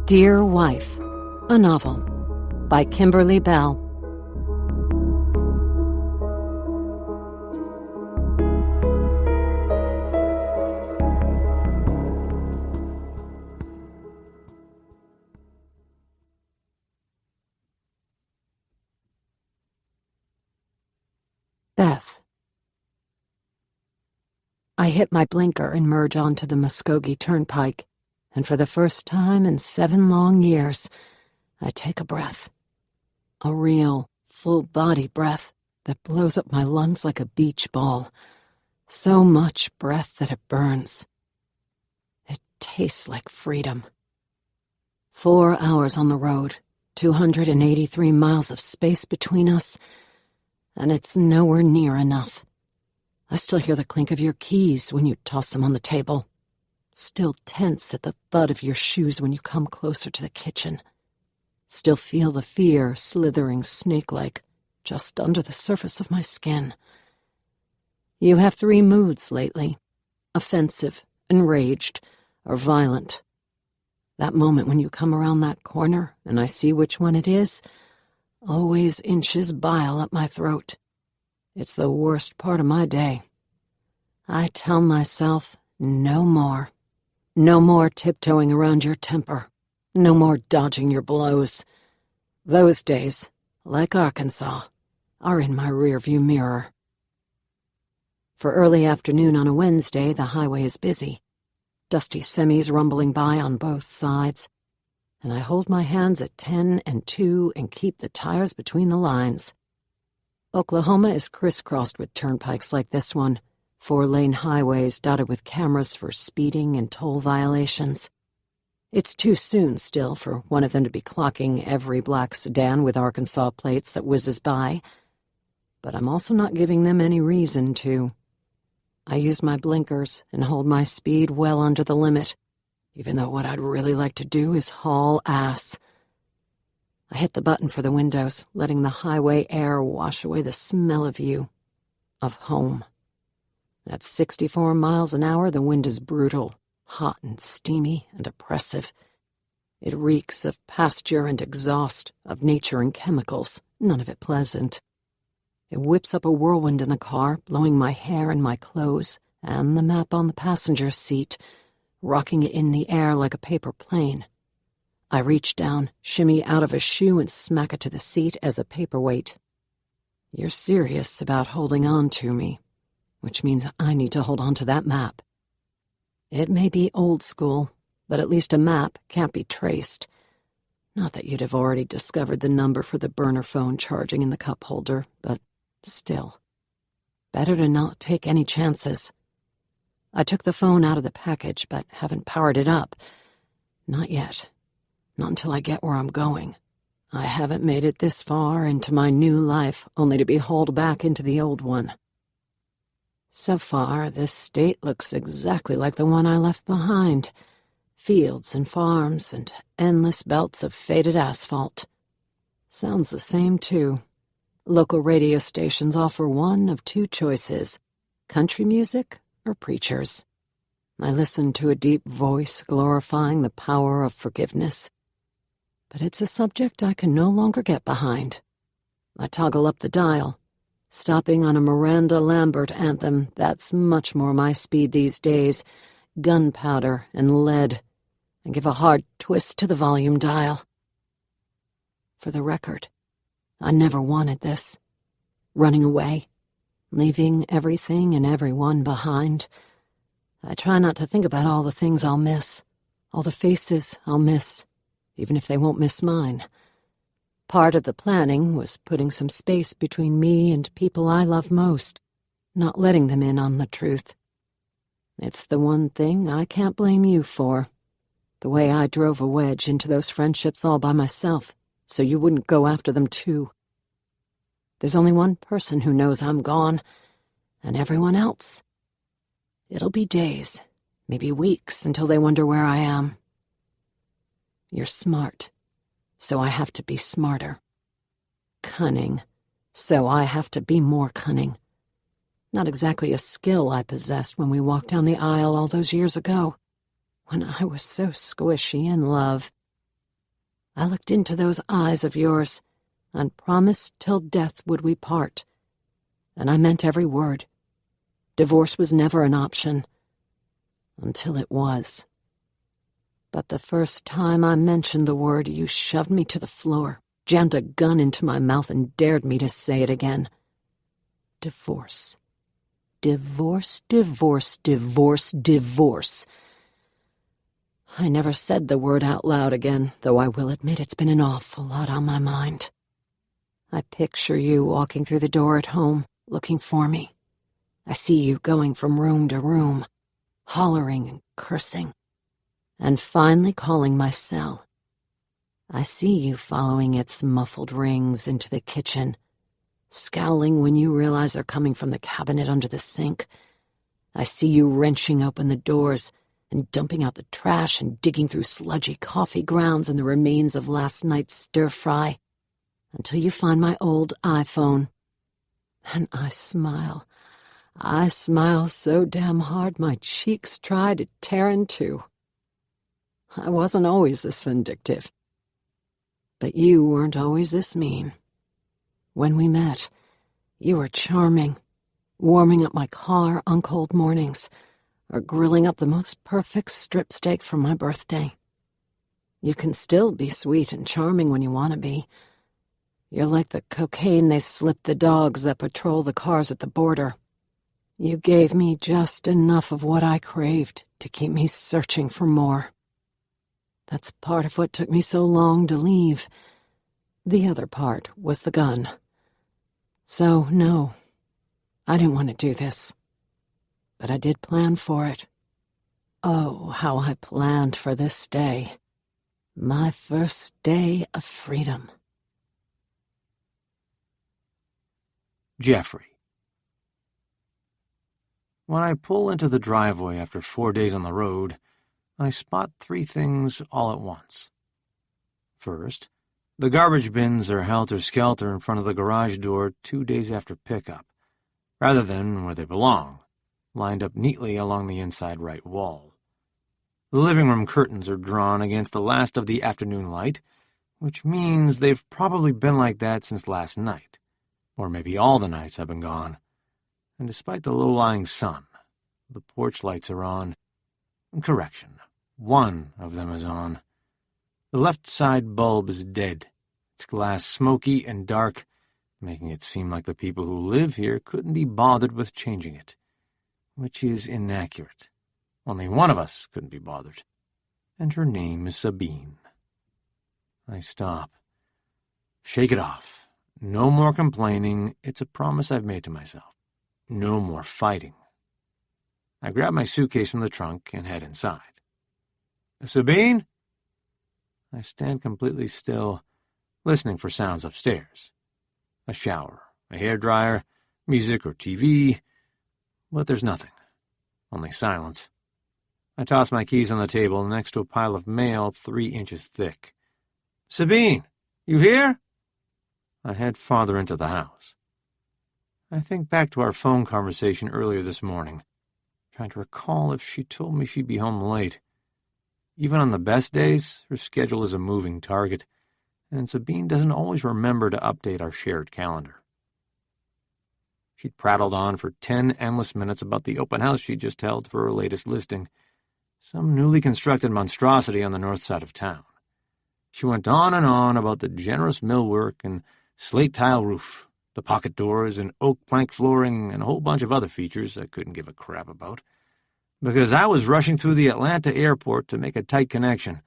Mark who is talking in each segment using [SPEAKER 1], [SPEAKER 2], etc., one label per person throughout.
[SPEAKER 1] Dear Wife, a novel by Kimberly Bell. Beth. I hit my blinker and merge onto the Muskogee Turnpike, and for the first time in 7 long years, I take a breath. A real, full-body breath that blows up my lungs like a beach ball. So much breath that it burns. It tastes like freedom. 4 hours on the road, 283 miles of space between us, and it's nowhere near enough. I still hear the clink of your keys when you toss them on the table. Still tense at the thud of your shoes when you come closer to the kitchen. Still feel the fear slithering snake-like just under the surface of my skin. You have 3 moods lately: offensive, enraged, or violent. That moment when you come around that corner and I see which one it is always inches bile up my throat. It's the worst part of my day. I tell myself, no more. No more tiptoeing around your temper. No more dodging your blows. Those days, like Arkansas, are in my rearview mirror. For early afternoon on a Wednesday, the highway is busy. Dusty semis rumbling by on both sides, and I hold my hands at 10 and 2 and keep the tires between the lines. Oklahoma is crisscrossed with turnpikes like this one, 4-lane highways dotted with cameras for speeding and toll violations. It's too soon still for one of them to be clocking every black sedan with Arkansas plates that whizzes by, but I'm also not giving them any reason to. I use my blinkers and hold my speed well under the limit, even though what I'd really like to do is haul ass. I hit the button for the windows, letting the highway air wash away the smell of you, of home. At 64 miles an hour, the wind is brutal, hot and steamy and oppressive. It reeks of pasture and exhaust, of nature and chemicals, none of it pleasant. It whips up a whirlwind in the car, blowing my hair and my clothes, and the map on the passenger seat, rocking it in the air like a paper plane. I reach down, shimmy out of a shoe, and smack it to the seat as a paperweight. You're serious about holding on to me, which means I need to hold on to that map. It may be old school, but at least a map can't be traced. Not that you'd have already discovered the number for the burner phone charging in the cup holder, but still. Better to not take any chances. I took the phone out of the package, but haven't powered it up. Not yet. Not until I get where I'm going. I haven't made it this far into my new life, only to be hauled back into the old one. So far, this state looks exactly like the one I left behind. Fields and farms and endless belts of faded asphalt. Sounds the same, too. Local radio stations offer one of 2 choices: country music or preachers. I listen to a deep voice glorifying the power of forgiveness. But it's a subject I can no longer get behind. I toggle up the dial, stopping on a Miranda Lambert anthem that's much more my speed these days, gunpowder and lead, and give a hard twist to the volume dial. For the record, I never wanted this. Running away, leaving everything and everyone behind. I try not to think about all the things I'll miss, all the faces I'll miss, even if they won't miss mine. Part of the planning was putting some space between me and people I love most, not letting them in on the truth. It's the one thing I can't blame you for. The way I drove a wedge into those friendships all by myself, so you wouldn't go after them too. There's only one person who knows I'm gone, and everyone else. It'll be days, maybe weeks, until they wonder where I am. You're smart, so I have to be smarter. Cunning, so I have to be more cunning. Not exactly a skill I possessed when we walked down the aisle all those years ago, when I was so squishy in love. I looked into those eyes of yours and promised till death would we part. And I meant every word. Divorce was never an option. Until it was. But the first time I mentioned the word, you shoved me to the floor, jammed a gun into my mouth, and dared me to say it again. Divorce. Divorce, divorce, divorce, divorce. I never said the word out loud again, though I will admit it's been an awful lot on my mind. I picture you walking through the door at home, looking for me. I see you going from room to room, hollering and cursing, and finally calling my cell. I see you following its muffled rings into the kitchen, scowling when you realize they're coming from the cabinet under the sink. I see you wrenching open the doors and dumping out the trash and digging through sludgy coffee grounds and the remains of last night's stir-fry, until you find my old iPhone. And I smile. I smile so damn hard my cheeks try to tear in two. I wasn't always this vindictive. But you weren't always this mean. When we met, you were charming, warming up my car on cold mornings, or grilling up the most perfect strip steak for my birthday. You can still be sweet and charming when you want to be. You're like the cocaine they slip the dogs that patrol the cars at the border. You gave me just enough of what I craved to keep me searching for more. That's part of what took me so long to leave. The other part was the gun. So, no, I didn't want to do this. But I did plan for it. Oh, how I planned for this day. My first day of freedom.
[SPEAKER 2] Jeffrey. When I pull into the driveway after 4 days on the road, I spot 3 things all at once. First, the garbage bins are helter-skelter in front of the garage door 2 days after pickup, rather than where they belong, lined up neatly along the inside right wall. The living room curtains are drawn against the last of the afternoon light, which means they've probably been like that since last night, or maybe all the nights I've been gone. And despite the low-lying sun, the porch lights are on. Correction, one of them is on. The left side bulb is dead, its glass smoky and dark, making it seem like the people who live here couldn't be bothered with changing it, which is inaccurate. Only one of us couldn't be bothered, and her name is Sabine. I stop. Shake it off. No more complaining. It's a promise I've made to myself. No more fighting. I grab my suitcase from the trunk and head inside. Sabine? I stand completely still, listening for sounds upstairs. A shower, a hairdryer, music or TV, but there's nothing. Only silence. I toss my keys on the table next to a pile of mail 3 inches thick. Sabine, you here? I head farther into the house. I think back to our phone conversation earlier this morning, trying to recall if she told me she'd be home late. Even on the best days, her schedule is a moving target, and Sabine doesn't always remember to update our shared calendar. She'd prattled on for 10 endless minutes about the open house she just held for her latest listing, some newly constructed monstrosity on the north side of town. She went on and on about the generous millwork and slate tile roof, the pocket doors and oak plank flooring, and a whole bunch of other features I couldn't give a crap about, because I was rushing through the Atlanta airport to make a tight connection,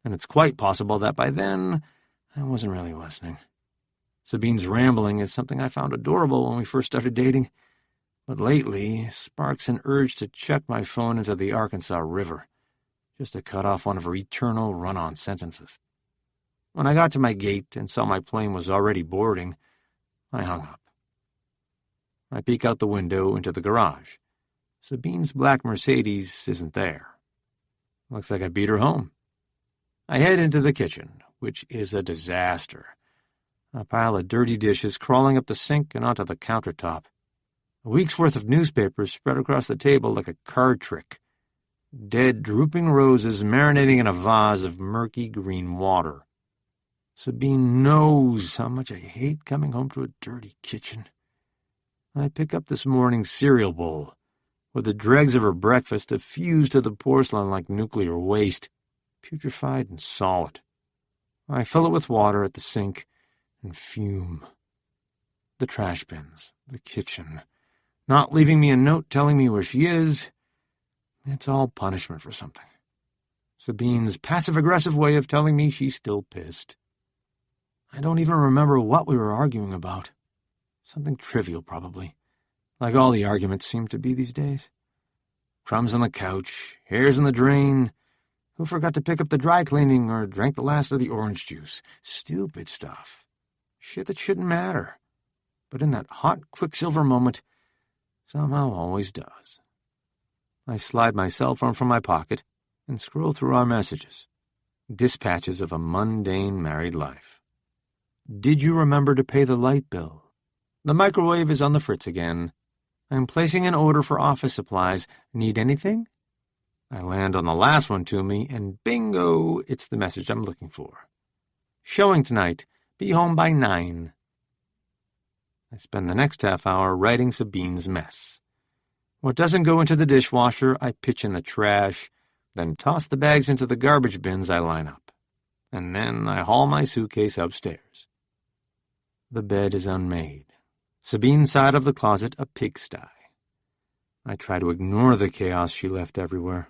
[SPEAKER 2] and it's quite possible that by then I wasn't really listening. Sabine's rambling is something I found adorable when we first started dating, but lately sparks an urge to chuck my phone into the Arkansas River, just to cut off one of her eternal run-on sentences. When I got to my gate and saw my plane was already boarding, I hung up. I peek out the window into the garage. Sabine's black Mercedes isn't there. Looks like I beat her home. I head into the kitchen, which is a disaster. A pile of dirty dishes crawling up the sink and onto the countertop. A week's worth of newspapers spread across the table like a card trick. Dead, drooping roses marinating in a vase of murky green water. Sabine knows how much I hate coming home to a dirty kitchen. I pick up this morning's cereal bowl, where the dregs of her breakfast have fused to the porcelain like nuclear waste, putrefied and solid. I fill it with water at the sink and fume. The trash bins, the kitchen, not leaving me a note telling me where she is. It's all punishment for something. Sabine's passive-aggressive way of telling me she's still pissed. I don't even remember what we were arguing about. Something trivial, probably, like all the arguments seem to be these days. Crumbs on the couch, hairs in the drain, who forgot to pick up the dry cleaning or drank the last of the orange juice. Stupid stuff. Shit that shouldn't matter. But in that hot quicksilver moment, somehow always does. I slide my cell phone from my pocket and scroll through our messages. Dispatches of a mundane married life. Did you remember to pay the light bill? The microwave is on the fritz again. I'm placing an order for office supplies. Need anything? I land on the last one to me, and bingo, it's the message I'm looking for. Showing tonight. Be home by 9. I spend the next half hour writing Sabine's mess. What doesn't go into the dishwasher, I pitch in the trash, then toss the bags into the garbage bins I line up. And then I haul my suitcase upstairs. The bed is unmade. Sabine's side of the closet a pigsty. I try to ignore the chaos she left everywhere.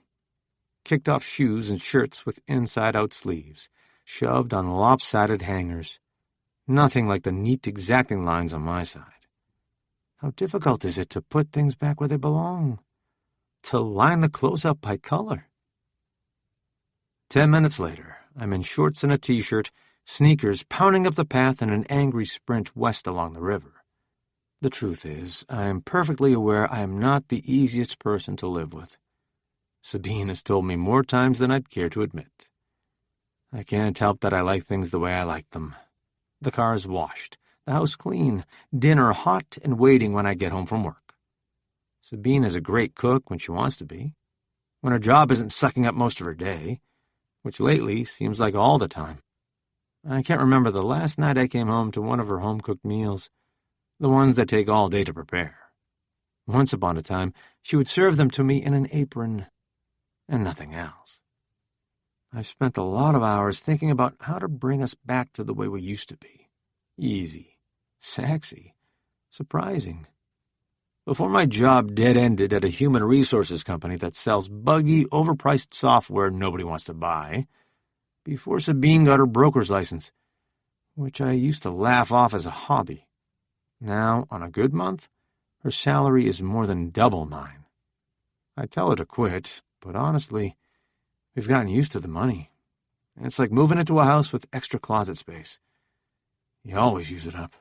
[SPEAKER 2] Kicked off shoes and shirts with inside-out sleeves, shoved on lopsided hangers. Nothing like the neat, exacting lines on my side. How difficult is it to put things back where they belong? To line the clothes up by color? 10 minutes later, I'm in shorts and a t-shirt, sneakers pounding up the path in an angry sprint west along the river. The truth is, I am perfectly aware I am not the easiest person to live with. Sabine has told me more times than I'd care to admit. I can't help that I like things the way I like them. The car is washed, the house clean, dinner hot and waiting when I get home from work. Sabine is a great cook when she wants to be, when her job isn't sucking up most of her day, which lately seems like all the time. I can't remember the last night I came home to one of her home-cooked meals, the ones that take all day to prepare. Once upon a time, she would serve them to me in an apron, and nothing else. I've spent a lot of hours thinking about how to bring us back to the way we used to be. Easy, sexy, surprising. Before my job dead-ended at a human resources company that sells buggy, overpriced software nobody wants to buy, before Sabine got her broker's license, which I used to laugh off as a hobby. Now, on a good month, her salary is more than double mine. I tell her to quit, but honestly, we've gotten used to the money. It's like moving into a house with extra closet space. You always use it up.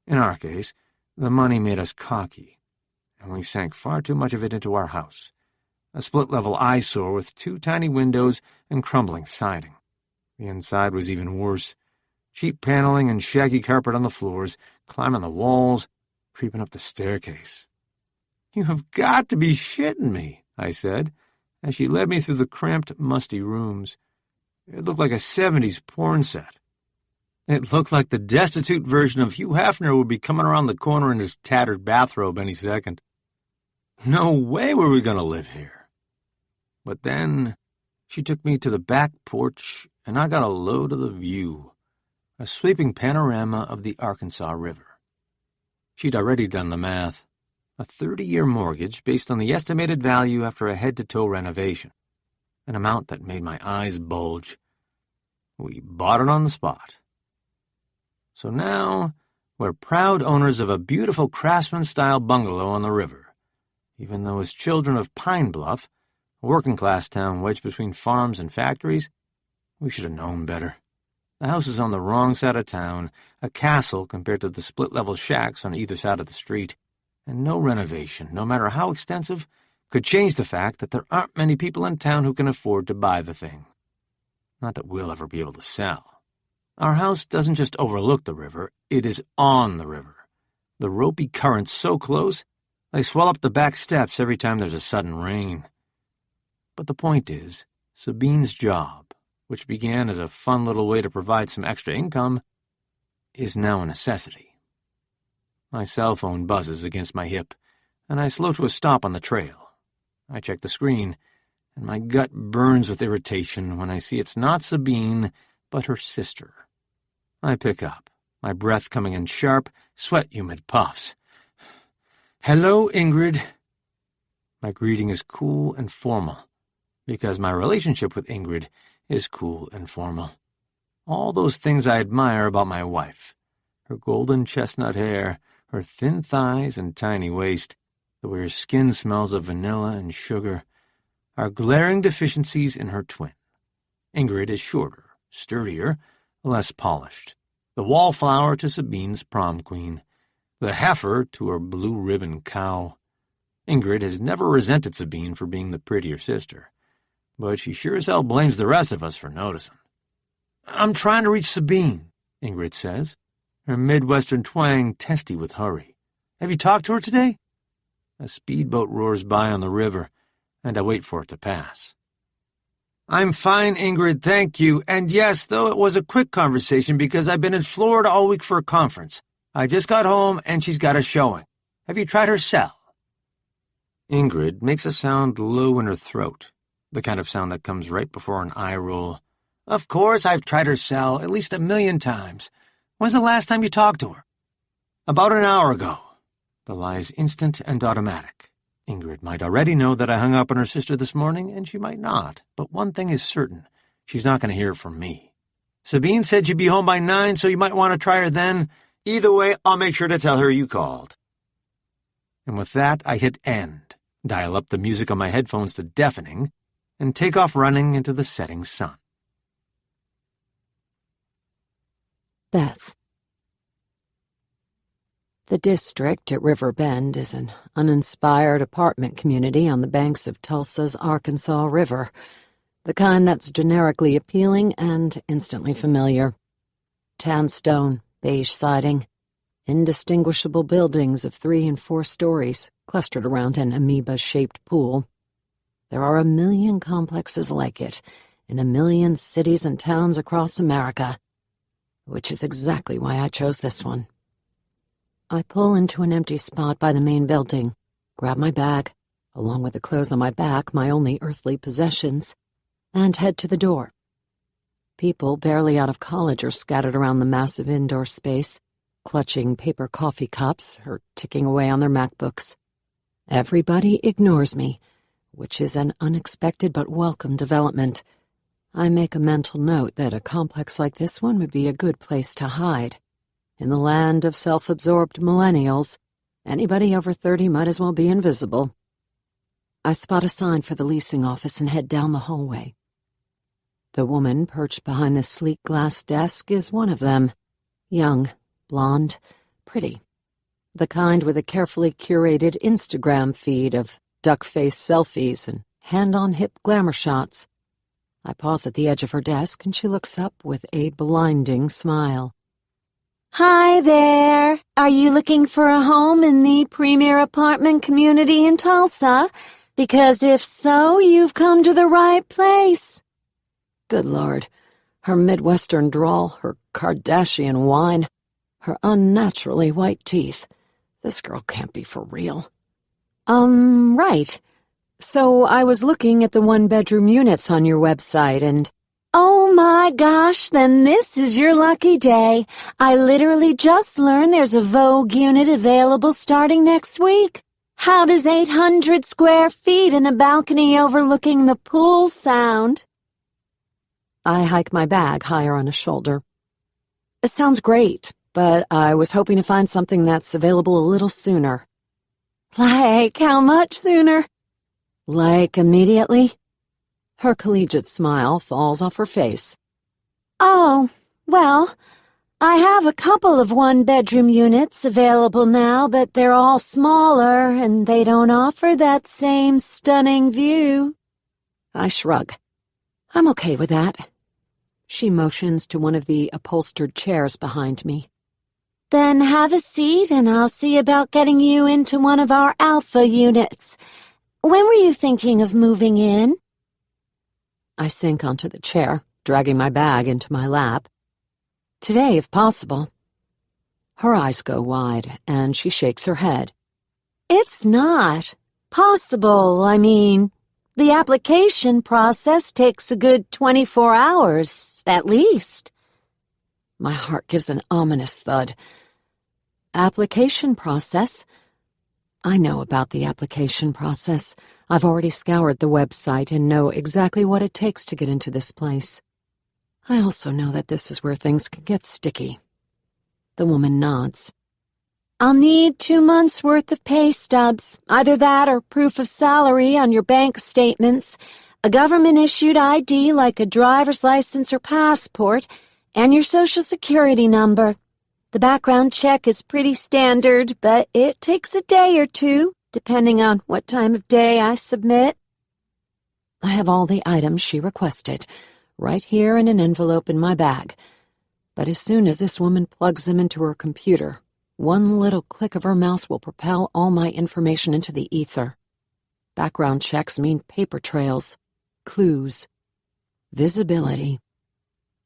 [SPEAKER 2] In our case, the money made us cocky, and we sank far too much of it into our house, a split-level eyesore with 2 tiny windows and crumbling siding. The inside was even worse. Cheap paneling and shaggy carpet on the floors, climbing the walls, creeping up the staircase. "You have got to be shitting me," I said, as she led me through the cramped, musty rooms. It looked like a 70s porn set. It looked like the destitute version of Hugh Hefner would be coming around the corner in his tattered bathrobe any second. No way were we going to live here. But then she took me to the back porch, and I got a load of the view. A sweeping panorama of the Arkansas River. She'd already done the math. A 30-year mortgage based on the estimated value after a head-to-toe renovation. An amount that made my eyes bulge. We bought it on the spot. So now, we're proud owners of a beautiful craftsman-style bungalow on the river, even though as children of Pine Bluff, a working-class town wedged between farms and factories, we should have known better. The house is on the wrong side of town, a castle compared to the split-level shacks on either side of the street, and no renovation, no matter how extensive, could change the fact that there aren't many people in town who can afford to buy the thing. Not that we'll ever be able to sell. Our house doesn't just overlook the river, it is on the river. The ropey currents so close, they swell up the back steps every time there's a sudden rain. But the point is, Sabine's job, which began as a fun little way to provide some extra income, is now a necessity. My cell phone buzzes against my hip, and I slow to a stop on the trail. I check the screen, and my gut burns with irritation when I see it's not Sabine, but her sister. I pick up, my breath coming in sharp, sweat-humid puffs. "Hello, Ingrid." My greeting is cool and formal, because my relationship with Ingrid is cool and formal. All those things I admire about my wife. Her golden chestnut hair, her thin thighs and tiny waist, the way her skin smells of vanilla and sugar, are glaring deficiencies in her twin. Ingrid is shorter, sturdier, less polished. The wallflower to Sabine's prom queen. The heifer to her blue-ribbon cow. Ingrid has never resented Sabine for being the prettier sister, but she sure as hell blames the rest of us for noticing. "I'm trying to reach Sabine," Ingrid says, her Midwestern twang testy with hurry. "Have you talked to her today?" A speedboat roars by on the river, and I wait for it to pass. "I'm fine, Ingrid, thank you. And yes, though it was a quick conversation because I've been in Florida all week for a conference. I just got home, and she's got a showing. Have you tried her cell?" Ingrid makes a sound low in her throat, the kind of sound that comes right before an eye roll. "Of course I've tried her cell at least 1,000,000 times. When's the last time you talked to her?" "About an hour ago." The lie is instant and automatic. Ingrid might already know that I hung up on her sister this morning, and she might not. But one thing is certain. She's not going to hear it from me. "Sabine said she'd be home by 9, so you might want to try her then. Either way, I'll make sure to tell her you called." And with that, I hit end, dial up the music on my headphones to deafening, and take off running into the setting sun.
[SPEAKER 1] Beth. The district at River Bend is an uninspired apartment community on the banks of Tulsa's Arkansas River, the kind that's generically appealing and instantly familiar. Tan stone, beige siding, indistinguishable buildings of 3 and 4 stories clustered around an amoeba-shaped pool. There are 1,000,000 complexes like it in 1,000,000 cities and towns across America, which is exactly why I chose this one. I pull into an empty spot by the main building, grab my bag, along with the clothes on my back, my only earthly possessions, and head to the door. People barely out of college are scattered around the massive indoor space, clutching paper coffee cups or ticking away on their MacBooks. Everybody ignores me, which is an unexpected but welcome development. I make a mental note that a complex like this one would be a good place to hide. In the land of self-absorbed millennials, anybody over 30 might as well be invisible. I spot a sign for the leasing office and head down the hallway. The woman perched behind the sleek glass desk is one of them. Young, blonde, pretty. The kind with a carefully curated Instagram feed of duck-face selfies and hand-on-hip glamour shots. I pause at the edge of her desk and she looks up with a blinding smile.
[SPEAKER 3] Hi there. Are you looking for a home in the premier apartment community in Tulsa? Because if so, you've come to the right place.
[SPEAKER 1] Good Lord. Her Midwestern drawl, her Kardashian whine, her unnaturally white teeth. This girl can't be for real. Right. So I was looking at the 1-bedroom units on your website and...
[SPEAKER 3] Oh my gosh, then this is your lucky day. I literally just learned there's a Vogue unit available starting next week. How does 800 square feet and a balcony overlooking the pool sound?
[SPEAKER 1] I hike my bag higher on a shoulder. It sounds great, but I was hoping to find something that's available a little sooner.
[SPEAKER 3] Like how much sooner?
[SPEAKER 1] Like immediately? Her collegiate smile falls off her face.
[SPEAKER 3] Oh, well, I have a couple of 1-bedroom units available now, but they're all smaller and they don't offer that same stunning view.
[SPEAKER 1] I shrug. I'm okay with that. She motions to one of the upholstered chairs behind me.
[SPEAKER 3] Then have a seat and I'll see about getting you into one of our alpha units. When were you thinking of moving in?
[SPEAKER 1] I sink onto the chair, dragging my bag into my lap. Today, if possible. Her eyes go wide, and she shakes her head.
[SPEAKER 3] It's not possible. I mean, the application process takes a good 24 hours, at least.
[SPEAKER 1] My heart gives an ominous thud. Application process? I know about the application process. I've already scoured the website and know exactly what it takes to get into this place. I also know that this is where things can get sticky. The woman nods.
[SPEAKER 3] I'll need 2 months' worth of pay stubs, either that or proof of salary on your bank statements, a government-issued ID like a driver's license or passport, and your Social Security number. The background check is pretty standard, but it takes a day or two, depending on what time of day I submit.
[SPEAKER 1] I have all the items she requested, right here in an envelope in my bag. But as soon as this woman plugs them into her computer, one little click of her mouse will propel all my information into the ether. Background checks mean paper trails, clues, visibility.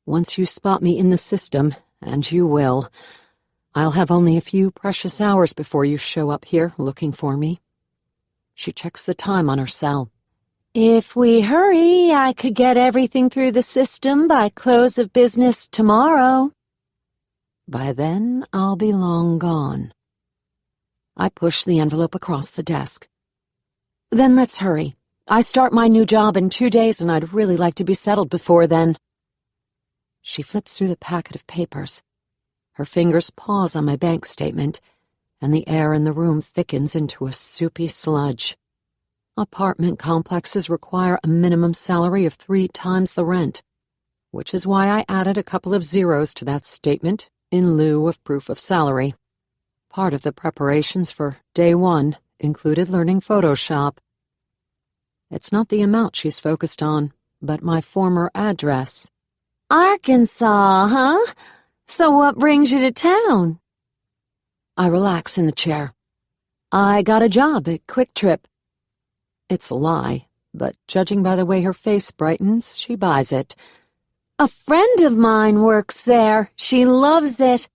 [SPEAKER 1] Once you spot me in the system, and you will, I'll have only a few precious hours before you show up here looking for me. She checks the time on her cell.
[SPEAKER 3] If we hurry, I could get everything through the system by close of business tomorrow.
[SPEAKER 1] By then, I'll be long gone. I push the envelope across the desk. Then let's hurry. I start my new job in 2 days, and I'd really like to be settled before then. She flips through the packet of papers. Her fingers pause on my bank statement, and the air in the room thickens into a soupy sludge. Apartment complexes require a minimum salary of 3 times the rent, which is why I added a couple of zeros to that statement in lieu of proof of salary. Part of the preparations for day 1 included learning Photoshop. It's not the amount she's focused on, but my former address.
[SPEAKER 3] Arkansas, huh? So what brings you to town?
[SPEAKER 1] I relax in the chair. I got a job at Quick Trip. It's a lie, but judging by the way her face brightens, she buys it.
[SPEAKER 3] A friend of mine works there. She loves it.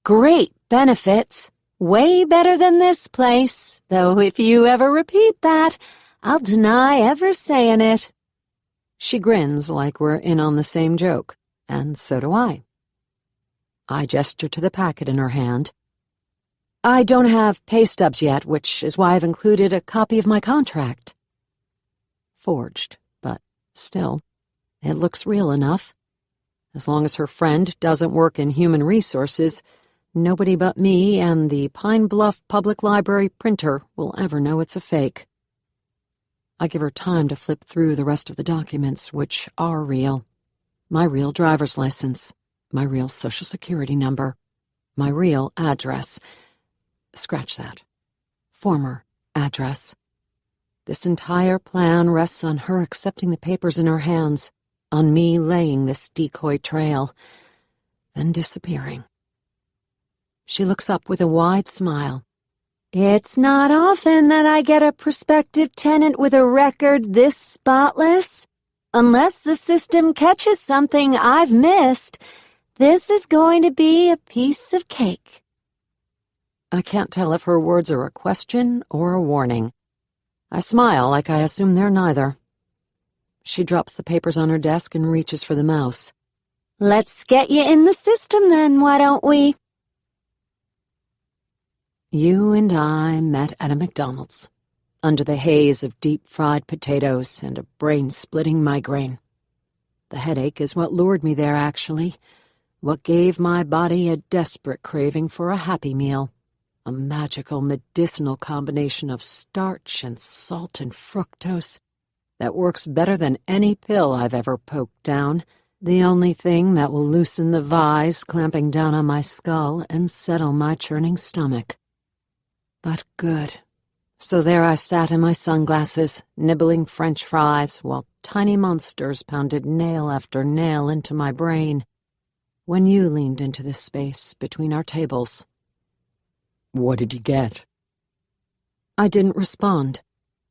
[SPEAKER 3] Great benefits. Way better than this place, though if you ever repeat that, I'll deny ever saying it.
[SPEAKER 1] She grins like we're in on the same joke, and so do I. I gesture to the packet in her hand. I don't have pay stubs yet, which is why I've included a copy of my contract. Forged, but still, it looks real enough. As long as her friend doesn't work in human resources, nobody but me and the Pine Bluff Public Library printer will ever know it's a fake. I give her time to flip through the rest of the documents, which are real. My real driver's license, my real Social Security number, my real address. Scratch that. Former address. This entire plan rests on her accepting the papers in her hands, on me laying this decoy trail, then disappearing. She looks up with a wide smile.
[SPEAKER 3] It's not often that I get a prospective tenant with a record this spotless. Unless the system catches something I've missed, this is going to be a piece of cake.
[SPEAKER 1] I can't tell if her words are a question or a warning. I smile like I assume they're neither. She drops the papers on her desk and reaches for the mouse.
[SPEAKER 3] Let's get you in the system then, why don't we?
[SPEAKER 1] You and I met at a McDonald's, under the haze of deep-fried potatoes and a brain-splitting migraine. The headache is what lured me there, actually, what gave my body a desperate craving for a Happy Meal. A magical medicinal combination of starch and salt and fructose that works better than any pill I've ever poked down, the only thing that will loosen the vise clamping down on my skull and settle my churning stomach. But good. So there I sat in my sunglasses, nibbling French fries, while tiny monsters pounded nail after nail into my brain, when you leaned into the space between our tables. What did you get? I didn't respond.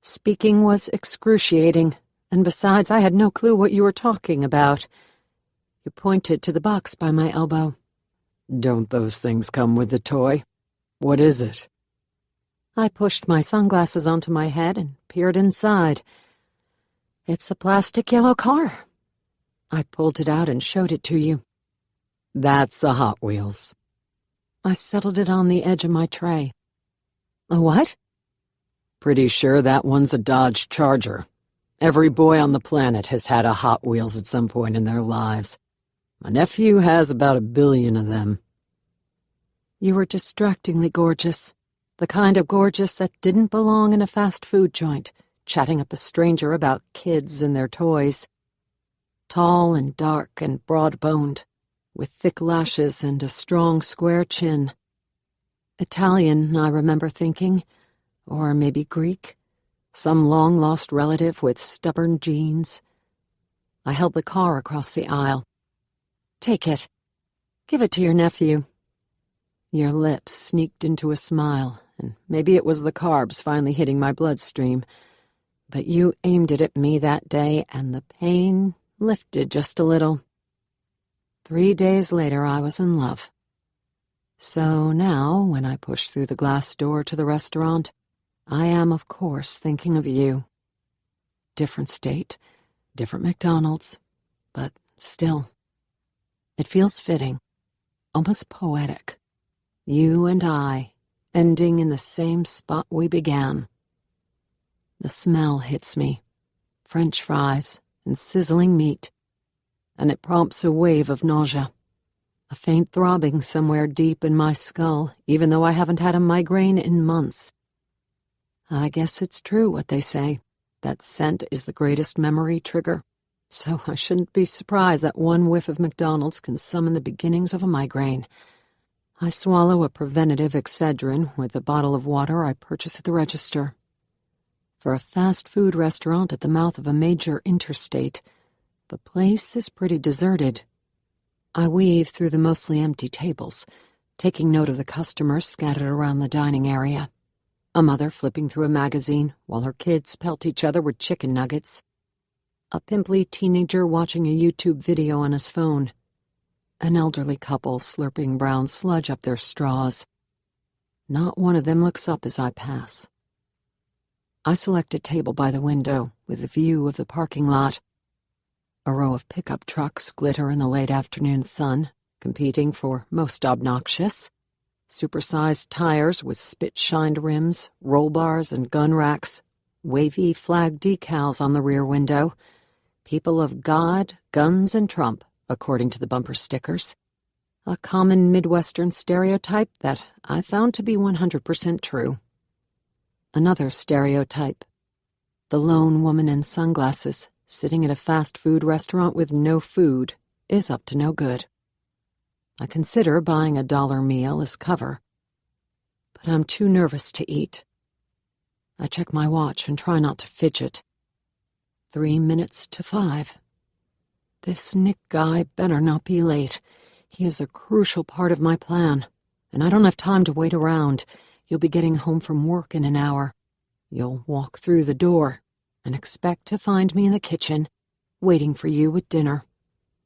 [SPEAKER 1] Speaking was excruciating, and besides, I had no clue what you were talking about. He pointed to the box by my elbow. "Don't those things come with the toy? What is it?" I pushed my sunglasses onto my head and peered inside. It's a plastic yellow car. I pulled it out and showed it to you. "That's a Hot Wheels." I settled it on the edge of my tray. "A what?" "Pretty sure that one's a Dodge Charger. Every boy on the planet has had a Hot Wheels at some point in their lives. My nephew has about 1 billion of them." You were distractingly gorgeous. The kind of gorgeous that didn't belong in a fast food joint, chatting up a stranger about kids and their toys. Tall and dark and broad-boned, with thick lashes and a strong square chin. Italian, I remember thinking, or maybe Greek. Some long-lost relative with stubborn genes. I held the car across the aisle. "Take it. Give it to your nephew." Your lips sneaked into a smile, and maybe it was the carbs finally hitting my bloodstream. But you aimed it at me that day, and the pain lifted just a little. 3 days later, I was in love. So now, when I push through the glass door to the restaurant, I am, of course, thinking of you. Different state, different McDonald's, but still. It feels fitting, almost poetic. You and I, ending in the same spot we began. The smell hits me, French fries and sizzling meat, and it prompts a wave of nausea, a faint throbbing somewhere deep in my skull, even though I haven't had a migraine in months. I guess it's true what they say, that scent is the greatest memory trigger, so I shouldn't be surprised that one whiff of McDonald's can summon the beginnings of a migraine. I swallow a preventative Excedrin with the bottle of water I purchase at the register. For a fast food restaurant at the mouth of a major interstate, the place is pretty deserted. I weave through the mostly empty tables, taking note of the customers scattered around the dining area. A mother flipping through a magazine while her kids pelt each other with chicken nuggets. A pimply teenager watching a YouTube video on his phone. An elderly couple slurping brown sludge up their straws. Not one of them looks up as I pass. I select a table by the window with a view of the parking lot. A row of pickup trucks glitter in the late afternoon sun, competing for most obnoxious. Supersized tires with spit-shined rims, roll bars and gun racks, wavy flag decals on the rear window. People of God, guns, and Trump, according to the bumper stickers. A common Midwestern stereotype that I found to be 100% true. Another stereotype. The lone woman in sunglasses, sitting at a fast food restaurant with no food, is up to no good. I consider buying a $1 meal as cover, but I'm too nervous to eat. I check my watch and try not to fidget. 3 minutes to 5. This Nick guy better not be late. He is a crucial part of my plan, and I don't have time to wait around. You'll be getting home from work in an hour. You'll walk through the door and expect to find me in the kitchen, waiting for you with dinner.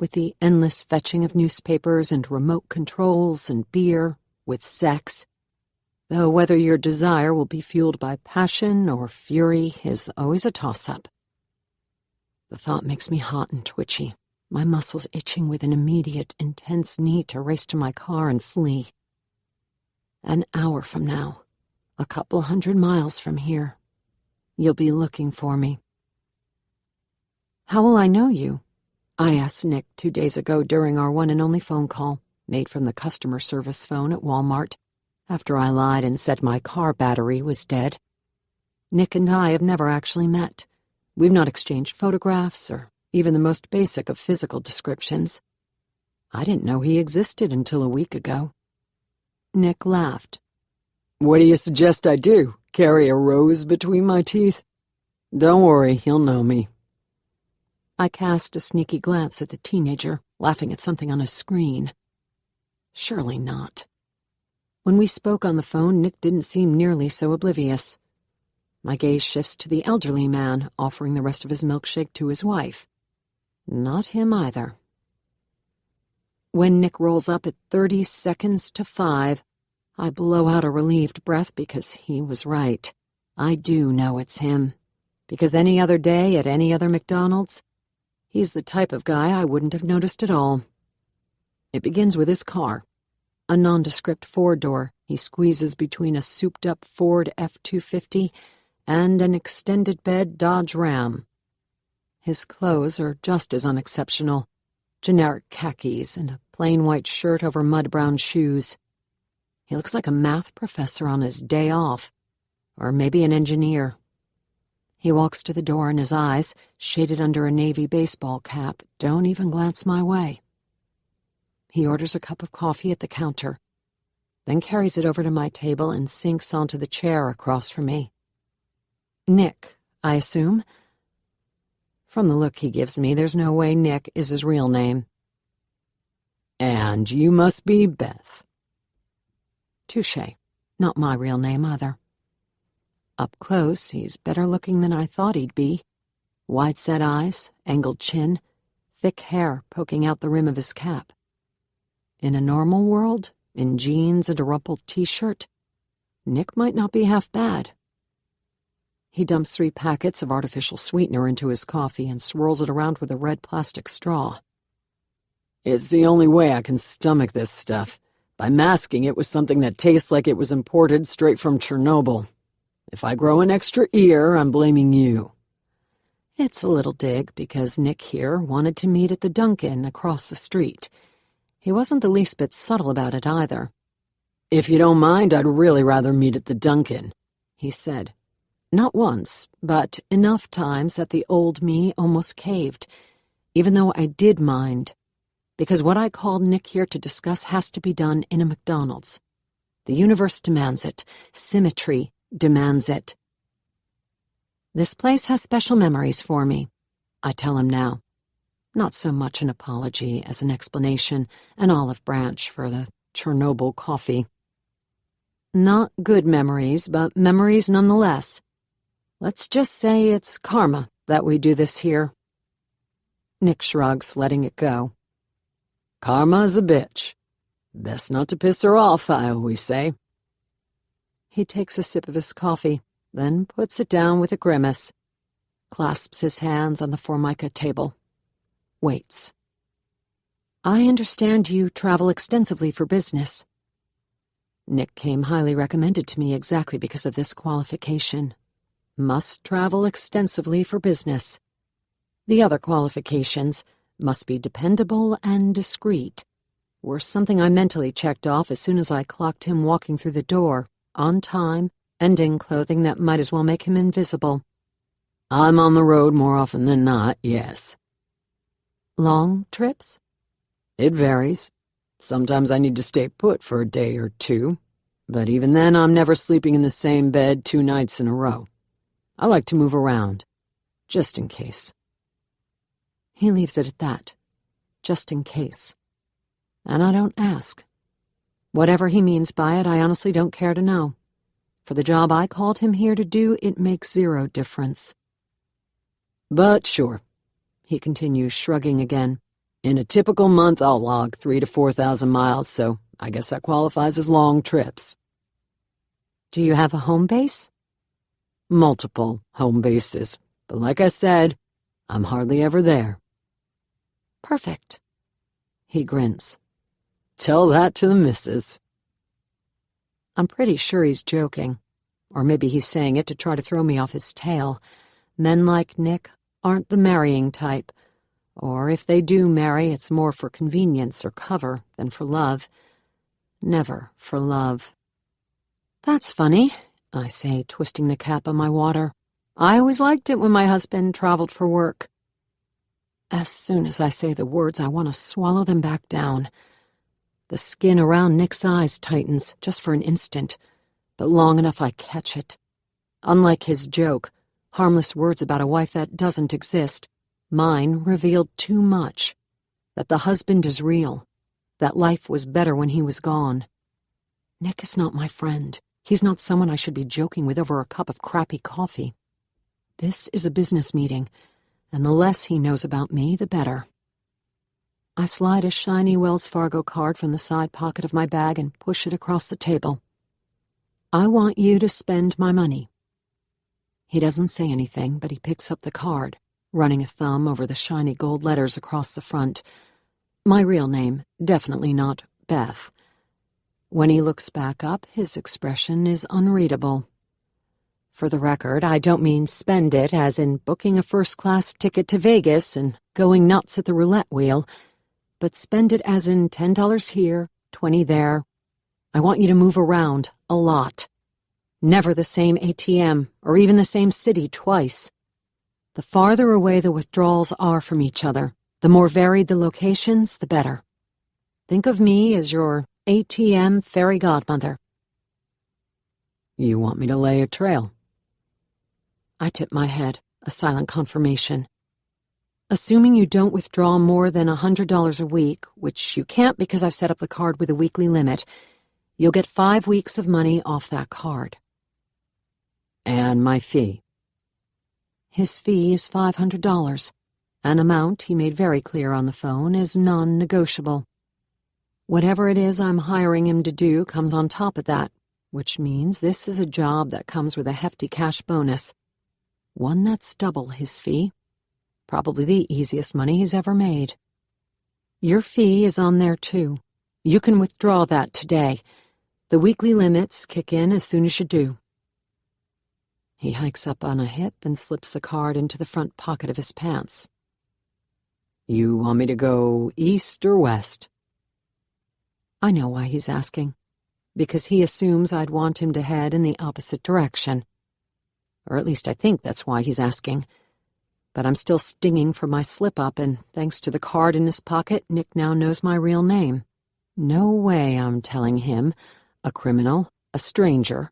[SPEAKER 1] With the endless fetching of newspapers and remote controls and beer, with sex. Though whether your desire will be fueled by passion or fury is always a toss-up. The thought makes me hot and twitchy, my muscles itching with an immediate, intense need to race to my car and flee. An hour from now, a couple 100 miles from here, you'll be looking for me. How will I know you? I asked Nick 2 days ago during our one and only phone call, made from the customer service phone at Walmart, after I lied and said my car battery was dead. Nick and I have never actually met. We've not exchanged photographs or even the most basic of physical descriptions. I didn't know he existed until a week ago. Nick laughed. "What do you suggest I do? Carry a rose between my teeth? Don't worry, he'll know me." I cast a sneaky glance at the teenager, laughing at something on his screen. Surely not. When we spoke on the phone, Nick didn't seem nearly so oblivious. My gaze shifts to the elderly man, offering the rest of his milkshake to his wife. Not him either. When Nick rolls up at 30 seconds to 5, I blow out a relieved breath because he was right. I do know it's him. Because any other day at any other McDonald's, he's the type of guy I wouldn't have noticed at all. It begins with his car, a nondescript four-door he squeezes between a souped-up Ford F-250 and an extended-bed Dodge Ram. His clothes are just as unexceptional, generic khakis and a plain white shirt over mud-brown shoes. He looks like a math professor on his day off, or maybe an engineer. He walks to the door and his eyes, shaded under a navy baseball cap, don't even glance my way. He orders a cup of coffee at the counter, then carries it over to my table and sinks onto the chair across from me. Nick, I assume? From the look he gives me, there's no way Nick is his real name.
[SPEAKER 2] And you must be Beth.
[SPEAKER 1] Touché. Not my real name, either. Up close, he's better looking than I thought he'd be. Wide-set eyes, angled chin, thick hair poking out the rim of his cap. In a normal world, in jeans and a rumpled t-shirt, Nick might not be half bad. He dumps 3 packets of artificial sweetener into his coffee and swirls it around with a red plastic straw.
[SPEAKER 2] It's the only way I can stomach this stuff, by masking it with something that tastes like it was imported straight from Chernobyl. If I grow an extra ear, I'm blaming you.
[SPEAKER 1] It's a little dig because Nick here wanted to meet at the Dunkin' across the street. He wasn't the least bit subtle about it either.
[SPEAKER 2] If you don't mind, I'd really rather meet at the Dunkin', he said.
[SPEAKER 1] Not once, but enough times that the old me almost caved, even though I did mind, because what I called Nick here to discuss has to be done in a McDonald's. The universe demands it. Symmetry demands it. This place has special memories for me, I tell him now. Not so much an apology as an explanation, an olive branch for the Chernobyl coffee. Not good memories, but memories nonetheless. Let's just say it's karma that we do this here. Nick shrugs, letting it go.
[SPEAKER 2] Karma's a bitch. Best not to piss her off, I always say.
[SPEAKER 1] He takes a sip of his coffee, then puts it down with a grimace, clasps his hands on the Formica table, waits. I understand you travel extensively for business. Nick came highly recommended to me exactly because of this qualification. Must travel extensively for business. The other qualifications, must be dependable and discreet, were something I mentally checked off as soon as I clocked him walking through the door, on time, and in clothing that might as well make him invisible.
[SPEAKER 2] I'm on the road more often than not, yes.
[SPEAKER 1] Long trips?
[SPEAKER 2] It varies. Sometimes I need to stay put for a day or two, but even then I'm never sleeping in the same bed 2 nights in a row. I like to move around, just in case.
[SPEAKER 1] He leaves it at that, just in case. And I don't ask. Whatever he means by it, I honestly don't care to know. For the job I called him here to do, it makes 0 difference.
[SPEAKER 2] But sure, he continues, shrugging again. In a typical month, I'll log 3,000 to 4,000 miles, so I guess that qualifies as long trips.
[SPEAKER 1] Do you have a home base?
[SPEAKER 2] Multiple home bases, but like I said, I'm hardly ever there.
[SPEAKER 1] Perfect. He grins.
[SPEAKER 2] Tell that to the missus.
[SPEAKER 1] I'm pretty sure he's joking, or maybe he's saying it to try to throw me off his tail. Men like Nick aren't the marrying type, or if they do marry, it's more for convenience or cover than for love. Never for love. That's funny, I say, twisting the cap on my water. I always liked it when my husband traveled for work. As soon as I say the words, I want to swallow them back down. The skin around Nick's eyes tightens, just for an instant, but long enough I catch it. Unlike his joke, harmless words about a wife that doesn't exist, mine revealed too much. That the husband is real. That life was better when he was gone. Nick is not my friend. He's not someone I should be joking with over a cup of crappy coffee. This is a business meeting, and the less he knows about me, the better. I slide a shiny Wells Fargo card from the side pocket of my bag and push it across the table. I want you to spend my money. He doesn't say anything, but he picks up the card, running a thumb over the shiny gold letters across the front. My real name, definitely not Beth. When he looks back up, his expression is unreadable. For the record, I don't mean spend it as in booking a first-class ticket to Vegas and going nuts at the roulette wheel, but spend it as in $10 here, $20 there. I want you to move around a lot. Never the same ATM or even the same city twice. The farther away the withdrawals are from each other, the more varied the locations, the better. Think of me as your ATM fairy godmother. You want me to lay a trail? I tip my head, a silent confirmation. Assuming you don't withdraw more than $100 a week, which you can't because I've set up the card with a weekly limit, you'll get 5 weeks of money off that card. And my fee? His fee is $500, an amount he made very clear on the phone is non-negotiable. Whatever it is I'm hiring him to do comes on top of that, which means this is a job that comes with a hefty cash bonus. One that's double his fee. Probably the easiest money he's ever made. Your fee is on there too. You can withdraw that today. The weekly limits kick in as soon as you do. He hikes up on a hip and slips the card into the front pocket of his pants. You want me to go east or west? I know why he's asking. Because he assumes I'd want him to head in the opposite direction. Or at least I think that's why he's asking. But I'm still stinging from my slip-up, and thanks to the card in his pocket, Nick now knows my real name. No way I'm telling him, a criminal, a stranger,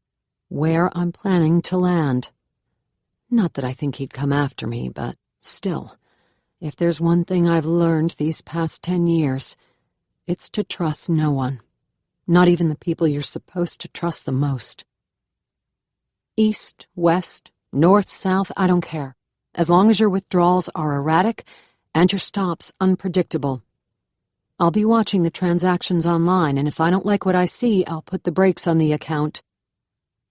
[SPEAKER 1] where I'm planning to land. Not that I think he'd come after me, but still, if there's one thing I've learned these past 10 years, it's to trust no one, not even the people you're supposed to trust the most. East, west, north, south, I don't care, as long as your withdrawals are erratic and your stops unpredictable. I'll be watching the transactions online, and if I don't like what I see, I'll put the brakes on the account.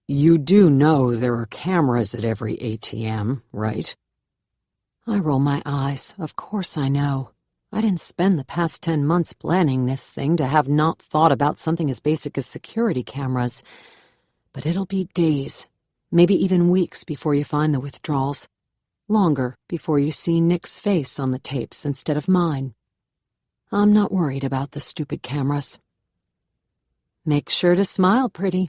[SPEAKER 1] You do know there are cameras at every ATM, right? I roll my eyes. Of course I know. I didn't spend the past 10 months planning this thing to have not thought about something as basic as security cameras. But it'll be days, maybe even weeks before you find the withdrawals. Longer before you see Nick's face on the tapes instead of mine. I'm not worried about the stupid cameras. Make sure to smile, pretty.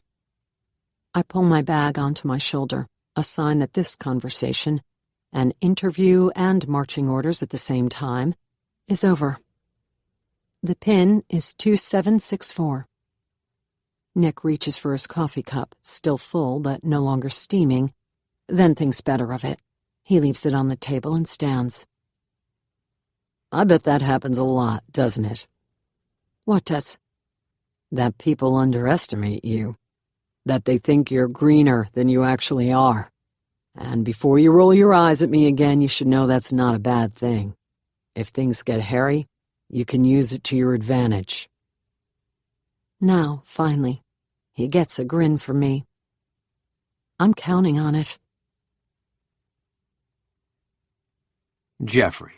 [SPEAKER 1] I pull my bag onto my shoulder, a sign that this conversation, an interview and marching orders at the same time, is over. The PIN is 2764. Nick reaches for his coffee cup, still full but no longer steaming, then thinks better of it. He leaves it on the table and stands. I bet that happens a lot, doesn't it? What does? That people underestimate you. That they think you're greener than you actually are. And before you roll your eyes at me again, you should know that's not a bad thing. If things get hairy, you can use it to your advantage. Now, finally, he gets a grin from me. I'm counting on it.
[SPEAKER 2] Jeffrey.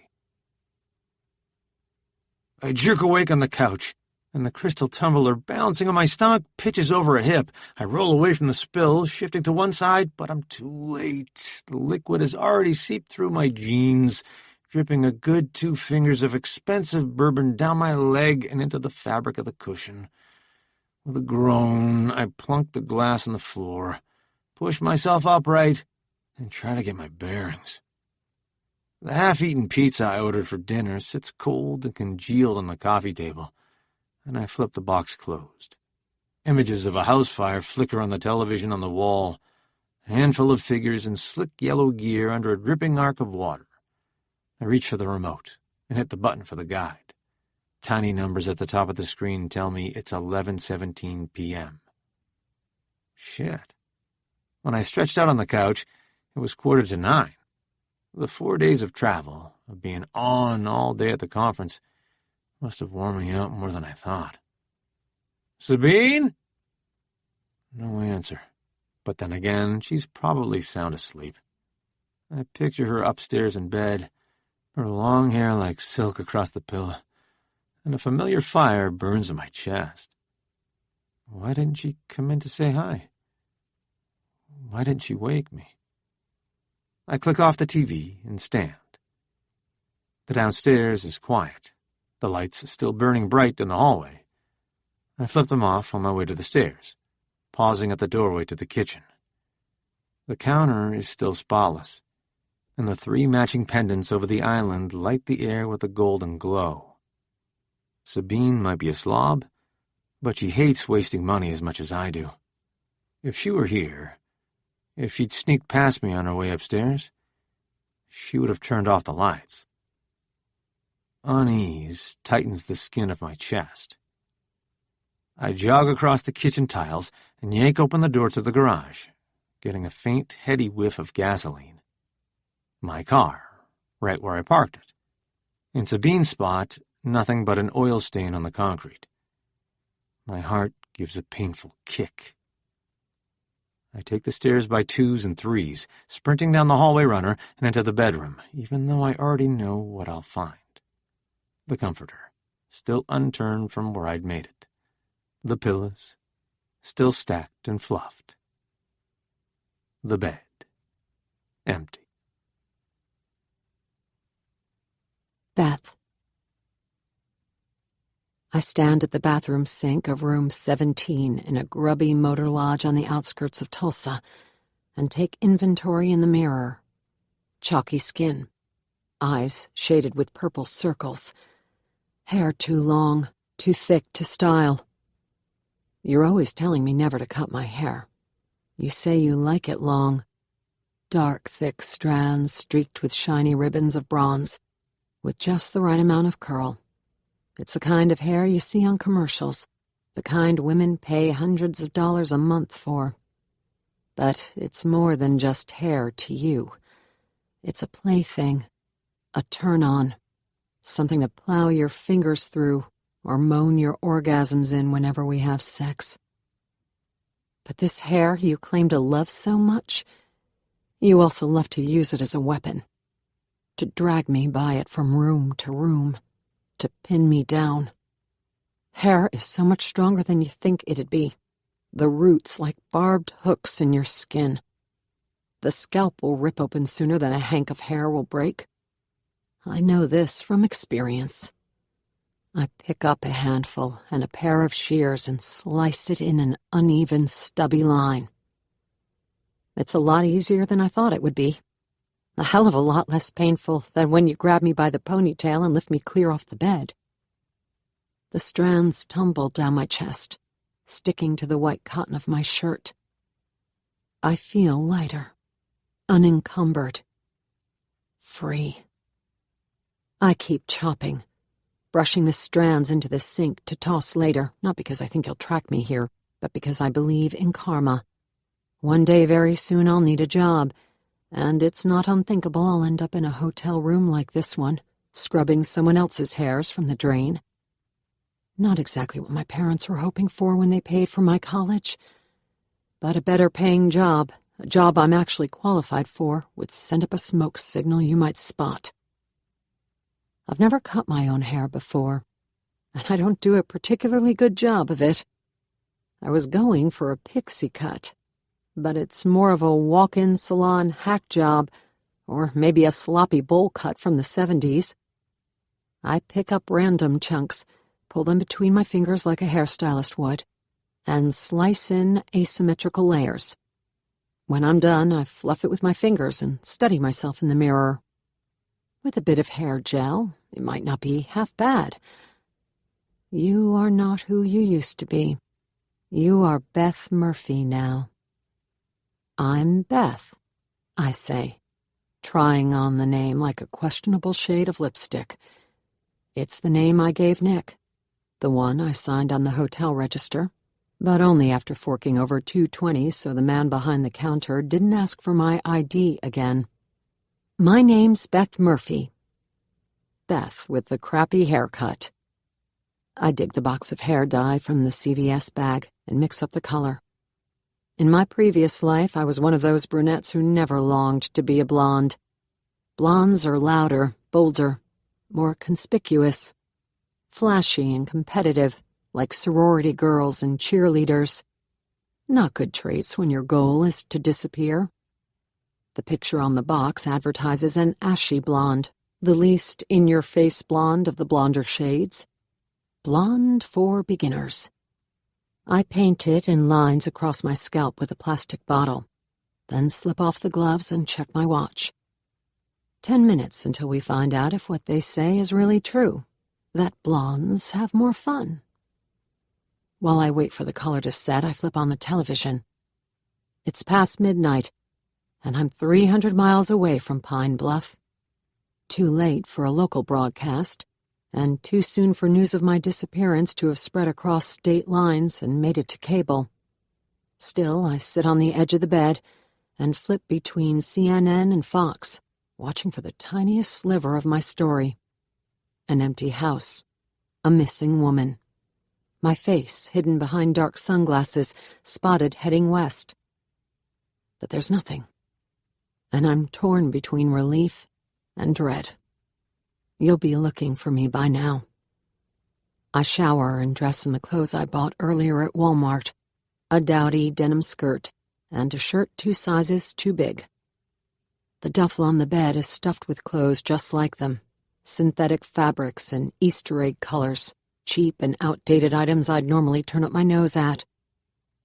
[SPEAKER 2] I jerk awake on the couch, and the crystal tumbler bouncing on my stomach pitches over a hip. I roll away from the spill, shifting to one side, but I'm too late. The liquid has already seeped through my jeans, dripping a good 2 fingers of expensive bourbon down my leg and into the fabric of the cushion. With a groan, I plunk the glass on the floor, push myself upright, and try to get my bearings. The half-eaten pizza I ordered for dinner sits cold and congealed on the coffee table, and I flip the box closed. Images of a house fire flicker on the television on the wall, a handful of figures in slick yellow gear under a dripping arc of water. I reach for the remote and hit the button for the guide. Tiny numbers at the top of the screen tell me it's 11:17 p.m. Shit. When I stretched out on the couch, it was 8:45. The 4 days of travel, of being on all day at the conference, Must have worn me out more than I thought. Sabine? No answer. But then again, she's probably sound asleep. I picture her upstairs in bed, her long hair like silk across the pillow, and a familiar fire burns in my chest. Why didn't she come in to say hi? Why didn't she wake me? I click off the TV and stand. The downstairs is quiet, the lights still burning bright in the hallway. I flip them off on my way to the stairs, pausing at the doorway to the kitchen. The counter is still spotless, and the 3 matching pendants over the island light the air with a golden glow. Sabine might be a slob, but she hates wasting money as much as I do. If she were here, if she'd sneaked past me on her way upstairs, she would have turned off the lights. Unease tightens the skin of my chest. I jog across the kitchen tiles and yank open the door to the garage, getting a faint, heady whiff of gasoline. My car, right where I parked it. In Sabine's spot, nothing but an oil stain on the concrete. My heart gives a painful kick. I take the stairs by 2s and 3s, sprinting down the hallway runner and into the bedroom, even though I already know what I'll find. The comforter, still unturned from where I'd made it. The pillows, still stacked and fluffed. The bed, empty.
[SPEAKER 1] Beth. I stand at the bathroom sink of room 17 in a grubby motor lodge on the outskirts of Tulsa and take inventory in the mirror. Chalky skin, eyes shaded with purple circles, hair too long, too thick to style. You're always telling me never to cut my hair. You say you like it long. Dark, thick strands streaked with shiny ribbons of bronze, with just the right amount of curl. It's the kind of hair you see on commercials, the kind women pay hundreds of dollars a month for. But it's more than just hair to you. It's a plaything, a turn-on, something to plow your fingers through or moan your orgasms in whenever we have sex. But this hair you claim to love so much, you also love to use it as a weapon, to drag me by it from room to room, to pin me down. Hair is so much stronger than you think it'd be. The roots like barbed hooks in your skin. The scalp will rip open sooner than a hank of hair will break. I know this from experience. I pick up a handful and a pair of shears and slice it in an uneven, stubby line. It's a lot easier than I thought it would be. A hell of a lot less painful than when you grab me by the ponytail and lift me clear off the bed. The strands tumble down my chest, sticking to the white cotton of my shirt. I feel lighter, unencumbered, free. I keep chopping, brushing the strands into the sink to toss later, not because I think you'll track me here, but because I believe in karma. One day very soon I'll need a job, and it's not unthinkable I'll end up in a hotel room like this one, scrubbing someone else's hairs from the drain. Not exactly what my parents were hoping for when they paid for my college, but a better-paying job, a job I'm actually qualified for, would send up a smoke signal you might spot. I've never cut my own hair before, and I don't do a particularly good job of it. I was going for a pixie cut, but it's more of a walk-in salon hack job, or maybe a sloppy bowl cut from the 70s. I pick up random chunks, pull them between my fingers like a hairstylist would, and slice in asymmetrical layers. When I'm done, I fluff it with my fingers and study myself in the mirror. With a bit of hair gel, it might not be half bad. You are not who you used to be. You are Beth Murphy now. I'm Beth, I say, trying on the name like a questionable shade of lipstick. It's the name I gave Nick, the one I signed on the hotel register, but only after forking over $2.20 so the man behind the counter didn't ask for my ID again. My name's Beth Murphy. Beth with the crappy haircut. I dig the box of hair dye from the CVS bag and mix up the color. In my previous life, I was one of those brunettes who never longed to be a blonde. Blondes are louder, bolder, more conspicuous, flashy and competitive, like sorority girls and cheerleaders. Not good traits when your goal is to disappear. The picture on the box advertises an ashy blonde, the least in-your-face blonde of the blonder shades. Blonde for beginners. I paint it in lines across my scalp with a plastic bottle, then slip off the gloves and check my watch. 10 minutes until we find out if what they say is really true, that blondes have more fun. While I wait for the color to set, I flip on the television. It's past midnight, and I'm 300 miles away from Pine Bluff. Too late for a local broadcast, and too soon for news of my disappearance to have spread across state lines and made it to cable. Still, I sit on the edge of the bed and flip between CNN and Fox, watching for the tiniest sliver of my story. An empty house. A missing woman. My face hidden behind dark sunglasses, spotted heading west. But there's nothing. And I'm torn between relief and dread. You'll be looking for me by now. I shower and dress in the clothes I bought earlier at Walmart, a dowdy denim skirt and a shirt 2 sizes too big. The duffel on the bed is stuffed with clothes just like them, synthetic fabrics and Easter egg colors, cheap and outdated items I'd normally turn up my nose at.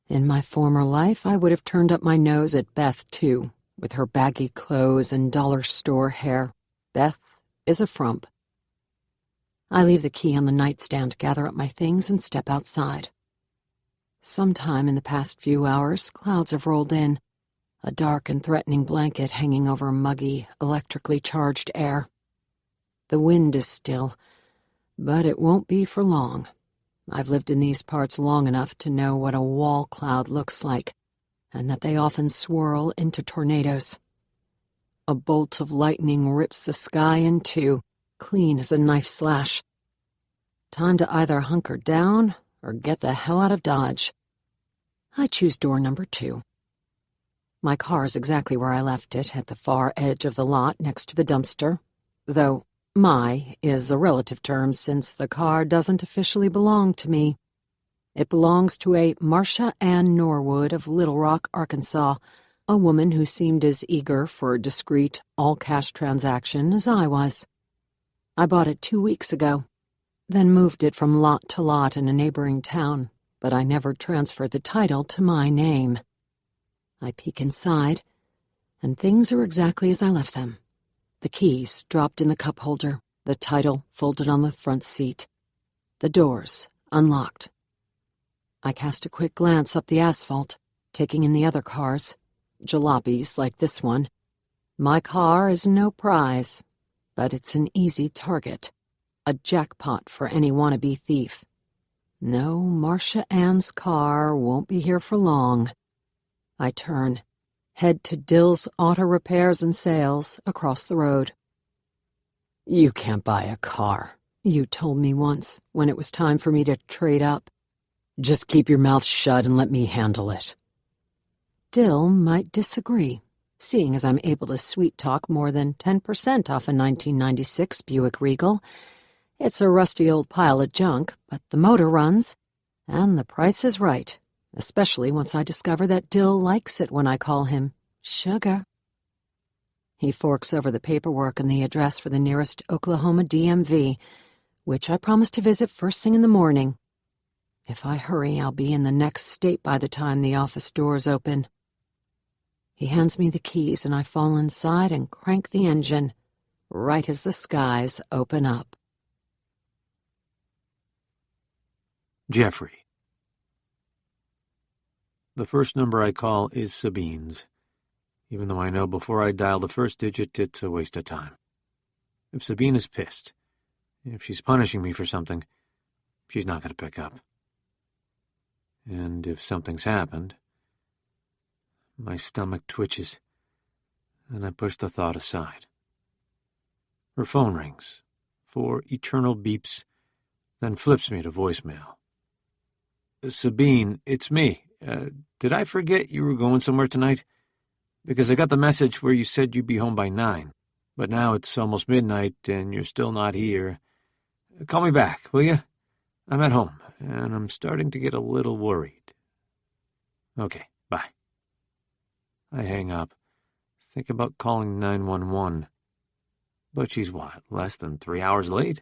[SPEAKER 1] In my former life, I would have turned up my nose at Beth, too, with her baggy clothes and dollar store hair. Beth is a frump. I leave the key on the nightstand, gather up my things, and step outside. Sometime in the past few hours, clouds have rolled in, a dark and threatening blanket hanging over muggy, electrically charged air. The wind is still, but it won't be for long. I've lived in these parts long enough to know what a wall cloud looks like, and that they often swirl into tornadoes. A bolt of lightning rips the sky in two, clean as a knife slash. Time to either hunker down or get the hell out of Dodge. I choose door number 2. My car is exactly where I left it, at the far edge of the lot next to the dumpster, though my is a relative term since the car doesn't officially belong to me. It belongs to a Marcia Ann Norwood of Little Rock, Arkansas, a woman who seemed as eager for a discreet, all-cash transaction as I was. I bought it 2 weeks ago, then moved it from lot to lot in a neighboring town, but I never transferred the title to my name. I peek inside, and things are exactly as I left them. The keys dropped in the cup holder, the title folded on the front seat. The doors unlocked. I cast a quick glance up the asphalt, taking in the other cars, jalopies like this one. My car is no prize, but it's an easy target, a jackpot for any wannabe thief. No, Marcia Ann's car won't be here for long. I turn, head to Dill's Auto Repairs and Sales across the road. You can't buy a car, you told me once when it was time for me to trade up. Just keep your mouth shut and let me handle it. Dill might disagree, seeing as I'm able to sweet-talk more than 10% off a 1996 Buick Regal. It's a rusty old pile of junk, but the motor runs, and the price is right, especially once I discover that Dill likes it when I call him Sugar. He forks over the paperwork and the address for the nearest Oklahoma DMV, which I promise to visit first thing in the morning. If I hurry, I'll be in the next state by the time the office doors open. He hands me the keys, and I fall inside and crank the engine, right as the skies open up.
[SPEAKER 2] Jeffrey. The first number I call is Sabine's, even though I know before I dial the first digit it's a waste of time. If Sabine is pissed, if she's punishing me for something, she's not going to pick up. And if something's happened, my stomach twitches, and I push the thought aside. Her phone rings, 4 eternal beeps, then flips me to voicemail. Sabine, it's me. Did I forget you were going somewhere tonight? Because I got the message where you said you'd be home by 9, but now it's almost midnight and you're still not here. Call me back, will you? I'm at home, and I'm starting to get a little worried. Okay, bye. I hang up, think about calling 911. But she's what, less than 3 hours late?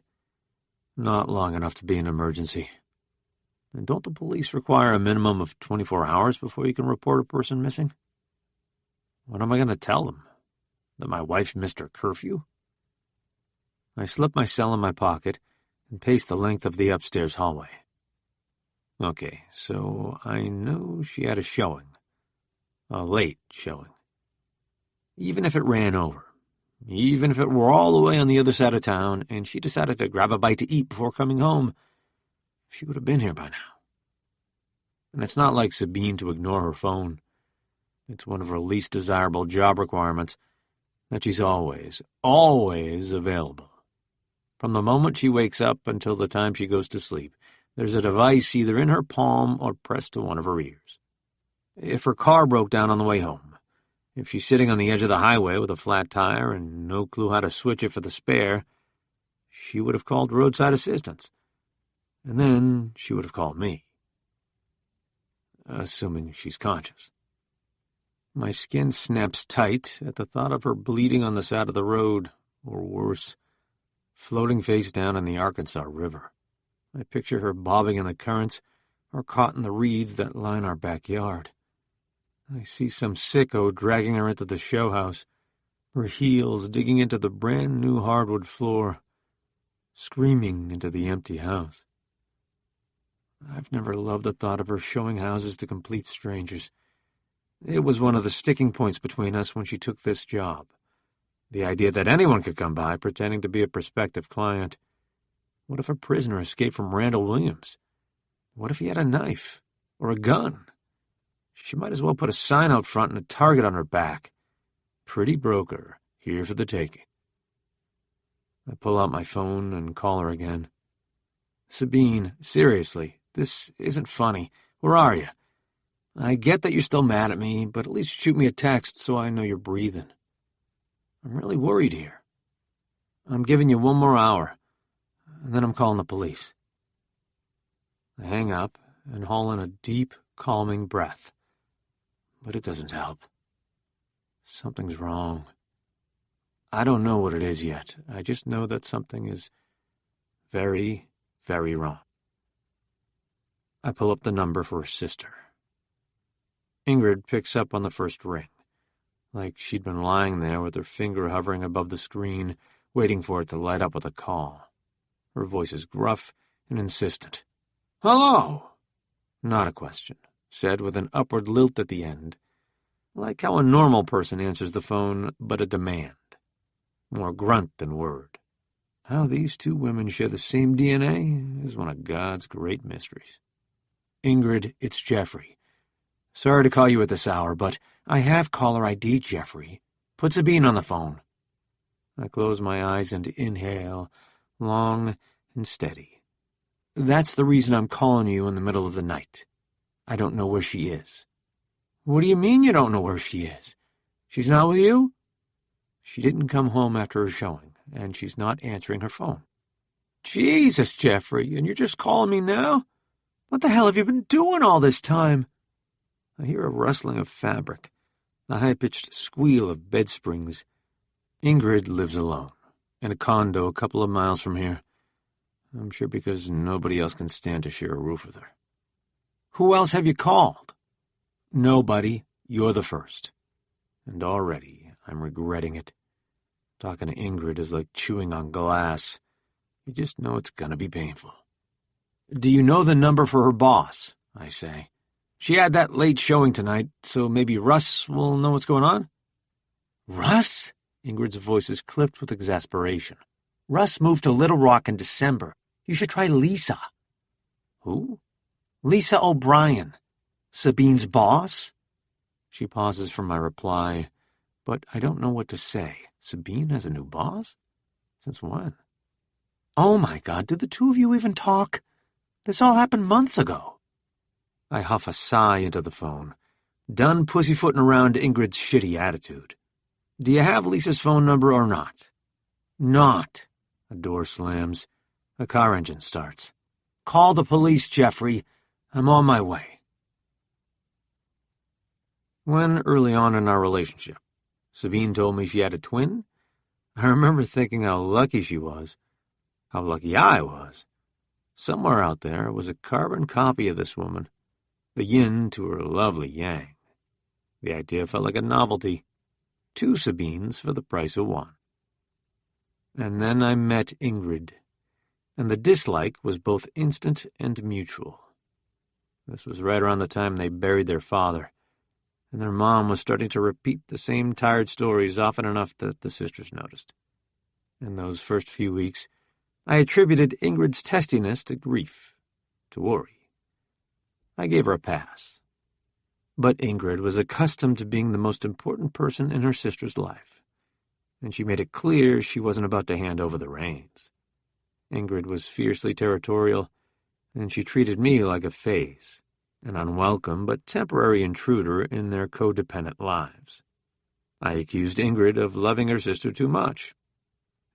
[SPEAKER 2] Not long enough to be an emergency. And don't the police require a minimum of 24 hours before you can report a person missing? What am I going to tell them? That my wife missed her curfew? I slip my cell in my pocket and pace the length of the upstairs hallway. Okay, so I know she had a showing. A late showing. Even if it ran over. Even if it were all the way on the other side of town and she decided to grab a bite to eat before coming home, she would have been here by now. And it's not like Sabine to ignore her phone. It's one of her least desirable job requirements that she's always, always available. From the moment she wakes up until the time she goes to sleep, there's a device either in her palm or pressed to one of her ears. If her car broke down on the way home, if she's sitting on the edge of the highway with a flat tire and no clue how to switch it for the spare, she would have called roadside assistance. And then she would have called me. Assuming she's conscious. My skin snaps tight at the thought of her bleeding on the side of the road, or worse, floating face down in the Arkansas River. I picture her bobbing in the currents or caught in the reeds that line our backyard. I see some sicko dragging her into the show house, her heels digging into the brand-new hardwood floor, screaming into the empty house. I've never loved the thought of her showing houses to complete strangers. It was one of the sticking points between us when she took this job. The idea that anyone could come by pretending to be a prospective client. What if a prisoner escaped from Randall Williams? What if he had a knife or a gun? She might as well put a sign out front and a target on her back. Pretty broker, here for the taking. I pull out my phone and call her again. Sabine, seriously, this isn't funny. Where are you? I get that you're still mad at me, but at least shoot me a text so I know you're breathing. I'm really worried here. I'm giving you 1 more hour, and then I'm calling the police. I hang up and haul in a deep, calming breath. But it doesn't help. Something's wrong. I don't know what it is yet. I just know that something is very, very wrong. I pull up the number for her sister. Ingrid picks up on the first ring, like she'd been lying there with her finger hovering above the screen, waiting for it to light up with a call. Her voice is gruff and insistent. Hello! Not a question, said with an upward lilt at the end, like how a normal person answers the phone, but a demand. More grunt than word. How these two women share the same DNA is one of God's great mysteries. Ingrid, it's Jeffrey. Sorry to call you at this hour, but I have caller ID, Jeffrey. Put Sabine on the phone. I close my eyes and inhale, long and steady. That's the reason I'm calling you in the middle of the night. I don't know where she is. What do you mean you don't know where she is? She's not with you? She didn't come home after her showing, and she's not answering her phone. Jesus, Jeffrey, and you're just calling me now? What the hell have you been doing all this time? I hear a rustling of fabric, the high-pitched squeal of bed springs. Ingrid lives alone, in a condo a couple of miles from here. I'm sure because nobody else can stand to share a roof with her. Who else have you called? Nobody. You're the first. And already I'm regretting it. Talking to Ingrid is like chewing on glass. You just know it's gonna be painful. Do you know the number for her boss? I say. She had that late showing tonight, so maybe Russ will know what's going on? Russ? Ingrid's voice is clipped with exasperation. Russ moved to Little Rock in December. You should try Lisa. Who? Lisa O'Brien. Sabine's boss? She pauses for my reply, but I don't know what to say. Sabine has a new boss? Since when? Oh my God, did the two of you even talk? This all happened months ago. I huff a sigh into the phone, done pussyfooting around Ingrid's shitty attitude. Do you have Lisa's phone number or not? Not. A door slams. A car engine starts. Call the police, Jeffrey. I'm on my way. When, early on in our relationship, Sabine told me she had a twin, I remember thinking how lucky she was, how lucky I was. Somewhere out there was a carbon copy of this woman, the yin to her lovely yang. The idea felt like a novelty. 2 Sabines for the price of 1. And then I met Ingrid, and the dislike was both instant and mutual. This was right around the time they buried their father, and their mom was starting to repeat the same tired stories often enough that the sisters noticed. In those first few weeks, I attributed Ingrid's testiness to grief, to worry. I gave her a pass. But Ingrid was accustomed to being the most important person in her sister's life, and she made it clear she wasn't about to hand over the reins. Ingrid was fiercely territorial, and she treated me like a phase, an unwelcome but temporary intruder in their codependent lives. I accused Ingrid of loving her sister too much,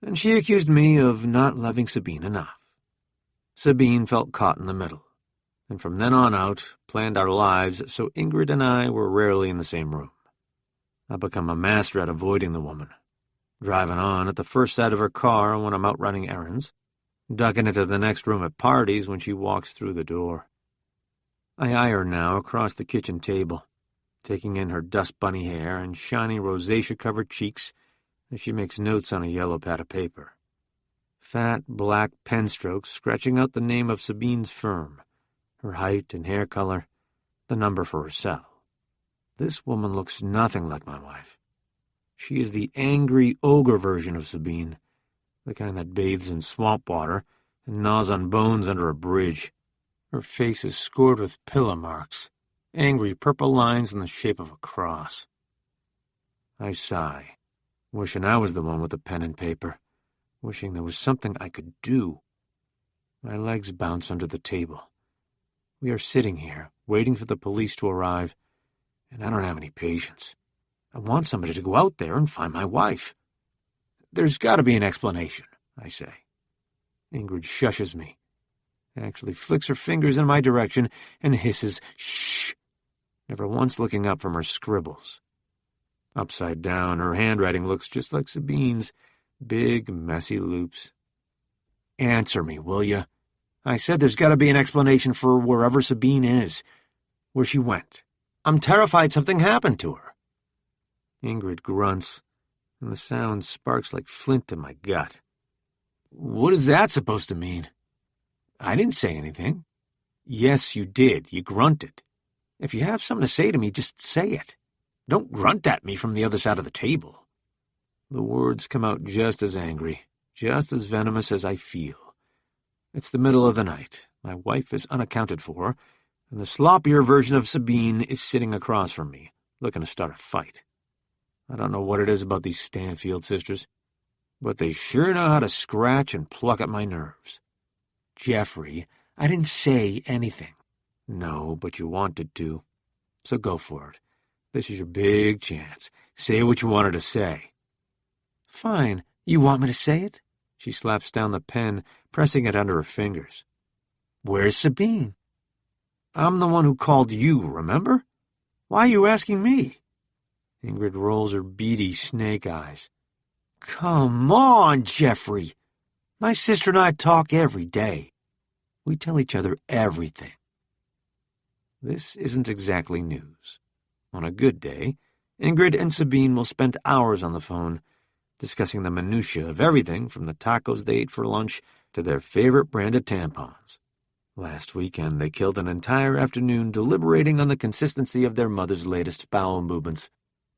[SPEAKER 2] and she accused me of not loving Sabine enough. Sabine felt caught in the middle, and from then on out planned our lives so Ingrid and I were rarely in the same room. I've become a master at avoiding the woman, driving on at the first sight of her car when I'm out running errands, ducking into the next room at parties when she walks through the door. I eye her now across the kitchen table, taking in her dust bunny hair and shiny rosacea-covered cheeks as she makes notes on a yellow pad of paper. Fat, black pen strokes scratching out the name of Sabine's firm, her height and hair color, the number for her cell. This woman looks nothing like my wife. She is the angry ogre version of Sabine, the kind that bathes in swamp water and gnaws on bones under a bridge. Her face is scored with pillow marks, angry purple lines in the shape of a cross. I sigh, wishing I was the one with the pen and paper, wishing there was something I could do. My legs bounce under the table. We are sitting here, waiting for the police to arrive, and I don't have any patience. I want somebody to go out there and find my wife. There's got to be an explanation, I say. Ingrid shushes me, actually flicks her fingers in my direction and hisses, "Shh," never once looking up from her scribbles. Upside down, her handwriting looks just like Sabine's, big, messy loops. Answer me, will you? I said there's got to be an explanation for wherever Sabine is, where she went. I'm terrified something happened to her. Ingrid grunts, and the sound sparks like flint in my gut. What is that supposed to mean? I didn't say anything. Yes, you did. You grunted. If you have something to say to me, just say it. Don't grunt at me from the other side of the table. The words come out just as angry, just as venomous as I feel. It's the middle of the night. My wife is unaccounted for, and the sloppier version of Sabine is sitting across from me, looking to start a fight. I don't know what it is about these Stanfield sisters, but they sure know how to scratch and pluck at my nerves. Jeffrey, I didn't say anything. No, but you wanted to. So go for it. This is your big chance. Say what you wanted to say. Fine. You want me to say it? She slaps down the pen, pressing it under her fingers. Where's Sabine? I'm the one who called you, remember? Why are you asking me? Ingrid rolls her beady snake eyes. Come on, Jeffrey. My sister and I talk every day. We tell each other everything. This isn't exactly news. On a good day, Ingrid and Sabine will spend hours on the phone, discussing the minutiae of everything from the tacos they ate for lunch to their favorite brand of tampons. Last weekend, they killed an entire afternoon deliberating on the consistency of their mother's latest bowel movements,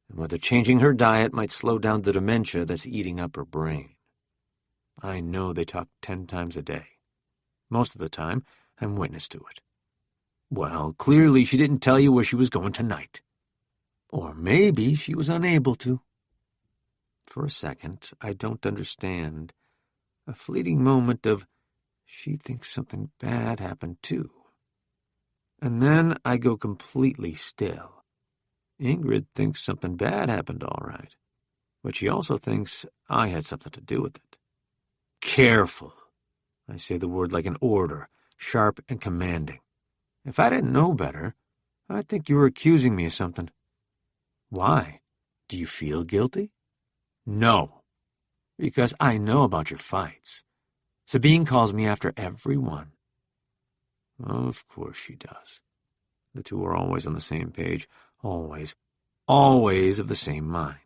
[SPEAKER 2] and whether changing her diet might slow down the dementia that's eating up her brain. I know they talk 10 times a day. Most of the time, I'm witness to it. Well, clearly she didn't tell you where she was going tonight. Or maybe she was unable to. For a second, I don't understand. A fleeting moment of, she thinks something bad happened too. And then I go completely still. Ingrid thinks something bad happened all right, but she also thinks I had something to do with it. Careful. I say the word like an order, sharp and commanding. If I didn't know better, I'd think you were accusing me of something. Why? Do you feel guilty? No, because I know about your fights. Sabine calls me after every one. Of course she does. The two are always on the same page, always of the same mind.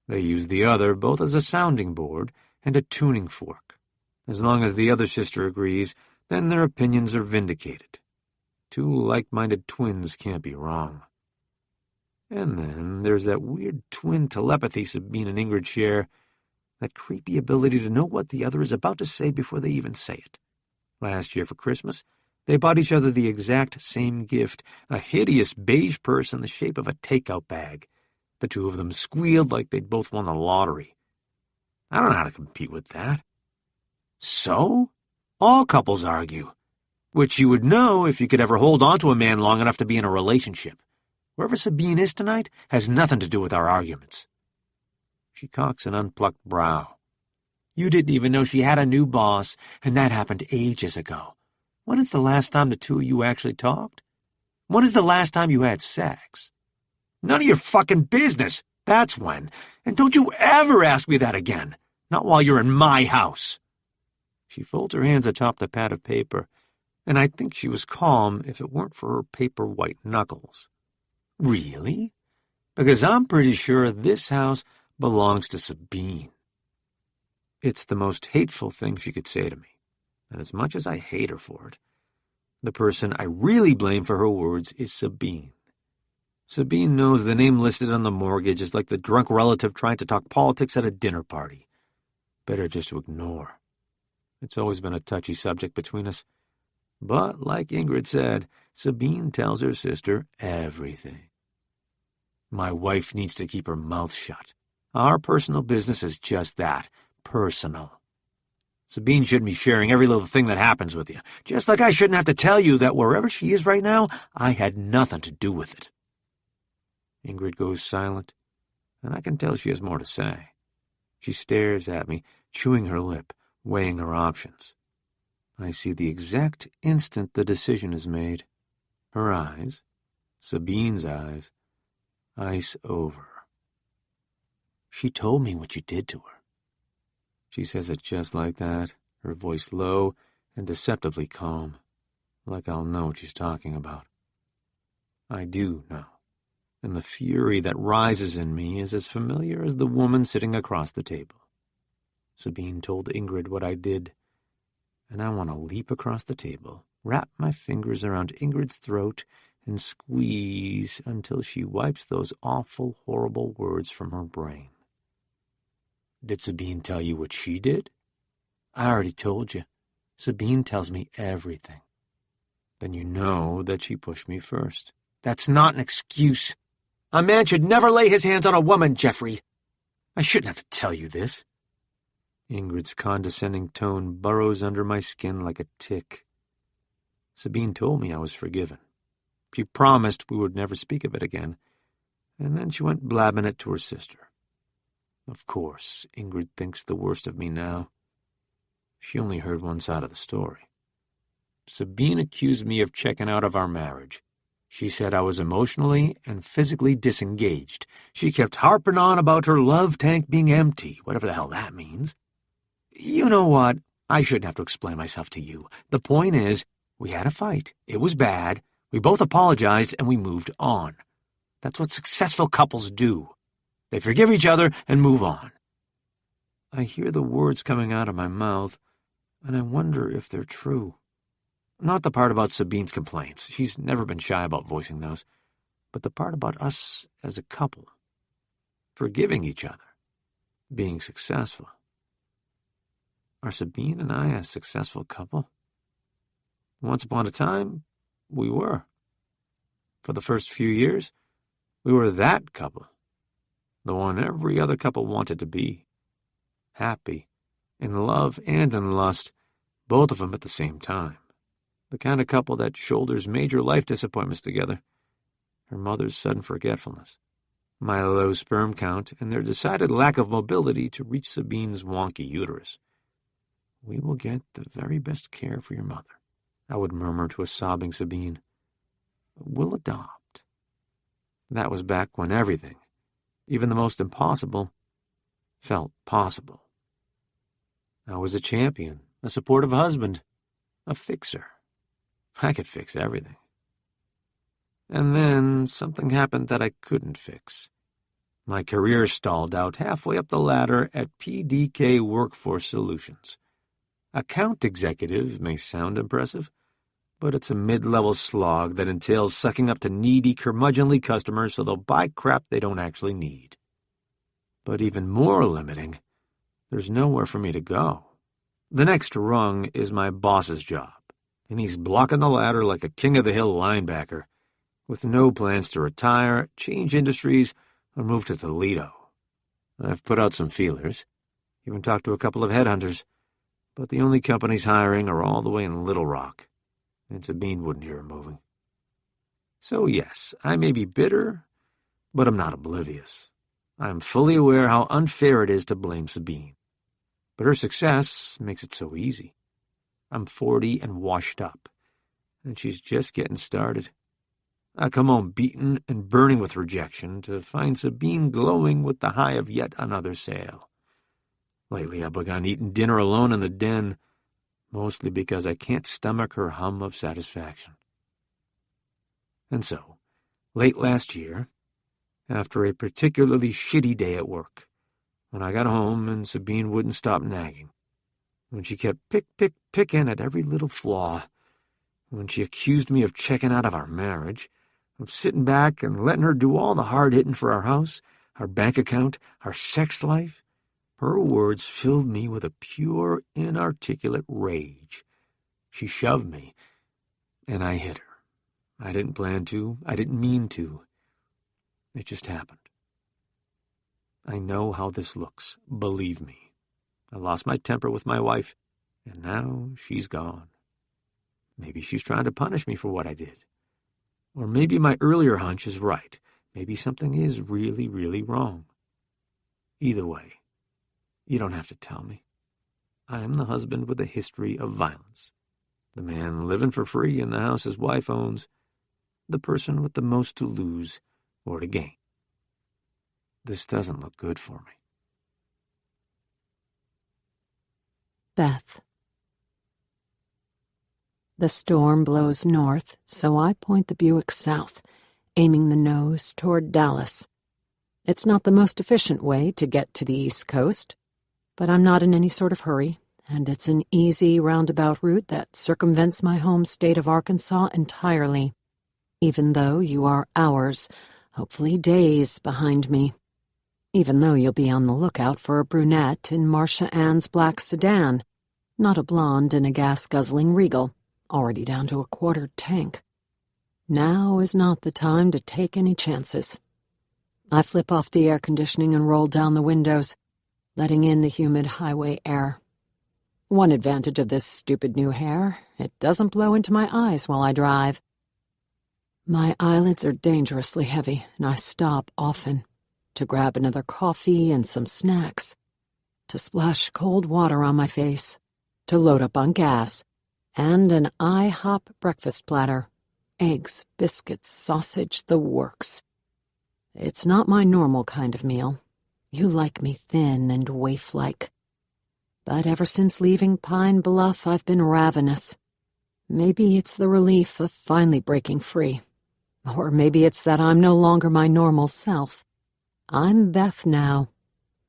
[SPEAKER 2] They use the other both as a sounding board and a tuning fork. As long as the other sister agrees, then their opinions are vindicated. Two like-minded twins can't be wrong. And then there's that weird twin telepathy Sabine and Ingrid share, that creepy ability to know what the other is about to say before they even say it. Last year for Christmas, they bought each other the exact same gift, a hideous beige purse in the shape of a takeout bag. The two of them squealed like they'd both won the lottery. I don't know how to compete with that. So? All couples argue, which you would know if you could ever hold on to a man long enough to be in a relationship. Wherever Sabine is tonight has nothing to do with our arguments. She cocks an unplucked brow. You didn't even know she had a new boss, and that happened ages ago. When is the last time the two of you actually talked? When is the last time you had sex? None of your fucking business, that's when. And don't you ever ask me that again. Not while you're in my house. She folds her hands atop the pad of paper, and I think she was calm if it weren't for her paper-white knuckles. Really? Because I'm pretty sure this house belongs to Sabine. It's the most hateful thing she could say to me, and as much as I hate her for it, the person I really blame for her words is Sabine. Sabine knows the name listed on the mortgage is like the drunk relative trying to talk politics at a dinner party. Better just to ignore. It's always been a touchy subject between us. But, like Ingrid said, Sabine tells her sister everything. My wife needs to keep her mouth shut. Our personal business is just that, personal. Sabine shouldn't be sharing every little thing that happens with you, just like I shouldn't have to tell you that wherever she is right now, I had nothing to do with it. Ingrid goes silent, and I can tell she has more to say. She stares at me, chewing her lip, weighing her options. I see the exact instant the decision is made. Her eyes, Sabine's eyes, ice over. She told me what you did to her. She says it just like that, her voice low and deceptively calm, like I'll know what she's talking about. I do know, and the fury that rises in me is as familiar as the woman sitting across the table. Sabine told Ingrid what I did, and I want to leap across the table, wrap my fingers around Ingrid's throat, and squeeze until she wipes those awful, horrible words from her brain. Did Sabine tell you what she did? I already told you. Sabine tells me everything. Then you know that she pushed me first. That's not an excuse. A man should never lay his hands on a woman, Jeffrey. I shouldn't have to tell you this. Ingrid's condescending tone burrows under my skin like a tick. Sabine told me I was forgiven. She promised we would never speak of it again, and then she went blabbing it to her sister. Of course, Ingrid thinks the worst of me now. She only heard one side of the story. Sabine accused me of checking out of our marriage. She said I was emotionally and physically disengaged. She kept harping on about her love tank being empty, whatever the hell that means. You know what? I shouldn't have to explain myself to you. The point is, we had a fight. It was bad. We both apologized, and we moved on. That's what successful couples do. They forgive each other and move on. I hear the words coming out of my mouth, and I wonder if they're true. Not the part about Sabine's complaints. She's never been shy about voicing those. But the part about us as a couple. Forgiving each other. Being successful. Are Sabine and I a successful couple? Once upon a time, we were. For the first few years, we were that couple. The one every other couple wanted to be. Happy, in love and in lust, both of them at the same time. The kind of couple that shoulders major life disappointments together. Her mother's sudden forgetfulness, my low sperm count, and their decided lack of mobility to reach Sabine's wonky uterus. "We will get the very best care for your mother," I would murmur to a sobbing Sabine. "We'll adopt." That was back when everything, even the most impossible, felt possible. I was a champion, a supportive husband, a fixer. I could fix everything. And then something happened that I couldn't fix. My career stalled out halfway up the ladder at PDK Workforce Solutions. Account executive may sound impressive, but it's a mid-level slog that entails sucking up to needy, curmudgeonly customers so they'll buy crap they don't actually need. But even more limiting, there's nowhere for me to go. The next rung is my boss's job, and he's blocking the ladder like a king-of-the-hill linebacker, with no plans to retire, change industries, or move to Toledo. I've put out some feelers, even talked to a couple of headhunters, but the only companies hiring are all the way in Little Rock, and Sabine wouldn't hear of moving. So yes, I may be bitter, but I'm not oblivious. I'm fully aware how unfair it is to blame Sabine. But her success makes it so easy. I'm 40 and washed up, and she's just getting started. I come home beaten and burning with rejection to find Sabine glowing with the high of yet another sale. Lately I've begun eating dinner alone in the den, mostly because I can't stomach her hum of satisfaction. And so, late last year, after a particularly shitty day at work, when I got home and Sabine wouldn't stop nagging, when she kept picking at every little flaw, when she accused me of checking out of our marriage, of sitting back and letting her do all the hard hitting for our house, our bank account, our sex life, her words filled me with a pure, inarticulate rage. She shoved me, and I hit her. I didn't plan to. I didn't mean to. It just happened. I know how this looks, believe me. I lost my temper with my wife, and now she's gone. Maybe she's trying to punish me for what I did. Or maybe my earlier hunch is right. Maybe something is really, really wrong. Either way, you don't have to tell me. I am the husband with a history of violence. The man living for free in the house his wife owns. The person with the most to lose or to gain. This doesn't look good for me.
[SPEAKER 1] Beth. The storm blows north, so I point the Buick south, aiming the nose toward Dallas. It's not the most efficient way to get to the East Coast, but I'm not in any sort of hurry, and it's an easy roundabout route that circumvents my home state of Arkansas entirely, even though you are hours, hopefully days, behind me. Even though you'll be on the lookout for a brunette in Marcia Ann's black sedan, not a blonde in a gas-guzzling Regal, already down to a quarter tank. Now is not the time to take any chances. I flip off the air conditioning and roll down the windows, letting in the humid highway air. One advantage of this stupid new hair, it doesn't blow into my eyes while I drive. My eyelids are dangerously heavy, and I stop often to grab another coffee and some snacks, to splash cold water on my face, to load up on gas, and an IHOP breakfast platter. Eggs, biscuits, sausage, the works. It's not my normal kind of meal. You like me thin and waif-like. But ever since leaving Pine Bluff, I've been ravenous. Maybe it's the relief of finally breaking free. Or maybe it's that I'm no longer my normal self. I'm Beth now,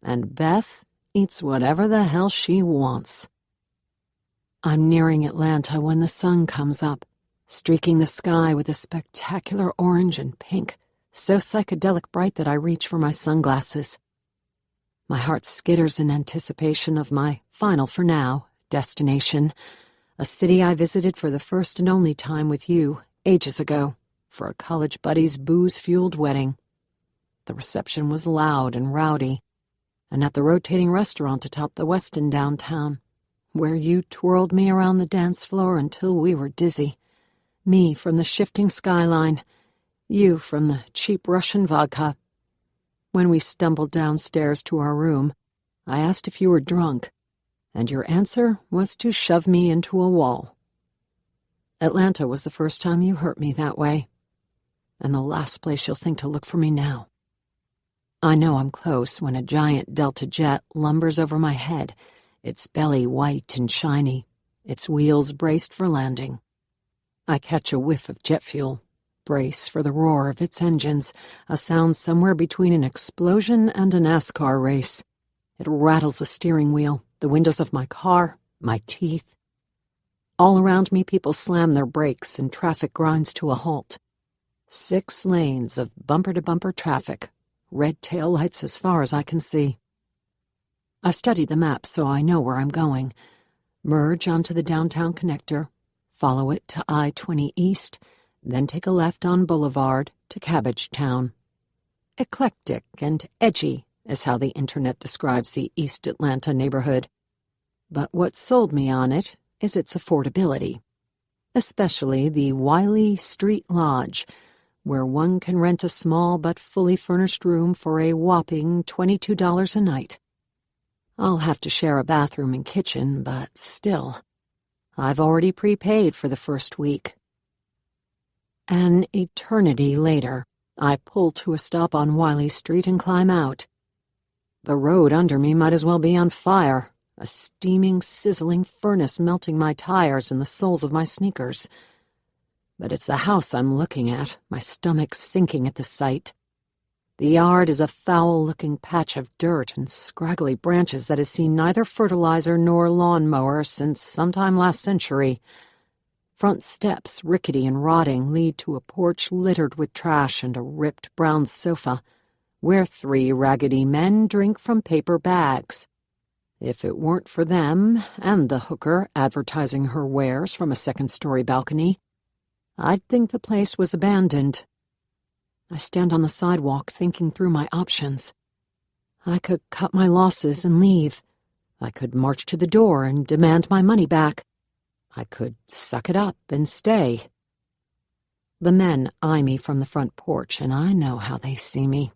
[SPEAKER 1] and Beth eats whatever the hell she wants. I'm nearing Atlanta when the sun comes up, streaking the sky with a spectacular orange and pink, so psychedelic bright that I reach for my sunglasses. My heart skitters in anticipation of my final, for now, destination, a city I visited for the first and only time with you, ages ago, for a college buddy's booze-fueled wedding. The reception was loud and rowdy. and at the rotating restaurant atop the Westin downtown, where you twirled me around the dance floor until we were dizzy. Me from the shifting skyline, you from the cheap Russian vodka. When we stumbled downstairs to our room, I asked if you were drunk, and your answer was to shove me into a wall. Atlanta was the first time you hurt me that way, and the last place you'll think to look for me now. I know I'm close when a giant Delta jet lumbers over my head, its belly white and shiny, its wheels braced for landing. I catch a whiff of jet fuel, brace for the roar of its engines, a sound somewhere between an explosion and a NASCAR race. It rattles the steering wheel, the windows of my car, my teeth. All around me, people slam their brakes and traffic grinds to a halt. 6 lanes of bumper-to-bumper traffic, red tail lights as far as I can see. I study the map so I know where I'm going. Merge onto the downtown connector, follow it to I-20 East, then take a left on Boulevard to Cabbagetown. Eclectic and edgy is how the internet describes the East Atlanta neighborhood. But what sold me on it is its affordability, especially the Wiley Street Lodge, where one can rent a small but fully furnished room for a whopping $22 a night. I'll have to share a bathroom and kitchen, but still, I've already prepaid for the first week. An eternity later, I pull to a stop on Wiley Street and climb out. The road under me might as well be on fire, a steaming, sizzling furnace melting my tires and the soles of my sneakers. But it's the house I'm looking at, my stomach sinking at the sight. The yard is a foul-looking patch of dirt and scraggly branches that has seen neither fertilizer nor lawnmower since sometime last century. Front steps, rickety and rotting, lead to a porch littered with trash and a ripped brown sofa, where 3 raggedy men drink from paper bags. If it weren't for them and the hooker advertising her wares from a second-story balcony, I'd think the place was abandoned. I stand on the sidewalk thinking through my options. I could cut my losses and leave. I could march to the door and demand my money back. I could suck it up and stay. The men eye me from the front porch, and I know how they see me.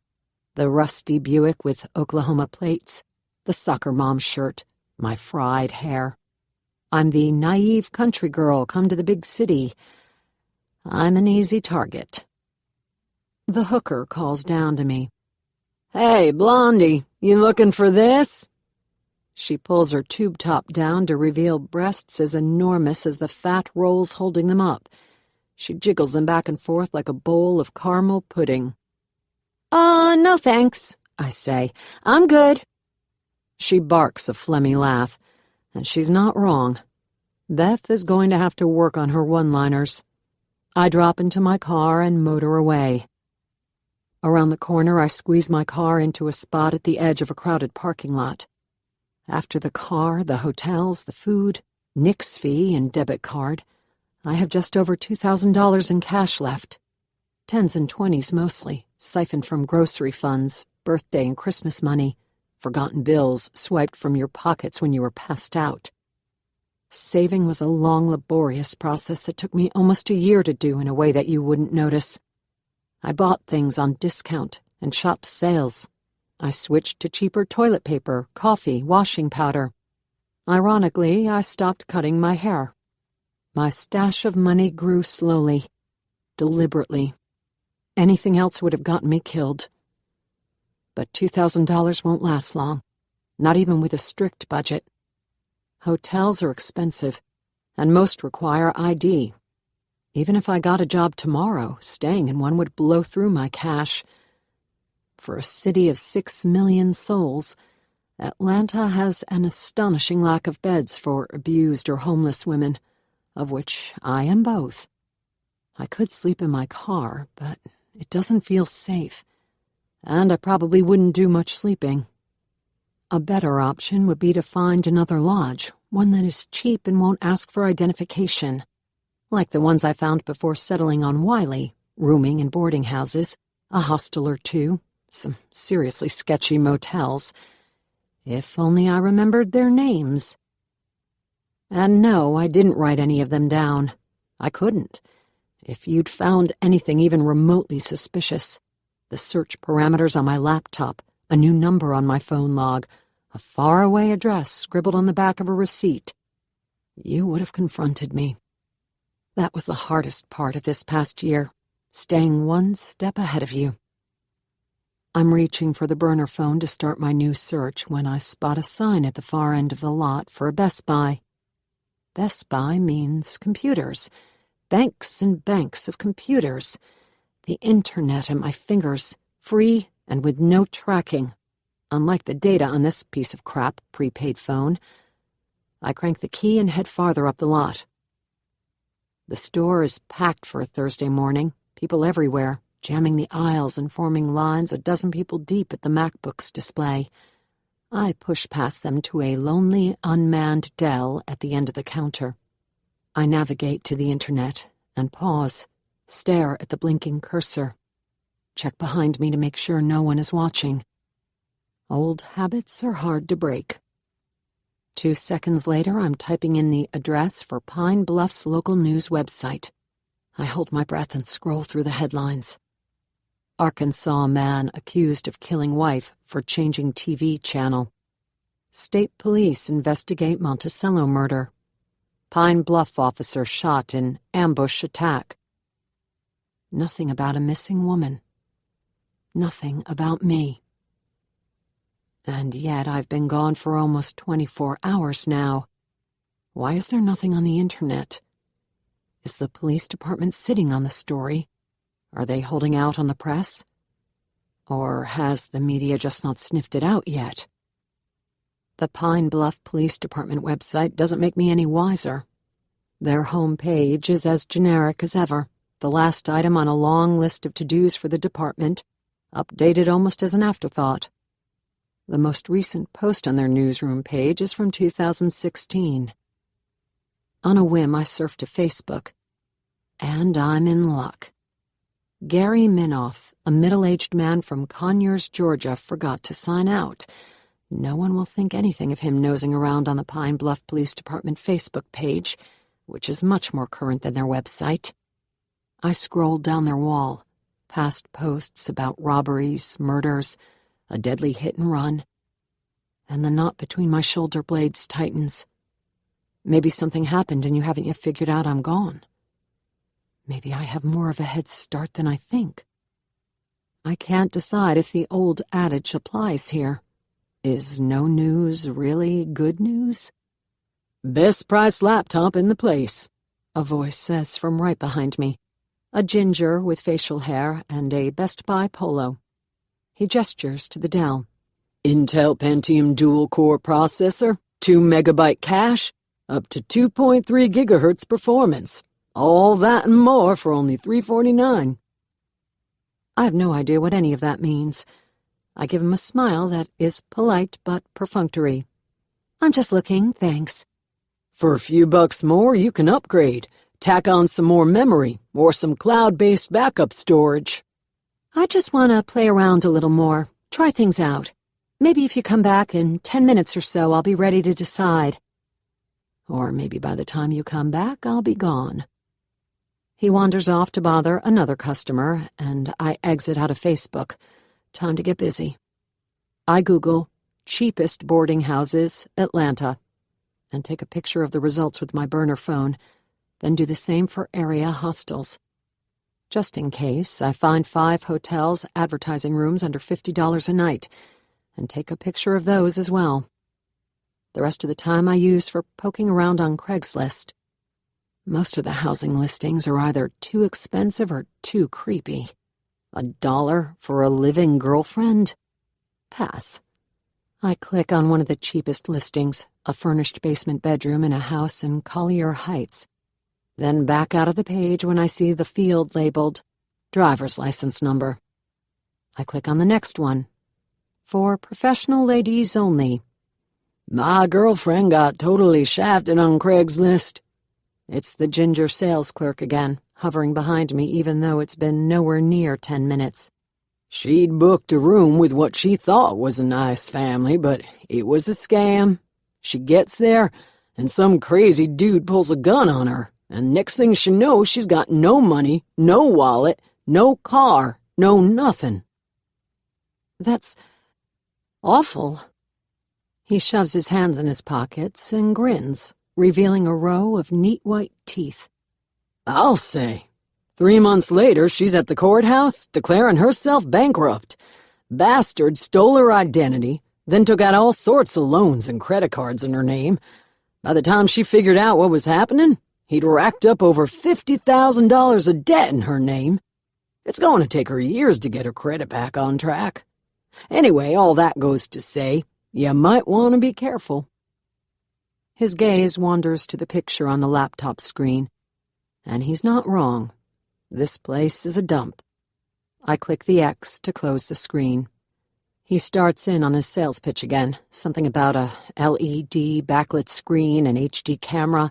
[SPEAKER 1] The rusty Buick with Oklahoma plates, the soccer mom shirt, my fried hair. I'm the naive country girl come to the big city. I'm an easy target. The hooker calls down to me. "Hey, Blondie, you looking for this?" She pulls her tube top down to reveal breasts as enormous as the fat rolls holding them up. She jiggles them back and forth like a bowl of caramel pudding. No thanks," I say. "I'm good." She barks a phlegmy laugh, and she's not wrong. Beth is going to have to work on her one-liners. I drop into my car and motor away. Around the corner, I squeeze my car into a spot at the edge of a crowded parking lot. After the car, the hotels, the food, Nick's fee and debit card, I have just over $2,000 in cash left. 10s and 20s mostly, siphoned from grocery funds, birthday and Christmas money, forgotten bills swiped from your pockets when you were passed out. Saving was a long, laborious process that took me almost a year to do in a way that you wouldn't notice. I bought things on discount and shop sales. I switched to cheaper toilet paper, coffee, washing powder. Ironically, I stopped cutting my hair. My stash of money grew slowly, deliberately. Anything else would have gotten me killed. But $2,000 won't last long, not even with a strict budget. Hotels are expensive, and most require ID. Even if I got a job tomorrow, staying in one would blow through my cash. For a city of 6 million souls, Atlanta has an astonishing lack of beds for abused or homeless women, of which I am both. I could sleep in my car, but it doesn't feel safe, and I probably wouldn't do much sleeping. A better option would be to find another lodge, one that is cheap and won't ask for identification, like the ones I found before settling on Wiley, rooming in boarding houses, a hostel or two, some seriously sketchy motels. If only I remembered their names. And no, I didn't write any of them down. I couldn't. If you'd found anything even remotely suspicious, the search parameters on my laptop, a new number on my phone log, a faraway address scribbled on the back of a receipt, you would have confronted me. That was the hardest part of this past year, staying one step ahead of you. I'm reaching for the burner phone to start my new search when I spot a sign at the far end of the lot for a Best Buy. Best Buy means computers. Banks and banks of computers. The internet at my fingers, free and with no tracking. Unlike the data on this piece of crap prepaid phone. I crank the key and head farther up the lot. The store is packed for a Thursday morning, people everywhere, jamming the aisles and forming lines a dozen people deep at the MacBooks display. I push past them to a lonely, unmanned Dell at the end of the counter. I navigate to the internet and pause, stare at the blinking cursor. Check behind me to make sure no one is watching. Old habits are hard to break. 2 seconds later, I'm typing in the address for Pine Bluff's local news website. I hold my breath and scroll through the headlines. Arkansas man accused of killing wife for changing TV channel. State police investigate Monticello murder. Pine Bluff officer shot in ambush attack. Nothing about a missing woman. Nothing about me. And yet I've been gone for almost 24 hours now. Why is there nothing on the internet? Is the police department sitting on the story? Are they holding out on the press? Or has the media just not sniffed it out yet? The Pine Bluff Police Department website doesn't make me any wiser. Their homepage is as generic as ever, the last item on a long list of to-dos for the department, updated almost as an afterthought. The most recent post on their newsroom page is from 2016. On a whim, I surf to Facebook, and I'm in luck. Gary Minoff, a middle-aged man from Conyers, Georgia, forgot to sign out. No one will think anything of him nosing around on the Pine Bluff Police Department Facebook page, which is much more current than their website. I scrolled down their wall, past posts about robberies, murders, a deadly hit-and-run, and the knot between my shoulder blades tightens. Maybe something happened and you haven't yet figured out I'm gone. Maybe I have more of a head start than I think. I can't decide if the old adage applies here. Is no news really good news? Best price laptop in the place, a voice says from right behind me. A ginger with facial hair and a Best Buy polo. He gestures to the Dell. Intel Pentium dual-core processor, 2 megabyte cache, up to 2.3 gigahertz performance. All that and more for only $349. I have no idea what any of that means. I give him a smile that is polite but perfunctory. I'm just looking, thanks. For a few bucks more, you can upgrade. Tack on some more memory or some cloud-based backup storage. I just want to play around a little more, try things out. Maybe if you come back in 10 minutes or so, I'll be ready to decide. Or maybe by the time you come back, I'll be gone. He wanders off to bother another customer, and I exit out of Facebook. Time to get busy. I Google cheapest boarding houses, Atlanta, and take a picture of the results with my burner phone, then do the same for area hostels. Just in case, I find 5 hotels advertising rooms under $50 a night, and take a picture of those as well. The rest of the time I use for poking around on Craigslist. Most of the housing listings are either too expensive or too creepy. $1 for a living girlfriend? Pass. I click on one of the cheapest listings, a furnished basement bedroom in a house in Collier Heights. Then back out of the page when I see the field labeled driver's license number. I click on the next one. For professional ladies only. My girlfriend got totally shafted on Craigslist. It's the ginger sales clerk again, hovering behind me even though it's been nowhere near 10 minutes. She'd booked a room with what she thought was a nice family, but it was a scam. She gets there, and some crazy dude pulls a gun on her, and next thing she knows, she's got no money, no wallet, no car, no nothing. That's awful. He shoves his hands in his pockets and grins, revealing a row of neat white teeth. I'll say. 3 months later, she's at the courthouse, declaring herself bankrupt. Bastard stole her identity, then took out all sorts of loans and credit cards in her name. By the time she figured out what was happening, he'd racked up over $50,000 of debt in her name. It's going to take her years to get her credit back on track. Anyway, all that goes to say, you might want to be careful. His gaze wanders to the picture on the laptop screen, and he's not wrong. This place is a dump. I click the X to close the screen. He starts in on his sales pitch again, something about a LED backlit screen and HD camera,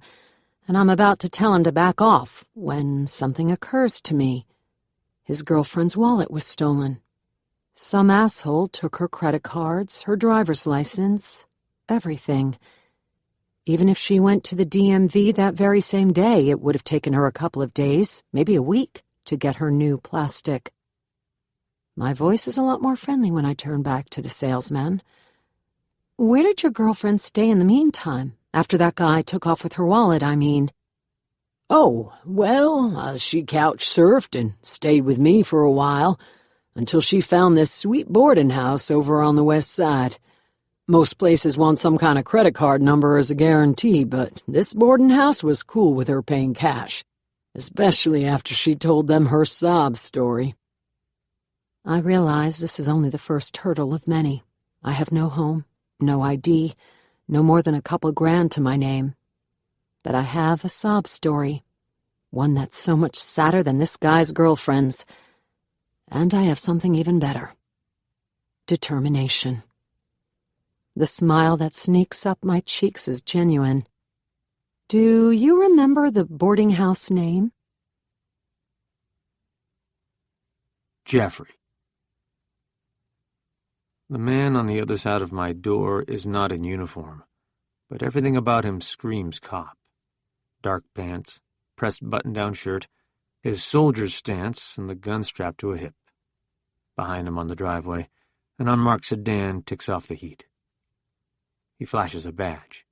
[SPEAKER 1] and I'm about to tell him to back off when something occurs to me. His girlfriend's wallet was stolen. Some asshole took her credit cards, her driver's license, everything. Even if she went to the DMV that very same day, it would have taken her a couple of days, maybe a week, to get her new plastic. My voice is a lot more friendly when I turn back to the salesman. Where did your girlfriend stay in the meantime? After that guy took off with her wallet, I mean. Oh, well, she couch-surfed and stayed with me for a while, until she found this sweet boarding house over on the west side. Most places want some kind of credit card number as a guarantee, but this boarding house was cool with her paying cash, especially after she told them her sob story. I realize this is only the first hurdle of many. I have no home, no ID, no more than a couple grand to my name. But I have a sob story, one that's so much sadder than this guy's girlfriend's. And I have something even better. Determination. The smile that sneaks up my cheeks is genuine. Do you remember the boarding house name?
[SPEAKER 2] Jeffrey. The man on the other side of my door is not in uniform, but everything about him screams cop. Dark pants, pressed button-down shirt, his soldier's stance, and the gun strapped to a hip. Behind him on the driveway, an unmarked sedan ticks off the heat. He flashes a badge.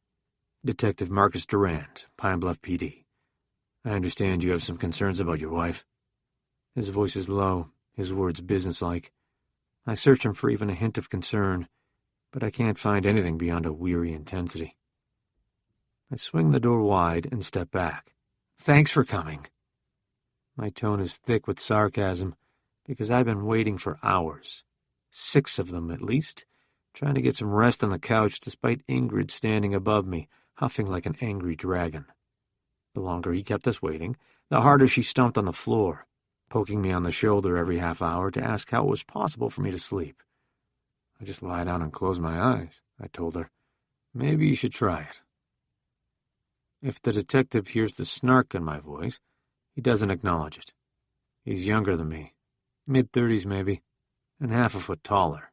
[SPEAKER 2] Detective Marcus Durand, Pine Bluff PD. I understand you have some concerns about your wife. His voice is low, his words businesslike. I search him for even a hint of concern, but I can't find anything beyond a weary intensity. I swing the door wide and step back. Thanks for coming. My tone is thick with sarcasm, because I've been waiting for hours, 6 of them at least, trying to get some rest on the couch despite Ingrid standing above me, huffing like an angry dragon. The longer he kept us waiting, the harder she stomped on the floor, poking me on the shoulder every half hour to ask how it was possible for me to sleep. I just lie down and close my eyes, I told her. Maybe you should try it. If the detective hears the snark in my voice, he doesn't acknowledge it. He's younger than me, mid-30s maybe, and half a foot taller.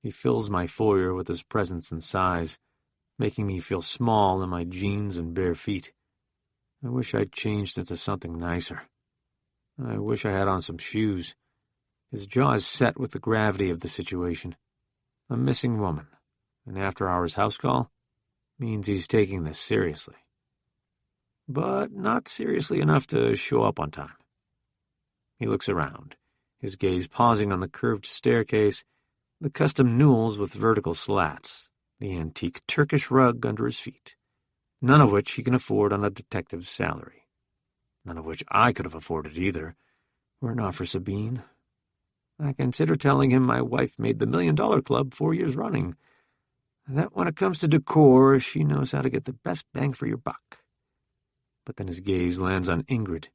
[SPEAKER 2] He fills my foyer with his presence and size, making me feel small in my jeans and bare feet. I wish I'd changed into something nicer. I wish I had on some shoes. His jaw is set with the gravity of the situation. A missing woman, an after-hours house call, means he's taking this seriously. But not seriously enough to show up on time. He looks around, his gaze pausing on the curved staircase, the custom newels with vertical slats, the antique Turkish rug under his feet, none of which he can afford on a detective's salary. None of which I could have afforded either, were it not for Sabine. I consider telling him my wife made the $1 Million Club 4 years running, and that when it comes to decor, she knows how to get the best bang for your buck. But then his gaze lands on Ingrid,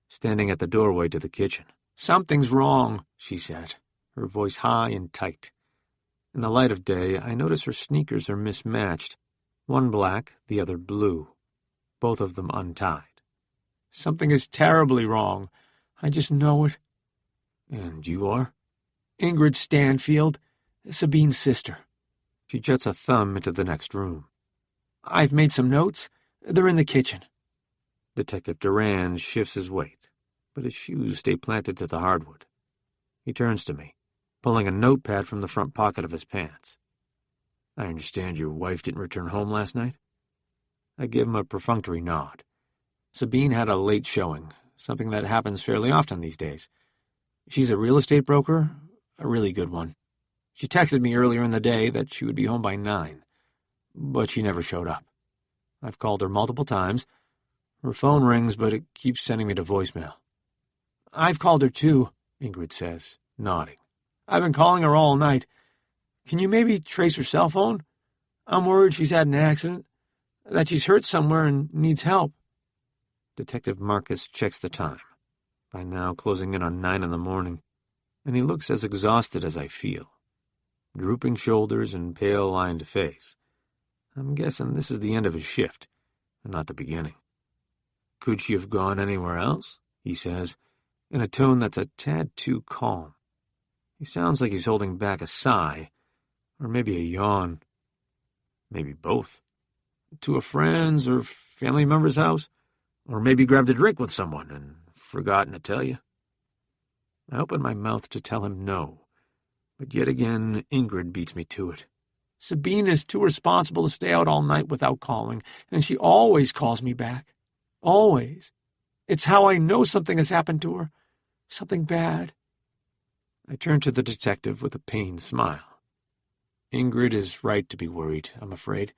[SPEAKER 2] standing at the doorway to the kitchen. Something's wrong, she said, her voice high and tight. In the light of day, I notice her sneakers are mismatched, one black, the other blue, both of them untied. Something is terribly wrong. I just know it. And you are? Ingrid Stanfield, Sabine's sister. She juts a thumb into the next room. I've made some notes. They're in the kitchen. Detective Durand shifts his weight, but his shoes stay planted to the hardwood. He turns to me, pulling a notepad from the front pocket of his pants. I understand your wife didn't return home last night? I give him a perfunctory nod. Sabine had a late showing, something that happens fairly often these days. She's a real estate broker, a really good one. She texted me earlier in the day that she would be home by 9, but she never showed up. I've called her multiple times. Her phone rings, but it keeps sending me to voicemail. I've called her too, Ingrid says, nodding. I've been calling her all night. Can you maybe trace her cell phone? I'm worried she's had an accident, that she's hurt somewhere and needs help. Detective Marcus checks the time, by now closing in on 9 in the morning, and he looks as exhausted as I feel. Drooping shoulders and pale-lined face. I'm guessing this is the end of his shift, and not the beginning. Could she have gone anywhere else? He says, in a tone that's a tad too calm. He sounds like he's holding back a sigh, or maybe a yawn. Maybe both. To a friend's or family member's house, or maybe grabbed a drink with someone and forgotten to tell you. I open my mouth to tell him no, but yet again Ingrid beats me to it. Sabine is too responsible to stay out all night without calling, and she always calls me back. Always. It's how I know something has happened to her. Something bad. I turn to the detective with a pained smile. Ingrid is right to be worried, I'm afraid.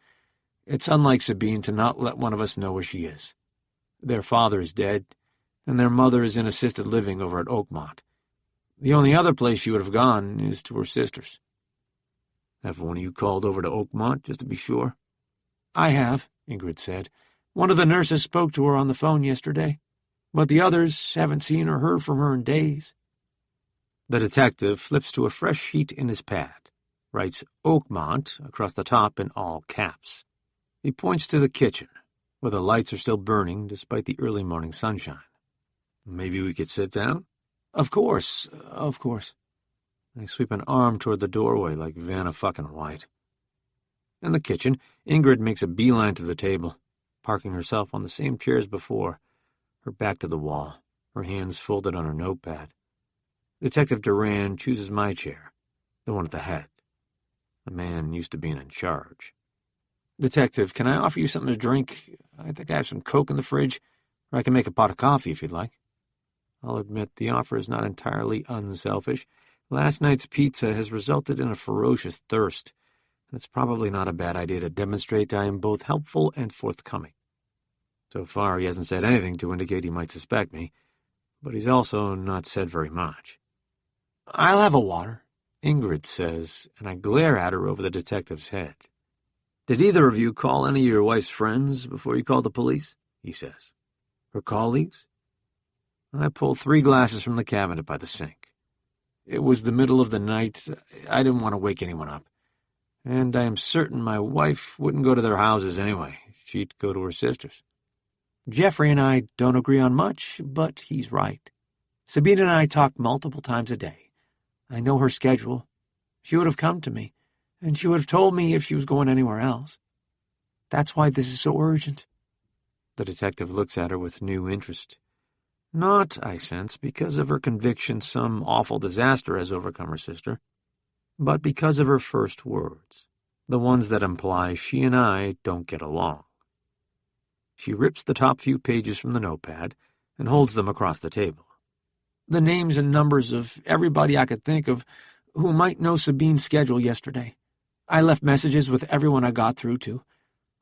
[SPEAKER 2] It's unlike Sabine to not let one of us know where she is. Their father is dead, and their mother is in assisted living over at Oakmont. The only other place she would have gone is to her sister's. Have one of you called over to Oakmont, just to be sure? I have, Ingrid said. One of the nurses spoke to her on the phone yesterday, but the others haven't seen or heard from her in days. The detective flips to a fresh sheet in his pad, writes Oakmont across the top in all caps. He points to the kitchen, where the lights are still burning despite the early morning sunshine. Maybe we could sit down? Of course, of course. I sweep an arm toward the doorway like Vanna fucking White. In the kitchen, Ingrid makes a beeline to the table, parking herself on the same chair as before, her back to the wall, her hands folded on her notepad. Detective Durand chooses my chair, the one at the head. The man used to being in charge. Detective, can I offer you something to drink? I think I have some Coke in the fridge, or I can make a pot of coffee if you'd like. I'll admit the offer is not entirely unselfish. Last night's pizza has resulted in a ferocious thirst, and it's probably not a bad idea to demonstrate I am both helpful and forthcoming. So far, he hasn't said anything to indicate he might suspect me, but he's also not said very much. I'll have a water, Ingrid says, and I glare at her over the detective's head. Did either of you call any of your wife's friends before you called the police? He says. Her colleagues? I pull 3 glasses from the cabinet by the sink. It was the middle of the night. I didn't want to wake anyone up. And I am certain my wife wouldn't go to their houses anyway. She'd go to her sister's. Jeffrey and I don't agree on much, but he's right. Sabine and I talk multiple times a day. I know her schedule. She would have come to me, and she would have told me if she was going anywhere else. That's why this is so urgent. The detective looks at her with new interest. Not, I sense, because of her conviction some awful disaster has overcome her sister, but because of her first words, the ones that imply she and I don't get along. She rips the top few pages from the notepad and holds them across the table. The names and numbers of everybody I could think of who might know Sabine's schedule yesterday. I left messages with everyone I got through to.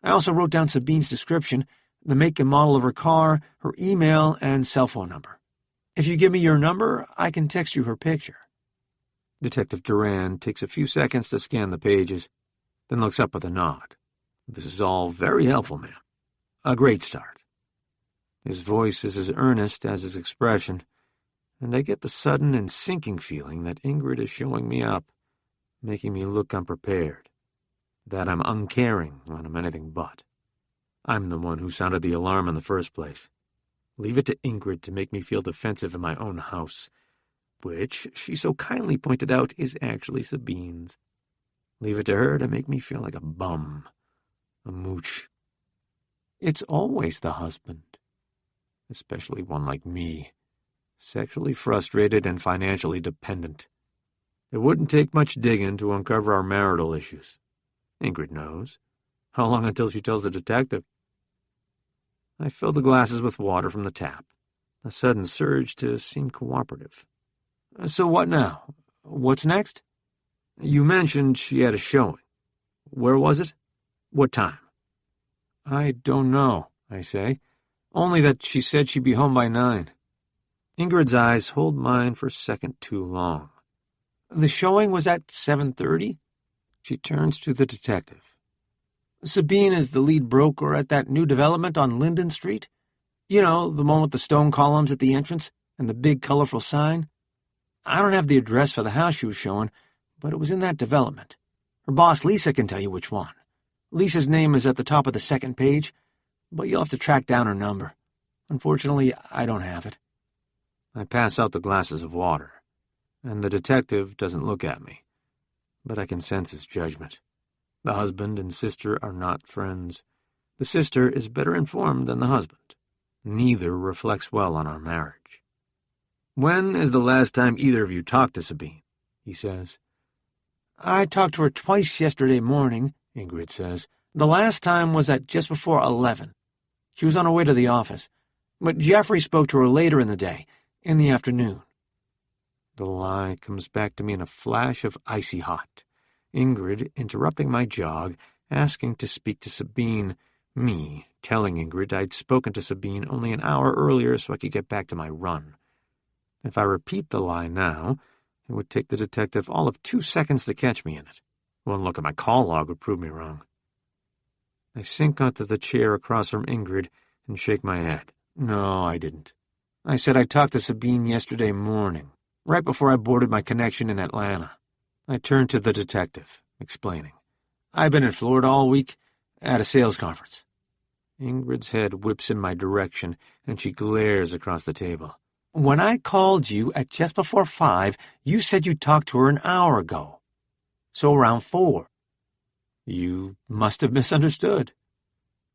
[SPEAKER 2] I also wrote down Sabine's description, the make and model of her car, her email, and cell phone number. If you give me your number, I can text you her picture. Detective Durand takes a few seconds to scan the pages, then looks up with a nod. This is all very helpful, ma'am. A great start. His voice is as earnest as his expression, and I get the sudden and sinking feeling that Ingrid is showing me up, making me look unprepared, that I'm uncaring when I'm anything but. I'm the one who sounded the alarm in the first place. Leave it to Ingrid to make me feel defensive in my own house. which she so kindly pointed out is actually Sabine's. Leave it to her to make me feel like a bum, a mooch. It's always the husband, especially one like me, sexually frustrated and financially dependent. It wouldn't take much digging to uncover our marital issues. Ingrid knows. How long until she tells the detective? I fill the glasses with water from the tap, a sudden surge to seem cooperative. So what now? What's next? You mentioned she had a showing. Where was it? What time? I don't know, I say. Only that she said she'd be home by 9. Ingrid's eyes hold mine for a second too long. The showing was at 7:30? She turns to the detective. Sabine is the lead broker at that new development on Linden Street? You know, the one with the stone columns at the entrance and the big colorful sign? I don't have the address for the house she was showing, but it was in that development. Her boss, Lisa, can tell you which one. Lisa's name is at the top of the second page, but you'll have to track down her number. Unfortunately, I don't have it. I pass out the glasses of water, and the detective doesn't look at me, but I can sense his judgment. The husband and sister are not friends. The sister is better informed than the husband. Neither reflects well on our marriage. When is the last time either of you talked to Sabine? He says. I talked to her twice yesterday morning, Ingrid says. The last time was at just before 11. She was on her way to the office, but Jeffrey spoke to her later in the day, in the afternoon. The lie comes back to me in a flash of icy hot. Ingrid interrupting my jog, asking to speak to Sabine, me telling Ingrid I'd spoken to Sabine only an hour earlier so I could get back to my run. If I repeat the lie now, it would take the detective all of 2 seconds to catch me in it. One look at my call log would prove me wrong. I sink onto the chair across from Ingrid and shake my head. No, I didn't. I said I talked to Sabine yesterday morning, right before I boarded my connection in Atlanta. I turned to the detective, explaining. I've been in Florida all week at a sales conference. Ingrid's head whips in my direction, and she glares across the table. When I called you at just before 5, you said you talked to her an hour ago. So around 4. You must have misunderstood.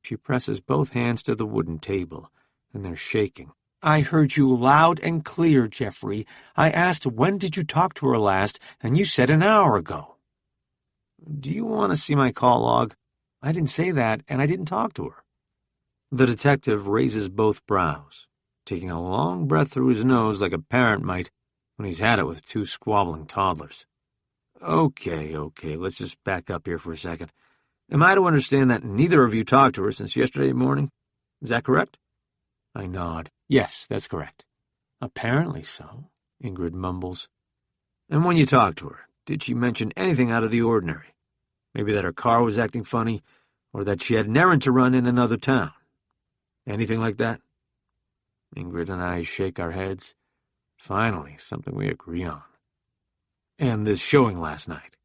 [SPEAKER 2] She presses both hands to the wooden table, and they're shaking. I heard you loud and clear, Jeffrey. I asked when did you talk to her last, and you said an hour ago. Do you want to see my call log? I didn't say that, and I didn't talk to her. The detective raises both brows, taking a long breath through his nose like a parent might when he's had it with 2 squabbling toddlers. Okay, let's just back up here for a second. Am I to understand that neither of you talked to her since yesterday morning? Is that correct? I nod. Yes, that's correct. Apparently so, Ingrid mumbles. And when you talked to her, did she mention anything out of the ordinary? Maybe that her car was acting funny, or that she had an errand to run in another town? Anything like that? Ingrid and I shake our heads. Finally, something we agree on. And this showing last night,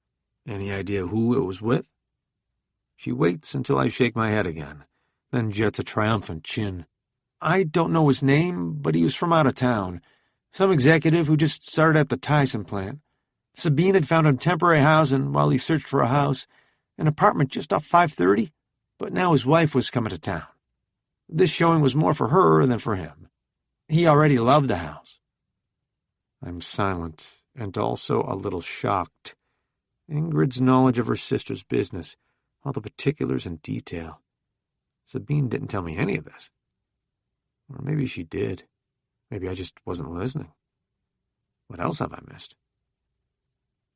[SPEAKER 2] any idea who it was with? She waits until I shake my head again, then jets a triumphant chin. I don't know his name, but he was from out of town. Some executive who just started at the Tyson plant. Sabine had found him temporary housing while he searched for a house, an apartment just off 530, but now his wife was coming to town. This showing was more for her than for him. He already loved the house. I'm silent, and also a little shocked. Ingrid's knowledge of her sister's business, all the particulars and detail. Sabine didn't tell me any of this. Or maybe she did. Maybe I just wasn't listening. What else have I missed?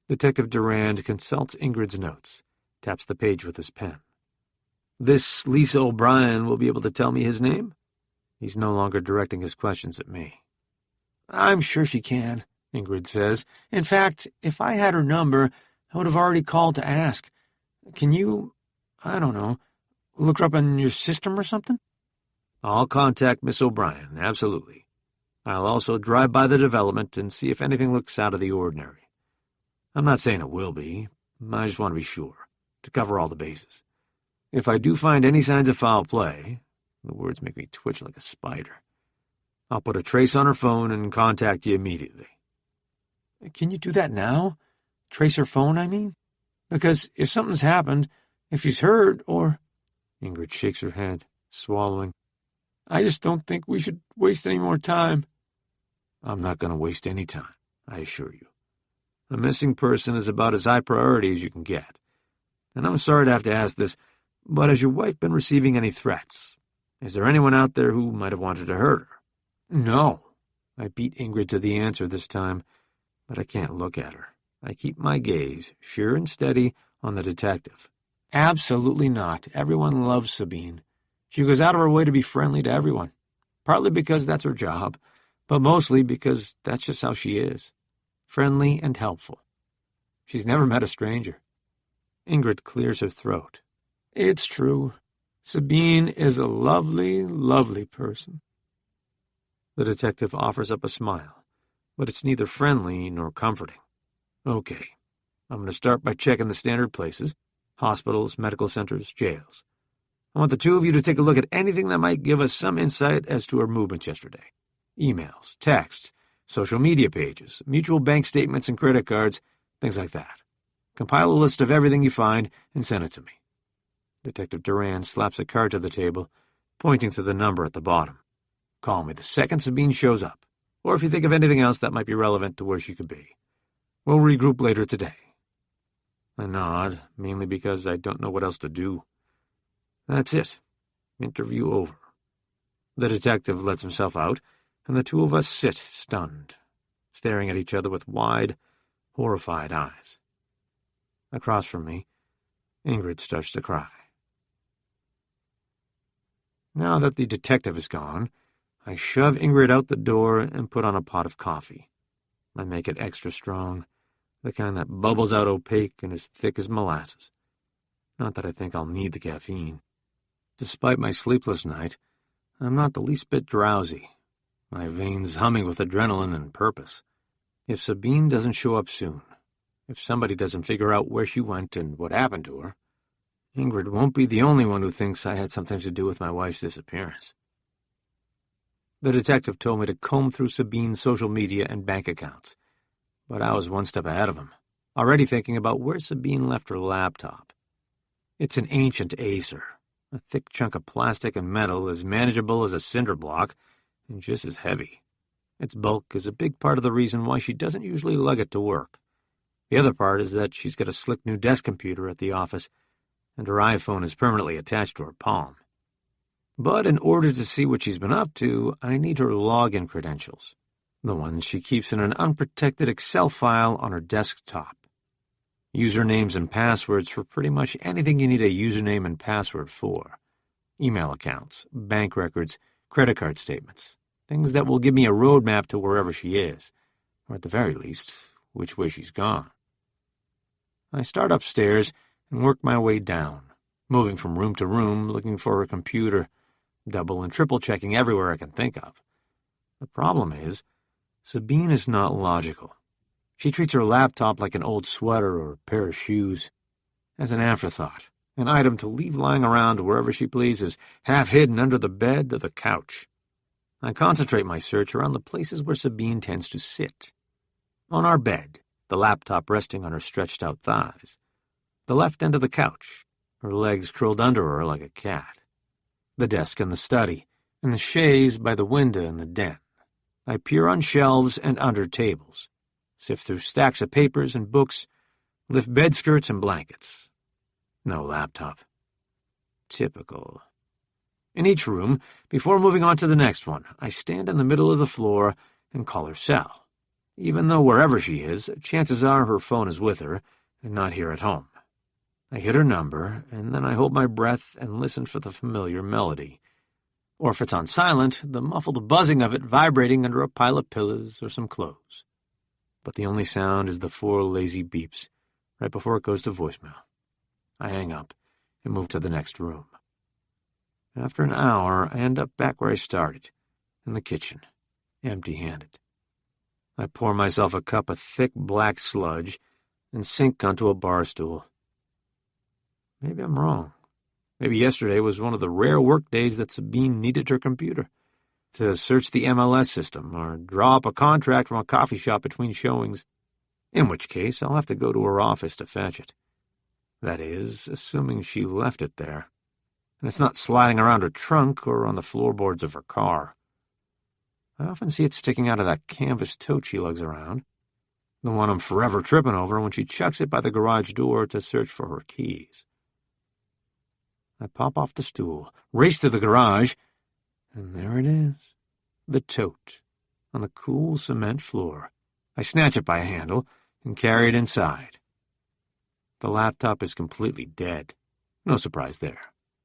[SPEAKER 2] Detective Durand consults Ingrid's notes, taps the page with his pen. This Lisa O'Brien will be able to tell me his name? He's no longer directing his questions at me. I'm sure she can, Ingrid says. In fact, if I had her number, I would have already called to ask. Can you, I don't know, look her up in your system or something? I'll contact Miss O'Brien, absolutely. I'll also drive by the development and see if anything looks out of the ordinary. I'm not saying it will be. I just want to be sure, to cover all the bases. If I do find any signs of foul play, the words make me twitch like a spider, I'll put a trace on her phone and contact you immediately. Can you do that now? Trace her phone, I mean? Because if something's happened, if she's hurt, or... Ingrid shakes her head, swallowing. I just don't think we should waste any more time. I'm not going to waste any time, I assure you. A missing person is about as high priority as you can get. And I'm sorry to have to ask this, but has your wife been receiving any threats? Is there anyone out there who might have wanted to hurt her? No. I beat Ingrid to the answer this time, but I can't look at her. I keep my gaze, sure and steady, on the detective. Absolutely not. Everyone loves Sabine. She goes out of her way to be friendly to everyone, partly because that's her job, but mostly because that's just how she is. Friendly and helpful. She's never met a stranger. Ingrid clears her throat. It's true. Sabine is a lovely, lovely person. The detective offers up a smile, but it's neither friendly nor comforting. Okay, I'm going to start by checking the standard places: hospitals, medical centers, jails. I want the two of you to take a look at anything that might give us some insight as to her movements yesterday. Emails, texts, social media pages, mutual bank statements and credit cards, things like that. Compile a list of everything you find and send it to me. Detective Duran slaps a card to the table, pointing to the number at the bottom. Call me the second Sabine shows up, or if you think of anything else that might be relevant to where she could be. We'll regroup later today. I nod, mainly because I don't know what else to do. That's it. Interview over. The detective lets himself out, and the two of us sit stunned, staring at each other with wide, horrified eyes. Across from me, Ingrid starts to cry. Now that the detective is gone, I shove Ingrid out the door and put on a pot of coffee. I make it extra strong, the kind that bubbles out opaque and as thick as molasses. Not that I think I'll need the caffeine. Despite my sleepless night, I'm not the least bit drowsy, my veins humming with adrenaline and purpose. If Sabine doesn't show up soon, if somebody doesn't figure out where she went and what happened to her, Ingrid won't be the only one who thinks I had something to do with my wife's disappearance. The detective told me to comb through Sabine's social media and bank accounts, but I was one step ahead of him, already thinking about where Sabine left her laptop. It's an ancient Acer, a thick chunk of plastic and metal as manageable as a cinder block and just as heavy. Its bulk is a big part of the reason why she doesn't usually lug it to work. The other part is that she's got a slick new desk computer at the office, and her iPhone is permanently attached to her palm. But in order to see what she's been up to, I need her login credentials, the ones she keeps in an unprotected Excel file on her desktop. Usernames and passwords for pretty much anything you need a username and password for. Email accounts, bank records, credit card statements, things that will give me a roadmap to wherever she is, or at the very least, which way she's gone. I start upstairs and work my way down, moving from room to room, looking for her computer, double and triple checking everywhere I can think of. The problem is, Sabine is not logical. She treats her laptop like an old sweater or a pair of shoes, as an afterthought, an item to leave lying around wherever she pleases, half hidden under the bed or the couch. I concentrate my search around the places where Sabine tends to sit. On our bed, the laptop resting on her stretched-out thighs. The left end of the couch, her legs curled under her like a cat. The desk in the study, and the chaise by the window in the den. I peer on shelves and under tables, sift through stacks of papers and books, lift bed skirts and blankets. No laptop. Typical. In each room, before moving on to the next one, I stand in the middle of the floor and call her cell, even though wherever she is, chances are her phone is with her and not here at home. I hit her number, and then I hold my breath and listen for the familiar melody. Or if it's on silent, the muffled buzzing of it vibrating under a pile of pillows or some clothes. But the only sound is the 4 lazy beeps, right before it goes to voicemail. I hang up and move to the next room. After an hour, I end up back where I started, in the kitchen, empty-handed. I pour myself a cup of thick black sludge and sink onto a bar stool. Maybe I'm wrong. Maybe yesterday was one of the rare work days that Sabine needed her computer to search the MLS system or draw up a contract from a coffee shop between showings. in which case I'll have to go to her office to fetch it. That is, assuming she left it there, and it's not sliding around her trunk or on the floorboards of her car. I often see it sticking out of that canvas tote she lugs around, the one I'm forever tripping over when she chucks it by the garage door to search for her keys. I pop off the stool, race to the garage, and there it is, the tote, on the cool cement floor. I snatch it by a handle and carry it inside. The laptop is completely dead. No surprise there.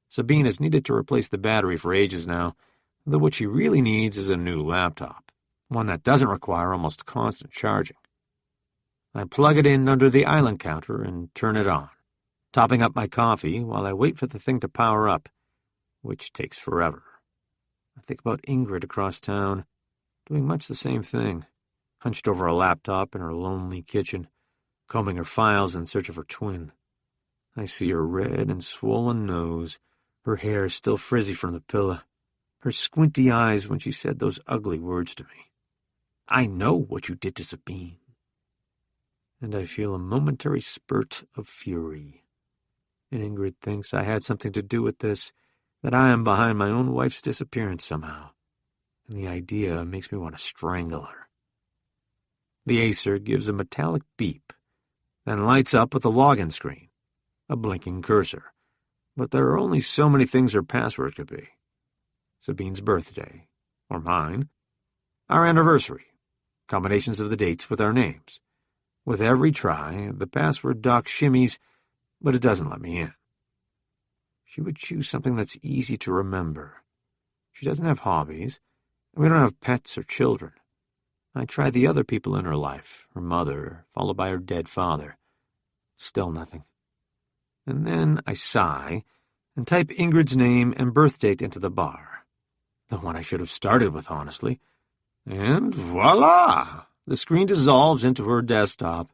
[SPEAKER 2] Sabine has needed to replace the battery for ages now, though what she really needs is a new laptop, one that doesn't require almost constant charging. I plug it in under the island counter and turn it on, topping up my coffee while I wait for the thing to power up, which takes forever. I think about Ingrid across town, doing much the same thing, hunched over a laptop in her lonely kitchen, combing her files in search of her twin. I see her red and swollen nose, her hair still frizzy from the pillow, her squinty eyes when she said those ugly words to me. I know what you did to Sabine. And I feel a momentary spurt of fury. And Ingrid thinks I had something to do with this, that I am behind my own wife's disappearance somehow. And the idea makes me want to strangle her. The Acer gives a metallic beep, then lights up with a login screen, a blinking cursor. But there are only so many things her password could be. Sabine's birthday, or mine, our anniversary, combinations of the dates with our names. With every try, the password dock shimmies, but it doesn't let me in. She would choose something that's easy to remember. She doesn't have hobbies, and we don't have pets or children. I tried the other people in her life, her mother, followed by her dead father. Still nothing. And then I sigh and type Ingrid's name and birth date into the bar. The one I should have started with, honestly. And voila! The screen dissolves into her desktop.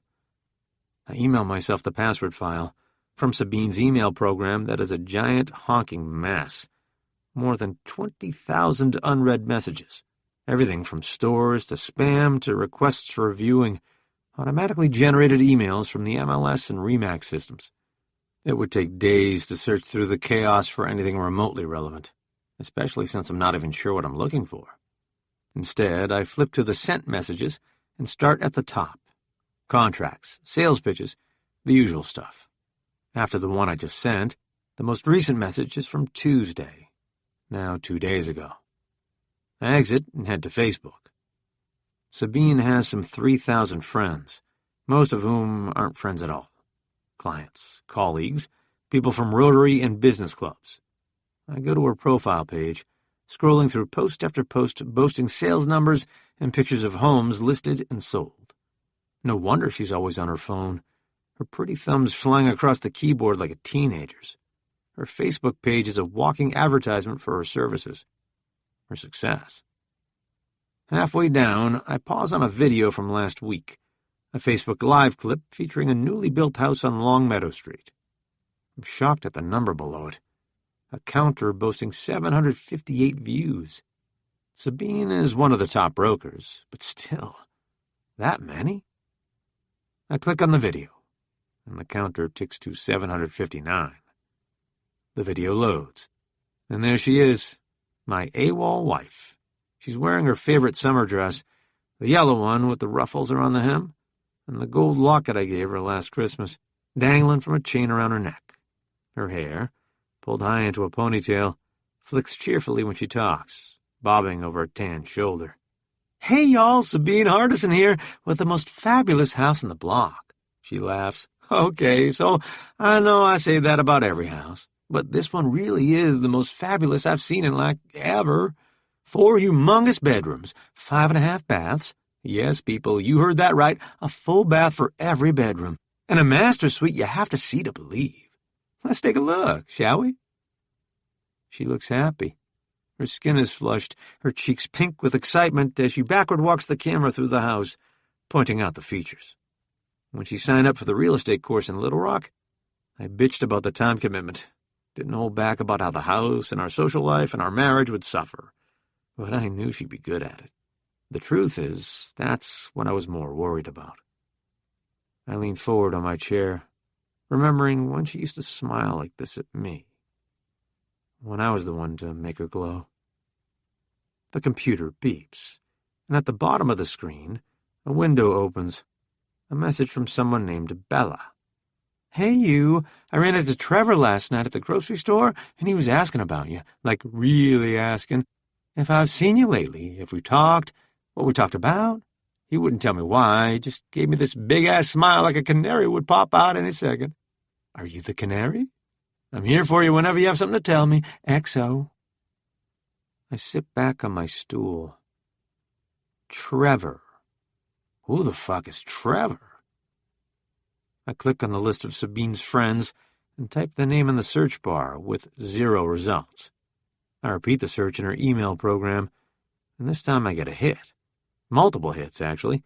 [SPEAKER 2] I email myself the password file from Sabine's email program that is a giant honking mess. More than 20,000 unread messages. Everything from stores to spam to requests for viewing. Automatically generated emails from the MLS and REMAX systems. It would take days to search through the chaos for anything remotely relevant, especially since I'm not even sure what I'm looking for. Instead, I flip to the sent messages and start at the top. Contracts, sales pitches, the usual stuff. After the one I just sent, the most recent message is from Tuesday, now 2 days ago. I exit and head to Facebook. Sabine has some 3,000 friends, most of whom aren't friends at all. Clients, colleagues, people from Rotary and business clubs. I go to her profile page, scrolling through post after post boasting sales numbers and pictures of homes listed and sold. No wonder she's always on her phone, her pretty thumbs flying across the keyboard like a teenager's. Her Facebook page is a walking advertisement for her services, her success. Halfway down, I pause on a video from last week, a Facebook Live clip featuring a newly built house on Longmeadow Street. I'm shocked at the number below it. A counter boasting 758 views. Sabine is one of the top brokers, but still, that many? I click on the video, and the counter ticks to 759. The video loads, and there she is, my AWOL wife. She's wearing her favorite summer dress, the yellow one with the ruffles around the hem, and the gold locket I gave her last Christmas, dangling from a chain around her neck. Her hair, pulled high into a ponytail, flicks cheerfully when she talks, bobbing over a tan shoulder. "Hey, y'all, Sabine Hardison here with the most fabulous house in the block," she laughs. "Okay, so I know I say that about every house, but this one really is the most fabulous I've seen in, like, ever. 4 humongous bedrooms, 5.5 baths. Yes, people, you heard that right, a full bath for every bedroom. And a master suite you have to see to believe. Let's take a look, shall we?" She looks happy. Her skin is flushed, her cheeks pink with excitement as she backward walks the camera through the house, pointing out the features. When she signed up for the real estate course in Little Rock, I bitched about the time commitment. Didn't hold back about how the house and our social life and our marriage would suffer. But I knew she'd be good at it. The truth is, that's what I was more worried about. I leaned forward on my chair, remembering when she used to smile like this at me, when I was the one to make her glow. The computer beeps, and at the bottom of the screen, a window opens. A message from someone named Bella. "Hey, you, I ran into Trevor last night at the grocery store, and he was asking about you, like really asking. If I've seen you lately, if we talked, what we talked about. He wouldn't tell me why, he just gave me this big-ass smile like a canary would pop out any second. Are you the canary? I'm here for you whenever you have something to tell me. XO." I sit back on my stool. Trevor. Who the fuck is Trevor? I click on the list of Sabine's friends and type the name in the search bar with 0 results. I repeat the search in her email program, and this time I get a hit. Multiple hits, actually.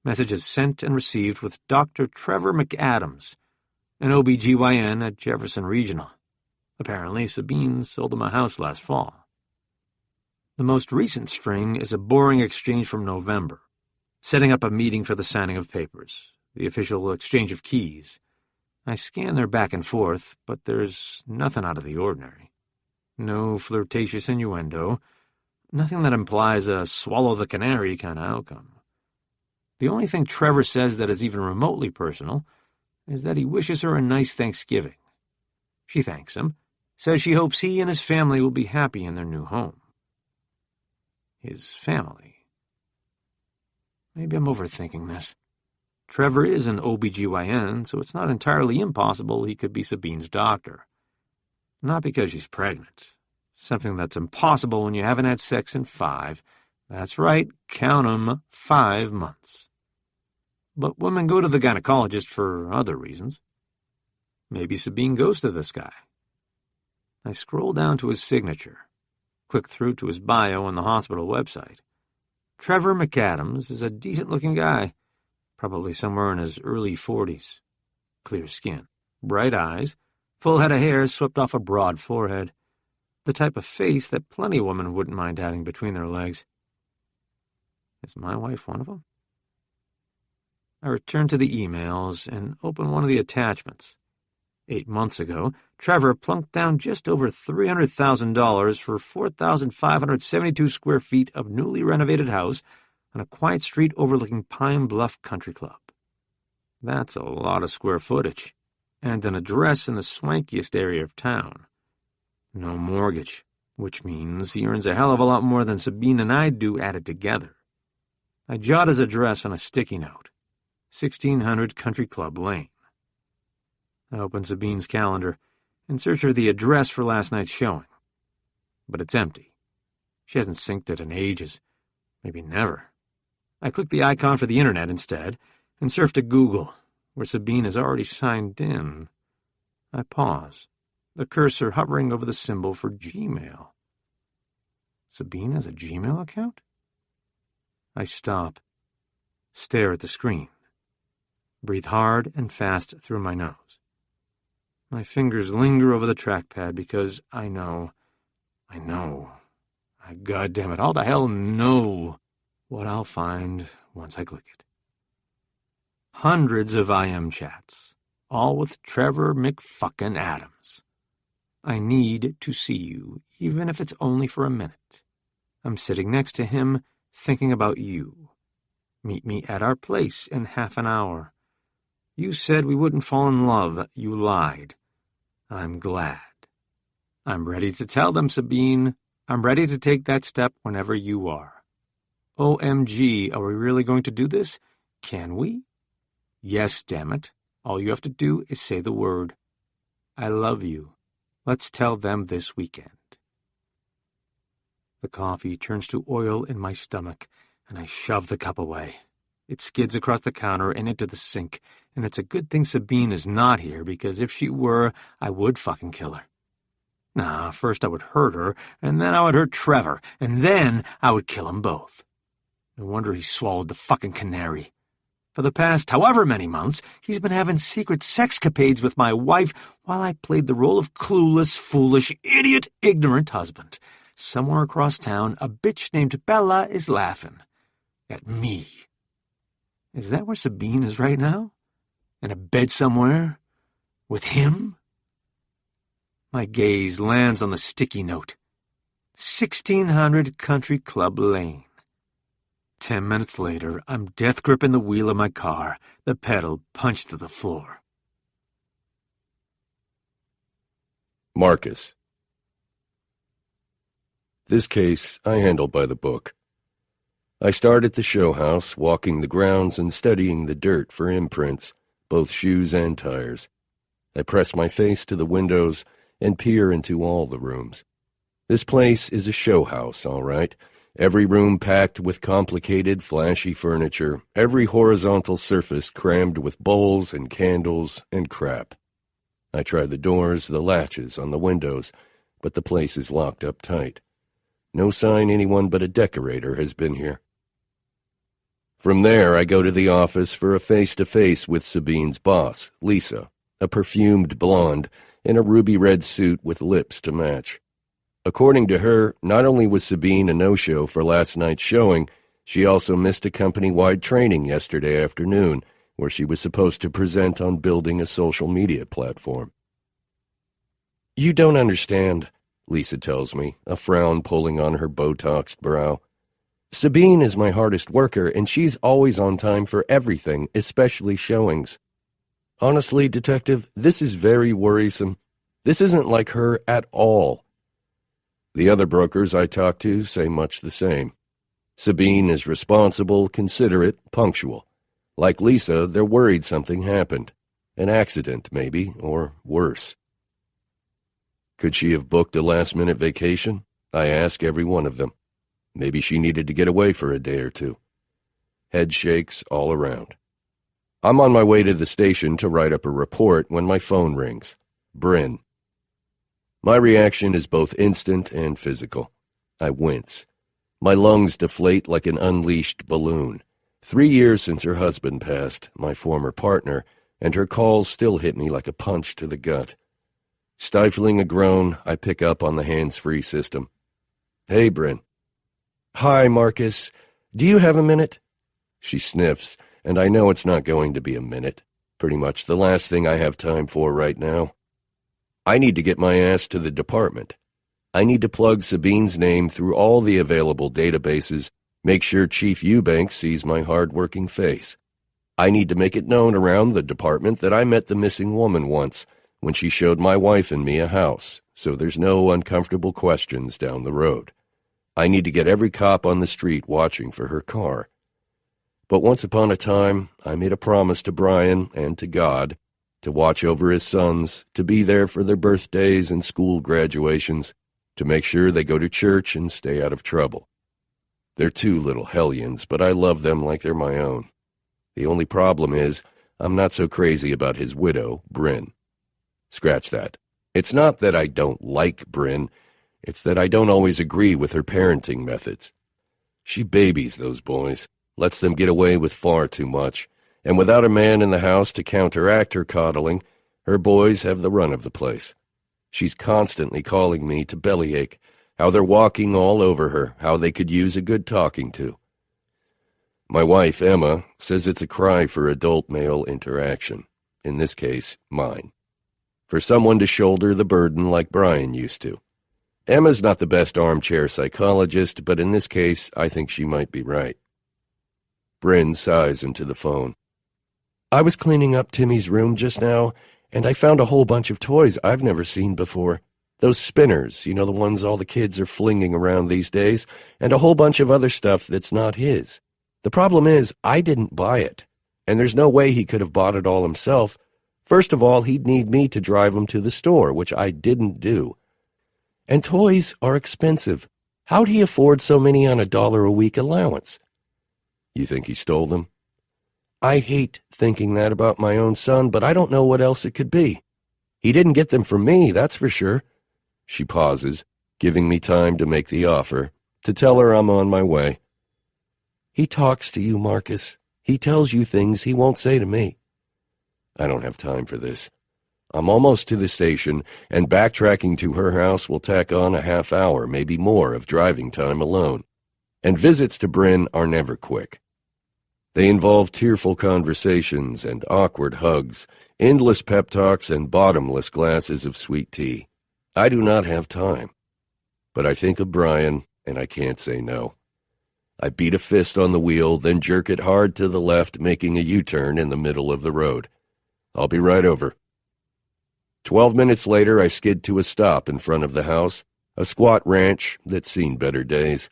[SPEAKER 2] Messages sent and received with Dr. Trevor McAdams, an OB-GYN at Jefferson Regional. Apparently, Sabine sold him a house last fall. The most recent string is a boring exchange from November, setting up a meeting for the signing of papers, the official exchange of keys. I scan their back and forth, but there's nothing out of the ordinary. No flirtatious innuendo, nothing that implies a swallow-the-canary kind of outcome. The only thing Trevor says that is even remotely personal is that he wishes her a nice Thanksgiving. She thanks him, says she hopes he and his family will be happy in their new home. His family. Maybe I'm overthinking this. Trevor is an OB-GYN, so it's not entirely impossible he could be Sabine's doctor. Not because she's pregnant. Something that's impossible when you haven't had sex in 5. That's right, count 'em, 5 months. But women go to the gynecologist for other reasons. Maybe Sabine goes to this guy. I scroll down to his signature, click through to his bio on the hospital website. Trevor McAdams is a decent-looking guy, probably somewhere in his early 40s. Clear skin, bright eyes, full head of hair swept off a broad forehead, the type of face that plenty of women wouldn't mind having between their legs. Is my wife one of them? I return to the emails and open one of the attachments. 8 months ago, Trevor plunked down just over $300,000 for 4,572 square feet of newly renovated house on a quiet street overlooking Pine Bluff Country Club. That's a lot of square footage, and an address in the swankiest area of town. No mortgage, which means he earns a hell of a lot more than Sabine and I do added together. I jot his address on a sticky note, 1600 Country Club Lane. I open Sabine's calendar and search for the address for last night's showing. But it's empty. She hasn't synced it in ages. Maybe never. I click the icon for the internet instead and surf to Google, where Sabine has already signed in. I pause, the cursor hovering over the symbol for Gmail. Sabine has a Gmail account? I stop, stare at the screen, breathe hard and fast through my nose. My fingers linger over the trackpad because I know, goddammit, all the hell know what I'll find once I click it. Hundreds of IM chats, all with Trevor McFucking Adams. I need to see you, even if it's only for a minute. I'm sitting next to him, thinking about you. Meet me at our place in half an hour. You said we wouldn't fall in love. You lied. I'm glad. I'm ready to tell them, Sabine. I'm ready to take that step whenever you are. OMG, are we really going to do this? Can we? Yes, damn it. All you have to do is say the word. I love you. Let's tell them this weekend. The coffee turns to oil in my stomach, and I shove the cup away. It skids across the counter and into the sink, and it's a good thing Sabine is not here, because if she were, I would fucking kill her. Nah, first I would hurt her, and then I would hurt Trevor, and then I would kill them both. No wonder he swallowed the fucking canary. For the past however many months, he's been having secret sexcapades with my wife while I played the role of clueless, foolish, idiot, ignorant husband. Somewhere across town, a bitch named Bella is laughing. At me. Is that where Sabine is right now? In a bed somewhere? With him? My gaze lands on the sticky note. 1600 Country Club Lane. 10 minutes later, I'm death-gripping the wheel of my car, the pedal punched to the floor.
[SPEAKER 4] Marcus. This case I handle by the book. I start at the show house, walking the grounds and studying the dirt for imprints, both shoes and tires. I press my face to the windows and peer into all the rooms. This place is a show house, all right. Every room packed with complicated, flashy furniture, every horizontal surface crammed with bowls and candles and crap. I try the doors, the latches on the windows, but the place is locked up tight. No sign anyone but a decorator has been here. From there, I go to the office for a face-to-face with Sabine's boss, Lisa, a perfumed blonde in a ruby-red suit with lips to match. According to her, not only was Sabine a no-show for last night's showing, she also missed a company-wide training yesterday afternoon, where she was supposed to present on building a social media platform. "You don't understand," Lisa tells me, a frown pulling on her Botoxed brow. "Sabine is my hardest worker, and she's always on time for everything, especially showings. Honestly, Detective, this is very worrisome. This isn't like her at all." The other brokers I talk to say much the same. Sabine is responsible, considerate, punctual. Like Lisa, they're worried something happened. An accident, maybe, or worse. Could she have booked a last-minute vacation? I ask every one of them. Maybe she needed to get away for a day or two. Head shakes all around. I'm on my way to the station to write up a report when my phone rings. Bryn. My reaction is both instant and physical. I wince. My lungs deflate like an unleashed balloon. 3 years since her husband passed, my former partner, and her calls still hit me like a punch to the gut. Stifling a groan, I pick up on the hands-free system. "Hey, Bryn." "Hi, Marcus. Do you have a minute?" She sniffs, and I know it's not going to be a minute. Pretty much the last thing I have time for right now. I need to get my ass to the department. I need to plug Sabine's name through all the available databases, make sure Chief Eubanks sees my hard-working face. I need to make it known around the department that I met the missing woman once, when she showed my wife and me a house, so there's no uncomfortable questions down the road. I need to get every cop on the street watching for her car. But once upon a time, I made a promise to Brian and to God to watch over his sons, to be there for their birthdays and school graduations, to make sure they go to church and stay out of trouble. They're two little hellions, but I love them like they're my own. The only problem is, I'm not so crazy about his widow, Bryn. Scratch that. It's not that I don't like Bryn, it's that I don't always agree with her parenting methods. She babies those boys, lets them get away with far too much, and without a man in the house to counteract her coddling, her boys have the run of the place. She's constantly calling me to bellyache, how they're walking all over her, how they could use a good talking to. My wife, Emma, says it's a cry for adult male interaction, in this case, mine. For someone to shoulder the burden like Brian used to. Emma's not the best armchair psychologist, but in this case, I think she might be right. Bryn sighs into the phone. "I was cleaning up Timmy's room just now, and I found a whole bunch of toys I've never seen before. Those spinners, you know, the ones all the kids are flinging around these days, and a whole bunch of other stuff that's not his. The problem is, I didn't buy it, and there's no way he could have bought it all himself. First of all, he'd need me to drive him to the store, which I didn't do. And toys are expensive. How'd he afford so many on $1 a week allowance?" "You think he stole them?" "I hate thinking that about my own son, but I don't know what else it could be. He didn't get them from me, that's for sure." She pauses, giving me time to make the offer, to tell her I'm on my way. "He talks to you, Marcus. He tells you things he won't say to me." I don't have time for this. I'm almost to the station, and backtracking to her house will tack on a half hour, maybe more, of driving time alone. And visits to Bryn are never quick. They involve tearful conversations and awkward hugs, endless pep talks and bottomless glasses of sweet tea. I do not have time. But I think of Brian, and I can't say no. I beat a fist on the wheel, then jerk it hard to the left, making a U-turn in the middle of the road. I'll be right over. 12 minutes later, I skid to a stop in front of the house, a squat ranch that's seen better days.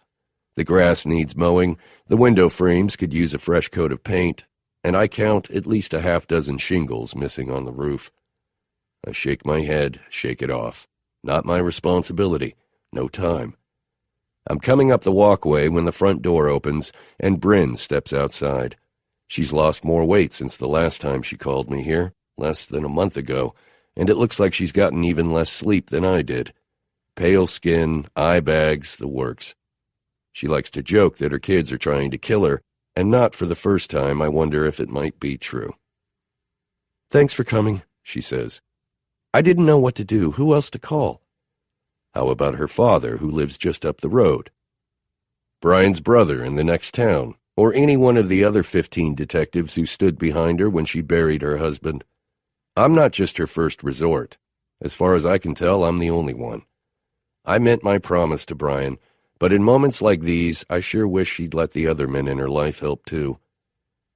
[SPEAKER 4] The grass needs mowing, the window frames could use a fresh coat of paint, and I count at least a half-dozen shingles missing on the roof. I shake my head, shake it off. Not my responsibility. No time. I'm coming up the walkway when the front door opens, and Bryn steps outside. She's lost more weight since the last time she called me here, less than a month ago, and it looks like she's gotten even less sleep than I did. Pale skin, eye bags, the works. She likes to joke that her kids are trying to kill her, and not for the first time I wonder if it might be true. "Thanks for coming," she says. "I didn't know what to do. Who else to call?" How about her father, who lives just up the road? Brian's brother in the next town, or any one of the other 15 detectives who stood behind her when she buried her husband? I'm not just her first resort. As far as I can tell, I'm the only one. I meant my promise to Brian, but in moments like these, I sure wish she'd let the other men in her life help too.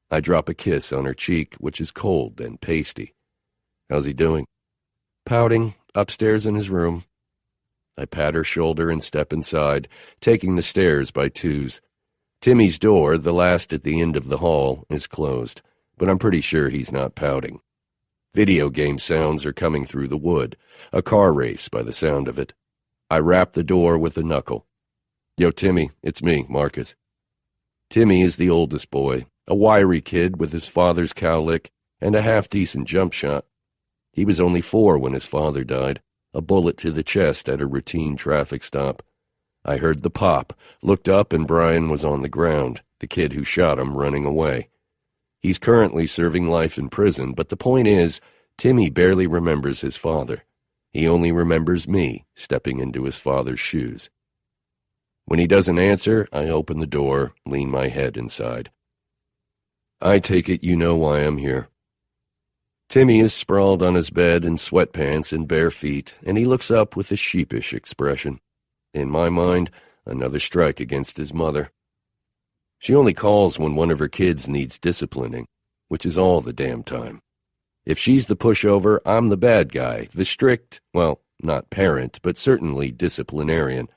[SPEAKER 4] I drop a kiss on her cheek, which is cold and pasty. "How's he doing?" "Pouting, upstairs in his room." I pat her shoulder and step inside, taking the stairs by twos. Timmy's door, the last at the end of the hall, is closed, but I'm pretty sure he's not pouting. Video game sounds are coming through the wood, a car race by the sound of it. I rap the door with a knuckle. "Yo, Timmy, it's me, Marcus." Timmy is the oldest boy, a wiry kid with his father's cowlick and a half-decent jump shot. He was only 4 when his father died, a bullet to the chest at a routine traffic stop. I heard the pop, looked up, and Brian was on the ground, the kid who shot him running away. He's currently serving life in prison, but the point is, Timmy barely remembers his father. He only remembers me stepping into his father's shoes. When he doesn't answer, I open the door, lean my head inside. "I take it you know why I'm here." Timmy is sprawled on his bed in sweatpants and bare feet, and he looks up with a sheepish expression. In my mind, another strike against his mother. She only calls when one of her kids needs disciplining, which is all the damn time. If she's the pushover, I'm the bad guy, the strict, well, not parent, but certainly disciplinarian.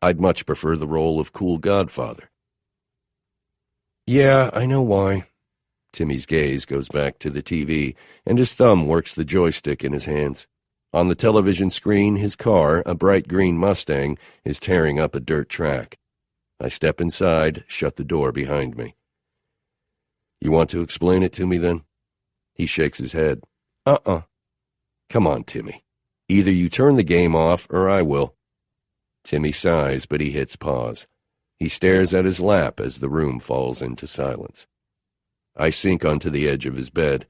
[SPEAKER 4] I'd much prefer the role of cool godfather. "Yeah, I know why." Timmy's gaze goes back to the TV, and his thumb works the joystick in his hands. On the television screen, his car, a bright green Mustang, is tearing up a dirt track. I step inside, shut the door behind me. "You want to explain it to me, then?" He shakes his head. Come on, Timmy. Either you turn the game off, or I will." Timmy sighs, but he hits pause. He stares at his lap as the room falls into silence. I sink onto the edge of his bed.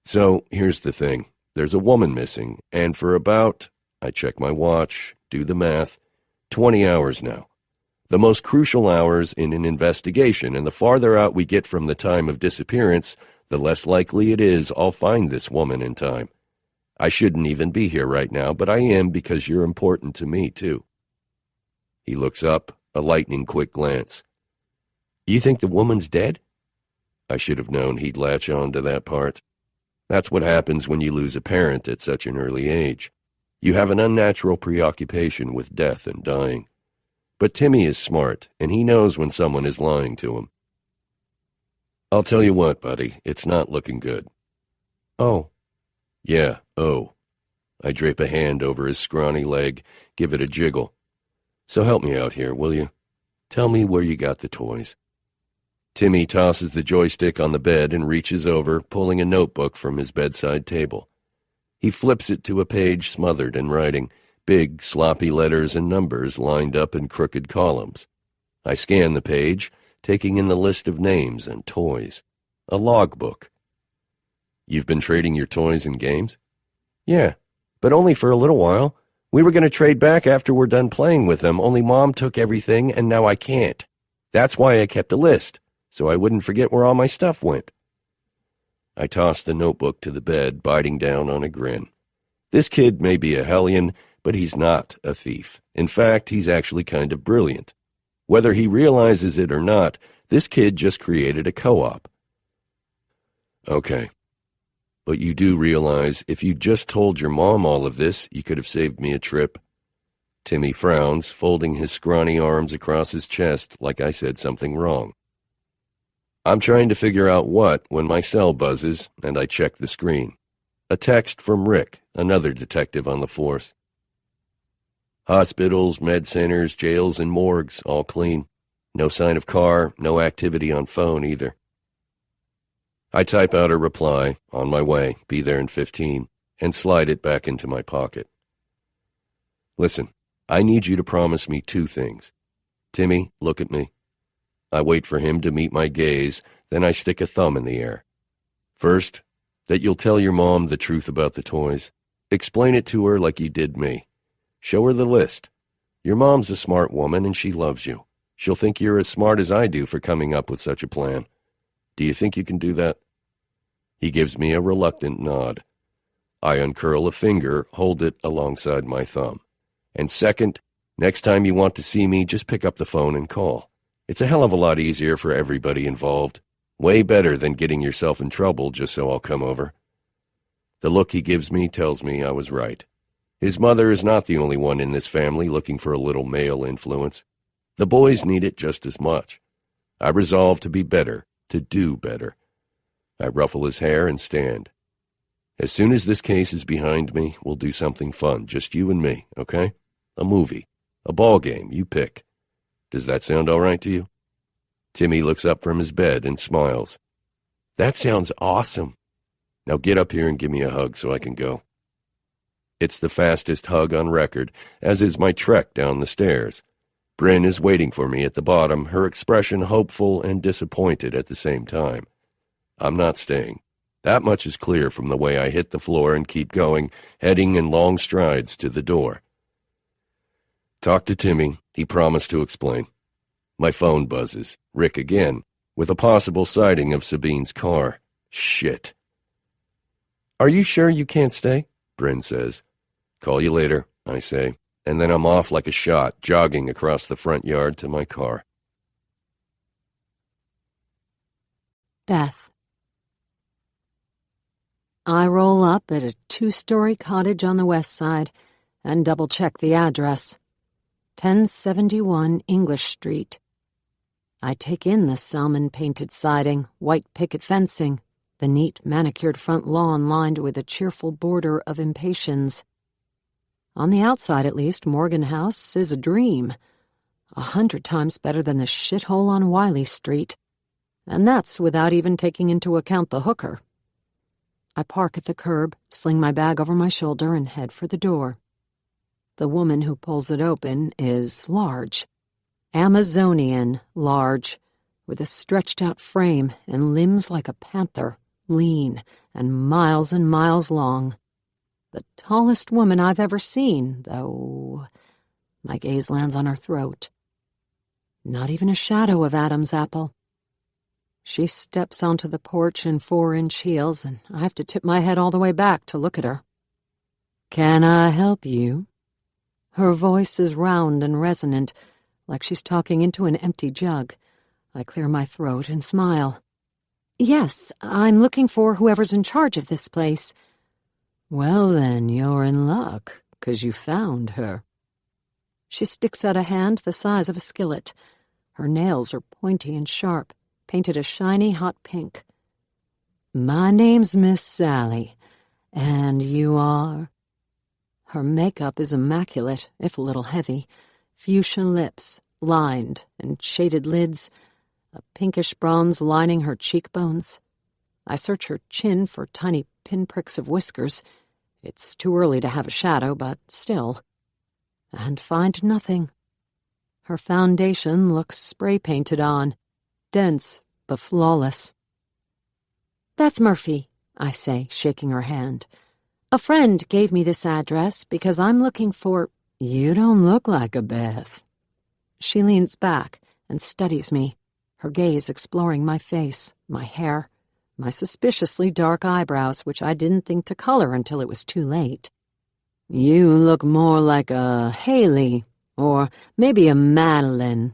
[SPEAKER 4] "So, here's the thing. There's a woman missing, and for about, I check my watch, do the math, 20 hours now. The most crucial hours in an investigation, and the farther out we get from the time of disappearance, the less likely it is I'll find this woman in time. I shouldn't even be here right now, but I am because you're important to me, too." He looks up, a lightning-quick glance. "You think the woman's dead?" I should have known he'd latch on to that part. That's what happens when you lose a parent at such an early age. You have an unnatural preoccupation with death and dying. But Timmy is smart, and he knows when someone is lying to him. "I'll tell you what, buddy, it's not looking good." "Oh." "Yeah, oh." I drape a hand over his scrawny leg, give it a jiggle. "So help me out here, will you? Tell me where you got the toys." Timmy tosses the joystick on the bed and reaches over, pulling a notebook from his bedside table. He flips it to a page smothered in writing, big, sloppy letters and numbers lined up in crooked columns. I scan the page, taking in the list of names and toys. A logbook. "You've been trading your toys and games?" "Yeah, but only for a little while. We were going to trade back after we're done playing with them, only Mom took everything and now I can't. That's why I kept a list, so I wouldn't forget where all my stuff went. I tossed the notebook to the bed, biting down on a grin. This kid may be a hellion, but he's not a thief. In fact, he's actually kind of brilliant. Whether he realizes it or not, this kid just created a co-op. Okay. But you do realize if you just told your mom all of this, you could have saved me a trip. Timmy frowns, folding his scrawny arms across his chest like I said something wrong. I'm trying to figure out what when my cell buzzes, and I check the screen. A text from Rick, another detective on the force. Hospitals, med centers, jails, and morgues, all clean. No sign of car, no activity on phone either. I type out a reply, on my way, be there in 15, and slide it back into my pocket. Listen, I need you to promise me 2 things. Timmy, look at me. I wait for him to meet my gaze, then I stick a thumb in the air. First, that you'll tell your mom the truth about the toys. Explain it to her like you did me. Show her the list. Your mom's a smart woman and she loves you. She'll think you're as smart as I do for coming up with such a plan. Do you think you can do that? He gives me a reluctant nod. I uncurl a finger, hold it alongside my thumb. And second, next time you want to see me, just pick up the phone and call. It's a hell of a lot easier for everybody involved. Way better than getting yourself in trouble just so I'll come over. The look he gives me tells me I was right. His mother is not the only one in this family looking for a little male influence. The boys need it just as much. I resolve to be better, to do better. I ruffle his hair and stand. As soon as this case is behind me, we'll do something fun, just you and me, okay? A movie, a ball game, you pick. Does that sound all right to you? Timmy looks up from his bed and smiles. That sounds awesome. Now get up here and give me a hug so I can go. It's the fastest hug on record, as is my trek down the stairs. Bryn is waiting for me at the bottom, her expression hopeful and disappointed at the same time. I'm not staying. That much is clear from the way I hit the floor and keep going, heading in long strides to the door. Talk to Timmy. He promised to explain. My phone buzzes. Rick again, with a possible sighting of Sabine's car. Shit. Are you sure you can't stay? Bryn says. Call you later, I say, and then I'm off like a shot, jogging across the front yard to my car.
[SPEAKER 1] Beth. I roll up at a 2-story cottage on the west side and double-check the address. 1071 English Street. I take in the salmon-painted siding, white picket fencing, the neat manicured front lawn lined with a cheerful border of impatiens. On the outside, at least, Morgan House is a dream. 100 times better than the shithole on Wiley Street. And that's without even taking into account the hooker. I park at the curb, sling my bag over my shoulder, and head for the door. The woman who pulls it open is large. Amazonian large, with a stretched-out frame and limbs like a panther, lean and miles long. The tallest woman I've ever seen, though my gaze lands on her throat. Not even a shadow of Adam's apple. She steps onto the porch in 4-inch heels, and I have to tip my head all the way back to look at her. Can I help you? Her voice is round and resonant, like she's talking into an empty jug. I clear my throat and smile. Yes, I'm looking for whoever's in charge of this place. Well then, you're in luck, 'cause you found her. She sticks out a hand the size of a skillet. Her nails are pointy and sharp, painted a shiny hot pink. My name's Miss Sally, and you are? Her makeup is immaculate, if a little heavy. Fuchsia lips, lined and shaded lids, a pinkish bronze lining her cheekbones. I search her chin for tiny pinpricks of whiskers. It's too early to have a shadow, but still. And find nothing. Her foundation looks spray-painted on, dense but flawless. Beth Murphy, I say, shaking her hand. A friend gave me this address because I'm looking for... You don't look like a Beth. She leans back and studies me. her gaze exploring my face, my hair, my suspiciously dark eyebrows, which I didn't think to color until it was too late. "You look more like a Haley, or maybe a Madeline."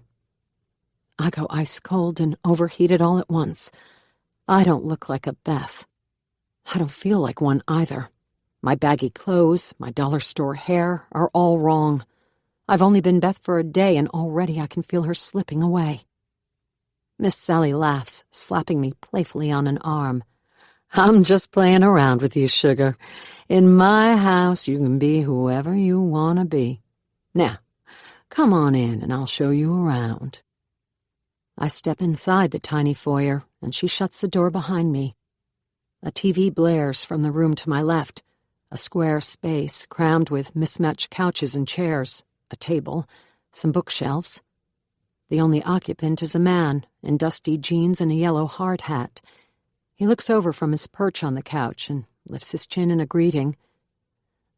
[SPEAKER 1] I go ice cold and overheated all at once. I don't look like a Beth. I don't feel like one either. My baggy clothes, my dollar store hair are all wrong. I've only been Beth for a day, and already I can feel her slipping away. Miss Sally laughs, slapping me playfully on an arm. "I'm just playing around with you, sugar. In my house, you can be whoever you want to be. Now, come on in, and I'll show you around." I step inside the tiny foyer, and she shuts the door behind me. A TV blares from the room to my left, a square space crammed with mismatched couches and chairs, a table, some bookshelves. The only occupant is a man in dusty jeans and a yellow hard hat. He looks over from his perch on the couch and lifts his chin in a greeting.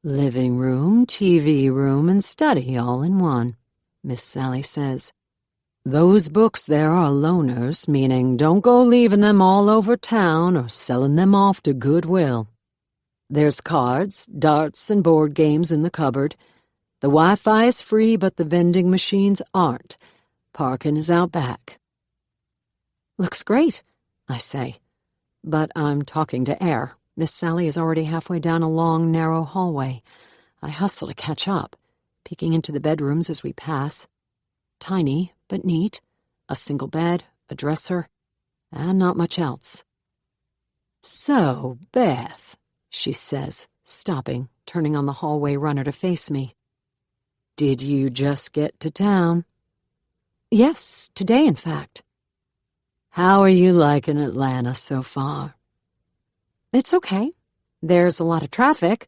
[SPEAKER 1] "Living room, TV room, and study all in one," Miss Sally says. "Those books there are loaners, meaning don't go leaving them all over town or selling them off to Goodwill. There's cards, darts, and board games in the cupboard. The Wi-Fi is free, but the vending machines aren't. Parking is out back." "Looks great," I say. But I'm talking to air. Miss Sally is already halfway down a long, narrow hallway. I hustle to catch up, peeking into the bedrooms as we pass. Tiny, but neat. A single bed, a dresser, and not much else. "So, Beth," she says, stopping, turning on the hallway runner to face me. "Did you just get to town?" "Yes, today, in fact." "How are you liking Atlanta so far?" "It's okay. There's a lot of traffic."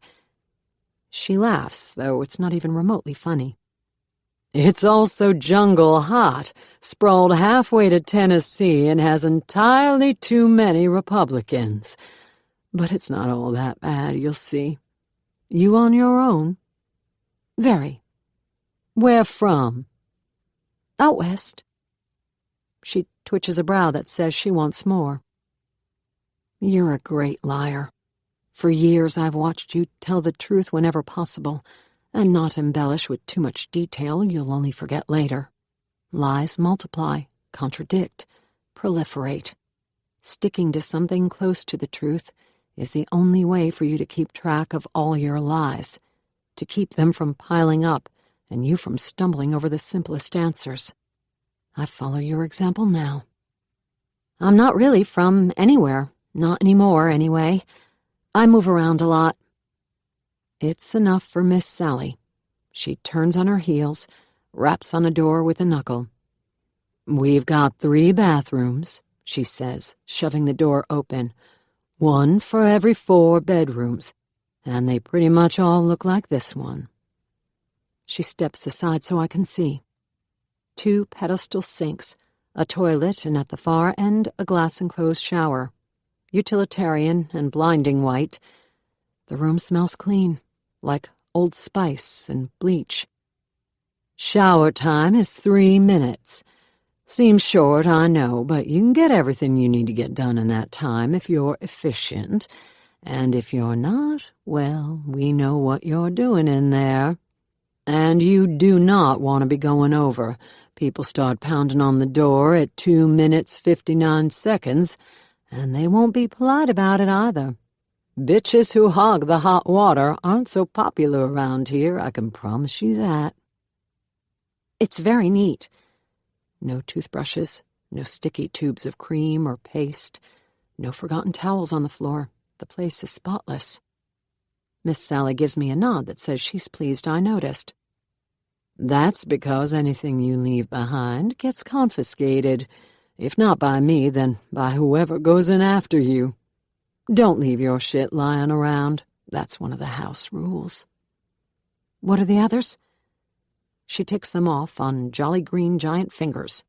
[SPEAKER 1] She laughs, though it's not even remotely funny. "It's also jungle hot, sprawled halfway to Tennessee, and has entirely too many Republicans. But it's not all that bad, you'll see. You on your own?" "Very." "Where from?" "Out west." She twitches a brow that says she wants more. "You're a great liar. For years I've watched you tell the truth whenever possible, and not embellish with too much detail you'll only forget later. Lies multiply, contradict, proliferate. Sticking to something close to the truth is the only way for you to keep track of all your lies, to keep them from piling up and you from stumbling over the simplest answers. I follow your example now." "I'm not really from anywhere. Not anymore, anyway. I move around a lot." It's enough for Miss Sally. She turns on her heels, raps on a door with a knuckle. "We've got 3 bathrooms," she says, shoving the door open. "One for every 4 bedrooms, and they pretty much all look like this one." She steps aside so I can see. 2 pedestal sinks, a toilet, and at the far end, a glass-enclosed shower. Utilitarian and blinding white. The room smells clean, like Old Spice and bleach. "Shower time is 3 minutes. Seems short, I know, but you can get everything you need to get done in that time if you're efficient. And if you're not, well, we know what you're doing in there. And you do not want to be going over. People start pounding on the door at 2 minutes 59 seconds, and they won't be polite about it either. Bitches who hog the hot water aren't so popular around here, I can promise you that." It's very neat. No toothbrushes, no sticky tubes of cream or paste, no forgotten towels on the floor. The place is spotless. Miss Sally gives me a nod that says she's pleased I noticed. "That's because anything you leave behind gets confiscated. If not by me, then by whoever goes in after you. Don't leave your shit lying around. That's one of the house rules." "What are the others?" She ticks them off on jolly green giant fingers.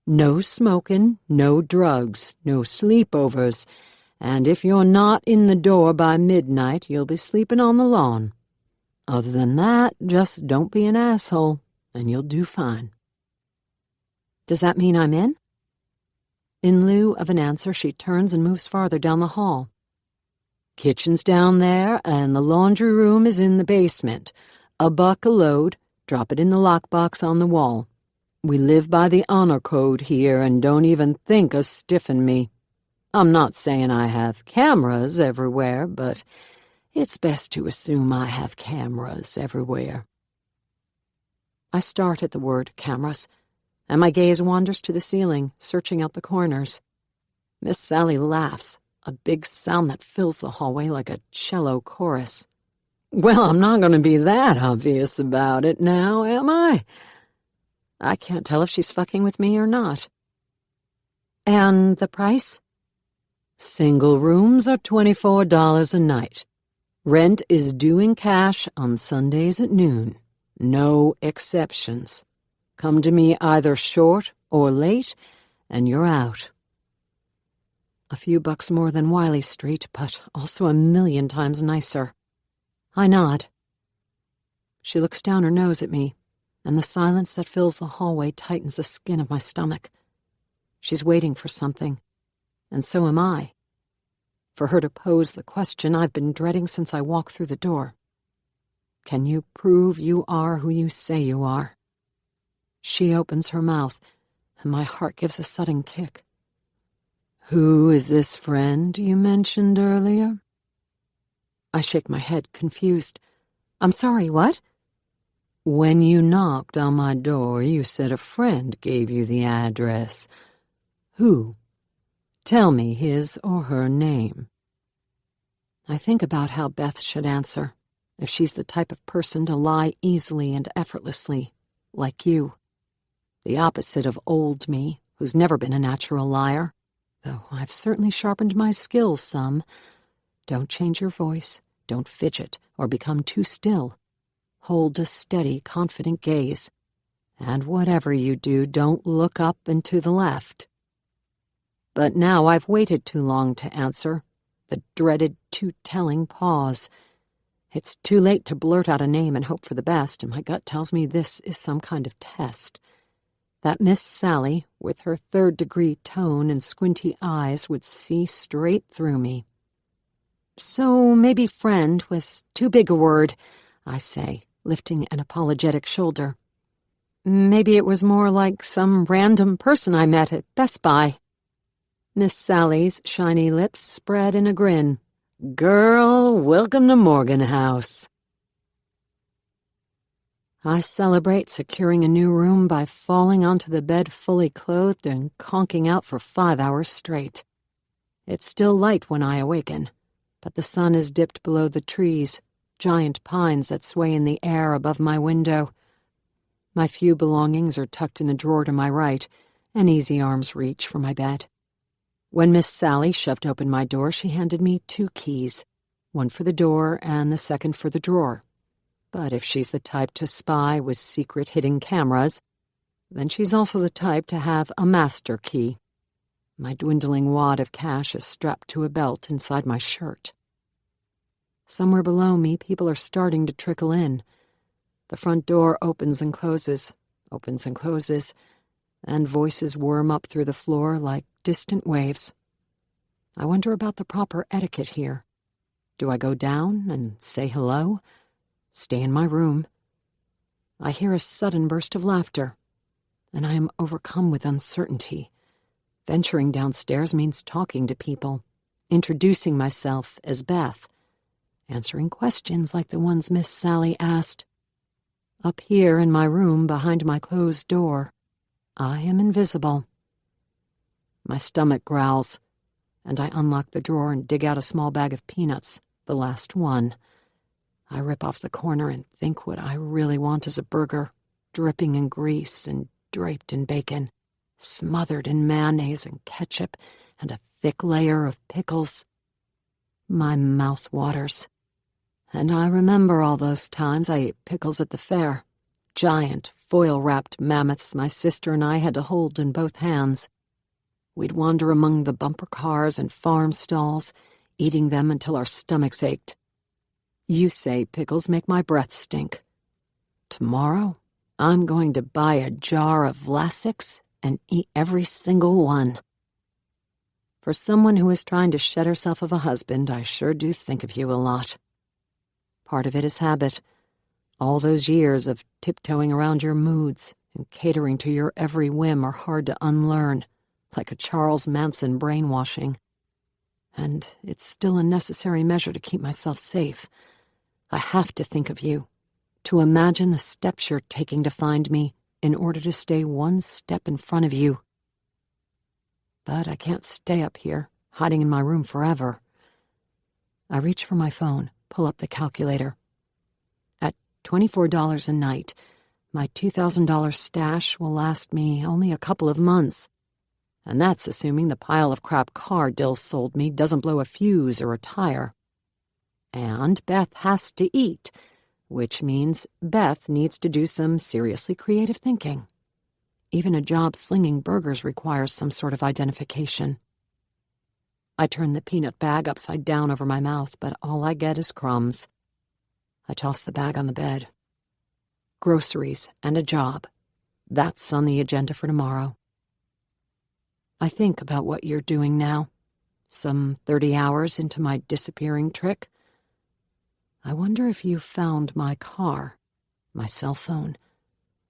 [SPEAKER 1] "No smoking, no drugs, no sleepovers, and if you're not in the door by midnight, you'll be sleeping on the lawn. Other than that, just don't be an asshole, and you'll do fine." "Does that mean I'm in?" In lieu of an answer, she turns and moves farther down the hall. Kitchen's down there, and the laundry room is in the basement. $1 a load. Drop it in the lockbox on the wall. We live by the honor code here and don't even think of stiffing me. I'm not saying I have cameras everywhere, but it's best to assume I have cameras everywhere. I start at the word cameras, and my gaze wanders to the ceiling, searching out the corners. Miss Sally laughs, a big sound that fills the hallway like a cello chorus. Well, I'm not going to be that obvious about it now, am I? I can't tell if she's fucking with me or not. And the price? Single rooms are $24 a night. Rent is due in cash on Sundays at noon. No exceptions. Come to me either short or late, and you're out. A few bucks more than Wiley Street, but also 1,000,000 times nicer. I nod. She looks down her nose at me, and the silence that fills the hallway tightens the skin of my stomach. She's waiting for something, and so am I. For her to pose the question I've been dreading since I walked through the door. Can you prove you are who you say you are? She opens her mouth, and my heart gives a sudden kick. Who is this friend you mentioned earlier? I shake my head, confused. I'm sorry, what? When you knocked on my door, you said a friend gave you the address. Who? Tell me his or her name. I think about how Beth should answer, if she's the type of person to lie easily and effortlessly, like you. The opposite of old me, who's never been a natural liar, though I've certainly sharpened my skills some. Don't change your voice, don't fidget or become too still. Hold a steady, confident gaze, and whatever you do, don't look up and to the left. But now I've waited too long to answer, the dreaded too-telling pause. It's too late to blurt out a name and hope for the best, and my gut tells me this is some kind of test. That Miss Sally, with her third-degree tone and squinty eyes, would see straight through me. So maybe friend was too big a word, I say, lifting an apologetic shoulder. Maybe it was more like some random person I met at Best Buy. Miss Sally's shiny lips spread in a grin. Girl, welcome to Morgan House. I celebrate securing a new room by falling onto the bed fully clothed and conking out for 5 hours straight. It's still light when I awaken, but the sun is dipped below the trees, giant pines that sway in the air above my window. My few belongings are tucked in the drawer to my right, an easy arm's reach for my bed. When Miss Sally shoved open my door, she handed me 2 keys, one for the door and the second for the drawer. But if she's the type to spy with secret hidden cameras, then she's also the type to have a master key. My dwindling wad of cash is strapped to a belt inside my shirt. Somewhere below me, people are starting to trickle in. The front door opens and closes, and voices worm up through the floor like distant waves. I wonder about the proper etiquette here. Do I go down and say hello? Stay in my room? I hear a sudden burst of laughter, and I am overcome with uncertainty. Venturing downstairs means talking to people, introducing myself as Beth, answering questions like the ones Miss Sally asked. Up here in my room behind my closed door, I am invisible. My stomach growls, and I unlock the drawer and dig out a small bag of peanuts, the last one. I rip off the corner and think what I really want is a burger, dripping in grease and draped in bacon, smothered in mayonnaise and ketchup, and a thick layer of pickles. My mouth waters, and I remember all those times I ate pickles at the fair, giant, foil-wrapped mammoths my sister and I had to hold in both hands. We'd wander among the bumper cars and farm stalls, eating them until our stomachs ached. You say pickles make my breath stink. Tomorrow, I'm going to buy a jar of Vlasics and eat every single one. For someone who is trying to shed herself of a husband, I sure do think of you a lot. Part of it is habit. All those years of tiptoeing around your moods and catering to your every whim are hard to unlearn, like a Charles Manson brainwashing. And it's still a necessary measure to keep myself safe. I have to think of you, to imagine the steps you're taking to find me in order to stay one step in front of you. But I can't stay up here, hiding in my room forever. I reach for my phone, pull up the calculator. At $24 a night, my $2,000 stash will last me only a couple of months. And that's assuming the pile of crap car Dill sold me doesn't blow a fuse or a tire. And Beth has to eat, which means Beth needs to do some seriously creative thinking. Even a job slinging burgers requires some sort of identification. I turn the peanut bag upside down over my mouth, but all I get is crumbs. I toss the bag on the bed. Groceries and a job. That's on the agenda for tomorrow. I think about what you're doing now, some 30 hours into my disappearing trick. I wonder if you found my car, my cell phone,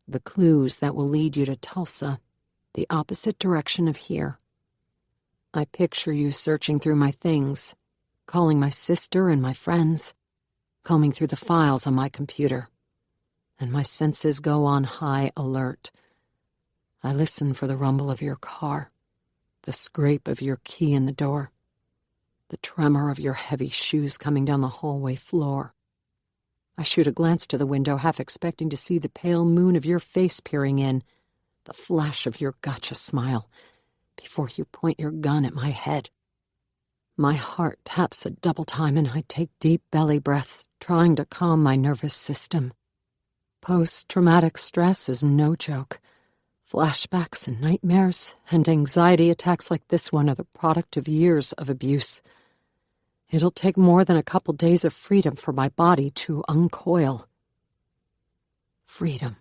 [SPEAKER 1] the clues that will lead you to Tulsa, the opposite direction of here. I picture you searching through my things, calling my sister and my friends, combing through the files on my computer, and my senses go on high alert. I listen for the rumble of your car, the scrape of your key in the door, the tremor of your heavy shoes coming down the hallway floor. I shoot a glance to the window, half expecting to see the pale moon of your face peering in, the flash of your gotcha smile, before you point your gun at my head. My heart taps a double time and I take deep belly breaths, trying to calm my nervous system. Post-traumatic stress is no joke. Flashbacks and nightmares and anxiety attacks like this one are the product of years of abuse. It'll take more than a couple days of freedom for my body to uncoil. Freedom.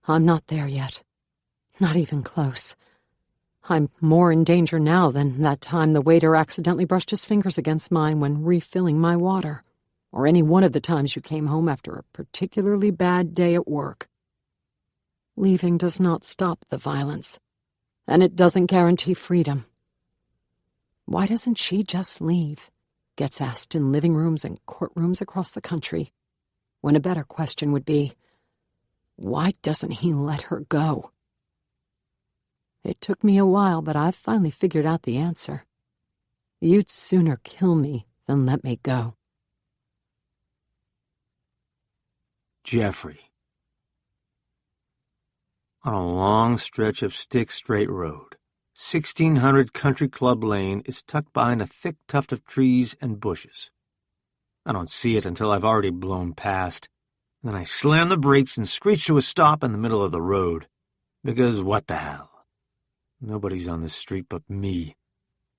[SPEAKER 1] I'm not there yet. Not even close. I'm more in danger now than that time the waiter accidentally brushed his fingers against mine when refilling my water, or any one of the times you came home after a particularly bad day at work. Leaving does not stop the violence, and it doesn't guarantee freedom. Why doesn't she just leave? Gets asked in living rooms and courtrooms across the country, when a better question would be, why doesn't he let her go? It took me a while, but I've finally figured out the answer. You'd sooner kill me than let me go.
[SPEAKER 2] Jeffrey. On a long stretch of Stick Straight Road, 1600 Country Club Lane is tucked behind a thick tuft of trees and bushes. I don't see it until I've already blown past. Then I slam the brakes and screech to a stop in the middle of the road. Because what the hell? Nobody's on this street but me.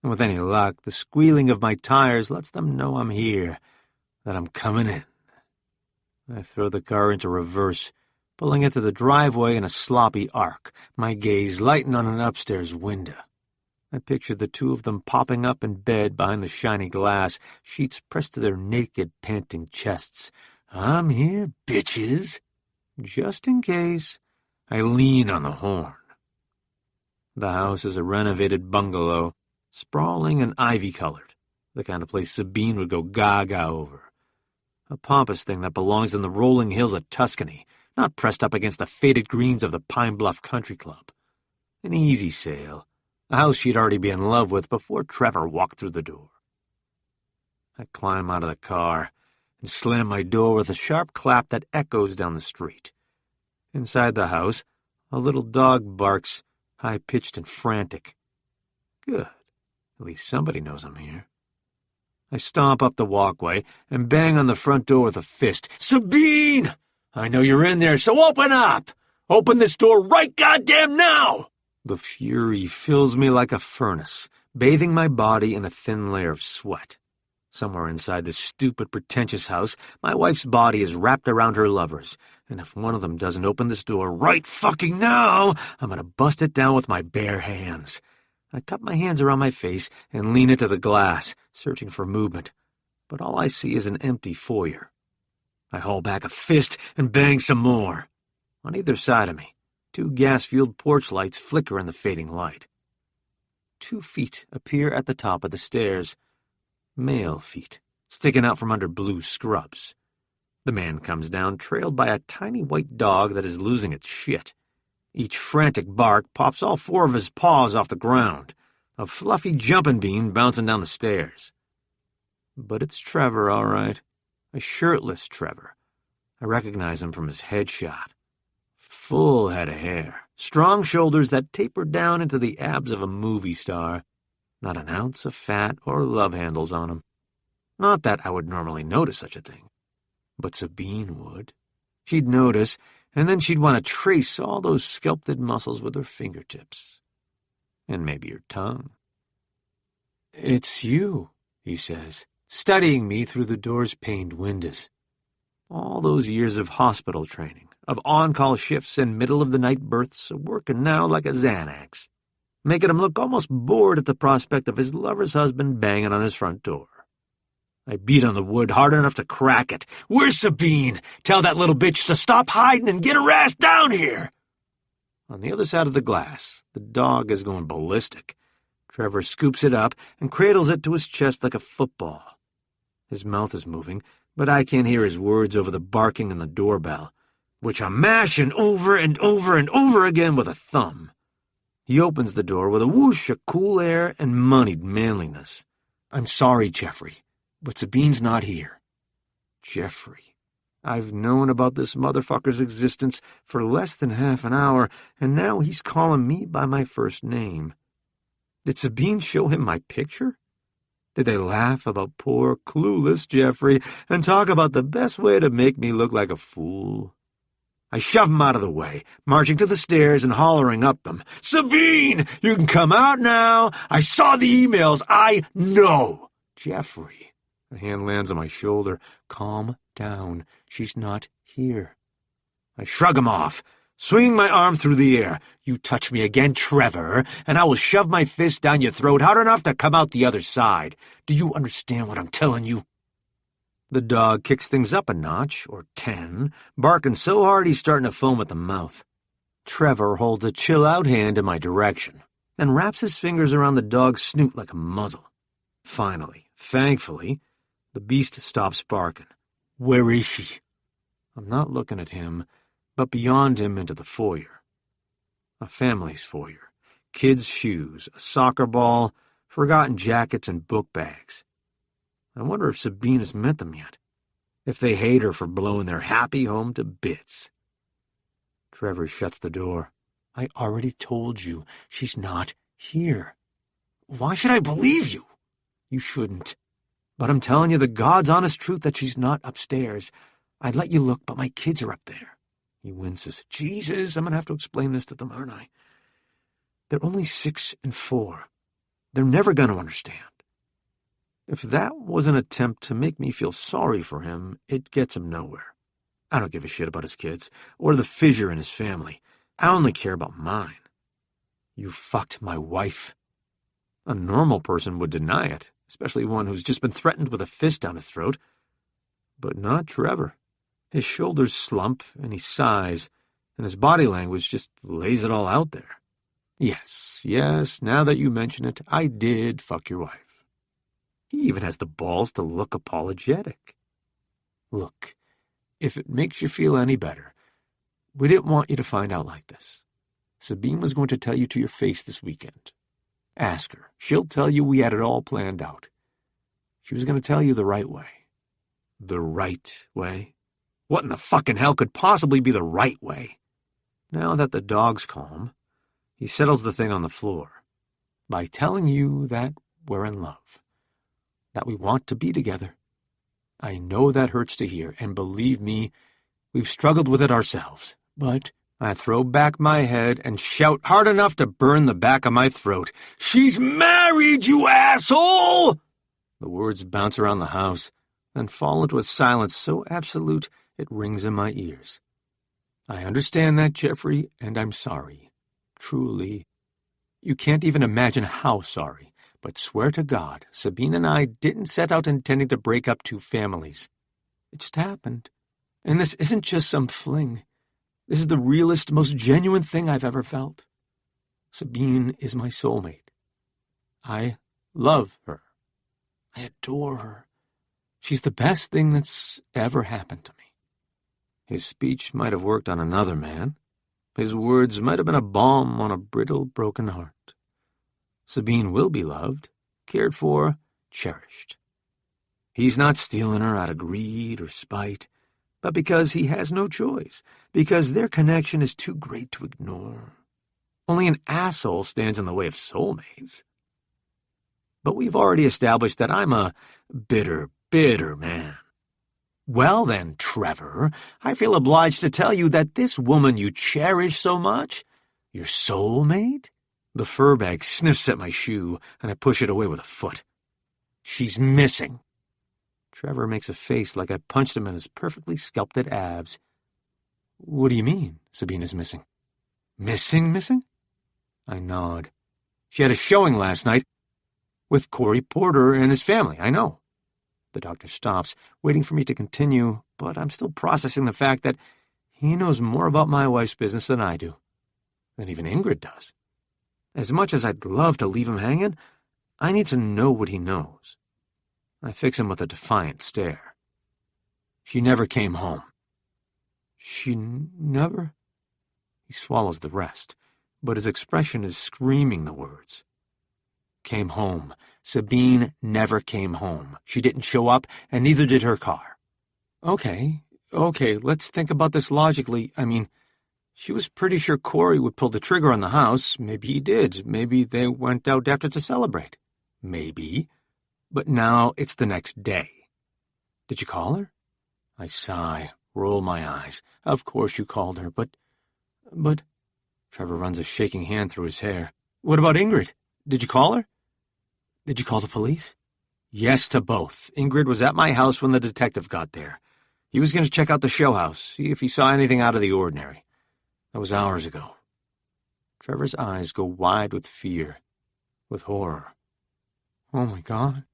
[SPEAKER 2] And with any luck, the squealing of my tires lets them know I'm here, that I'm coming in. I throw the car into reverse, pulling into the driveway in a sloppy arc, my gaze lighting on an upstairs window. I picture the two of them popping up in bed behind the shiny glass, sheets pressed to their naked, panting chests. I'm here, bitches. Just in case, I lean on the horn. The house is a renovated bungalow, sprawling and ivy-colored, the kind of place Sabine would go gaga over. A pompous thing that belongs in the rolling hills of Tuscany, not pressed up against the faded greens of the Pine Bluff Country Club. An easy sale, a house she'd already be in love with before Trevor walked through the door. I climb out of the car and slam my door with a sharp clap that echoes down the street. Inside the house, a little dog barks, high-pitched and frantic. Good. At least somebody knows I'm here. I stomp up the walkway and bang on the front door with a fist. Sabine! I know you're in there, so open up! Open this door right goddamn now! The fury fills me like a furnace, bathing my body in a thin layer of sweat. Somewhere inside this stupid, pretentious house, my wife's body is wrapped around her lover's, and if one of them doesn't open this door right fucking now, I'm gonna bust it down with my bare hands. I cup my hands around my face and lean into the glass, searching for movement, but all I see is an empty foyer. I haul back a fist and bang some more. On either side of me, 2 gas-fueled porch lights flicker in the fading light. 2 feet appear at the top of the stairs. Male feet, sticking out from under blue scrubs. The man comes down, trailed by a tiny white dog that is losing its shit. Each frantic bark pops all 4 of his paws off the ground, a fluffy jumping bean bouncing down the stairs. But it's Trevor, all right. A shirtless Trevor. I recognize him from his headshot. Full head of hair, strong shoulders that taper down into the abs of a movie star. Not an ounce of fat or love handles on him. Not that I would normally notice such a thing. But Sabine would. She'd notice, and then she'd want to trace all those sculpted muscles with her fingertips. And maybe her tongue. "It's you," he says, studying me through the door's paned windows. All those years of hospital training, of on-call shifts and middle-of-the-night births, working now like a Xanax, making him look almost bored at the prospect of his lover's husband banging on his front door. I beat on the wood hard enough to crack it. "Where's Sabine? Tell that little bitch to stop hiding and get her ass down here!" On the other side of the glass, the dog is going ballistic. Trevor scoops it up and cradles it to his chest like a football. His mouth is moving, but I can't hear his words over the barking and the doorbell, which I'm mashing over and over and over again with a thumb. He opens the door with a whoosh of cool air and moneyed manliness. "I'm sorry, Jeffrey, but Sabine's not here." Jeffrey. I've known about this motherfucker's existence for less than half an hour, and now he's calling me by my first name. Did Sabine show him my picture? Did they laugh about poor, clueless Jeffrey and talk about the best way to make me look like a fool? I shove him out of the way, marching to the stairs and hollering up them. "Sabine, you can come out now. I saw the emails. I know." "Jeffrey." A hand lands on my shoulder. "Calm down. She's not here." I shrug him off, swinging my arm through the air. "You touch me again, Trevor, and I will shove my fist down your throat hard enough to come out the other side. Do you understand what I'm telling you?" The dog kicks things up a notch, or 10, barking so hard he's starting to foam at the mouth. Trevor holds a chill-out hand in my direction, then wraps his fingers around the dog's snoot like a muzzle. Finally, thankfully, the beast stops barking. "Where is she?" I'm not looking at him, but beyond him into the foyer. A family's foyer. Kids' shoes, a soccer ball, forgotten jackets, and book bags. I wonder if Sabine has met them yet. If they hate her for blowing their happy home to bits. Trevor shuts the door. "I already told you she's not here." "Why should I believe you?" "You shouldn't. But I'm telling you the God's honest truth that she's not upstairs. I'd let you look, but my kids are up there." He winces. "Jesus, I'm going to have to explain this to them, aren't I? They're only 6 and 4. They're never going to understand." If that was an attempt to make me feel sorry for him, it gets him nowhere. I don't give a shit about his kids, or the fissure in his family. I only care about mine. "You fucked my wife." A normal person would deny it, especially one who's just been threatened with a fist down his throat. But not Trevor. His shoulders slump, and he sighs, and his body language just lays it all out there. Yes, now that you mention it, I did fuck your wife. He even has the balls to look apologetic. "Look, if it makes you feel any better, we didn't want you to find out like this. Sabine was going to tell you to your face this weekend. Ask her. She'll tell you we had it all planned out. She was going to tell you the right way." The right way? What in the fucking hell could possibly be the right way? Now that the dog's calm, he settles the thing on the floor. "By telling you that we're in love. That we want to be together. I know that hurts to hear, and believe me, we've struggled with it ourselves. But I throw back my head and shout hard enough to burn the back of my throat. "She's married, you asshole!" The words bounce around the house, then fall into a silence so absolute it rings in my ears. I understand that, Jeffrey, and I'm sorry. Truly. You can't even imagine how sorry. But swear to God, Sabine and I didn't set out intending to break up two families. It just happened. And this isn't just some fling. This is the realest, most genuine thing I've ever felt. Sabine is my soulmate. I love her. I adore her. She's the best thing that's ever happened to me. His speech might have worked on another man. His words might have been a balm on a brittle, broken heart. Sabine will be loved, cared for, cherished. He's not stealing her out of greed or spite, but because he has no choice, because their connection is too great to ignore. Only an asshole stands in the way of soulmates. But we've already established that I'm a bitter, bitter man. Well then, Trevor, I feel obliged to tell you that this woman you cherish so much, your soulmate? The fur bag sniffs at my shoe, and I push it away with a foot. She's missing. Trevor makes a face like I punched him in his perfectly sculpted abs. What do you mean, Sabine is missing? Missing? I nod. She had a showing last night with Corey Porter and his family, I know. The doctor stops, waiting for me to continue, but I'm still processing the fact that he knows more about my wife's business than I do, than even Ingrid does. As much as I'd love to leave him hanging, I need to know what he knows. I fix him with a defiant stare. She never came home. She never? He swallows the rest, but his expression is screaming the words. Came home. Sabine never came home. She didn't show up, and neither did her car. Okay, let's think about this logically. I mean, she was pretty sure Corey would pull the trigger on the house. Maybe he did. Maybe they went out after to celebrate. Maybe. But now it's the next day. Did you call her? I sigh, roll my eyes. Of course you called her, but... Trevor runs a shaking hand through his hair. What about Ingrid? Did you call her? Did you call the police? Yes to both. Ingrid was at my house when the detective got there. He was going to check out the show house, see if he saw anything out of the ordinary. That was hours ago. Trevor's eyes go wide with fear, with horror. Oh, my God.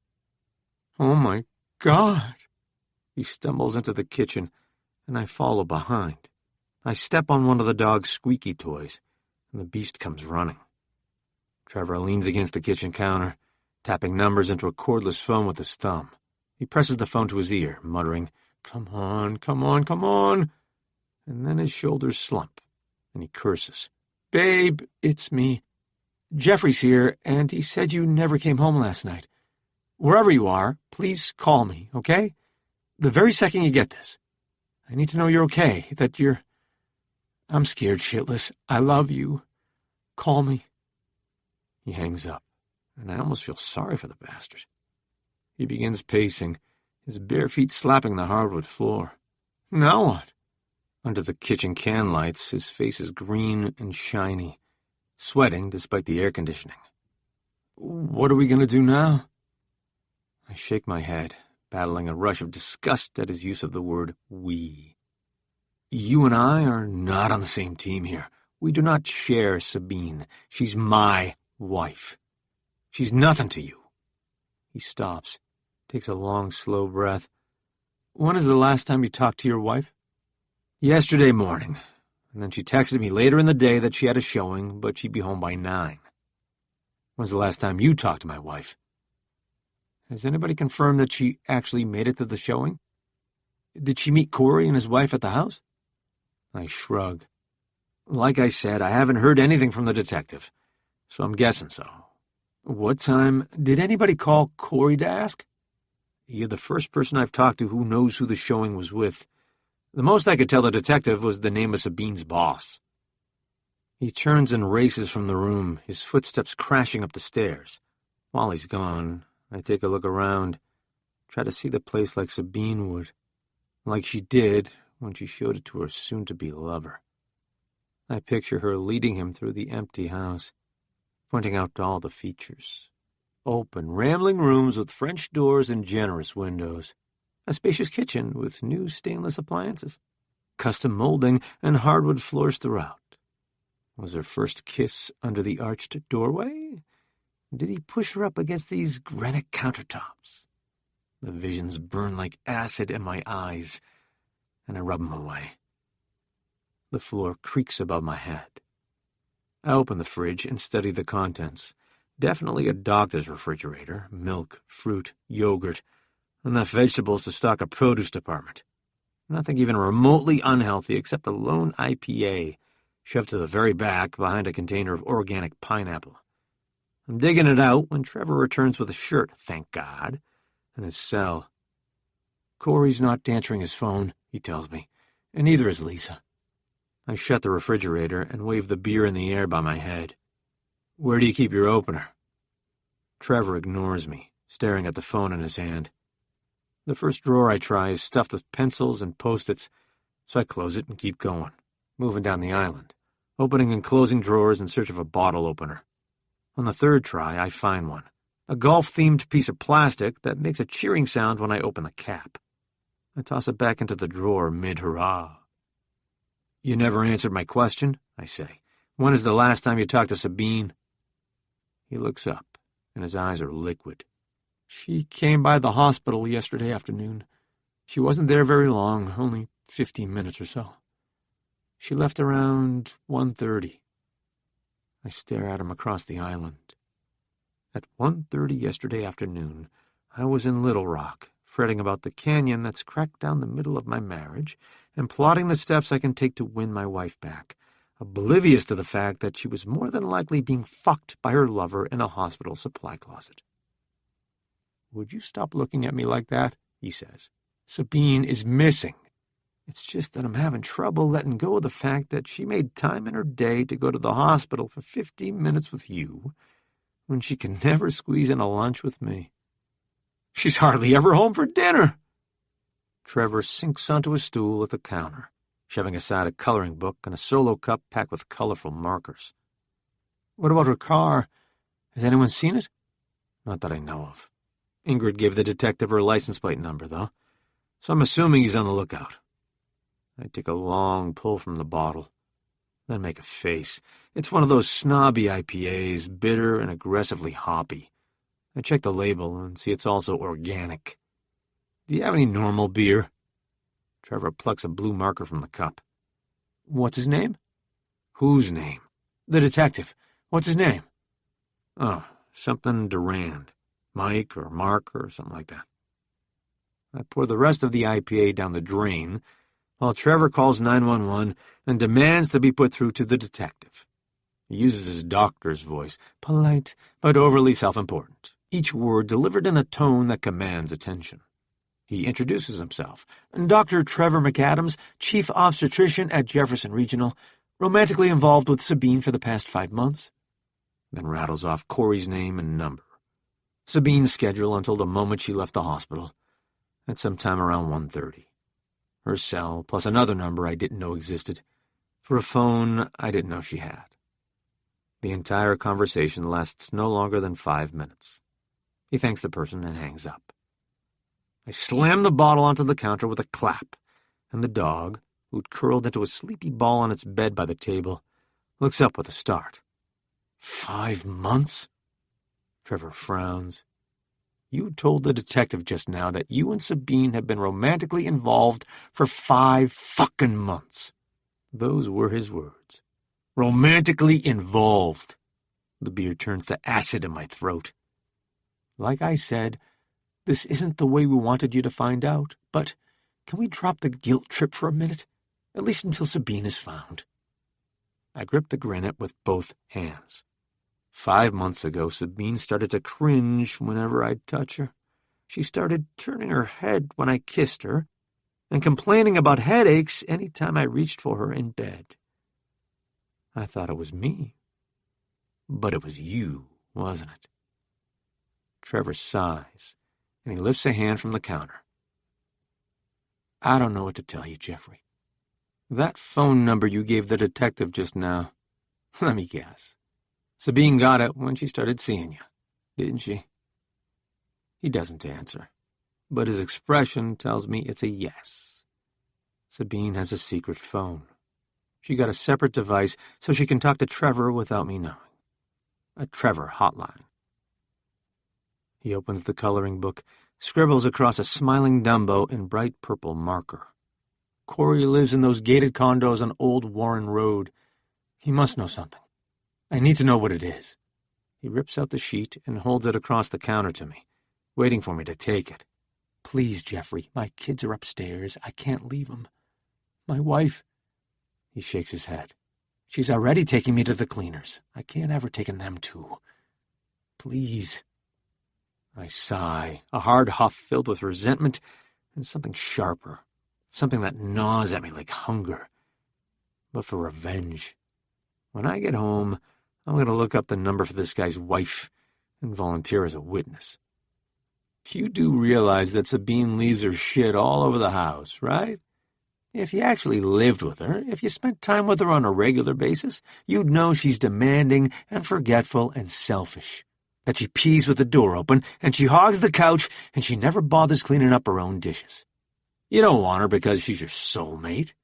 [SPEAKER 2] Oh, my God. He stumbles into the kitchen, and I follow behind. I step on one of the dog's squeaky toys, and the beast comes running. Trevor leans against the kitchen counter, tapping numbers into a cordless phone with his thumb. He presses the phone to his ear, muttering, "Come on, come on, come on." And then his shoulders slump, and he curses. "Babe, it's me. Jeffrey's here, and he said you never came home last night. Wherever you are, please call me, okay? The very second you get this. I need to know you're okay, that you're... I'm scared shitless. I love you. Call me." He hangs up, and I almost feel sorry for the bastard. He begins pacing, his bare feet slapping the hardwood floor. Now what? Under the kitchen can lights, his face is green and shiny, sweating despite the air conditioning. What are we going to do now? I shake my head, battling a rush of disgust at his use of the word we. You and I are not on the same team here. We do not share Sabine. She's my wife. She's nothing to you. He stops, takes a long, slow breath. When is the last time you talked to your wife? Yesterday morning, and then she texted me later in the day that she had a showing, but she'd be home by 9. When's the last time you talked to my wife? Has anybody confirmed that she actually made it to the showing? Did she meet Corey and his wife at the house? I shrug. Like I said, I haven't heard anything from the detective, so I'm guessing so. What time did anybody call Corey to ask? You're the first person I've talked to who knows who the showing was with. The most I could tell the detective was the name of Sabine's boss. He turns and races from the room, his footsteps crashing up the stairs. While he's gone, I take a look around, try to see the place like Sabine would, like she did when she showed it to her soon-to-be lover. I picture her leading him through the empty house, pointing out all the features. Open, rambling rooms with French doors and generous windows. A spacious kitchen with new stainless appliances. Custom molding and hardwood floors throughout. Was her first kiss under the arched doorway? Did he push her up against these granite countertops? The visions burn like acid in my eyes, and I rub them away. The floor creaks above my head. I open the fridge and study the contents. Definitely a doctor's refrigerator. Milk, fruit, yogurt, enough vegetables to stock a produce department. Nothing even remotely unhealthy except a lone IPA shoved to the very back behind a container of organic pineapple. I'm digging it out when Trevor returns with a shirt, thank God, and his cell. Corey's not answering his phone, he tells me, and neither is Lisa. I shut the refrigerator and wave the beer in the air by my head. Where do you keep your opener? Trevor ignores me, staring at the phone in his hand. The first drawer I try is stuffed with pencils and Post-its, so I close it and keep going, moving down the island, opening and closing drawers in search of a bottle opener. On the third try, I find one, a golf-themed piece of plastic that makes a cheering sound when I open the cap. I toss it back into the drawer mid-hurrah. You never answered my question, I say. When is the last time you talked to Sabine? He looks up, and his eyes are liquid. She came by the hospital yesterday afternoon. She wasn't there very long, only 15 minutes or so. She left around 1:30. I stare at him across the island. At 1:30 yesterday afternoon, I was in Little Rock, fretting about the canyon that's cracked down the middle of my marriage and plotting the steps I can take to win my wife back, oblivious to the fact that she was more than likely being fucked by her lover in a hospital supply closet. Would you stop looking at me like that? He says. Sabine is missing. It's just that I'm having trouble letting go of the fact that she made time in her day to go to the hospital for 15 minutes with you when she can never squeeze in a lunch with me. She's hardly ever home for dinner. Trevor sinks onto a stool at the counter, shoving aside a coloring book and a solo cup packed with colorful markers. What about her car? Has anyone seen it? Not that I know of. Ingrid gave the detective her license plate number, though, so I'm assuming he's on the lookout. I take a long pull from the bottle, then make a face. It's one of those snobby IPAs, bitter and aggressively hoppy. I check the label and see it's also organic. Do you have any normal beer? Trevor plucks a blue marker from the cup. What's his name? Whose name? The detective. What's his name? Oh, something Durand. Mike or Mark or something like that. I pour the rest of the IPA down the drain while Trevor calls 911 and demands to be put through to the detective. He uses his doctor's voice, polite but overly self-important, each word delivered in a tone that commands attention. He introduces himself. Dr. Trevor McAdams, chief obstetrician at Jefferson Regional, romantically involved with Sabine for the past 5 months. Then rattles off Corey's name and number. Sabine's schedule until the moment she left the hospital, at some time around 1:30. Her cell, plus another number I didn't know existed, for a phone I didn't know she had. The entire conversation lasts no longer than 5 minutes. He thanks the person and hangs up. I slam the bottle onto the counter with a clap, and the dog, who'd curled into a sleepy ball on its bed by the table, looks up with a start. 5 months? Trevor frowns. You told the detective just now that you and Sabine have been romantically involved for 5 fucking months. Those were his words. Romantically involved. The beer turns to acid in my throat. Like I said, this isn't the way we wanted you to find out, but can we drop the guilt trip for a minute? At least until Sabine is found. I grip the granite with both hands. 5 months ago, Sabine started to cringe whenever I'd touch her. She started turning her head when I kissed her, and complaining about headaches any time I reached for her in bed. I thought it was me. But it was you, wasn't it? Trevor sighs, and he lifts a hand from the counter. I don't know what to tell you, Jeffrey. That phone number you gave the detective just now, let me guess. Sabine got it when she started seeing you, didn't she? He doesn't answer, but his expression tells me it's a yes. Sabine has a secret phone. She got a separate device so she can talk to Trevor without me knowing. A Trevor hotline. He opens the coloring book, scribbles across a smiling Dumbo in bright purple marker. Corey lives in those gated condos on Old Warren Road. He must know something. I need to know what it is. He rips out the sheet and holds it across the counter to me, waiting for me to take it. Please, Jeffrey, my kids are upstairs. I can't leave them. My wife... He shakes his head. She's already taking me to the cleaners. I can't ever take them too. Please. I sigh, a hard huff filled with resentment and something sharper, something that gnaws at me like hunger, but for revenge. When I get home, I'm going to look up the number for this guy's wife and volunteer as a witness. You do realize that Sabine leaves her shit all over the house, right? If you actually lived with her, if you spent time with her on a regular basis, you'd know she's demanding and forgetful and selfish. That she pees with the door open, and she hogs the couch, and she never bothers cleaning up her own dishes. You don't want her because she's your soulmate.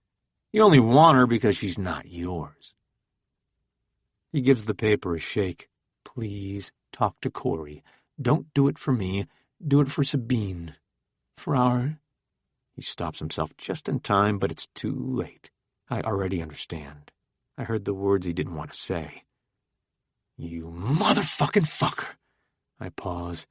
[SPEAKER 2] You only want her because she's not yours. He gives the paper a shake. Please talk to Corey. Don't do it for me. Do it for Sabine. For our... He stops himself just in time, but it's too late. I already understand. I heard the words he didn't want to say. You motherfucking fucker! I pause,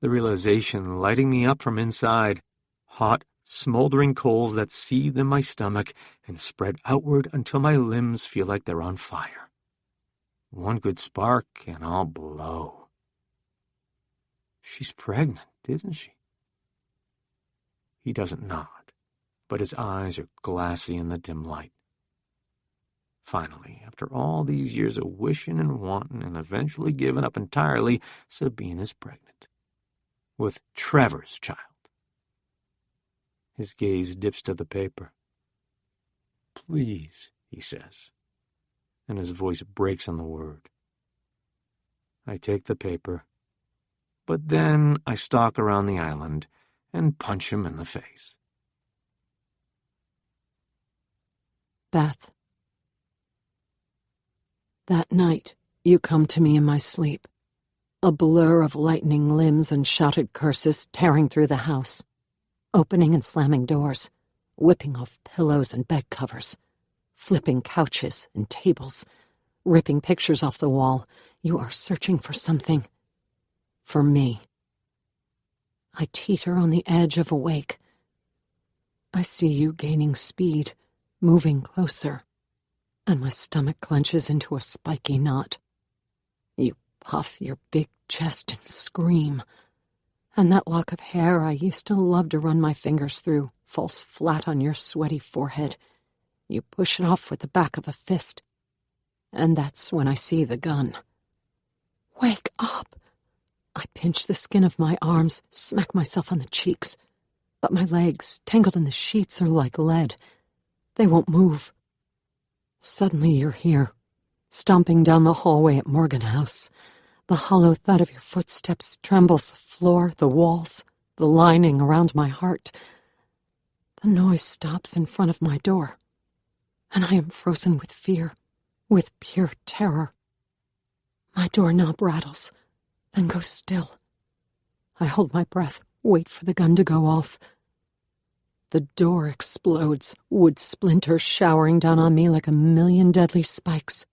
[SPEAKER 2] the realization lighting me up from inside. Hot, smoldering coals that seethe in my stomach and spread outward until my limbs feel like they're on fire. One good spark and I'll blow. She's pregnant, isn't she? He doesn't nod, but his eyes are glassy in the dim light. Finally, after all these years of wishing and wanting and eventually giving up entirely, Sabine is pregnant. With Trevor's child. His gaze dips to the paper. Please, he says, and his voice breaks on the word. I take the paper, but then I stalk around the island and punch him in the face.
[SPEAKER 1] Beth. That night, you come to me in my sleep, a blur of lightning limbs and shouted curses tearing through the house, opening and slamming doors, whipping off pillows and bed covers, flipping couches and tables, ripping pictures off the wall. You are searching for something. For me. I teeter on the edge of awake. I see you gaining speed, moving closer, and my stomach clenches into a spiky knot. You puff your big chest and scream, and that lock of hair I used to love to run my fingers through falls flat on your sweaty forehead. You push it off with the back of a fist, and that's when I see the gun. Wake up! I pinch the skin of my arms, smack myself on the cheeks, but my legs, tangled in the sheets, are like lead. They won't move. Suddenly you're here, stomping down the hallway at Morgan House. The hollow thud of your footsteps trembles the floor, the walls, the lining around my heart. The noise stops in front of my door, and I am frozen with fear, with pure terror. My doorknob rattles, then goes still. I hold my breath, wait for the gun to go off. The door explodes, wood splinters showering down on me like a million deadly spikes.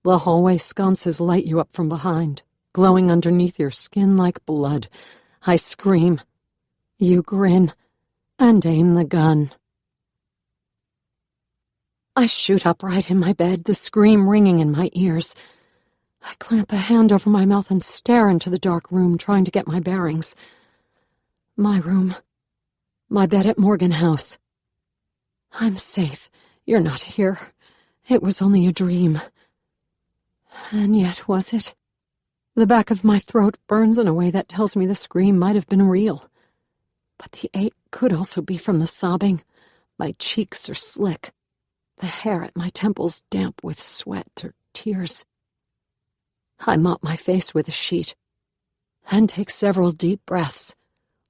[SPEAKER 1] The hallway sconces light you up from behind, glowing underneath your skin like blood. I scream. You grin and aim the gun. I shoot upright in my bed, the scream ringing in my ears. I clamp a hand over my mouth and stare into the dark room, trying to get my bearings. My room. My bed at Morgan House. I'm safe. You're not here. It was only a dream. And yet, was it? The back of my throat burns in a way that tells me the scream might have been real. But the ache could also be from the sobbing. My cheeks are slick. The hair at my temples damp with sweat or tears. I mop my face with a sheet and take several deep breaths,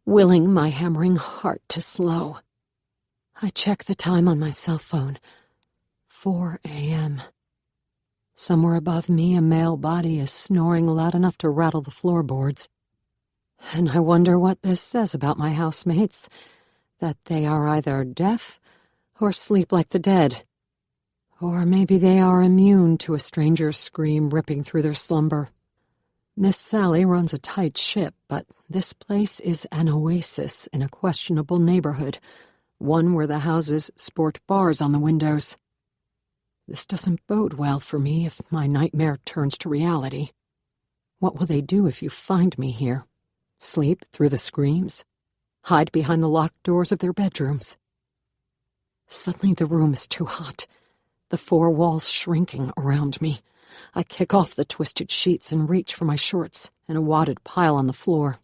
[SPEAKER 1] willing my hammering heart to slow. I check the time on my cell phone. 4 a.m. Somewhere above me, a male body is snoring loud enough to rattle the floorboards. And I wonder what this says about my housemates, that they are either deaf or sleep like the dead. Or maybe they are immune to a stranger's scream ripping through their slumber. Miss Sally runs a tight ship, but this place is an oasis in a questionable neighborhood, one where the houses sport bars on the windows. This doesn't bode well for me if my nightmare turns to reality. What will they do if you find me here? Sleep through the screams? Hide behind the locked doors of their bedrooms? Suddenly the room is too hot, the four walls shrinking around me. I kick off the twisted sheets and reach for my shorts in a wadded pile on the floor.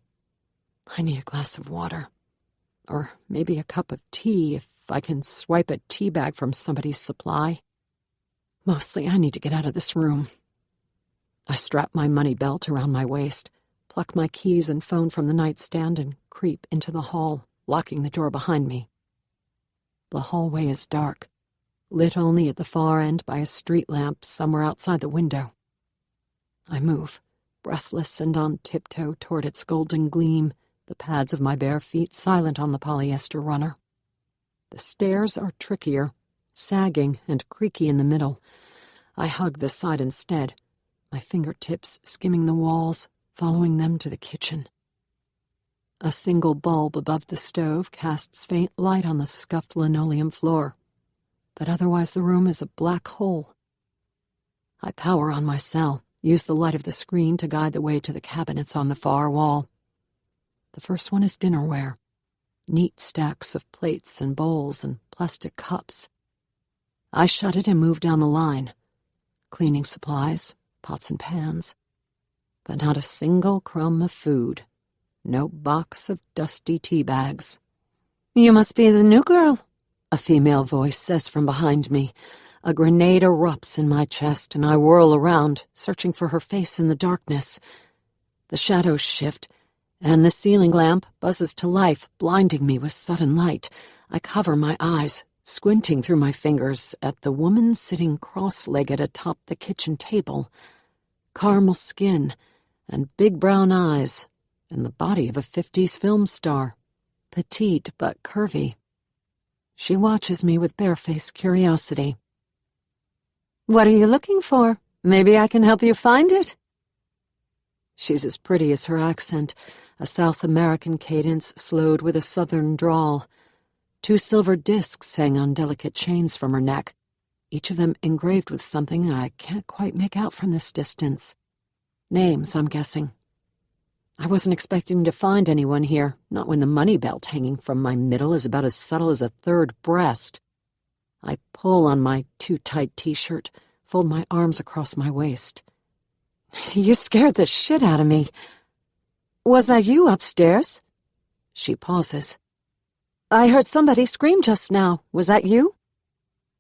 [SPEAKER 1] I need a glass of water. Or maybe a cup of tea if I can swipe a tea bag from somebody's supply. Mostly, I need to get out of this room. I strap my money belt around my waist, pluck my keys and phone from the nightstand, and creep into the hall, locking the door behind me. The hallway is dark, lit only at the far end by a street lamp somewhere outside the window. I move, breathless and on tiptoe toward its golden gleam, the pads of my bare feet silent on the polyester runner. The stairs are trickier, sagging and creaky in the middle. I hug the side instead, my fingertips skimming the walls, following them to the kitchen. A single bulb above the stove casts faint light on the scuffed linoleum floor, but otherwise the room is a black hole. I power on my cell, use the light of the screen to guide the way to the cabinets on the far wall. The first one is dinnerware, neat stacks of plates and bowls and plastic cups. I shut it and move down the line. Cleaning supplies, pots and pans. But not a single crumb of food. No box of dusty tea bags.
[SPEAKER 3] "You must be the new girl,"
[SPEAKER 1] a female voice says from behind me. A grenade erupts in my chest, and I whirl around, searching for her face in the darkness. The shadows shift, and the ceiling lamp buzzes to life, blinding me with sudden light. I cover my eyes, squinting through my fingers at the woman sitting cross-legged atop the kitchen table. Caramel skin and big brown eyes, and the body of a 50s film star, petite but curvy. She watches me with barefaced curiosity.
[SPEAKER 3] "What are you looking for? Maybe I can help you find it."
[SPEAKER 1] She's as pretty as her accent, a South American cadence slowed with a southern drawl. 2 silver discs hang on delicate chains from her neck, each of them engraved with something I can't quite make out from this distance. Names, I'm guessing. I wasn't expecting to find anyone here, not when the money belt hanging from my middle is about as subtle as a third breast. I pull on my too-tight t-shirt, fold my arms across my waist.
[SPEAKER 3] "You scared the shit out of me. Was that you upstairs?"
[SPEAKER 1] She pauses.
[SPEAKER 3] "I heard somebody scream just now. Was that you?"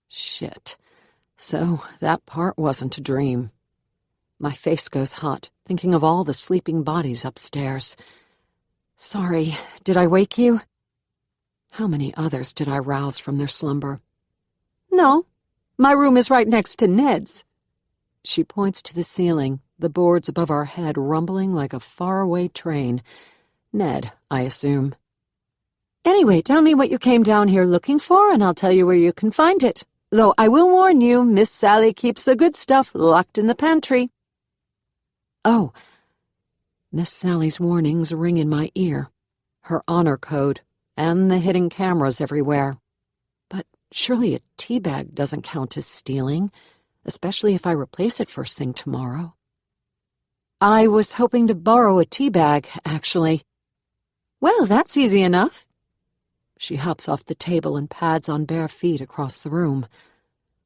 [SPEAKER 1] Shit. So that part wasn't a dream. My face goes hot, thinking of all the sleeping bodies upstairs. Sorry, did I wake you? How many others did I rouse from their slumber?
[SPEAKER 3] "No. My room is right next to Ned's."
[SPEAKER 1] She points to the ceiling, the boards above our head rumbling like a faraway train. Ned, I assume.
[SPEAKER 3] "Anyway, tell me what you came down here looking for, and I'll tell you where you can find it. Though I will warn you, Miss Sally keeps the good stuff locked in the pantry."
[SPEAKER 1] Oh. Miss Sally's warnings ring in my ear. Her honor code, and the hidden cameras everywhere. But surely a tea bag doesn't count as stealing, especially if I replace it first thing tomorrow. I was hoping to borrow a tea bag, actually.
[SPEAKER 3] "Well, that's easy enough."
[SPEAKER 1] She hops off the table and pads on bare feet across the room.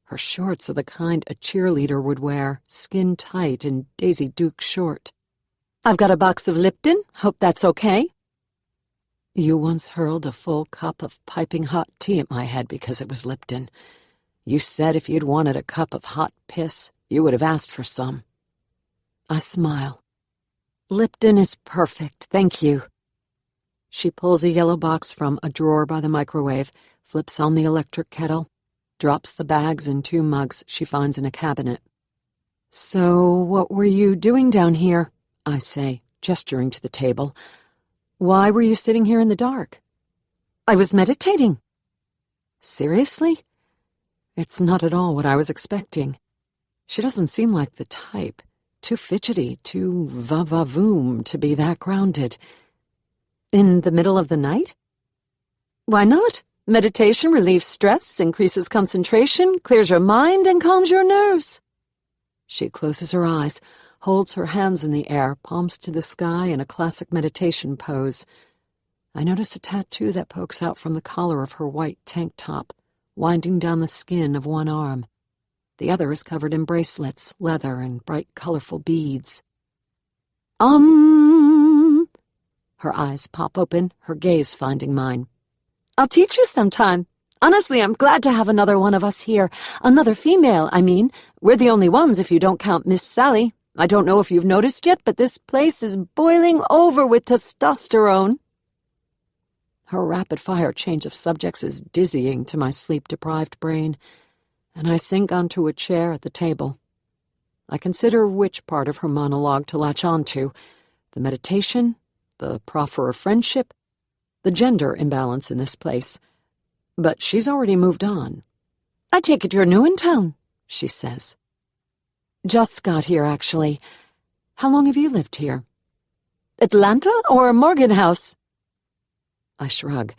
[SPEAKER 1] Her shorts are the kind a cheerleader would wear, skin tight and Daisy Duke short.
[SPEAKER 3] "I've got a box of Lipton. Hope that's okay."
[SPEAKER 1] You once hurled a full cup of piping hot tea at my head because it was Lipton. You said if you'd wanted a cup of hot piss, you would have asked for some. I smile. Lipton is perfect, thank you. She pulls a yellow box from a drawer by the microwave, flips on the electric kettle. drops the bags and 2 mugs she finds in a cabinet. "So what were you doing down here?" I say, gesturing to the table. "Why were you sitting here in the dark?"
[SPEAKER 3] "I was meditating."
[SPEAKER 1] "Seriously?" It's not at all what I was expecting. She doesn't seem like the type. Too fidgety, too va-va-voom to be that grounded.
[SPEAKER 3] "In the middle of the night?" "Why not? Meditation relieves stress, increases concentration, clears your mind, and calms your nerves."
[SPEAKER 1] She closes her eyes, holds her hands in the air, palms to the sky in a classic meditation pose. I notice a tattoo that pokes out from the collar of her white tank top, winding down the skin of one arm. The other is covered in bracelets, leather, and bright, colorful beads. Her eyes pop open, her gaze finding mine.
[SPEAKER 3] "I'll teach you sometime. Honestly, I'm glad to have another one of us here. Another female, I mean. We're the only ones if you don't count Miss Sally. I don't know if you've noticed yet, but this place is boiling over with testosterone."
[SPEAKER 1] Her rapid-fire change of subjects is dizzying to my sleep-deprived brain, and I sink onto a chair at the table. I consider which part of her monologue to latch onto: the meditation, the proffer of friendship, the gender imbalance in this place. But she's already moved on.
[SPEAKER 3] "I take it you're new in town,"
[SPEAKER 1] she says. "Just got here, actually. How long have you lived here?"
[SPEAKER 3] "Atlanta or Morgan House?"
[SPEAKER 1] I shrug.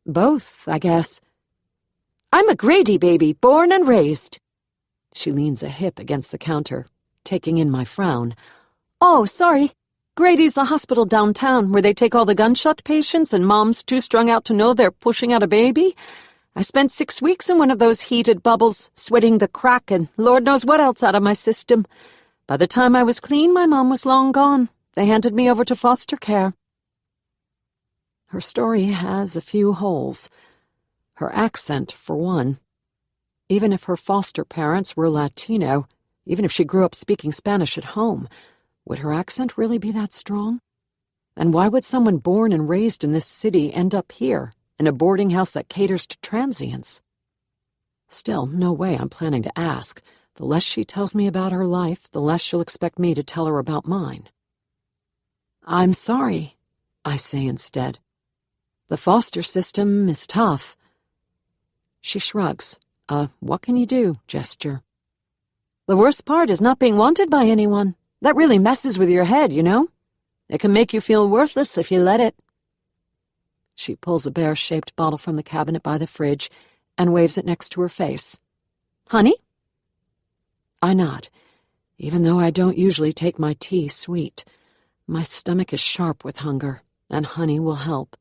[SPEAKER 1] "Both, I guess."
[SPEAKER 3] "I'm a Grady baby, born and raised."
[SPEAKER 1] She leans a hip against the counter, taking in my frown.
[SPEAKER 3] "Oh, sorry. Grady's the hospital downtown where they take all the gunshot patients and moms too strung out to know they're pushing out a baby. I spent 6 weeks in one of those heated bubbles, sweating the crack and Lord knows what else out of my system. By the time I was clean, my mom was long gone. They handed me over to foster care."
[SPEAKER 1] Her story has a few holes. Her accent, for one. Even if her foster parents were Latino, even if she grew up speaking Spanish at home, would her accent really be that strong? And why would someone born and raised in this city end up here, in a boarding house that caters to transients? Still, no way I'm planning to ask. The less she tells me about her life, the less she'll expect me to tell her about mine. "I'm sorry," I say instead. "The foster system is tough." She shrugs. What can you do gesture.
[SPEAKER 3] "The worst part is not being wanted by anyone. That really messes with your head, you know? It can make you feel worthless if you let it."
[SPEAKER 1] She pulls a bear-shaped bottle from the cabinet by the fridge and waves it next to her face.
[SPEAKER 3] "Honey?"
[SPEAKER 1] I nod, even though I don't usually take my tea sweet. My stomach is sharp with hunger, and honey will help.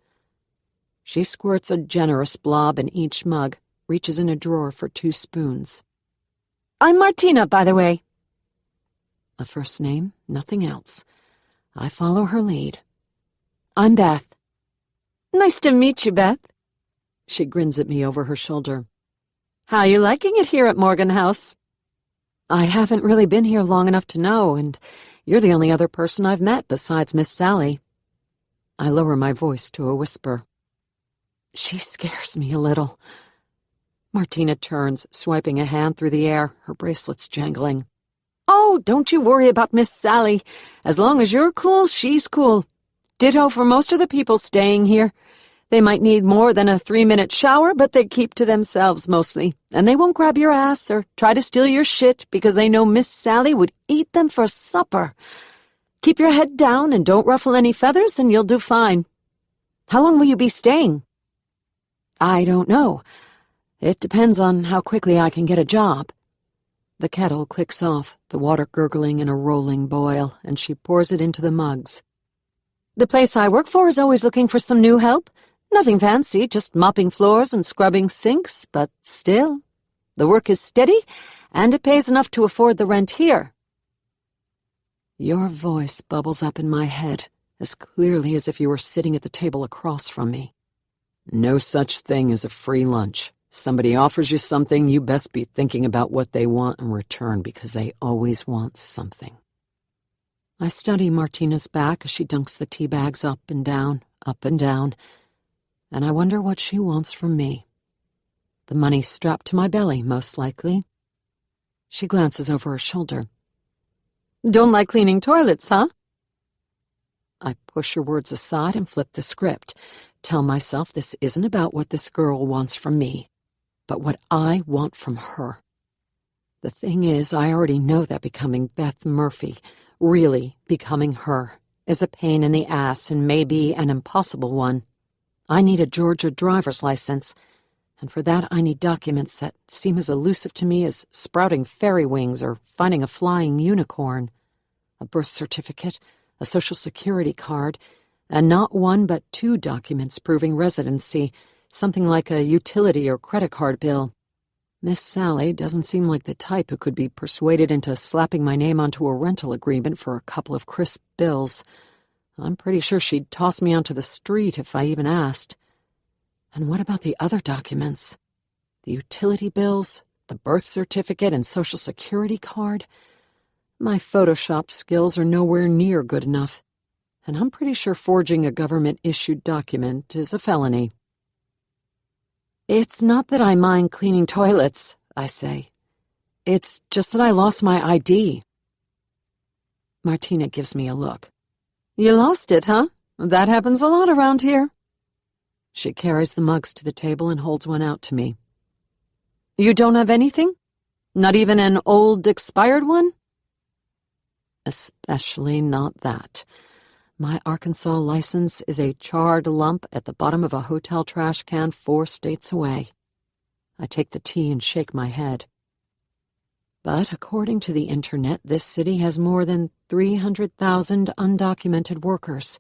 [SPEAKER 1] She squirts a generous blob in each mug, reaches in a drawer for 2 spoons.
[SPEAKER 3] "I'm Martina, by the way."
[SPEAKER 1] A first name, nothing else. I follow her lead. "I'm Beth."
[SPEAKER 3] "Nice to meet you, Beth."
[SPEAKER 1] She grins at me over her shoulder.
[SPEAKER 3] "How you liking it here at Morgan House?"
[SPEAKER 1] "I haven't really been here long enough to know, and you're the only other person I've met besides Miss Sally." I lower my voice to a whisper. She scares me a little. Martina turns, swiping a hand through the air, her bracelets jangling.
[SPEAKER 3] "Oh, don't you worry about Miss Sally. As long as you're cool, she's cool. Ditto for most of the people staying here. They might need more than a 3-minute shower, but they keep to themselves mostly, and they won't grab your ass or try to steal your shit because they know Miss Sally would eat them for supper. Keep your head down and don't ruffle any feathers and you'll do fine. How long will you be staying?"
[SPEAKER 1] "I don't know. It depends on how quickly I can get a job." The kettle clicks off, the water gurgling in a rolling boil, and she pours it into the mugs.
[SPEAKER 3] "The place I work for is always looking for some new help. Nothing fancy, just mopping floors and scrubbing sinks, but still. The work is steady, and it pays enough to afford the rent here."
[SPEAKER 1] Your voice bubbles up in my head, as clearly as if you were sitting at the table across from me. "No such thing as a free lunch. Somebody offers you something, you best be thinking about what they want in return because they always want something." I study Martina's back as she dunks the tea bags up and down, and I wonder what she wants from me. The money strapped to my belly, most likely. She glances over her shoulder.
[SPEAKER 3] Don't like cleaning toilets, huh?
[SPEAKER 1] I push her words aside and flip the script. Tell myself this isn't about what this girl wants from me, but what I want from her. The thing is, I already know that becoming Beth Murphy, really becoming her, is a pain in the ass and may be an impossible one. I need a Georgia driver's license, and for that I need documents that seem as elusive to me as sprouting fairy wings or finding a flying unicorn. A birth certificate, a social security card, and not one but 2 documents proving residency, something like a utility or credit card bill. Miss Sally doesn't seem like the type who could be persuaded into slapping my name onto a rental agreement for a couple of crisp bills. I'm pretty sure she'd toss me onto the street if I even asked. And what about the other documents? The utility bills, the birth certificate and social security card? My Photoshop skills are nowhere near good enough, and I'm pretty sure forging a government-issued document is a felony.
[SPEAKER 3] It's not that I mind cleaning toilets, I say. It's just that I lost my ID.
[SPEAKER 1] Martina gives me a look.
[SPEAKER 3] You lost it, huh? That happens a lot around here.
[SPEAKER 1] She carries the mugs to the table and holds one out to me.
[SPEAKER 3] You don't have anything? Not even an old, expired one?
[SPEAKER 1] Especially not that. My Arkansas license is a charred lump at the bottom of a hotel trash can 4 states away. I take the tea and shake my head. But according to the internet, this city has more than 300,000 undocumented workers.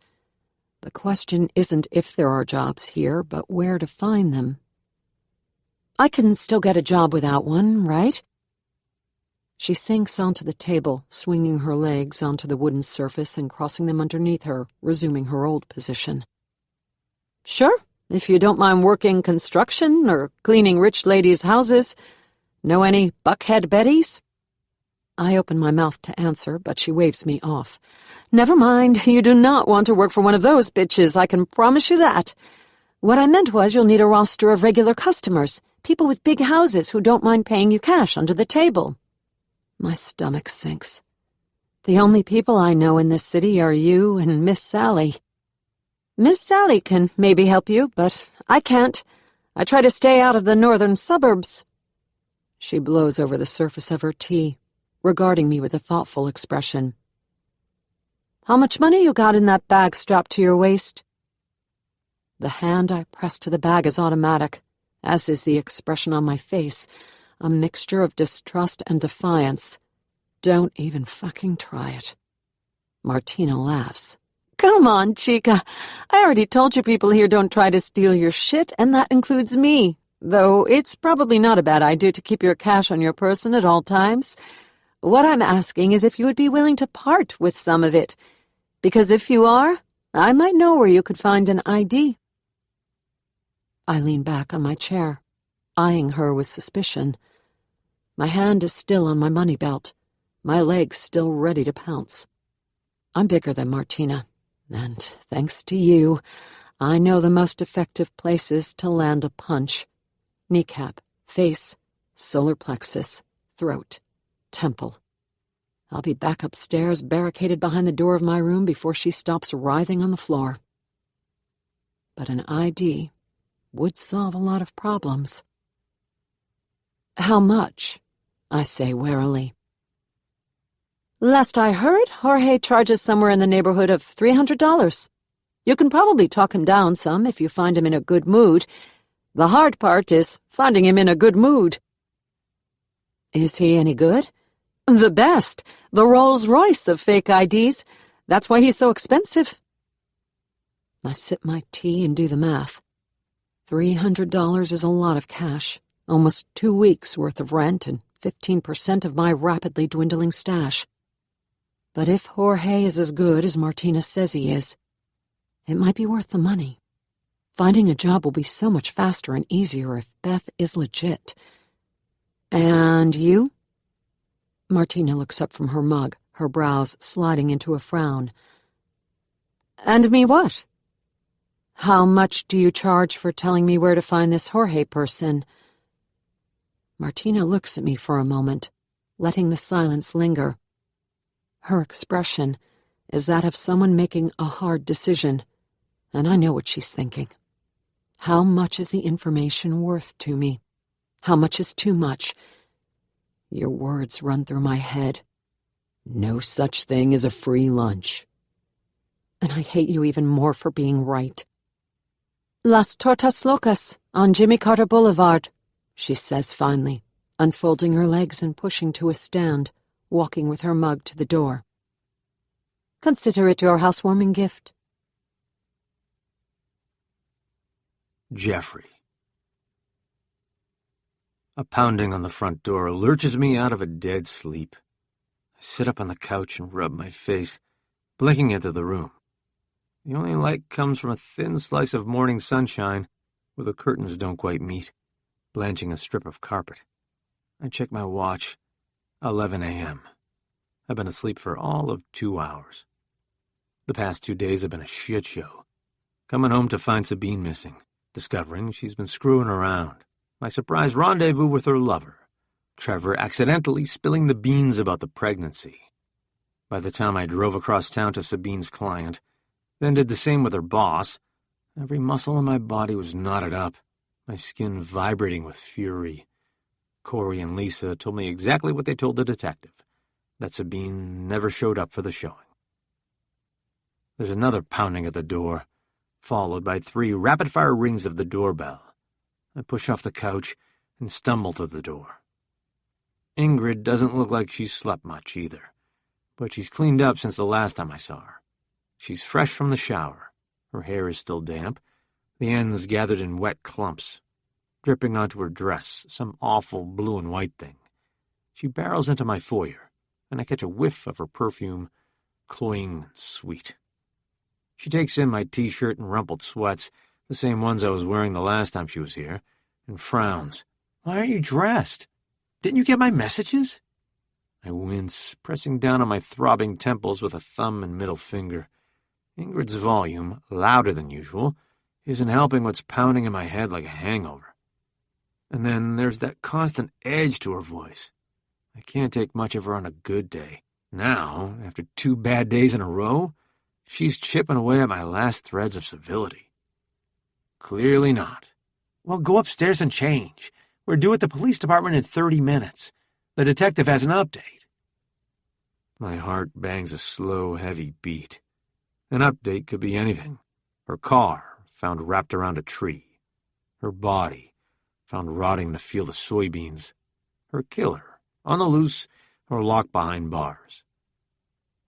[SPEAKER 1] The question isn't if there are jobs here, but where to find them.
[SPEAKER 3] I can still get a job without one, right?
[SPEAKER 1] She sinks onto the table, swinging her legs onto the wooden surface and crossing them underneath her, resuming her old position.
[SPEAKER 3] Sure, if you don't mind working construction or cleaning rich ladies' houses. Know any Buckhead Bettys?
[SPEAKER 1] I open my mouth to answer, but she waves me off.
[SPEAKER 3] Never mind, you do not want to work for one of those bitches, I can promise you that. What I meant was you'll need a roster of regular customers, people with big houses who don't mind paying you cash under the table.
[SPEAKER 1] My stomach sinks. The only people I know in this city are you and Miss Sally.
[SPEAKER 3] Miss Sally can maybe help you, but I can't. I try to stay out of the northern suburbs.
[SPEAKER 1] She blows over the surface of her tea, regarding me with a thoughtful expression.
[SPEAKER 3] How much money you got in that bag strapped to your waist?
[SPEAKER 1] The hand I press to the bag is automatic, as is the expression on my face, a mixture of distrust and defiance. Don't even fucking try it. Martina laughs.
[SPEAKER 3] Come on, chica. I already told you people here don't try to steal your shit, and that includes me. Though it's probably not a bad idea to keep your cash on your person at all times. What I'm asking is if you would be willing to part with some of it. Because if you are, I might know where you could find an ID.
[SPEAKER 1] I lean back on my chair, eyeing her with suspicion. My hand is still on my money belt, my legs still ready to pounce. I'm bigger than Martina, and thanks to you, I know the most effective places to land a punch. Kneecap, face, solar plexus, throat, temple. I'll be back upstairs, barricaded behind the door of my room before she stops writhing on the floor. But an ID would solve a lot of problems. How much? I say warily.
[SPEAKER 3] Last I heard, Jorge charges somewhere in the neighborhood of $300. You can probably talk him down some if you find him in a good mood. The hard part is finding him in a good mood.
[SPEAKER 1] Is he any good?
[SPEAKER 3] The best. The Rolls-Royce of fake IDs. That's why he's so expensive.
[SPEAKER 1] I sip my tea and do the math. $300 is a lot of cash, almost 2 weeks' worth of rent and 15% of my rapidly dwindling stash. But if Jorge is as good as Martina says he is, it might be worth the money. Finding a job will be so much faster and easier if Beth is legit. And you? Martina looks up from her mug, her brows sliding into a frown.
[SPEAKER 3] And me what?
[SPEAKER 1] How much do you charge for telling me where to find this Jorge person? Martina looks at me for a moment, letting the silence linger. Her expression is that of someone making a hard decision, and I know what she's thinking. How much is the information worth to me? How much is too much? Your words run through my head. No such thing as a free lunch. And I hate you even more for being right. Las Tortas Locas on Jimmy Carter Boulevard, she says finally, unfolding her legs and pushing to a stand, walking with her mug to the door. Consider it your housewarming gift.
[SPEAKER 2] Jeffrey. A pounding on the front door lurches me out of a dead sleep. I sit up on the couch and rub my face, blinking into the room. The only light comes from a thin slice of morning sunshine where the curtains don't quite meet, blanching a strip of carpet. I check my watch. 11 a.m. I've been asleep for all of 2 hours. The past 2 days have been a shit show. Coming home to find Sabine missing, discovering she's been screwing around, my surprise rendezvous with her lover, Trevor accidentally spilling the beans about the pregnancy. By the time I drove across town to Sabine's client, then did the same with her boss, every muscle in my body was knotted up, my skin vibrating with fury. Corey and Lisa told me exactly what they told the detective, that Sabine never showed up for the showing. There's another pounding at the door, followed by 3 rapid-fire rings of the doorbell. I push off the couch and stumble to the door. Ingrid doesn't look like she's slept much either, but she's cleaned up since the last time I saw her. She's fresh from the shower. Her hair is still damp, the ends gathered in wet clumps, dripping onto her dress, some awful blue and white thing. She barrels into my foyer, and I catch a whiff of her perfume, cloying and sweet. She takes in my t-shirt and rumpled sweats, the same ones I was wearing the last time she was here, and frowns. "Why aren't you dressed? Didn't you get my messages?" I wince, pressing down on my throbbing temples with a thumb and middle finger. Ingrid's volume, louder than usual, isn't helping what's pounding in my head like a hangover. And then there's that constant edge to her voice. I can't take much of her on a good day. Now, after 2 bad days in a row, she's chipping away at my last threads of civility. Clearly not. "Well, go upstairs and change. We're due at the police department in 30 minutes. The detective has an update." My heart bangs a slow, heavy beat. An update could be anything. Her car, found wrapped around a tree. Her body, found rotting to feel the soybeans. Her killer, on the loose or locked behind bars.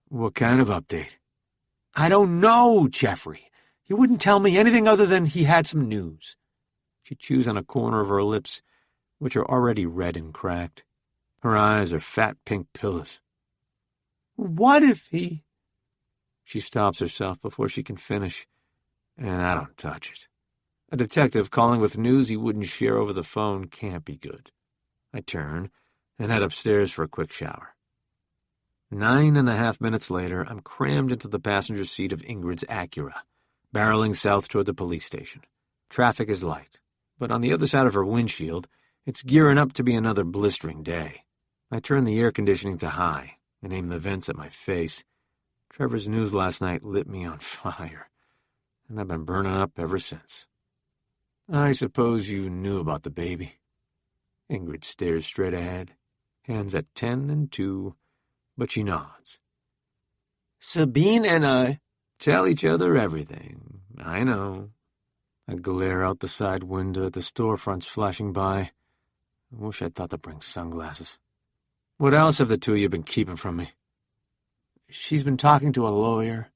[SPEAKER 2] What kind of update? "I don't know, Jeffrey. He wouldn't tell me anything other than he had some news." She chews on a corner of her lips, which are already red and cracked. Her eyes are fat pink pillows. "What if he—" She stops herself before she can finish, and I don't touch it. A detective calling with news he wouldn't share over the phone can't be good. I turn and head upstairs for a quick shower. 9.5 minutes later, I'm crammed into the passenger seat of Ingrid's Acura, barreling south toward the police station. Traffic is light, but on the other side of her windshield, it's gearing up to be another blistering day. I turn the air conditioning to high and aim the vents at my face. Trevor's news last night lit me on fire, and I've been burning up ever since. "I suppose you knew about the baby." Ingrid stares straight ahead, hands at 10 and 2, but she nods. "Sabine and I tell each other everything. I know." I glare out the side window at the storefronts flashing by. I wish I'd thought to bring sunglasses. "What else have the two of you been keeping from me?" "She's been talking to a lawyer.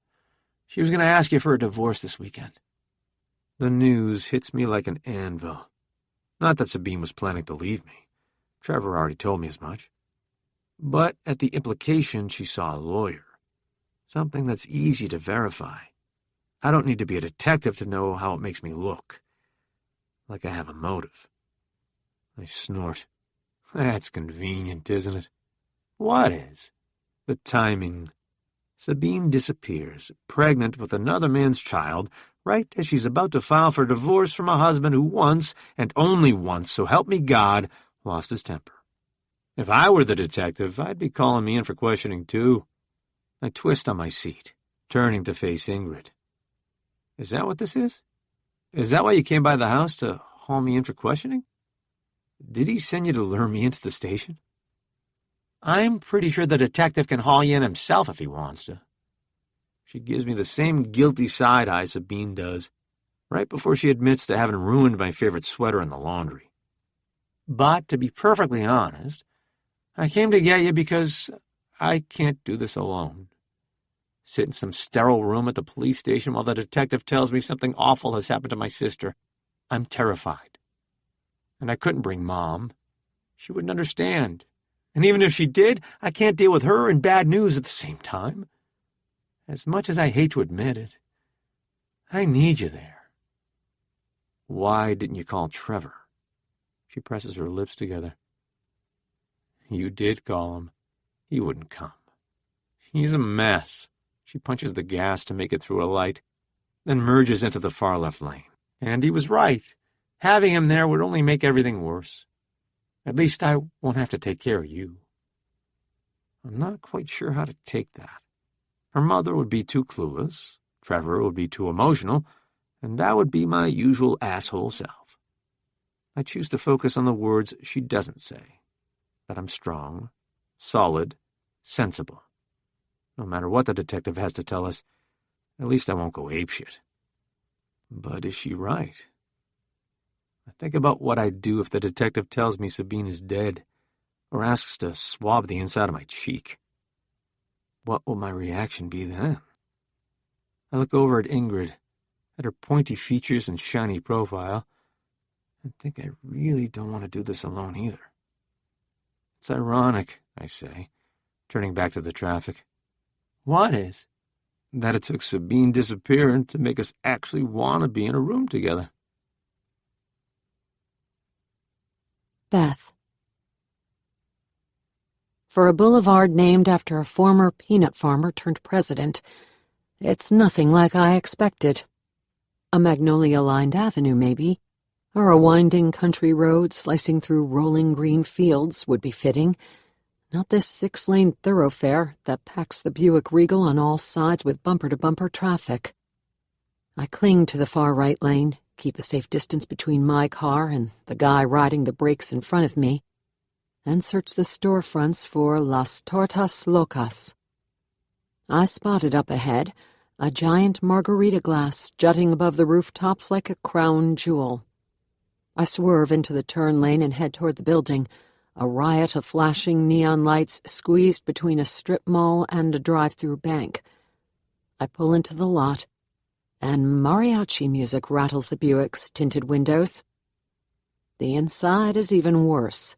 [SPEAKER 2] She was going to ask you for a divorce this weekend." The news hits me like an anvil. Not that Sabine was planning to leave me. Trevor already told me as much. But at the implication she saw a lawyer. Something that's easy to verify. I don't need to be a detective to know how it makes me look. Like I have a motive. I snort. That's convenient, isn't it? What is? The timing. Sabine disappears, pregnant with another man's child, right as she's about to file for divorce from a husband who once, and only once, so help me God, lost his temper. If I were the detective, I'd be calling me in for questioning too. I twist on my seat, turning to face Ingrid. Is that what this is? Is that why you came by the house, to haul me in for questioning? Did he send you to lure me into the station? I'm pretty sure the detective can haul you in himself if he wants to. She gives me the same guilty side-eye Sabine does, right before she admits to having ruined my favorite sweater in the laundry. But to be perfectly honest, I came to get you because I can't do this alone. Sit in some sterile room at the police station while the detective tells me something awful has happened to my sister. I'm terrified. And I couldn't bring Mom. She wouldn't understand. And even if she did, I can't deal with her and bad news at the same time. As much as I hate to admit it, I need you there. Why didn't you call Trevor? She presses her lips together. You did call him. He wouldn't come. He's a mess. She punches the gas to make it through a light, then merges into the far left lane. And he was right. Having him there would only make everything worse. At least I won't have to take care of you. I'm not quite sure how to take that. Her mother would be too clueless, Trevor would be too emotional, and I would be my usual asshole self. I choose to focus on the words she doesn't say. That I'm strong, solid, sensible. No matter what the detective has to tell us, at least I won't go apeshit. But is she right? I think about what I'd do if the detective tells me Sabine is dead, or asks to swab the inside of my cheek. What will my reaction be then? I look over at Ingrid, at her pointy features and shiny profile, and think I really don't want to do this alone either. It's ironic, I say, turning back to the traffic. What is? That it took Sabine disappearing to make us actually want to be in a room together.
[SPEAKER 1] Beth. For a boulevard named after a former peanut farmer turned president, it's nothing like I expected. A magnolia-lined avenue, maybe, or a winding country road slicing through rolling green fields would be fitting. Not this 6-lane thoroughfare that packs the Buick Regal on all sides with bumper-to-bumper traffic. I cling to the far right lane, keep a safe distance between my car and the guy riding the brakes in front of me, and search the storefronts for Las Tortas Locas. I spotted up ahead a giant margarita glass jutting above the rooftops like a crown jewel. I swerve into the turn lane and head toward the building, a riot of flashing neon lights squeezed between a strip mall and a drive-through bank. I pull into the lot, and mariachi music rattles the Buick's tinted windows. The inside is even worse.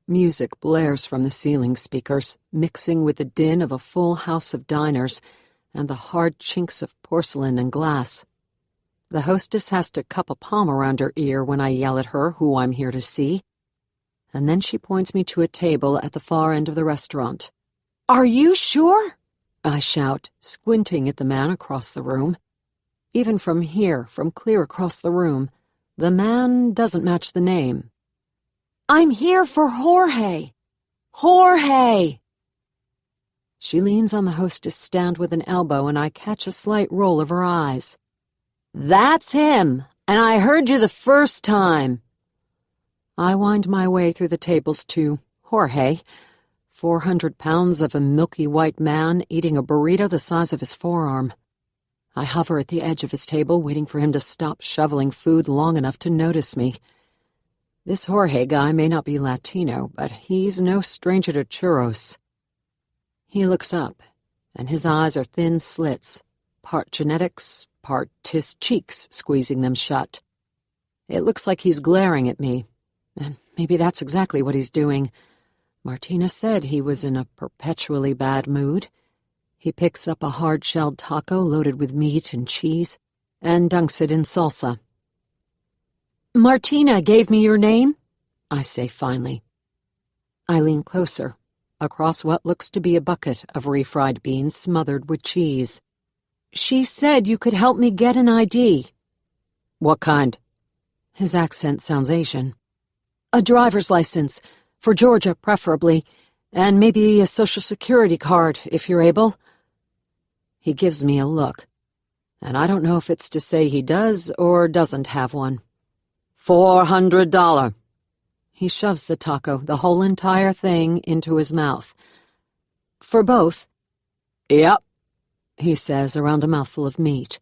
[SPEAKER 1] Music blares from the ceiling speakers, mixing with the din of a full house of diners and the hard chinks of porcelain and glass. The hostess has to cup a palm around her ear when I yell at her who I'm here to see. And then she points me to a table at the far end of the restaurant. "Are you sure?" I shout, squinting at the man across the room. Even from here, from clear across the room, the man doesn't match the name. "I'm here for Jorge. Jorge!" She leans on the hostess stand with an elbow, and I catch a slight roll of her eyes. "That's him, and I heard you the first time." I wind my way through the tables to Jorge, 400 pounds of a milky white man eating a burrito the size of his forearm. I hover at the edge of his table, waiting for him to stop shoveling food long enough to notice me. This Jorge guy may not be Latino, but he's no stranger to churros. He looks up, and his eyes are thin slits, part genetics, part his cheeks squeezing them shut. It looks like he's glaring at me, and maybe that's exactly what he's doing. Martina said he was in a perpetually bad mood. He picks up a hard-shelled taco loaded with meat and cheese and dunks it in salsa. "Martina gave me your name," I say finally. I lean closer, across what looks to be a bucket of refried beans smothered with cheese. "She said you could help me get an ID." "What kind?" His accent sounds Asian. A driver's license, for Georgia preferably, and maybe a Social Security card, if you're able. He gives me a look, and I don't know if it's to say he does or doesn't have one. $400. He shoves the taco, the whole entire thing, into his mouth. For both? Yep, he says around a mouthful of meat.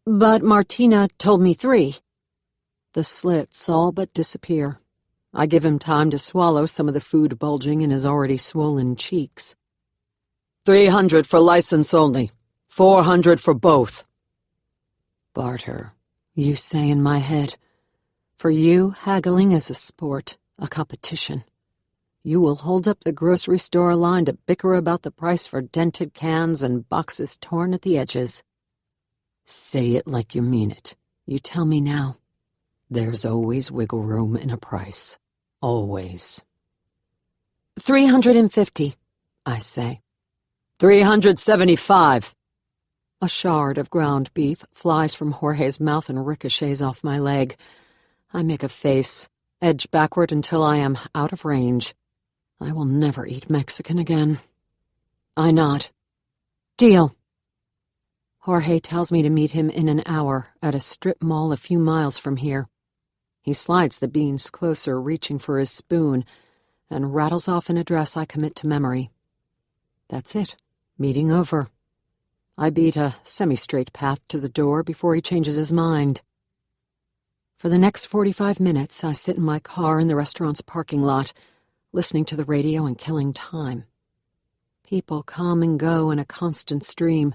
[SPEAKER 1] But Martina told me 3. The slits all but disappear. I give him time to swallow some of the food bulging in his already swollen cheeks. 300 for license only. 400 for both. Barter, you say in my head. For you, haggling is a sport, a competition. You will hold up the grocery store line to bicker about the price for dented cans and boxes torn at the edges. Say it like you mean it. You tell me now. There's always wiggle room in a price. Always. 350, I say. 375. A shard of ground beef flies from Jorge's mouth and ricochets off my leg. I make a face, edge backward until I am out of range. I will never eat Mexican again. I nod. Deal. Jorge tells me to meet him in an hour at a strip mall a few miles from here. He slides the beans closer, reaching for his spoon, and rattles off an address I commit to memory. That's it. Meeting over. I beat a semi-straight path to the door before he changes his mind. For the next 45 minutes, I sit in my car in the restaurant's parking lot, listening to the radio and killing time. People come and go in a constant stream.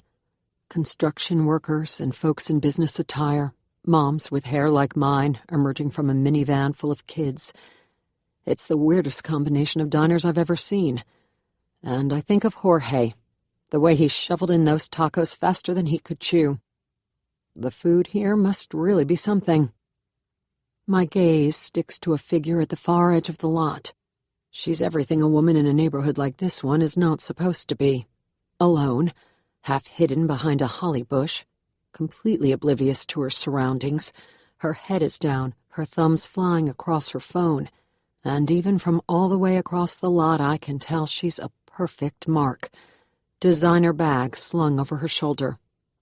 [SPEAKER 1] Construction workers and folks in business attire, moms with hair like mine emerging from a minivan full of kids. It's the weirdest combination of diners I've ever seen. And I think of Jorge, the way he shoveled in those tacos faster than he could chew. The food here must really be something. My gaze sticks to a figure at the far edge of the lot. She's everything a woman in a neighborhood like this one is not supposed to be. Alone, half hidden behind a holly bush, completely oblivious to her surroundings. Her head is down, her thumbs flying across her phone, and even from all the way across the lot I can tell she's a perfect mark. Designer bag slung over her shoulder,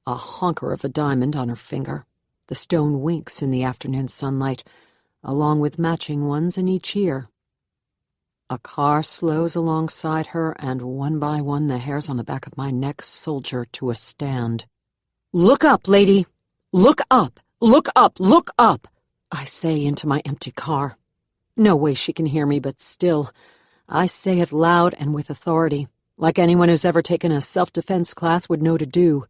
[SPEAKER 1] a honker of a diamond on her finger. The stone winks in the afternoon sunlight, along with matching ones in each ear. A car slows alongside her, and one by one the hairs on the back of my neck soldier to a stand. "Look up, lady! Look up! Look up! Look up!" I say into my empty car. No way she can hear me, but still, I say it loud and with authority, like anyone who's ever taken a self-defense class would know to do.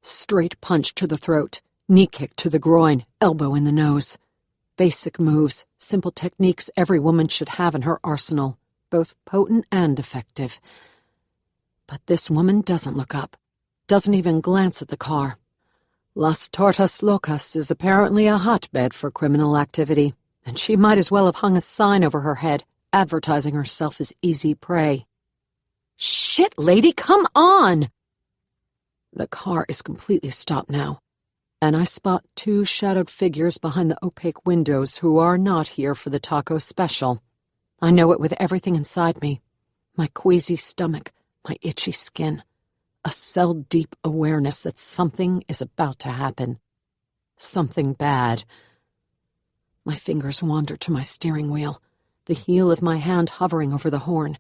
[SPEAKER 1] Straight punch to the throat, knee kick to the groin, elbow in the nose. Basic moves, simple techniques every woman should have in her arsenal, both potent and effective. But this woman doesn't look up, doesn't even glance at the car. Las Tortas Locas is apparently a hotbed for criminal activity, and she might as well have hung a sign over her head, advertising herself as easy prey. "Shit, lady, come on!" The car is completely stopped now, and I spot 2 shadowed figures behind the opaque windows who are not here for the taco special. I know it with everything inside me. My queasy stomach, my itchy skin. A cell-deep awareness that something is about to happen. Something bad. My fingers wander to my steering wheel, the heel of my hand hovering over the horn,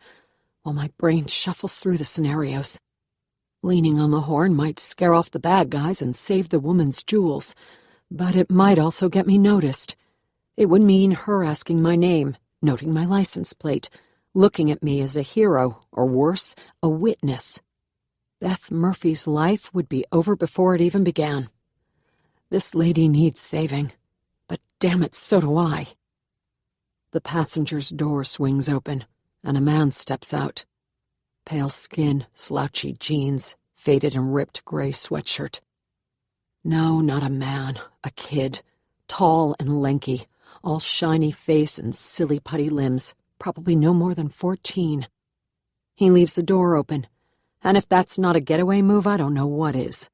[SPEAKER 1] while my brain shuffles through the scenarios. Leaning on the horn might scare off the bad guys and save the woman's jewels, but it might also get me noticed. It would mean her asking my name, noting my license plate, looking at me as a hero, or worse, a witness. Beth Murphy's life would be over before it even began. This lady needs saving, but damn it, so do I. The passenger's door swings open, and a man steps out. Pale skin, slouchy jeans, faded and ripped gray sweatshirt. No, not a man, a kid, tall and lanky, all shiny face and silly putty limbs, probably no more than 14. He leaves the door open, and if that's not a getaway move, I don't know what is.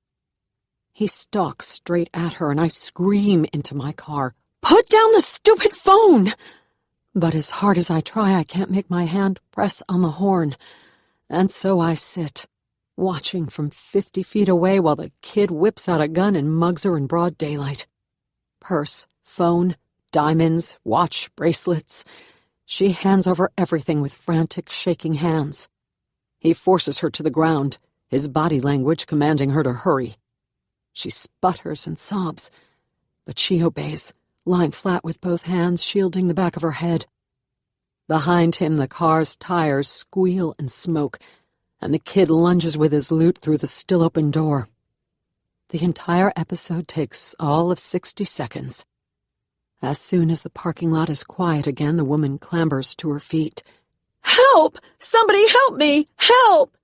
[SPEAKER 1] He stalks straight at her, and I scream into my car, "Put down the stupid phone!" But as hard as I try, I can't make my hand press on the horn. And so I sit, watching from 50 feet away while the kid whips out a gun and mugs her in broad daylight. Purse, phone, diamonds, watch, bracelets. She hands over everything with frantic, shaking hands. He forces her to the ground, his body language commanding her to hurry. She sputters and sobs, but she obeys, lying flat with both hands shielding the back of her head. Behind him, the car's tires squeal and smoke, and the kid lunges with his loot through the still-open door. The entire episode takes all of 60 seconds. As soon as the parking lot is quiet again, the woman clambers to her feet. "Help! Somebody help me! Help!"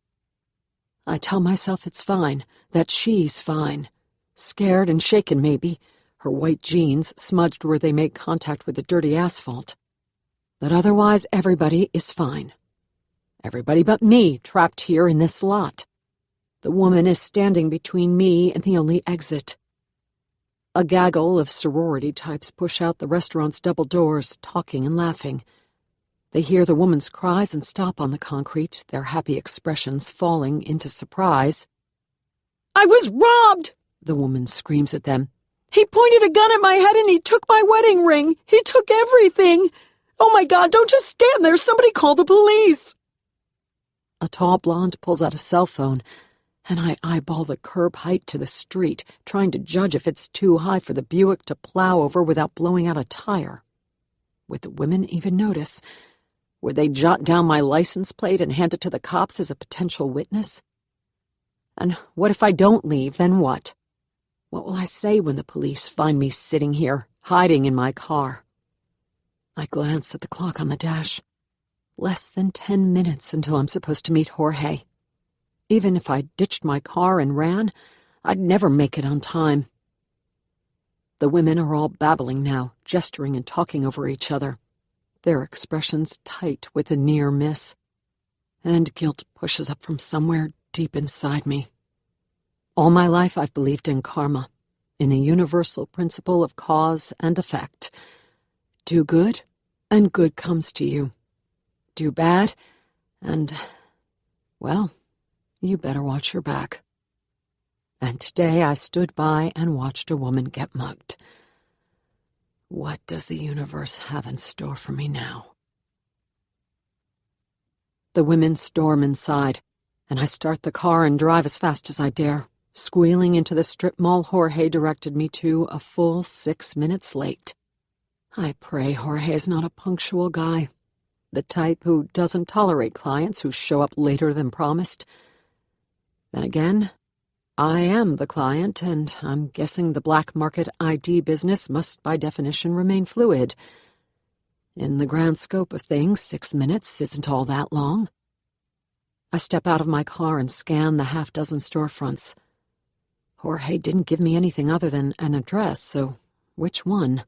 [SPEAKER 1] I tell myself it's fine, that she's fine. Scared and shaken, maybe, her white jeans smudged where they make contact with the dirty asphalt. But otherwise, everybody is fine. Everybody but me, trapped here in this lot. The woman is standing between me and the only exit. A gaggle of sorority types push out the restaurant's double doors, talking and laughing. They hear the woman's cries and stop on the concrete, their happy expressions falling into surprise. "I was robbed!" the woman screams at them. "He pointed a gun at my head and he took my wedding ring! He took everything! Oh my God, don't just stand there! Somebody call the police!" A tall blonde pulls out a cell phone, and I eyeball the curb height to the street, trying to judge if it's too high for the Buick to plow over without blowing out a tire. Would the women even notice? Would they jot down my license plate and hand it to the cops as a potential witness? And what if I don't leave, then what? What will I say when the police find me sitting here, hiding in my car? I glance at the clock on the dash. Less than 10 minutes until I'm supposed to meet Jorge. Even if I ditched my car and ran, I'd never make it on time. The women are all babbling now, gesturing and talking over each other, their expressions tight with a near miss. And guilt pushes up from somewhere deep inside me. All my life I've believed in karma, in the universal principle of cause and effect. Do good, and good comes to you. Do bad, and, well, you better watch your back. And today I stood by and watched a woman get mugged. What does the universe have in store for me now? The women storm inside, and I start the car and drive as fast as I dare, squealing into the strip mall Jorge directed me to a full 6 minutes late. I pray Jorge is not a punctual guy, the type who doesn't tolerate clients who show up later than promised. Then again, I am the client, and I'm guessing the black market ID business must by definition remain fluid. In the grand scope of things, 6 minutes isn't all that long. I step out of my car and scan the half-dozen storefronts. Jorge didn't give me anything other than an address, so which one?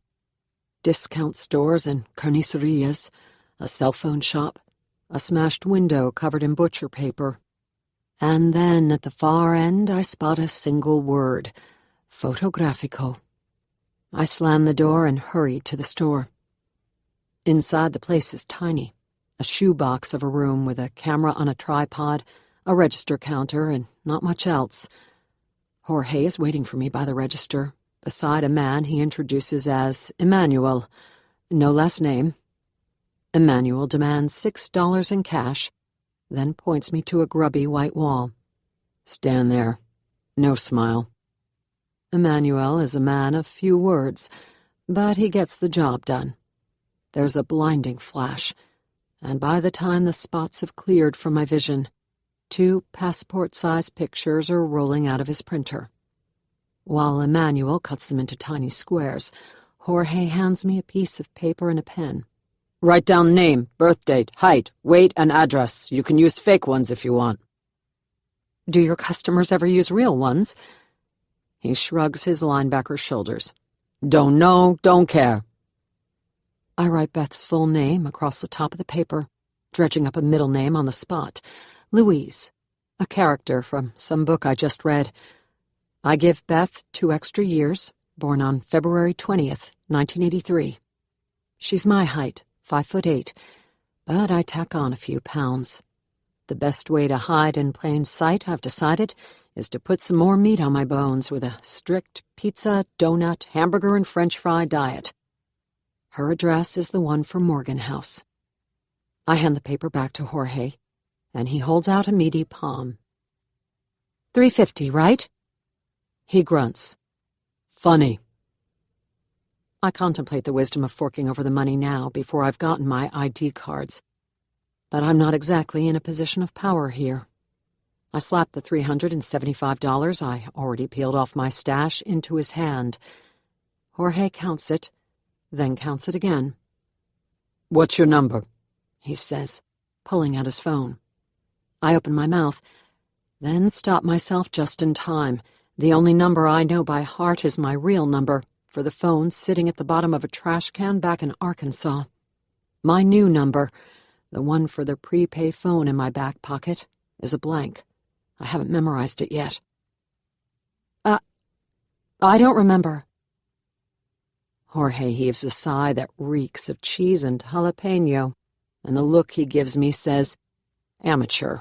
[SPEAKER 1] Discount stores and carnicerias, a cell phone shop, a smashed window covered in butcher paper. And then at the far end I spot a single word, fotografico. I slam the door and hurry to the store. Inside, the place is tiny, a shoebox of a room with a camera on a tripod, a register counter, and not much else. Jorge is waiting for me by the register, beside a man he introduces as Emmanuel, no last name. Emmanuel demands $6 in cash, then points me to a grubby white wall. Stand there. No smile. Emmanuel is a man of few words, but he gets the job done. There's a blinding flash, and by the time the spots have cleared from my vision, 2 passport-sized pictures are rolling out of his printer. While Emmanuel cuts them into tiny squares, Jorge hands me a piece of paper and a pen. Write down name, birth date, height, weight, and address. You can use fake ones if you want. Do your customers ever use real ones? He shrugs his linebacker shoulders. Don't know, don't care. I write Beth's full name across the top of the paper, dredging up a middle name on the spot. Louise, a character from some book I just read. I give Beth 2 extra years, born on February 20th, 1983. She's my height, 5'8", but I tack on a few pounds. The best way to hide in plain sight, I've decided, is to put some more meat on my bones with a strict pizza, donut, hamburger, and French fry diet. Her address is the one for Morgan House. I hand the paper back to Jorge, and he holds out a meaty palm. $3.50, right? He grunts. Funny. I contemplate the wisdom of forking over the money now before I've gotten my ID cards. But I'm not exactly in a position of power here. I slap the $375 I already peeled off my stash into his hand. Jorge counts it, then counts it again. What's your number? He says, pulling out his phone. I open my mouth, then stop myself just in time. The only number I know by heart is my real number, for the phone sitting at the bottom of a trash can back in Arkansas. My new number, the one for the prepay phone in my back pocket, is a blank. I haven't memorized it yet. I don't remember. Jorge heaves a sigh that reeks of cheese and jalapeno, and the look he gives me says, amateur.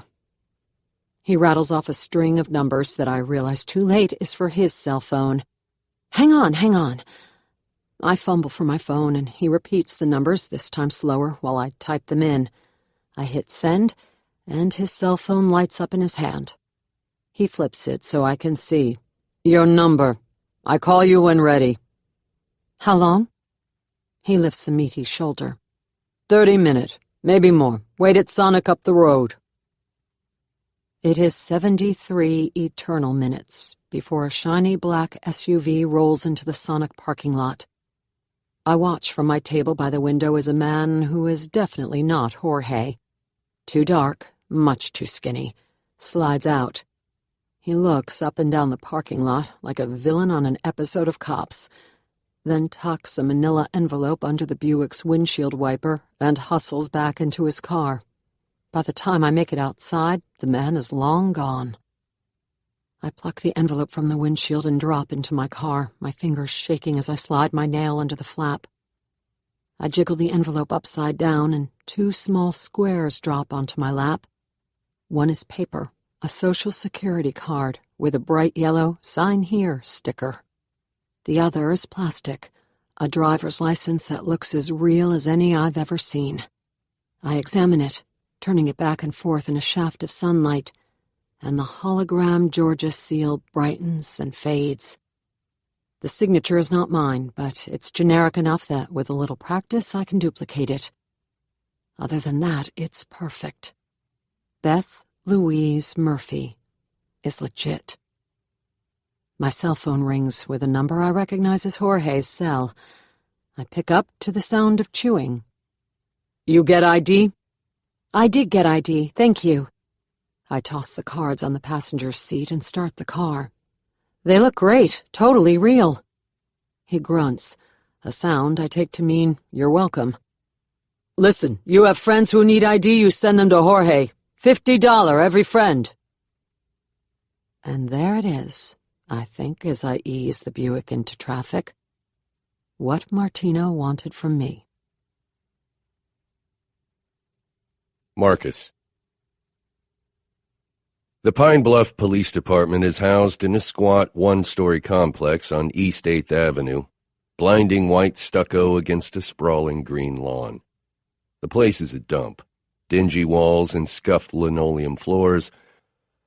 [SPEAKER 1] He rattles off a string of numbers that I realize too late is for his cell phone. Hang on. I fumble for my phone, and he repeats the numbers, this time slower, while I type them in. I hit send, and his cell phone lights up in his hand. He flips it so I can see. Your number. I call you when ready. How long? He lifts a meaty shoulder. 30 minutes, maybe more. Wait at Sonic up the road. It is 73 eternal minutes before a shiny black SUV rolls into the Sonic parking lot. I watch from my table by the window as a man who is definitely not Jorge. Too dark, much too skinny, slides out. He looks up and down the parking lot like a villain on an episode of Cops, then tucks a manila envelope under the Buick's windshield wiper and hustles back into his car. By the time I make it outside, the man is long gone. I pluck the envelope from the windshield and drop into my car, my fingers shaking as I slide my nail under the flap. I jiggle the envelope upside down, and 2 small squares drop onto my lap. One is paper, a Social Security card with a bright yellow "Sign Here" sticker. The other is plastic, a driver's license that looks as real as any I've ever seen. I examine it, turning it back and forth in a shaft of sunlight, and the hologram Georgia seal brightens and fades. The signature is not mine, but it's generic enough that with a little practice I can duplicate it. Other than that, it's perfect. Beth Louise Murphy is legit. My cell phone rings with a number I recognize as Jorge's cell. I pick up to the sound of chewing. You get ID? I did get ID, thank you. I toss the cards on the passenger's seat and start the car. They look great, totally real. He grunts, a sound I take to mean you're welcome. Listen, you have friends who need ID, you send them to Jorge. $50 every friend. And there it is, I think, as I ease the Buick into traffic. What Martino wanted from me.
[SPEAKER 4] Marcus. The Pine Bluff Police Department is housed in a squat one-story complex on East 8th Avenue, blinding white stucco against a sprawling green lawn. The place is a dump, dingy walls and scuffed linoleum floors,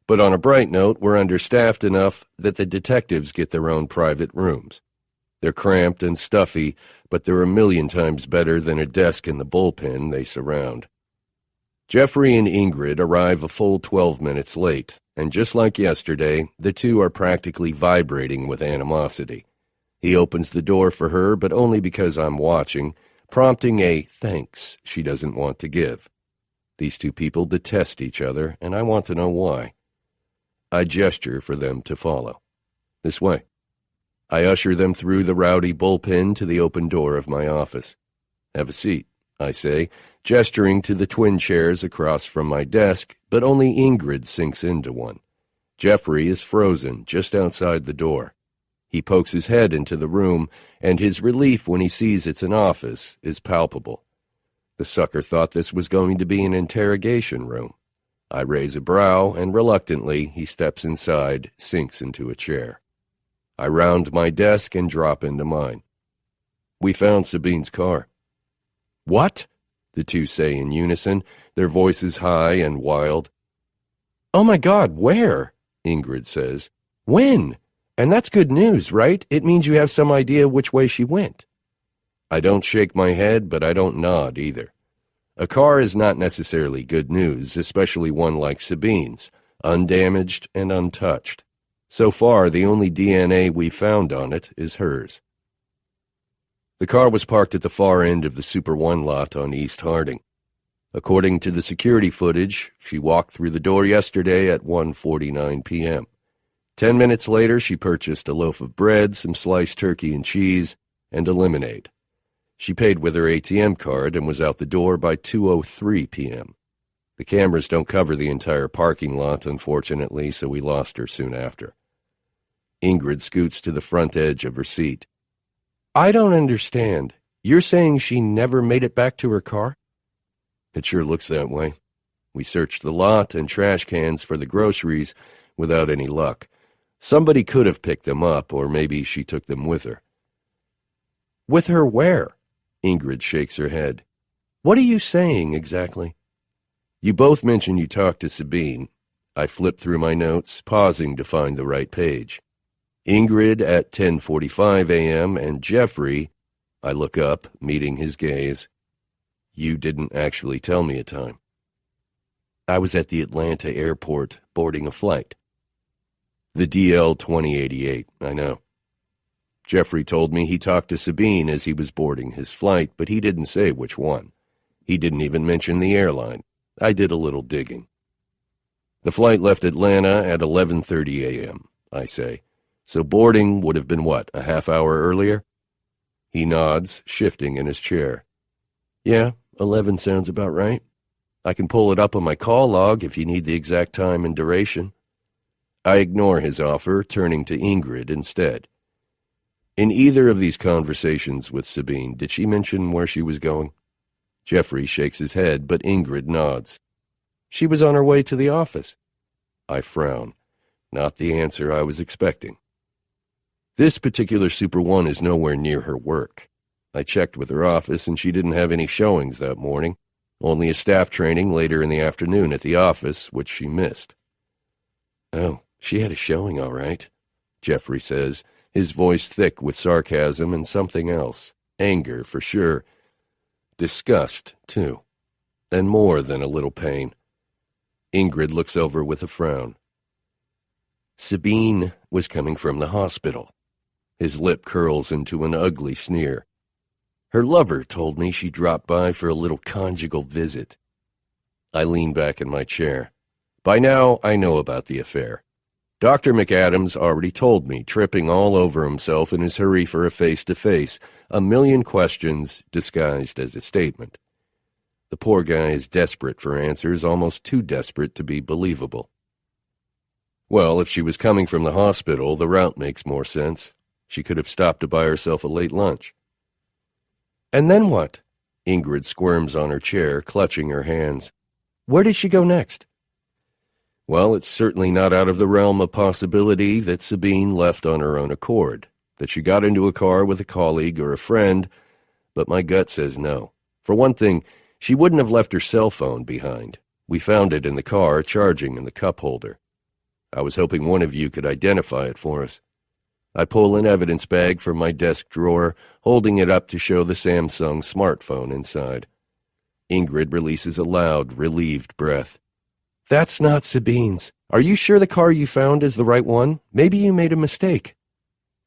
[SPEAKER 4] but on a bright note, we're understaffed enough that the detectives get their own private rooms. They're cramped and stuffy, but they're a million times better than a desk in the bullpen they surround. Jeffrey and Ingrid arrive a full 12 minutes late, and just like yesterday, the two are practically vibrating with animosity. He opens the door for her, but only because I'm watching, prompting a thanks she doesn't want to give. These two people detest each other, and I want to know why. I gesture for them to follow. This way. I usher them through the rowdy bullpen to the open door of my office. Have a seat, I say, gesturing to the twin chairs across from my desk, but only Ingrid sinks into one. Jeffrey is frozen just outside the door. He pokes his head into the room, and his relief when he sees it's an office is palpable. The sucker thought this was going to be an interrogation room. I raise a brow, and reluctantly he steps inside, sinks into a chair. I round my desk and drop into mine. We found Sabine's car. What? The two say in unison, their voices high and wild. Oh my God, where? Ingrid says. When? And that's good news, right? It means you have some idea which way she went. I don't shake my head, but I don't nod either. A car is not necessarily good news, especially one like Sabine's, undamaged and untouched. So far, the only DNA we found on it is hers. The car was parked at the far end of the Super One lot on East Harding. According to the security footage, she walked through the door yesterday at 1:49 p.m. 10 minutes later, she purchased a loaf of bread, some sliced turkey and cheese, and a lemonade. She paid with her ATM card and was out the door by 2:03 p.m. The cameras don't cover the entire parking lot, unfortunately, so we lost her soon after. Ingrid scoots to the front edge of her seat. I don't understand. You're saying she never made it back to her car? It sure looks that way. We searched the lot and trash cans for the groceries without any luck. Somebody could have picked them up, or maybe she took them with her. With her where? Ingrid shakes her head. What are you saying exactly? You both mentioned you talked to Sabine. I flipped through my notes, pausing to find the right page. Ingrid at 10:45 a.m. and Jeffrey, I look up, meeting his gaze. You didn't actually tell me a time. I was at the Atlanta airport boarding a flight. The DL 2088, I know. Jeffrey told me he talked to Sabine as he was boarding his flight, but he didn't say which one. He didn't even mention the airline. I did a little digging. The flight left Atlanta at 11:30 a.m., I say. So boarding would have been what, a half hour earlier? He nods, shifting in his chair. Yeah, 11 sounds about right. I can pull it up on my call log if you need the exact time and duration. I ignore his offer, turning to Ingrid instead. In either of these conversations with Sabine, did she mention where she was going? Jeffrey shakes his head, but Ingrid nods. She was on her way to the office. I frown. Not the answer I was expecting. This particular Super One is nowhere near her work. I checked with her office, and she didn't have any showings that morning, only a staff training later in the afternoon at the office, which she missed. Oh, she had a showing, all right, Jeffrey says, his voice thick with sarcasm and something else. Anger, for sure. Disgust, too. And more than a little pain. Ingrid looks over with a frown. Sabine was coming from the hospital. His lip curls into an ugly sneer. Her lover told me she dropped by for a little conjugal visit. I lean back in my chair. By now, I know about the affair. Dr. McAdams already told me, tripping all over himself in his hurry for a face-to-face, a million questions disguised as a statement. The poor guy is desperate for answers, almost too desperate to be believable. Well, if she was coming from the hospital, the route makes more sense. She could have stopped to buy herself a late lunch. And then what? Ingrid squirms on her chair, clutching her hands. Where did she go next? Well, it's certainly not out of the realm of possibility that Sabine left on her own accord, that she got into a car with a colleague or a friend, but my gut says no. For one thing, she wouldn't have left her cell phone behind. We found it in the car, charging in the cup holder. I was hoping one of you could identify it for us. I pull an evidence bag from my desk drawer, holding it up to show the Samsung smartphone inside. Ingrid releases a loud, relieved breath. That's not Sabine's. Are you sure the car you found is the right one? Maybe you made a mistake.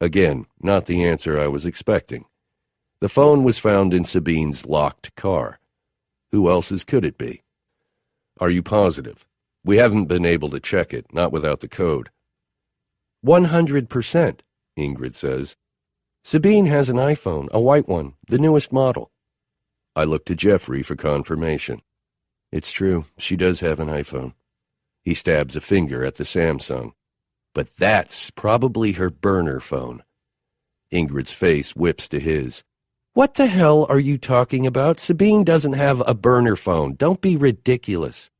[SPEAKER 4] Again, not the answer I was expecting. The phone was found in Sabine's locked car. Who else's could it be? Are you positive? We haven't been able to check it, not without the code. 100%, Ingrid says. Sabine has an iPhone, a white one, the newest model. I look to Jeffrey for confirmation. It's true, she does have an iPhone. He stabs a finger at the Samsung. But that's probably her burner phone. Ingrid's face whips to his. What the hell are you talking about? Sabine doesn't have a burner phone. Don't be ridiculous.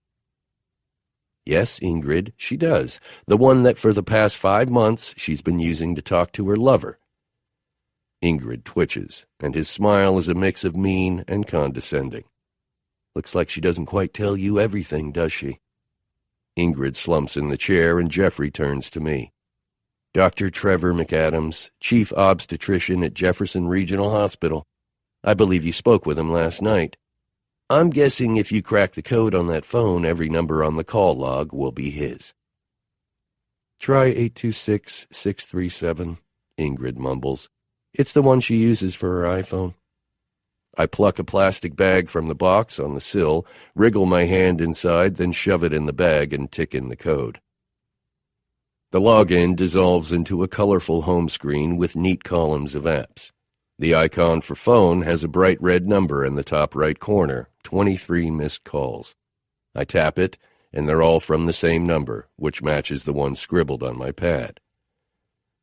[SPEAKER 4] Yes, Ingrid, she does. The one that for the past 5 months she's been using to talk to her lover. Ingrid twitches, and his smile is a mix of mean and condescending. Looks like she doesn't quite tell you everything, does she? Ingrid slumps in the chair, and Jeffrey turns to me. Dr. Trevor McAdams, Chief Obstetrician at Jefferson Regional Hospital. I believe you spoke with him last night. I'm guessing if you crack the code on that phone, every number on the call log will be his. Try 826-637, Ingrid mumbles. It's the one she uses for her iPhone. I pluck a plastic bag from the box on the sill, wriggle my hand inside, then shove it in the bag and tick in the code. The login dissolves into a colorful home screen with neat columns of apps. The icon for phone has a bright red number in the top right corner, 23 missed calls. I tap it, and they're all from the same number, which matches the one scribbled on my pad.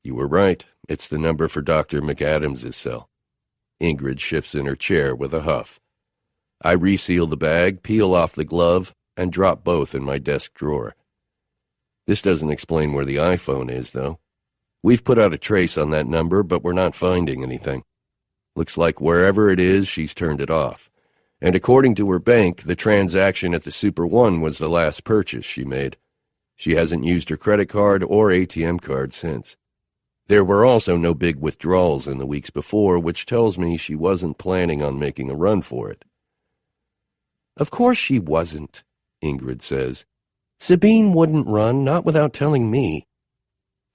[SPEAKER 4] You were right. It's the number for Dr. McAdams' cell. Ingrid shifts in her chair with a huff. I reseal the bag, peel off the glove, and drop both in my desk drawer. This doesn't explain where the iPhone is, though. We've put out a trace on that number, but we're not finding anything. Looks like wherever it is, she's turned it off. And according to her bank, the transaction at the Super One was the last purchase she made. She hasn't used her credit card or ATM card since. There were also no big withdrawals in the weeks before, which tells me she wasn't planning on making a run for it. Of course she wasn't, Ingrid says. Sabine wouldn't run, not without telling me.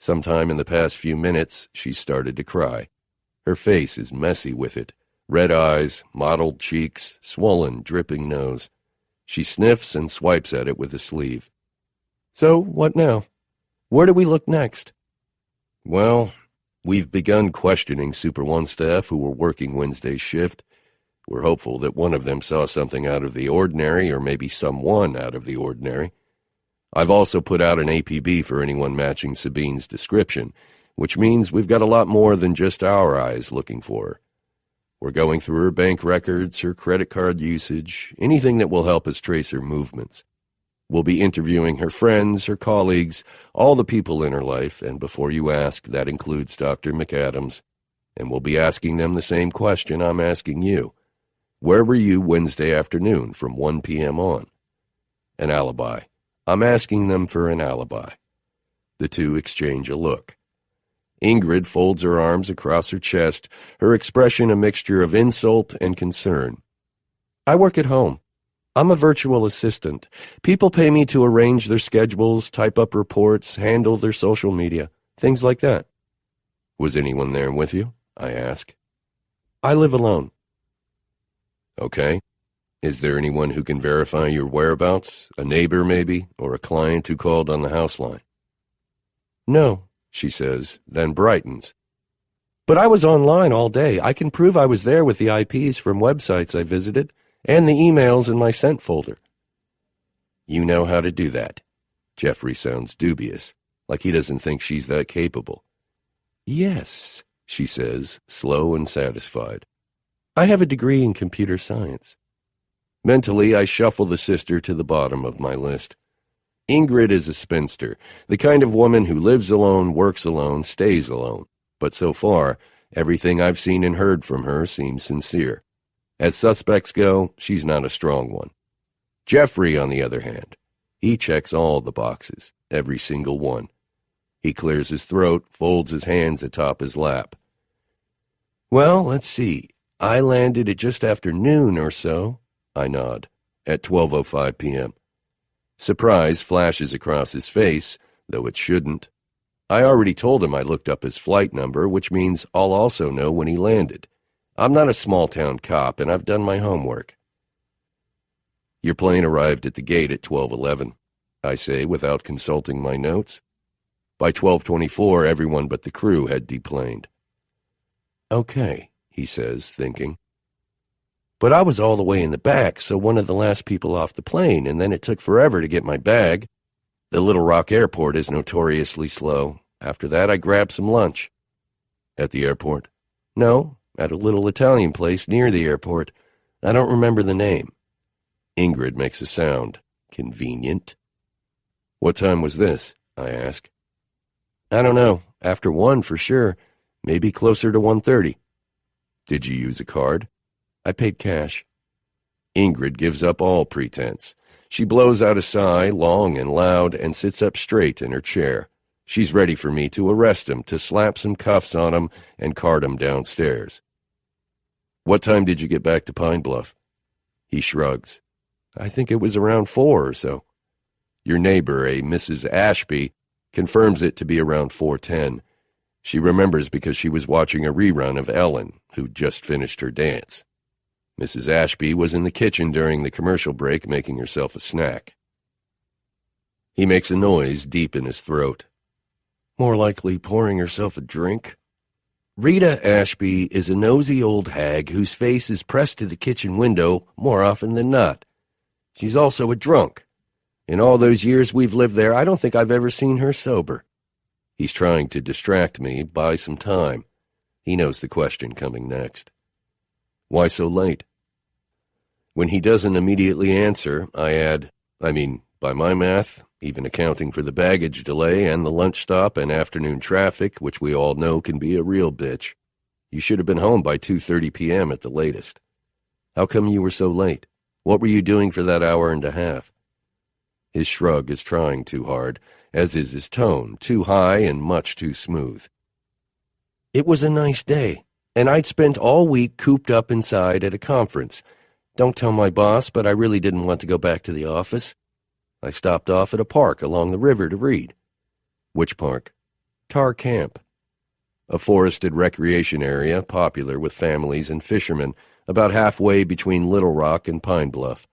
[SPEAKER 4] Sometime in the past few minutes, she started to cry. Her face is messy with it. Red eyes, mottled cheeks, swollen, dripping nose. She sniffs and swipes at it with a sleeve. So, what now? Where do we look next? Well, we've begun questioning Super One staff who were working Wednesday's shift. We're hopeful that one of them saw something out of the ordinary, or maybe someone out of the ordinary. I've also put out an APB for anyone matching Sabine's description, which means we've got a lot more than just our eyes looking for her. We're going through her bank records, her credit card usage, anything that will help us trace her movements. We'll be interviewing her friends, her colleagues, all the people in her life, and before you ask, that includes Dr. McAdams. And we'll be asking them the same question I'm asking you. Where were you Wednesday afternoon from 1 p.m. on? An alibi. I'm asking them for an alibi. The two exchange a look. Ingrid folds her arms across her chest, her expression a mixture of insult and concern. I work at home. I'm a virtual assistant. People pay me to arrange their schedules, type up reports, handle their social media, things like that. Was anyone there with you? I ask. I live alone. Okay. Is there anyone who can verify your whereabouts? A neighbor, maybe, or a client who called on the house line? No, she says, then brightens. But I was online all day. I can prove I was there with the IPs from websites I visited, and the emails in my sent folder. You know how to do that. Jeffrey sounds dubious, like he doesn't think she's that capable. Yes, she says, slow and satisfied. I have a degree in computer science. Mentally, I shuffle the sister to the bottom of my list. Ingrid is a spinster, the kind of woman who lives alone, works alone, stays alone. But so far, everything I've seen and heard from her seems sincere. As suspects go, she's not a strong one. Jeffrey, on the other hand, he checks all the boxes, every single one. He clears his throat, folds his hands atop his lap. Well, let's see. I landed at just after noon or so. I nod. At 12:05 p.m. Surprise flashes across his face, though it shouldn't. I already told him I looked up his flight number, which means I'll also know when he landed. I'm not a small-town cop, and I've done my homework. Your plane arrived at the gate at 12:11, I say without consulting my notes. By 12:24, everyone but the crew had deplaned. Okay, he says, thinking. But I was all the way in the back, so one of the last people off the plane, and then it took forever to get my bag. The Little Rock airport is notoriously slow. After that, I grabbed some lunch. At the airport? No, at a little Italian place near the airport. I don't remember the name. Ingrid makes a sound. Convenient. What time was this? I ask. I don't know. After 1 for sure. Maybe closer to 1:30. Did you use a card? I paid cash. Ingrid gives up all pretense. She blows out a sigh, long and loud, and sits up straight in her chair. She's ready for me to arrest him, to slap some cuffs on him, and cart him downstairs. What time did you get back to Pine Bluff? He shrugs. I think it was around 4 or so. Your neighbor, a Mrs. Ashby, confirms it to be around 4:10. She remembers because she was watching a rerun of Ellen, who'd just finished her dance. Mrs. Ashby was in the kitchen during the commercial break making herself a snack. He makes a noise deep in his throat. More likely pouring herself a drink. Rita Ashby is a nosy old hag whose face is pressed to the kitchen window more often than not. She's also a drunk. In all those years we've lived there, I don't think I've ever seen her sober. He's trying to distract me, buy some time. He knows the question coming next. Why so late? When he doesn't immediately answer, I add, by my math, even accounting for the baggage delay and the lunch stop and afternoon traffic, which we all know can be a real bitch, you should have been home by 2:30 p.m. at the latest. How come you were so late? What were you doing for that hour and a half? His shrug is trying too hard, as is his tone, too high and much too smooth. It was a nice day, and I'd spent all week cooped up inside at a conference. Don't tell my boss, but I really didn't want to go back to the office. I stopped off at a park along the river to read. Which park? Tar Camp. A forested recreation area popular with families and fishermen, about halfway between Little Rock and Pine Bluff.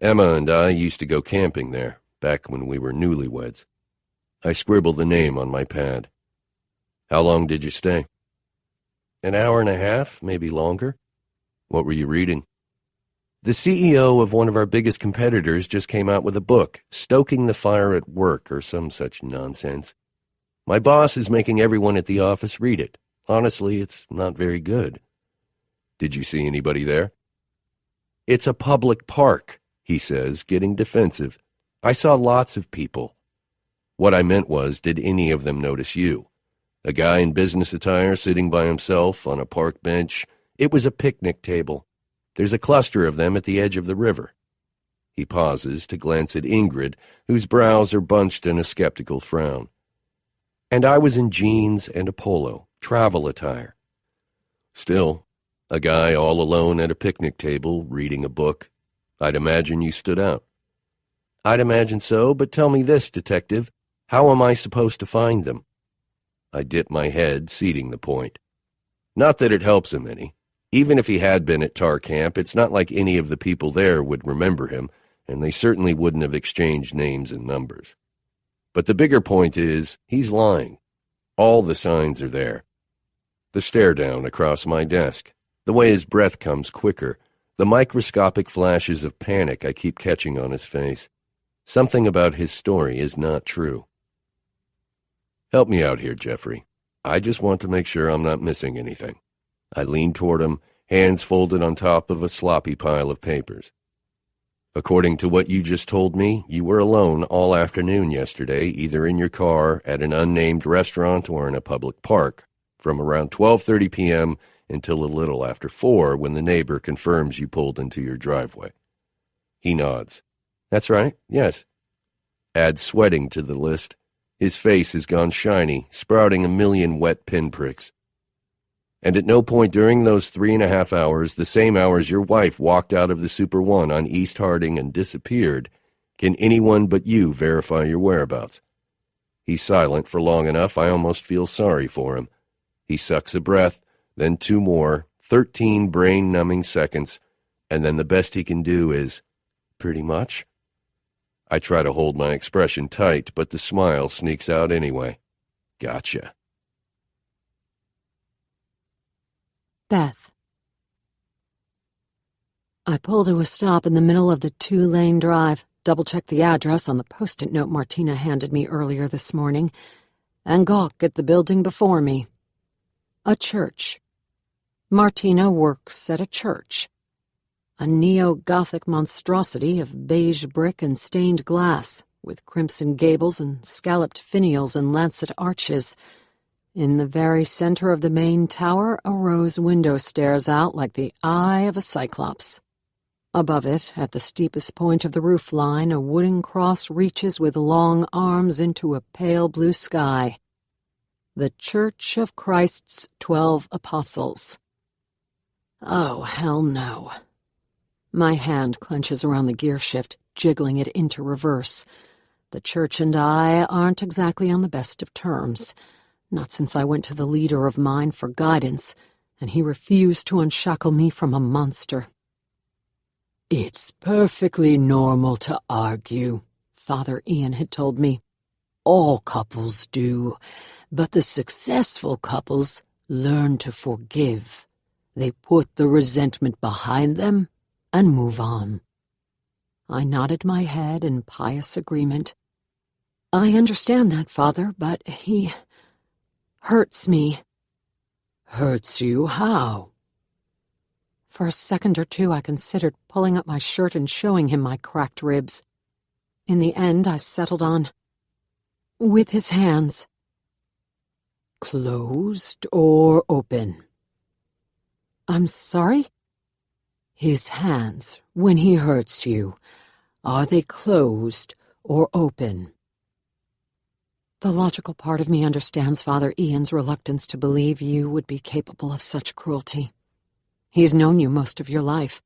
[SPEAKER 4] Emma and I used to go camping there, back when we were newlyweds. I scribbled the name on my pad. How long did you stay? An hour and a half, maybe longer. What were you reading? The CEO of one of our biggest competitors just came out with a book, Stoking the Fire at Work, or some such nonsense. My boss is making everyone at the office read it. Honestly, it's not very good. Did you see anybody there? It's a public park, he says, getting defensive. I saw lots of people. What I meant was, did any of them notice you? A guy in business attire sitting by himself on a park bench. It was a picnic table. There's a cluster of them at the edge of the river. He pauses to glance at Ingrid, whose brows are bunched in a skeptical frown. And I was in jeans and a polo, travel attire. Still, a guy all alone at a picnic table reading a book. I'd imagine you stood out. I'd imagine so, but tell me this, detective. How am I supposed to find them? I dip my head, ceding the point. Not that it helps him any. Even if he had been at Tar Camp, it's not like any of the people there would remember him, and they certainly wouldn't have exchanged names and numbers. But the bigger point is, he's lying. All the signs are there. The stare down across my desk, the way his breath comes quicker, the microscopic flashes of panic I keep catching on his face. Something about his story is not true. Help me out here, Jeffrey. I just want to make sure I'm not missing anything. I lean toward him, hands folded on top of a sloppy pile of papers. According to what you just told me, you were alone all afternoon yesterday, either in your car, at an unnamed restaurant, or in a public park, from around 12:30 p.m. until a little after 4 when the neighbor confirms you pulled into your driveway. He nods. That's right, yes. Add sweating to the list. His face has gone shiny, sprouting a million wet pinpricks. And at no point during those 3.5 hours, the same hours your wife walked out of the Super One on East Harding and disappeared, can anyone but you verify your whereabouts. He's silent for long enough I almost feel sorry for him. He sucks a breath, then 2 more, 13 brain-numbing seconds, and then the best he can do is, pretty much. I try to hold my expression tight, but the smile sneaks out anyway. Gotcha.
[SPEAKER 1] Beth. I pull to a stop in the middle of the 2-lane drive, double-check the address on the Post-it note Martina handed me earlier this morning, and gawk at the building before me. A church. Martina works at a church, a neo-Gothic monstrosity of beige brick and stained glass, with crimson gables and scalloped finials and lancet arches. In the very center of the main tower, a rose window stares out like the eye of a cyclops. Above it, at the steepest point of the roof line, a wooden cross reaches with long arms into a pale blue sky. The Church of Christ's 12 Apostles. Oh, hell no. My hand clenches around the gear shift, jiggling it into reverse. The church and I aren't exactly on the best of terms. Not since I went to the leader of mine for guidance, and he refused to unshackle me from a monster. "It's perfectly normal to argue," Father Ian had told me. "All couples do, but the successful couples learn to forgive. They put the resentment behind them and move on." I nodded my head in pious agreement. "I understand that, Father, but he hurts me." "Hurts you? How?" For a second or two I considered pulling up my shirt and showing him my cracked ribs. In the end, I settled on, "With his hands." "Closed or open?" "I'm sorry?" "His hands, when he hurts you, are they closed or open?" The logical part of me understands Father Ian's reluctance to believe you would be capable of such cruelty. He's known you most of your life,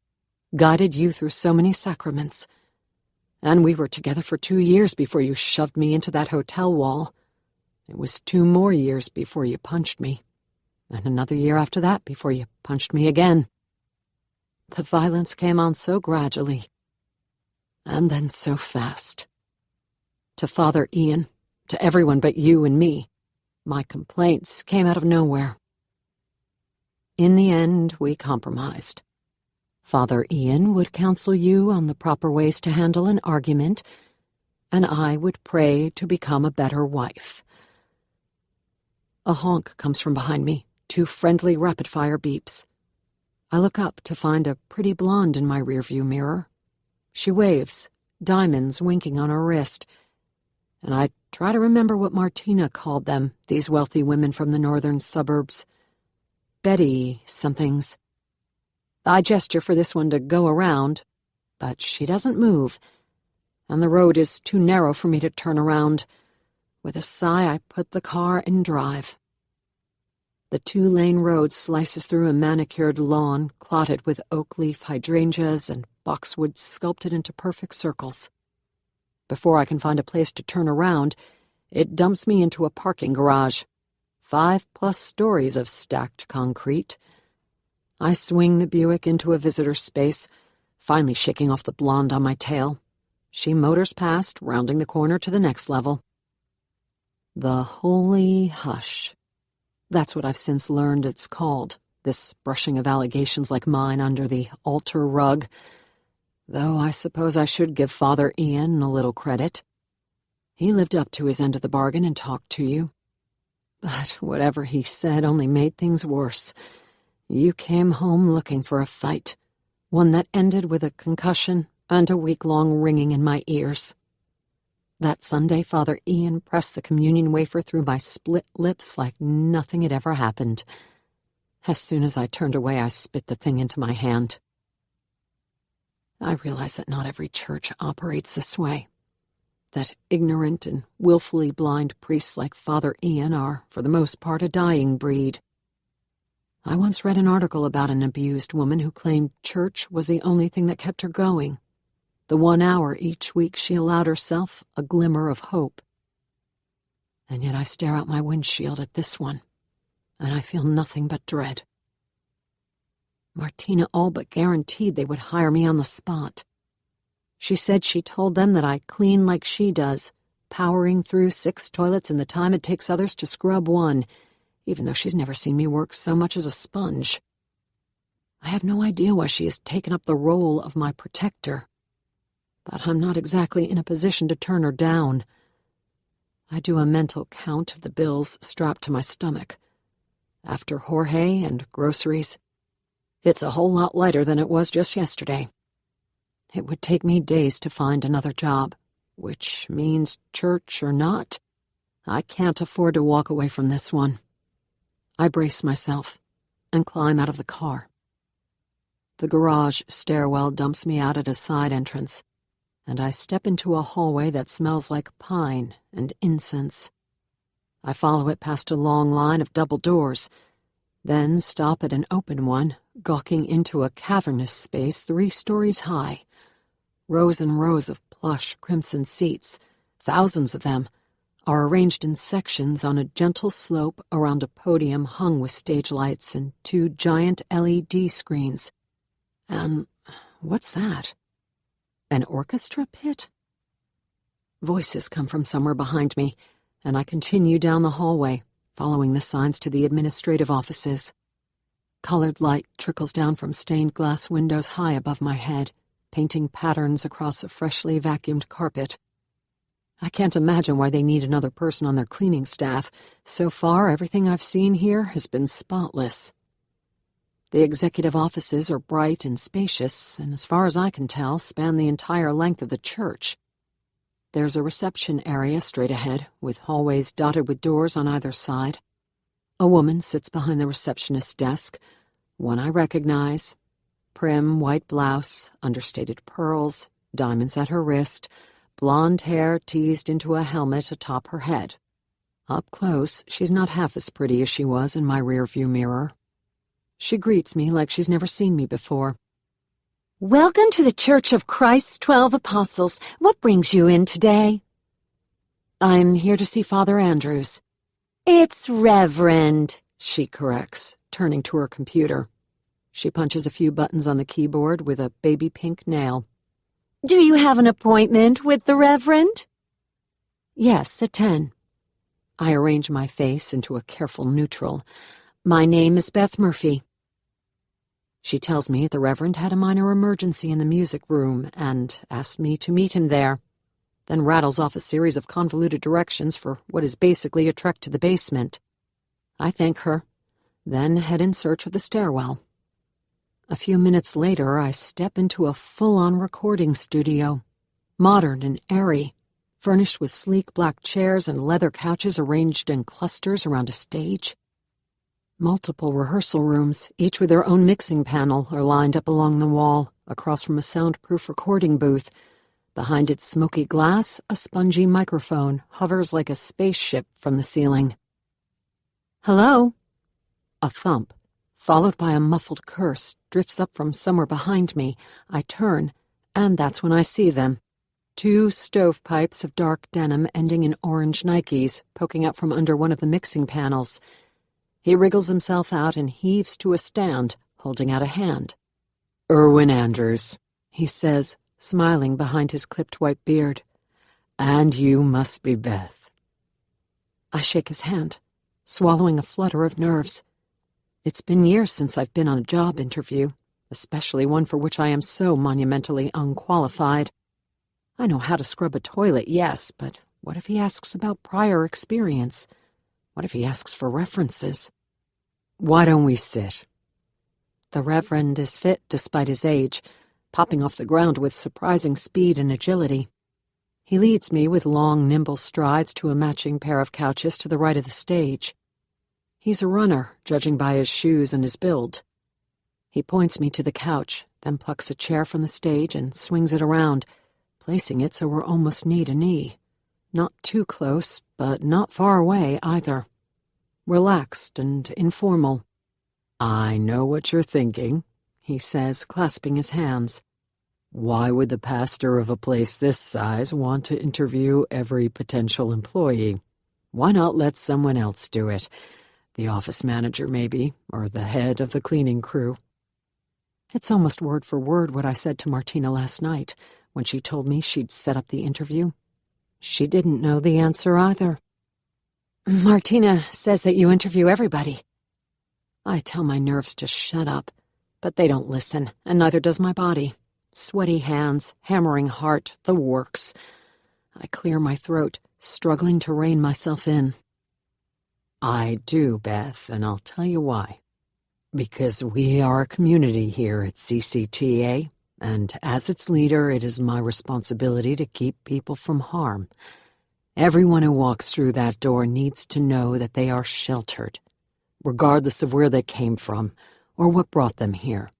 [SPEAKER 1] guided you through so many sacraments. And we were together for 2 years before you shoved me into that hotel wall. It was 2 more years before you punched me, and another year after that before you punched me again. The violence came on so gradually, and then so fast. To Father Ian, to everyone but you and me, my complaints came out of nowhere. In the end, we compromised. Father Ian would counsel you on the proper ways to handle an argument, and I would pray to become a better wife. A honk comes from behind me, 2 friendly rapid-fire beeps. I look up to find a pretty blonde in my rearview mirror. She waves, diamonds winking on her wrist, and I try to remember what Martina called them, these wealthy women from the northern suburbs. Betty somethings. I gesture for this one to go around, but she doesn't move, and the road is too narrow for me to turn around. With a sigh, I put the car in drive. The 2-lane road slices through a manicured lawn, clotted with oak leaf hydrangeas and boxwood sculpted into perfect circles. Before I can find a place to turn around, it dumps me into a parking garage. 5+ stories of stacked concrete. I swing the Buick into a visitor space, finally shaking off the blonde on my tail. She motors past, rounding the corner to the next level. The holy hush. That's what I've since learned it's called, this brushing of allegations like mine under the altar rug, though I suppose I should give Father Ian a little credit. He lived up to his end of the bargain and talked to you. But whatever he said only made things worse. You came home looking for a fight, one that ended with a concussion and a week-long ringing in my ears. That Sunday, Father Ian pressed the communion wafer through my split lips like nothing had ever happened. As soon as I turned away, I spit the thing into my hand. I realize that not every church operates this way, that ignorant and willfully blind priests like Father Ian are, for the most part, a dying breed. I once read an article about an abused woman who claimed church was the only thing that kept her going, the 1 hour each week she allowed herself a glimmer of hope. And yet I stare out my windshield at this one, and I feel nothing but dread. Martina all but guaranteed they would hire me on the spot. She said she told them that I clean like she does, powering through 6 toilets in the time it takes others to scrub 1, even though she's never seen me work so much as a sponge. I have no idea why she has taken up the role of my protector, but I'm not exactly in a position to turn her down. I do a mental count of the bills strapped to my stomach. After Jorge and groceries, It's a whole lot lighter than it was just yesterday. It would take me days to find another job, which means, church or not, I can't afford to walk away from this one. I brace myself and climb out of the car. The garage stairwell dumps me out at a side entrance, and I step into a hallway that smells like pine and incense. I follow it past a long line of double doors, then stop at an open one, gawking into a cavernous space 3 stories high. Rows and rows of plush crimson seats, thousands of them, are arranged in sections on a gentle slope around a podium hung with stage lights and 2 giant LED screens. And what's that? An orchestra pit? Voices come from somewhere behind me, and I continue down the hallway, following the signs to the administrative offices. Colored light trickles down from stained glass windows high above my head, painting patterns across a freshly vacuumed carpet. I can't imagine why they need another person on their cleaning staff. So far, everything I've seen here has been spotless. The executive offices are bright and spacious, and as far as I can tell, span the entire length of the church. There's a reception area straight ahead, with hallways dotted with doors on either side. A woman sits behind the receptionist's desk, one I recognize. Prim white blouse, understated pearls, diamonds at her wrist, blonde hair teased into a helmet atop her head. Up close, she's not half as pretty as she was in my rearview mirror. She greets me like she's never seen me before.
[SPEAKER 3] Welcome to the Church of Christ's 12 Apostles. What brings you in today?
[SPEAKER 1] I'm here to see Father Andrews.
[SPEAKER 3] It's Reverend,
[SPEAKER 1] She corrects, turning to her computer. She punches a few buttons on the keyboard with a baby pink nail.
[SPEAKER 3] Do you have an appointment with the Reverend?
[SPEAKER 1] Yes, at 10. I arrange my face into a careful neutral. My name is Beth Murphy. She tells me the Reverend had a minor emergency in the music room and asked me to meet him there, then rattles off a series of convoluted directions for what is basically a trek to the basement. I thank her, then head in search of the stairwell. A few minutes later, I step into a full-on recording studio, modern and airy, furnished with sleek black chairs and leather couches arranged in clusters around a stage. Multiple rehearsal rooms, each with their own mixing panel, are lined up along the wall, across from a soundproof recording booth. Behind its smoky glass, a spongy microphone hovers like a spaceship from the ceiling.
[SPEAKER 3] Hello?
[SPEAKER 1] A thump, followed by a muffled curse, drifts up from somewhere behind me. I turn, and that's when I see them. 2 stovepipes of dark denim ending in orange Nikes poking up from under one of the mixing panels. He wriggles himself out and heaves to a stand, holding out a hand. "Erwin Andrews," he says, smiling behind his clipped white beard. "And you must be Beth." I shake his hand, swallowing a flutter of nerves. It's been years since I've been on a job interview, especially one for which I am so monumentally unqualified. I know how to scrub a toilet, yes, but what if he asks about prior experience? What if he asks for references? "Why don't we sit?" The Reverend is fit despite his age, popping off the ground with surprising speed and agility. He leads me with long, nimble strides to a matching pair of couches to the right of the stage. He's a runner, judging by his shoes and his build. He points me to the couch, then plucks a chair from the stage and swings it around, placing it so we're almost knee to knee. Not too close, but not far away either. Relaxed and informal. "I know what you're thinking," he says, clasping his hands. "Why would the pastor of a place this size want to interview every potential employee? Why not let someone else do it? The office manager, maybe, or the head of the cleaning crew." It's almost word for word what I said to Martina last night when she told me she'd set up the interview. She didn't know the answer either. "Martina says that you interview everybody." I tell my nerves to shut up, but they don't listen, and neither does my body. Sweaty hands, hammering heart, the works. I clear my throat, struggling to rein myself in. "I do, Beth, and I'll tell you why. Because we are a community here at CCTA, and as its leader, it is my responsibility to keep people from harm. Everyone who walks through that door needs to know that they are sheltered, regardless of where they came from or what brought them here.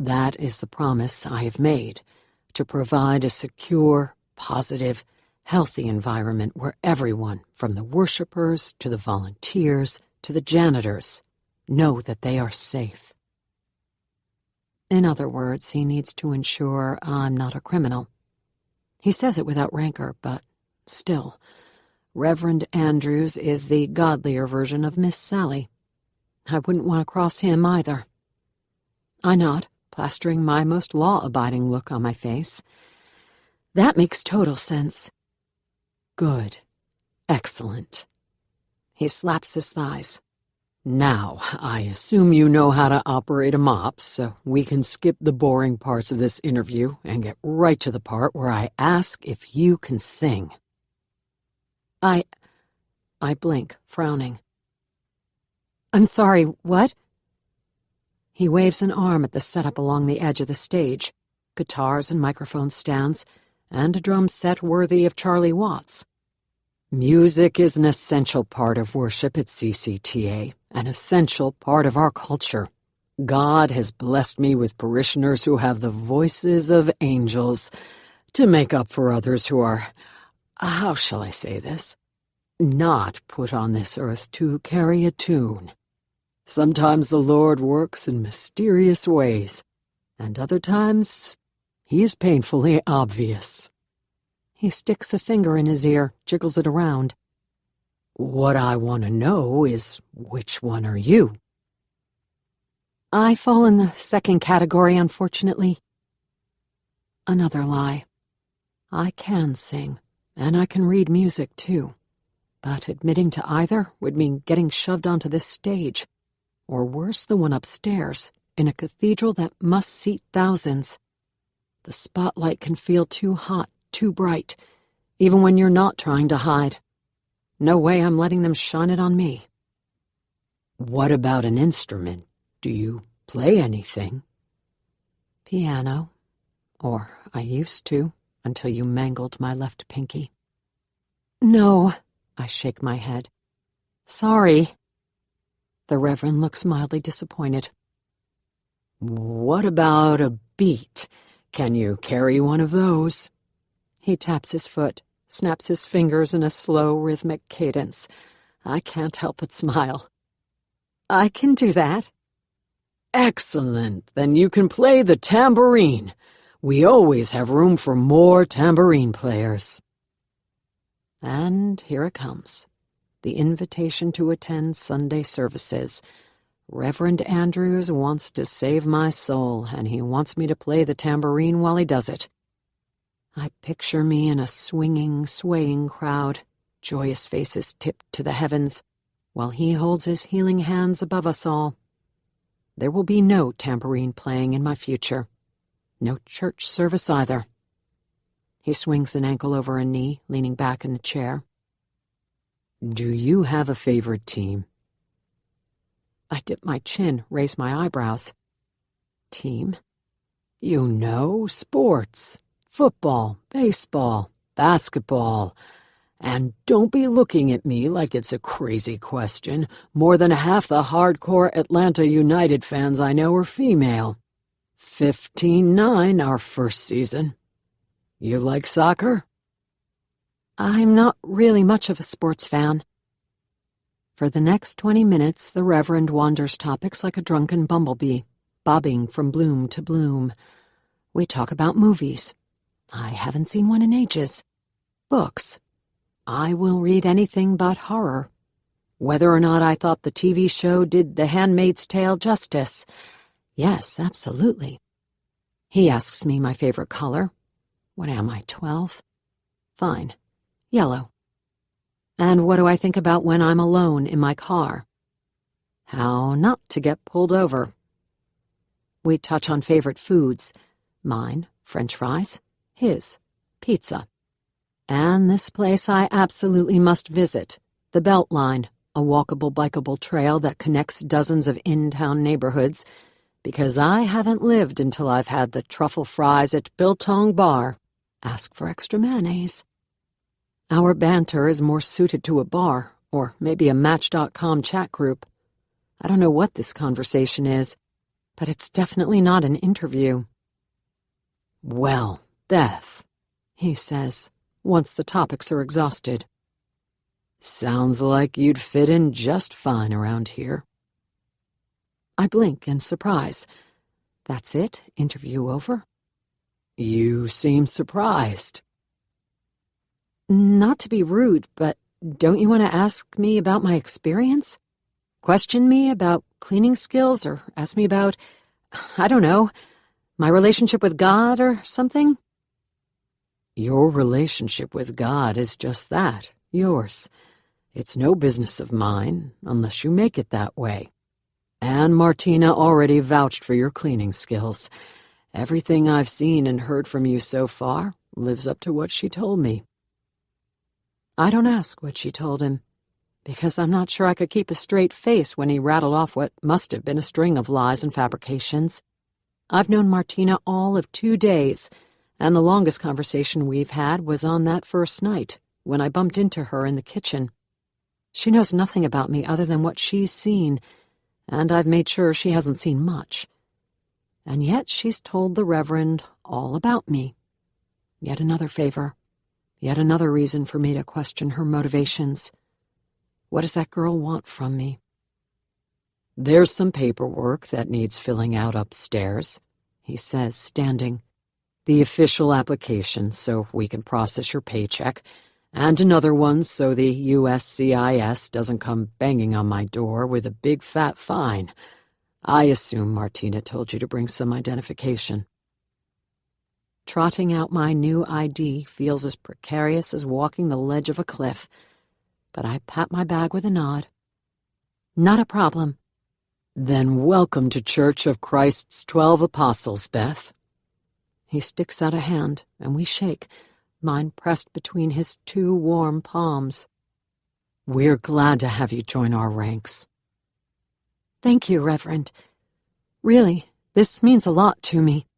[SPEAKER 1] That is the promise I have made, to provide a secure, positive, healthy environment where everyone, from the worshippers to the volunteers to the janitors, know that they are safe. In other words, he needs to ensure I'm not a criminal. He says it without rancor, but still, Reverend Andrews is the godlier version of Miss Sally. I wouldn't want to cross him either. I nod, plastering my most law-abiding look on my face. That makes total sense. Good. Excellent. He slaps his thighs. Now, I assume you know how to operate a mop, so we can skip the boring parts of this interview and get right to the part where I ask if you can sing. I blink, frowning. I'm sorry, what? He waves an arm at the setup along the edge of the stage, guitars and microphone stands, and a drum set worthy of Charlie Watts. Music is an essential part of worship at CCTA, an essential part of our culture. God has blessed me with parishioners who have the voices of angels to make up for others who are, how shall I say this, not put on this earth to carry a tune. Sometimes the Lord works in mysterious ways, and other times he is painfully obvious. He sticks a finger in his ear, jiggles it around. What I want to know is, which one are you? I fall in the second category, unfortunately. Another lie. I can sing, and I can read music, too. But admitting to either would mean getting shoved onto this stage, or worse, the one upstairs, in a cathedral that must seat thousands. The spotlight can feel too hot, too bright, even when you're not trying to hide. No way I'm letting them shine it on me. What about an instrument? Do you play anything? Piano. Or I used to, until you mangled my left pinky. No, I shake my head. Sorry. The Reverend looks mildly disappointed. What about a beat? Can you carry one of those? He taps his foot, snaps his fingers in a slow, rhythmic cadence. I can't help but smile. I can do that. Excellent. Then you can play the tambourine. We always have room for more tambourine players. And here it comes. The invitation to attend Sunday services. Reverend Andrews wants to save my soul, and he wants me to play the tambourine while he does it. I picture me in a swinging, swaying crowd, joyous faces tipped to the heavens, while he holds his healing hands above us all. There will be no tambourine playing in my future. No church service either. He swings an ankle over a knee, leaning back in the chair. Do you have a favorite team? I dip my chin, raise my eyebrows. Team? You know, sports. Football, baseball, basketball. And don't be looking at me like it's a crazy question. More than half the hardcore Atlanta United fans I know are female. 15-9 our first season. You like soccer? I'm not really much of a sports fan. For the next 20 minutes, the Reverend wanders topics like a drunken bumblebee, bobbing from bloom to bloom. We talk about movies. I haven't seen one in ages. Books. I will read anything but horror. Whether or not I thought the TV show did The Handmaid's Tale justice. Yes, absolutely. He asks me my favorite color. What am I, 12? Fine. Yellow. And what do I think about when I'm alone in my car? How not to get pulled over. We touch on favorite foods. Mine, French fries. His, pizza. And this place I absolutely must visit, the Beltline, a walkable, bikeable trail that connects dozens of in-town neighborhoods, because I haven't lived until I've had the truffle fries at Biltong Bar. Ask for extra mayonnaise. Our banter is more suited to a bar, or maybe a Match.com chat group. I don't know what this conversation is, but it's definitely not an interview. "Well, Beth," he says, once the topics are exhausted. "Sounds like you'd fit in just fine around here." I blink in surprise. That's it? Interview over? "You seem surprised." Not to be rude, but don't you want to ask me about my experience? Question me about cleaning skills, or ask me about, I don't know, my relationship with God or something? Your relationship with God is just that, yours. It's no business of mine, unless you make it that way. And Martina already vouched for your cleaning skills. Everything I've seen and heard from you so far lives up to what she told me. I don't ask what she told him, because I'm not sure I could keep a straight face when he rattled off what must have been a string of lies and fabrications. I've known Martina all of 2 days, and the longest conversation we've had was on that first night, when I bumped into her in the kitchen. She knows nothing about me other than what she's seen, and I've made sure she hasn't seen much. And yet she's told the Reverend all about me. Yet another favor. Yet another reason for me to question her motivations. What does that girl want from me? "There's some paperwork that needs filling out upstairs," he says, standing. "The official application so we can process your paycheck, and another one so the USCIS doesn't come banging on my door with a big fat fine. I assume Martina told you to bring some identification." Trotting out my new ID feels as precarious as walking the ledge of a cliff, but I pat my bag with a nod. "Not a problem." "Then welcome to Church of Christ's 12 Apostles, Beth." He sticks out a hand, and we shake, mine pressed between his 2 warm palms. "We're glad to have you join our ranks." "Thank you, Reverend. Really, this means a lot to me."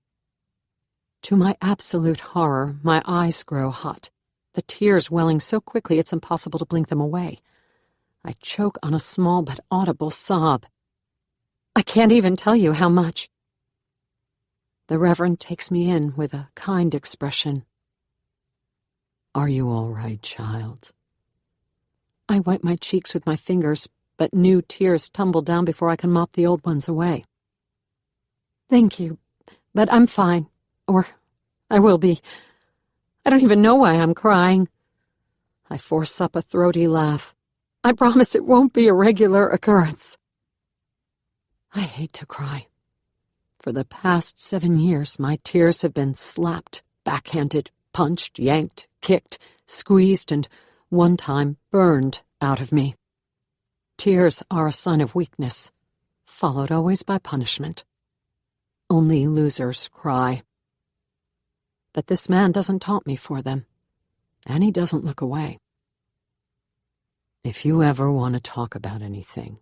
[SPEAKER 1] To my absolute horror, my eyes grow hot, the tears welling so quickly it's impossible to blink them away. I choke on a small but audible sob. "I can't even tell you how much." The Reverend takes me in with a kind expression. "Are you all right, child?" I wipe my cheeks with my fingers, but new tears tumble down before I can mop the old ones away. "Thank you, but I'm fine. Or I will be. I don't even know why I'm crying." I force up a throaty laugh. "I promise it won't be a regular occurrence." I hate to cry. For the past 7 years, my tears have been slapped, backhanded, punched, yanked, kicked, squeezed, and one time burned out of me. Tears are a sign of weakness, followed always by punishment. Only losers cry. But this man doesn't taunt me for them, and he doesn't look away. "If you ever want to talk about anything,"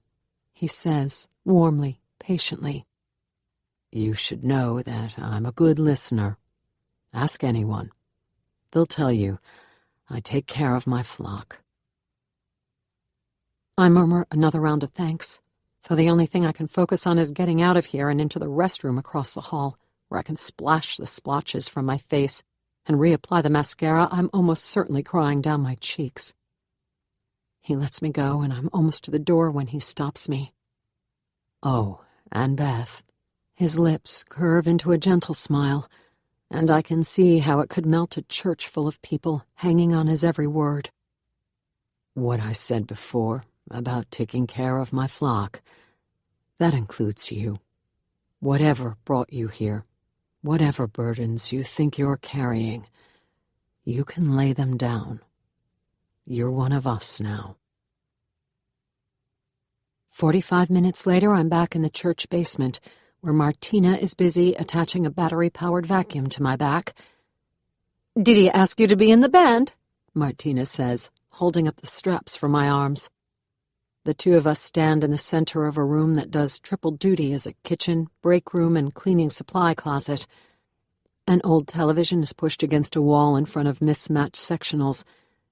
[SPEAKER 1] he says, warmly, patiently, "you should know that I'm a good listener. Ask anyone. They'll tell you I take care of my flock." I murmur another round of thanks, for the only thing I can focus on is getting out of here and into the restroom across the hall, where I can splash the splotches from my face and reapply the mascara I'm almost certainly crying down my cheeks. He lets me go, and I'm almost to the door when he stops me. "Oh, and Beth." His lips curve into a gentle smile, and I can see how it could melt a church full of people hanging on his every word. "What I said before about taking care of my flock, that includes you. Whatever brought you here, whatever burdens you think you're carrying, you can lay them down. You're one of us now." 45 minutes later, I'm back in the church basement, where Martina is busy attaching a battery-powered vacuum to my back. "Did he ask you to be in the band?" Martina says, holding up the straps for my arms. The two of us stand in the center of a room that does triple duty as a kitchen, break room, and cleaning supply closet. An old television is pushed against a wall in front of mismatched sectionals,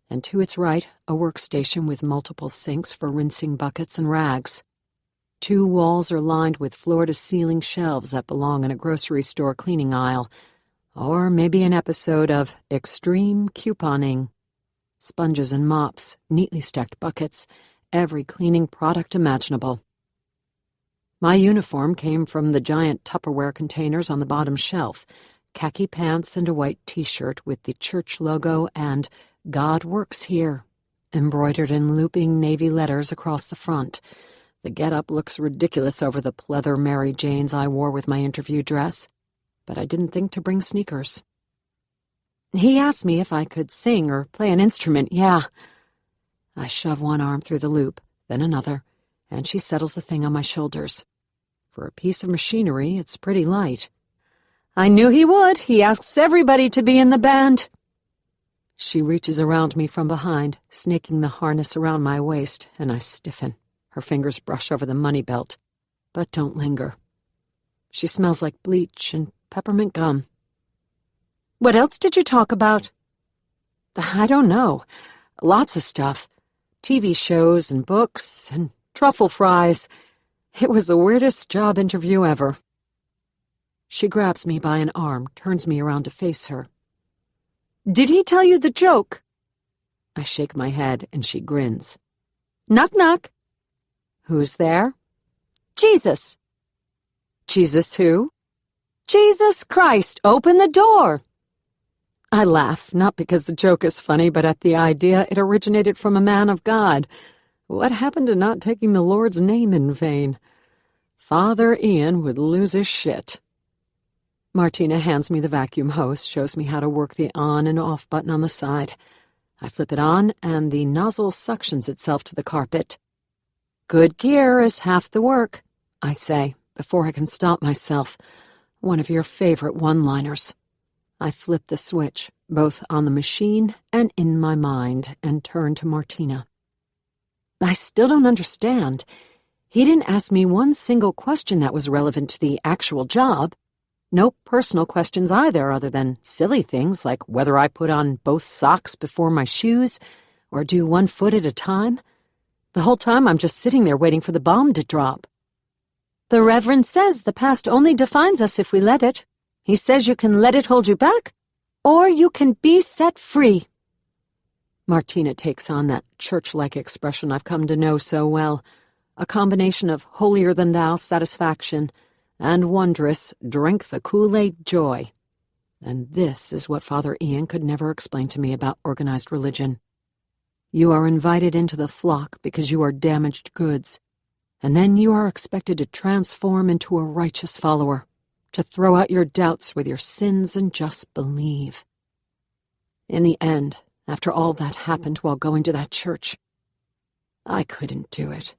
[SPEAKER 1] and to its right, a workstation with multiple sinks for rinsing buckets and rags. 2 walls are lined with floor-to-ceiling shelves that belong in a grocery store cleaning aisle, or maybe an episode of Extreme Couponing. Sponges and mops, neatly stacked buckets, every cleaning product imaginable. My uniform came from the giant Tupperware containers on the bottom shelf, khaki pants and a white t-shirt with the church logo and "God Works Here" embroidered in looping navy letters across the front. The get-up looks ridiculous over the pleather Mary Janes I wore with my interview dress, but I didn't think to bring sneakers. He asked me if I could sing or play an instrument. Yeah. I shove one arm through the loop, then another, and she settles the thing on my shoulders. For a piece of machinery, it's pretty light. I knew he would. He asks everybody to be in the band. She reaches around me from behind, snaking the harness around my waist, and I stiffen. Her fingers brush over the money belt, but don't linger. She smells like bleach and peppermint gum. What else did you talk about? I don't know. Lots of stuff. TV shows and books and truffle fries. It was the weirdest job interview ever. She grabs me by an arm, turns me around to face her. Did he tell you the joke? I shake my head, and she grins. Knock, knock. Who's there? Jesus. Jesus who? Jesus Christ, open the door. I laugh, not because the joke is funny, but at the idea it originated from a man of God. What happened to not taking the Lord's name in vain? Father Ian would lose his shit. Martina hands me the vacuum hose, shows me how to work the on and off button on the side. I flip it on, and the nozzle suctions itself to the carpet. Good gear is half the work, I say, before I can stop myself. One of your favorite one-liners. I flip the switch, both on the machine and in my mind, and turn to Martina. I still don't understand. He didn't ask me one single question that was relevant to the actual job. No personal questions either, other than silly things like whether I put on both socks before my shoes or do 1 foot at a time. The whole time I'm just sitting there waiting for the bomb to drop. The Reverend says the past only defines us if we let it. He says you can let it hold you back, or you can be set free. Martina takes on that church-like expression I've come to know so well, a combination of holier-than-thou satisfaction and wondrous drink-the-Kool-Aid joy. And this is what Father Ian could never explain to me about organized religion. You are invited into the flock because you are damaged goods, and then you are expected to transform into a righteous follower, to throw out your doubts with your sins and just believe. In the end, after all that happened while going to that church, I couldn't do it.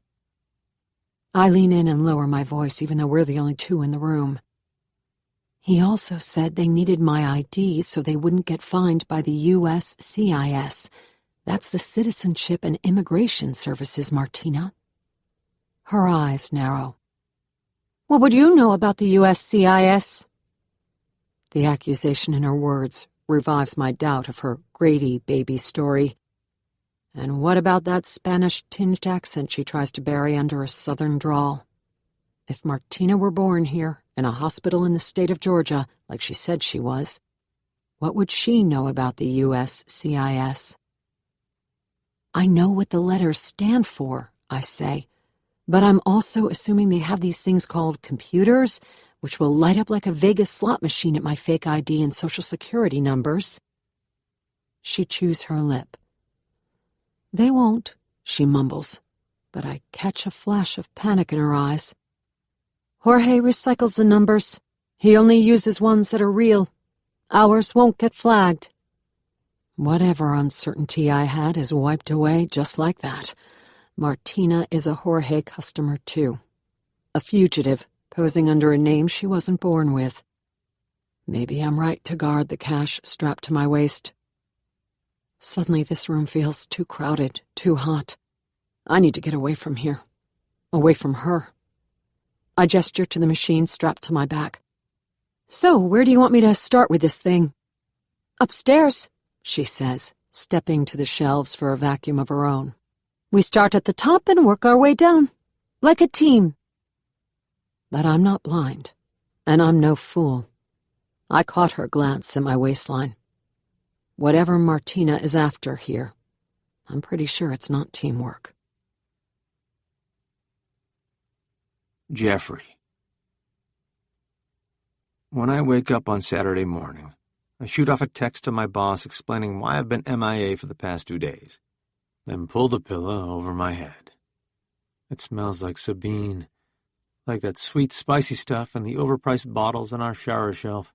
[SPEAKER 1] I lean in and lower my voice, even though we're the only 2 in the room. He also said they needed my ID so they wouldn't get fined by the USCIS. That's the Citizenship and Immigration Services, Martina. Her eyes narrow. What would you know about the USCIS? The accusation in her words revives my doubt of her Grady baby story. And what about that Spanish-tinged accent she tries to bury under a southern drawl? If Martina were born here, in a hospital in the state of Georgia, like she said she was, what would she know about the USCIS? I know what the letters stand for, I say, but I'm also assuming they have these things called computers, which will light up like a Vegas slot machine at my fake ID and Social Security numbers. She chews her lip. They won't, she mumbles, but I catch a flash of panic in her eyes. Jorge recycles the numbers. He only uses ones that are real. Ours won't get flagged. Whatever uncertainty I had is wiped away just like that. Martina is a Jorge customer, too. A fugitive, posing under a name she wasn't born with. Maybe I'm right to guard the cash strapped to my waist. Suddenly this room feels too crowded, too hot. I need to get away from here. Away from her. I gesture to the machine strapped to my back. So, where do you want me to start with this thing? Upstairs, she says, stepping to the shelves for a vacuum of her own. We start at the top and work our way down, like a team. But I'm not blind, and I'm no fool. I caught her glance at my waistline. Whatever Martina is after here, I'm pretty sure it's not teamwork.
[SPEAKER 2] Jeffrey. When I wake up on Saturday morning, I shoot off a text to my boss explaining why I've been MIA for the past 2 days, then pull the pillow over my head. It smells like Sabine, like that sweet, spicy stuff in the overpriced bottles on our shower shelf,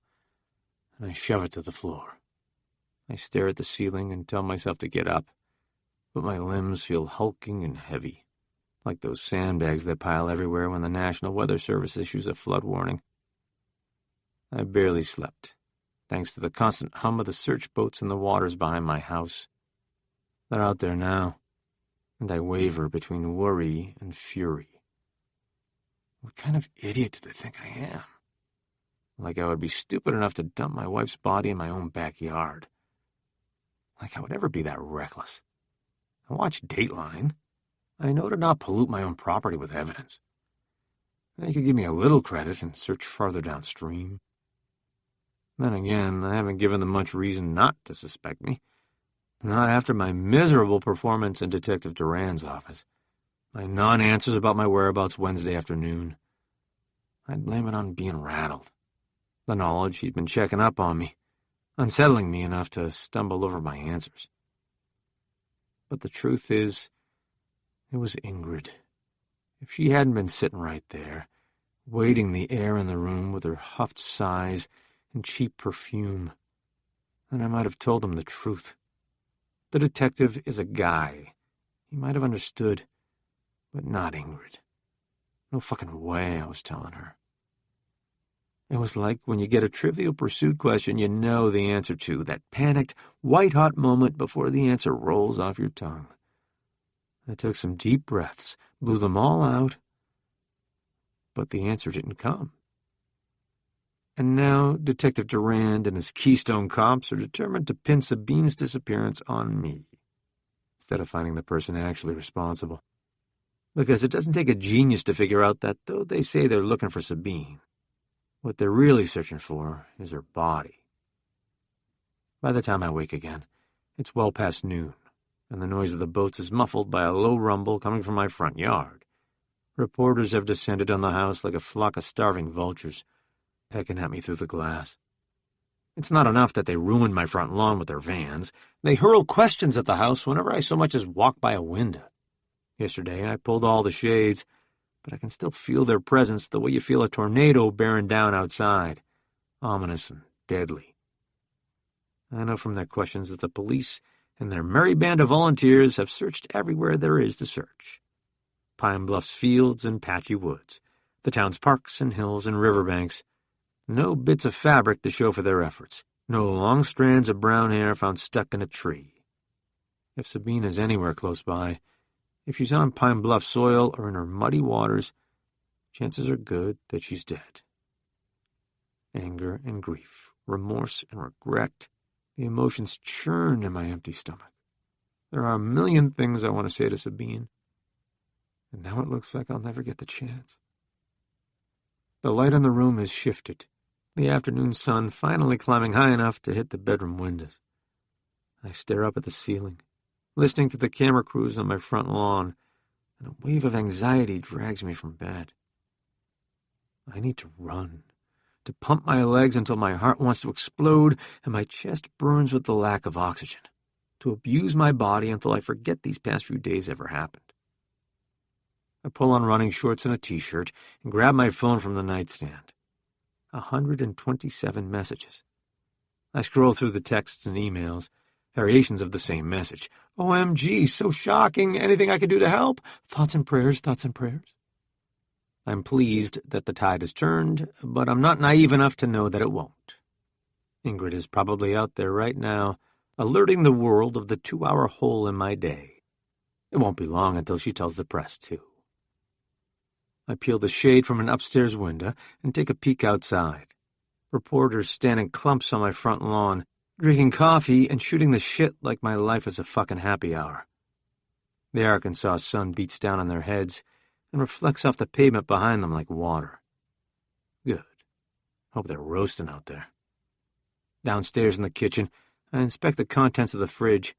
[SPEAKER 2] and I shove it to the floor. I stare at the ceiling and tell myself to get up, but my limbs feel hulking and heavy, like those sandbags that pile everywhere when the National Weather Service issues a flood warning. I barely slept, thanks to the constant hum of the search boats in the waters behind my house. They're out there now, and I waver between worry and fury. What kind of idiot do they think I am? Like I would be stupid enough to dump my wife's body in my own backyard. Like I would ever be that reckless. I watch Dateline. I know to not pollute my own property with evidence. They could give me a little credit and search farther downstream. Then again, I haven't given them much reason not to suspect me. Not after my miserable performance in Detective Duran's office. My non-answers about my whereabouts Wednesday afternoon. I'd blame it on being rattled. The knowledge he'd been checking up on me, unsettling me enough to stumble over my answers. But the truth is, it was Ingrid. If she hadn't been sitting right there, weighting the air in the room with her huffed sighs and cheap perfume, then I might have told him the truth. The detective is a guy. He might have understood, but not Ingrid. No fucking way, I was telling her. It was like when you get a Trivial Pursuit question you know the answer to, that panicked, white-hot moment before the answer rolls off your tongue. I took some deep breaths, blew them all out, but the answer didn't come. And now Detective Durand and his Keystone cops are determined to pin Sabine's disappearance on me, instead of finding the person actually responsible. Because it doesn't take a genius to figure out that though they say they're looking for Sabine, what they're really searching for is her body. By the time I wake again, it's well past noon, and the noise of the boats is muffled by a low rumble coming from my front yard. Reporters have descended on the house like a flock of starving vultures, pecking at me through the glass. It's not enough that they ruined my front lawn with their vans. They hurl questions at the house whenever I so much as walk by a window. Yesterday, I pulled all the shades, but I can still feel their presence the way you feel a tornado bearing down outside, ominous and deadly. I know from their questions that the police and their merry band of volunteers have searched everywhere there is to search. Pine Bluff's fields and patchy woods, the town's parks and hills and riverbanks. No bits of fabric to show for their efforts, no long strands of brown hair found stuck in a tree. If Sabine is anywhere close by, if she's on Pine Bluff soil or in her muddy waters, chances are good that she's dead. Anger and grief, remorse and regret, the emotions churn in my empty stomach. There are a million things I want to say to Sabine, and now it looks like I'll never get the chance. The light in the room has shifted, the afternoon sun finally climbing high enough to hit the bedroom windows. I stare up at the ceiling, listening to the camera crews on my front lawn, and a wave of anxiety drags me from bed. I need to run, to pump my legs until my heart wants to explode and my chest burns with the lack of oxygen, to abuse my body until I forget these past few days ever happened. I pull on running shorts and a t-shirt and grab my phone from the nightstand. 127 messages. I scroll through the texts and emails, variations of the same message. OMG, so shocking. Anything I can do to help? Thoughts and prayers, thoughts and prayers. I'm pleased that the tide has turned, but I'm not naive enough to know that it won't. Ingrid is probably out there right now, alerting the world of the 2-hour hole in my day. It won't be long until she tells the press, too. I peel the shade from an upstairs window and take a peek outside. Reporters stand in clumps on my front lawn, drinking coffee and shooting the shit like my life is a fucking happy hour. The Arkansas sun beats down on their heads and reflects off the pavement behind them like water. Good. Hope they're roasting out there. Downstairs in the kitchen, I inspect the contents of the fridge,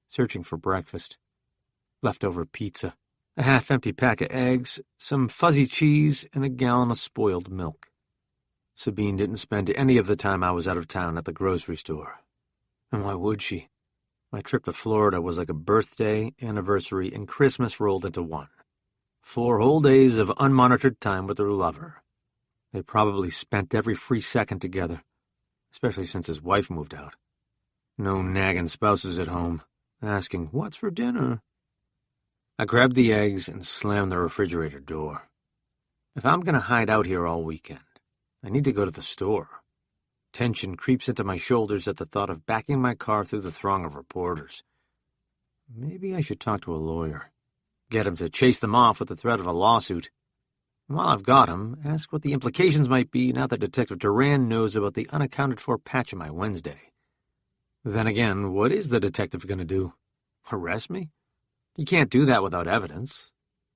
[SPEAKER 2] searching for breakfast. Leftover pizza, a half-empty pack of eggs, some fuzzy cheese, and a gallon of spoiled milk. Sabine didn't spend any of the time I was out of town at the grocery store. And why would she? My trip to Florida was like a birthday, anniversary, and Christmas rolled into one. 4 whole days of unmonitored time with her lover. They probably spent every free second together, especially since his wife moved out. No nagging spouses at home, asking, "What's for dinner?" I grabbed the eggs and slammed the refrigerator door. If I'm going to hide out here all weekend, I need to go to the store. Tension creeps into my shoulders at the thought of backing my car through the throng of reporters. Maybe I should talk to a lawyer. Get him to chase them off with the threat of a lawsuit. And while I've got him, ask what the implications might be now that Detective Duran knows about the unaccounted-for patch on my Wednesday. Then again, what is the detective going to do? Arrest me? He can't do that without evidence,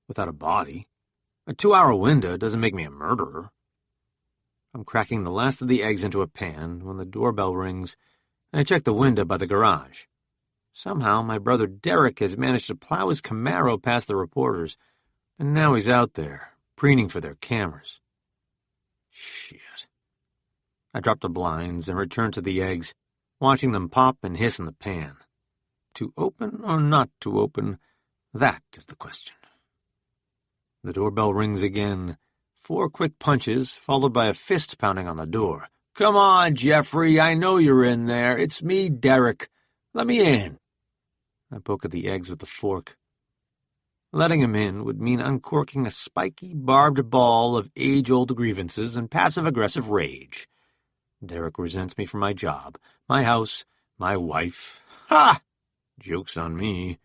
[SPEAKER 2] without a body. A 2-hour window doesn't make me a murderer. I'm cracking the last of the eggs into a pan when the doorbell rings, and I check the window by the garage. Somehow, my brother Derek has managed to plow his Camaro past the reporters, and now he's out there, preening for their cameras. Shit. I drop the blinds and return to the eggs, watching them pop and hiss in the pan. To open or not to open, that is the question. The doorbell rings again. 4 quick punches, followed by a fist pounding on the door. "Come on, Jeffrey, I know you're in there. It's me, Derek. Let me in." I poke at the eggs with the fork. Letting him in would mean uncorking a spiky, barbed ball of age-old grievances and passive-aggressive rage. Derek resents me for my job, my house, my wife. Ha! Joke's on me.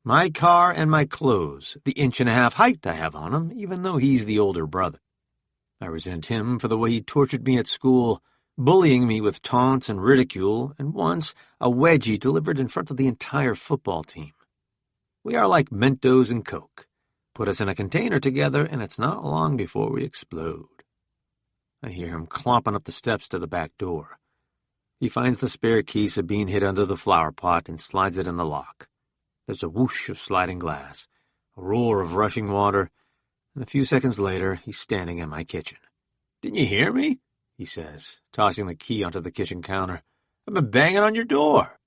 [SPEAKER 2] My car and my clothes, the 1.5-inch height I have on him, even though he's the older brother. I resent him for the way he tortured me at school, bullying me with taunts and ridicule, and once a wedgie delivered in front of the entire football team. We are like Mentos and Coke. Put us in a container together, and it's not long before we explode. I hear him clomping up the steps to the back door. He finds the spare key Sabine hid under the flower pot and slides it in the lock. There's a whoosh of sliding glass, a roar of rushing water, and a few seconds later, he's standing in my kitchen. "Didn't you hear me?" he says, tossing the key onto the kitchen counter. "I've been banging on your door."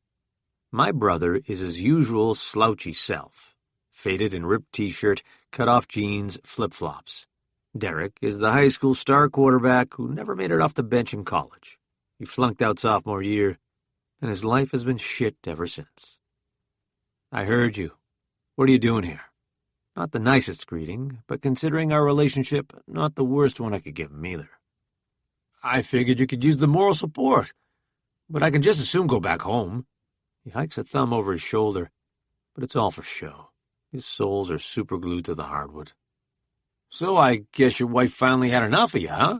[SPEAKER 2] My brother is his usual slouchy self, faded and ripped t-shirt, cut-off jeans, flip-flops. Derek is the high school star quarterback who never made it off the bench in college. He flunked out sophomore year, and his life has been shit ever since. "I heard you. What are you doing here?" Not the nicest greeting, but considering our relationship, not the worst one I could give him either. "I figured you could use the moral support, but I can just as soon go back home." He hikes a thumb over his shoulder, but it's all for show. His soles are superglued to the hardwood. "So I guess your wife finally had enough of you, huh?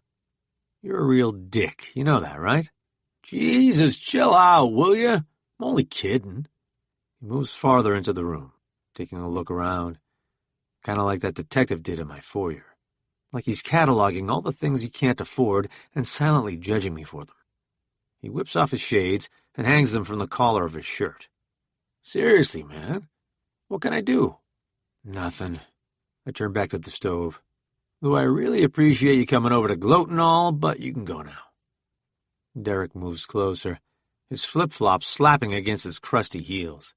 [SPEAKER 2] You're a real dick, you know that, right?" "Jesus, chill out, will you? I'm only kidding." He moves farther into the room, taking a look around, kind of like that detective did in my foyer. Like he's cataloging all the things he can't afford and silently judging me for them. He whips off his shades and hangs them from the collar of his shirt. "Seriously, man, what can I do?" "Nothing." I turn back to the stove. "Though I really appreciate you coming over to gloat and all, but you can go now." Derek moves closer, his flip-flops slapping against his crusty heels.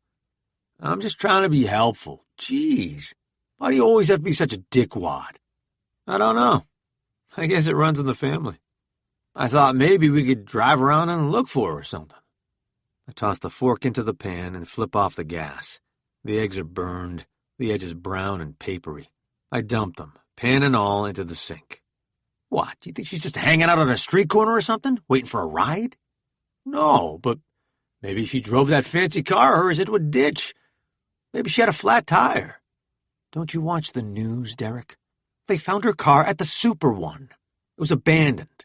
[SPEAKER 2] "I'm just trying to be helpful. Jeez, why do you always have to be such a dickwad?" "I don't know. I guess it runs in the family. I thought maybe we could drive around and look for her or something." I toss the fork into the pan and flip off the gas. The eggs are burned, the edges brown and papery. I dump them, pan and all, into the sink. "What, do you think she's just hanging out on a street corner or something, waiting for a ride?" "No, but maybe she drove that fancy car of hers into a ditch. Maybe she had a flat tire. Don't you watch the news, Derek? They found her car at the Super One. It was abandoned.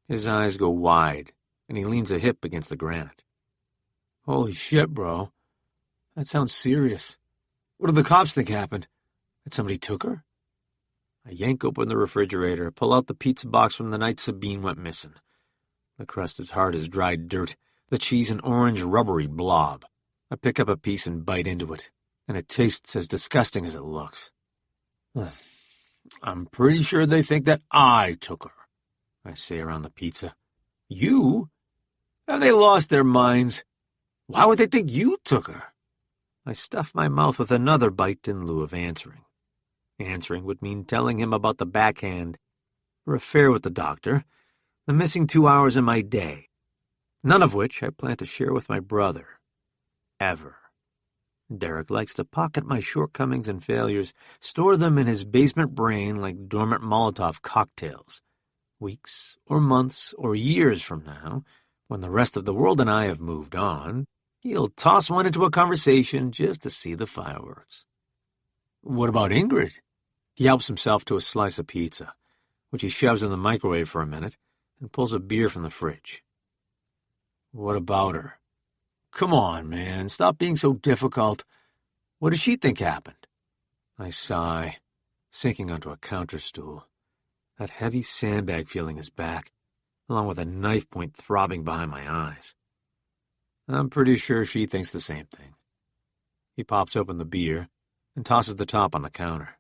[SPEAKER 2] His eyes go wide, and he leans a hip against the granite. Holy shit, bro. That sounds serious. What do the cops think happened? That somebody took her? I yank open the refrigerator, pull out the pizza box from the night Sabine went missing. The crust is hard as dried dirt, the cheese an orange rubbery blob. I pick up a piece and bite into it, and it tastes as disgusting as it looks. I'm pretty sure they think that I took her, I say around the pizza. You? Have they lost their minds? Why would they think you took her? I stuff my mouth with another bite in lieu of answering. Answering would mean telling him about the backhand, her affair with the doctor, the missing 2 hours in my day, none of which I plan to share with my brother. Ever. Derek likes to pocket my shortcomings and failures, store them in his basement brain like dormant Molotov cocktails. Weeks or months or years from now, when the rest of the world and I have moved on, he'll toss one into a conversation just to see the fireworks. What about Ingrid? He helps himself to a slice of pizza, which he shoves in the microwave for a minute, and pulls a beer from the fridge. What about her? Come on, man, stop being so difficult. What does she think happened? I sigh, sinking onto a counter stool. That heavy sandbag feeling is back, along with a knife point throbbing behind my eyes. I'm pretty sure she thinks the same thing. He pops open the beer and tosses the top on the counter.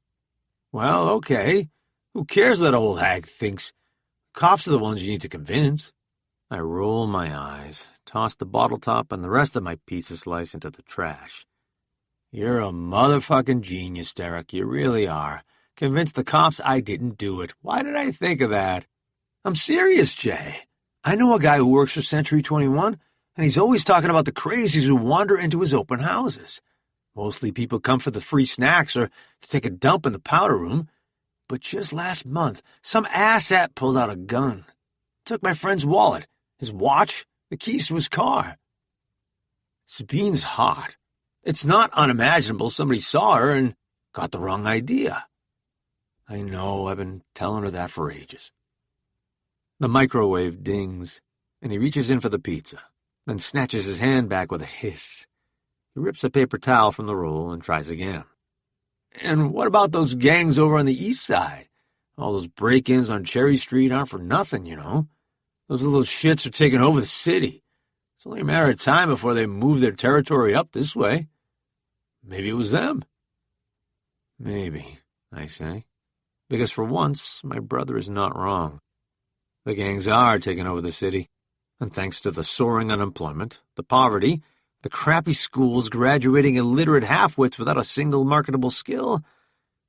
[SPEAKER 2] Well, okay. Who cares what that old hag thinks? Cops are the ones you need to convince. I roll my eyes, toss the bottle top and the rest of my pizza slice into the trash. You're a motherfucking genius, Derek. You really are. Convince the cops I didn't do it. Why did I think of that? I'm serious, Jay. I know a guy who works for Century 21, and he's always talking about the crazies who wander into his open houses. Mostly people come for the free snacks or to take a dump in the powder room. But just last month, some asshat pulled out a gun. Took my friend's wallet, his watch, the keys to his car. Sabine's hot. It's not unimaginable somebody saw her and got the wrong idea. I know, I've been telling her that for ages. The microwave dings, and he reaches in for the pizza, then snatches his hand back with a hiss. He rips a paper towel from the roll and tries again. And what about those gangs over on the east side? All those break-ins on Cherry Street aren't for nothing, you know. Those little shits are taking over the city. It's only a matter of time before they move their territory up this way. Maybe it was them. Maybe, I say. Because for once, my brother is not wrong. The gangs are taking over the city, and thanks to the soaring unemployment, the poverty, the crappy schools graduating illiterate half-wits without a single marketable skill,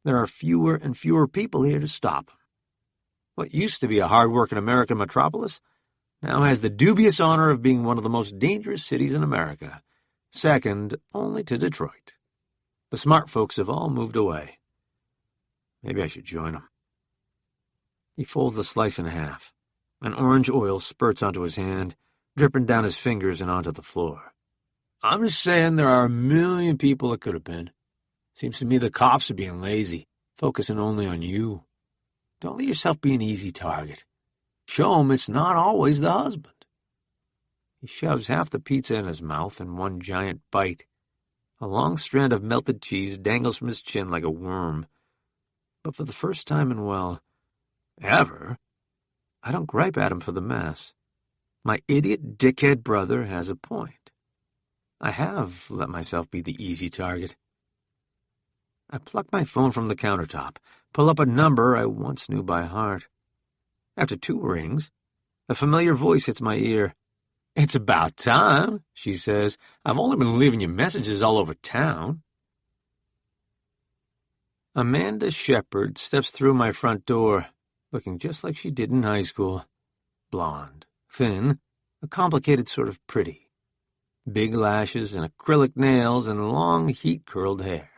[SPEAKER 2] there are fewer and fewer people here to stop them. What used to be a hard-working American metropolis now has the dubious honor of being one of the most dangerous cities in America, second only to Detroit. The smart folks have all moved away. Maybe I should join them. He folds the slice in half, and orange oil spurts onto his hand, dripping down his fingers and onto the floor. I'm just saying there are a million people it could have been. Seems to me the cops are being lazy, focusing only on you. Don't let yourself be an easy target. Show 'em it's not always the husband. He shoves half the pizza in his mouth in one giant bite. A long strand of melted cheese dangles from his chin like a worm. But for the first time in, well, ever, I don't gripe at him for the mess. My idiot dickhead brother has a point. I have let myself be the easy target. I pluck my phone from the countertop, pull up a number I once knew by heart. After 2 rings, a familiar voice hits my ear. It's about time, she says. I've only been leaving you messages all over town. Amanda Shepard steps through my front door, looking just like she did in high school. Blonde, thin, a complicated sort of pretty. Big lashes and acrylic nails and long heat-curled hair.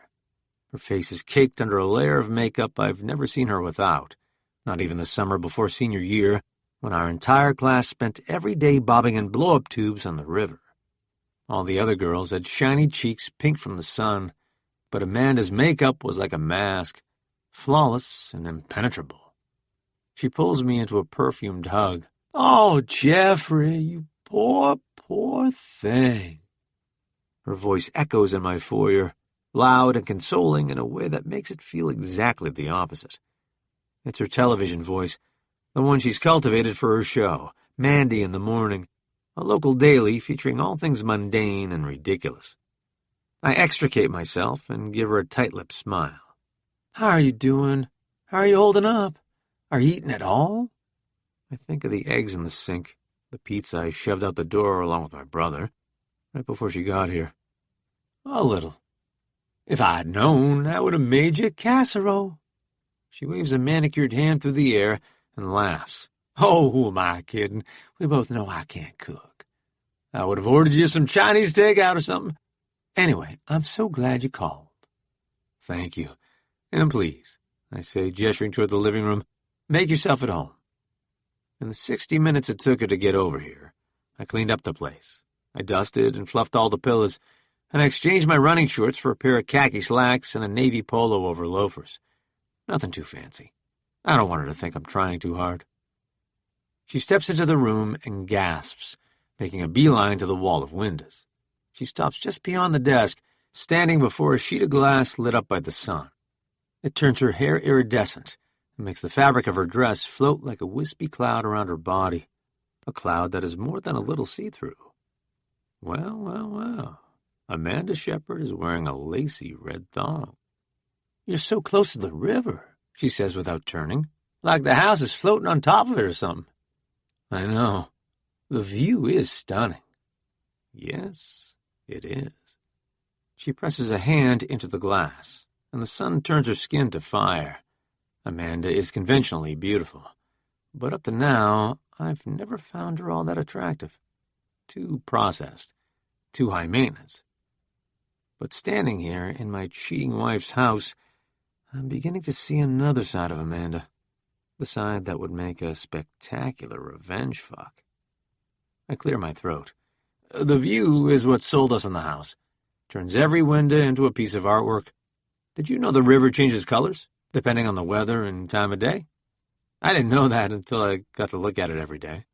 [SPEAKER 2] Her face is caked under a layer of makeup I've never seen her without, not even the summer before senior year, when our entire class spent every day bobbing in blow-up tubes on the river. All the other girls had shiny cheeks pink from the sun, but Amanda's makeup was like a mask, flawless and impenetrable. She pulls me into a perfumed hug. "Oh, Jeffrey, you poor, poor thing." Her voice echoes in my foyer, loud and consoling in a way that makes it feel exactly the opposite. It's her television voice, the one she's cultivated for her show, Mandy in the Morning, a local daily featuring all things mundane and ridiculous. I extricate myself and give her a tight-lipped smile. "How are you doing? How are you holding up? Are you eating at all?" I think of the eggs in the sink, the pizza I shoved out the door along with my brother, right before she got here. "A little. If I'd known, I would have made you a casserole." She waves a manicured hand through the air and laughs. "Oh, who am I kidding? We both know I can't cook. I would have ordered you some Chinese takeout or something. Anyway, I'm so glad you called." "Thank you. And please," I say, gesturing toward the living room, "make yourself at home." In the 60 minutes it took her to get over here, I cleaned up the place. I dusted and fluffed all the pillows, and I exchanged my running shorts for a pair of khaki slacks and a navy polo over loafers. Nothing too fancy. I don't want her to think I'm trying too hard. She steps into the room and gasps, making a beeline to the wall of windows. She stops just beyond the desk, standing before a sheet of glass lit up by the sun. It turns her hair iridescent and makes the fabric of her dress float like a wispy cloud around her body, a cloud that is more than a little see-through. Well, well, well. Amanda Shepherd is wearing a lacy red thong. "You're so close to the river," she says without turning, "like the house is floating on top of it or something." I know. The view is stunning. Yes, it is. She presses a hand into the glass, and the sun turns her skin to fire. Amanda is conventionally beautiful, but up to now, I've never found her all that attractive. Too processed, too high maintenance. But standing here in my cheating wife's house, I'm beginning to see another side of Amanda, the side that would make a spectacular revenge fuck. I clear my throat. The view is what sold us on the house. Turns every window into a piece of artwork. Did you know the river changes colors, depending on the weather and time of day? I didn't know that until I got to look at it every day.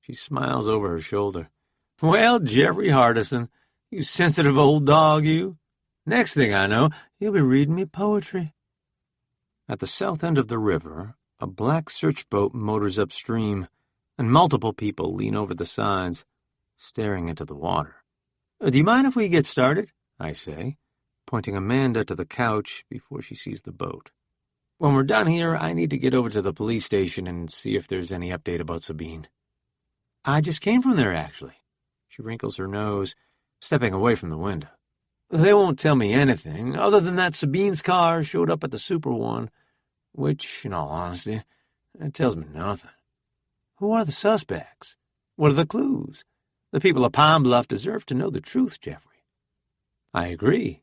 [SPEAKER 2] She smiles over her shoulder. Well, Jeffrey Hardison, you sensitive old dog, you. Next thing I know, you'll be reading me poetry. At the south end of the river, a black search boat motors upstream, and multiple people lean over the sides, staring into the water. Do you mind if we get started? I say, pointing Amanda to the couch before she sees the boat. When we're done here, I need to get over to the police station and see if there's any update about Sabine. I just came from there, actually. She wrinkles her nose, stepping away from the window. They won't tell me anything other than that Sabine's car showed up at the Super One, which, in all honesty, it tells me nothing. Who are the suspects? What are the clues? The people of Pine Bluff deserve to know the truth, Jeffrey. I agree.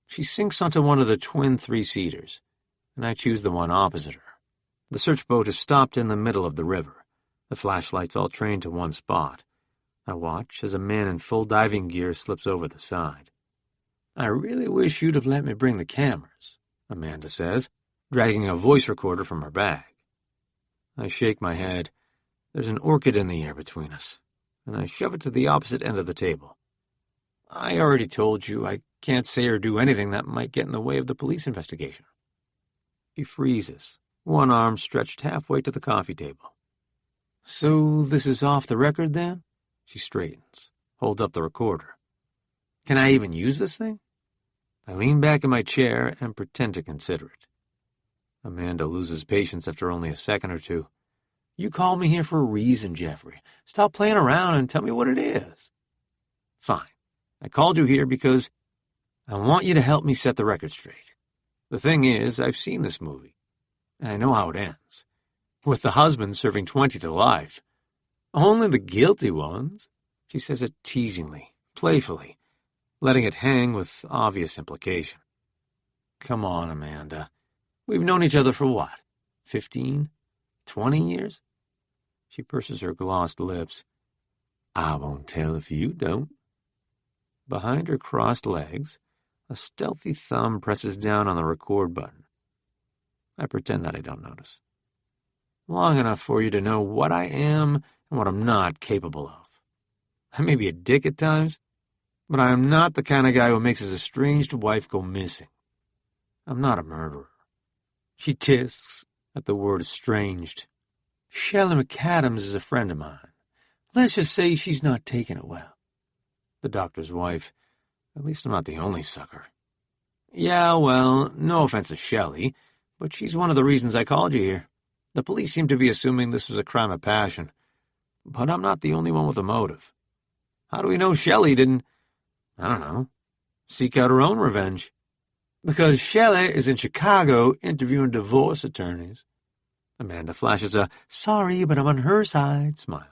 [SPEAKER 2] She sinks onto one of the twin three-seaters, and I choose the one opposite her. The search boat is stopped in the middle of the river, the flashlights all trained to one spot. I watch as a man in full diving gear slips over the side. I really wish you'd have let me bring the cameras, Amanda says, dragging a voice recorder from her bag. I shake my head. There's an orchid in the air between us, and I shove it to the opposite end of the table. I already told you I can't say or do anything that might get in the way of the police investigation. She freezes, one arm stretched halfway to the coffee table. So this is off the record, then? She straightens, holds up the recorder. Can I even use this thing? I lean back in my chair and pretend to consider it. Amanda loses patience after only a second or two. You called me here for a reason, Jeffrey. Stop playing around and tell me what it is. Fine. I called you here because I want you to help me set the record straight. The thing is, I've seen this movie, and I know how it ends, with the husband serving 20 to life. Only the guilty ones, she says it teasingly, playfully, letting it hang with obvious implication. Come on, Amanda. We've known each other for what, 15, 20 years? She purses her glossed lips. I won't tell if you don't. behind her crossed legs, a stealthy thumb presses down on the record button. I pretend that I don't notice. Long enough for you to know what I am and what I'm not capable of. I may be a dick at times, but I am not the kind of guy who makes his estranged wife go missing. I'm not a murderer. She tisks at the word estranged. Shelley McAdams is a friend of mine. Let's just say she's not taking it well. The doctor's wife. At least I'm not the only sucker. Yeah, well, no offense to Shelley, but she's one of the reasons I called you here. The police seem to be assuming this was a crime of passion. But I'm not the only one with a motive. How do we know Shelley didn't, I don't know, seek out her own revenge? Because Shelley is in Chicago interviewing divorce attorneys. Amanda flashes a sorry, but I'm on her side smile.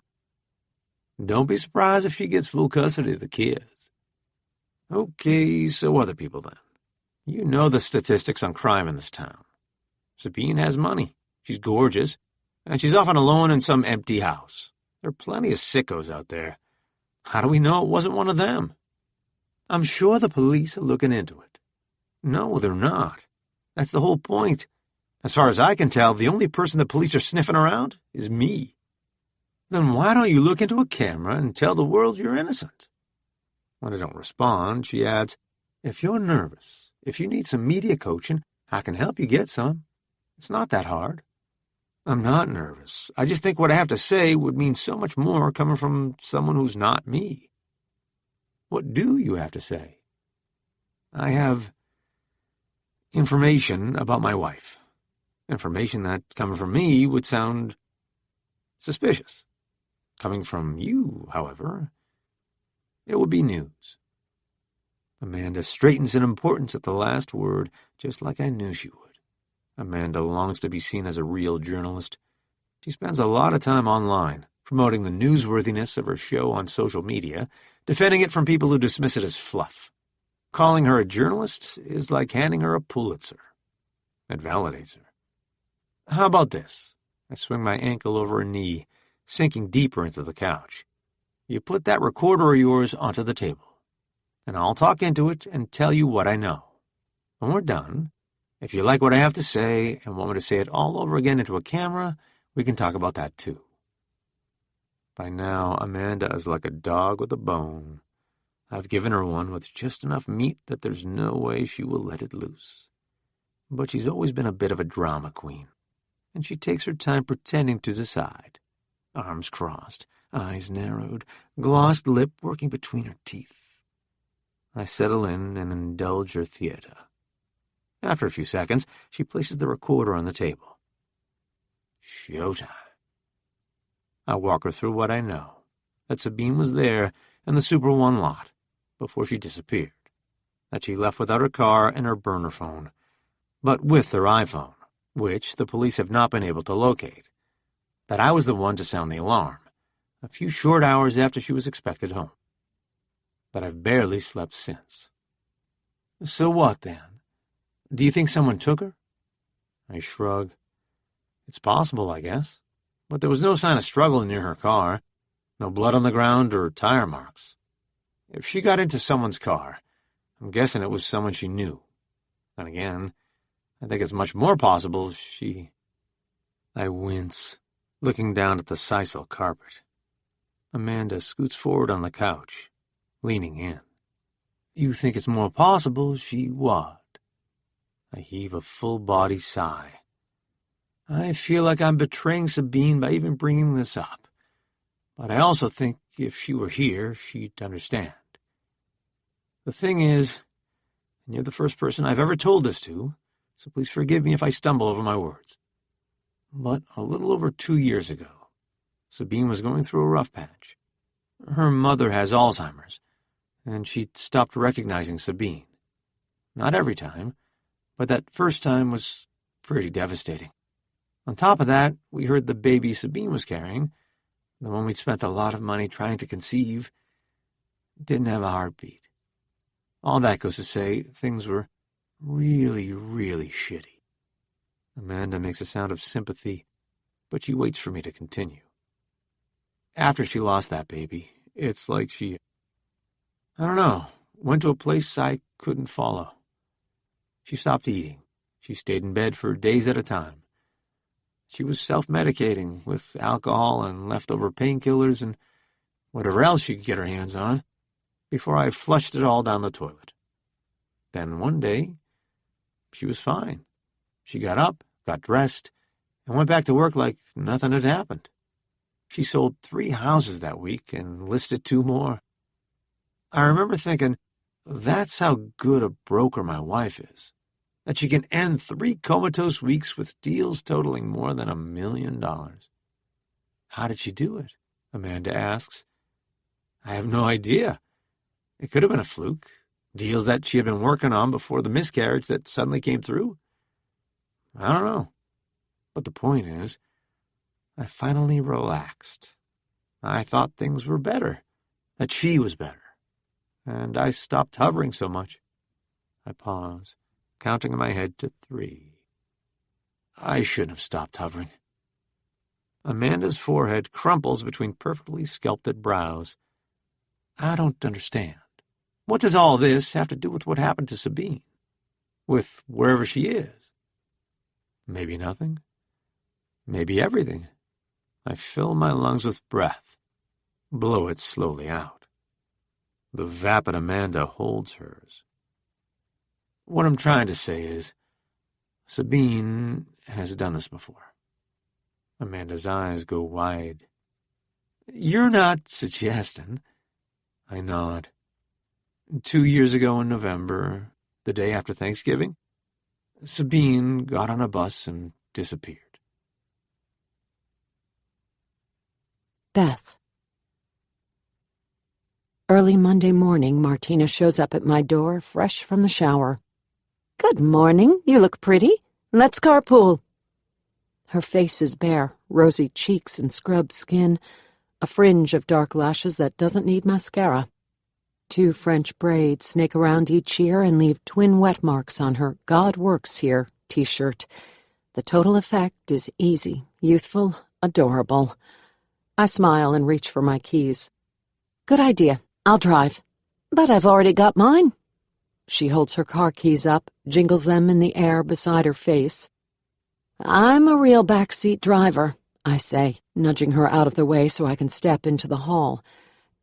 [SPEAKER 2] Don't be surprised if she gets full custody of the kids. Okay, so other people then. You know the statistics on crime in this town. Sabine has money. She's gorgeous. And she's often alone in some empty house. There are plenty of sickos out there. How do we know it wasn't one of them? I'm sure the police are looking into it. No, they're not. That's the whole point. As far as I can tell, the only person the police are sniffing around is me. Then why don't you look into a camera and tell the world you're innocent? When I don't respond, she adds, if you're nervous, if you need some media coaching, I can help you get some. It's not that hard. I'm not nervous. I just think what I have to say would mean so much more coming from someone who's not me. What do you have to say? I have information about my wife. Information that, coming from me, would sound suspicious. Coming from you, however, it would be news. Amanda straightens in importance at the last word, just like I knew she would. Amanda longs to be seen as a real journalist. She spends a lot of time online, promoting the newsworthiness of her show on social media, defending it from people who dismiss it as fluff. Calling her a journalist is like handing her a Pulitzer. It validates her. How about this? I swing my ankle over a knee, sinking deeper into the couch. You put that recorder of yours onto the table, and I'll talk into it and tell you what I know. When we're done, if you like what I have to say and want me to say it all over again into a camera, we can talk about that too. By now, Amanda is like a dog with a bone. I've given her one with just enough meat that there's no way she will let it loose. But she's always been a bit of a drama queen, and she takes her time pretending to decide. Arms crossed, eyes narrowed, glossed lip working between her teeth. I settle in and indulge her theater. After a few seconds, she places the recorder on the table. Showtime. I walk her through what I know, that Sabine was there in the Super One lot before she disappeared, that she left without her car and her burner phone, but with her iPhone, which the police have not been able to locate, that I was the one to sound the alarm, a few short hours after she was expected home, that I've barely slept since. So what, then? Do you think someone took her? I shrug. It's possible, I guess. But there was no sign of struggle near her car. No blood on the ground or tire marks. If she got into someone's car, I'm guessing it was someone she knew. Then again, I think it's much more possible she... I wince, looking down at the sisal carpet. Amanda scoots forward on the couch, leaning in. You think it's more possible she what? I heave a full-body sigh. I feel like I'm betraying Sabine by even bringing this up. But I also think if she were here, she'd understand. The thing is, and you're the first person I've ever told this to, so please forgive me if I stumble over my words. But a little over 2 years ago, Sabine was going through a rough patch. Her mother has Alzheimer's, and she'd stopped recognizing Sabine. Not every time, but that first time was pretty devastating. On top of that, we heard the baby Sabine was carrying, the one we'd spent a lot of money trying to conceive, didn't have a heartbeat. All that goes to say, things were really, really shitty. Amanda makes a sound of sympathy, but she waits for me to continue. After she lost that baby, it's like she... I don't know. went to a place I couldn't follow. She stopped eating. She stayed in bed for days at a time. She was self-medicating with alcohol and leftover painkillers and whatever else she could get her hands on before I flushed it all down the toilet. Then one day, she was fine. She got up, got dressed, and went back to work like nothing had happened. She sold 3 houses that week and listed 2 more. I remember thinking, that's how good a broker my wife is, that she can end 3 comatose weeks with deals totaling more than $1 million. How did she do it? Amanda asks. I have no idea. It could have been a fluke. Deals that she had been working on before the miscarriage that suddenly came through. I don't know. But the point is, I finally relaxed. I thought things were better, that she was better, and I stopped hovering so much. I pause, counting in my head to 3. I shouldn't have stopped hovering. Amanda's forehead crumples between perfectly sculpted brows. I don't understand. What does all this have to do with what happened to Sabine? With wherever she is? Maybe nothing. Maybe everything. I fill my lungs with breath, blow it slowly out. The vapid Amanda holds hers. What I'm trying to say is, Sabine has done this before. Amanda's eyes go wide. You're not suggesting. I nod. 2 years ago in November, the day after Thanksgiving, Sabine got on a bus and disappeared.
[SPEAKER 1] Beth. Early Monday morning, Martina shows up at my door, fresh from the shower.
[SPEAKER 3] Good morning. You look pretty. Let's carpool.
[SPEAKER 1] Her face is bare, rosy cheeks and scrubbed skin, a fringe of dark lashes that doesn't need mascara. 2 French braids snake around each ear and leave twin wet marks on her God Works Here t-shirt. The total effect is easy, youthful, adorable. I smile and reach for my keys. Good idea. I'll drive.
[SPEAKER 3] But I've already got mine.
[SPEAKER 1] She holds her car keys up, jingles them in the air beside her face.
[SPEAKER 3] I'm a real backseat driver,
[SPEAKER 1] I say, nudging her out of the way so I can step into the hall.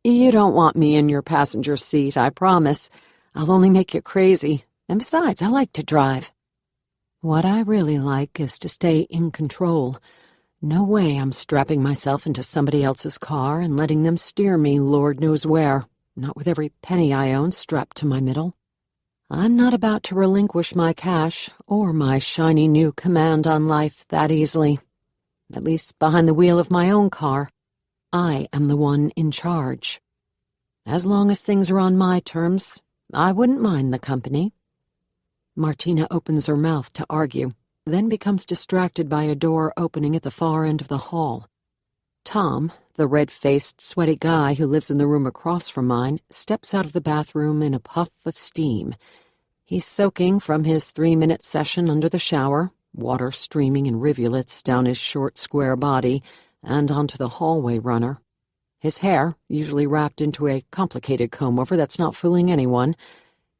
[SPEAKER 3] You don't want me in your passenger seat, I promise. I'll only make you crazy. And besides, I like to drive.
[SPEAKER 1] What I really like is to stay in control. No way I'm strapping myself into somebody else's car and letting them steer me Lord knows where, not with every penny I own strapped to my middle. I'm not about to relinquish my cash or my shiny new command on life that easily. At least behind the wheel of my own car, I am the one in charge. As long as things are on my terms, I wouldn't mind the company. Martina opens her mouth to argue, then becomes distracted by a door opening at the far end of the hall. Tom, the red-faced, sweaty guy who lives in the room across from mine, steps out of the bathroom in a puff of steam. He's soaking from his 3-minute session under the shower, water streaming in rivulets down his short, square body and onto the hallway runner. His hair, usually wrapped into a complicated comb-over that's not fooling anyone,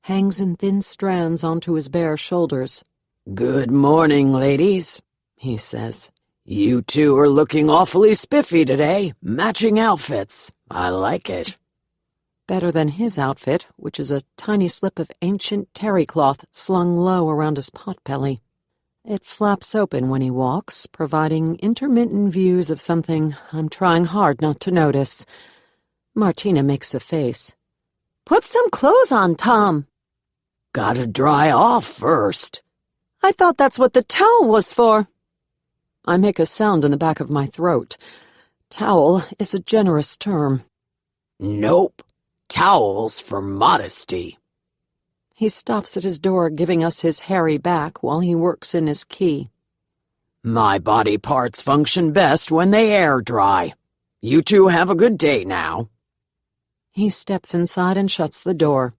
[SPEAKER 1] hangs in thin strands onto his bare shoulders.
[SPEAKER 5] "Good morning, ladies," he says. "You two are looking awfully spiffy today. Matching outfits. I like it."
[SPEAKER 1] Better than his outfit, which is a tiny slip of ancient terry cloth slung low around his potbelly. It flaps open when he walks, providing intermittent views of something I'm trying hard not to notice. Martina makes a face.
[SPEAKER 3] Put some clothes on, Tom.
[SPEAKER 5] Gotta dry off first.
[SPEAKER 3] I thought that's what the towel was for.
[SPEAKER 1] I make a sound in the back of my throat. Towel is a generous term.
[SPEAKER 5] Nope. Towel's for modesty.
[SPEAKER 1] He stops at his door, giving us his hairy back while he works in his key.
[SPEAKER 5] My body parts function best when they air dry. You two have a good day now.
[SPEAKER 1] He steps inside and shuts the door.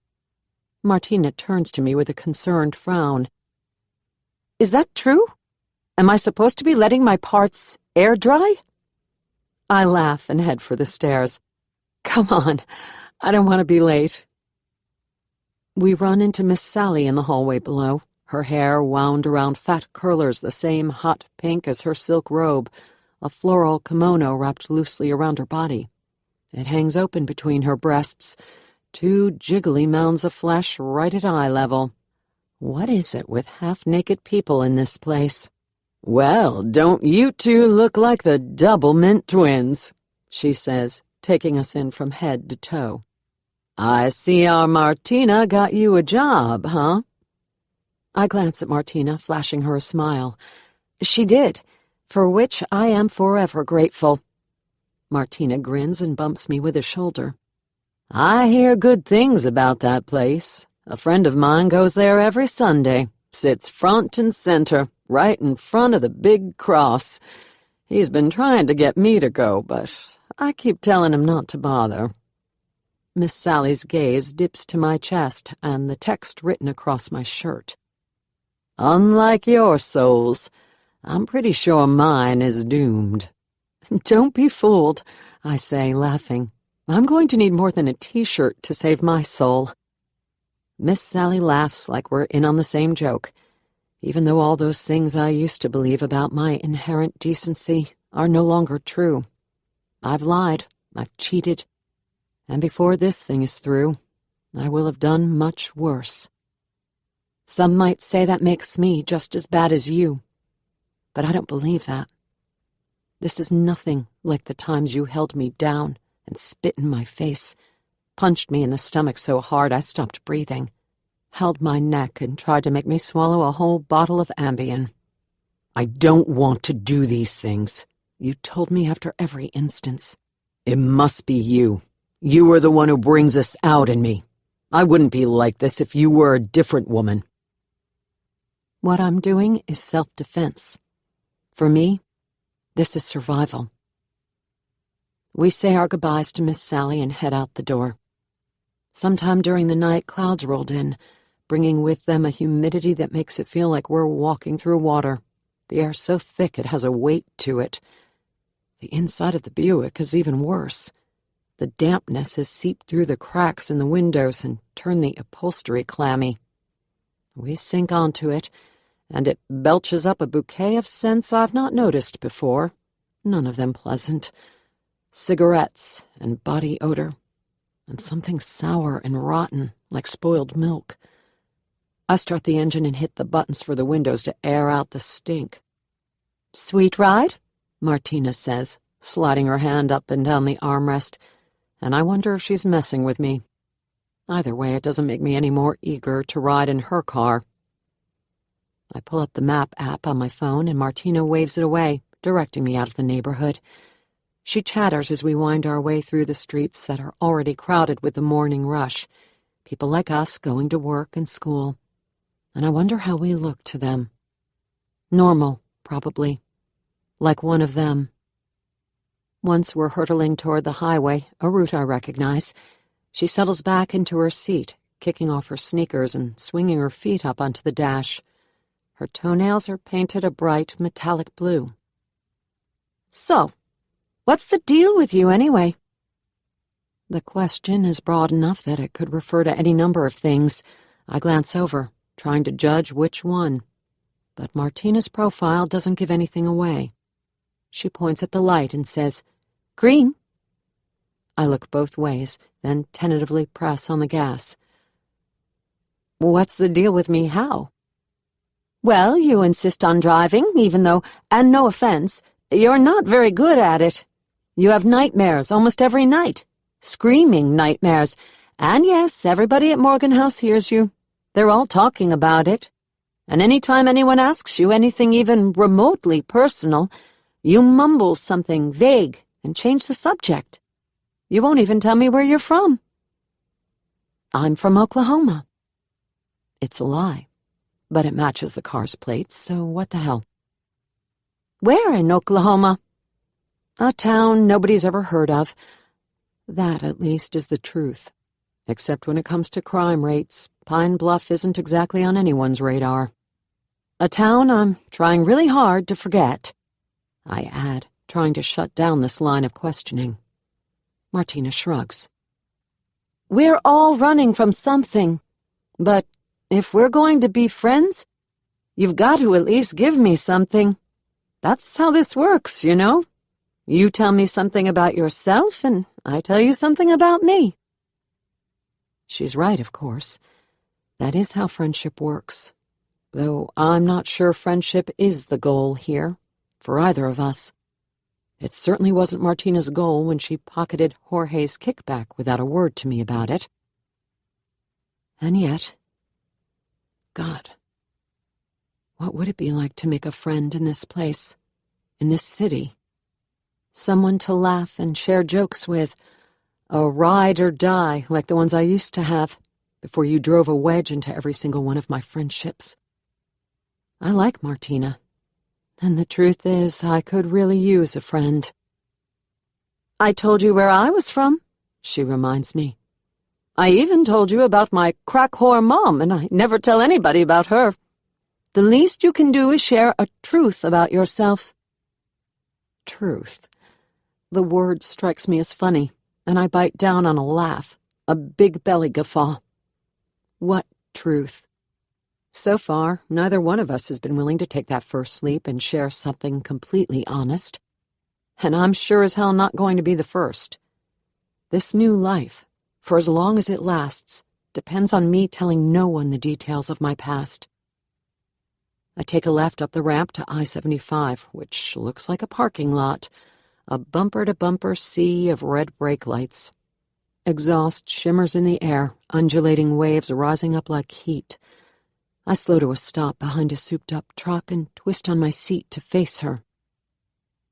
[SPEAKER 1] Martina turns to me with a concerned frown.
[SPEAKER 3] Is that true? Am I supposed to be letting my parts air dry?
[SPEAKER 1] I laugh and head for the stairs. Come on, I don't want to be late. We run into Miss Sally in the hallway below, her hair wound around fat curlers the same hot pink as her silk robe, a floral kimono wrapped loosely around her body. It hangs open between her breasts, two jiggly mounds of flesh right at eye level. What is it with half-naked people in this place? "Well, don't you two look like the double-mint twins," she says, taking us in from head to toe. "I see our Martina got you a job, huh?" I glance at Martina, flashing her a smile. She did, for which I am forever grateful. Martina grins and bumps me with a shoulder. "I hear good things about that place. A friend of mine goes there every Sunday, sits front and center, right in front of the big cross. He's been trying to get me to go, but I keep telling him not to bother." Miss Sally's gaze dips to my chest and the text written across my shirt. "Unlike your souls, I'm pretty sure mine is doomed." "Don't be fooled," I say, laughing. "I'm going to need more than a T-shirt to save my soul." Miss Sally laughs like we're in on the same joke, even though all those things I used to believe about my inherent decency are no longer true. I've lied, I've cheated, and before this thing is through, I will have done much worse. Some might say that makes me just as bad as you, but I don't believe that. This is nothing like the times you held me down and spit in my face, punched me in the stomach so hard I stopped breathing, held my neck and tried to make me swallow a whole bottle of Ambien. "I don't want to do these things," you told me after every instance. "It must be you. You are the one who brings this out in me. I wouldn't be like this if you were a different woman." What I'm doing is self-defense. For me, this is survival. We say our goodbyes to Miss Sally and head out the door. Sometime during the night, clouds rolled in, bringing with them a humidity that makes it feel like we're walking through water. The air's so thick it has a weight to it. The inside of the Buick is even worse. The dampness has seeped through the cracks in the windows and turned the upholstery clammy. We sink onto it, and it belches up a bouquet of scents I've not noticed before, none of them pleasant. Cigarettes and body odor, and something sour and rotten, like spoiled milk. I start the engine and hit the buttons for the windows to air out the stink. "Sweet ride?" Martina says, sliding her hand up and down the armrest, and I wonder if she's messing with me. Either way, it doesn't make me any more eager to ride in her car. I pull up the map app on my phone and Martina waves it away, directing me out of the neighborhood. She chatters as we wind our way through the streets that are already crowded with the morning rush, people like us going to work and school. And I wonder how we look to them. Normal, probably. Like one of them. Once we're hurtling toward the highway, a route I recognize, she settles back into her seat, kicking off her sneakers and swinging her feet up onto the dash. Her toenails are painted a bright metallic blue. "So, what's the deal with you anyway?" The question is broad enough that it could refer to any number of things. I glance over, trying to judge which one. But Martina's profile doesn't give anything away. She points at the light and says, "Green." I look both ways, then tentatively press on the gas. "What's the deal with me, how?" "Well, you insist on driving, even though, and no offense, you're not very good at it. You have nightmares almost every night. Screaming nightmares. And yes, everybody at Morgan House hears you. They're all talking about it. And any time anyone asks you anything even remotely personal, you mumble something vague and change the subject. You won't even tell me where you're from." "I'm from Oklahoma." It's a lie, but it matches the car's plates, so what the hell? "Where in Oklahoma?" "A town nobody's ever heard of. That, at least, is the truth. Except when it comes to crime rates, Pine Bluff isn't exactly on anyone's radar. A town I'm trying really hard to forget," I add, trying to shut down this line of questioning. Martina shrugs. "We're all running from something. But if we're going to be friends, you've got to at least give me something. That's how this works, you know? You tell me something about yourself, and I tell you something about me. She's right, of course. That is how friendship works. Though I'm not sure friendship is the goal here, for either of us. It certainly wasn't Martina's goal when she pocketed Jorge's kickback without a word to me about it. And yet, God, what would it be like to make a friend in this place, in this city? Someone to laugh and share jokes with, a ride or die like the ones I used to have before you drove a wedge into every single one of my friendships. I like Martina, and the truth is I could really use a friend. I told you where I was from, she reminds me. I even told you about my crack whore mom, and I never tell anybody about her. The least you can do is share a truth about yourself. Truth. The word strikes me as funny, and I bite down on a laugh, a big belly guffaw. What truth? So far, neither one of us has been willing to take that first leap and share something completely honest. And I'm sure as hell not going to be the first. This new life, for as long as it lasts, depends on me telling no one the details of my past. I take a left up the ramp to I-75, which looks like a parking lot, a bumper-to-bumper sea of red brake lights. Exhaust shimmers in the air, undulating waves rising up like heat. I slow to a stop behind a souped-up truck and twist on my seat to face her.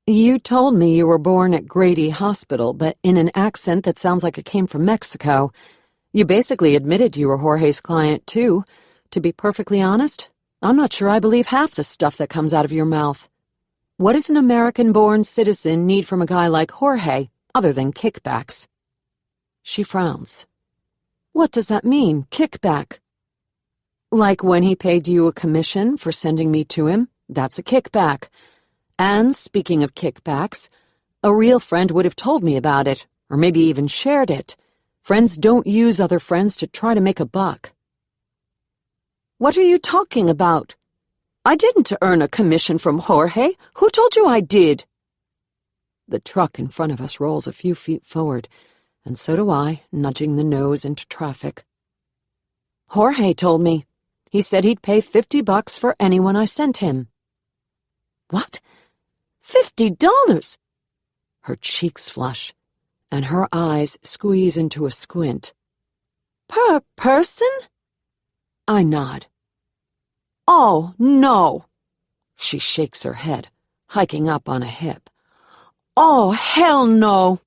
[SPEAKER 1] You told me you were born at Grady Hospital, but in an accent that sounds like it came from Mexico. You basically admitted you were Jorge's client, too. To be perfectly honest, I'm not sure I believe half the stuff that comes out of your mouth. What does an American-born citizen need from a guy like Jorge, other than kickbacks? She frowns. What does that mean, kickback? Like when he paid you a commission for sending me to him, that's a kickback. And speaking of kickbacks, a real friend would have told me about it, or maybe even shared it. Friends don't use other friends to try to make a buck. What are you talking about? I didn't earn a commission from Jorge. Who told you I did? The truck in front of us rolls a few feet forward, and so do I, nudging the nose into traffic. Jorge told me. He said he'd pay $50 for anyone I sent him. What? $50? Her cheeks flush, and her eyes squeeze into a squint. Per person? I nod. Oh, no. She shakes her head, hiking up on a hip. Oh, hell no.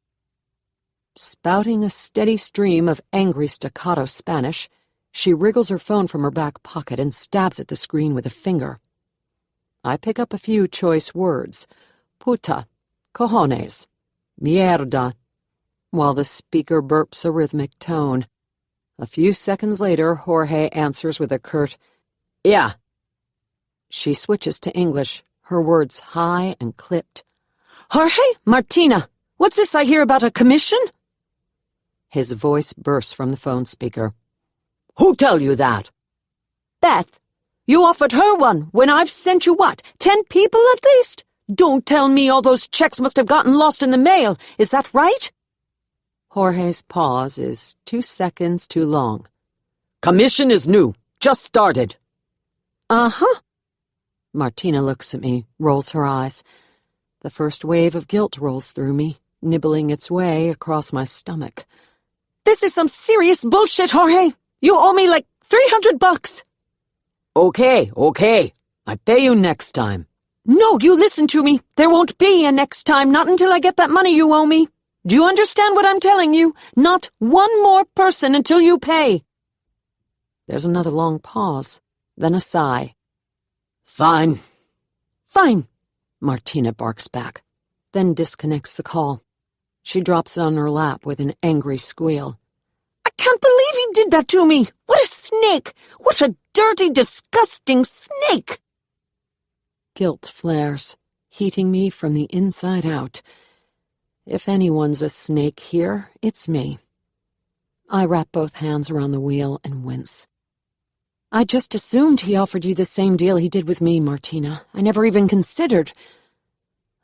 [SPEAKER 1] Spouting a steady stream of angry staccato Spanish, she wriggles her phone from her back pocket and stabs at the screen with a finger. I pick up a few choice words. Puta, cojones, mierda, while the speaker burps a rhythmic tone. A few seconds later, Jorge answers with a curt, "Yeah." She switches to English, her words high and clipped. Jorge, Martina, what's this I hear about a commission? His voice bursts from the phone speaker. Who tell you that? Beth. You offered her one when I've sent you what, 10 people at least? Don't tell me all those checks must have gotten lost in the mail. Is that right? Jorge's pause is 2 seconds too long. Commission is new. Just started. Uh-huh. Martina looks at me, rolls her eyes. The first wave of guilt rolls through me, nibbling its way across my stomach. This is some serious bullshit, Jorge. You owe me like $300. Okay. I pay you next time. No, you listen to me. There won't be a next time, not until I get that money you owe me. Do you understand what I'm telling you? Not one more person until you pay. There's another long pause, then a sigh. Fine, Martina barks back, then disconnects the call. She drops it on her lap with an angry squeal. I can't believe he did that to me! What a snake! What a dirty, disgusting snake! Guilt flares, heating me from the inside out. If anyone's a snake here, it's me. I wrap both hands around the wheel and wince. I just assumed he offered you the same deal he did with me, Martina. I never even considered.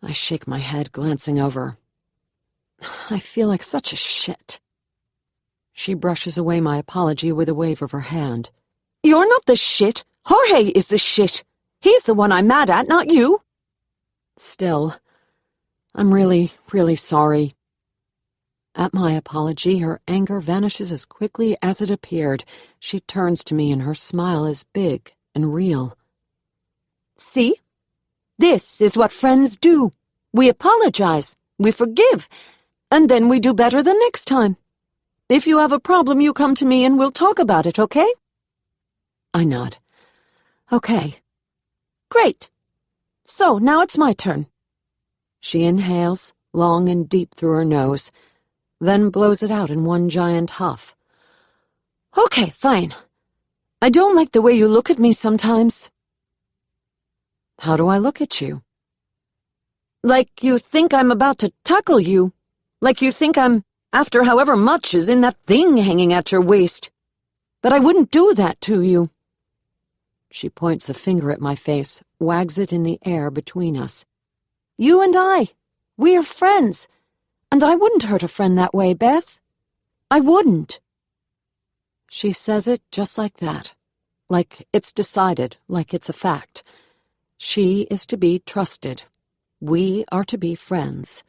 [SPEAKER 1] I shake my head, glancing over. I feel like such a shit. She brushes away my apology with a wave of her hand. You're not the shit. Jorge is the shit. He's the one I'm mad at, not you. Still, I'm really, really sorry. At my apology, her anger vanishes as quickly as it appeared. She turns to me and her smile is big and real. See? This is what friends do. We apologize, we forgive, and then we do better the next time. If you have a problem, you come to me and we'll talk about it, okay? I nod. Okay. Great. So, now it's my turn. She inhales, long and deep through her nose, then blows it out in one giant huff. Okay, fine. I don't like the way you look at me sometimes. How do I look at you? Like you think I'm about to tackle you. Like you think I'm after however much is in that thing hanging at your waist. But I wouldn't do that to you. She points a finger at my face, wags it in the air between us. You and I, we're friends. And I wouldn't hurt a friend that way, Beth. I wouldn't. She says it just like that. Like it's decided, like it's a fact. She is to be trusted. We are to be friends.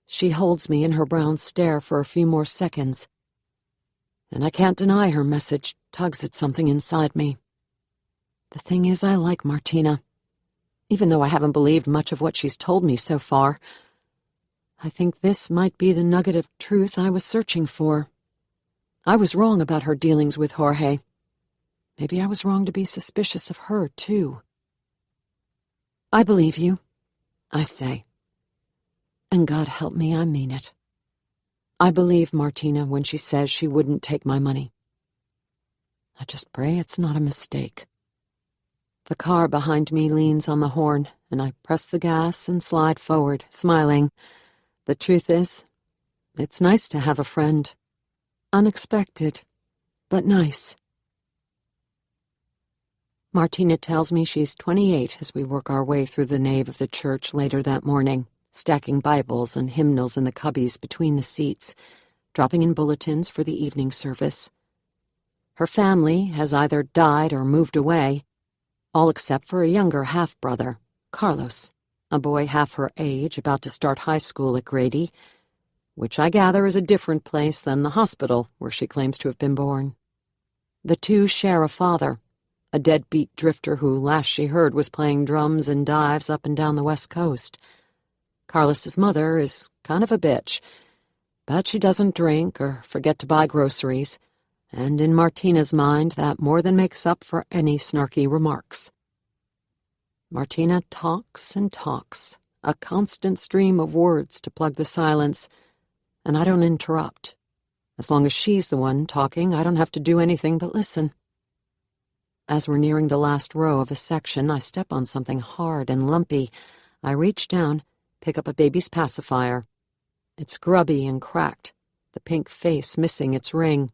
[SPEAKER 1] She holds me in her brown stare for a few more seconds. And I can't deny her message tugs at something inside me. The thing is, I like Martina. Even though I haven't believed much of what she's told me so far, I think this might be the nugget of truth I was searching for. I was wrong about her dealings with Jorge. Maybe I was wrong to be suspicious of her, too. I believe you, I say. And God help me, I mean it. I believe Martina when she says she wouldn't take my money. I just pray it's not a mistake. The car behind me leans on the horn, and I press the gas and slide forward, smiling. The truth is, it's nice to have a friend. Unexpected, but nice. Martina tells me she's 28 as we work our way through the nave of the church later that morning, stacking Bibles and hymnals in the cubbies between the seats, dropping in bulletins for the evening service. Her family has either died or moved away, all except for a younger half-brother, Carlos, a boy half her age about to start high school at Grady, which I gather is a different place than the hospital where she claims to have been born. The two share a father, a deadbeat drifter who last she heard was playing drums and dives up and down the West Coast. Carlos's mother is kind of a bitch, but she doesn't drink or forget to buy groceries, and in Martina's mind that more than makes up for any snarky remarks. Martina talks and talks, a constant stream of words to plug the silence, and I don't interrupt. As long as she's the one talking, I don't have to do anything but listen. As we're nearing the last row of a section, I step on something hard and lumpy. I reach down, pick up a baby's pacifier. It's grubby and cracked, the pink face missing its ring.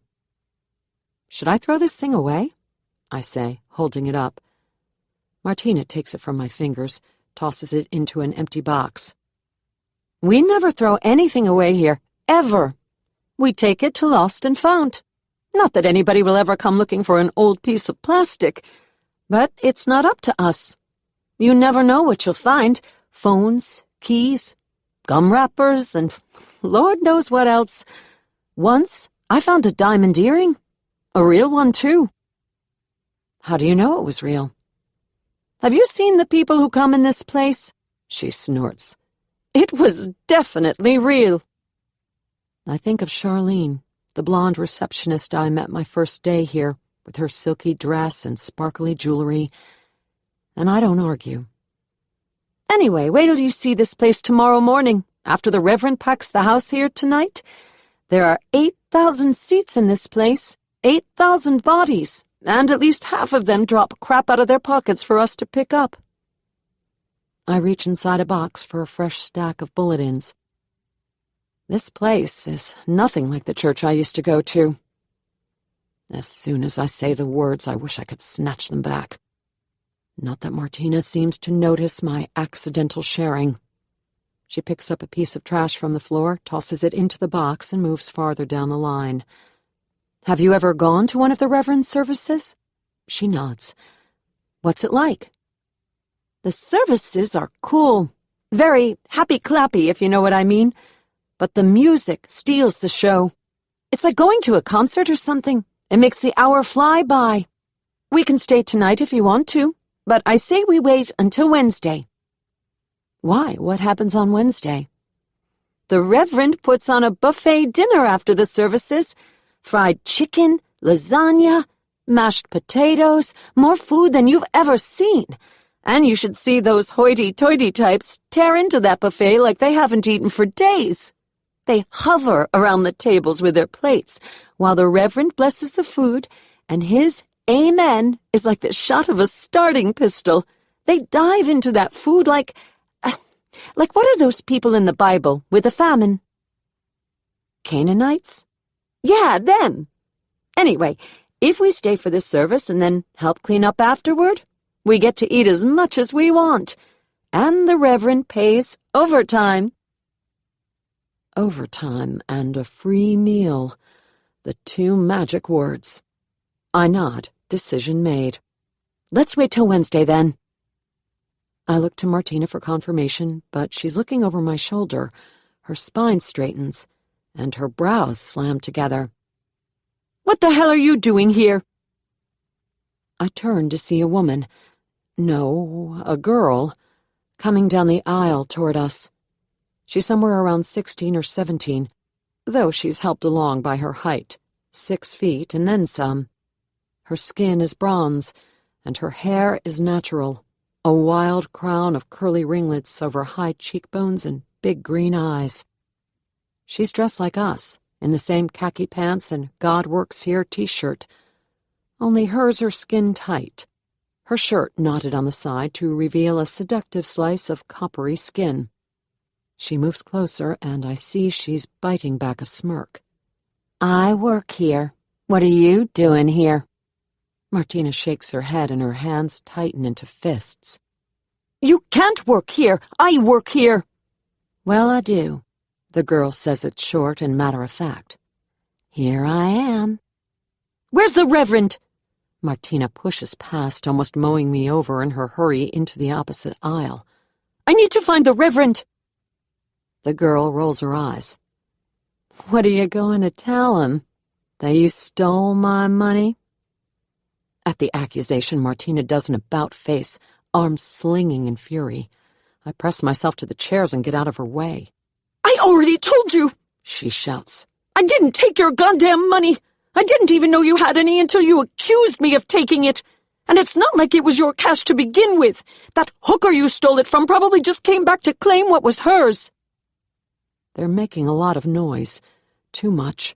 [SPEAKER 1] Should I throw this thing away? I say, holding it up. Martina takes it from my fingers, tosses it into an empty box. We never throw anything away here, ever. We take it to Lost and Found. Not that anybody will ever come looking for an old piece of plastic, but it's not up to us. You never know what you'll find. Phones, keys, gum wrappers, and Lord knows what else. Once, I found a diamond earring. A real one, too. How do you know it was real? Have you seen the people who come in this place? She snorts. It was definitely real. I think of Charlene, the blonde receptionist I met my first day here, with her silky dress and sparkly jewelry, and I don't argue. Anyway, wait till you see this place tomorrow morning, after the Reverend packs the house here tonight. There are 8,000 seats in this place, 8,000 bodies, and at least half of them drop crap out of their pockets for us to pick up. I reach inside a box for a fresh stack of bulletins. This place is nothing like the church I used to go to. As soon as I say the words, I wish I could snatch them back. Not that Martina seems to notice my accidental sharing. She picks up a piece of trash from the floor, tosses it into the box, and moves farther down the line. Have you ever gone to one of the Reverend's services? She nods. What's it like? The services are cool. Very happy-clappy, if you know what I mean. But the music steals the show. It's like going to a concert or something. It makes the hour fly by. We can stay tonight if you want to, but I say we wait until Wednesday. Why? What happens on Wednesday? The Reverend puts on a buffet dinner after the services. Fried chicken, lasagna, mashed potatoes, more food than you've ever seen. And you should see those hoity-toity types tear into that buffet like they haven't eaten for days. They hover around the tables with their plates, while the Reverend blesses the food, and his amen is like the shot of a starting pistol. They dive into that food like what are those people in the Bible with the famine? Canaanites? Yeah, them. Anyway, if we stay for this service and then help clean up afterward, we get to eat as much as we want, and the Reverend pays overtime. Overtime and a free meal, the two magic words. I nod, decision made. Let's wait till Wednesday, then. I look to Martina for confirmation, but she's looking over my shoulder. Her spine straightens, and her brows slam together. What the hell are you doing here? I turn to see a woman. No, a girl, coming down the aisle toward us. She's somewhere around 16 or 17, though she's helped along by her height, 6 feet and then some. Her skin is bronze, and her hair is natural, a wild crown of curly ringlets over high cheekbones and big green eyes. She's dressed like us, in the same khaki pants and God Works Here t-shirt, only hers are skin-tight. Her shirt knotted on the side to reveal a seductive slice of coppery skin. She moves closer, and I see she's biting back a smirk. I work here. What are you doing here? Martina shakes her head, and her hands tighten into fists. You can't work here. I work here. Well, I do. The girl says it short and matter-of-fact. Here I am. Where's the Reverend? Martina pushes past, almost mowing me over in her hurry into the opposite aisle. I need to find the Reverend. The girl rolls her eyes. What are you going to tell him? That you stole my money? At the accusation, Martina does an about-face, arms slinging in fury. I press myself to the chairs and get out of her way. I already told you, she shouts. I didn't take your goddamn money. I didn't even know you had any until you accused me of taking it. And it's not like it was your cash to begin with. That hooker you stole it from probably just came back to claim what was hers. They're making a lot of noise. Too much.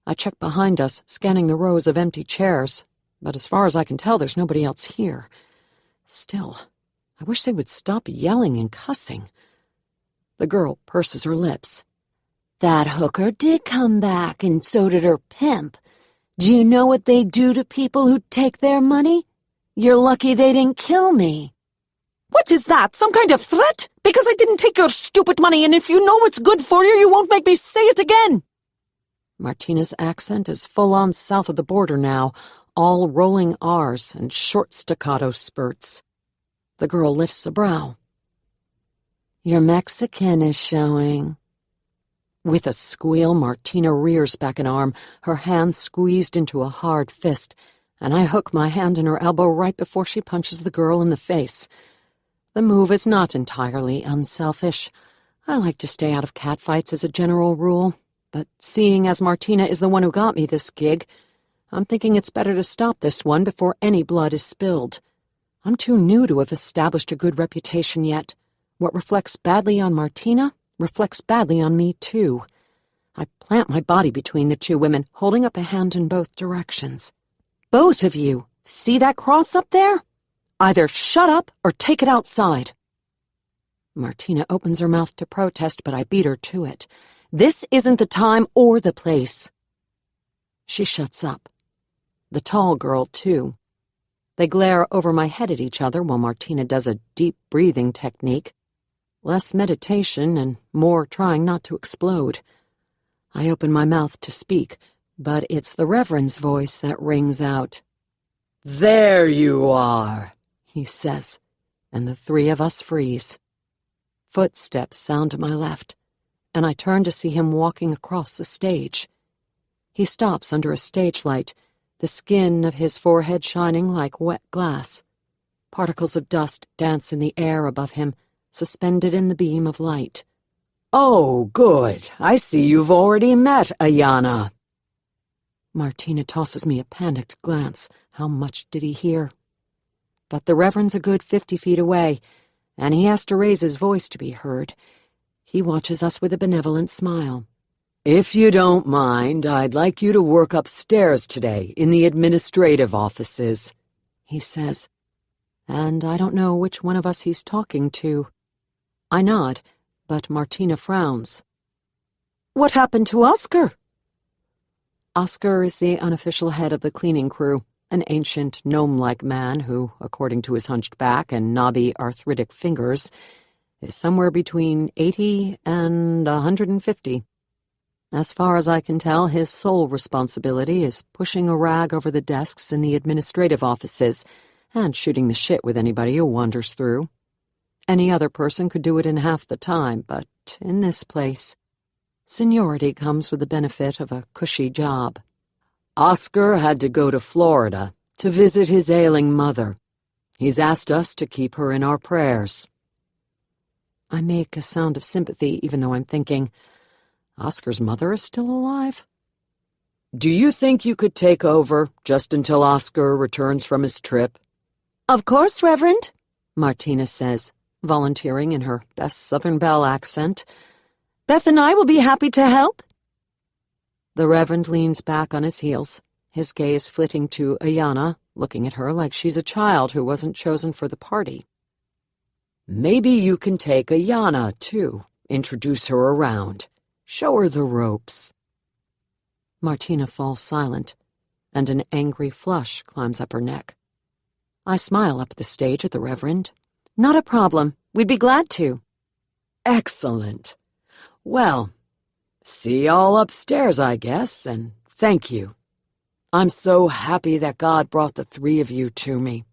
[SPEAKER 1] I check behind us, scanning the rows of empty chairs. But as far as I can tell, there's nobody else here. Still, I wish they would stop yelling and cussing. The girl purses her lips. That hooker did come back, and so did her pimp. Do you know what they do to people who take their money? You're lucky they didn't kill me. What is that? Some kind of threat? Because I didn't take your stupid money, and if you know what's good for you, you won't make me say it again. Martina's accent is full-on south of the border now, all rolling R's and short staccato spurts. The girl lifts a brow. Your Mexican is showing. With a squeal, Martina rears back an arm, her hand squeezed into a hard fist, and I hook my hand in her elbow right before she punches the girl in the face. The move is not entirely unselfish. I like to stay out of catfights as a general rule, but seeing as Martina is the one who got me this gig, I'm thinking it's better to stop this one before any blood is spilled. I'm too new to have established a good reputation yet. What reflects badly on Martina reflects badly on me, too. I plant my body between the two women, holding up a hand in both directions. Both of you, see that cross up there? Either shut up or take it outside. Martina opens her mouth to protest, but I beat her to it. This isn't the time or the place. She shuts up. The tall girl, too. They glare over my head at each other while Martina does a deep breathing technique. Less meditation and more trying not to explode. I open my mouth to speak, but it's the Reverend's voice that rings out.
[SPEAKER 5] "There you are,"
[SPEAKER 1] he says, and the three of us freeze. Footsteps sound to my left, and I turn to see him walking across the stage. He stops under a stage light, the skin of his forehead shining like wet glass. Particles of dust dance in the air above him, suspended in the beam of light.
[SPEAKER 5] "Oh, good. I see you've already met Ayanna."
[SPEAKER 1] Martina tosses me a panicked glance. How much did he hear? But the Reverend's a good 50 feet away, and he has to raise his voice to be heard. He watches us with a benevolent smile.
[SPEAKER 5] "If you don't mind, I'd like you to work upstairs today in the administrative offices,"
[SPEAKER 1] he says, and I don't know which one of us he's talking to. I nod, but Martina frowns.
[SPEAKER 3] "What happened to Oscar?"
[SPEAKER 1] Oscar is the unofficial head of the cleaning crew, an ancient gnome-like man who, according to his hunched back and knobby arthritic fingers, is somewhere between 80 and 150. As far as I can tell, his sole responsibility is pushing a rag over the desks in the administrative offices and shooting the shit with anybody who wanders through. Any other person could do it in half the time, but in this place, seniority comes with the benefit of a cushy job.
[SPEAKER 5] "Oscar had to go to Florida to visit his ailing mother. He's asked us to keep her in our prayers."
[SPEAKER 1] I make a sound of sympathy, even though I'm thinking, Oscar's mother is still alive?
[SPEAKER 5] "Do you think you could take over just until Oscar returns from his trip?"
[SPEAKER 3] "Of course, Reverend,"
[SPEAKER 1] Martina says, volunteering in her best Southern Belle accent.
[SPEAKER 3] "Beth and I will be happy to help."
[SPEAKER 1] The Reverend leans back on his heels, his gaze flitting to Ayanna, looking at her like she's a child who wasn't chosen for the party.
[SPEAKER 5] "Maybe you can take Ayanna, too. Introduce her around. Show her the ropes."
[SPEAKER 1] Martina falls silent, and an angry flush climbs up her neck. I smile up the stage at the Reverend.
[SPEAKER 3] "Not a problem. We'd be glad to."
[SPEAKER 5] "Excellent. Well, see y'all upstairs, I guess, and thank you. I'm so happy that God brought the three of you to me.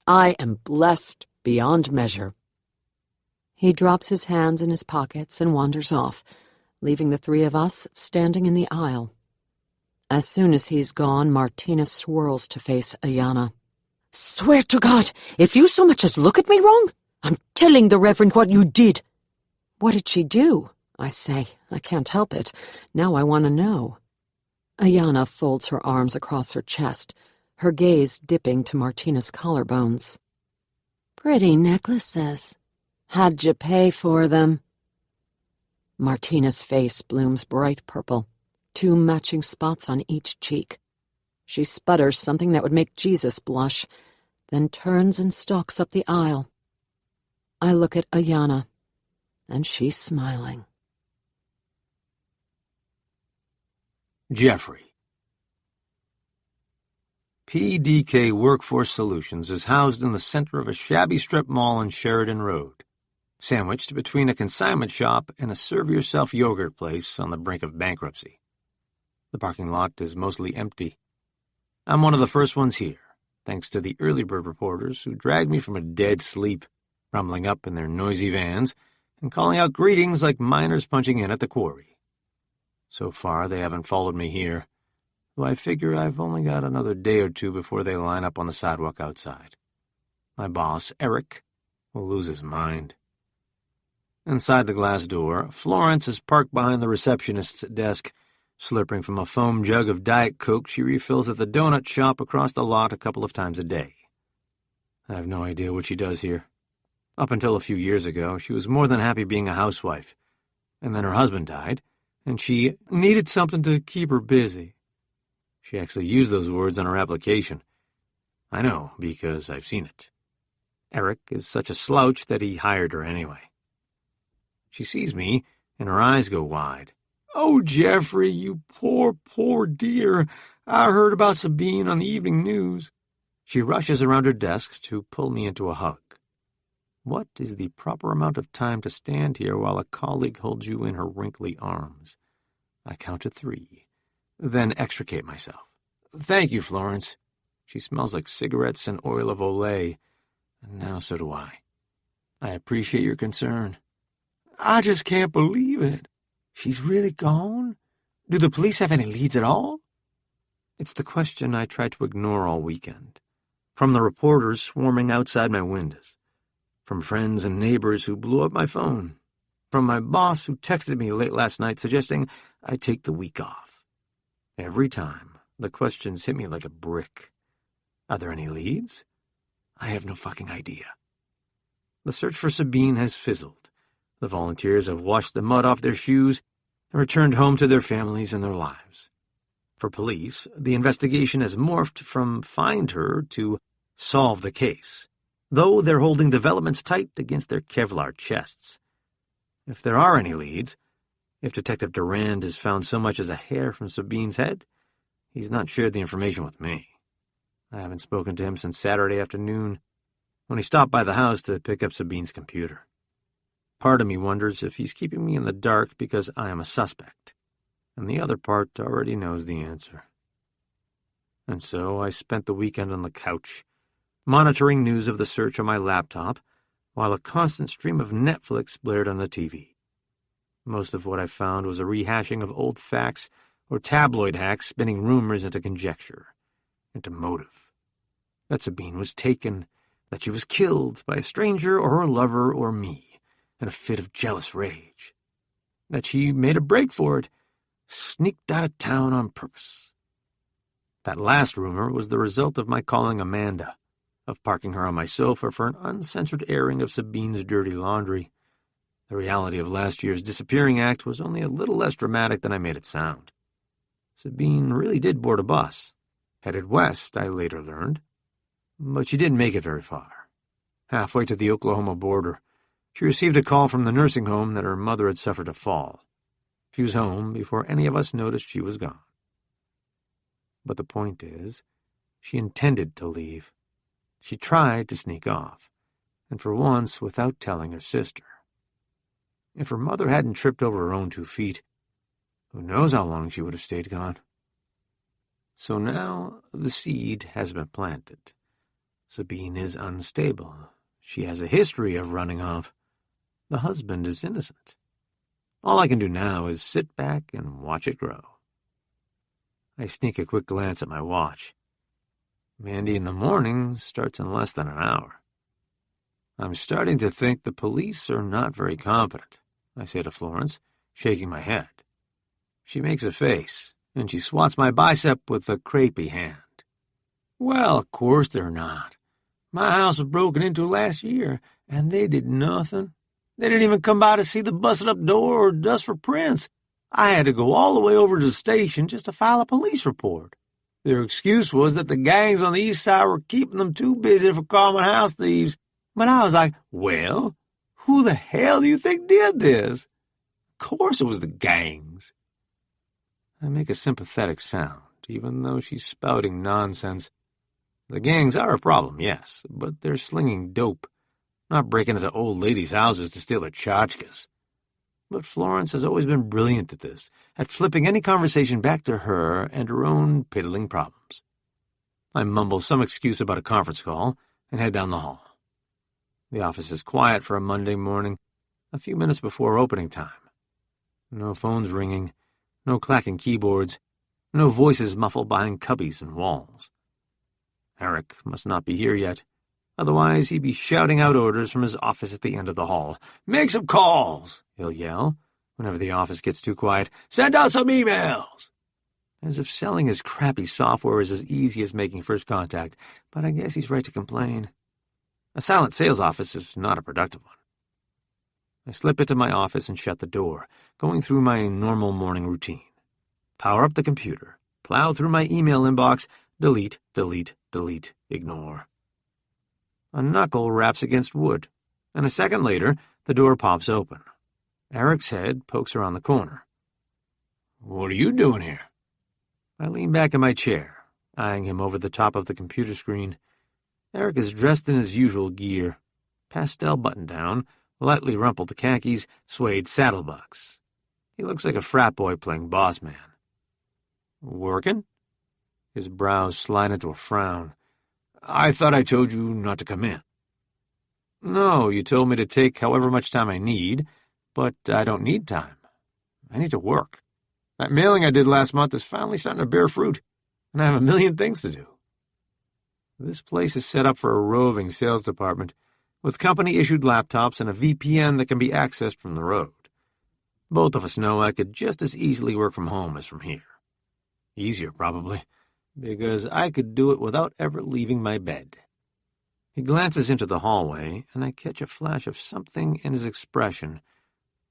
[SPEAKER 5] I am blessed beyond measure."
[SPEAKER 1] He drops his hands in his pockets and wanders off, leaving the three of us standing in the aisle. As soon as he's gone, Martina swirls to face Ayanna.
[SPEAKER 3] "Swear to God, if you so much as look at me wrong, I'm telling the Reverend what you did."
[SPEAKER 1] "What did she do?" I say. I can't help it. Now I want to know. Ayanna folds her arms across her chest, her gaze dipping to Martina's collarbones.
[SPEAKER 3] "Pretty necklaces. How'd you pay for them?"
[SPEAKER 1] Martina's face blooms bright purple, 2 matching spots on each cheek. She sputters something that would make Jesus blush, then turns and stalks up the aisle. I look at Ayanna, and she's smiling.
[SPEAKER 2] Jeffrey. PDK Workforce Solutions is housed in the center of a shabby strip mall on Sheridan Road, sandwiched between a consignment shop and a serve-yourself yogurt place on the brink of bankruptcy. The parking lot is mostly empty. I'm one of the first ones here, thanks to the early bird reporters who dragged me from a dead sleep, rumbling up in their noisy vans and calling out greetings like miners punching in at the quarry. So far, they haven't followed me here, though I figure I've only got another day or two before they line up on the sidewalk outside. My boss, Eric, will lose his mind. Inside the glass door, Florence is parked behind the receptionist's desk, slurping from a foam jug of Diet Coke she refills at the donut shop across the lot a couple of times a day. I have no idea what she does here. Up until a few years ago, she was more than happy being a housewife. And then her husband died, and she needed something to keep her busy. She actually used those words on her application. I know, because I've seen it. Eric is such a slouch that he hired her anyway. She sees me, and her eyes go wide. "Oh, Jeffrey, you poor, poor dear. I heard about Sabine on the evening news." She rushes around her desk to pull me into a hug. What is the proper amount of time to stand here while a colleague holds you in her wrinkly arms? I count to 3, then extricate myself. "Thank you, Florence." She smells like cigarettes and oil of Olay, and now so do I. "I appreciate your concern." "I just can't believe it. She's really gone? Do the police have any leads at all?" It's the question I tried to ignore all weekend. From the reporters swarming outside my windows. From friends and neighbors who blew up my phone. From my boss who texted me late last night suggesting I take the week off. Every time, the questions hit me like a brick. Are there any leads? I have no fucking idea. The search for Sabine has fizzled. The volunteers have washed the mud off their shoes and returned home to their families and their lives. For police, the investigation has morphed from find her to solve the case, though they're holding developments tight against their Kevlar chests. If there are any leads, if Detective Durand has found so much as a hair from Sabine's head, he's not shared the information with me. I haven't spoken to him since Saturday afternoon, when he stopped by the house to pick up Sabine's computer. Part of me wonders if he's keeping me in the dark because I am a suspect, and the other part already knows the answer. And so I spent the weekend on the couch, monitoring news of the search on my laptop, while a constant stream of Netflix blared on the TV. Most of what I found was a rehashing of old facts or tabloid hacks spinning rumors into conjecture, into motive. That Sabine was taken, that she was killed by a stranger or her lover or me in a fit of jealous rage, that she made a break for it, sneaked out of town on purpose. That last rumor was the result of my calling Amanda, of parking her on my sofa for an uncensored airing of Sabine's dirty laundry. The reality of last year's disappearing act was only a little less dramatic than I made it sound. Sabine really did board a bus, headed west, I later learned. But she didn't make it very far. Halfway to the Oklahoma border, she received a call from the nursing home that her mother had suffered a fall. She was home before any of us noticed she was gone. But the point is, she intended to leave. She tried to sneak off, and for once without telling her sister. If her mother hadn't tripped over her own 2 feet, who knows how long she would have stayed gone. So now the seed has been planted. Sabine is unstable. She has a history of running off. The husband is innocent. All I can do now is sit back and watch it grow. I sneak a quick glance at my watch. Mandy in the morning starts in less than an hour. I'm starting to think the police are not very competent, I say to Florence, shaking my head. She makes a face, and she swats my bicep with a crepey hand. Well, of course they're not. My house was broken into last year, and they did nothing. They didn't even come by to see the busted-up door or dust for prints. I had to go all the way over to the station just to file a police report. Their excuse was that the gangs on the east side were keeping them too busy for common house thieves. But I was like, well, who the hell do you think did this? Of course it was the gangs. I make a sympathetic sound, even though she's spouting nonsense. The gangs are a problem, yes, but they're slinging dope, not breaking into old ladies' houses to steal their tchotchkes. But Florence has always been brilliant at this, at flipping any conversation back to her and her own piddling problems. I mumble some excuse about a conference call and head down the hall. The office is quiet for a Monday morning, a few minutes before opening time. No phones ringing, no clacking keyboards, no voices muffled behind cubbies and walls. Eric must not be here yet. Otherwise, he'd be shouting out orders from his office at the end of the hall. "Make some calls," he'll yell, whenever the office gets too quiet. "Send out some emails." As if selling his crappy software is as easy as making first contact, but I guess he's right to complain. A silent sales office is not a productive one. I slip into my office and shut the door, going through my normal morning routine. Power up the computer, plow through my email inbox, delete, delete, delete, ignore. A knuckle raps against wood, and a second later, the door pops open. Eric's head pokes around the corner. What are you doing here? I lean back in my chair, eyeing him over the top of the computer screen. Eric is dressed in his usual gear. Pastel button-down, lightly rumpled khakis, suede saddlebucks. He looks like a frat boy playing boss man. Working? His brows slide into a frown. I thought I told you not to come in. No, you told me to take however much time I need, but I don't need time. I need to work. That mailing I did last month is finally starting to bear fruit, and I have a million things to do. This place is set up for a roving sales department, with company-issued laptops and a VPN that can be accessed from the road. Both of us know I could just as easily work from home as from here. Easier, probably, because I could do it without ever leaving my bed. He glances into the hallway, and I catch a flash of something in his expression.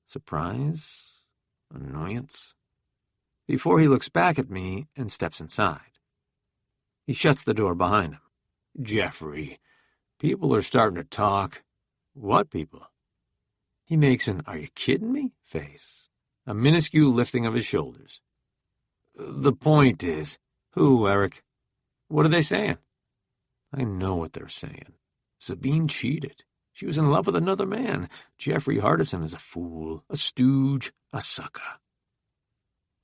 [SPEAKER 2] Surprise? Annoyance? Before he looks back at me and steps inside. He shuts the door behind him. Jeffrey, people are starting to talk. What people? He makes an "are you kidding me" face, a minuscule lifting of his shoulders. The point is, who, Eric? What are they saying? I know what they're saying. Sabine cheated. She was in love with another man. Jeffrey Hardison is a fool, a stooge, a sucker.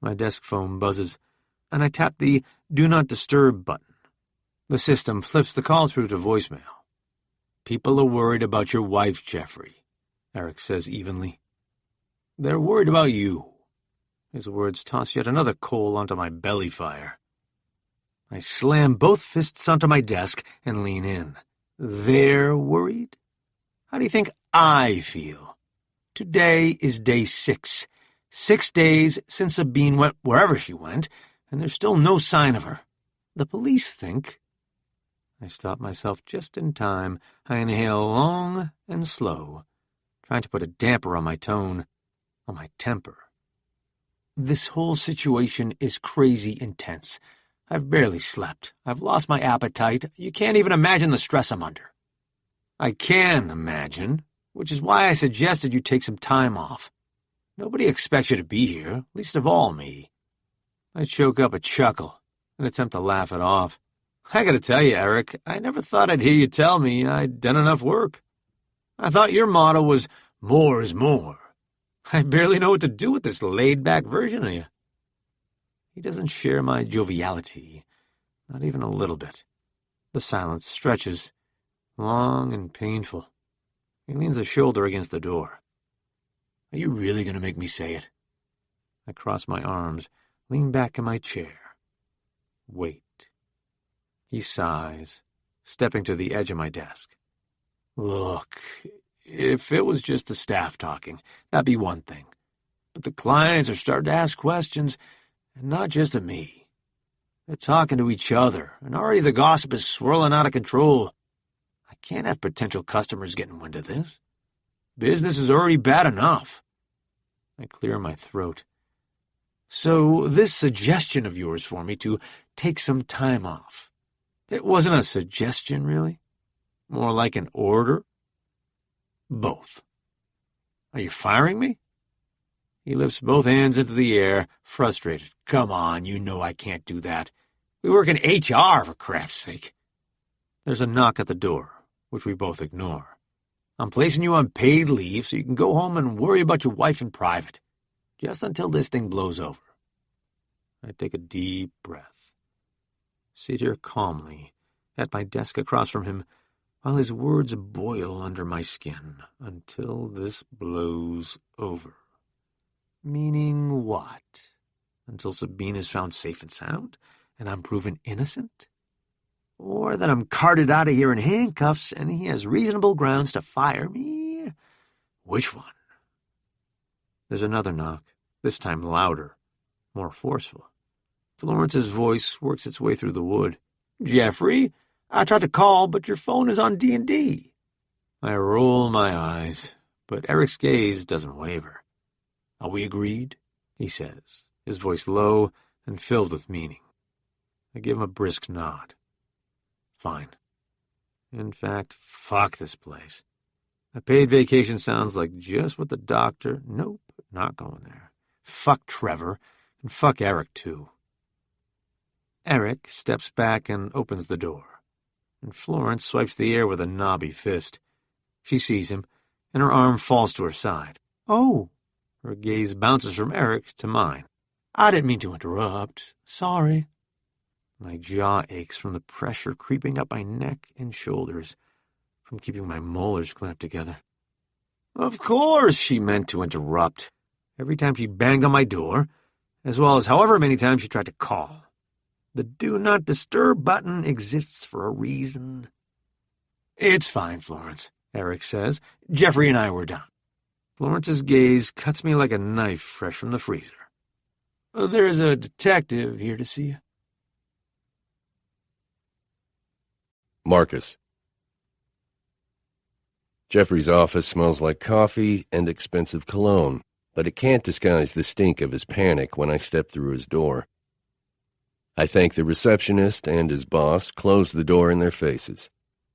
[SPEAKER 2] My desk phone buzzes, and I tap the "Do Not Disturb" button. The system flips the call through to voicemail. People are worried about your wife, Jeffrey, Eric says evenly. They're worried about you. His words toss yet another coal onto my belly fire. I slam both fists onto my desk and lean in. They're worried? How do you think I feel? Today is day 6. 6 days since Sabine went wherever she went, and there's still no sign of her. The police think... I stop myself just in time. I inhale long and slow, trying to put a damper on my tone, on my temper. This whole situation is crazy intense. I've barely slept. I've lost my appetite. You can't even imagine the stress I'm under. I can imagine, which is why I suggested you take some time off. Nobody expects you to be here, least of all me. I choke up a chuckle, an attempt to laugh it off. I gotta tell you, Eric, I never thought I'd hear you tell me I'd done enough work. I thought your motto was more is more. I barely know what to do with this laid-back version of you. He doesn't share my joviality, not even a little bit. The silence stretches, long and painful. He leans a shoulder against the door. Are you really going to make me say it? I cross my arms, lean back in my chair. Wait. He sighs, stepping to the edge of my desk. Look, if it was just the staff talking, that'd be one thing. But the clients are starting to ask questions, and not just of me. They're talking to each other, and already the gossip is swirling out of control. I can't have potential customers getting wind of this. Business is already bad enough. I clear my throat. So this suggestion of yours for me to take some time off, it wasn't a suggestion, really? More like an order? Both. Are you firing me? He lifts both hands into the air, frustrated. Come on, you know I can't do that. We work in HR, for crap's sake. There's a knock at the door, which we both ignore. I'm placing you on paid leave so you can go home and worry about your wife in private, just until this thing blows over. I take a deep breath. Sit here calmly, at my desk across from him, while his words boil under my skin until this blows over. Meaning what? Until Sabine is found safe and sound, and I'm proven innocent? Or that I'm carted out of here in handcuffs and he has reasonable grounds to fire me? Which one? There's another knock, this time louder, more forceful. Florence's voice works its way through the wood. Jeffrey, I tried to call, but your phone is on D&D. I roll my eyes, but Eric's gaze doesn't waver. Are we agreed? He says, his voice low and filled with meaning. I give him a brisk nod. Fine. In fact, fuck this place. A paid vacation sounds like just what the doctor... Nope, not going there. Fuck Trevor. And fuck Eric, too. Eric steps back and opens the door, and Florence swipes the air with a knobby fist. She sees him, and her arm falls to her side. Oh! Her gaze bounces from Eric to mine. I didn't mean to interrupt. Sorry. My jaw aches from the pressure creeping up my neck and shoulders, from keeping my molars clamped together. Of course she meant to interrupt. Every time she banged on my door, as well as however many times she tried to call. The Do Not Disturb button exists for a reason. It's fine, Florence, Eric says. Jeffrey and I were done. Florence's gaze cuts me like a knife fresh from the freezer. There's a detective here to see you.
[SPEAKER 4] Marcus. Jeffrey's office smells like coffee and expensive cologne, but it can't disguise the stink of his panic when I step through his door. I thank the receptionist and his boss, close the door in their faces.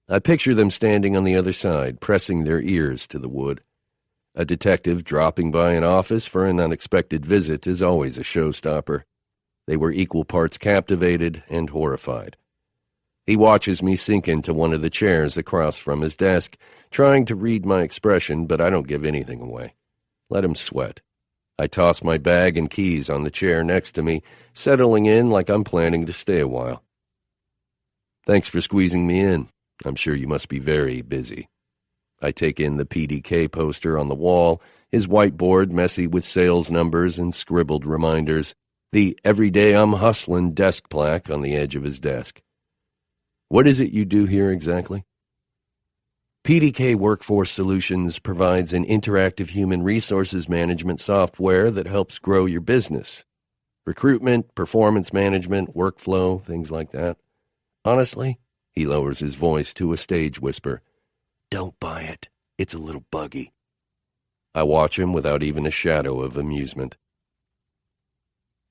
[SPEAKER 4] I picture them standing on the other side, pressing their ears to the wood. A detective dropping by an office for an unexpected visit is always a showstopper. They were equal parts captivated and horrified. He watches me sink into one of the chairs across from his desk, trying to read my expression, but I don't give anything away. Let him sweat. I toss my bag and keys on the chair next to me, settling in like I'm planning to stay a while. Thanks for squeezing me in. I'm sure you must be very busy. I take in the PDK poster on the wall, his whiteboard messy with sales numbers and scribbled reminders, the "Every Day I'm Hustling" desk plaque on the edge of his desk. What is it you do here exactly? PDK Workforce Solutions provides an interactive human resources management software that helps grow your business. Recruitment, performance management, workflow, things like that. Honestly, he lowers his voice to a stage whisper. Don't buy it. It's a little buggy. I watch him without even a shadow of amusement.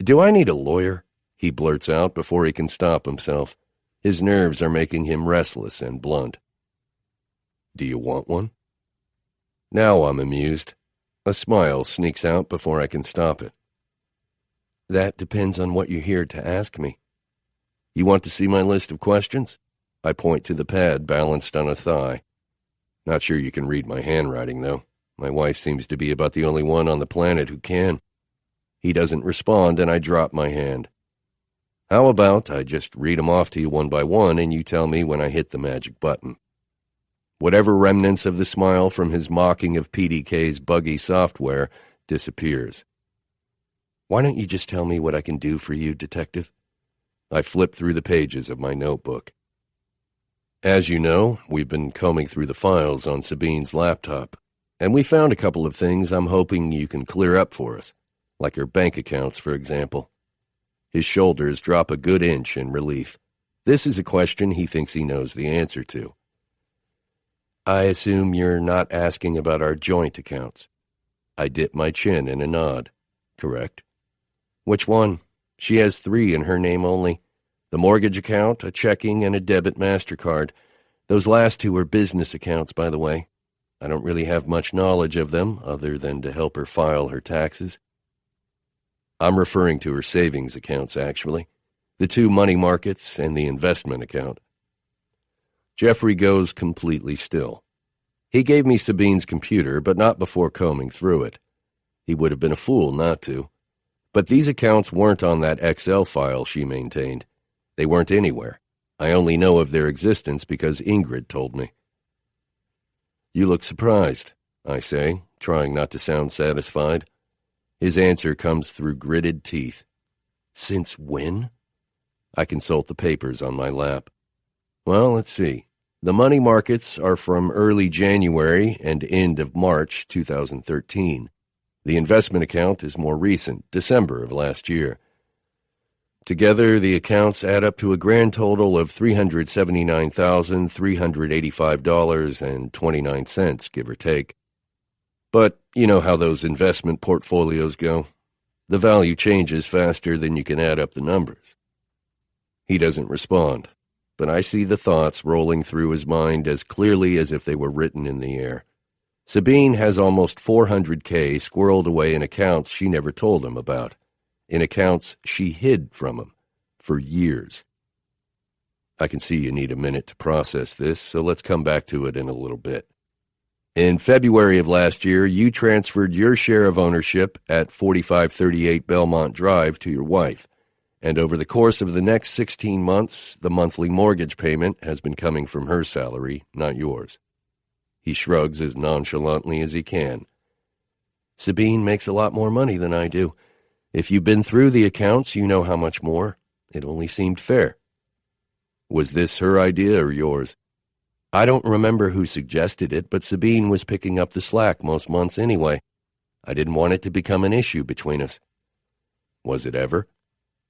[SPEAKER 4] Do I need a lawyer? He blurts out before he can stop himself. His nerves are making him restless and blunt. Do you want one? Now I'm amused. A smile sneaks out before I can stop it. That depends on what you're here to ask me. You want to see my list of questions? I point to the pad balanced on a thigh. Not sure you can read my handwriting, though. My wife seems to be about the only one on the planet who can. He doesn't respond, and I drop my hand. How about I just read them off to you one by one, and you tell me when I hit the magic button. Whatever remnants of the smile from his mocking of PDK's buggy software disappears. Why don't you just tell me what I can do for you, detective? I flip through the pages of my notebook. As you know, we've been combing through the files on Sabine's laptop, and we found a couple of things I'm hoping you can clear up for us, like her bank accounts, for example. His shoulders drop a good inch in relief. This is a question he thinks he knows the answer to. I assume you're not asking about our joint accounts. I dip my chin in a nod. Correct. Which one? She has 3 in her name only. The mortgage account, a checking, and a debit MasterCard. Those last 2 are business accounts, by the way. I don't really have much knowledge of them, other than to help her file her taxes. I'm referring to her savings accounts, actually. The 2 money markets and the investment account. Jeffrey goes completely still. He gave me Sabine's computer, but not before combing through it. He would have been a fool not to. But these accounts weren't on that Excel file she maintained. They weren't anywhere. I only know of their existence because Ingrid told me. You look surprised, I say, trying not to sound satisfied. His answer comes through gritted teeth. Since when? I consult the papers on my lap. Well, let's see. The money markets are from early January and end of March 2013. The investment account is more recent, December of last year. Together, the accounts add up to a grand total of $379,385.29, give or take. But you know how those investment portfolios go. The value changes faster than you can add up the numbers. He doesn't respond, but I see the thoughts rolling through his mind as clearly as if they were written in the air. Sabine has almost $400K squirreled away in accounts she never told him about. in accounts she hid from him for years. I can see you need a minute to process this, so let's come back to it in a little bit. In February of last year, you transferred your share of ownership at 4538 Belmont Drive to your wife, and over the course of the next 16 months, the monthly mortgage payment has been coming from her salary, not yours. He shrugs as nonchalantly as he can. Sabine makes a lot more money than I do. If you've been through the accounts, you know how much more. It only seemed fair. Was this her idea or yours? I don't remember who suggested it, but Sabine was picking up the slack most months anyway. I didn't want it to become an issue between us. Was it ever?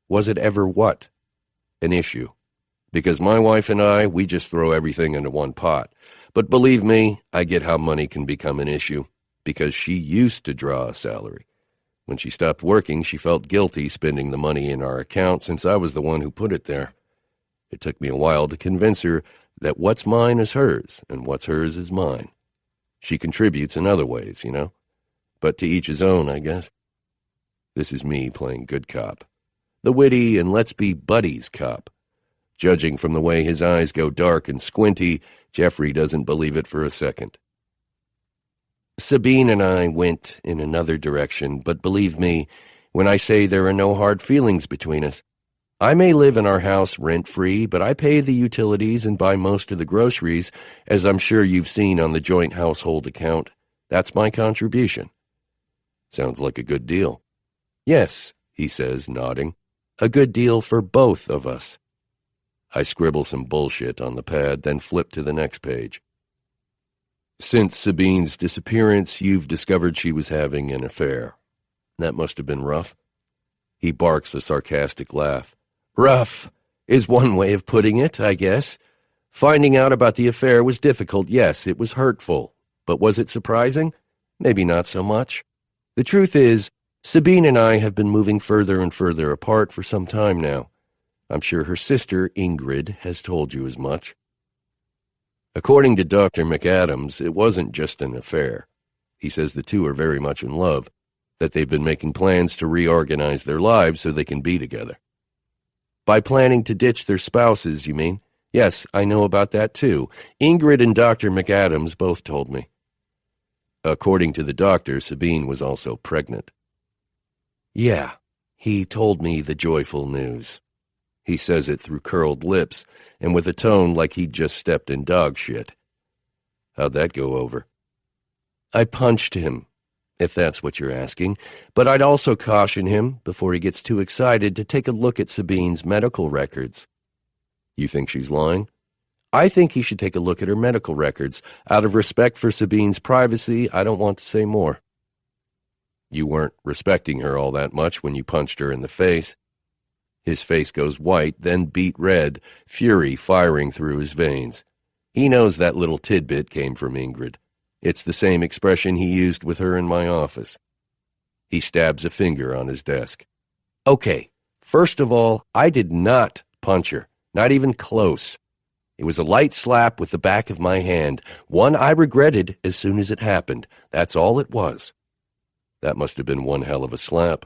[SPEAKER 4] Was it ever what? An issue. Because my wife and I, we just throw everything into one pot. But believe me, I get how money can become an issue, because she used to draw a salary. When she stopped working, she felt guilty spending the money in our account since I was the one who put it there. It took me a while to convince her that what's mine is hers, and what's hers is mine. She contributes in other ways, you know. But to each his own, I guess. This is me playing good cop. The witty and let's be buddies cop. Judging from the way his eyes go dark and squinty, Jeffrey doesn't believe it for a second. Sabine and I went in another direction, but believe me when I say there are no hard feelings between us. I may live in our house rent-free, but I pay the utilities and buy most of the groceries, as I'm sure you've seen on the joint household account. That's my contribution. Sounds like a good deal. Yes, he says, nodding. A good deal for both of us. I scribble some bullshit on the pad, then flip to the next page. Since Sabine's disappearance, you've discovered she was having an affair. That must have been rough. He barks a sarcastic laugh. Rough is one way of putting it, I guess. Finding out about the affair was difficult, yes, it was hurtful. But was it surprising? Maybe not so much. The truth is, Sabine and I have been moving further and further apart for some time now. I'm sure her sister, Ingrid, has told you as much. According to Dr. McAdams, it wasn't just an affair. He says the two are very much in love, that they've been making plans to reorganize their lives so they can be together. By planning to ditch their spouses, you mean? Yes, I know about that too. Ingrid and Dr. McAdams both told me. According to the doctor, Sabine was also pregnant. Yeah, he told me the joyful news. He says it through curled lips and with a tone like he'd just stepped in dog shit. How'd that go over? I punched him, if that's what you're asking, but I'd also caution him, before he gets too excited, to take a look at Sabine's medical records. You think she's lying? I think he should take a look at her medical records. Out of respect for Sabine's privacy, I don't want to say more. You weren't respecting her all that much when you punched her in the face. His face goes white, then beet red, fury firing through his veins. He knows that little tidbit came from Ingrid. It's the same expression he used with her in my office. He stabs a finger on his desk. Okay, first of all, I did not punch her, not even close. It was a light slap with the back of my hand, one I regretted as soon as it happened. That's all it was. That must have been one hell of a slap.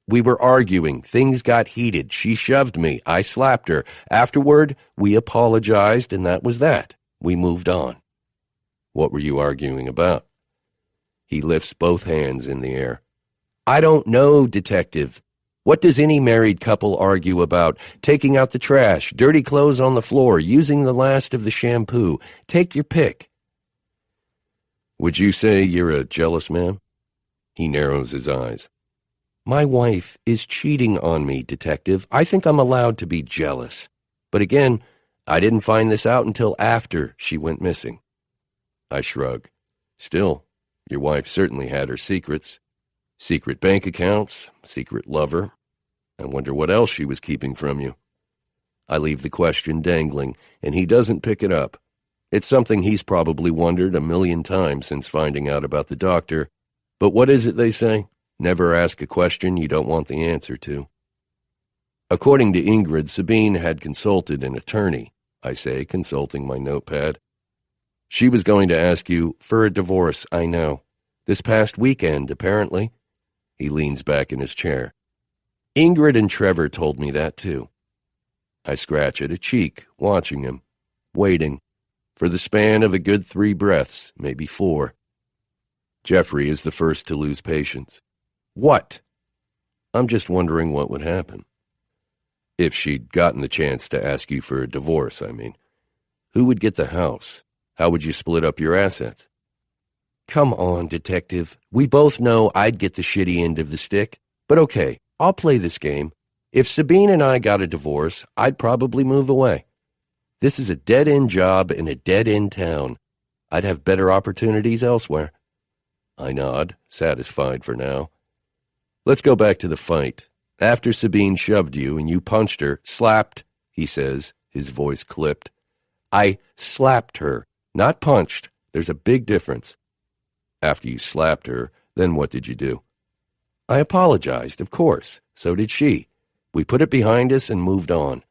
[SPEAKER 4] We were arguing. Things got heated. She shoved me. I slapped her. Afterward, we apologized, and that was that. We moved on. What were you arguing about? He lifts both hands in the air. I don't know, Detective. What does any married couple argue about? Taking out the trash, dirty clothes on the floor, using the last of the shampoo. Take your pick. Would you say you're a jealous man? He narrows his eyes. My wife is cheating on me, Detective. I think I'm allowed to be jealous. But again, I didn't find this out until after she went missing. I shrug. Still, your wife certainly had her secrets. Secret bank accounts, secret lover. I wonder what else she was keeping from you. I leave the question dangling, and he doesn't pick it up. It's something he's probably wondered 1,000,000 times since finding out about the doctor. But what is it they say? Never ask a question you don't want the answer to. According to Ingrid, Sabine had consulted an attorney, I say, consulting my notepad. She was going to ask you for a divorce, I know. This past weekend, apparently. He leans back in his chair. Ingrid and Trevor told me that too. I scratch at a cheek, watching him, waiting, for the span of a good 3 breaths, maybe 4. Jeffrey is the first to lose patience. What? I'm just wondering what would happen. If she'd gotten the chance to ask you for a divorce, I mean. Who would get the house? How would you split up your assets? Come on, detective. We both know I'd get the shitty end of the stick. But okay, I'll play this game. If Sabine and I got a divorce, I'd probably move away. This is a dead-end job in a dead-end town. I'd have better opportunities elsewhere. I nod, satisfied for now. Let's go back to the fight. After Sabine shoved you and you punched her, slapped, he says, his voice clipped. I slapped her, not punched. There's a big difference. After you slapped her, then what did you do? I apologized, of course. So did she. We put it behind us and moved on.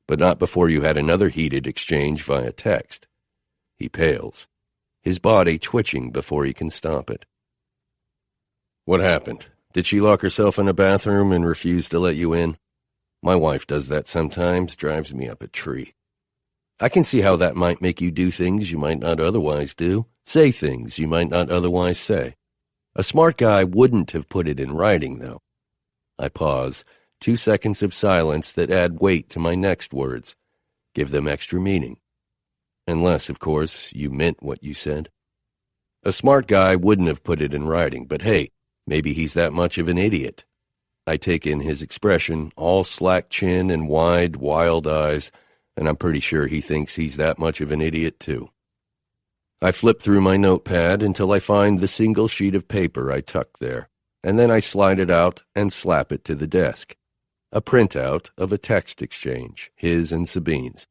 [SPEAKER 4] But not before you had another heated exchange via text. He pales, his body twitching before he can stop it. What happened? Did she lock herself in a bathroom and refuse to let you in? My wife does that sometimes, drives me up a tree. I can see how that might make you do things you might not otherwise do, say things you might not otherwise say. A smart guy wouldn't have put it in writing, though. I pause, 2 seconds of silence that add weight to my next words, give them extra meaning. Unless, of course, you meant what you said. A smart guy wouldn't have put it in writing, but hey, maybe he's that much of an idiot. I take in his expression, all slack chin and wide, wild eyes, and I'm pretty sure he thinks he's that much of an idiot, too. I flip through my notepad until I find the single sheet of paper I tucked there, and then I slide it out and slap it to the desk. A printout of a text exchange, his and Sabine's.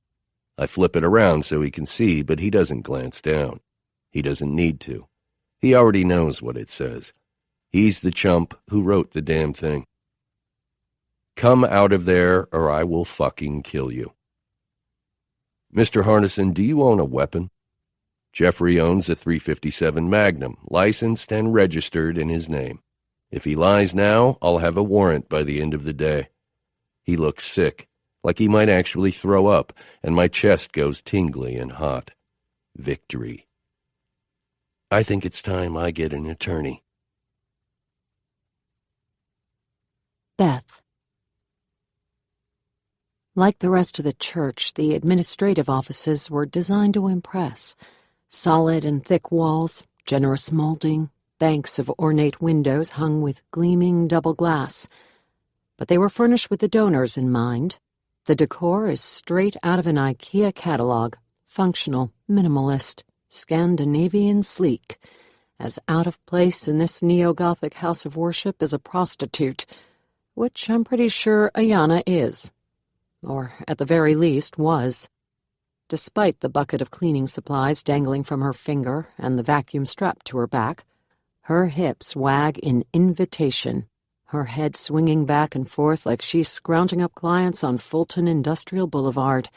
[SPEAKER 4] I flip it around so he can see, but he doesn't glance down. He doesn't need to. He already knows what it says. He's the chump who wrote the damn thing. Come out of there or I will fucking kill you. Mr. Harnison, do you own a weapon? Jeffrey owns a .357 Magnum, licensed and registered in his name. If he lies now, I'll have a warrant by the end of the day. He looks sick, like he might actually throw up, and my chest goes tingly and hot. Victory. I think it's time I get an attorney.
[SPEAKER 1] Beth. Like the rest of the church, the administrative offices were designed to impress. Solid and thick walls, generous molding, banks of ornate windows hung with gleaming double glass. But they were furnished with the donors in mind. The decor is straight out of an IKEA catalog, functional, minimalist, Scandinavian sleek, as out of place in this neo-Gothic house of worship as a prostitute, which I'm pretty sure Ayana is, or at the very least was. Despite the bucket of cleaning supplies dangling from her finger and the vacuum strapped to her back, her hips wag in invitation, her head swinging back and forth like she's scrounging up clients on Fulton Industrial Boulevard.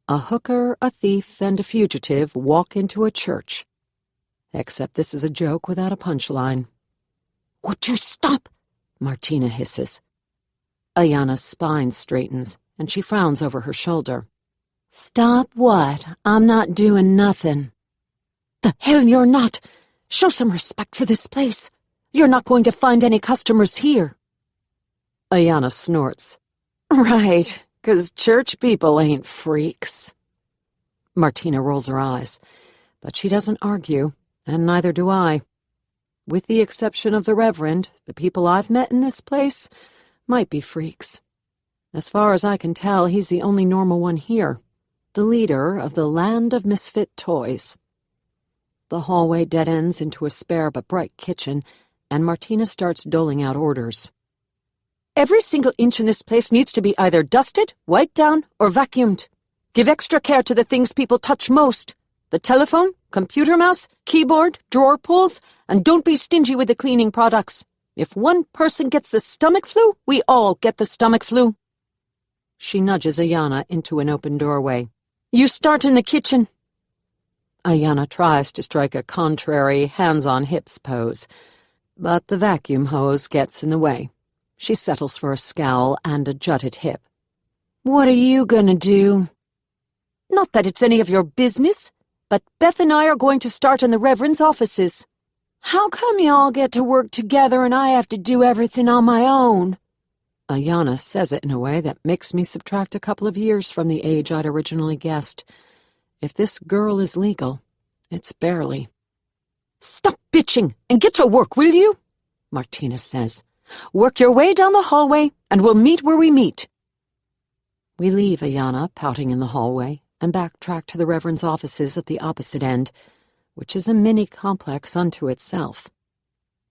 [SPEAKER 1] A hooker, a thief, and a fugitive walk into a church. Except this is a joke without a punchline. "Would you stop?" Martina hisses. Ayana's spine straightens, and she frowns over her shoulder.
[SPEAKER 3] Stop what? I'm not doing nothing.
[SPEAKER 1] "The hell you're not! Show some respect for this place. You're not going to find any customers here." Ayana snorts.
[SPEAKER 3] Right, 'cause church people ain't freaks.
[SPEAKER 1] Martina rolls her eyes, but she doesn't argue, and neither do I. With the exception of the Reverend, the people I've met in this place might be freaks. As far as I can tell, he's the only normal one here, the leader of the Land of Misfit Toys. The hallway dead ends into a spare but bright kitchen, and Martina starts doling out orders. "Every single inch in this place needs to be either dusted, wiped down, or vacuumed. Give extra care to the things people touch most. The telephone, computer mouse, keyboard, drawer pulls, and don't be stingy with the cleaning products. If one person gets the stomach flu, we all get the stomach flu." She nudges Ayana into an open doorway. "You start in the kitchen." Ayana tries to strike a contrary, hands-on hips pose, but the vacuum hose gets in the way. She settles for a scowl and a jutted hip. "What are you gonna do?" "Not that it's any of your business, but Beth and I are going to start in the Reverend's offices." "How come y'all get to work together and I have to do everything on my own?" Ayanna says it in a way that makes me subtract a couple of years from the age I'd originally guessed. If this girl is legal, it's barely. "Stop bitching and get to work, will you?" Martina says. "Work your way down the hallway and we'll meet where we meet." We leave Ayanna pouting in the hallway and backtrack to the Reverend's offices at the opposite end, which is a mini complex unto itself.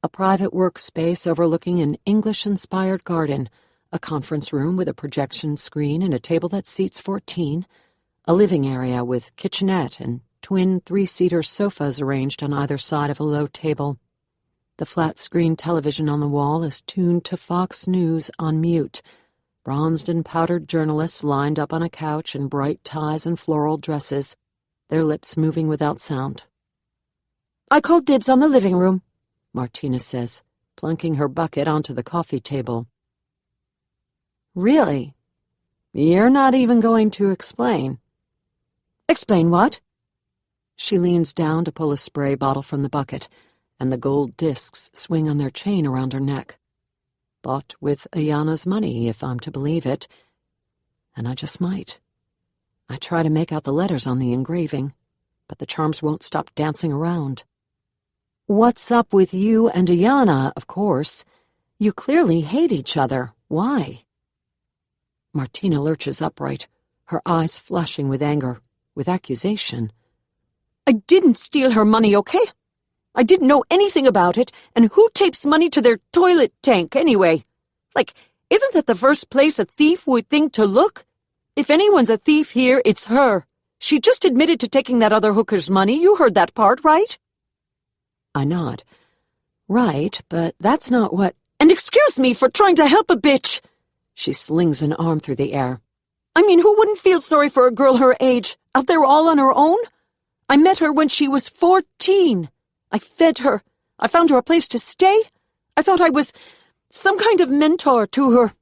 [SPEAKER 1] A private workspace overlooking an English-inspired garden, a conference room with a projection screen and a table that seats 14, a living area with kitchenette and twin three-seater sofas arranged on either side of a low table. The flat-screen television on the wall is tuned to Fox News on mute. Bronzed and powdered journalists lined up on a couch in bright ties and floral dresses, their lips moving without sound. "I called dibs on the living room," Martina says, plunking her bucket onto the coffee table. "Really? You're not even going to explain?" "Explain what?" She leans down to pull a spray bottle from the bucket, and the gold discs swing on their chain around her neck. Bought with Ayanna's money, if I'm to believe it. And I just might. I try to make out the letters on the engraving, but the charms won't stop dancing around. "What's up with you and Ayanna, of course? You clearly hate each other. Why?" Martina lurches upright, her eyes flashing with anger, with accusation. "I didn't steal her money, okay? I didn't know anything about it, and who tapes money to their toilet tank, anyway? Like, isn't that the first place a thief would think to look? If anyone's a thief here, it's her. She just admitted to taking that other hooker's money. You heard that part, right?" I nod. "Right, but that's not what—" "And excuse me for trying to help a bitch!" She slings an arm through the air. "I mean, who wouldn't feel sorry for a girl her age, out there all on her own? I met her when she was 14. I fed her. I found her a place to stay. I thought I was some kind of mentor to her.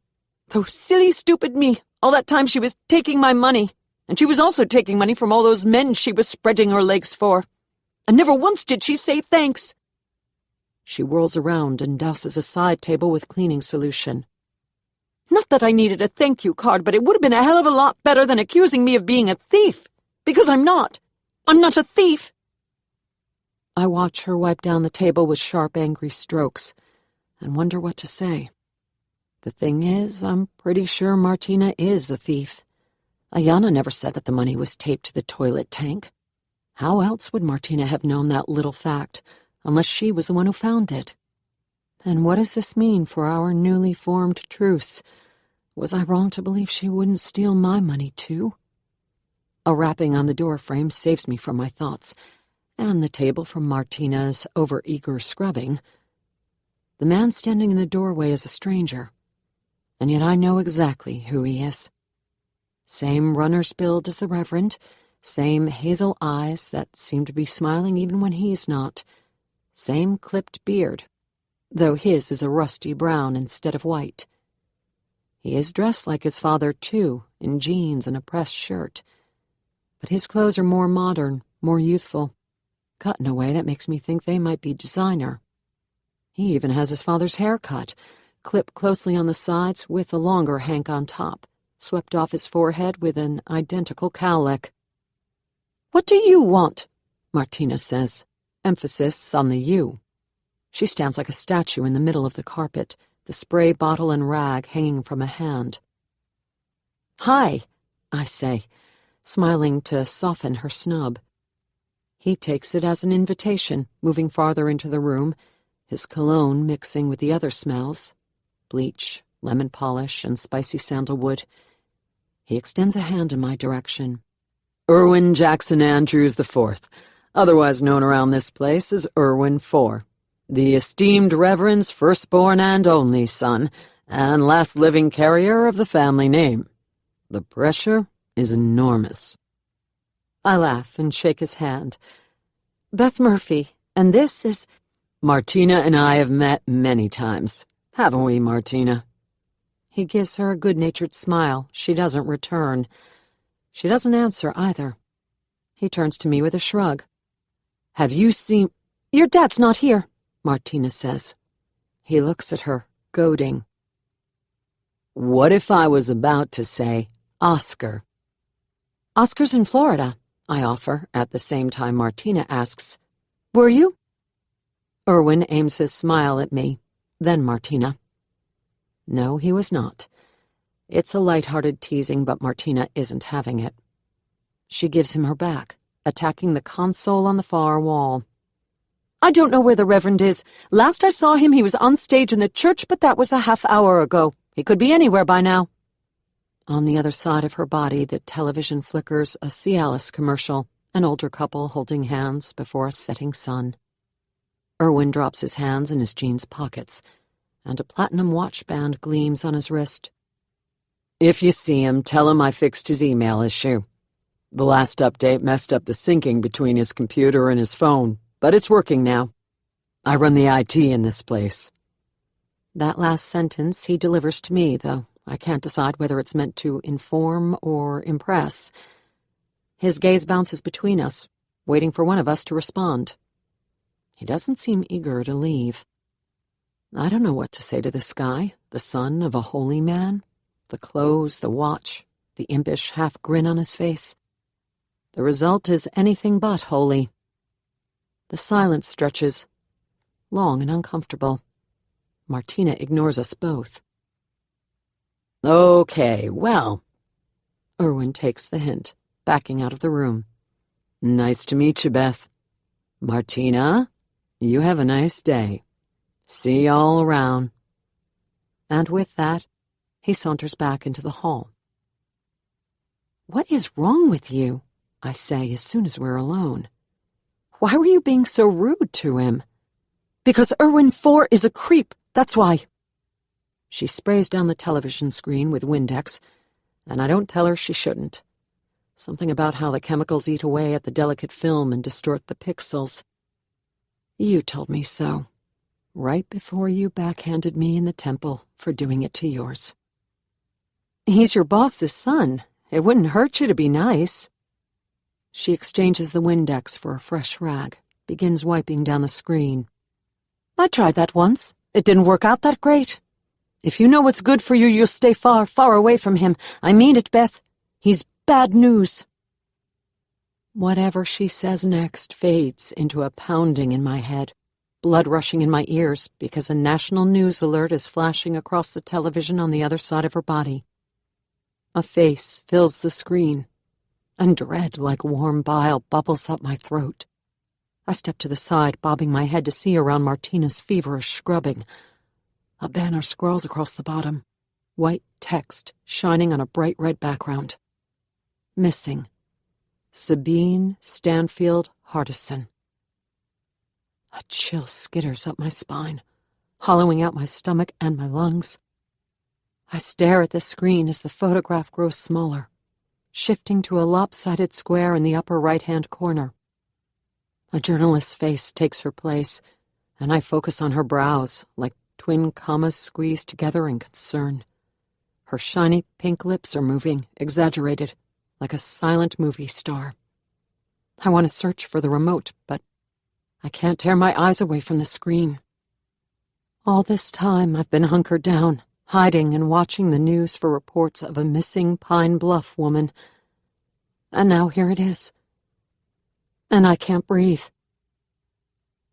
[SPEAKER 1] Though silly, stupid me, all that time she was taking my money. And she was also taking money from all those men she was spreading her legs for. And never once did she say thanks." She whirls around and douses a side table with cleaning solution. "Not that I needed a thank you card, but it would have been a hell of a lot better than accusing me of being a thief. Because I'm not. I'm not a thief." I watch her wipe down the table with sharp, angry strokes and wonder what to say. The thing is, I'm pretty sure Martina is a thief. Ayanna never said that the money was taped to the toilet tank. How else would Martina have known that little fact, unless she was the one who found it? And what does this mean for our newly formed truce? Was I wrong to believe she wouldn't steal my money, too? A rapping on the door frame saves me from my thoughts, and the table from Martina's over-eager scrubbing. The man standing in the doorway is a stranger, and yet I know exactly who he is. Same runner's build as the Reverend, same hazel eyes that seem to be smiling even when he's not, same clipped beard, though his is a rusty brown instead of white. He is dressed like his father, too, in jeans and a pressed shirt, but his clothes are more modern, more youthful, cut in a way that makes me think they might be designer. He even has his father's haircut, clipped closely on the sides with a longer hank on top, swept off his forehead with an identical cowlick. "What do you want?" Martina says, emphasis on the you. She stands like a statue in the middle of the carpet, the spray bottle and rag hanging from a hand. "Hi," I say, smiling to soften her snub. He takes it as an invitation, moving farther into the room, his cologne mixing with the other smells, bleach, lemon polish, and spicy sandalwood. He extends a hand in my direction. "Irwin Jackson Andrews IV, otherwise known around this place as Irwin IV, the esteemed Reverend's firstborn and only son, and last living carrier of the family name. The pressure is enormous." I laugh and shake his hand. "Beth Murphy, and this is—" "Martina and I have met many times, haven't we, Martina?" He gives her a good-natured smile. She doesn't return. She doesn't answer either. He turns to me with a shrug. Have you seen—
[SPEAKER 3] Your dad's not here,
[SPEAKER 1] Martina says. He looks at her, goading. What if I was about to say Oscar? Oscar's in Florida, I offer, at the same time Martina asks, Were you? Erwin aims his smile at me, then Martina. No, he was not. It's a light-hearted teasing, but Martina isn't having it. She gives him her back, attacking the console on the far wall.
[SPEAKER 3] I don't know where the Reverend is. Last I saw him, he was on stage in the church, but that was a half-hour ago. He could be anywhere by now.
[SPEAKER 1] On the other side of her body, the television flickers a Cialis commercial, an older couple holding hands before a setting sun. Erwin drops his hands in his jeans pockets, and a platinum watch band gleams on his wrist. If you see him, tell him I fixed his email issue. The last update messed up the syncing between his computer and his phone, but it's working now. I run the IT in this place. That last sentence he delivers to me, though I can't decide whether it's meant to inform or impress. His gaze bounces between us, waiting for one of us to respond. He doesn't seem eager to leave. I don't know what to say to this guy, the son of a holy man. The clothes, the watch, the impish half-grin on his face. The result is anything but holy. The silence stretches, long and uncomfortable. Martina ignores us both. Okay, well. Erwin takes the hint, backing out of the room. Nice to meet you, Beth. Martina, you have a nice day. See you all around. And with that, he saunters back into the hall. What is wrong with you? I say as soon as we're alone. Why were you being so rude to him?
[SPEAKER 3] Because Erwin 4 is a creep, that's why.
[SPEAKER 1] She sprays down the television screen with Windex, and I don't tell her she shouldn't. Something about how the chemicals eat away at the delicate film and distort the pixels. You told me so, right before you backhanded me in the temple for doing it to yours.
[SPEAKER 3] He's your boss's son. It wouldn't hurt you to be nice.
[SPEAKER 1] She exchanges the Windex for a fresh rag, begins wiping down the screen.
[SPEAKER 3] I tried that once. It didn't work out that great. If you know what's good for you, you'll stay far, far away from him. I mean it, Beth. He's bad news.
[SPEAKER 1] Whatever she says next fades into a pounding in my head, blood rushing in my ears because a national news alert is flashing across the television on the other side of her body. A face fills the screen, and dread like warm bile bubbles up my throat. I step to the side, bobbing my head to see around Martina's feverish scrubbing. A banner scrolls across the bottom, white text shining on a bright red background. Missing. Sabine Stanfield Hardison. A chill skitters up my spine, hollowing out my stomach and my lungs. I stare at the screen as the photograph grows smaller, shifting to a lopsided square in the upper right-hand corner. A journalist's face takes her place, and I focus on her brows, like twin commas squeezed together in concern. Her shiny pink lips are moving, exaggerated, like a silent movie star. I want to search for the remote, but I can't tear my eyes away from the screen. All this time I've been hunkered down, hiding and watching the news for reports of a missing Pine Bluff woman. And now here it is. And I can't breathe.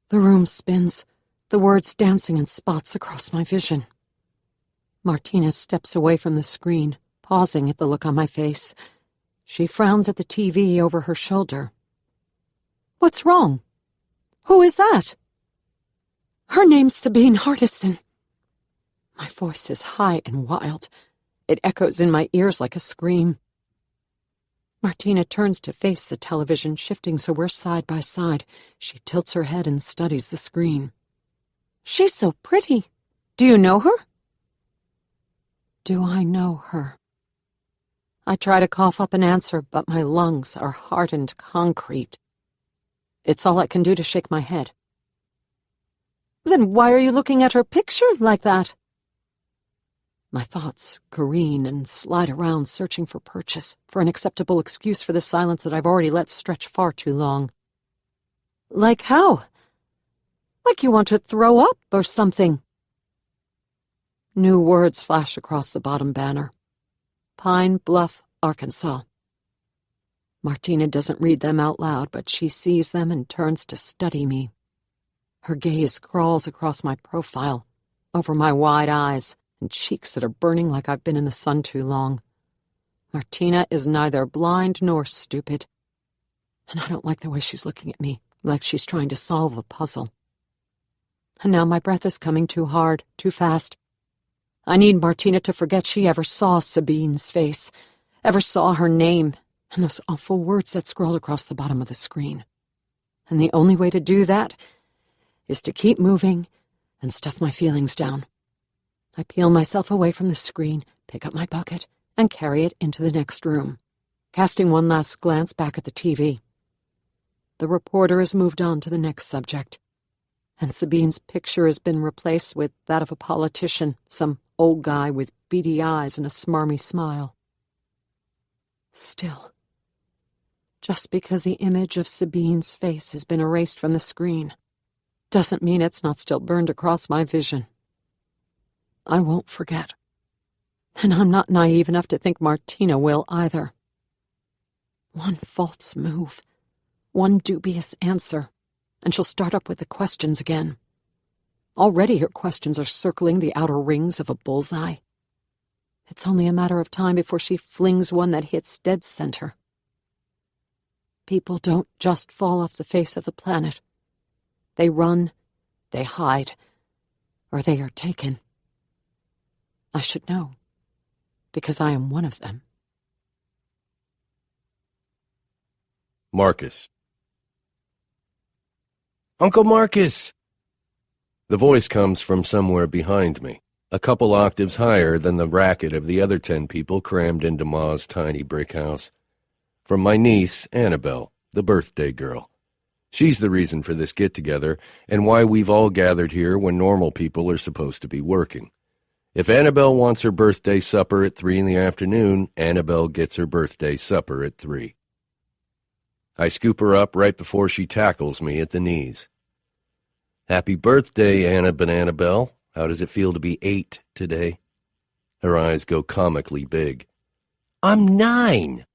[SPEAKER 1] The room spins, the words dancing in spots across my vision. Martina steps away from the screen, pausing at the look on my face. She frowns at the TV over her shoulder.
[SPEAKER 3] What's wrong? Who is that? Her name's Sabine Hardison.
[SPEAKER 1] My voice is high and wild. It echoes in my ears like a scream. Martina turns to face the television, shifting so we're side by side. She tilts her head and studies the screen.
[SPEAKER 3] She's so pretty. Do you know her?
[SPEAKER 1] Do I know her? I try to cough up an answer, but my lungs are hardened concrete. It's all I can do to shake my head.
[SPEAKER 3] Then why are you looking at her picture like that?
[SPEAKER 1] My thoughts careen and slide around, searching for purchase, for an acceptable excuse for the silence that I've already let stretch far too long. Like how? Like you want to throw up or something. New words flash across the bottom banner. Pine Bluff, Arkansas. Martina doesn't read them out loud, but she sees them and turns to study me. Her gaze crawls across my profile, over my wide eyes and cheeks that are burning like I've been in the sun too long. Martina is neither blind nor stupid. And I don't like the way she's looking at me, like she's trying to solve a puzzle. And now my breath is coming too hard, too fast. I need Martina to forget she ever saw Sabine's face, ever saw her name, and those awful words that scrolled across the bottom of the screen. And the only way to do that is to keep moving and stuff my feelings down. I peel myself away from the screen, pick up my bucket, and carry it into the next room, casting one last glance back at the TV. The reporter has moved on to the next subject, and Sabine's picture has been replaced with that of a politician, some old guy with beady eyes and a smarmy smile. Still, just because the image of Sabine's face has been erased from the screen doesn't mean it's not still burned across my vision. I won't forget. And I'm not naive enough to think Martina will either. One false move, one dubious answer, and she'll start up with the questions again. Already her questions are circling the outer rings of a bullseye. It's only a matter of time before she flings one that hits dead center. People don't just fall off the face of the planet. They run, they hide, or they are taken. I should know, because I am one of them.
[SPEAKER 4] Marcus. Uncle Marcus! The voice comes from somewhere behind me, a couple octaves higher than the racket of the other 10 people crammed into Ma's tiny brick house. From my niece, Annabelle, the birthday girl. She's the reason for this get-together and why we've all gathered here when normal people are supposed to be working. If Annabelle wants her birthday supper at 3 in the afternoon, Annabelle gets her birthday supper at 3. I scoop her up right before she tackles me at the knees. Happy birthday, Anna Bananabelle. How does it feel to be 8 today? Her eyes go comically big. I'm 9.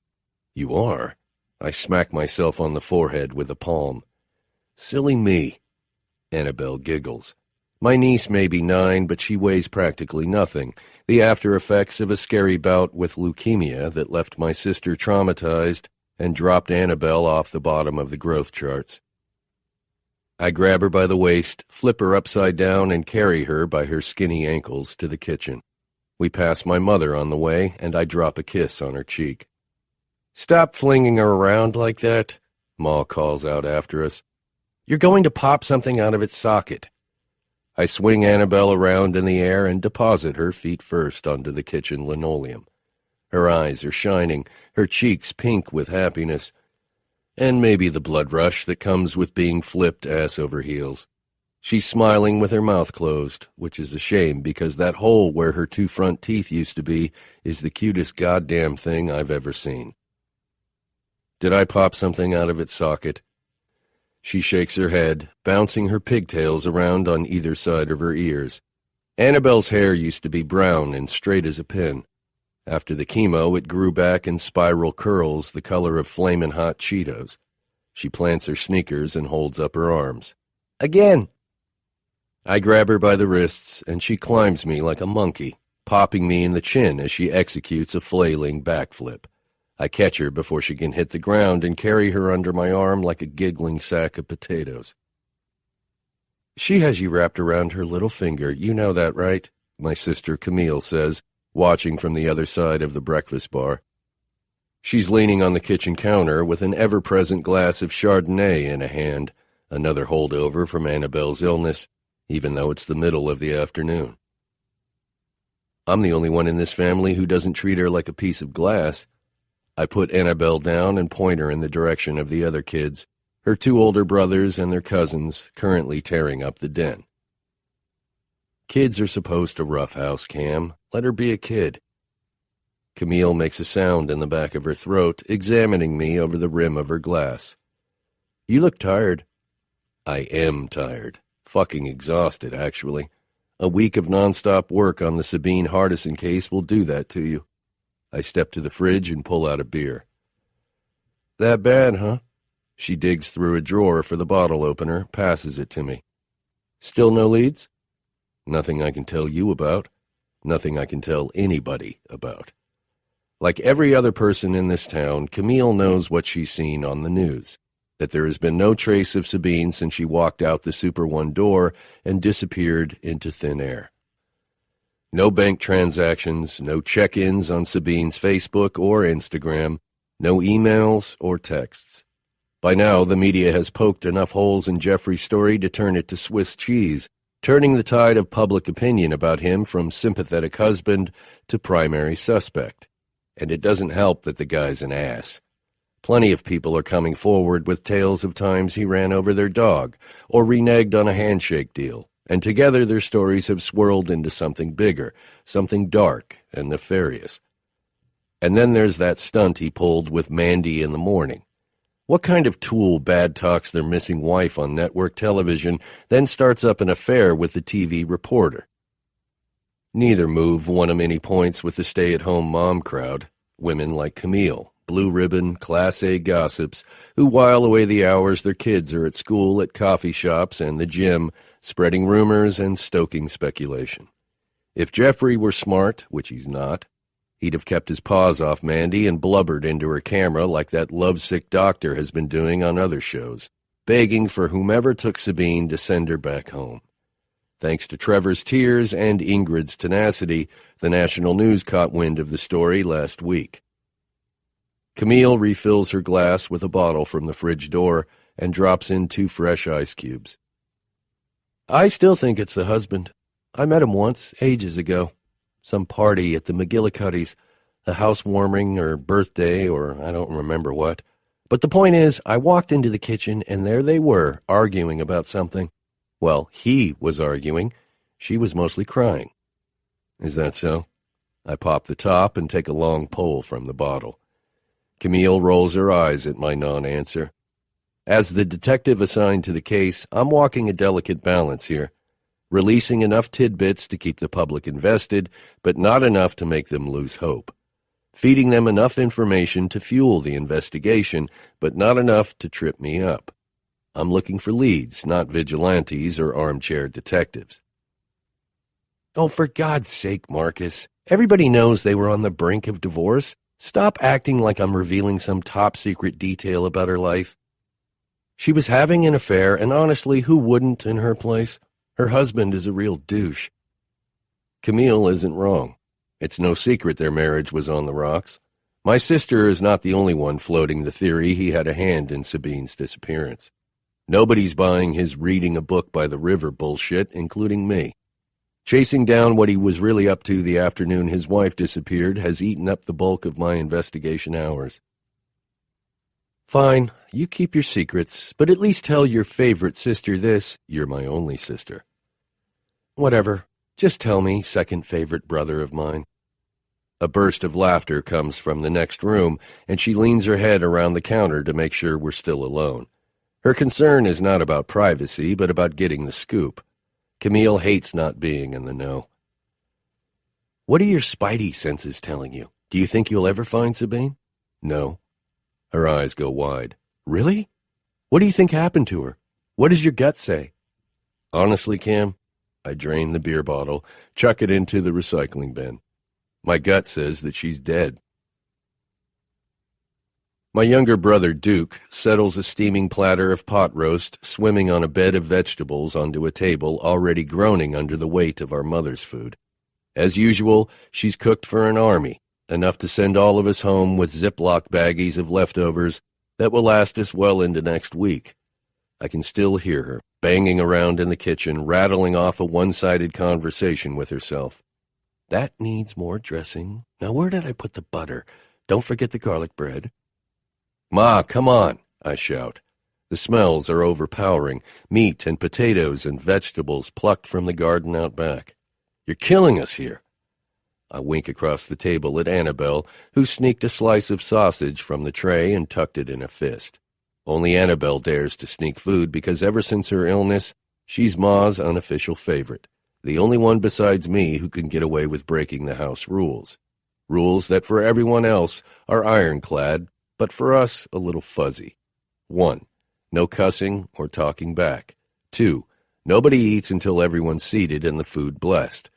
[SPEAKER 4] You are? I smack myself on the forehead with a palm. Silly me. Annabelle giggles. My niece may be 9, but she weighs practically nothing, the after effects of a scary bout with leukemia that left my sister traumatized and dropped Annabelle off the bottom of the growth charts. I grab her by the waist, flip her upside down, and carry her by her skinny ankles to the kitchen. We pass my mother on the way, and I drop a kiss on her cheek. Stop flinging her around like that, Ma calls out after us. You're going to pop something out of its socket. I swing Annabelle around in the air and deposit her feet first onto the kitchen linoleum. Her eyes are shining, her cheeks pink with happiness, and maybe the blood rush that comes with being flipped ass over heels. She's smiling with her mouth closed, which is a shame because that hole where her 2 front teeth used to be is the cutest goddamn thing I've ever seen. Did I pop something out of its socket? She shakes her head, bouncing her pigtails around on either side of her ears. Annabelle's hair used to be brown and straight as a pin. After the chemo, it grew back in spiral curls the color of flamin' hot Cheetos. She plants her sneakers and holds up her arms. Again! I grab her by the wrists, and she climbs me like a monkey, popping me in the chin as she executes a flailing backflip. I catch her before she can hit the ground and carry her under my arm like a giggling sack of potatoes. She has you wrapped around her little finger, you know that, right? My sister Camille says, watching from the other side of the breakfast bar. She's leaning on the kitchen counter with an ever-present glass of Chardonnay in a hand, another holdover from Annabelle's illness, even though it's the middle of the afternoon. I'm the only one in this family who doesn't treat her like a piece of glass. I put Annabelle down and point her in the direction of the other kids, her 2 older brothers and their cousins currently tearing up the den. Kids are supposed to roughhouse Cam. Let her be a kid. Camille makes a sound in the back of her throat, examining me over the rim of her glass. You look tired. I am tired. Fucking exhausted, actually. A week of nonstop work on the Sabine Hardison case will do that to you. I step to the fridge and pull out a beer. That bad, huh? She digs through a drawer for the bottle opener, passes it to me. Still no leads? Nothing I can tell you about. Nothing I can tell anybody about. Like every other person in this town, Camille knows what she's seen on the news. That there has been no trace of Sabine since she walked out the Super One door and disappeared into thin air. No bank transactions, no check-ins on Sabine's Facebook or Instagram, no emails or texts. By now, the media has poked enough holes in Jeffrey's story to turn it to Swiss cheese, turning the tide of public opinion about him from sympathetic husband to primary suspect. And it doesn't help that the guy's an ass. Plenty of people are coming forward with tales of times he ran over their dog or reneged on a handshake deal, and together their stories have swirled into something bigger, something dark and nefarious. And then there's that stunt he pulled with Mandy in the morning. What kind of tool bad talks their missing wife on network television, then starts up an affair with the TV reporter? Neither move won him any points with the stay-at-home mom crowd, women like Camille, blue ribbon, Class A gossips, who while away the hours their kids are at school, at coffee shops, and the gym, spreading rumors and stoking speculation. If Jeffrey were smart, which he's not, he'd have kept his paws off Mandy and blubbered into her camera like that lovesick doctor has been doing on other shows, begging for whomever took Sabine to send her back home. Thanks to Trevor's tears and Ingrid's tenacity, the national news caught wind of the story last week. Camille refills her glass with a bottle from the fridge door and drops in 2 fresh ice cubes. I still think it's the husband. I met him once, ages ago. Some party at the McGillicuddy's, a housewarming or birthday or I don't remember what. But the point is, I walked into the kitchen and there they were, arguing about something. Well, he was arguing. She was mostly crying. Is that so? I pop the top and take a long pull from the bottle. Camille rolls her eyes at my non-answer. As the detective assigned to the case, I'm walking a delicate balance here. Releasing enough tidbits to keep the public invested, but not enough to make them lose hope. Feeding them enough information to fuel the investigation, but not enough to trip me up. I'm looking for leads, not vigilantes or armchair detectives. Oh, for God's sake, Marcus. Everybody knows they were on the brink of divorce. Stop acting like I'm revealing some top-secret detail about her life. She was having an affair, and honestly, who wouldn't in her place? Her husband is a real douche. Camille isn't wrong. It's no secret their marriage was on the rocks. My sister is not the only one floating the theory he had a hand in Sabine's disappearance. Nobody's buying his reading a book by the river bullshit, including me. Chasing down what he was really up to the afternoon his wife disappeared has eaten up the bulk of my investigation hours. Fine, you keep your secrets, but at least tell your favorite sister this, you're my only sister. Whatever, just tell me, second favorite brother of mine. A burst of laughter comes from the next room, and she leans her head around the counter to make sure we're still alone. Her concern is not about privacy, but about getting the scoop. Camille hates not being in the know. What are your spidey senses telling you? Do you think you'll ever find Sabine? No. Her eyes go wide. Really? What do you think happened to her? What does your gut say? Honestly, Cam, I drain the beer bottle, chuck it into the recycling bin. My gut says that she's dead. My younger brother, Duke, settles a steaming platter of pot roast, swimming on a bed of vegetables onto a table already groaning under the weight of our mother's food. As usual, she's cooked for an army, enough to send all of us home with Ziploc baggies of leftovers that will last us well into next week. I can still hear her, banging around in the kitchen, rattling off a one-sided conversation with herself. That needs more dressing. Now where did I put the butter? Don't forget the garlic bread. Ma, come on, I shout. The smells are overpowering, meat and potatoes and vegetables plucked from the garden out back. You're killing us here. I wink across the table at Annabelle, who sneaked a slice of sausage from the tray and tucked it in a fist. Only Annabelle dares to sneak food because ever since her illness, she's Ma's unofficial favorite, the only one besides me who can get away with breaking the house rules. Rules that for everyone else are ironclad, but for us a little fuzzy. 1. No cussing or talking back. 2. Nobody eats until everyone's seated and the food blessed.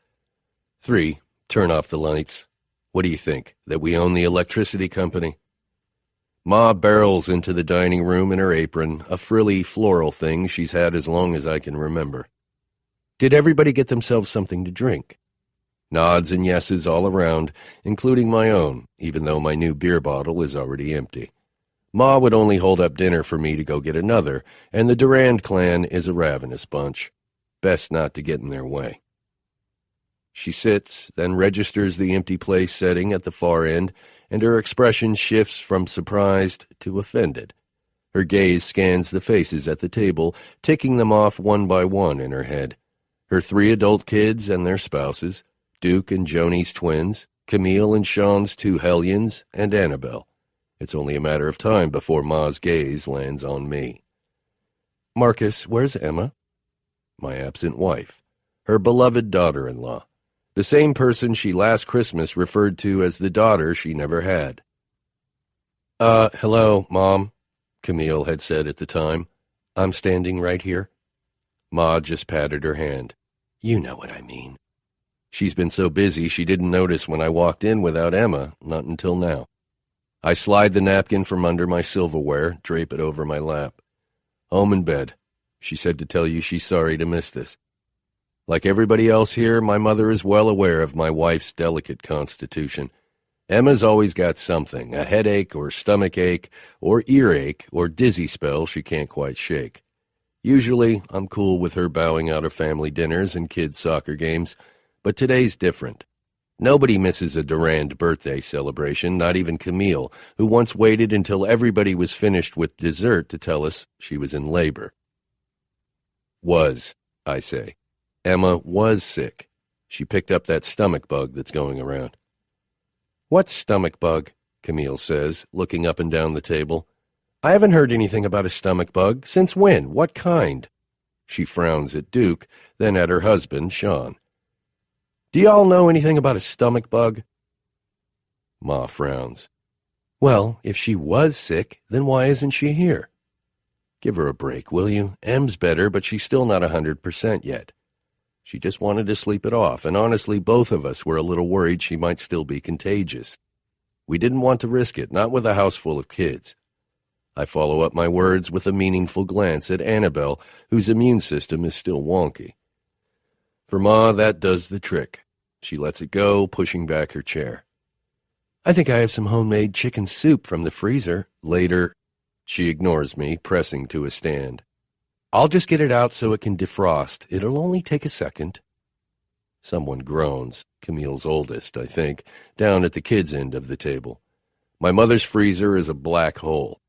[SPEAKER 4] 3. Turn off the lights. What do you think, that we own the electricity company? Ma barrels into the dining room in her apron, a frilly floral thing she's had as long as I can remember. Did everybody get themselves something to drink? Nods and yeses all around, including my own, even though my new beer bottle is already empty. Ma would only hold up dinner for me to go get another, and the Durand clan is a ravenous bunch. Best not to get in their way. She sits, then registers the empty place setting at the far end, and her expression shifts from surprised to offended. Her gaze scans the faces at the table, ticking them off one by one in her head. Her 3 adult kids and their spouses, Duke and Joni's twins, Camille and Sean's 2 hellions, and Annabelle. It's only a matter of time before Ma's gaze lands on me. Marcus, where's Emma? My absent wife. Her beloved daughter-in-law. The same person she last Christmas referred to as the daughter she never had. Hello, Mom, Camille had said at the time. I'm standing right here. Ma just patted her hand. You know what I mean. She's been so busy she didn't notice when I walked in without Emma, not until now. I slide the napkin from under my silverware, drape it over my lap. Home in bed. She said to tell you she's sorry to miss this. Like everybody else here, my mother is well aware of my wife's delicate constitution. Emma's always got something, a headache or stomach ache or earache or dizzy spell she can't quite shake. Usually, I'm cool with her bowing out of family dinners and kids' soccer games, but today's different. Nobody misses a Durand birthday celebration, not even Camille, who once waited until everybody was finished with dessert to tell us she was in labor. Was, I say. Emma was sick. She picked up that stomach bug that's going around. What stomach bug? Camille says, looking up and down the table. I haven't heard anything about a stomach bug. Since when? What kind? She frowns at Duke, then at her husband, Sean. Do y'all know anything about a stomach bug? Ma frowns. Well, if she was sick, then why isn't she here? Give her a break, will you? Em's better, but she's still not 100% yet. She just wanted to sleep it off, and honestly, both of us were a little worried she might still be contagious. We didn't want to risk it, not with a house full of kids. I follow up my words with a meaningful glance at Annabelle, whose immune system is still wonky. For Ma, that does the trick. She lets it go, pushing back her chair. I think I have some homemade chicken soup from the freezer. Later, she ignores me, pressing to a stand. I'll just get it out so it can defrost. It'll only take a second. Someone groans, Camille's oldest, I think, down at the kids' end of the table. My mother's freezer is a black hole.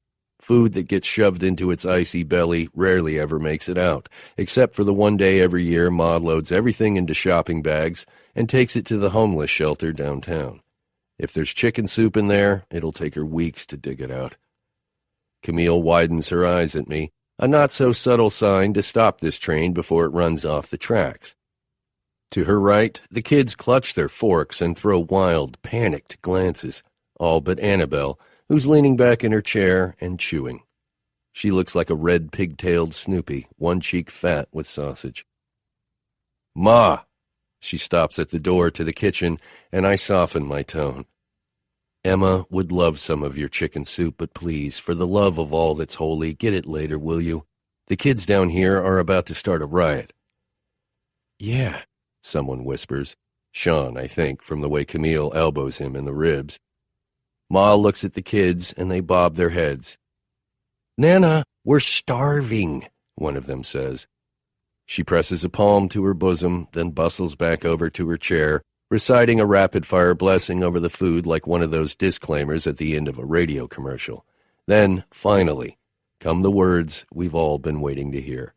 [SPEAKER 4] Food that gets shoved into its icy belly rarely ever makes it out, except for the one day every year Ma loads everything into shopping bags and takes it to the homeless shelter downtown. If there's chicken soup in there, it'll take her weeks to dig it out. Camille widens her eyes at me, a not-so-subtle sign to stop this train before it runs off the tracks. To her right, the kids clutch their forks and throw wild, panicked glances, all but Annabelle, who's leaning back in her chair and chewing. She looks like a red pigtailed Snoopy, one cheek fat with sausage. Ma! She stops at the door to the kitchen, and I soften my tone. Emma would love some of your chicken soup, but please, for the love of all that's holy, get it later, will you? The kids down here are about to start a riot. Yeah, someone whispers. Sean, I think, from the way Camille elbows him in the ribs. Ma looks at the kids, and they bob their heads. Nana, we're starving, one of them says. She presses a palm to her bosom, then bustles back over to her chair, reciting a rapid-fire blessing over the food like one of those disclaimers at the end of a radio commercial. Then, finally, come the words we've all been waiting to hear.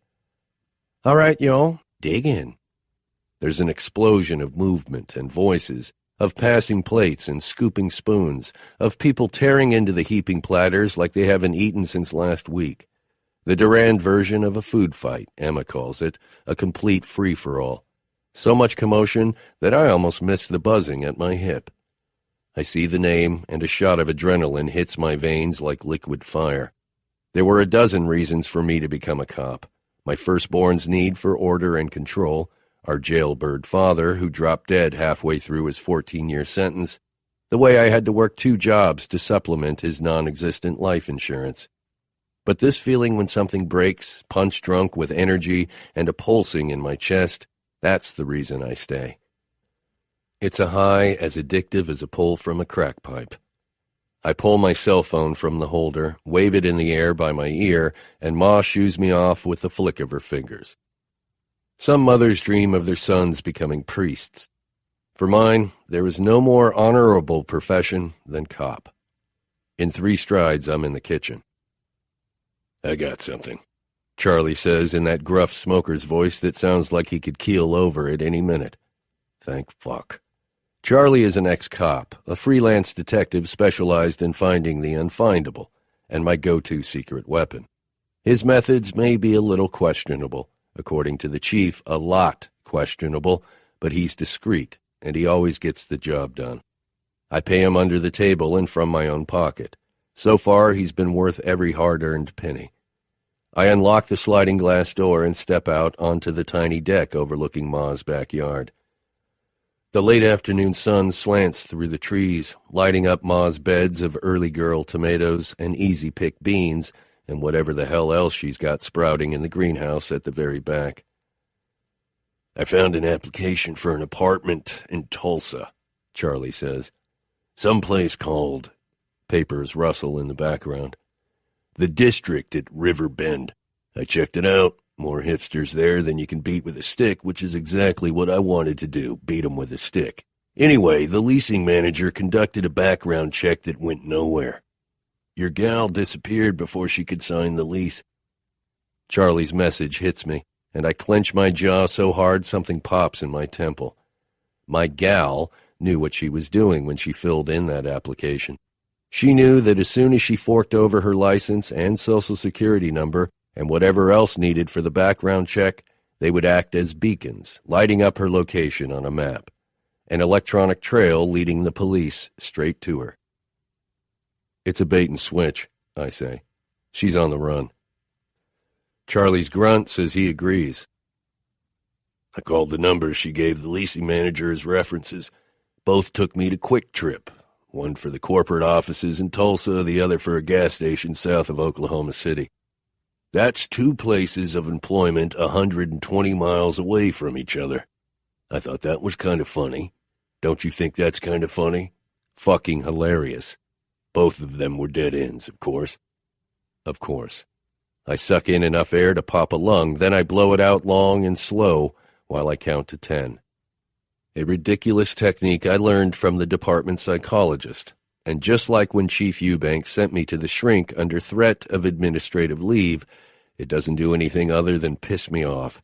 [SPEAKER 4] All right, y'all, dig in. There's an explosion of movement and voices, of passing plates and scooping spoons, of people tearing into the heaping platters like they haven't eaten since last week. The Durand version of a food fight, Emma calls it, a complete free-for-all. So much commotion that I almost miss the buzzing at my hip. I see the name, and a shot of adrenaline hits my veins like liquid fire. There were a dozen reasons for me to become a cop. My firstborn's need for order and control, our jailbird father who dropped dead halfway through his 14-year sentence, the way I had to work 2 jobs to supplement his non-existent life insurance. But this feeling when something breaks, punch-drunk with energy and a pulsing in my chest, that's the reason I stay. It's a high as addictive as a pull from a crack pipe. I pull my cell phone from the holder, wave it in the air by my ear, and Ma shoos me off with a flick of her fingers. Some mothers dream of their sons becoming priests. For mine, there is no more honorable profession than cop. In 3 strides, I'm in the kitchen. "I got something," Charlie says in that gruff smoker's voice that sounds like he could keel over at any minute. Thank fuck. Charlie is an ex-cop, a freelance detective specialized in finding the unfindable, and my go-to secret weapon. His methods may be a little questionable. According to the chief, a lot questionable, but he's discreet, and he always gets the job done. I pay him under the table and from my own pocket. So far, he's been worth every hard-earned penny. I unlock the sliding glass door and step out onto the tiny deck overlooking Ma's backyard. The late afternoon sun slants through the trees, lighting up Ma's beds of early girl tomatoes and easy-pick beans and whatever the hell else she's got sprouting in the greenhouse at the very back. "I found an application for an apartment in Tulsa," Charlie says. "Someplace called," papers rustle in the background, "The District at River Bend. I checked it out. More hipsters there than you can beat with a stick, which is exactly what I wanted to do, beat 'em with a stick. Anyway, the leasing manager conducted a background check that went nowhere. Your gal disappeared before she could sign the lease." Charlie's message hits me, and I clench my jaw so hard something pops in my temple. My gal knew what she was doing when she filled in that application. She knew that as soon as she forked over her license and Social Security number and whatever else needed for the background check, they would act as beacons, lighting up her location on a map, an electronic trail leading the police straight to her. "It's a bait and switch," I say. "She's on the run." Charlie's grunt says he agrees. "I called the numbers she gave the leasing manager as references. Both took me to Quick Trip, one for the corporate offices in Tulsa, the other for a gas station south of Oklahoma City. That's 2 places of employment 120 miles away from each other. I thought that was kind of funny. Don't you think that's kind of funny? Fucking hilarious. Both of them were dead ends, of course. Of course. I suck in enough air to pop a lung, then I blow it out long and slow while I count to 10. A ridiculous technique I learned from the department psychologist. And just like when Chief Eubanks sent me to the shrink under threat of administrative leave, it doesn't do anything other than piss me off.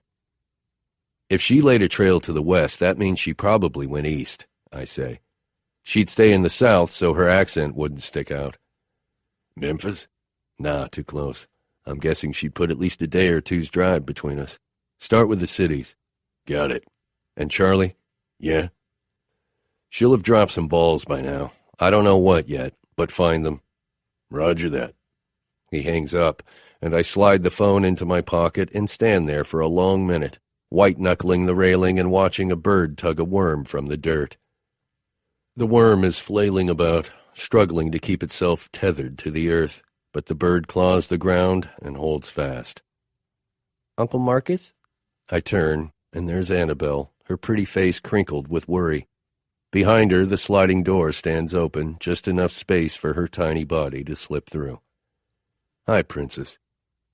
[SPEAKER 4] If she laid a trail to the west, that means she probably went east, I say. She'd stay in the south so her accent wouldn't stick out. Memphis? Nah, too close. I'm guessing she'd put at least a day or two's drive between us. Start with the cities. Got it. And Charlie? Yeah? She'll have dropped some balls by now. I don't know what yet, but find them. Roger that. He hangs up, and I slide the phone into my pocket and stand there for a long minute, white-knuckling the railing and watching a bird tug a worm from the dirt. The worm is flailing about, struggling to keep itself tethered to the earth, but the bird claws the ground and holds fast. Uncle Marcus? I turn, and there's Annabelle, her pretty face crinkled with worry. Behind her, the sliding door stands open, just enough space for her tiny body to slip through. Hi, Princess.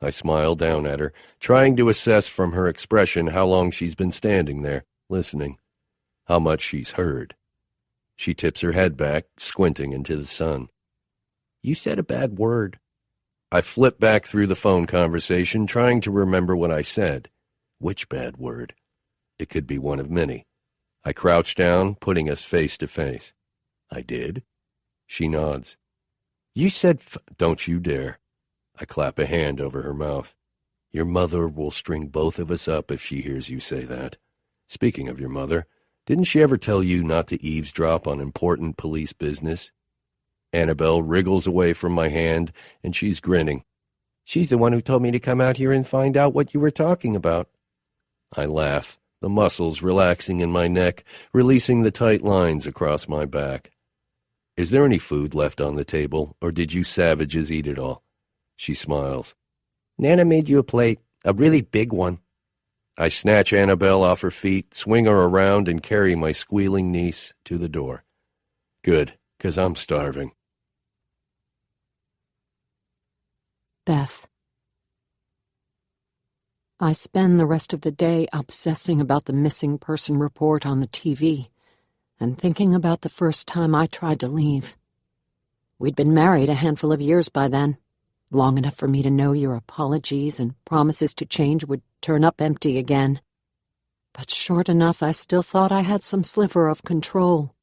[SPEAKER 4] I smile down at her, trying to assess from her expression how long she's been standing there, listening, how much she's heard. She tips her head back, squinting into the sun. You said a bad word. I flip back through the phone conversation, trying to remember what I said. Which bad word? It could be one of many. I crouch down, putting us face to face. I did? She nods. You said Don't you dare. I clap a hand over her mouth. Your mother will string both of us up if she hears you say that. Speaking of your mother, didn't she ever tell you not to eavesdrop on important police business? Annabelle wriggles away from my hand, and she's grinning. She's the one who told me to come out here and find out what you were talking about. I laugh, the muscles relaxing in my neck, releasing the tight lines across my back. Is there any food left on the table, or did you savages eat it all? She smiles. Nana made you a plate, a really big one. I snatch Annabelle off her feet, swing her around, and carry my squealing niece to the door. Good, 'cause I'm starving.
[SPEAKER 1] Beth. I spend the rest of the day obsessing about the missing person report on the TV and thinking about the first time I tried to leave. We'd been married a handful of years by then, long enough for me to know your apologies and promises to change would turn up empty again. But short enough I still thought I had some sliver of control.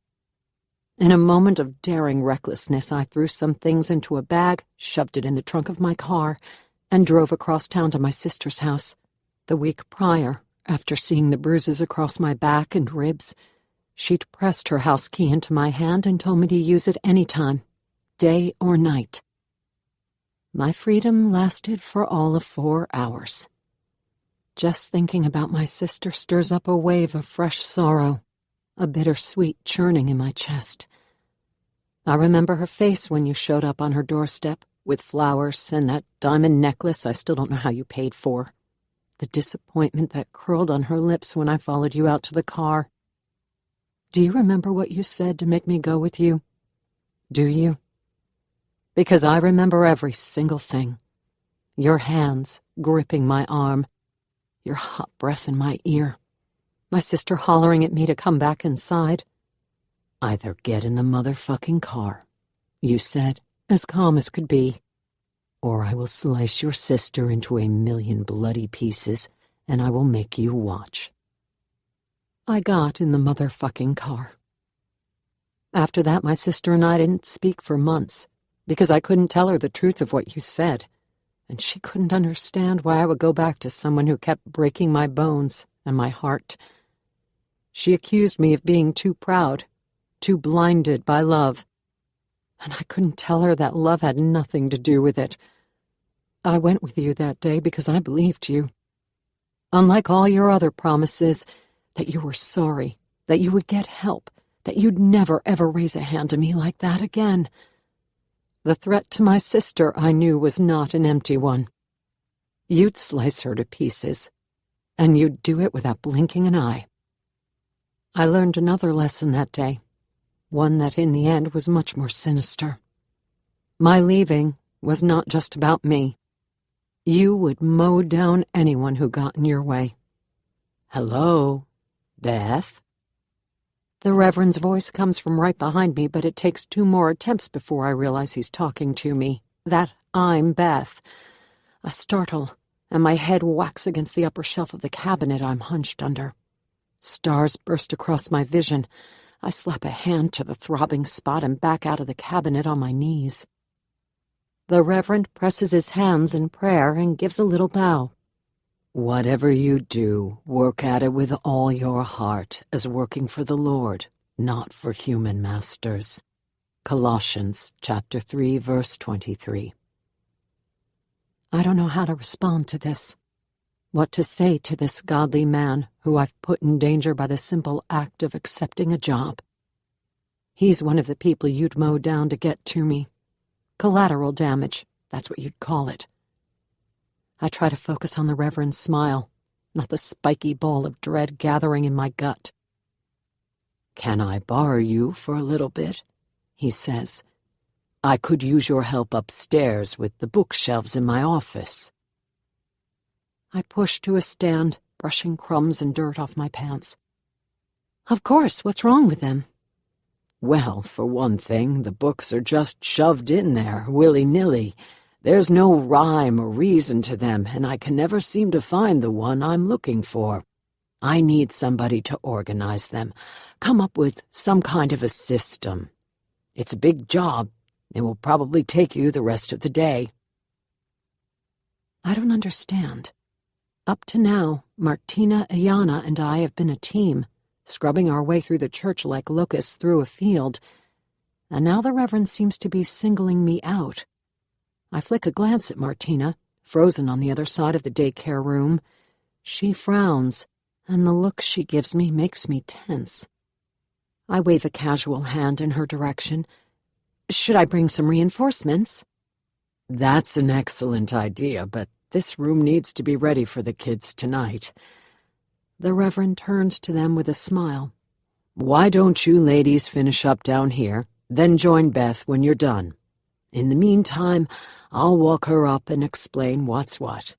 [SPEAKER 1] In a moment of daring recklessness, I threw some things into a bag, shoved it in the trunk of my car, and drove across town to my sister's house. The week prior, after seeing the bruises across my back and ribs, she'd pressed her house key into my hand and told me to use it any time, day or night. My freedom lasted for all of 4 hours. Just thinking about my sister stirs up a wave of fresh sorrow, a bittersweet churning in my chest. I remember her face when you showed up on her doorstep, with flowers and that diamond necklace I still don't know how you paid for. The disappointment that curled on her lips when I followed you out to the car. Do you remember what you said to make me go with you? Do you? Because I remember every single thing. Your hands gripping my arm, your hot breath in my ear, my sister hollering at me to come back inside. Either get in the motherfucking car, you said, as calm as could be, or I will slice your sister into a million bloody pieces and I will make you watch. I got in the motherfucking car. After that, my sister and I didn't speak for months, because I couldn't tell her the truth of what you said, and she couldn't understand why I would go back to someone who kept breaking my bones and my heart. She accused me of being too proud, too blinded by love, and I couldn't tell her that love had nothing to do with it. I went with you that day because I believed you. Unlike all your other promises, that you were sorry, that you would get help, that you'd never ever raise a hand to me like that again. The threat to my sister, I knew, was not an empty one. You'd slice her to pieces, and you'd do it without blinking an eye. I learned another lesson that day, one that in the end was much more sinister. My leaving was not just about me. You would mow down anyone who got in your way. Hello, Beth? The Reverend's voice comes from right behind me, but it takes 2 more attempts before I realize he's talking to me, that I'm Beth. I startle, and my head whacks against the upper shelf of the cabinet I'm hunched under. Stars burst across my vision. I slap a hand to the throbbing spot and back out of the cabinet on my knees. The Reverend presses his hands in prayer and gives a little bow. Whatever you do, work at it with all your heart, as working for the Lord, not for human masters. Colossians chapter 3, verse 23. I don't know how to respond to this. What to say to this godly man who I've put in danger by the simple act of accepting a job. He's one of the people you'd mow down to get to me. Collateral damage, that's what you'd call it. I try to focus on the Reverend's smile, not the spiky ball of dread gathering in my gut. Can I borrow you for a little bit? He says. I could use your help upstairs with the bookshelves in my office. I push to a stand, brushing crumbs and dirt off my pants. Of course, what's wrong with them? Well, for one thing, the books are just shoved in there, willy-nilly. There's no rhyme or reason to them, and I can never seem to find the one I'm looking for.
[SPEAKER 5] I need somebody to organize them, come up with some kind of a system. It's a big job. It will probably take you the rest of the day."
[SPEAKER 1] I don't understand. Up to now, Martina, Ayana, and I have been a team, scrubbing our way through the church like locusts through a field, and now the Reverend seems to be singling me out. I flick a glance at Martina, frozen on the other side of the daycare room. She frowns, and the look she gives me makes me tense. I wave a casual hand in her direction. "Should I bring some reinforcements?"
[SPEAKER 5] "That's an excellent idea, but this room needs to be ready for the kids tonight."
[SPEAKER 1] The Reverend turns to them with a smile.
[SPEAKER 5] "Why don't you ladies finish up down here, then join Beth when you're done? In the meantime, I'll walk her up and explain what's what."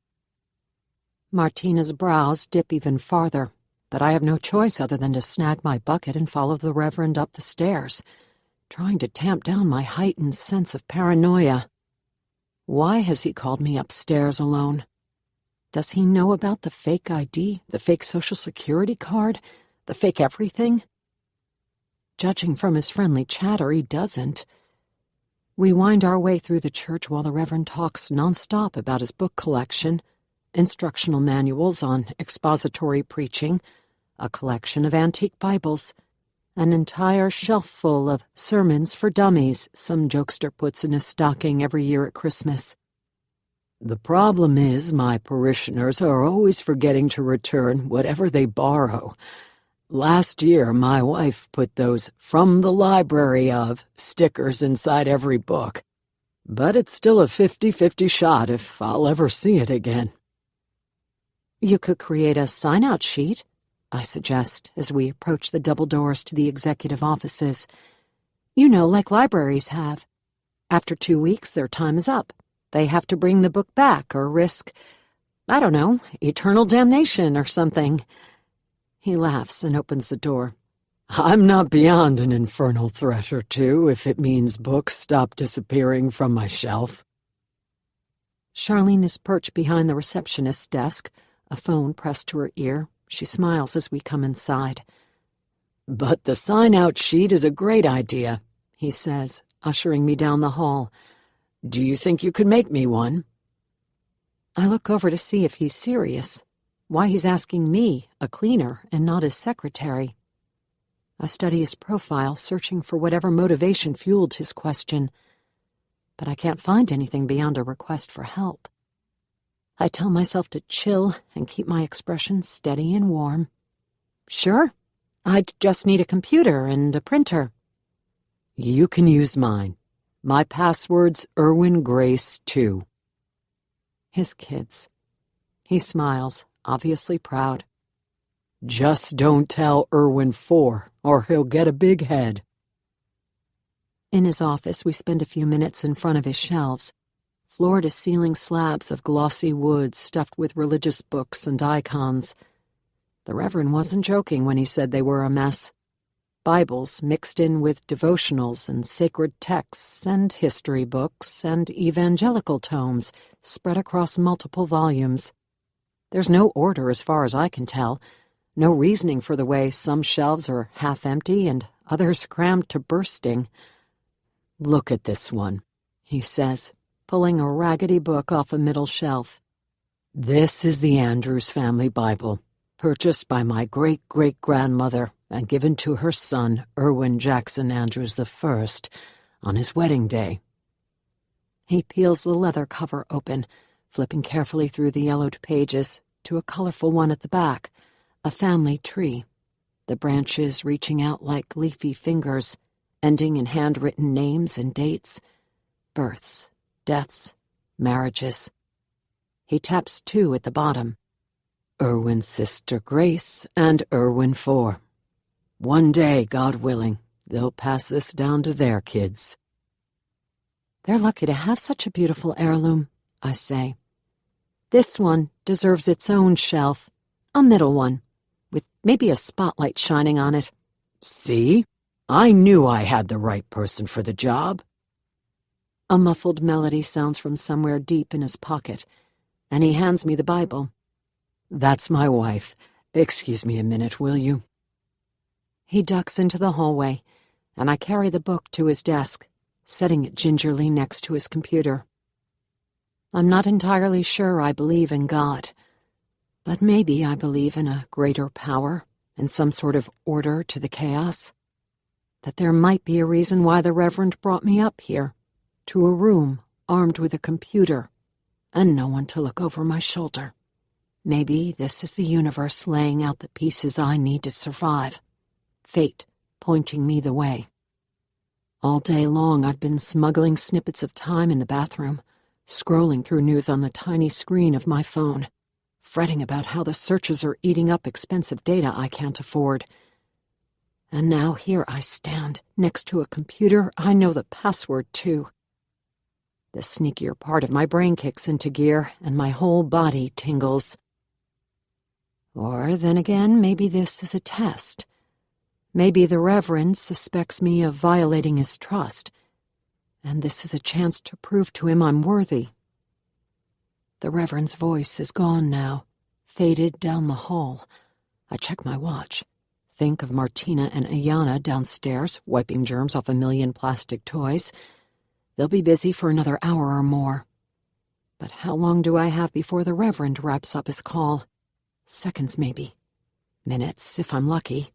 [SPEAKER 1] Martina's brows dip even farther, but I have no choice other than to snag my bucket and follow the Reverend up the stairs, trying to tamp down my heightened sense of paranoia. Why has he called me upstairs alone? Does he know about the fake ID, the fake Social Security card, the fake everything? Judging from his friendly chatter, he doesn't. We wind our way through the church while the Reverend talks nonstop about his book collection, instructional manuals on expository preaching, a collection of antique Bibles, an entire shelf full of sermons for dummies some jokester puts in his stocking every year at Christmas.
[SPEAKER 5] "The problem is my parishioners are always forgetting to return whatever they borrow. Last year, my wife put those 'from the library of' stickers inside every book, but it's still a 50-50 shot if I'll ever see it again."
[SPEAKER 1] "You could create a sign-out sheet," I suggest as we approach the double doors to the executive offices. "You know, like libraries have. After 2 weeks, their time is up. They have to bring the book back or risk, I don't know, eternal damnation or something." He laughs and opens the door.
[SPEAKER 5] "I'm not beyond an infernal threat or two if it means books stop disappearing from my shelf."
[SPEAKER 1] Charlene is perched behind the receptionist's desk, a phone pressed to her ear. She smiles as we come inside.
[SPEAKER 5] "But the sign-out sheet is a great idea," he says, ushering me down the hall. "Do you think you could make me one?"
[SPEAKER 1] I look over to see if he's serious, why he's asking me, a cleaner, and not his secretary. I study his profile, searching for whatever motivation fueled his question, but I can't find anything beyond a request for help. I tell myself to chill and keep my expression steady and warm. "Sure, I just need a computer and a printer."
[SPEAKER 5] "You can use mine. My password's Erwin Grace 2.
[SPEAKER 1] His kids. He smiles, obviously proud.
[SPEAKER 5] "Just don't tell Erwin 4, or he'll get a big head."
[SPEAKER 1] In his office, we spend a few minutes in front of his shelves, floor-to-ceiling slabs of glossy wood stuffed with religious books and icons. The Reverend wasn't joking when he said they were a mess. Bibles mixed in with devotionals and sacred texts and history books and evangelical tomes spread across multiple volumes. There's no order as far as I can tell, no reasoning for the way some shelves are half empty and others crammed to bursting.
[SPEAKER 5] "Look at this one," he says,
[SPEAKER 1] pulling a raggedy book off a middle shelf.
[SPEAKER 5] "This is the Andrews family Bible, purchased by my great-great-grandmother and given to her son, Erwin Jackson Andrews I, on his wedding day."
[SPEAKER 1] He peels the leather cover open, flipping carefully through the yellowed pages to a colorful one at the back, a family tree, the branches reaching out like leafy fingers, ending in handwritten names and dates, births, deaths, marriages. He taps 2 at the bottom.
[SPEAKER 5] "Erwin's sister Grace and Erwin 4. One day, God willing, they'll pass this down to their kids."
[SPEAKER 1] "They're lucky to have such a beautiful heirloom," I say. "This one deserves its own shelf, a middle one, with maybe a spotlight shining on it."
[SPEAKER 5] "See? I knew I had the right person for the job."
[SPEAKER 1] A muffled melody sounds from somewhere deep in his pocket, and he hands me the Bible.
[SPEAKER 5] "That's my wife. Excuse me a minute, will you? He ducks into the hallway, and I carry the book to his desk, setting it gingerly next to his computer. I'm not entirely sure I believe in God, but maybe I believe in a greater power and some sort of order to the chaos. That there might be a reason why the Reverend brought me up here, to a room armed with a computer, and no one to look over my shoulder. Maybe this is the universe laying out the pieces I need to survive. Fate pointing me the way. All day long I've been smuggling snippets of time in the bathroom, scrolling through news on the tiny screen of my phone, fretting about how the searches are eating up expensive data I can't afford. And now here I stand, next to a computer I know the password to. The sneakier part of my brain kicks into gear, and my whole body tingles. Or then again, maybe this is a test. Maybe the Reverend suspects me of violating his trust, and this is a chance to prove to him I'm worthy. The Reverend's voice is gone now, faded down the hall. I check my watch. Think of Martina and Ayana downstairs, wiping germs off a million plastic toys. They'll be busy for another hour or more. But how long do I have before the Reverend wraps up his call? Seconds, maybe. Minutes, if I'm lucky.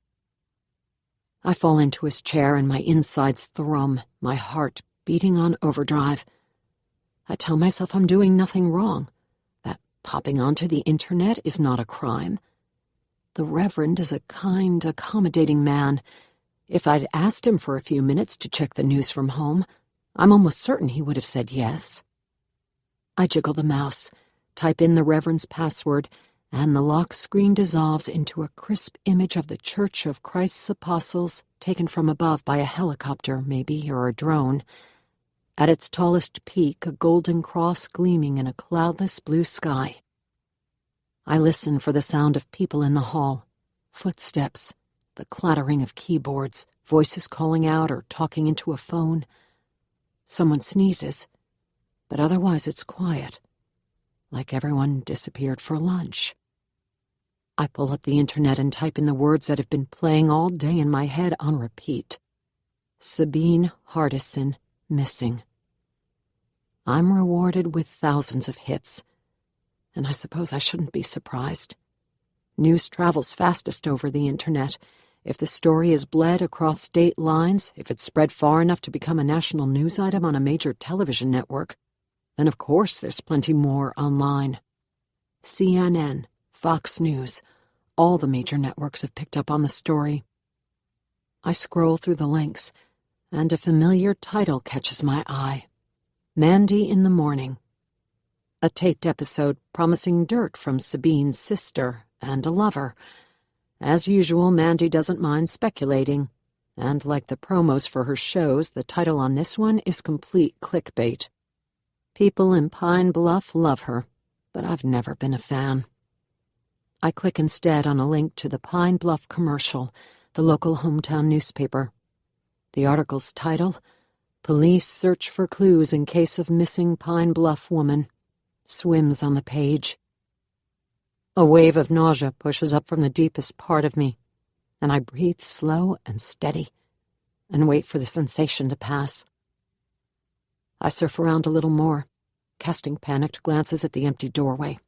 [SPEAKER 5] I fall into his chair and my insides thrum, my heart beating on overdrive. I tell myself I'm doing nothing wrong, that popping onto the internet is not a crime. The Reverend is a kind, accommodating man. If I'd asked him for a few minutes to check the news from home, I'm almost certain he would have said yes. I jiggle the mouse, type in the Reverend's password, and the lock screen dissolves into a crisp image of the Church of Christ's Apostles, taken from above by a helicopter, maybe, or a drone. At its tallest peak, a golden cross gleaming in a cloudless blue sky. I listen for the sound of people in the hall, footsteps, the clattering of keyboards, voices calling out or talking into a phone. Someone sneezes, but otherwise it's quiet, like everyone disappeared for lunch. I pull up the internet and type in the words that have been playing all day in my head on repeat. Sabine Hardison, missing. I'm rewarded with thousands of hits, and I suppose I shouldn't be surprised. News travels fastest over the internet. If the story is bled across state lines, if it's spread far enough to become a national news item on a major television network, then of course there's plenty more online. CNN, Fox News, all the major networks have picked up on the story. I scroll through the links, and a familiar title catches my eye. Mandy in the Morning. A taped episode promising dirt from Sabine's sister and a lover. As usual, Mandy doesn't mind speculating, and like the promos for her shows, the title on this one is complete clickbait. People in Pine Bluff love her, but I've never been a fan. I click instead on a link to the Pine Bluff Commercial, the local hometown newspaper. The article's title, Police Search for Clues in Case of Missing Pine Bluff Woman, swims on the page. A wave of nausea pushes up from the deepest part of me, and I breathe slow and steady and wait for the sensation to pass. I surf around a little more, casting panicked glances at the empty doorway.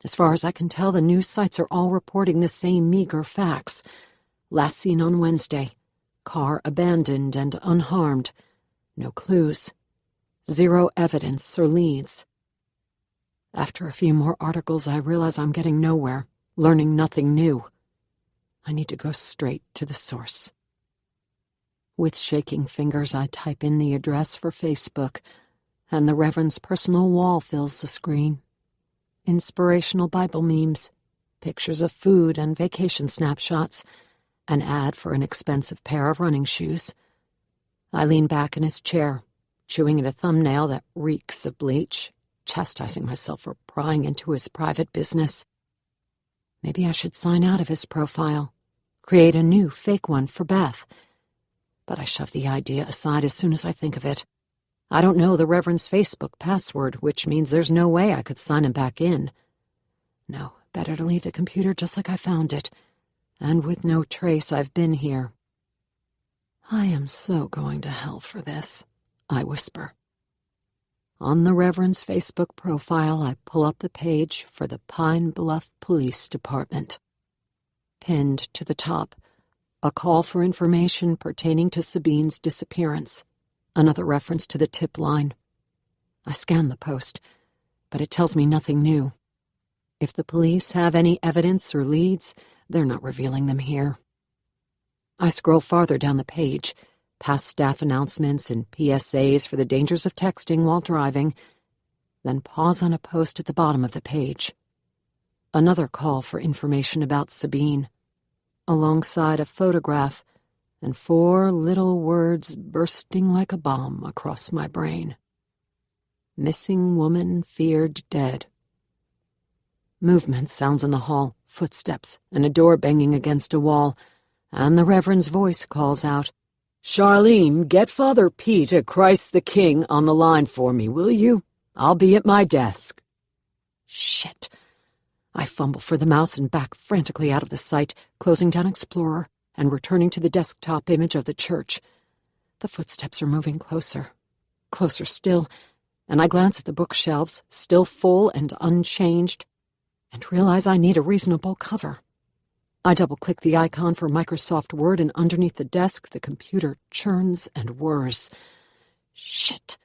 [SPEAKER 5] As far as I can tell, the news sites are all reporting the same meager facts. Last seen on Wednesday. Car abandoned and unharmed. No clues. Zero evidence or leads. After a few more articles, I realize I'm getting nowhere, learning nothing new. I need to go straight to the source. With shaking fingers, I type in the address for Facebook, and the Reverend's personal wall fills the screen. Inspirational Bible memes, pictures of food and vacation snapshots, an ad for an expensive pair of running shoes. I lean back in his chair, chewing at a thumbnail that reeks of bleach, chastising myself for prying into his private business. Maybe I should sign out of his profile, create a new fake one for Beth. But I shove the idea aside as soon as I think of it. I don't know the Reverend's Facebook password, which means there's no way I could sign him back in. No,
[SPEAKER 1] Better to leave the computer just like I found it, and with no trace I've been here. I am so going to hell for this, I whisper. On the Reverend's Facebook profile, I pull up the page for the Pine Bluff Police Department. Pinned to the top, a call for information pertaining to Sabine's disappearance, another reference to the tip line. I scan the post, but it tells me nothing new. If the police have any evidence or leads, they're not revealing them here. I scroll farther down the page, past staff announcements and PSAs for the dangers of texting while driving, then pause on a post at the bottom of the page. Another call for information about Sabine, alongside a photograph and 4 little words bursting like a bomb across my brain. Missing woman feared dead. Movement sounds in the hall, footsteps, and a door banging against a wall, and the Reverend's voice calls out, "Charlene, get Father Pete at Christ the King on the line for me, will you? I'll be at my desk." Shit. I fumble for the mouse and back frantically out of the site, closing down Explorer and returning to the desktop image of the church. The footsteps are moving closer, closer still, and I glance at the bookshelves, still full and unchanged, and realize I need a reasonable cover. I double-click the icon for Microsoft Word, and underneath the desk, the computer churns and whirs. Shit.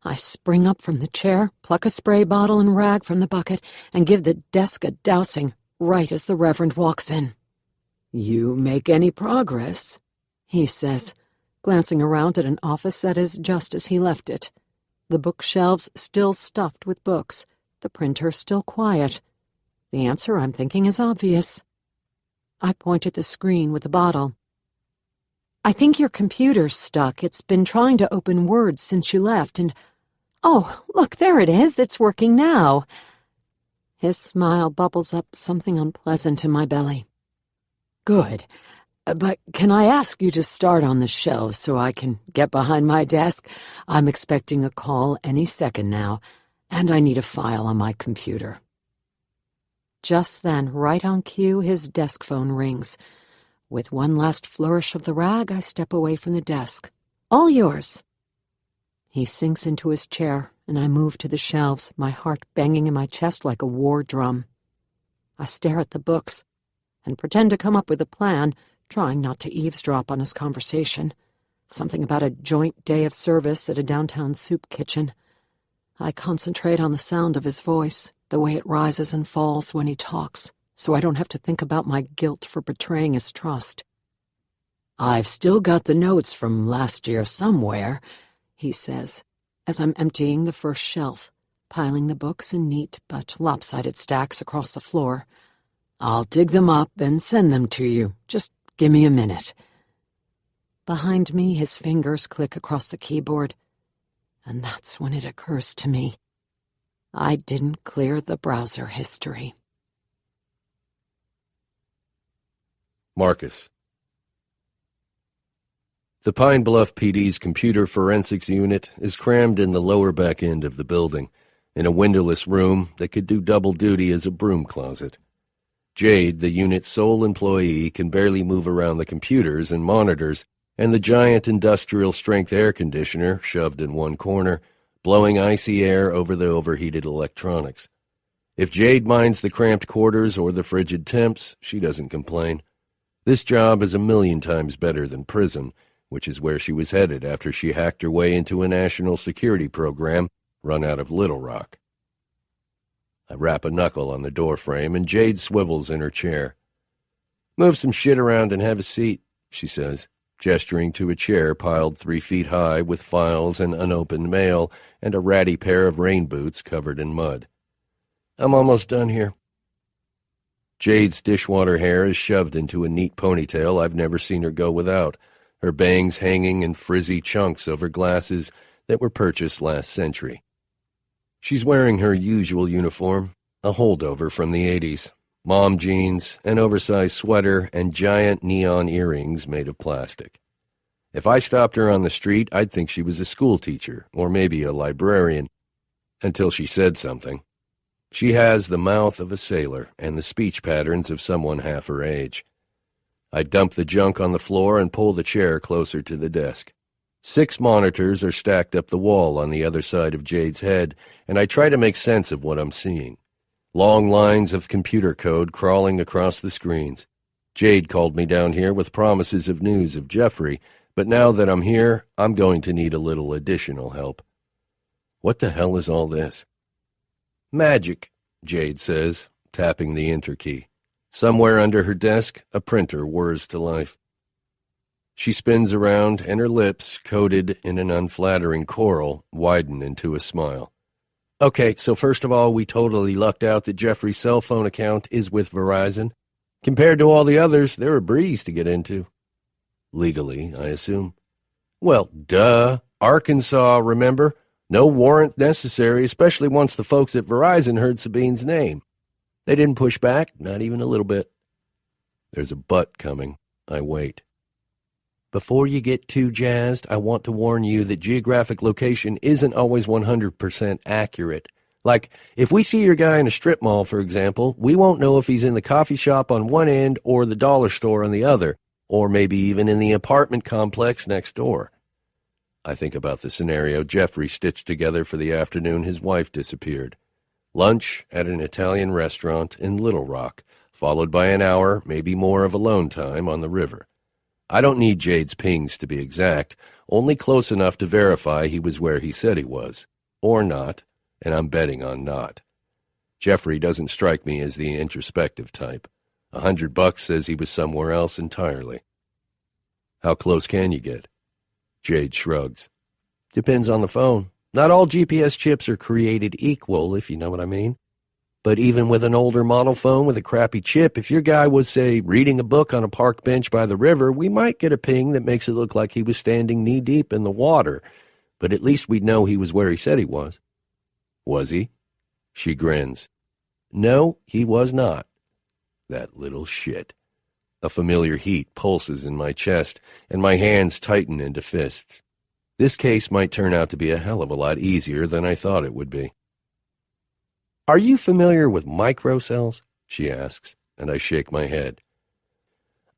[SPEAKER 1] I spring up from the chair, pluck a spray bottle and rag from the bucket, and give the desk a dousing right as the Reverend walks in. "You make any progress?" he says, glancing around at an office that is just as he left it. The bookshelves still stuffed with books, the printer still quiet. The answer, I'm thinking, is obvious. I point at the screen with the bottle. "I think your computer's stuck. It's been trying to open Word since you left, and... Oh, look, there it is. It's working now." His smile bubbles up something unpleasant in my belly. "Good. But can I ask you to start on the shelves so I can get behind my desk? I'm expecting a call any second now, and I need a file on my computer." Just then, right on cue, his desk phone rings. With one last flourish of the rag, I step away from the desk. "All yours." He sinks into his chair, and I move to the shelves, my heart banging in my chest like a war drum. I stare at the books and pretend to come up with a plan, trying not to eavesdrop on his conversation. Something about a joint day of service at a downtown soup kitchen. I concentrate on the sound of his voice, the way it rises and falls when he talks, so I don't have to think about my guilt for betraying his trust. "I've still got the notes from last year somewhere," he says, as I'm emptying the first shelf, piling the books in neat but lopsided stacks across the floor. "I'll dig them up and send them to you. Just give me a minute." Behind me, his fingers click across the keyboard, and that's when it occurs to me. I didn't clear the browser history.
[SPEAKER 4] Marcus. The Pine Bluff PD's computer forensics unit is crammed in the lower back end of the building, in a windowless room that could do double duty as a broom closet. Jade, the unit's sole employee, can barely move around the computers and monitors, and the giant industrial-strength air conditioner, shoved in one corner, blowing icy air over the overheated electronics. If Jade minds the cramped quarters or the frigid temps, she doesn't complain. This job is 1,000,000 times better than prison, which is where she was headed after she hacked her way into a national security program run out of Little Rock. I rap a knuckle on the doorframe, and Jade swivels in her chair. "Move some shit around and have a seat," she says, gesturing to a chair piled 3 feet high with files and unopened mail and a ratty pair of rain boots covered in mud. "I'm almost done here." Jade's dishwater hair is shoved into a neat ponytail I've never seen her go without, her bangs hanging in frizzy chunks over glasses that were purchased last century. She's wearing her usual uniform, a holdover from the 80s, mom jeans, an oversized sweater, and giant neon earrings made of plastic. If I stopped her on the street, I'd think she was a school teacher, or maybe a librarian, until she said something. She has the mouth of a sailor and the speech patterns of someone half her age. I dump the junk on the floor and pull the chair closer to the desk. 6 monitors are stacked up the wall on the other side of Jade's head, and I try to make sense of what I'm seeing. Long lines of computer code crawling across the screens. Jade called me down here with promises of news of Jeffrey, but now that I'm here, I'm going to need a little additional help. What the hell is all this? Magic, Jade says, tapping the enter key. Somewhere under her desk, a printer whirs to life. She spins around, and her lips, coated in an unflattering coral, widen into a smile. Okay, so first of all, we totally lucked out that Jeffrey's cell phone account is with Verizon. Compared to all the others, they're a breeze to get into. Legally, I assume. Well, duh. Arkansas, remember? No warrant necessary, especially once the folks at Verizon heard Sabine's name. They didn't push back, not even a little bit. There's a but coming. I wait. Before you get too jazzed, I want to warn you that geographic location isn't always 100% accurate. Like, if we see your guy in a strip mall, for example, we won't know if he's in the coffee shop on one end or the dollar store on the other, or maybe even in the apartment complex next door. I think about the scenario Jeffrey stitched together for the afternoon his wife disappeared. Lunch at an Italian restaurant in Little Rock, followed by an hour, maybe more, of alone time on the river. I don't need Jade's pings to be exact, only close enough to verify he was where he said he was. Or not, and I'm betting on not. Jeffrey doesn't strike me as the introspective type. $100 says he was somewhere else entirely. How close can you get? Jade shrugs. Depends on the phone. Not all GPS chips are created equal, if you know what I mean. But even with an older model phone with a crappy chip, if your guy was, say, reading a book on a park bench by the river, we might get a ping that makes it look like he was standing knee-deep in the water. But at least we'd know he was where he said he was. Was he? She grins. No, he was not. That little shit. A familiar heat pulses in my chest, and my hands tighten into fists. This case might turn out to be a hell of a lot easier than I thought it would be. Are you familiar with microcells? She asks, and I shake my head.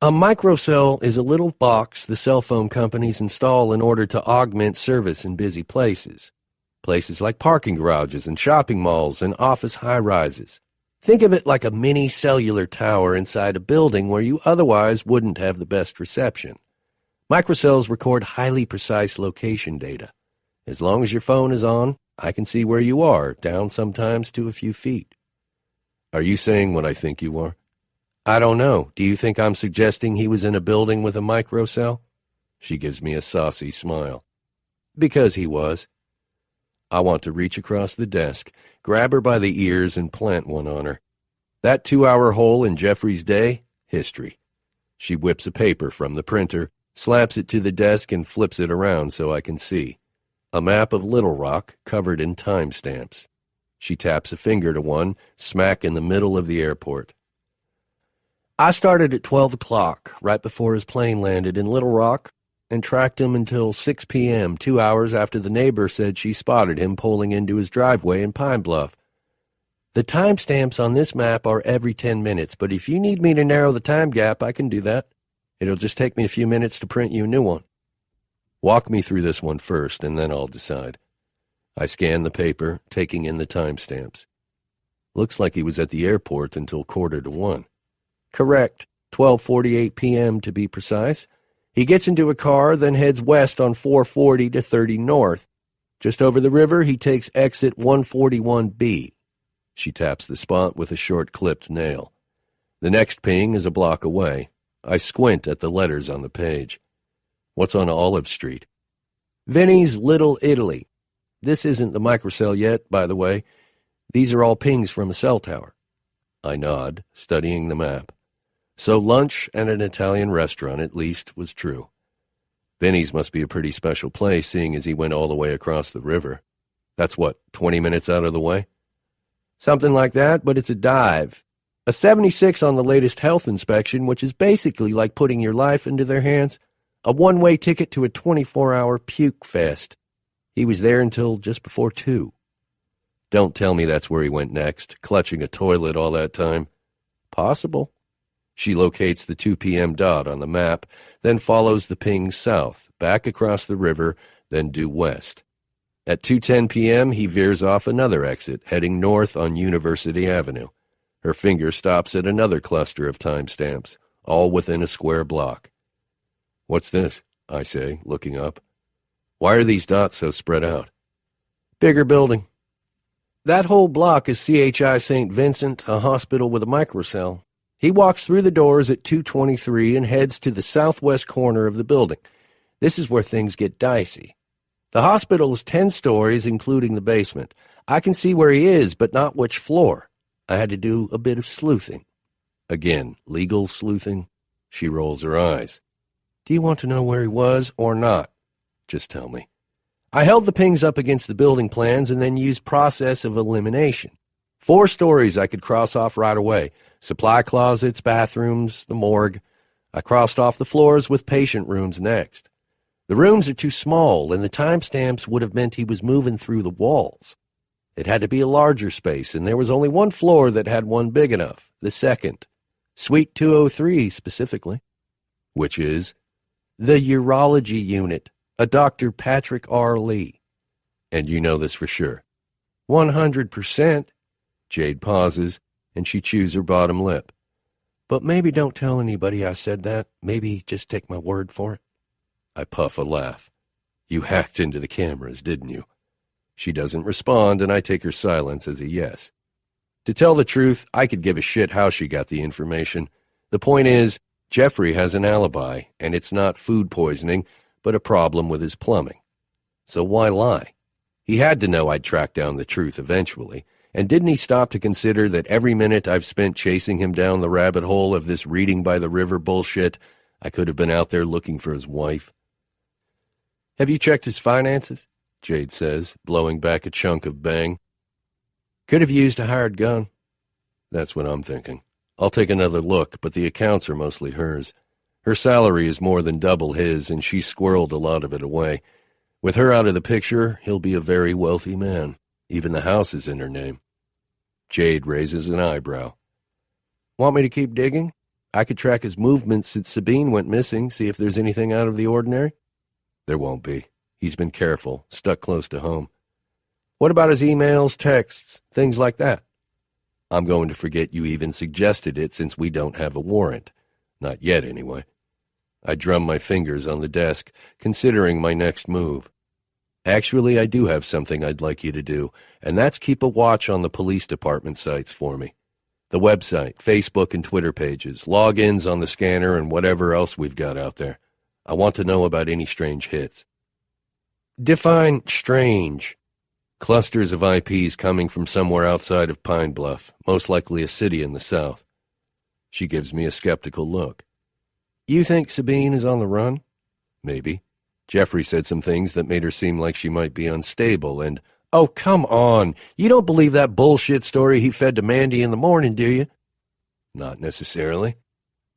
[SPEAKER 4] A microcell is a little box the cell phone companies install in order to augment service in busy places. Places like parking garages and shopping malls and office high-rises. Think of it like a mini cellular tower inside a building where you otherwise wouldn't have the best reception. Microcells record highly precise location data. As long as your phone is on, I can see where you are, down sometimes to a few feet. Are you saying what I think you are? I don't know. Do you think I'm suggesting he was in a building with a microcell? She gives me a saucy smile. Because he was. I want to reach across the desk, grab her by the ears, and plant one on her. That 2-hour hole in Jeffrey's day? History. She whips a paper from the printer, slaps it to the desk, and flips it around so I can see. A map of Little Rock covered in timestamps. She taps a finger to one, smack in the middle of the airport. I started at 12 o'clock, right before his plane landed in Little Rock, and tracked him until 6 p.m., 2 hours after the neighbor said she spotted him pulling into his driveway in Pine Bluff. The timestamps on this map are every 10 minutes, but if you need me to narrow the time gap, I can do that. It'll just take me a few minutes to print you a new one. Walk me through this one first, and then I'll decide. I scan the paper, taking in the timestamps. Looks like he was at the airport until 1:45. Correct, 12:48 p.m. to be precise. He gets into a car, then heads west on 440 to 30 north. Just over the river, he takes exit 141B. She taps the spot with a short clipped nail. The next ping is a block away. I squint at the letters on the page. What's on Olive Street? Vinny's Little Italy. This isn't the microcell yet, by the way. These are all pings from a cell tower. I nod, studying the map. So lunch at an Italian restaurant, at least, was true. Vinny's must be a pretty special place, seeing as he went all the way across the river. That's what, 20 minutes out of the way? Something like that, but it's a dive. A 76 on the latest health inspection, which is basically like putting your life into their hands. A one-way ticket to a 24-hour puke fest. He was there until just before 2. Don't tell me that's where he went next, clutching a toilet all that time. Possible. She locates the 2 p.m. dot on the map, then follows the ping south, back across the river, then due west. At 2:10 p.m., he veers off another exit, heading north on University Avenue. Her finger stops at another cluster of timestamps, all within a square block. What's this? I say, looking up. Why are these dots so spread out? Bigger building. That whole block is CHI St. Vincent, a hospital with a microcell. He walks through the doors at 2:23 and heads to the southwest corner of the building. This is where things get dicey. The hospital is 10 stories, including the basement. I can see where he is, but not which floor. I had to do a bit of sleuthing. Again, legal sleuthing. She rolls her eyes. Do you want to know where he was or not? Just tell me. I held the pings up against the building plans and then used process of elimination. 4 stories I could cross off right away. Supply closets, bathrooms, the morgue. I crossed off the floors with patient rooms next. The rooms are too small, and the timestamps would have meant he was moving through the walls. It had to be a larger space, and there was only one floor that had one big enough, the second. Suite 203, specifically. Which is the urology unit, a Dr. Patrick R. Lee. And you know this for sure. 100%. Jade pauses, and she chews her bottom lip. But maybe don't tell anybody I said that. Maybe just take my word for it. I puff a laugh. You hacked into the cameras, didn't you? She doesn't respond, and I take her silence as a yes. To tell the truth, I could give a shit how she got the information. The point is, Jeffrey has an alibi, and it's not food poisoning, but a problem with his plumbing. So why lie? He had to know I'd track down the truth eventually, and didn't he stop to consider that every minute I've spent chasing him down the rabbit hole of this reading by the river bullshit, I could have been out there looking for his wife? Have you checked his finances? Jade says, blowing back a chunk of bang. Could have used a hired gun. That's what I'm thinking. I'll take another look, but the accounts are mostly hers. Her salary is more than double his, and she squirreled a lot of it away. With her out of the picture, he'll be a very wealthy man. Even the house is in her name. Jade raises an eyebrow. Want me to keep digging? I could track his movements since Sabine went missing, see if there's anything out of the ordinary. There won't be. He's been careful, stuck close to home. What about his emails, texts, things like that? I'm going to forget you even suggested it since we don't have a warrant. Not yet, anyway. I drum my fingers on the desk, considering my next move. Actually, I do have something I'd like you to do, and that's keep a watch on the police department sites for me. The website, Facebook and Twitter pages, logins on the scanner, and whatever else we've got out there. I want to know about any strange hits. Define strange. Clusters of IPs coming from somewhere outside of Pine Bluff, most likely a city in the south. She gives me a skeptical look. You think Sabine is on the run? Maybe. Jeffrey said some things that made her seem like she might be unstable, and, oh, come on, you don't believe that bullshit story he fed to Mandy in the morning, do you? Not necessarily.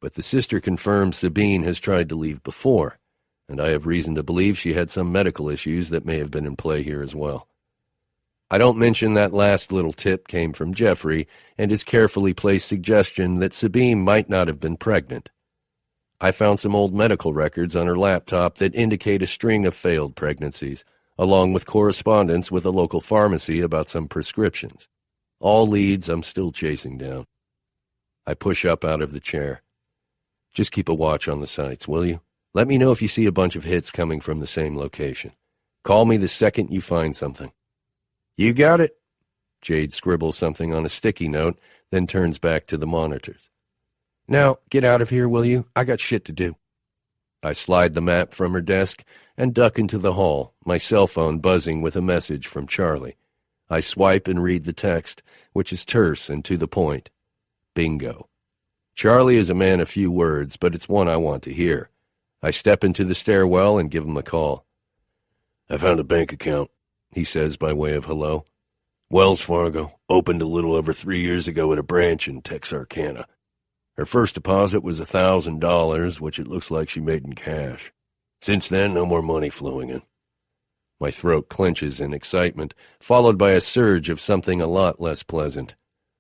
[SPEAKER 4] But the sister confirms Sabine has tried to leave before, and I have reason to believe she had some medical issues that may have been in play here as well. I don't mention that last little tip came from Jeffrey and his carefully placed suggestion that Sabine might not have been pregnant. I found some old medical records on her laptop that indicate a string of failed pregnancies, along with correspondence with a local pharmacy about some prescriptions. All leads I'm still chasing down. I push up out of the chair. Just keep a watch on the sites, will you? Let me know if you see a bunch of hits coming from the same location. Call me the second you find something. You got it. Jade scribbles something on a sticky note, then turns back to the monitors. Now, get out of here, will you? I got shit to do. I slide the map from her desk and duck into the hall, my cell phone buzzing with a message from Charlie. I swipe and read the text, which is terse and to the point. Bingo. Charlie is a man of few words, but it's one I want to hear. I step into the stairwell and give him a call. I found a bank account, he says by way of hello. Wells Fargo, opened a little over 3 years ago at a branch in Texarkana. Her first deposit was $1,000, which it looks like she made in cash. Since then, no more money flowing in. My throat clenches in excitement, followed by a surge of something a lot less pleasant.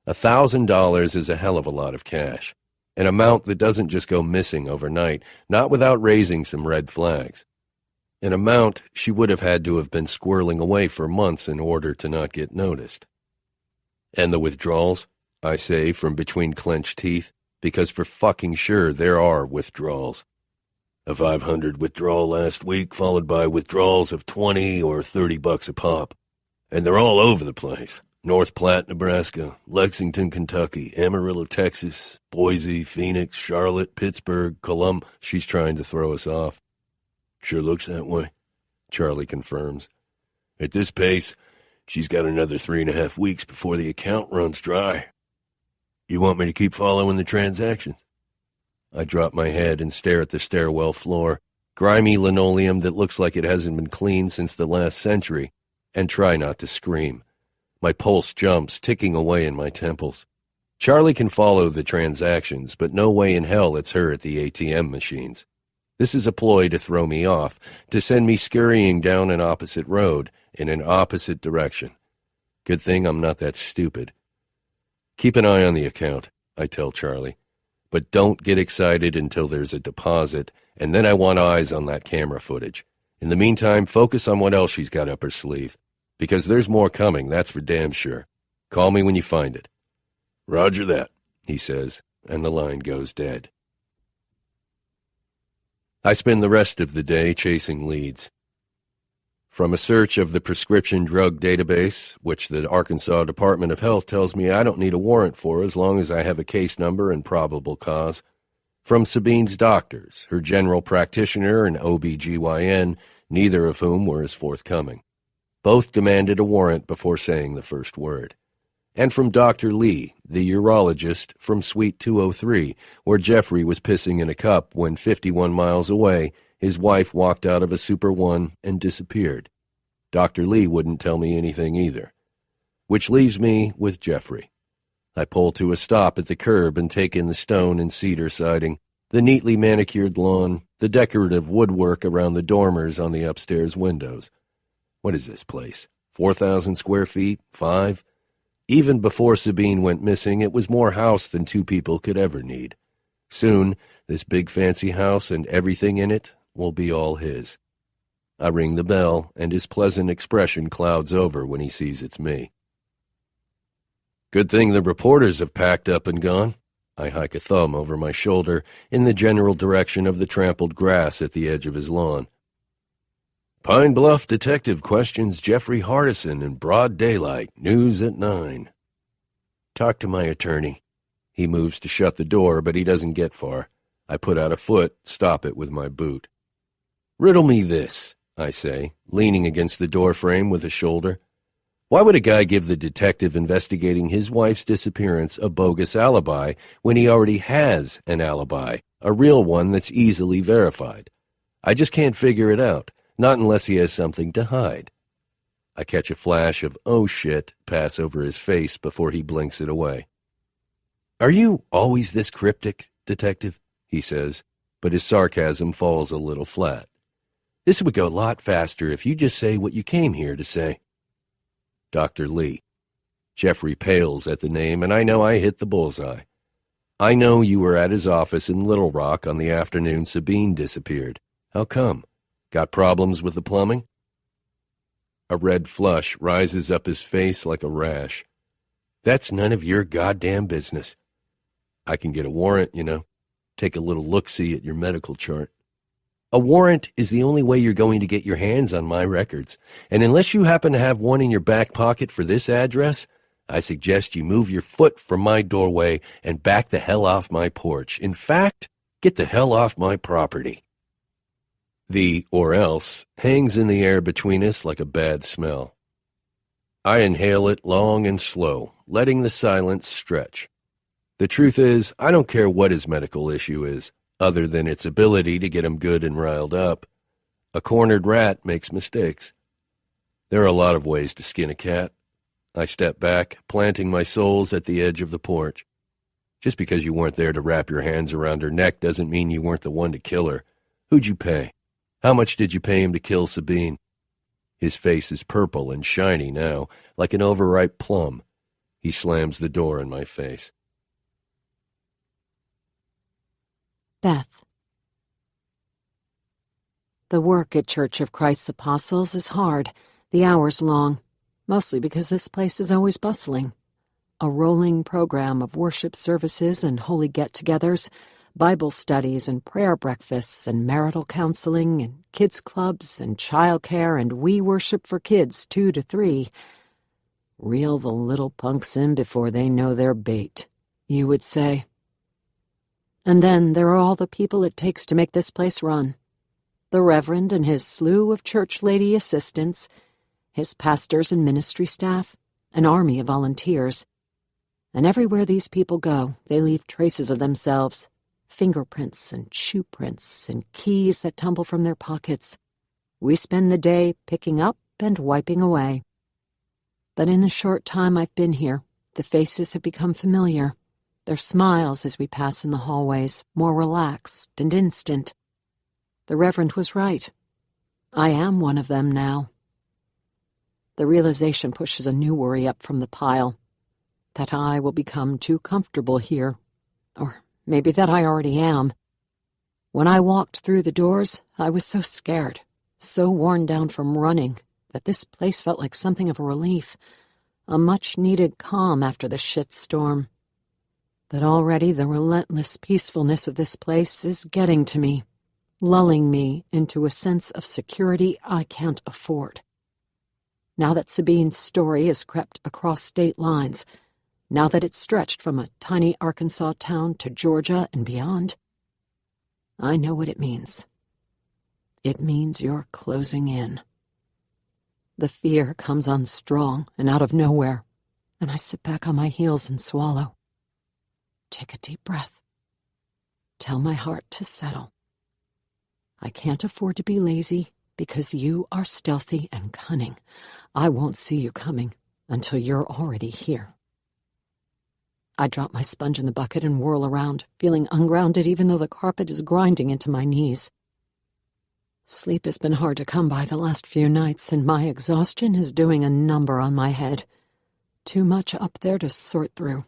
[SPEAKER 4] $1,000 is a hell of a lot of cash, an amount that doesn't just go missing overnight, not without raising some red flags. An amount she would have had to have been squirreling away for months in order to not get noticed. And the withdrawals, I say from between clenched teeth, because for fucking sure there are withdrawals. A 500 withdrawal last week, followed by withdrawals of 20 or 30 bucks a pop. And they're all over the place. North Platte, Nebraska, Lexington, Kentucky, Amarillo, Texas, Boise, Phoenix, Charlotte, Pittsburgh, Columbus. She's trying to throw us off. Sure looks that way, Charlie confirms. At this pace, she's got another 3.5 weeks before the account runs dry. You want me to keep following the transactions? I drop my head and stare at the stairwell floor, grimy linoleum that looks like it hasn't been cleaned since the last century, and try not to scream. My pulse jumps, ticking away in my temples. Charlie can follow the transactions, but no way in hell it's her at the ATM machines. This is a ploy to throw me off, to send me scurrying down an opposite road, in an opposite direction. Good thing I'm not that stupid. Keep an eye on the account, I tell Charlie. But don't get excited until there's a deposit, and then I want eyes on that camera footage. In the meantime, focus on what else she's got up her sleeve. Because there's more coming, that's for damn sure. Call me when you find it. Roger that, he says, and the line goes dead. I spend the rest of the day chasing leads. From a search of the prescription drug database, which the Arkansas Department of Health tells me I don't need a warrant for as long as I have a case number and probable cause. From Sabine's doctors, her general practitioner and OB-GYN, neither of whom were as forthcoming. Both demanded a warrant before saying the first word. And from Dr. Lee, the urologist from Suite 203, where Jeffrey was pissing in a cup when 51 miles away, his wife walked out of a Super 1 and disappeared. Dr. Lee wouldn't tell me anything either. Which leaves me with Jeffrey. I pull to a stop at the curb and take in the stone and cedar siding, the neatly manicured lawn, the decorative woodwork around the dormers on the upstairs windows. What is this place? 4,000 square feet? 5? Even before Sabine went missing, it was more house than two people could ever need. Soon, this big fancy house and everything in it will be all his. I ring the bell, and his pleasant expression clouds over when he sees it's me. Good thing the reporters have packed up and gone. I hike a thumb over my shoulder in the general direction of the trampled grass at the edge of his lawn. Pine Bluff detective questions Jeffrey Hardison in broad daylight, news at 9. Talk to my attorney. He moves to shut the door, but he doesn't get far. I put out a foot, stop it with my boot. Riddle me this, I say, leaning against the doorframe with a shoulder. Why would a guy give the detective investigating his wife's disappearance a bogus alibi when he already has an alibi, a real one that's easily verified? I just can't figure it out, not unless he has something to hide. I catch a flash of "oh shit" pass over his face before he blinks it away. Are you always this cryptic, detective? He says, but his sarcasm falls a little flat. This would go a lot faster if you just say what you came here to say. Dr. Lee. Jeffrey pales at the name, and I know I hit the bullseye. I know you were at his office in Little Rock on the afternoon Sabine disappeared. How come? Got problems with the plumbing? A red flush rises up his face like a rash. That's none of your goddamn business. I can get a warrant, you know. Take a little look-see at your medical chart. A warrant is the only way you're going to get your hands on my records, and unless you happen to have one in your back pocket for this address, I suggest you move your foot from my doorway and back the hell off my porch. In fact, get the hell off my property. The "or else" hangs in the air between us like a bad smell. I inhale it long and slow, letting the silence stretch. The truth is, I don't care what his medical issue is, other than its ability to get him good and riled up. A cornered rat makes mistakes. There are a lot of ways to skin a cat. I step back, planting my soles at the edge of the porch. Just because you weren't there to wrap your hands around her neck doesn't mean you weren't the one to kill her. Who'd you pay? How much did you pay him to kill Sabine? His face is purple and shiny now, like an overripe plum. He slams the door in my face.
[SPEAKER 1] Beth. The work at Church of Christ's Apostles is hard, the hours long, mostly because this place is always bustling. A rolling program of worship services and holy get-togethers, Bible studies and prayer breakfasts and marital counseling and kids' clubs and childcare and we worship for kids 2 to 3. Reel the little punks in before they know their bait, you would say. And then there are all the people it takes to make this place run. The Reverend and his slew of church lady assistants, his pastors and ministry staff, an army of volunteers. And everywhere these people go, they leave traces of themselves, fingerprints and shoe prints and keys that tumble from their pockets. We spend the day picking up and wiping away. But in the short time I've been here, the faces have become familiar. Their smiles as we pass in the hallways, more relaxed and instant. The Reverend was right. I am one of them now. The realization pushes a new worry up from the pile, that I will become too comfortable here, or maybe that I already am. When I walked through the doors, I was so scared, so worn down from running, that this place felt like something of a relief, a much-needed calm after the shitstorm. But already the relentless peacefulness of this place is getting to me, lulling me into a sense of security I can't afford. Now that Sabine's story has crept across state lines, now that it's stretched from a tiny Arkansas town to Georgia and beyond, I know what it means. It means you're closing in. The fear comes on strong and out of nowhere, and I sit back on my heels and swallow. Take a deep breath. Tell my heart to settle. I can't afford to be lazy because you are stealthy and cunning. I won't see you coming until you're already here. I drop my sponge in the bucket and whirl around, feeling ungrounded even though the carpet is grinding into my knees. Sleep has been hard to come by the last few nights, and my exhaustion is doing a number on my head. Too much up there to sort through.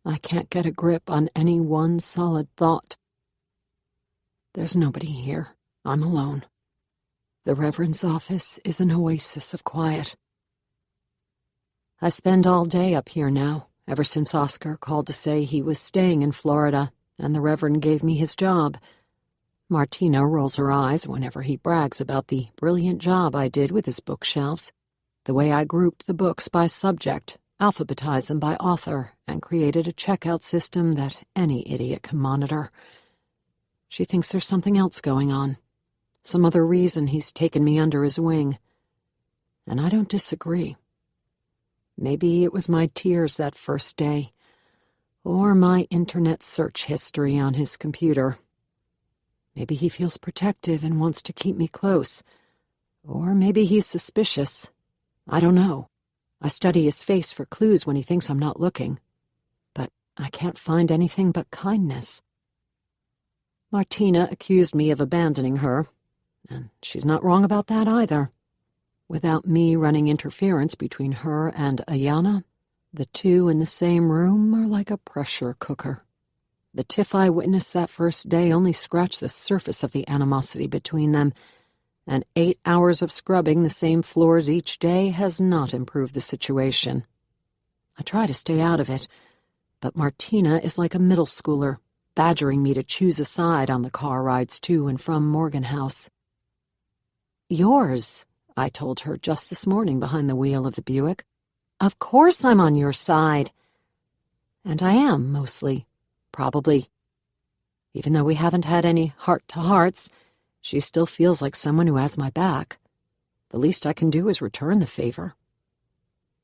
[SPEAKER 1] I can't get a grip on any one solid thought. There's nobody here. I'm alone. The Reverend's office is an oasis of quiet. I spend all day up here now, ever since Oscar called to say he was staying in Florida, and the Reverend gave me his job. Martina rolls her eyes whenever he brags about the brilliant job I did with his bookshelves, the way I grouped the books by subject, alphabetized them by author, and created a checkout system that any idiot can monitor. She thinks there's something else going on, some other reason he's taken me under his wing. And I don't disagree. Maybe it was my tears that first day, or my internet search history on his computer. Maybe he feels protective and wants to keep me close, or maybe he's suspicious. I don't know. I study his face for clues when he thinks I'm not looking, but I can't find anything but kindness. Martina accused me of abandoning her, and she's not wrong about that either. Without me running interference between her and Ayanna, the two in the same room are like a pressure cooker. The tiff I witnessed that first day only scratched the surface of the animosity between them, and 8 hours of scrubbing the same floors each day has not improved the situation. I try to stay out of it, but Martina is like a middle schooler, badgering me to choose a side on the car rides to and from Morgan House. "Yours," I told her just this morning behind the wheel of the Buick. "Of course I'm on your side." And I am, mostly. Probably. Even though we haven't had any heart-to-hearts, she still feels like someone who has my back. The least I can do is return the favor.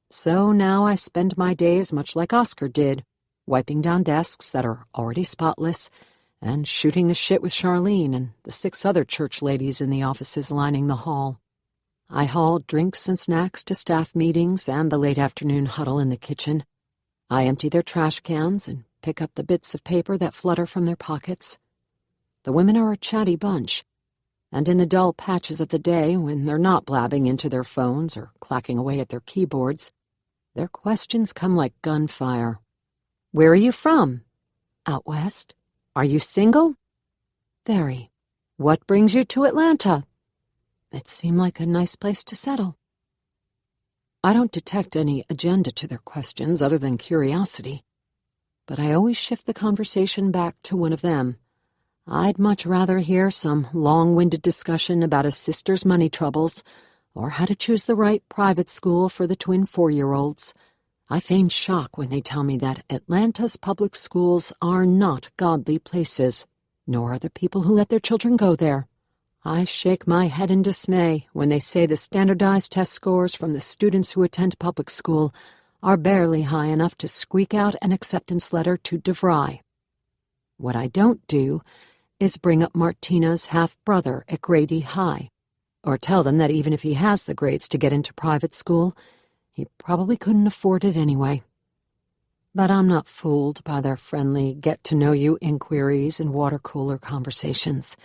[SPEAKER 1] So now I spend my days much like Oscar did, wiping down desks that are already spotless and shooting the shit with Charlene and the 6 other church ladies in the offices lining the hall. I haul drinks and snacks to staff meetings and the late afternoon huddle in the kitchen. I empty their trash cans and pick up the bits of paper that flutter from their pockets. The women are a chatty bunch. And in the dull patches of the day when they're not blabbing into their phones or clacking away at their keyboards, their questions come like gunfire. Where are you from? Out west. Are you single? Very. What brings you to Atlanta? It seemed like a nice place to settle. I don't detect any agenda to their questions other than curiosity, but I always shift the conversation back to one of them. I'd much rather hear some long-winded discussion about a sister's money troubles or how to choose the right private school for the twin 4-year-olds. I feign shock when they tell me that Atlanta's public schools are not godly places, nor are the people who let their children go there. I shake my head in dismay when they say the standardized test scores from the students who attend public school are barely high enough to squeak out an acceptance letter to DeVry. What I don't do is bring up Martina's half-brother at Grady High, or tell them that even if he has the grades to get into private school, he probably couldn't afford it anyway. But I'm not fooled by their friendly get-to-know-you inquiries and water-cooler conversations.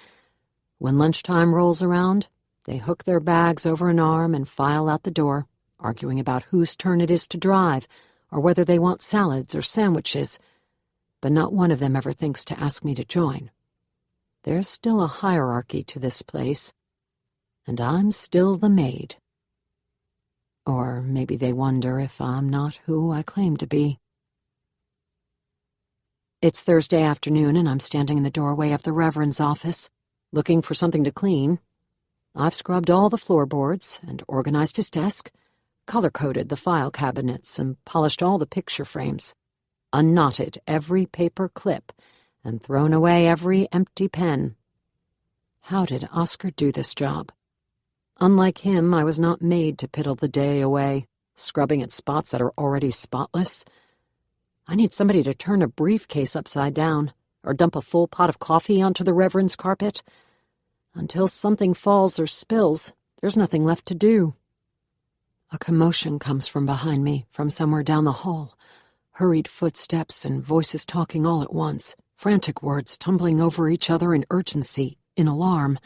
[SPEAKER 1] When lunchtime rolls around, they hook their bags over an arm and file out the door, arguing about whose turn it is to drive or whether they want salads or sandwiches, but not one of them ever thinks to ask me to join. There's still a hierarchy to this place, and I'm still the maid. Or maybe they wonder if I'm not who I claim to be. It's Thursday afternoon, and I'm standing in the doorway of the Reverend's office, looking for something to clean. I've scrubbed all the floorboards and organized his desk, color-coded the file cabinets and polished all the picture frames, unknotted every paper clip, and thrown away every empty pen. How did Oscar do this job? Unlike him, I was not made to piddle the day away, scrubbing at spots that are already spotless. I need somebody to turn a briefcase upside down or dump a full pot of coffee onto the Reverend's carpet. Until something falls or spills, there's nothing left to do. A commotion comes from behind me, from somewhere down the hall. Hurried footsteps and voices talking all at once, frantic words tumbling over each other in urgency, in alarm.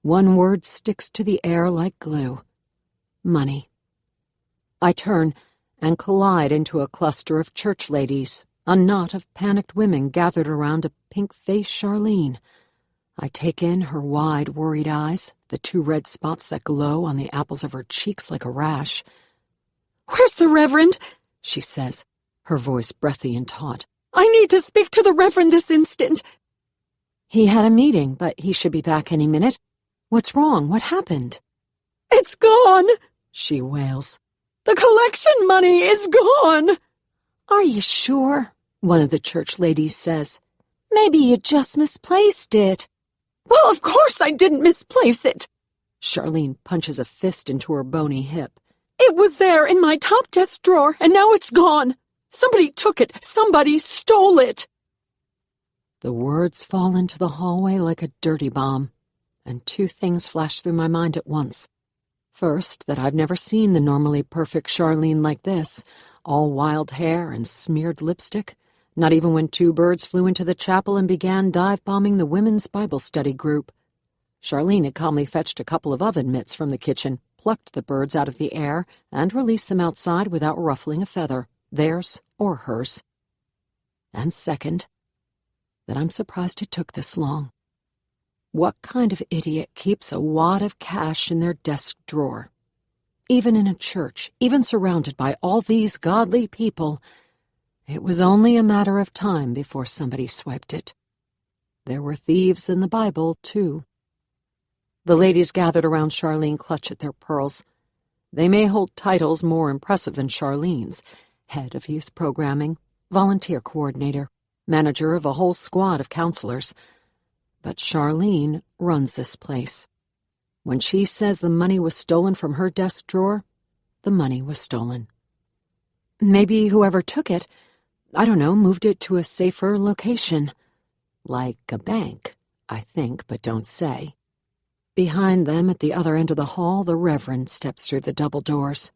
[SPEAKER 1] One word sticks to the air like glue. Money. I turn and collide into a cluster of church ladies, a knot of panicked women gathered around a pink-faced Charlene. I take in her wide, worried eyes, the 2 red spots that glow on the apples of her cheeks like a rash. "Where's the Reverend?" she says, her voice breathy and taut. "I need to speak to the Reverend this instant." "He had a meeting, but he should be back any minute. What's wrong? What happened?" "It's gone," she wails. "The collection money is gone." "Are you sure?" one of the church ladies says. "Maybe you just misplaced it." "Well, of course I didn't misplace it." Charlene punches a fist into her bony hip. "It was there in my top desk drawer, and now it's gone. Somebody took it. Somebody stole it." The words fall into the hallway like a dirty bomb, and 2 things flash through my mind at once. First, that I've never seen the normally perfect Charlene like this, all wild hair and smeared lipstick, not even when 2 birds flew into the chapel and began dive-bombing the women's Bible study group. Charlene had calmly fetched a couple of oven mitts from the kitchen, plucked the birds out of the air, and released them outside without ruffling a feather, theirs or hers. And second, that I'm surprised it took this long. What kind of idiot keeps a wad of cash in their desk drawer? Even in a church, even surrounded by all these godly people, it was only a matter of time before somebody swiped it. There were thieves in the Bible, too. The ladies gathered around Charlene clutch at their pearls. They may hold titles more impressive than Charlene's: head of youth programming, volunteer coordinator, manager of a whole squad of counselors. But Charlene runs this place. When she says the money was stolen from her desk drawer, the money was stolen. Maybe whoever took it, I don't know, moved it to a safer location. Like a bank, I think, but don't say. Behind them, at the other end of the hall, the Reverend steps through the double doors.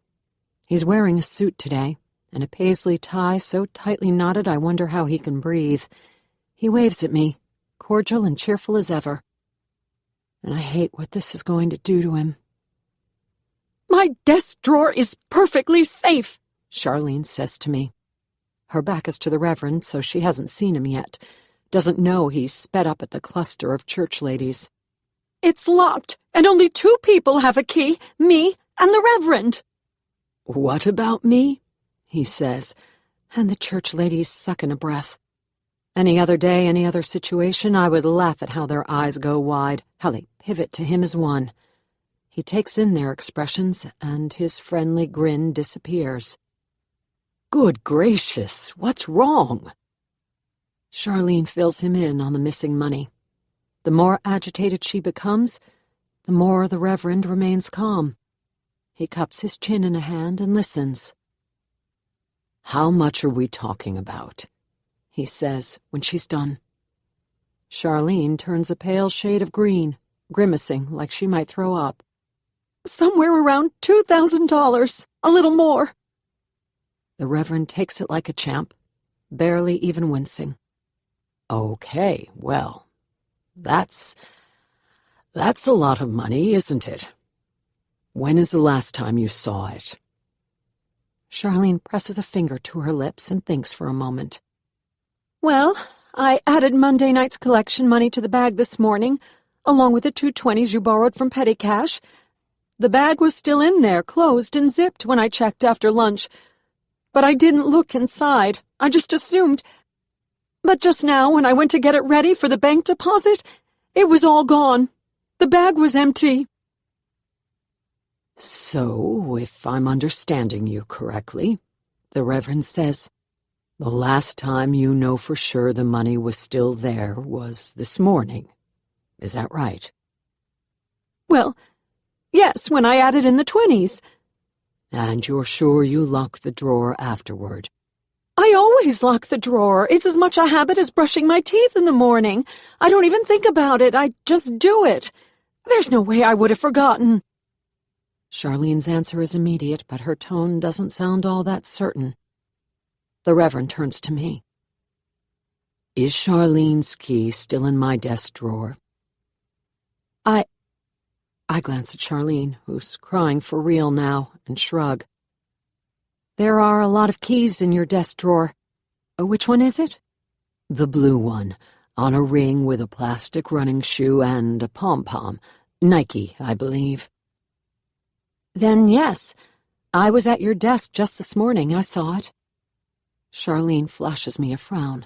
[SPEAKER 1] He's wearing a suit today, and a paisley tie so tightly knotted I wonder how he can breathe. He waves at me, cordial and cheerful as ever. and I hate what this is going to do to him.
[SPEAKER 5] My desk drawer is perfectly safe, Charlene says to me.
[SPEAKER 1] Her back is to the Reverend, so she hasn't seen him yet. Doesn't know he's sped up at the cluster of church ladies.
[SPEAKER 5] It's locked, and only 2 people have a key, me and the Reverend.
[SPEAKER 1] What about me? He says, and the church ladies suck in a breath. Any other day, any other situation, I would laugh at how their eyes go wide, how they pivot to him as one. He takes in their expressions, and his friendly grin disappears. Good gracious, what's wrong? Charlene fills him in on the missing money. The more agitated she becomes, the more the Reverend remains calm. He cups his chin in a hand and listens. How much are we talking about? He says when she's done. Charlene turns a pale shade of green, grimacing like she might throw up.
[SPEAKER 5] Somewhere around $2,000, a little more.
[SPEAKER 1] The Reverend takes it like a champ, barely even wincing. Okay, well, that's a lot of money, isn't it? When is the last time you saw it? Charlene presses a finger to her lips and thinks for a moment.
[SPEAKER 5] Well, I added Monday night's collection money to the bag this morning, along with the 220s you borrowed from Petty Cash. The bag was still in there, closed and zipped, when I checked after lunch. But I didn't look inside. I just assumed. But just now, when I went to get it ready for the bank deposit, it was all gone. The bag was empty.
[SPEAKER 1] So, if I'm understanding you correctly, the Reverend says, the last time you know for sure the money was still there was this morning. Is that right?
[SPEAKER 5] Well, yes, when I added in the 20s.
[SPEAKER 1] And you're sure you locked the drawer afterward?
[SPEAKER 5] I always lock the drawer. It's as much a habit as brushing my teeth in the morning. I don't even think about it. I just do it. There's no way I would have forgotten.
[SPEAKER 1] Charlene's answer is immediate, but her tone doesn't sound all that certain. The Reverend turns to me. Is Charlene's key still in my desk drawer? I glance at Charlene, who's crying for real now, and shrug. There are a lot of keys in your desk drawer. Which one is it? The blue one, on a ring with a plastic running shoe and a pom-pom. Nike, I believe. Then yes, I was at your desk just this morning. I saw it. Charlene flashes me a frown.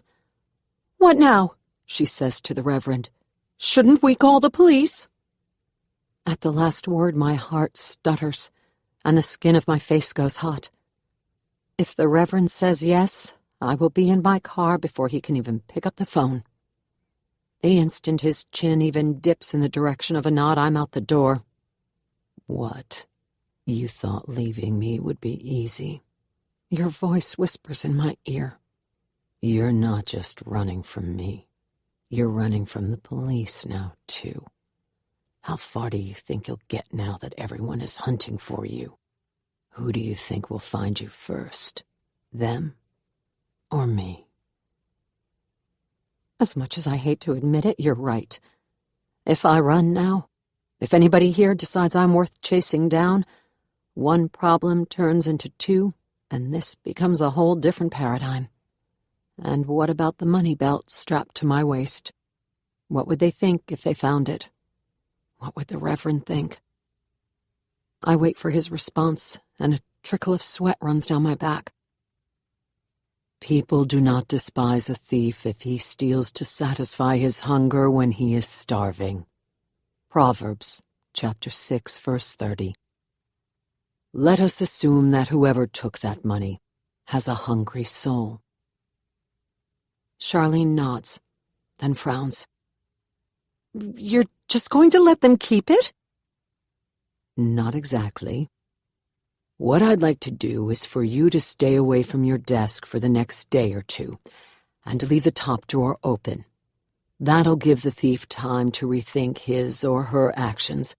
[SPEAKER 5] What now?
[SPEAKER 1] She says to the Reverend.
[SPEAKER 5] Shouldn't we call the police?
[SPEAKER 1] At the last word, my heart stutters, and the skin of my face goes hot. If the Reverend says yes, I will be in my car before he can even pick up the phone. The instant his chin even dips in the direction of a nod, I'm out the door. What? You thought leaving me would be easy? Your voice whispers in my ear. You're not just running from me. You're running from the police now, too. How far do you think you'll get now that everyone is hunting for you? Who do you think will find you first? Them or me? As much as I hate to admit it, you're right. If I run now, if anybody here decides I'm worth chasing down, one problem turns into 2, and this becomes a whole different paradigm. And what about the money belt strapped to my waist? What would they think if they found it? What would the Reverend think? I wait for his response, and a trickle of sweat runs down my back. People do not despise a thief if he steals to satisfy his hunger when he is starving. Proverbs, chapter 6, verse 30. Let us assume that whoever took that money has a hungry soul. Charlene nods, then frowns.
[SPEAKER 5] You're just going to let them keep it?
[SPEAKER 1] Not exactly. What I'd like to do is for you to stay away from your desk for the next day or 2, and to leave the top drawer open. That'll give the thief time to rethink his or her actions,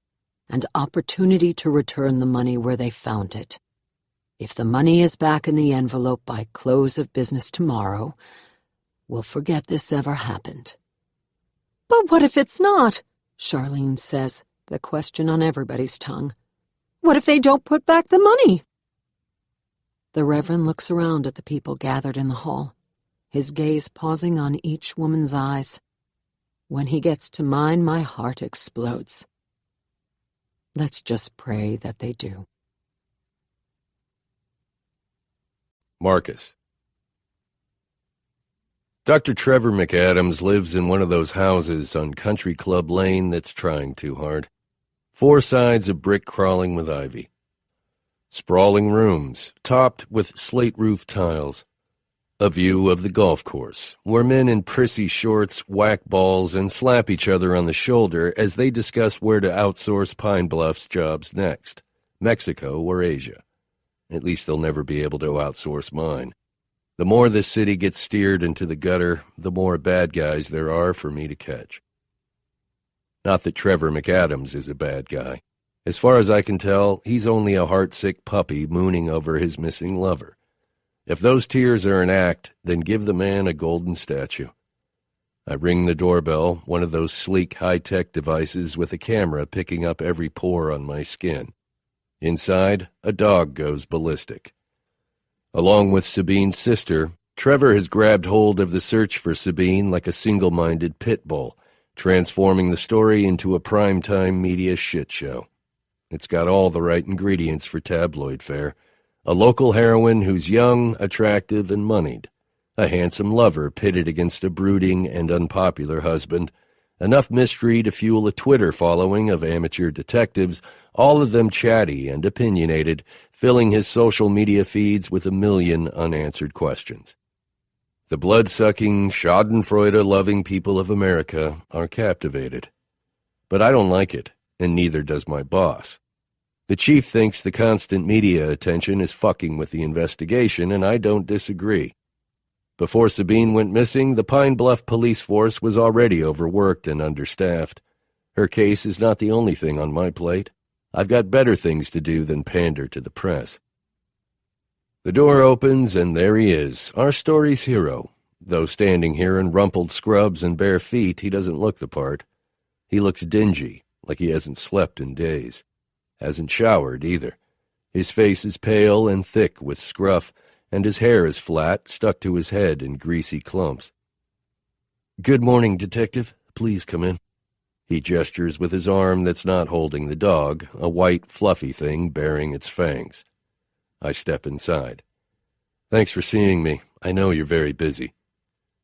[SPEAKER 1] and opportunity to return the money where they found it. If the money is back in the envelope by close of business tomorrow, we'll forget this ever happened.
[SPEAKER 5] But what if it's not?
[SPEAKER 1] Charlene says, the question on everybody's tongue.
[SPEAKER 3] What if they don't put back the money?
[SPEAKER 1] The Reverend looks around at the people gathered in the hall, his gaze pausing on each woman's eyes. When he gets to mine, my heart explodes. Let's just pray that they do.
[SPEAKER 4] Marcus. Dr. Trevor McAdams lives in one of those houses on Country Club Lane that's trying too hard. 4 sides of brick crawling with ivy. Sprawling rooms, topped with slate-roof tiles. A view of the golf course, where men in prissy shorts whack balls and slap each other on the shoulder as they discuss where to outsource Pine Bluff's jobs next, Mexico or Asia. At least they'll never be able to outsource mine. The more this city gets steered into the gutter, the more bad guys there are for me to catch. Not that Trevor McAdams is a bad guy. As far as I can tell, he's only a heartsick puppy mooning over his missing lover. If those tears are an act, then give the man a golden statue. I ring the doorbell, one of those sleek high-tech devices with a camera picking up every pore on my skin. Inside, a dog goes ballistic. Along with Sabine's sister, Trevor has grabbed hold of the search for Sabine like a single-minded pit bull, transforming the story into a primetime media shit show. It's got all the right ingredients for tabloid fare. A local heroine who's young, attractive, and moneyed. A handsome lover pitted against a brooding and unpopular husband. Enough mystery to fuel a Twitter following of amateur detectives, all of them chatty and opinionated, filling his social media feeds with a million unanswered questions. The blood-sucking, schadenfreude-loving people of America are captivated. But I don't like it, and neither does my boss. The chief thinks the constant media attention is fucking with the investigation, and I don't disagree. Before Sabine went missing, the Pine Bluff police force was already overworked and understaffed. Her case is not the only thing on my plate. I've got better things to do than pander to the press. The door opens, and there he is, our story's hero. Though standing here in rumpled scrubs and bare feet, he doesn't look the part. He looks dingy, like he hasn't slept in days. Hasn't showered, either. His face is pale and thick with scruff, and his hair is flat, stuck to his head in greasy clumps. "Good morning, Detective. Please come in." He gestures with his arm that's not holding the dog, a white, fluffy thing bearing its fangs. I step inside. "Thanks for seeing me. I know you're very busy."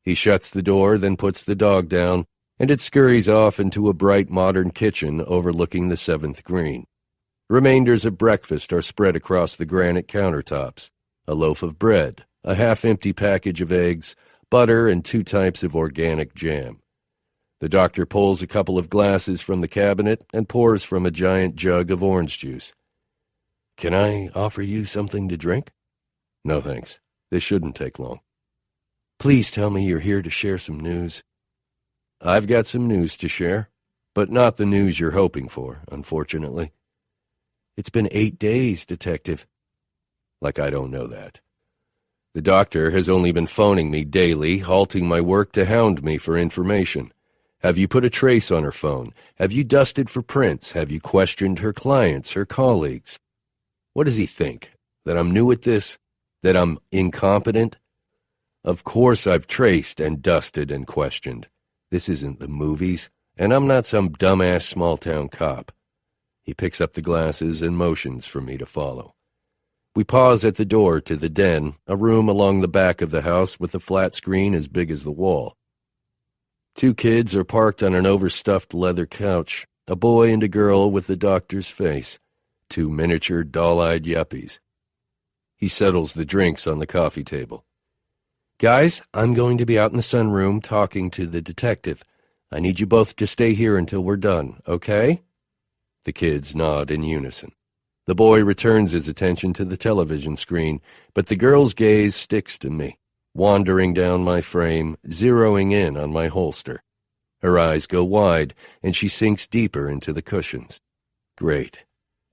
[SPEAKER 4] He shuts the door, then puts the dog down, and it scurries off into a bright modern kitchen overlooking the 7th green. Remainders of breakfast are spread across the granite countertops. A loaf of bread, a half-empty package of eggs, butter, and 2 types of organic jam. The doctor pulls a couple of glasses from the cabinet and pours from a giant jug of orange juice. "Can I offer you something to drink?" "No, thanks. This shouldn't take long." "Please tell me you're here to share some news." "I've got some news to share, but not the news you're hoping for, unfortunately." "It's been 8 days, Detective." Like I don't know that. The doctor has only been phoning me daily, halting my work to hound me for information. Have you put a trace on her phone? Have you dusted for prints? Have you questioned her clients, her colleagues? What does he think? That I'm new at this? That I'm incompetent? Of course I've traced and dusted and questioned. This isn't the movies, and I'm not some dumbass small-town cop. He picks up the glasses and motions for me to follow. We pause at the door to the den, a room along the back of the house with a flat screen as big as the wall. 2 kids are parked on an overstuffed leather couch, a boy and a girl with the doctor's face, 2 miniature, doll-eyed yuppies. He settles the drinks on the coffee table. "Guys, I'm going to be out in the sunroom talking to the detective. I need you both to stay here until we're done, okay?" The kids nod in unison. The boy returns his attention to the television screen, but the girl's gaze sticks to me, wandering down my frame, zeroing in on my holster. Her eyes go wide, and she sinks deeper into the cushions. Great.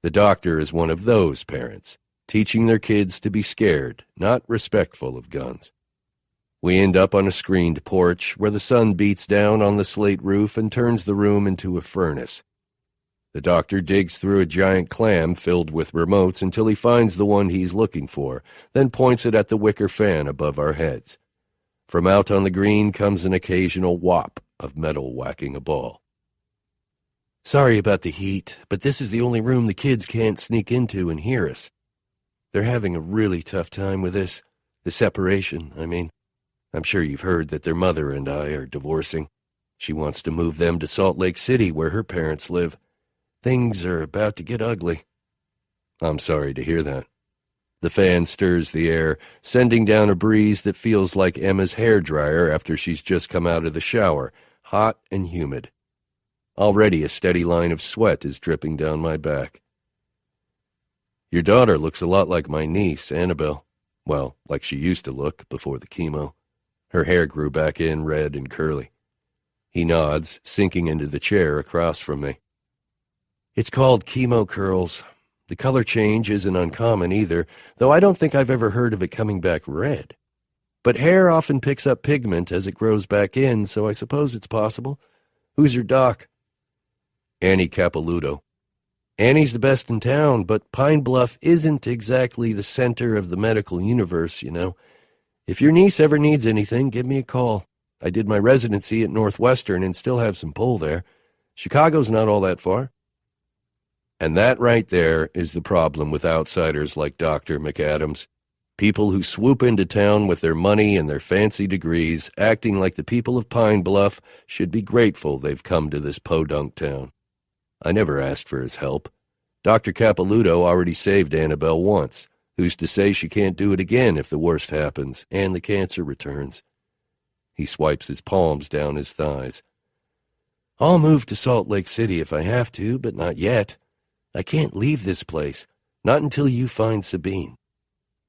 [SPEAKER 4] The doctor is one of those parents, teaching their kids to be scared, not respectful of guns. We end up on a screened porch where the sun beats down on the slate roof and turns the room into a furnace. The doctor digs through a giant clam filled with remotes until he finds the one he's looking for, then points it at the wicker fan above our heads. From out on the green comes an occasional whop of metal whacking a ball. Sorry about the heat, but this is the only room the kids can't sneak into and hear us. They're having a really tough time with this. The separation, I mean. I'm sure you've heard that their mother and I are divorcing. She wants to move them to Salt Lake City, where her parents live. Things are about to get ugly. I'm sorry to hear that. The fan stirs the air, sending down a breeze that feels like Emma's hairdryer after she's just come out of the shower, hot and humid. Already a steady line of sweat is dripping down my back. Your daughter looks a lot like my niece, Annabelle. Well, like she used to look before the chemo. Her hair grew back in red and curly. He nods, sinking into the chair across from me. It's called chemo curls. The color change isn't uncommon either, though I don't think I've ever heard of it coming back red. But hair often picks up pigment as it grows back in, so I suppose it's possible. Who's your doc? Annie Capilouto. Annie's the best in town, but Pine Bluff isn't exactly the center of the medical universe, you know. If your niece ever needs anything, give me a call. I did my residency at Northwestern and still have some pull there. Chicago's not all that far. And that right there is the problem with outsiders like Dr. McAdams. People who swoop into town with their money and their fancy degrees, acting like the people of Pine Bluff should be grateful they've come to this podunk town. I never asked for his help. Dr. Capilouto already saved Annabelle once. Who's to say she can't do it again if the worst happens and the cancer returns? He swipes his palms down his thighs. I'll move to Salt Lake City if I have to, but not yet. I can't leave this place, not until you find Sabine.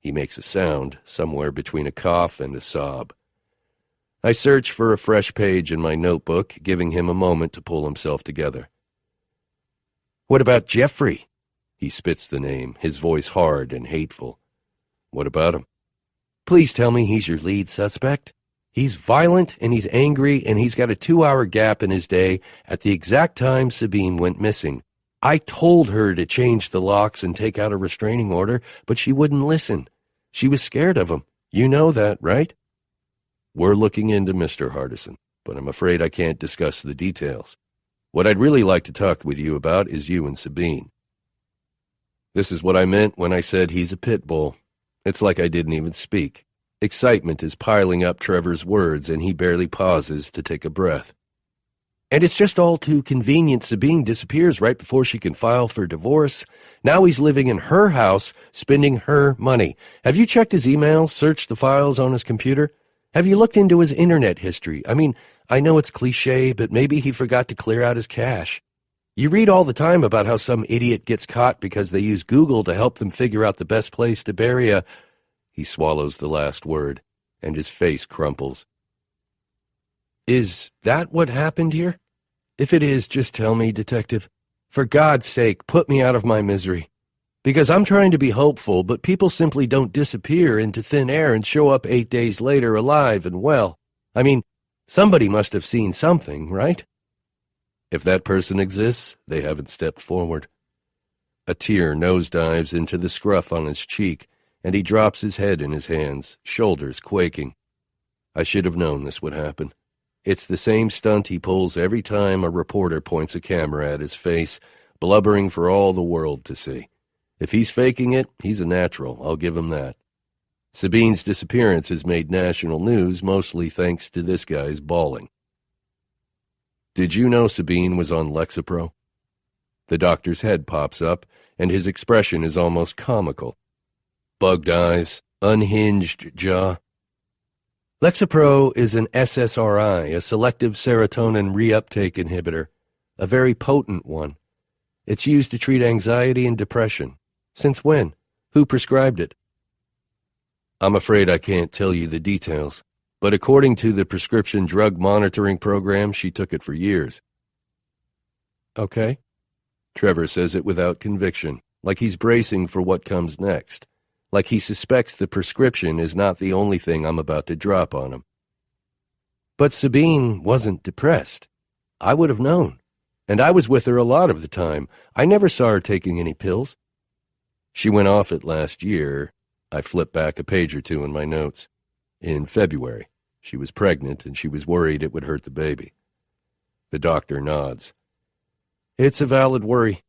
[SPEAKER 4] He makes a sound, somewhere between a cough and a sob. I search for a fresh page in my notebook, giving him a moment to pull himself together. What about Jeffrey? He spits the name, his voice hard and hateful. What about him? Please tell me he's your lead suspect. He's violent and he's angry and he's got a 2-hour gap in his day at the exact time Sabine went missing. I told her to change the locks and take out a restraining order, but she wouldn't listen. She was scared of him. You know that, right? We're looking into Mr. Hardison, but I'm afraid I can't discuss the details. What I'd really like to talk with you about is you and Sabine. This is what I meant when I said he's a pit bull. It's like I didn't even speak. Excitement is piling up Trevor's words, and he barely pauses to take a breath. And it's just all too convenient Sabine disappears right before she can file for divorce. Now he's living in her house, spending her money. Have you checked his email, searched the files on his computer? Have you looked into his internet history? I mean, I know it's cliche, but maybe he forgot to clear out his cache. You read all the time about how some idiot gets caught because they use Google to help them figure out the best place to bury a... He swallows the last word, and his face crumples. Is that what happened here? If it is, just tell me, Detective. For God's sake, put me out of my misery. Because I'm trying to be hopeful, but people simply don't disappear into thin air and show up 8 days later alive and well. I mean, somebody must have seen something, right? If that person exists, they haven't stepped forward. A tear nosedives into the scruff on his cheek, and he drops his head in his hands, shoulders quaking. I should have known this would happen. It's the same stunt he pulls every time a reporter points a camera at his face, blubbering for all the world to see. If he's faking it, he's a natural, I'll give him that. Sabine's disappearance has made national news, mostly thanks to this guy's bawling. Did you know Sabine was on Lexapro? The doctor's head pops up, and his expression is almost comical. Bugged eyes, unhinged jaw. Lexapro is an SSRI, a selective serotonin reuptake inhibitor, a very potent one. It's used to treat anxiety and depression. Since when? Who prescribed it? I'm afraid I can't tell you the details, but according to the prescription drug monitoring program, she took it for years. Okay. Trevor says it without conviction, like he's bracing for what comes next. like he suspects the prescription is not the only thing I'm about to drop on him. But Sabine wasn't depressed. I would have known. And I was with her a lot of the time. I never saw her taking any pills. She went off it last year. I flipped back a page or two in my notes. In February. She was pregnant, and she was worried it would hurt the baby. The doctor nods. It's a valid worry.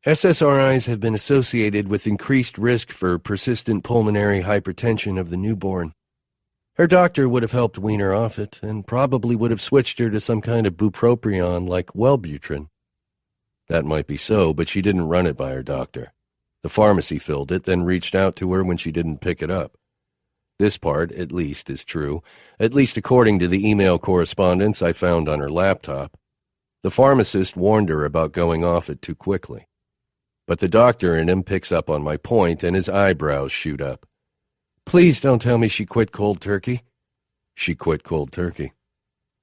[SPEAKER 4] SSRIs have been associated with increased risk for persistent pulmonary hypertension of the newborn. Her doctor would have helped wean her off it, and probably would have switched her to some kind of bupropion like Wellbutrin. That might be so, but she didn't run it by her doctor. The pharmacy filled it, then reached out to her when she didn't pick it up. This part, at least, is true, at least according to the email correspondence I found on her laptop. The pharmacist warned her about going off it too quickly. But the doctor in him picks up on my point, and his eyebrows shoot up. Please don't tell me she quit cold turkey. She quit cold turkey.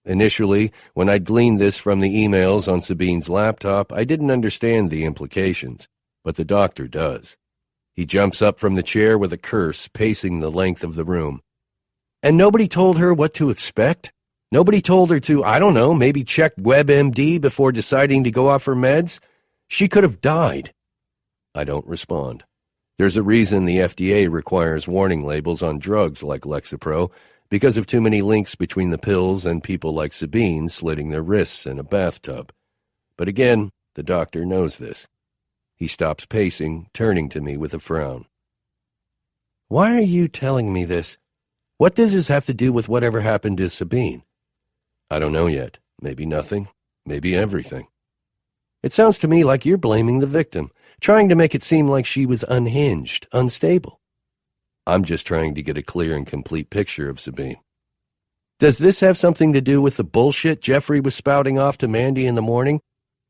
[SPEAKER 4] Initially, when I'd gleaned this from the emails on Sabine's laptop, I didn't understand the implications, but the doctor does. He jumps up from the chair with a curse, pacing the length of the room. And nobody told her what to expect? Nobody told her to, I don't know, maybe check WebMD before deciding to go off her meds? She could have died. I don't respond. There's a reason the FDA requires warning labels on drugs like Lexapro, because of too many links between the pills and people like Sabine slitting their wrists in a bathtub. But again, the doctor knows this. He stops pacing, turning to me with a frown. Why are you telling me this? What does this have to do with whatever happened to Sabine? I don't know yet. Maybe nothing. Maybe everything. It sounds to me like you're blaming the victim, trying to make it seem like she was unhinged, unstable. I'm just trying to get a clear and complete picture of Sabine. Does this have something to do with the bullshit Jeffrey was spouting off to Mandy in the morning?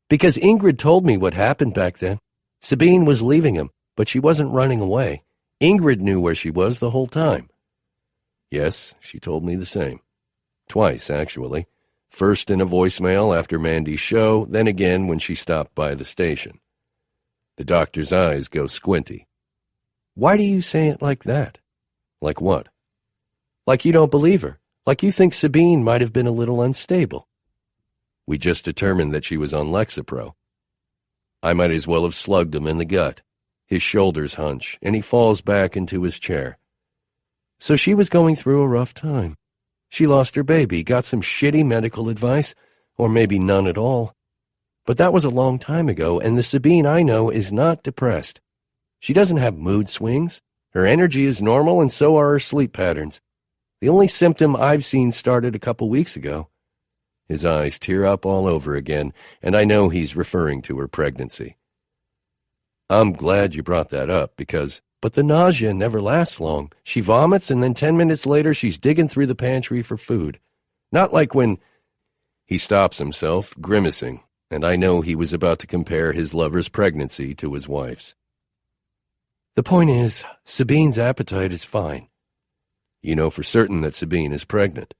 [SPEAKER 4] Because Ingrid told me what happened back then. Sabine was leaving him, but she wasn't running away. Ingrid knew where she was the whole time. Yes, she told me the same. Twice, actually. First in a voicemail after Mandy's show, then again when she stopped by the station. The doctor's eyes go squinty. Why do you say it like that? Like what? Like you don't believe her. Like you think Sabine might have been a little unstable. We just determined that she was on Lexapro. I might as well have slugged him in the gut. His shoulders hunch, and he falls back into his chair. So she was going through a rough time. She lost her baby, got some shitty medical advice, or maybe none at all. But that was a long time ago, and the Sabine I know is not depressed. She doesn't have mood swings. Her energy is normal, and so are her sleep patterns. The only symptom I've seen started a couple weeks ago. His eyes tear up all over again, and I know he's referring to her pregnancy. I'm glad you brought that up, but the nausea never lasts long. She vomits, and then 10 minutes later she's digging through the pantry for food. Not like when... He stops himself, grimacing, and I know he was about to compare his lover's pregnancy to his wife's. The point is, Sabine's appetite is fine. You know for certain that Sabine is pregnant.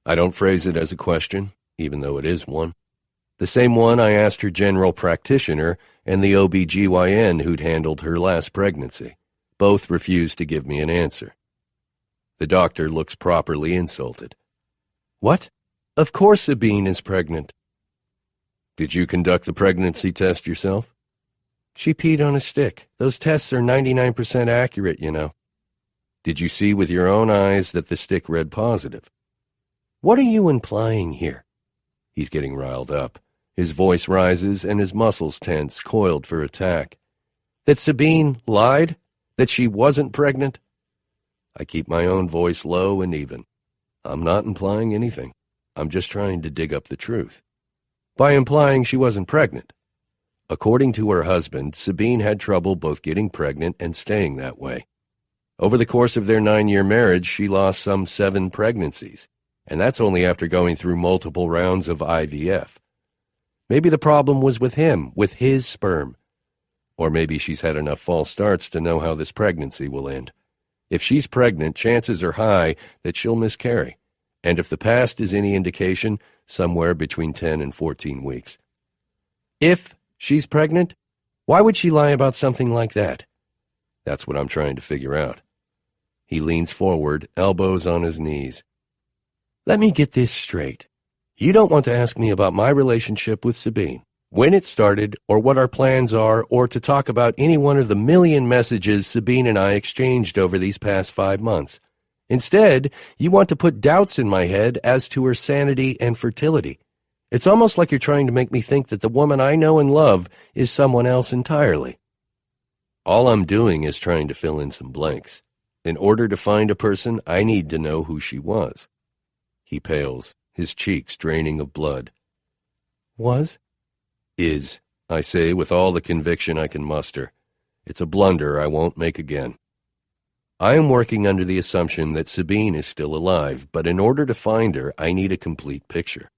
[SPEAKER 4] I don't phrase it as a question, even though it is one. The same one I asked her general practitioner and the OB-GYN who'd handled her last pregnancy. Both refused to give me an answer. The doctor looks properly insulted. What? Of course Sabine is pregnant. Did you conduct the pregnancy test yourself? She peed on a stick. Those tests are 99% accurate, you know. Did you see with your own eyes that the stick read positive? What are you implying here? He's getting riled up. His voice rises and his muscles tense, coiled for attack. That Sabine lied? That she wasn't pregnant? I keep my own voice low and even. I'm not implying anything. I'm just trying to dig up the truth. By implying she wasn't pregnant. According to her husband, Sabine had trouble both getting pregnant and staying that way. Over the course of their 9-year marriage, she lost some 7 pregnancies, and that's only after going through multiple rounds of IVF. Maybe the problem was with him, with his sperm. Or maybe she's had enough false starts to know how this pregnancy will end. If she's pregnant, chances are high that she'll miscarry. And if the past is any indication, somewhere between 10 and 14 weeks. If she's pregnant, why would she lie about something like that? That's what I'm trying to figure out. He leans forward, elbows on his knees. Let me get this straight. You don't want to ask me about my relationship with Sabine, when it started, or what our plans are, or to talk about any one of the million messages Sabine and I exchanged over these past 5 months. Instead, you want to put doubts in my head as to her sanity and fertility. It's almost like you're trying to make me think that the woman I know and love is someone else entirely. All I'm doing is trying to fill in some blanks. In order to find a person, I need to know who she was. He pales, his cheeks draining of blood. Was? Is, I say with all the conviction I can muster. It's a blunder I won't make again. I am working under the assumption that Sabine is still alive, but in order to find her, I need a complete picture.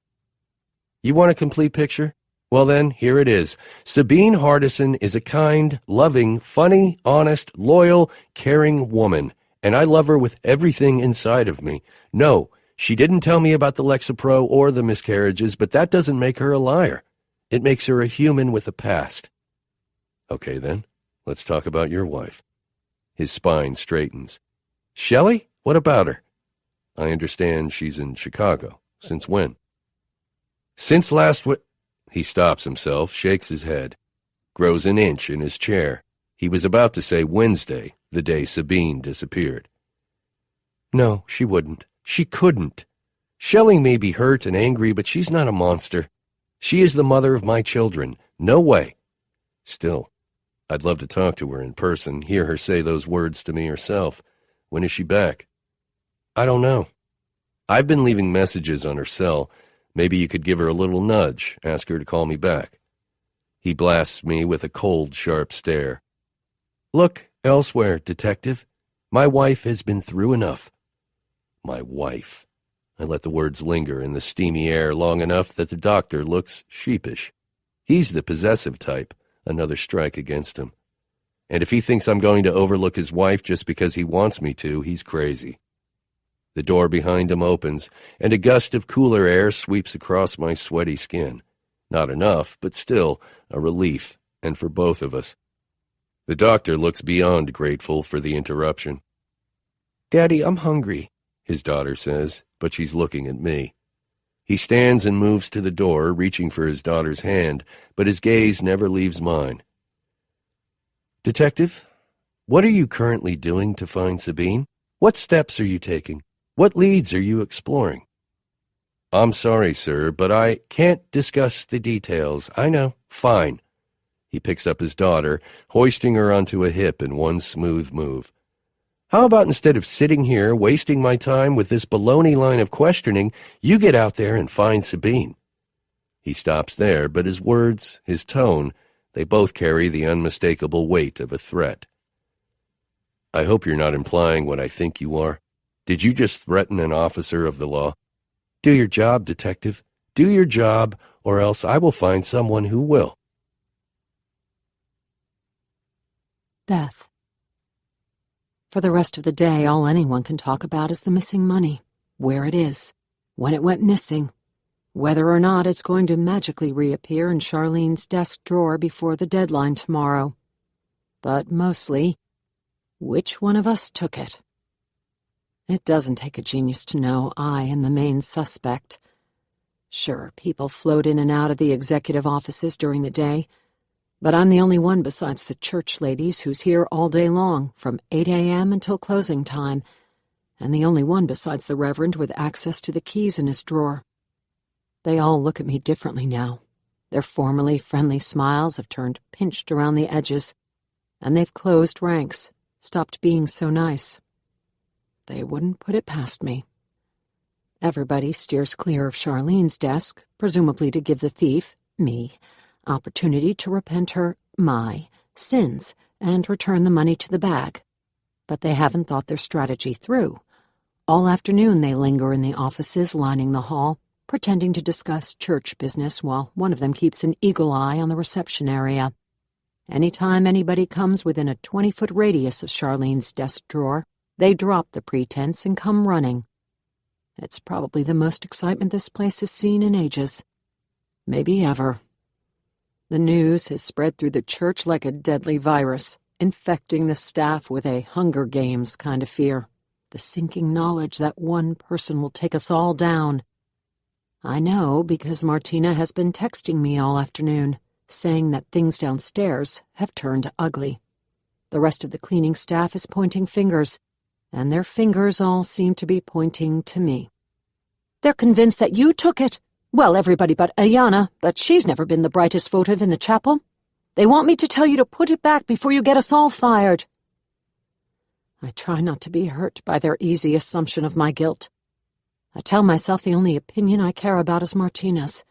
[SPEAKER 4] You want a complete picture? Well then, here it is. Sabine Hardison is a kind, loving, funny, honest, loyal, caring woman, and I love her with everything inside of me. No, she didn't tell me about the Lexapro or the miscarriages, but that doesn't make her a liar. It makes her a human with a past. Okay then, let's talk about your wife. His spine straightens. Shelley? What about her? I understand she's in Chicago. Since when? Since last He stops himself, shakes his head, grows an inch in his chair. He was about to say Wednesday, the day Sabine disappeared. No, she wouldn't. She couldn't. Shelley may be hurt and angry, but she's not a monster. She is the mother of my children. No way. Still, I'd love to talk to her in person, hear her say those words to me herself. When is she back? I don't know. I've been leaving messages on her cell. Maybe you could give her a little nudge, ask her to call me back. He blasts me with a cold, sharp stare. Look elsewhere, detective. My wife has been through enough. My wife. I let the words linger in the steamy air long enough that the doctor looks sheepish. He's the possessive type, another strike against him. And if he thinks I'm going to overlook his wife just because he wants me to, he's crazy. The door behind him opens, and a gust of cooler air sweeps across my sweaty skin. Not enough, but still a relief, and for both of us. The doctor looks beyond grateful for the interruption. Daddy, I'm hungry, his daughter says, but she's looking at me. He stands and moves to the door, reaching for his daughter's hand, but his gaze never leaves mine. Detective, what are you currently doing to find Sabine? What steps are you taking? What leads are you exploring? I'm sorry, sir, but I can't discuss the details. I know. Fine. He picks up his daughter, hoisting her onto a hip in one smooth move. How about instead of sitting here wasting my time with this baloney line of questioning, you get out there and find Sabine? He stops there, but his words, his tone, they both carry the unmistakable weight of a threat. I hope you're not implying what I think you are. Did you just threaten an officer of the law? Do your job, detective. Do your job, or else I will find someone who will.
[SPEAKER 1] Beth. For the rest of the day, all anyone can talk about is the missing money, where it is, when it went missing, whether or not it's going to magically reappear in Charlene's desk drawer before the deadline tomorrow. But mostly, which one of us took it? It doesn't take a genius to know I am the main suspect. Sure, people float in and out of the executive offices during the day, but I'm the only one besides the church ladies who's here all day long, from 8 a.m. until closing time, and the only one besides the Reverend with access to the keys in his drawer. They all look at me differently now. Their formerly friendly smiles have turned pinched around the edges, and they've closed ranks, stopped being so nice. They wouldn't put it past me. Everybody steers clear of Charlene's desk, presumably to give the thief, me, opportunity to repent my sins and return the money to the bag. But they haven't thought their strategy through. All afternoon they linger in the offices lining the hall, pretending to discuss church business while one of them keeps an eagle eye on the reception area. Anytime anybody comes within a 20-foot radius of Charlene's desk drawer, they drop the pretense and come running. It's probably the most excitement this place has seen in ages. Maybe ever. The news has spread through the church like a deadly virus. infecting the staff with a Hunger Games kind of fear, the sinking knowledge that one person will take us all down. I know because Martina has been texting me all afternoon, saying that things downstairs have turned ugly. The rest of the cleaning staff is pointing fingers, and their fingers all seem to be pointing to me. They're convinced that you took it. Well, everybody but Ayana, but she's never been the brightest votive in the chapel. They want me to tell you to put it back before you get us all fired. I try not to be hurt by their easy assumption of my guilt. I tell myself the only opinion I care about is Martina's.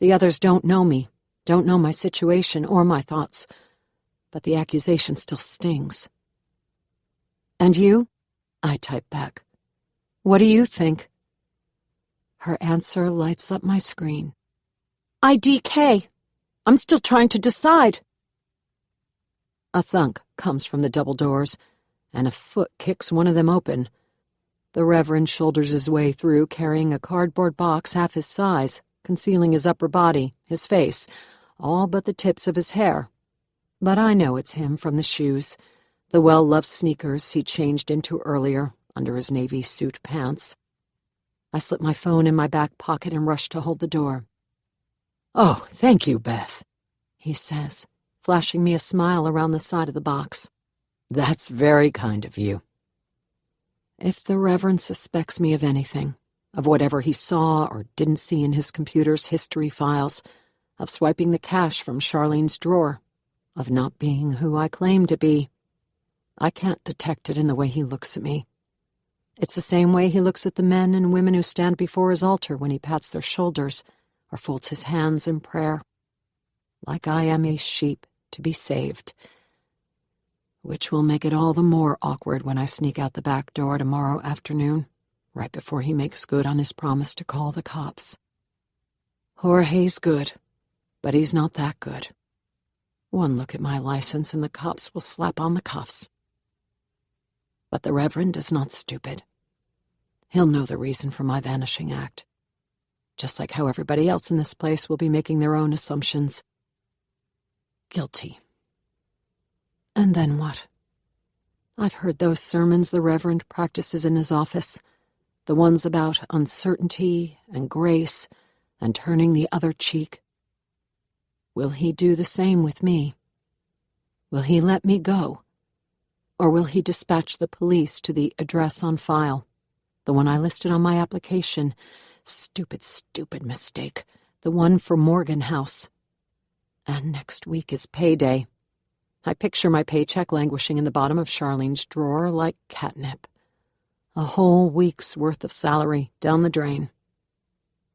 [SPEAKER 1] The others don't know me, don't know my situation or my thoughts, but the accusation still stings. And you? I type back. What do you think? Her answer lights up my screen. IDK. I'm still trying to decide. A thunk comes from the double doors, and a foot kicks one of them open. The Reverend shoulders his way through, carrying a cardboard box half his size, concealing his upper body, his face, all but the tips of his hair. But I know it's him from the shoes, the well-loved sneakers he changed into earlier under his navy suit pants. I slip my phone in my back pocket and rush to hold the door. "Oh, thank you, Beth," he says, flashing me a smile around the side of the box. "That's very kind of you." If the Reverend suspects me of anything, of whatever he saw or didn't see in his computer's history files, of swiping the cash from Charlene's drawer, of not being who I claim to be, I can't detect it in the way he looks at me. It's the same way he looks at the men and women who stand before his altar when he pats their shoulders or folds his hands in prayer, like I am a sheep to be saved, which will make it all the more awkward when I sneak out the back door tomorrow afternoon, right before he makes good on his promise to call the cops. Jorge's good, but he's not that good. One look at my license and the cops will slap on the cuffs. But the Reverend is not stupid. He'll know the reason for my vanishing act, just like how everybody else in this place will be making their own assumptions. Guilty. And then what? I've heard those sermons the Reverend practices in his office, the ones about uncertainty and grace and turning the other cheek. Will he do the same with me? Will he let me go? Or will he dispatch the police to the address on file, the one I listed on my application? Stupid, stupid mistake. The one for Morgan House. And next week is payday. I picture my paycheck languishing in the bottom of Charlene's drawer like catnip. A whole week's worth of salary down the drain.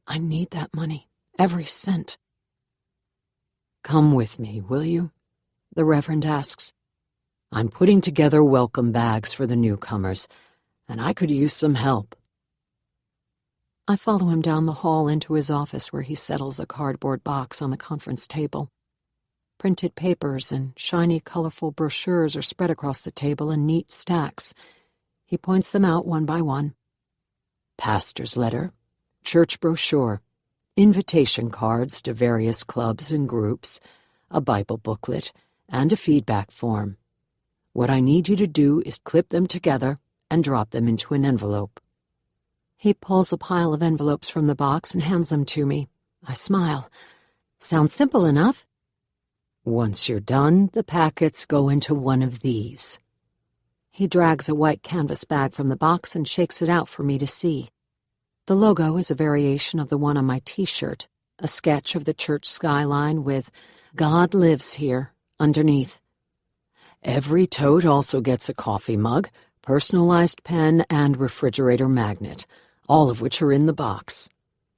[SPEAKER 1] I need that money, every cent. "Come with me, will you?" the Reverend asks. "I'm putting together welcome bags for the newcomers, and I could use some help." I follow him down the hall into his office where he settles the cardboard box on the conference table. Printed papers and shiny, colorful brochures are spread across the table in neat stacks. He points them out one by one. Pastor's letter, church brochure, invitation cards to various clubs and groups, a Bible booklet, and a feedback form. What I need you to do is clip them together and drop them into an envelope. He pulls a pile of envelopes from the box and hands them to me. I smile. Sounds simple enough. Once you're done, the packets go into one of these. He drags a white canvas bag from the box and shakes it out for me to see. The logo is a variation of the one on my t-shirt, a sketch of the church skyline with "God lives here" underneath. Every tote also gets a coffee mug, personalized pen, and refrigerator magnet, all of which are in the box.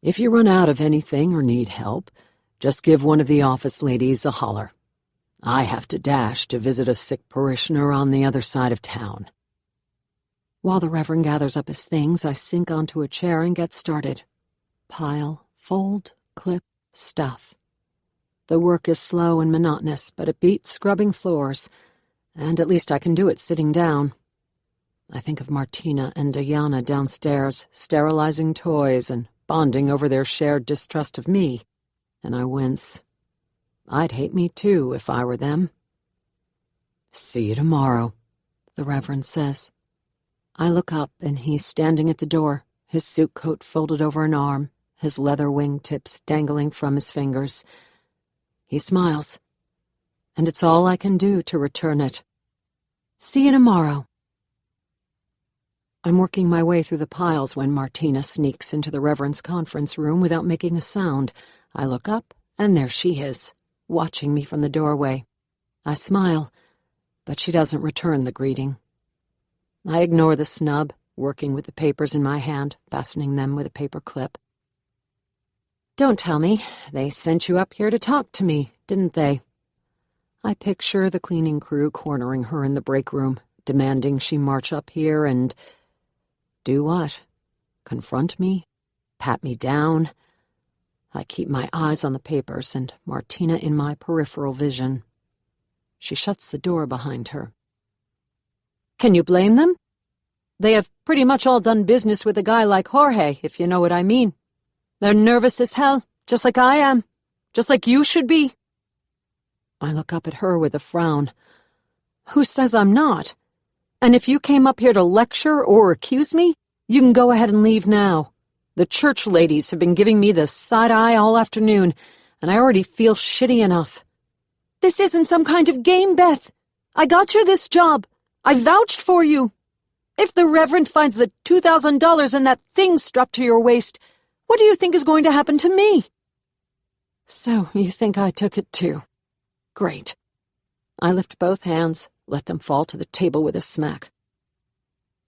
[SPEAKER 1] If you run out of anything or need help, just give one of the office ladies a holler. I have to dash to visit a sick parishioner on the other side of town. While the Reverend gathers up his things, I sink onto a chair and get started. Pile, fold, clip, stuff. The work is slow and monotonous, but it beats scrubbing floors, and at least I can do it sitting down. I think of Martina and Ayana downstairs, sterilizing toys and bonding over their shared distrust of me, and I wince. I'd hate me too if I were them. See you tomorrow, the Reverend says. I look up and he's standing at the door, his suit coat folded over an arm, his leather wingtips dangling from his fingers. He smiles, and it's all I can do to return it. See you tomorrow. I'm working my way through the piles when Martina sneaks into the Reverend's conference room without making a sound. I look up, and there she is, watching me from the doorway. I smile, but she doesn't return the greeting. I ignore the snub, working with the papers in my hand, fastening them with a paper clip. Don't tell me, they sent you up here to talk to me, didn't they? I picture the cleaning crew cornering her in the break room, demanding she march up here and... do what? Confront me? Pat me down? I keep my eyes on the papers and Martina in my peripheral vision. She shuts the door behind her. Can you blame them? They have pretty much all done business with a guy like Jorge, if you know what I mean. They're nervous as hell, just like I am, just like you should be. I look up at her with a frown. Who says I'm not? And if you came up here to lecture or accuse me, you can go ahead and leave now. The church ladies have been giving me the side eye all afternoon, and I already feel shitty enough. This isn't some kind of game, Beth. I got you this job. I vouched for you. If the Reverend finds the $2,000 in that thing strapped to your waist, what do you think is going to happen to me? So you think I took it too? Great. I lift both hands, let them fall to the table with a smack.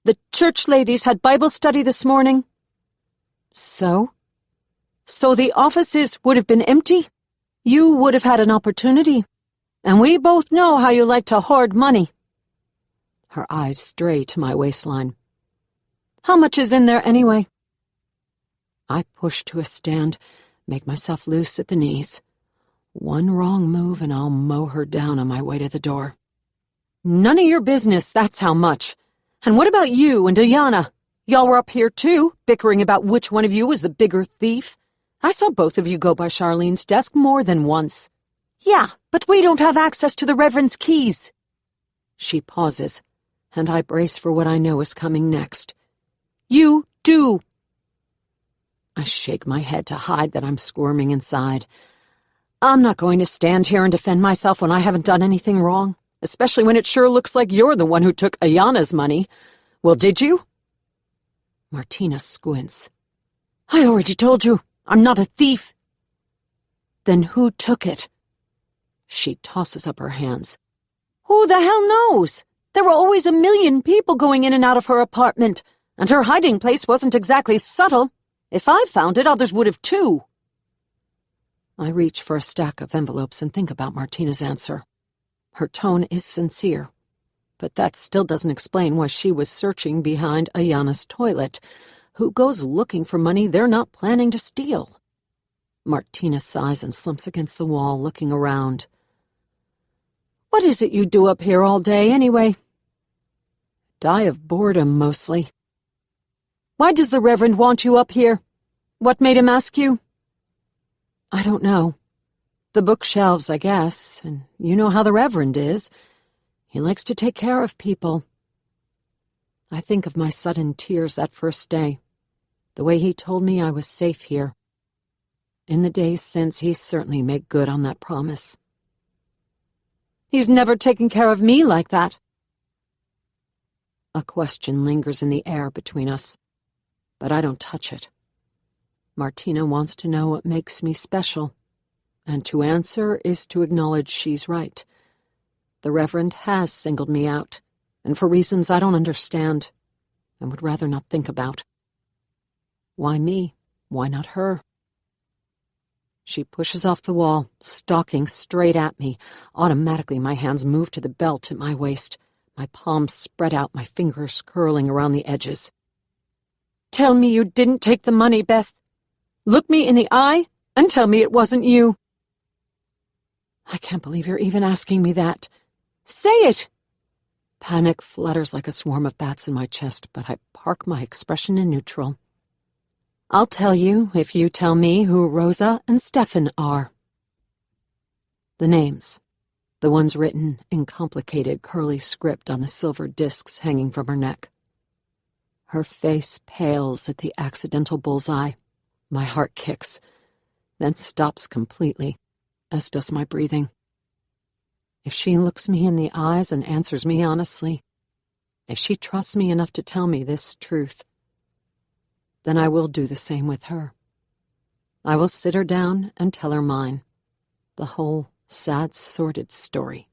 [SPEAKER 1] The church ladies had Bible study this morning. So? So the offices would have been empty? You would have had an opportunity. And we both know how you like to hoard money. Her eyes stray to my waistline. How much is in there anyway? I push to a stand, make myself loose at the knees. One wrong move and I'll mow her down on my way to the door. None of your business, that's how much. And what about you and Diana? Y'all were up here too, bickering about which one of you was the bigger thief. I saw both of you go by Charlene's desk more than once. Yeah, but we don't have access to the Reverend's keys. She pauses, and I brace for what I know is coming next. You do. I shake my head to hide that I'm squirming inside. I'm not going to stand here and defend myself when I haven't done anything wrong, especially when it sure looks like you're the one who took Ayana's money. Well, did you? Martina squints. I already told you, I'm not a thief. Then who took it? She tosses up her hands. Who the hell knows? There were always a million people going in and out of her apartment, and her hiding place wasn't exactly subtle. If I found it, others would have too. I reach for a stack of envelopes and think about Martina's answer. Her tone is sincere, but that still doesn't explain why she was searching behind Ayana's toilet. Who goes looking for money they're not planning to steal? Martina sighs and slumps against the wall, looking around. What is it you do up here all day, anyway? Die of boredom, mostly. Why does the Reverend want you up here? What made him ask you? I don't know. The bookshelves, I guess, and you know how the Reverend is. He likes to take care of people. I think of my sudden tears that first day, the way he told me I was safe here. In the days since, he's certainly made good on that promise. He's never taken care of me like that. A question lingers in the air between us, but I don't touch it. Martina wants to know what makes me special, and to answer is to acknowledge she's right. The Reverend has singled me out, and for reasons I don't understand, and would rather not think about. Why me? Why not her? She pushes off the wall, stalking straight at me. Automatically, my hands move to the belt at my waist, my palms spread out, my fingers curling around the edges. Tell me you didn't take the money, Beth. Look me in the eye and tell me it wasn't you. I can't believe you're even asking me that. Say it! Panic flutters like a swarm of bats in my chest, but I park my expression in neutral. I'll tell you if you tell me who Rosa and Stefan are. The names. the ones written in complicated curly script on the silver discs hanging from her neck. Her face pales at the accidental bullseye. My heart kicks, then stops completely, as does my breathing. If she looks me in the eyes and answers me honestly, if she trusts me enough to tell me this truth, then I will do the same with her. I will sit her down and tell her mine, the whole sad, sordid story.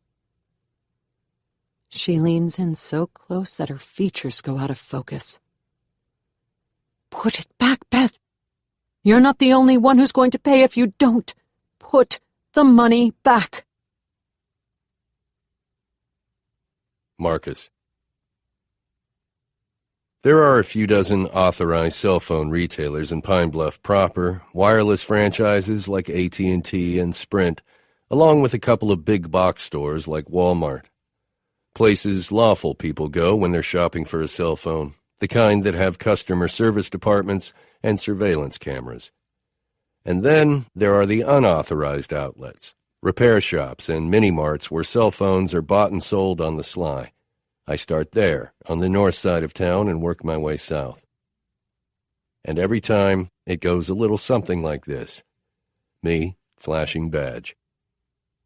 [SPEAKER 1] She leans in so close that her features go out of focus. Put it back, Beth. You're not the only one who's going to pay if you don't. Put the money back.
[SPEAKER 4] Marcus. There are a few dozen authorized cell phone retailers in Pine Bluff proper, wireless franchises like AT&T and Sprint, along with a couple of big box stores like Walmart. Places lawful people go when they're shopping for a cell phone, the kind that have customer service departments and surveillance cameras. And then there are the unauthorized outlets, repair shops and mini-marts where cell phones are bought and sold on the sly. I start there, on the north side of town, and work my way south. And every time, it goes a little something like this. Me, flashing badge.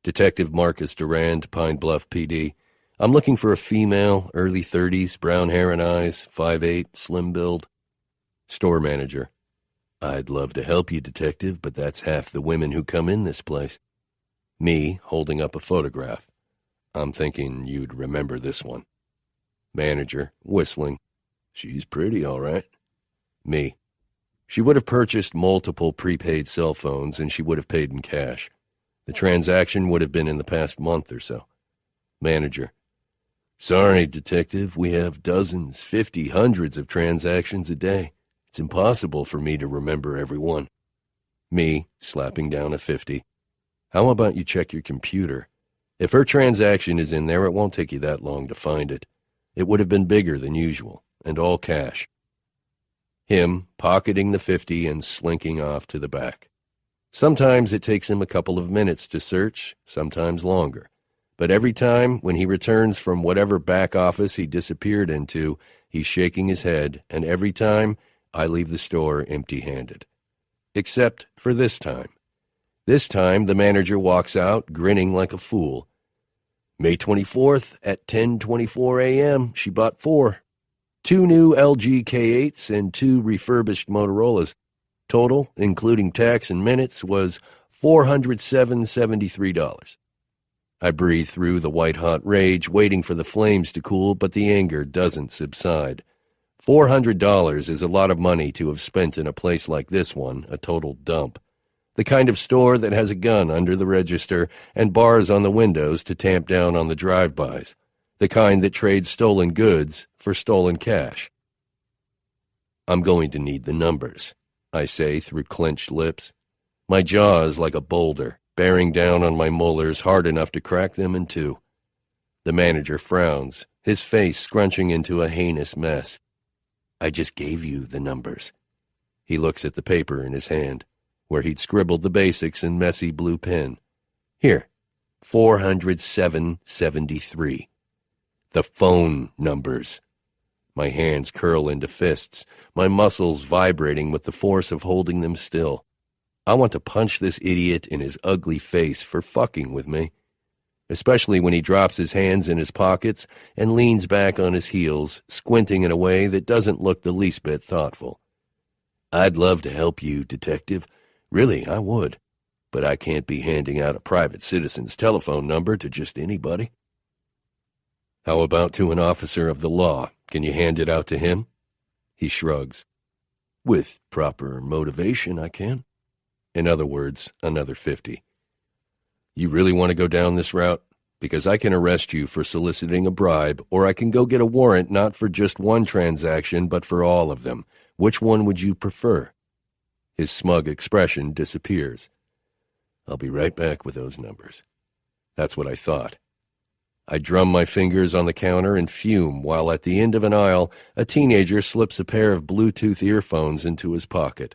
[SPEAKER 4] Detective Marcus Durand, Pine Bluff PD. I'm looking for a female, early 30s, brown hair and eyes, 5'8", slim build. Store manager. I'd love to help you, detective, but that's half the women who come in this place. Me, holding up a photograph. I'm thinking you'd remember this one. Manager, whistling. She's pretty, all right. Me. She would have purchased multiple prepaid cell phones, and she would have paid in cash. The transaction would have been in the past month or so. Manager. Sorry, detective, we have dozens, 50, hundreds of transactions a day. It's impossible for me to remember every one. Me, slapping down a 50. How about you check your computer? If her transaction is in there, it won't take you that long to find it. It would have been bigger than usual, and all cash. Him, pocketing the 50 and slinking off to the back. Sometimes it takes him a couple of minutes to search, sometimes longer. But every time, when he returns from whatever back office he disappeared into, he's shaking his head, and every time, I leave the store empty-handed. Except for this time. This time, the manager walks out, grinning like a fool. May 24th at 10:24 a.m., she bought 4. 2 new LG K8s and 2 refurbished Motorola's. Total, including tax and minutes, was $407.73. I breathe through the white-hot rage, waiting for the flames to cool, but the anger doesn't subside. $400 is a lot of money to have spent in a place like this one, a total dump. The kind of store that has a gun under the register and bars on the windows to tamp down on the drive-bys. The kind that trades stolen goods for stolen cash. I'm going to need the numbers, I say through clenched lips. My jaw is like a boulder, bearing down on my molars hard enough to crack them in two. The manager frowns, his face scrunching into a heinous mess. I just gave you the numbers. He looks at the paper in his hand, where he'd scribbled the basics in messy blue pen. Here, 407.73. The phone numbers. My hands curl into fists, my muscles vibrating with the force of holding them still. I want to punch this idiot in his ugly face for fucking with me, especially when he drops his hands in his pockets and leans back on his heels, squinting in a way that doesn't look the least bit thoughtful. I'd love to help you, detective. Really, I would. But I can't be handing out a private citizen's telephone number to just anybody. How about to an officer of the law? Can you hand it out to him? He shrugs. With proper motivation, I can. In other words, another 50. You really want to go down this route? Because I can arrest you for soliciting a bribe, or I can go get a warrant not for just one transaction, but for all of them. Which one would you prefer? His smug expression disappears. I'll be right back with those numbers. That's what I thought. I drum my fingers on the counter and fume while at the end of an aisle, a teenager slips a pair of Bluetooth earphones into his pocket.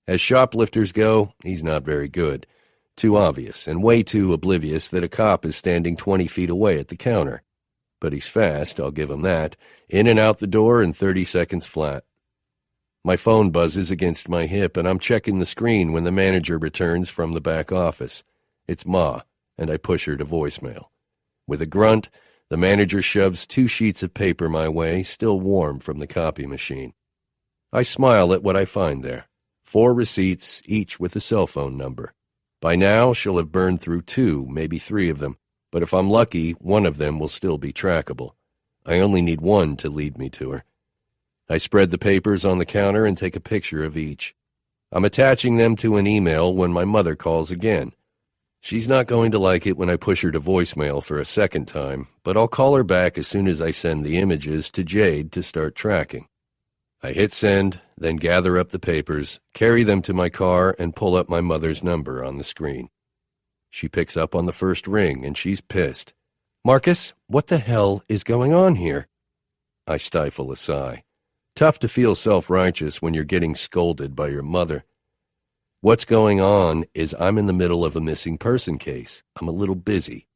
[SPEAKER 4] As shoplifters go, he's not very good. Too obvious, and way too oblivious that a cop is standing 20 feet away at the counter. But he's fast, I'll give him that. In and out the door in 30 seconds flat. My phone buzzes against my hip, and I'm checking the screen when the manager returns from the back office. It's Ma, and I push her to voicemail. With a grunt, the manager shoves 2 sheets of paper my way, still warm from the copy machine. I smile at what I find there. 4 receipts, each with a cell phone number. By now, she'll have burned through 2, maybe 3 of them, but if I'm lucky, 1 of them will still be trackable. I only need 1 to lead me to her. I spread the papers on the counter and take a picture of each. I'm attaching them to an email when my mother calls again. She's not going to like it when I push her to voicemail for a second time, but I'll call her back as soon as I send the images to Jade to start tracking. I hit send, then gather up the papers, carry them to my car, and pull up my mother's number on the screen. She picks up on the first ring, and she's pissed. "Marcus, what the hell is going on here?" I stifle a sigh. Tough to feel self-righteous when you're getting scolded by your mother. What's going on is I'm in the middle of a missing person case. I'm a little busy.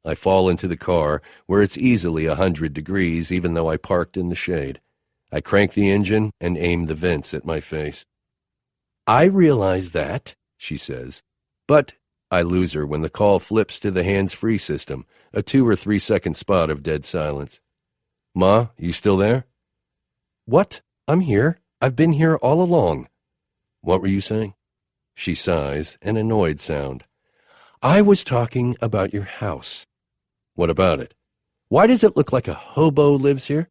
[SPEAKER 4] I fall into the car, where it's easily 100 degrees, even though I parked in the shade. I crank the engine and aim the vents at my face. "I realize that," she says, but I lose her when the call flips to the hands-free system, a 2 or 3 second spot of dead silence. "Ma, you still there?" "What? I'm here. I've been here all along." "What were you saying?" She sighs, an annoyed sound. "I was talking about your house." "What about it?" "Why does it look like a hobo lives here?"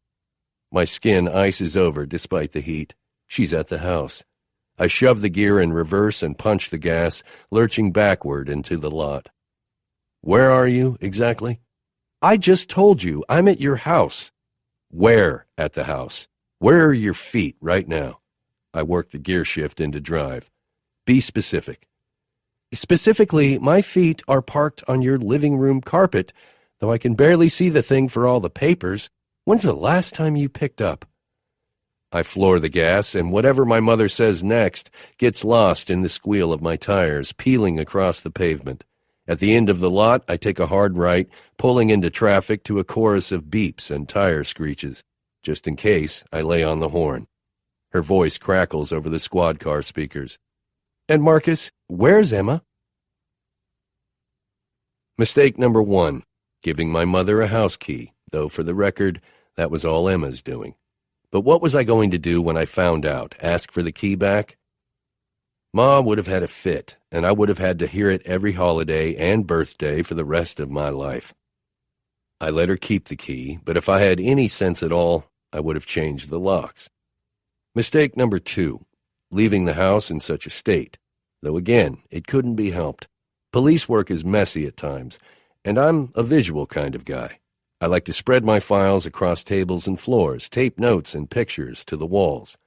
[SPEAKER 4] My skin ices over despite the heat. She's at the house. I shove the gear in reverse and punch the gas, lurching backward into the lot. "Where are you, exactly?" "I just told you. I'm at your house." "Where at the house? Where are your feet right now?" I work the gear shift into drive. "Be specific." "Specifically, my feet are parked on your living room carpet, though I can barely see the thing for all the papers. When's the last time you picked up?" I floor the gas, and whatever my mother says next gets lost in the squeal of my tires, peeling across the pavement. At the end of the lot, I take a hard right, pulling into traffic to a chorus of beeps and tire screeches. Just in case, I lay on the horn. Her voice crackles over the squad car speakers. "And Marcus, where's Emma?" Mistake number 1, giving my mother a house key, though for the record, that was all Emma's doing. But what was I going to do when I found out? Ask for the key back? Ma would have had a fit, and I would have had to hear it every holiday and birthday for the rest of my life. I let her keep the key, but if I had any sense at all, I would have changed the locks. Mistake number 2, leaving the house in such a state, though again, it couldn't be helped. Police work is messy at times, and I'm a visual kind of guy. I like to spread my files across tables and floors, tape notes and pictures to the walls.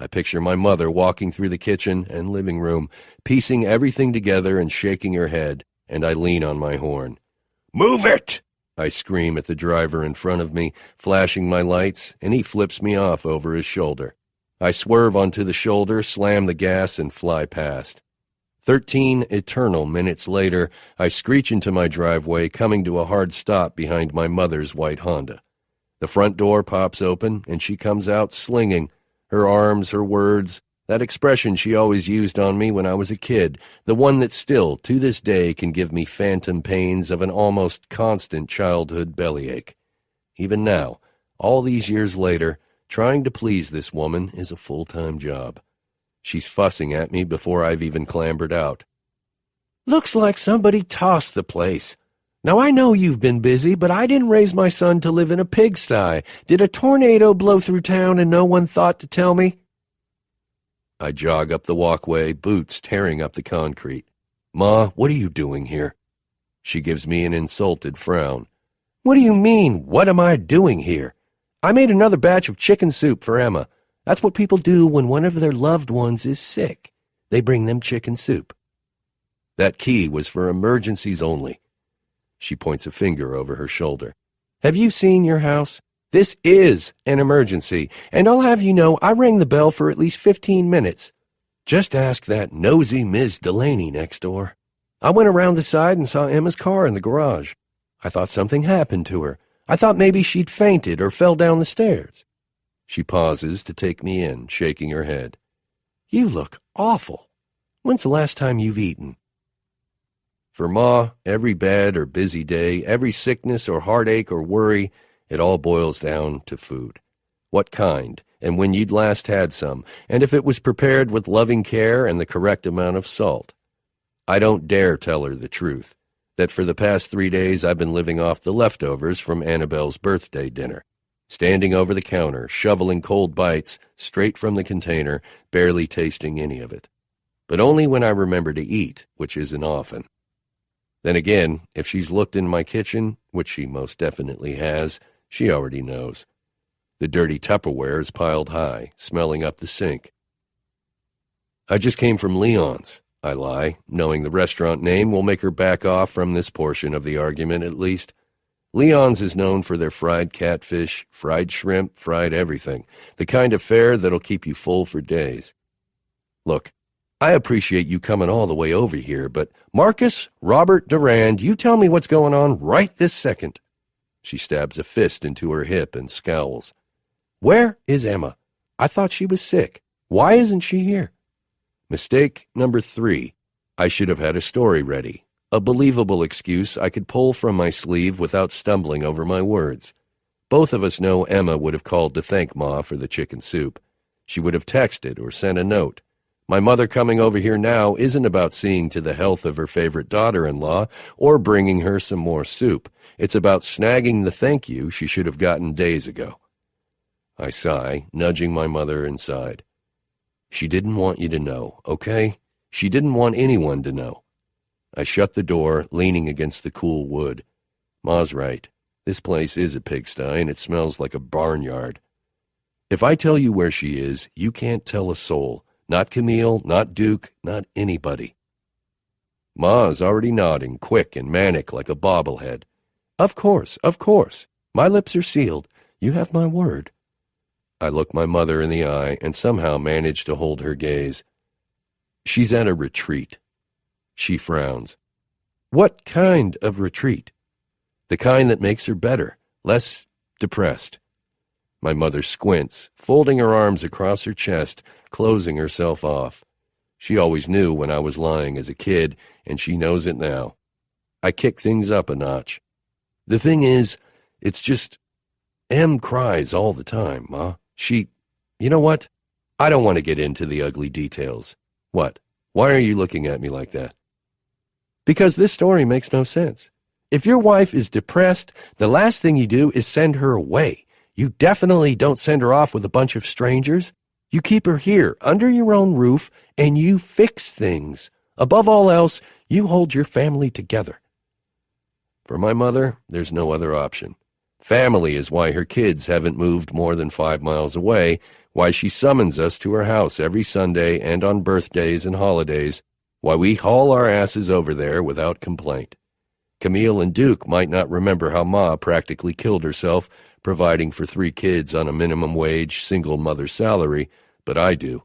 [SPEAKER 4] I picture my mother walking through the kitchen and living room, piecing everything together and shaking her head, and I lean on my horn. "Move it!" I scream at the driver in front of me, flashing my lights, and he flips me off over his shoulder. I swerve onto the shoulder, slam the gas, and fly past. 13 eternal minutes later, I screech into my driveway, coming to a hard stop behind my mother's white Honda. The front door pops open, and she comes out slinging. Her arms, her words, that expression she always used on me when I was a kid, the one that still, to this day, can give me phantom pains of an almost constant childhood bellyache. Even now, all these years later, trying to please this woman is a full-time job. She's fussing at me before I've even clambered out. "Looks like somebody tossed the place. Now, I know you've been busy, but I didn't raise my son to live in a pigsty. Did a tornado blow through town and no one thought to tell me?" I jog up the walkway, boots tearing up the concrete. "Ma, what are you doing here?" She gives me an insulted frown. "What do you mean, what am I doing here? I made another batch of chicken soup for Emma. That's what people do when one of their loved ones is sick. They bring them chicken soup." "That key was for emergencies only." She points a finger over her shoulder. "Have you seen your house? This is an emergency, and I'll have you know I rang the bell for at least 15 minutes. Just ask that nosy Ms. Delaney next door." I went around the side and saw Emma's car in the garage. I thought something happened to her. I thought maybe she'd fainted or fell down the stairs. She pauses to take me in, shaking her head. You look awful. When's the last time you've eaten? For Ma, every bad or busy day, every sickness or heartache or worry, it all boils down to food. What kind, and when you'd last had some, and if it was prepared with loving care and the correct amount of salt. I don't dare tell her the truth, that for the past 3 days I've been living off the leftovers from Annabelle's birthday dinner, standing over the counter, shoveling cold bites straight from the container, barely tasting any of it. But only when I remember to eat, which isn't often. Then again, if she's looked in my kitchen, which she most definitely has, she already knows. The dirty Tupperware is piled high, smelling up the sink. I just came from Leon's, I lie, knowing the restaurant name will make her back off from this portion of the argument at least. Leon's is known for their fried catfish, fried shrimp, fried everything, the kind of fare that'll keep you full for days. Look, I appreciate you coming all the way over here, but Marcus, Robert, Durand, you tell me what's going on right this second. She stabs a fist into her hip and scowls. Where is Emma? I thought she was sick. Why isn't she here? Mistake number 3. I should have had a story ready. A believable excuse I could pull from my sleeve without stumbling over my words. Both of us know Emma would have called to thank Ma for the chicken soup. She would have texted or sent a note. My mother coming over here now isn't about seeing to the health of her favorite daughter-in-law or bringing her some more soup. It's about snagging the thank you she should have gotten days ago. I sigh, nudging my mother inside. She didn't want you to know, okay? She didn't want anyone to know. I shut the door, leaning against the cool wood. Ma's right. This place is a pigsty, and it smells like a barnyard. If I tell you where she is, you can't tell a soul. Not Camille, not Duke, not anybody. Ma's already nodding, quick and manic like a bobblehead. Of course, of course. My lips are sealed. You have my word. I look my mother in the eye and somehow manage to hold her gaze. She's at a retreat. She frowns. What kind of retreat? The kind that makes her better, less depressed. My mother squints, folding her arms across her chest, closing herself off. She always knew when I was lying as a kid, and she knows it now. I kick things up a notch. The thing is, it's just, Em cries all the time, Ma. You know what? I don't want to get into the ugly details. What? Why are you looking at me like that? Because this story makes no sense. If your wife is depressed, the last thing you do is send her away. You definitely don't send her off with a bunch of strangers. You keep her here, under your own roof, and you fix things. Above all else, you hold your family together. For my mother, there's no other option. Family is why her kids haven't moved more than 5 miles away, why she summons us to her house every Sunday and on birthdays and holidays, why we haul our asses over there without complaint. Camille and Duke might not remember how Ma practically killed herself providing for 3 kids on a minimum wage, single mother salary, but I do.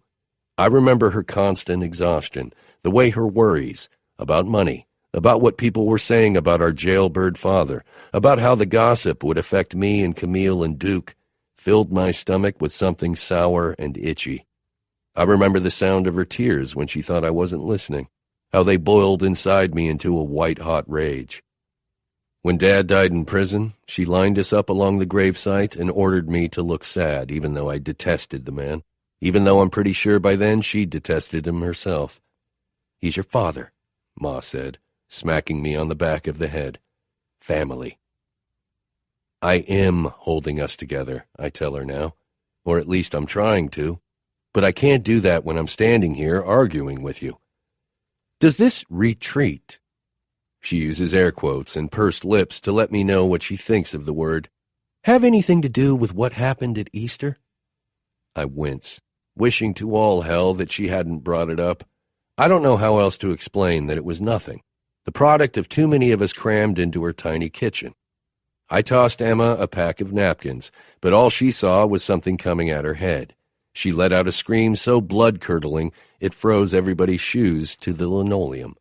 [SPEAKER 4] I remember her constant exhaustion, the way her worries about money, about what people were saying about our jailbird father, about how the gossip would affect me and Camille and Duke, filled my stomach with something sour and itchy. I remember the sound of her tears when she thought I wasn't listening, how they boiled inside me into a white-hot rage. When Dad died in prison, she lined us up along the gravesite and ordered me to look sad, even though I detested the man, even though I'm pretty sure by then she detested him herself. He's your father, Ma said, smacking me on the back of the head. Family. I am holding us together, I tell her now, or at least I'm trying to, but I can't do that when I'm standing here arguing with you. Does this retreat, she uses air quotes and pursed lips to let me know what she thinks of the word, have anything to do with what happened at Easter? I wince, wishing to all hell that she hadn't brought it up. I don't know how else to explain that it was nothing, the product of too many of us crammed into her tiny kitchen. I tossed Emma a pack of napkins, but all she saw was something coming at her head. She let out a scream so blood-curdling it froze everybody's shoes to the linoleum.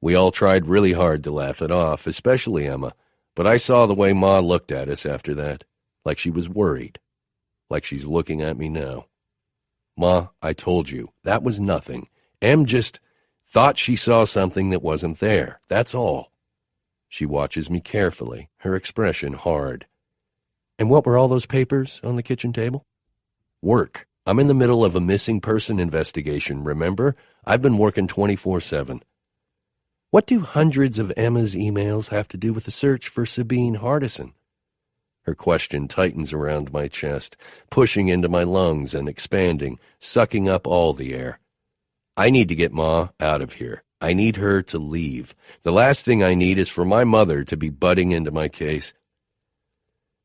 [SPEAKER 4] We all tried really hard to laugh it off, especially Emma, but I saw the way Ma looked at us after that, like she was worried, like she's looking at me now. Ma, I told you, that was nothing. Em just thought she saw something that wasn't there, that's all. She watches me carefully, her expression hard. And what were all those papers on the kitchen table? Work. I'm in the middle of a missing person investigation, remember? I've been working 24/7. What do hundreds of Emma's emails have to do with the search for Sabine Hardison? Her question tightens around my chest, pushing into my lungs and expanding, sucking up all the air. I need to get Ma out of here. I need her to leave. The last thing I need is for my mother to be butting into my case.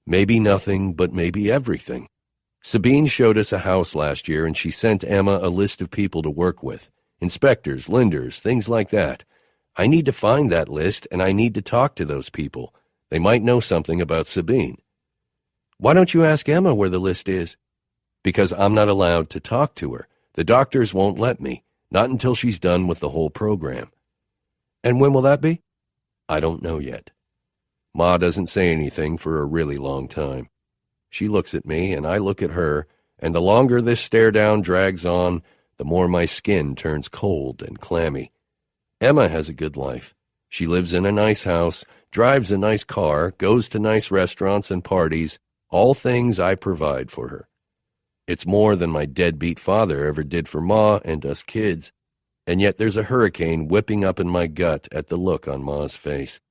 [SPEAKER 4] Maybe nothing, but maybe everything. Sabine showed us a house last year, and she sent Emma a list of people to work with. Inspectors, lenders, things like that. I need to find that list, and I need to talk to those people. They might know something about Sabine. Why don't you ask Emma where the list is? Because I'm not allowed to talk to her. The doctors won't let me, not until she's done with the whole program. And when will that be? I don't know yet. Ma doesn't say anything for a really long time. She looks at me, and I look at her, and the longer this stare-down drags on, the more my skin turns cold and clammy. Emma has a good life. She lives in a nice house, drives a nice car, goes to nice restaurants and parties, all things I provide for her. It's more than my deadbeat father ever did for Ma and us kids, and yet there's a hurricane whipping up in my gut at the look on Ma's face.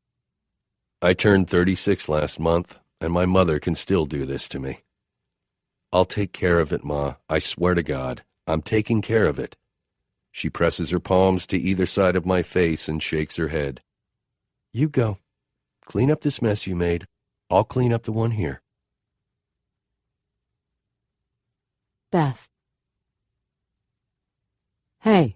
[SPEAKER 4] I turned 36 last month, and my mother can still do this to me. I'll take care of it, Ma. I swear to God, I'm taking care of it. She presses her palms to either side of my face and shakes her head. You go. Clean up this mess you made. I'll clean up the one here.
[SPEAKER 1] Beth. Hey.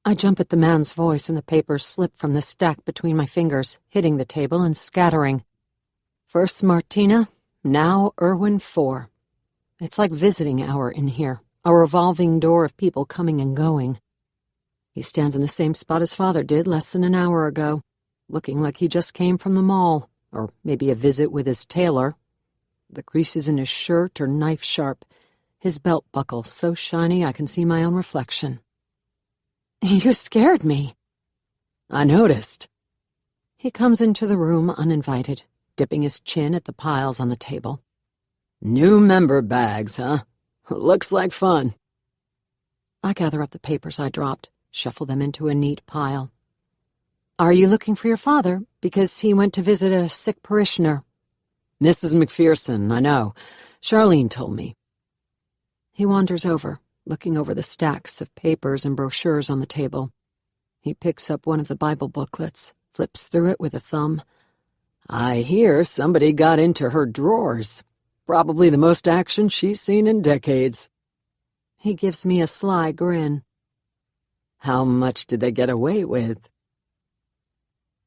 [SPEAKER 1] I jump at the man's voice and the papers slip from the stack between my fingers, hitting the table and scattering. First Martina, now Irwin 4. It's like visiting hour in here, a revolving door of people coming and going. He stands in the same spot his father did less than an hour ago, looking like he just came from the mall, or maybe a visit with his tailor. The creases in his shirt are knife-sharp, his belt buckle so shiny I can see my own reflection. You scared me. I noticed. He comes into the room uninvited, dipping his chin at the piles on the table. New member bags, huh? Looks like fun. I gather up the papers I dropped, shuffle them into a neat pile. Are you looking for your father? Because he went to visit a sick parishioner. Mrs. McPherson, I know. Charlene told me. He wanders over, looking over the stacks of papers and brochures on the table. He picks up one of the Bible booklets, flips through it with a thumb. I hear somebody got into her drawers. Probably the most action she's seen in decades. He gives me a sly grin. How much did they get away with?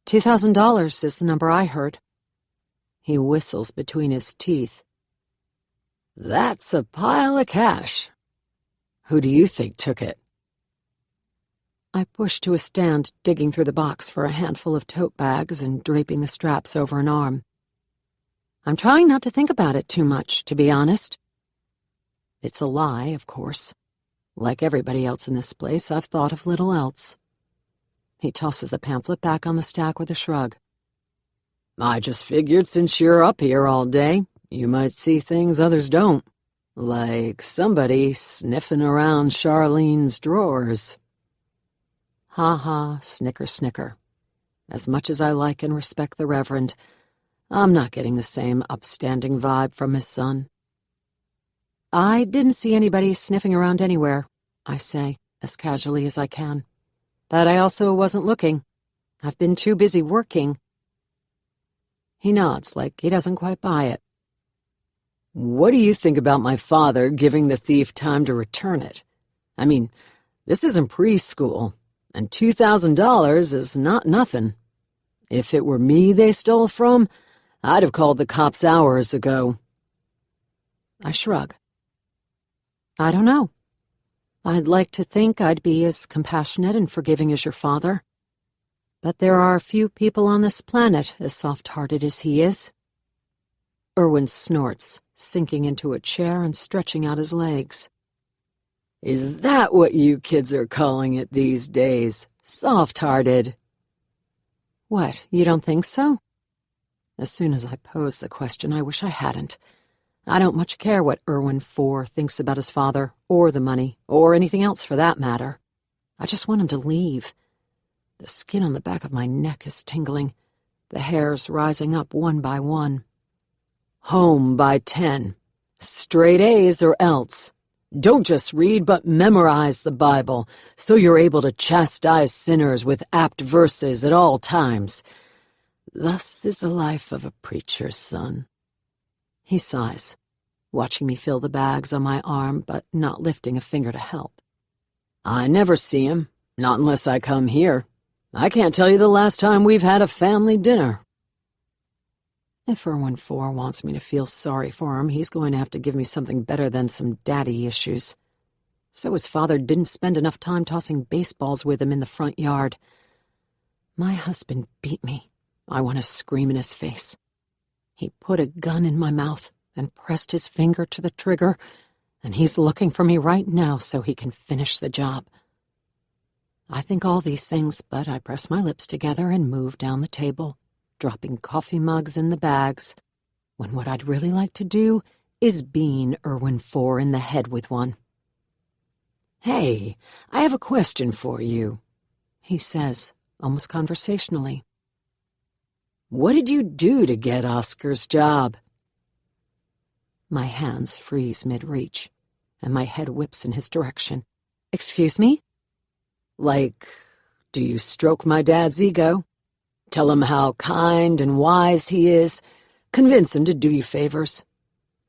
[SPEAKER 1] $2,000 is the number I heard. He whistles between his teeth. That's a pile of cash. Who do you think took it? I push to a stand, digging through the box for a handful of tote bags and draping the straps over an arm. I'm trying not to think about it too much, to be honest. It's a lie, of course. Like everybody else in this place, I've thought of little else. He tosses the pamphlet back on the stack with a shrug. I just figured since you're up here all day, you might see things others don't. Like somebody sniffing around Charlene's drawers. Ha ha, snicker, snicker. As much as I like and respect the Reverend, I'm not getting the same upstanding vibe from his son. I didn't see anybody sniffing around anywhere, I say, as casually as I can. But I also wasn't looking. I've been too busy working. He nods like he doesn't quite buy it. What do you think about my father giving the thief time to return it? I mean, this isn't preschool, and $2,000 is not nothing. If it were me they stole from, I'd have called the cops hours ago. I shrug. I don't know. I'd like to think I'd be as compassionate and forgiving as your father. But there are few people on this planet as soft-hearted as he is. Erwin snorts, sinking into a chair and stretching out his legs.
[SPEAKER 5] Is that what you kids are calling it these days? Soft-hearted?
[SPEAKER 1] What, you don't think so? As soon as I pose the question, I wish I hadn't. I don't much care what Erwin IV thinks about his father, or the money, or anything else for that matter. I just want him to leave. The skin on the back of my neck is tingling, the hairs rising up one by one.
[SPEAKER 5] Home by 10. Straight A's or else. Don't just read, but memorize the Bible, so you're able to chastise sinners with apt verses at all times. Thus is the life of a preacher's son.
[SPEAKER 1] He sighs, watching me fill the bags on my arm, but not lifting a finger to help.
[SPEAKER 5] I never see him, not unless I come here. I can't tell you the last time we've had a family dinner.
[SPEAKER 1] If Erwin IV wants me to feel sorry for him, he's going to have to give me something better than some daddy issues. So his father didn't spend enough time tossing baseballs with him in the front yard. My husband beat me. I want to scream in his face. He put a gun in my mouth and pressed his finger to the trigger, and he's looking for me right now so he can finish the job. I think all these things, but I press my lips together and move down the table, dropping coffee mugs in the bags, when what I'd really like to do is bean Erwin IV in the head with one.
[SPEAKER 5] "Hey, I have a question for you,"
[SPEAKER 1] he says, almost conversationally.
[SPEAKER 5] "What did you do to get Oscar's job?"
[SPEAKER 1] My hands freeze mid-reach, and my head whips in his direction. "Excuse me?"
[SPEAKER 5] Like, do you stroke my dad's ego? Tell him how kind and wise he is? Convince him to do you favors?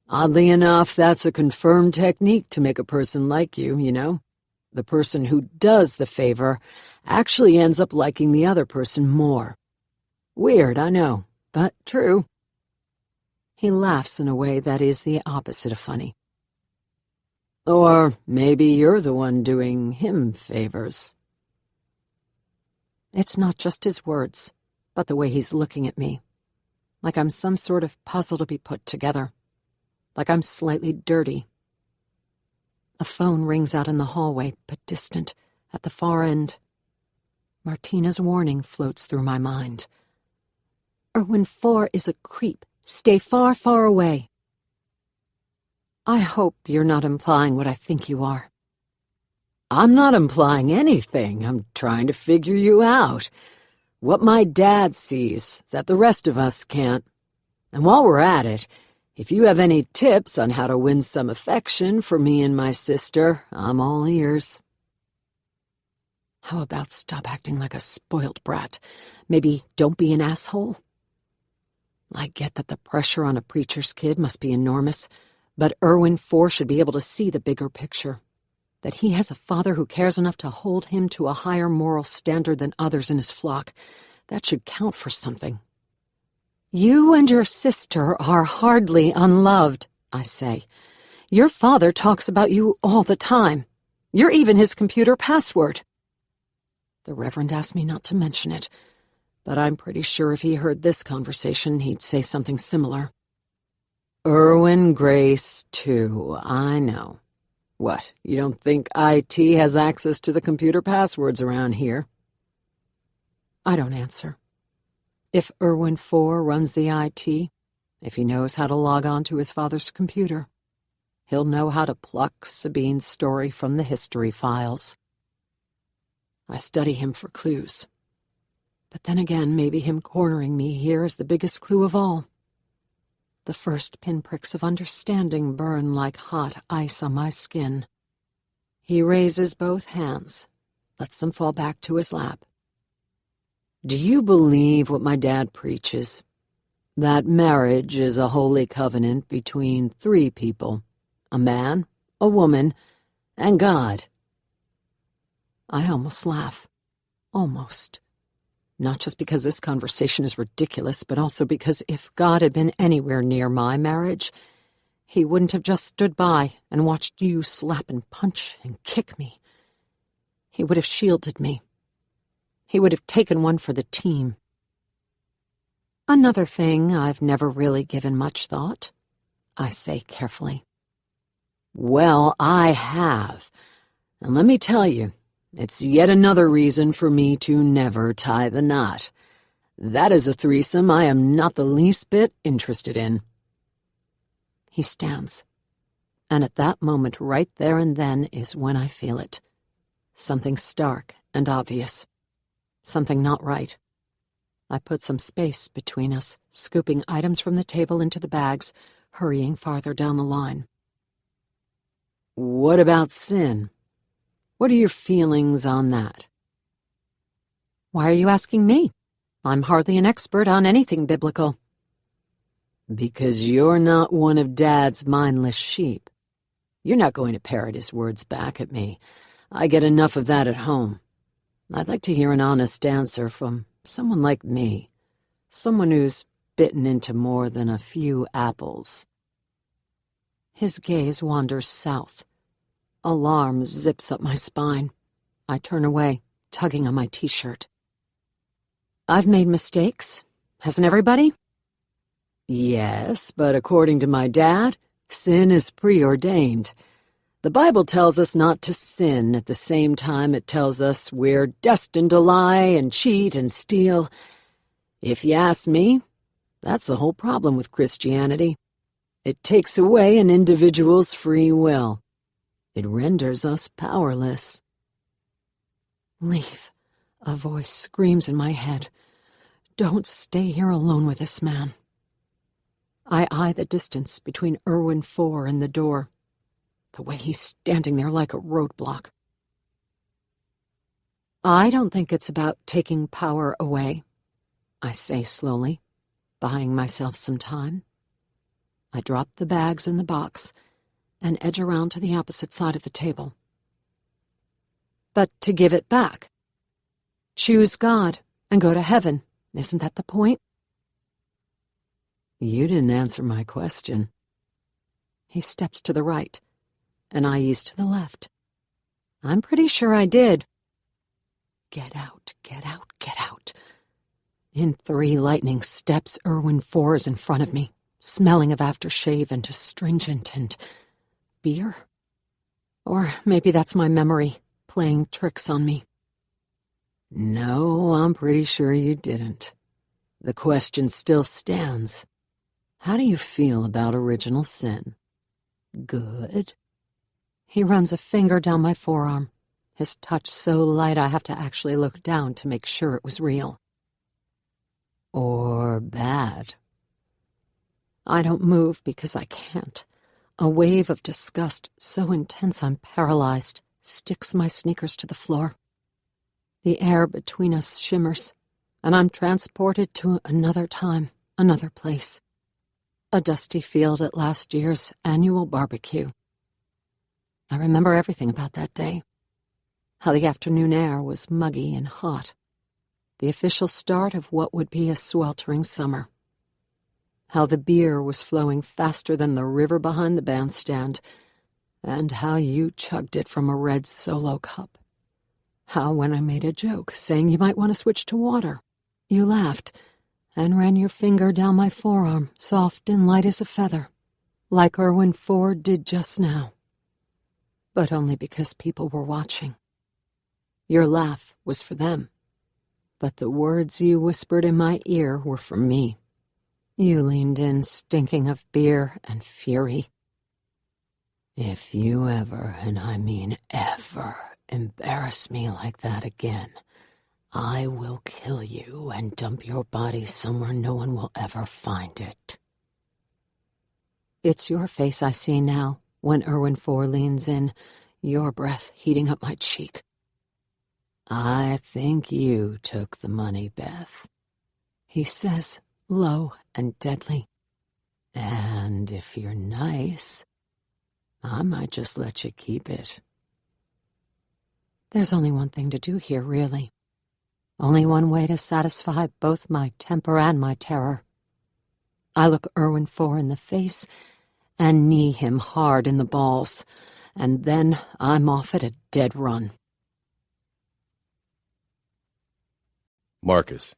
[SPEAKER 5] Oddly enough, that's a confirmed technique to make a person like you, you know? The person who does the favor actually ends up liking the other person more. Weird, I know, but true.
[SPEAKER 1] He laughs in a way that is the opposite of funny.
[SPEAKER 5] Or maybe you're the one doing him favors.
[SPEAKER 1] It's not just his words, but the way he's looking at me. Like I'm some sort of puzzle to be put together. Like I'm slightly dirty. A phone rings out in the hallway, but distant, at the far end. Martina's warning floats through my mind. Erwin IV is a creep. Stay far, far away. I hope you're not implying what I think you are.
[SPEAKER 5] I'm not implying anything. I'm trying to figure you out. What my dad sees that the rest of us can't. And while we're at it, if you have any tips on how to win some affection for me and my sister, I'm all ears.
[SPEAKER 1] How about stop acting like a spoiled brat? Maybe don't be an asshole? I get that the pressure on a preacher's kid must be enormous, but Erwin IV should be able to see the bigger picture. That he has a father who cares enough to hold him to a higher moral standard than others in his flock. That should count for something. You and your sister are hardly unloved, I say. Your father talks about you all the time. You're even his computer password. The Reverend asked me not to mention it, but I'm pretty sure if he heard this conversation, he'd say something similar.
[SPEAKER 5] Erwin Grace, too, I know. What, you don't think IT has access to the computer passwords around here?
[SPEAKER 1] I don't answer. If Erwin IV runs the IT, if he knows how to log on to his father's computer, he'll know how to pluck Sabine's story from the history files. I study him for clues. But then again, maybe him cornering me here is the biggest clue of all. The first pinpricks of understanding burn like hot ice on my skin. He raises both hands, lets them fall back to his lap.
[SPEAKER 5] Do you believe what my dad preaches? That marriage is a holy covenant between 3 people, a man, a woman, and God.
[SPEAKER 1] I almost laugh. Almost. Not just because this conversation is ridiculous, but also because if God had been anywhere near my marriage, he wouldn't have just stood by and watched you slap and punch and kick me. He would have shielded me. He would have taken one for the team. Another thing I've never really given much thought, I say carefully. Well, I have. And let me tell you, it's yet another reason for me to never tie the knot. That is a threesome I am not the least bit interested in. He stands, and at that moment right there and then is when I feel it. Something stark and obvious. Something not right. I put some space between us, scooping items from the table into the bags, hurrying farther down the line. What about sin? What are your feelings on that? Why are you asking me? I'm hardly an expert on anything biblical. Because you're not one of Dad's mindless sheep. You're not going to parrot his words back at me. I get enough of that at home. I'd like to hear an honest answer from someone like me, someone who's bitten into more than a few apples. His gaze wanders south. Alarm zips up my spine. I turn away, tugging on my t-shirt. I've made mistakes, hasn't everybody? Yes, but according to my dad, sin is preordained. The Bible tells us not to sin. At the same time, it tells us we're destined to lie and cheat and steal. If you ask me, that's the whole problem with Christianity. It takes away an individual's free will. It renders us powerless. Leave, a voice screams in my head. Don't stay here alone with this man. I eye the distance between Irwin IV and the door, the way he's standing there like a roadblock. I don't think it's about taking power away, I say slowly, buying myself some time. I drop the bags in the box and edge around to the opposite side of the table. But to give it back. Choose God and go to heaven. Isn't that the point? You didn't answer my question. He steps to the right, and I ease to the left. I'm pretty sure I did. Get out, get out, get out. In 3 lightning steps, Irwin IV is in front of me, smelling of aftershave and astringent and beer. Or maybe that's my memory, playing tricks on me. No, I'm pretty sure you didn't. The question still stands. How do you feel about original sin? Good. He runs a finger down my forearm, his touch so light I have to actually look down to make sure it was real. Or bad. I don't move because I can't. A wave of disgust so intense I'm paralyzed sticks my sneakers to the floor. The air between us shimmers, and I'm transported to another time, another place. A dusty field at last year's annual barbecue. I remember everything about that day. How the afternoon air was muggy and hot. The official start of what would be a sweltering summer. How the beer was flowing faster than the river behind the bandstand, and how you chugged it from a red Solo cup. How when I made a joke saying you might want to switch to water, you laughed and ran your finger down my forearm, soft and light as a feather, like Irwin IV did just now. But only because people were watching. Your laugh was for them, but the words you whispered in my ear were for me. You leaned in, stinking of beer and fury. If you ever, and I mean ever, embarrass me like that again, I will kill you and dump your body somewhere no one will ever find it. It's your face I see now, when Irwin IV leans in, your breath heating up my cheek. I think you took the money, Beth, he says, low and deadly. And if you're nice, I might just let you keep it. There's only one thing to do here, really. Only one way to satisfy both my temper and my terror. I look Irwin IV in the face and knee him hard in the balls, and then I'm off at a dead run.
[SPEAKER 4] Marcus.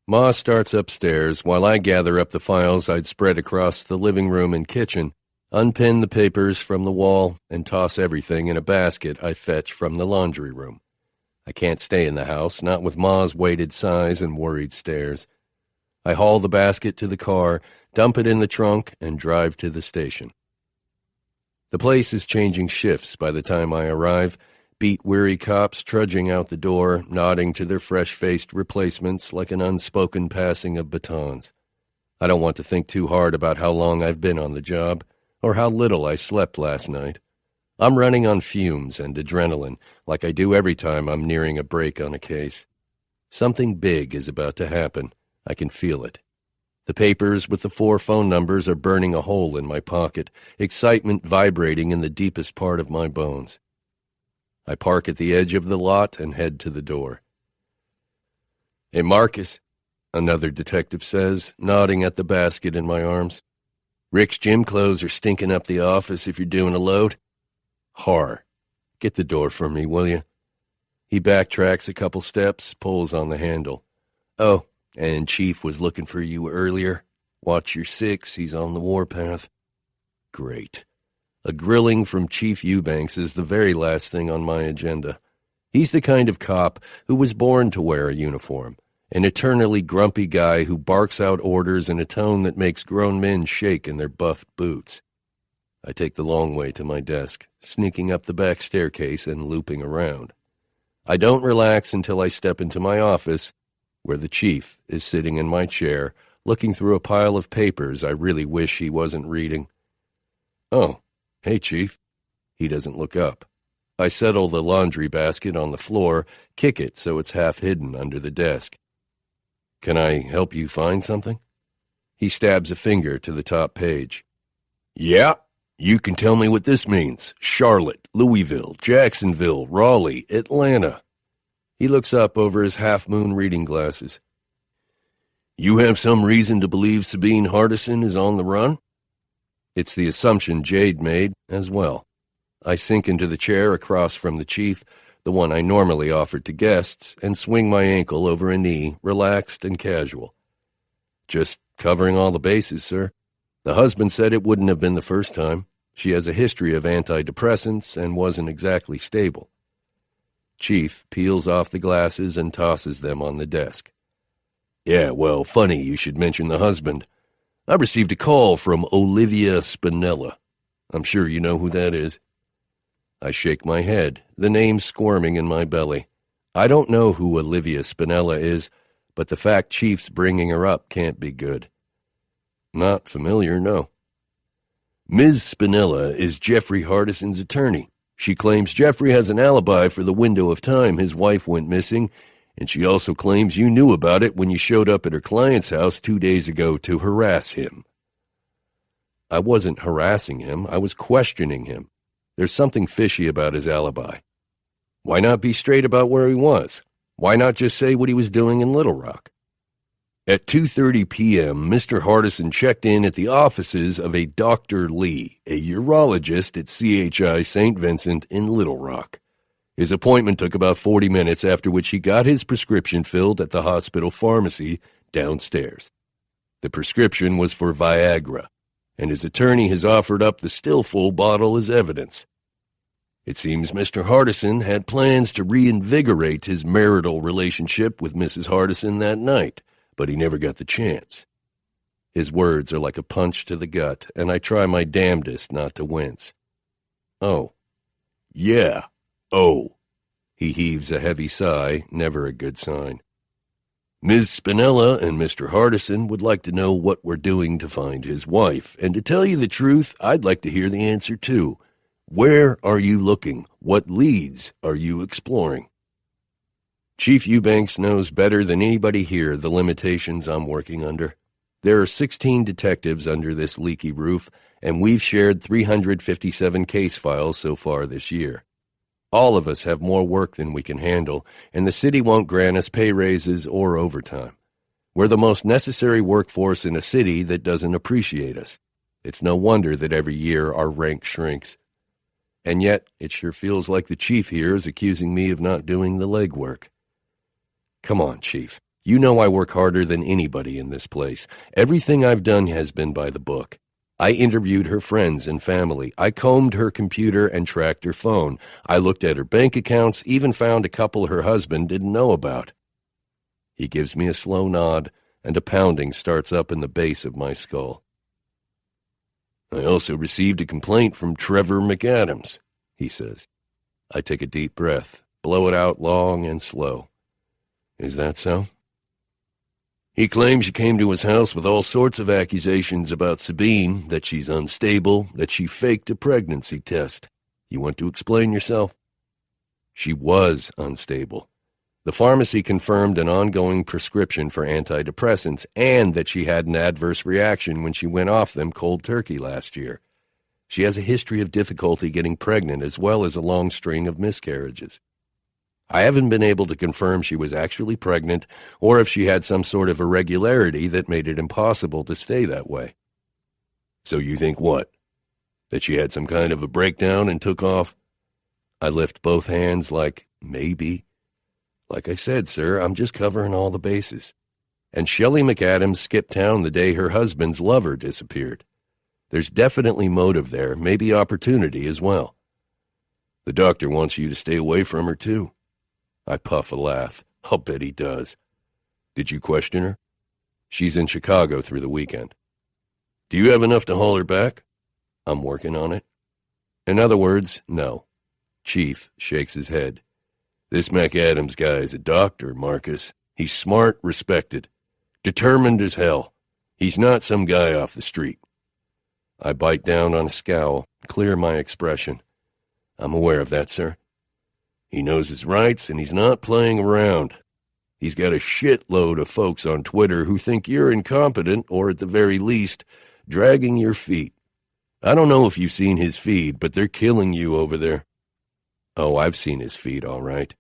[SPEAKER 4] Ma starts upstairs while I gather up the files I'd spread across the living room and kitchen, unpin the papers from the wall, and toss everything in a basket I fetch from the laundry room. I can't stay in the house, not with Ma's weighted sighs and worried stares. I haul the basket to the car, dump it in the trunk, and drive to the station. The place is changing shifts by the time I arrive, beat-weary cops trudging out the door, nodding to their fresh-faced replacements like an unspoken passing of batons. I don't want to think too hard about how long I've been on the job, or how little I slept last night. I'm running on fumes and adrenaline, like I do every time I'm nearing a break on a case. Something big is about to happen. I can feel it. The papers with the 4 phone numbers are burning a hole in my pocket, excitement vibrating in the deepest part of my bones. I park at the edge of the lot and head to the door. "Hey, Marcus," another detective says, nodding at the basket in my arms. "Rick's gym clothes are stinking up the office if you're doing a load." "Har. Get the door for me, will you?" He backtracks a couple steps, pulls on the handle. "Oh, and Chief was looking for you earlier. Watch your 6, he's on the warpath." Great. A grilling from Chief Eubanks is the very last thing on my agenda. He's the kind of cop who was born to wear a uniform, an eternally grumpy guy who barks out orders in a tone that makes grown men shake in their buffed boots. I take the long way to my desk, sneaking up the back staircase and looping around. I don't relax until I step into my office, where the chief is sitting in my chair, looking through a pile of papers I really wish he wasn't reading. "Oh, hey, Chief." He doesn't look up. I settle the laundry basket on the floor, kick it so it's half hidden under the desk. "Can I help you find something?" He stabs a finger to the top page. "Yeah, you can tell me what this means. Charlotte, Louisville, Jacksonville, Raleigh, Atlanta." He looks up over his half-moon reading glasses. "You have some reason to believe Sabine Hardison is on the run?" It's the assumption Jade made as well. I sink into the chair across from the chief, the one I normally offered to guests, and swing my ankle over a knee, relaxed and casual. "Just covering all the bases, sir. The husband said it wouldn't have been the first time. She has a history of antidepressants and wasn't exactly stable." Chief peels off the glasses and tosses them on the desk. "Yeah, well, funny you should mention the husband. I received a call from Olivia Spinella. I'm sure you know who that is." I shake my head, the name squirming in my belly. I don't know who Olivia Spinella is, but the fact Chief's bringing her up can't be good. "Not familiar, no." "Ms. Spinella is Jeffrey Hardison's attorney. She claims Jeffrey has an alibi for the window of time his wife went missing, and she also claims you knew about it when you showed up at her client's house 2 days ago to harass him." I wasn't harassing him. I was questioning him. There's something fishy about his alibi. Why not be straight about where he was? Why not just say what he was doing in Little Rock? "At 2:30 p.m., Mr. Hardison checked in at the offices of a Dr. Lee, a urologist at CHI St. Vincent in Little Rock. His appointment took about 40 minutes, after which he got his prescription filled at the hospital pharmacy downstairs. The prescription was for Viagra, and his attorney has offered up the still full bottle as evidence. It seems Mr. Hardison had plans to reinvigorate his marital relationship with Mrs. Hardison that night, but he never got the chance." His words are like a punch to the gut, and I try my damnedest not to wince. "Oh. Yeah. Oh." He heaves a heavy sigh, never a good sign. "Ms. Spinella and Mr. Hardison would like to know what we're doing to find his wife, and to tell you the truth, I'd like to hear the answer too. Where are you looking? What leads are you exploring?" Chief Eubanks knows better than anybody here the limitations I'm working under. There are 16 detectives under this leaky roof, and we've shared 357 case files so far this year. All of us have more work than we can handle, and the city won't grant us pay raises or overtime. We're the most necessary workforce in a city that doesn't appreciate us. It's no wonder that every year our rank shrinks. And yet, it sure feels like the chief here is accusing me of not doing the legwork. Come on, Chief. You know I work harder than anybody in this place. Everything I've done has been by the book. I interviewed her friends and family. I combed her computer and tracked her phone. I looked at her bank accounts, even found a couple her husband didn't know about. He gives me a slow nod, and a pounding starts up in the base of my skull. I also received a complaint from Trevor McAdams, he says. I take a deep breath, blow it out long and slow. Is that so? He claims you came to his house with all sorts of accusations about Sabine, that she's unstable, that she faked a pregnancy test. You want to explain yourself? She was unstable. The pharmacy confirmed an ongoing prescription for antidepressants and that she had an adverse reaction when she went off them cold turkey last year. She has a history of difficulty getting pregnant as well as a long string of miscarriages. I haven't been able to confirm she was actually pregnant or if she had some sort of irregularity that made it impossible to stay that way. So you think what? That she had some kind of a breakdown and took off? I lift both hands like, maybe. Like I said, sir, I'm just covering all the bases. And Shelley McAdams skipped town the day her husband's lover disappeared. There's definitely motive there, maybe opportunity as well. The doctor wants you to stay away from her, too. I puff a laugh. I'll bet he does. Did you question her? She's in Chicago through the weekend. Do you have enough to haul her back? I'm working on it. In other words, no. Chief shakes his head. This McAdams guy is a doctor, Marcus. He's smart, respected. Determined as hell. He's not some guy off the street. I bite down on a scowl, clear my expression. I'm aware of that, sir. He knows his rights, and he's not playing around. He's got a shitload of folks on Twitter who think you're incompetent, or at the very least, dragging your feet. I don't know if you've seen his feed, but they're killing you over there. Oh, I've seen his feed, all right.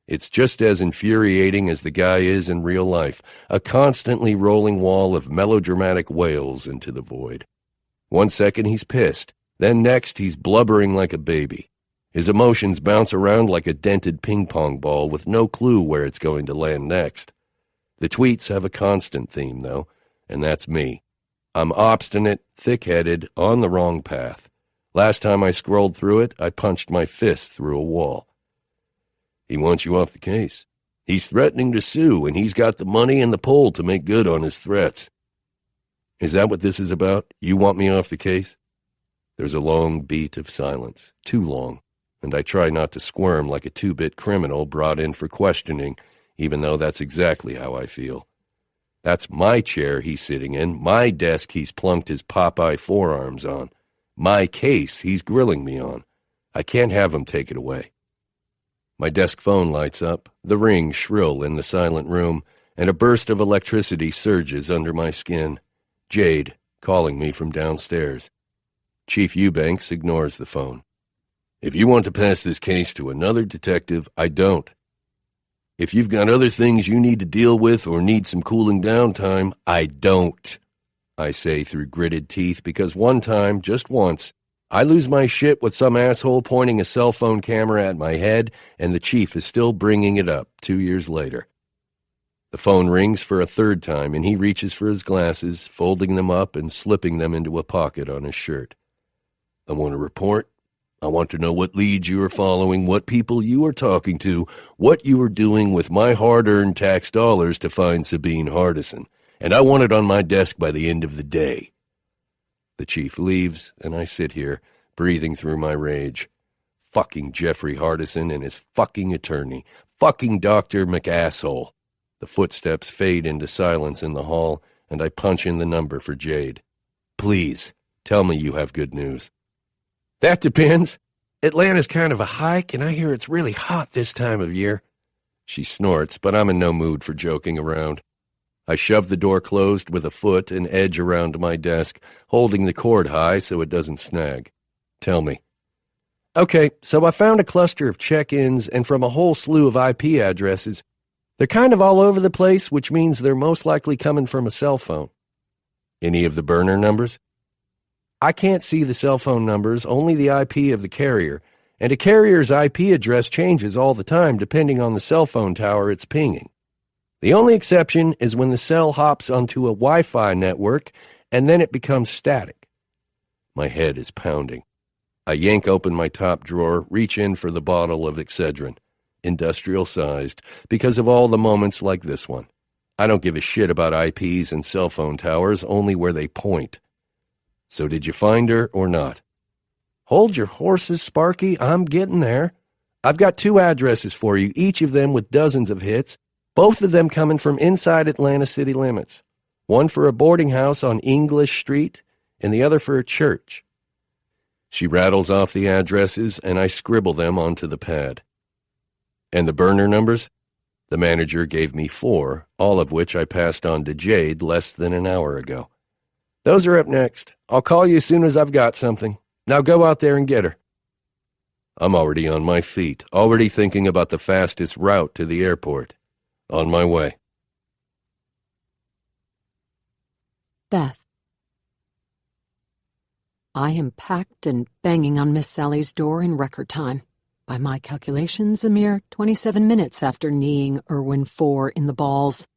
[SPEAKER 4] It's just as infuriating as the guy is in real life, a constantly rolling wall of melodramatic wails into the void. 1 second he's pissed, then next he's blubbering like a baby. His emotions bounce around like a dented ping-pong ball with no clue where it's going to land next. The tweets have a constant theme, though, and that's me. I'm obstinate, thick-headed, on the wrong path. Last time I scrolled through it, I punched my fist through a wall. He wants you off the case. He's threatening to sue, and he's got the money and the pull to make good on his threats. Is that what this is about? You want me off the case? There's a long beat of silence, too long, and I try not to squirm like a two-bit criminal brought in for questioning, even though that's exactly how I feel. That's my chair he's sitting in, my desk he's plunked his Popeye forearms on, my case he's grilling me on. I can't have him take it away. My desk phone lights up, the ring shrill in the silent room, and a burst of electricity surges under my skin. Jade, calling me from downstairs. Chief Eubanks ignores the phone. If you want to pass this case to another detective, I don't. If you've got other things you need to deal with or need some cooling down time, I don't, I say through gritted teeth, because one time, just once, I lose my shit with some asshole pointing a cell phone camera at my head, and the chief is still bringing it up 2 years later. The phone rings for a third time, and he reaches for his glasses, folding them up and slipping them into a pocket on his shirt. I want to report. I want to know what leads you are following, what people you are talking to, what you are doing with my hard-earned tax dollars to find Sabine Hardison, and I want it on my desk by the end of the day. The chief leaves, and I sit here, breathing through my rage. Fucking Jeffrey Hardison and his fucking attorney. Fucking Dr. McAsshole. The footsteps fade into silence in the hall, and I punch in the number for Jade. Please, tell me you have good news. That depends. Atlanta's kind of a hike, and I hear it's really hot this time of year. She snorts, but I'm in no mood for joking around. I shove the door closed with a foot and edge around my desk, holding the cord high so it doesn't snag. Tell me. Okay, so I found a cluster of check-ins, and from a whole slew of IP addresses. They're kind of all over the place, which means they're most likely coming from a cell phone. Any of the burner numbers? I can't see the cell phone numbers, only the IP of the carrier, and a carrier's IP address changes all the time depending on the cell phone tower it's pinging. The only exception is when the cell hops onto a Wi-Fi network and then it becomes static. My head is pounding. I yank open my top drawer, reach in for the bottle of Excedrin, industrial-sized, because of all the moments like this one. I don't give a shit about IPs and cell phone towers, only where they point. So did you find her or not? Hold your horses, Sparky. I'm getting there. I've got 2 addresses for you, each of them with dozens of hits, both of them coming from inside Atlanta city limits. One for a boarding house on English Street and the other for a church. She rattles off the addresses, and I scribble them onto the pad. And the burner numbers? The manager gave me 4, all of which I passed on to Jade less than an hour ago. Those are up next. I'll call you as soon as I've got something. Now go out there and get her. I'm already on my feet, already thinking about the fastest route to the airport. On my way.
[SPEAKER 1] Beth. I am packed and banging on Miss Sally's door in record time. By my calculations, a mere 27 minutes after kneeing Irwin 4 in the balls.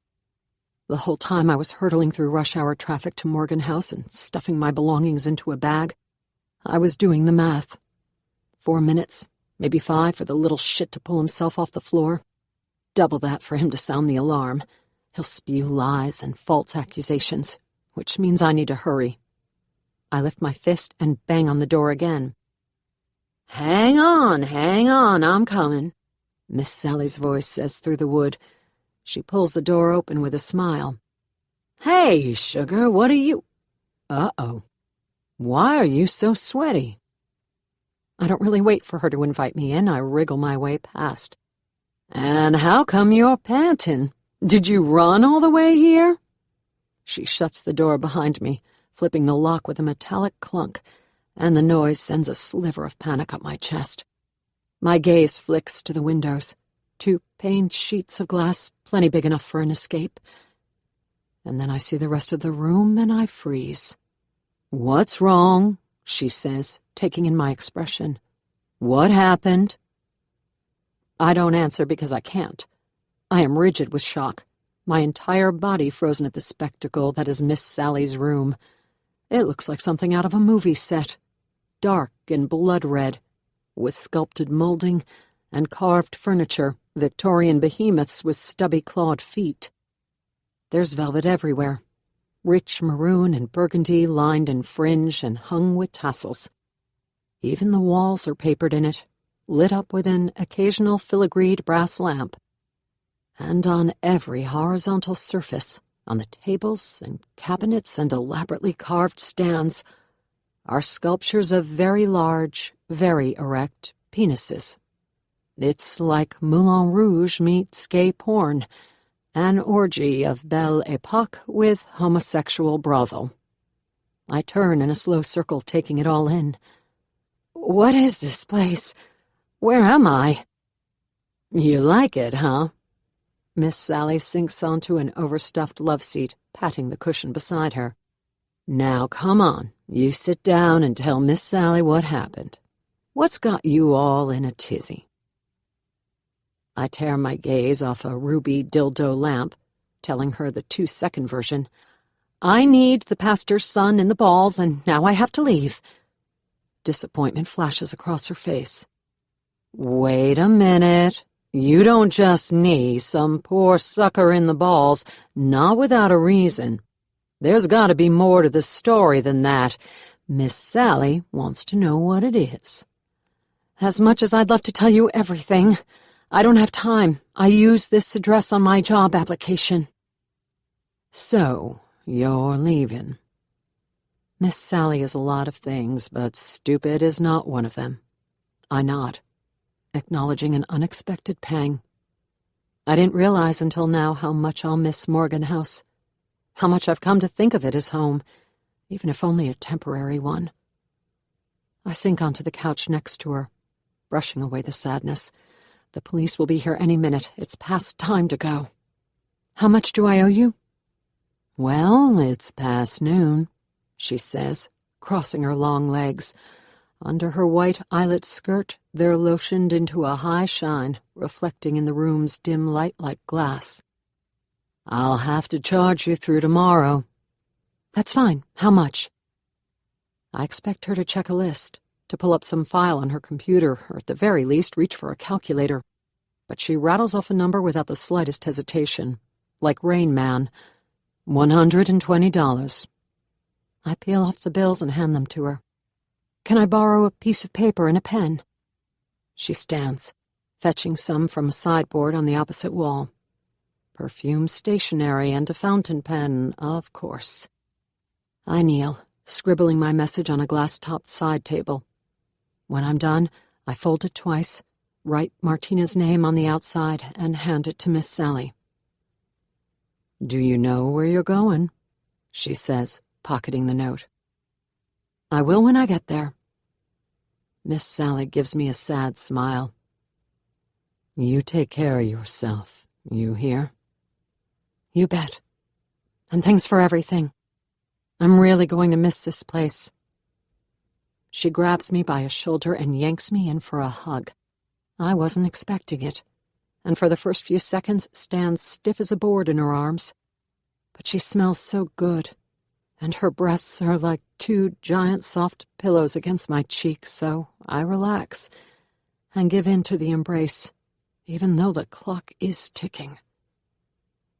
[SPEAKER 1] The whole time I was hurtling through rush-hour traffic to Morgan House and stuffing my belongings into a bag, I was doing the math. 4 minutes, maybe 5 for the little shit to pull himself off the floor. Double that for him to sound the alarm. He'll spew lies and false accusations, which means I need to hurry. I lift my fist and bang on the door again. Hang on, I'm coming," Miss Sally's voice says through the wood. She pulls the door open with a smile. "Hey, sugar, what are you—" Uh-oh. Why are you so sweaty? I don't really wait for her to invite me in. I wriggle my way past. "And how come you're panting? Did you run all the way here?" She shuts the door behind me, flipping the lock with a metallic clunk, and the noise sends a sliver of panic up my chest. My gaze flicks to the windows, 2 paned sheets of glass, plenty big enough for an escape. And then I see the rest of the room and I freeze. "What's wrong?" she says, taking in my expression. "What happened?" I don't answer because I can't. I am rigid with shock, my entire body frozen at the spectacle that is Miss Sally's room. It looks like something out of a movie set, dark and blood red, with sculpted molding and carved furniture, Victorian behemoths with stubby clawed feet. There's velvet everywhere, rich maroon and burgundy lined in fringe and hung with tassels. Even the walls are papered in it, lit up with an occasional filigreed brass lamp. And on every horizontal surface, on the tables and cabinets and elaborately carved stands, are sculptures of very large, very erect penises. It's like Moulin Rouge meets gay porn, an orgy of Belle Epoque with homosexual brothel. I turn in a slow circle, taking it all in. What is this place? Where am I? You like it, huh? Miss Sally sinks onto an overstuffed love seat, patting the cushion beside her. Now, come on, you sit down and tell Miss Sally what happened. What's got you all in a tizzy? I tear my gaze off a ruby dildo lamp, telling her the 2-second version. I need the pastor's son in the balls, and now I have to leave. Disappointment flashes across her face. Wait a minute. You don't just knee some poor sucker in the balls, not without a reason. There's got to be more to the story than that. Miss Sally wants to know what it is. As much as I'd love to tell you everything, I don't have time. I use this address on my job application. So, you're leaving. Miss Sally is a lot of things, but stupid is not one of them. I nod, acknowledging an unexpected pang. I didn't realize until now how much I'll miss Morgan House, how much I've come to think of it as home, even if only a temporary one. I sink onto the couch next to her, brushing away the sadness. The police will be here any minute. It's past time to go. How much do I owe you? Well, it's past noon, she says, crossing her long legs. Under her white eyelet skirt, they're lotioned into a high shine, reflecting in the room's dim light like glass. I'll have to charge you through tomorrow. That's fine. How much? I expect her to check a list, to pull up some file on her computer, or at the very least reach for a calculator. But she rattles off a number without the slightest hesitation, like Rain Man. $120. I peel off the bills and hand them to her. Can I borrow a piece of paper and a pen? She stands, fetching some from a sideboard on the opposite wall. Perfume stationery and a fountain pen, of course. I kneel, scribbling my message on a glass-topped side table. When I'm done, I fold it twice, write Martina's name on the outside, and hand it to Miss Sally. Do you know where you're going? She says, pocketing the note. I will when I get there. Miss Sally gives me a sad smile. You take care of yourself, you hear? You bet. And thanks for everything. I'm really going to miss this place. She grabs me by a shoulder and yanks me in for a hug. I wasn't expecting it, and for the first few seconds stands stiff as a board in her arms. But she smells so good, and her breasts are like two giant soft pillows against my cheeks, so I relax and give in to the embrace, even though the clock is ticking.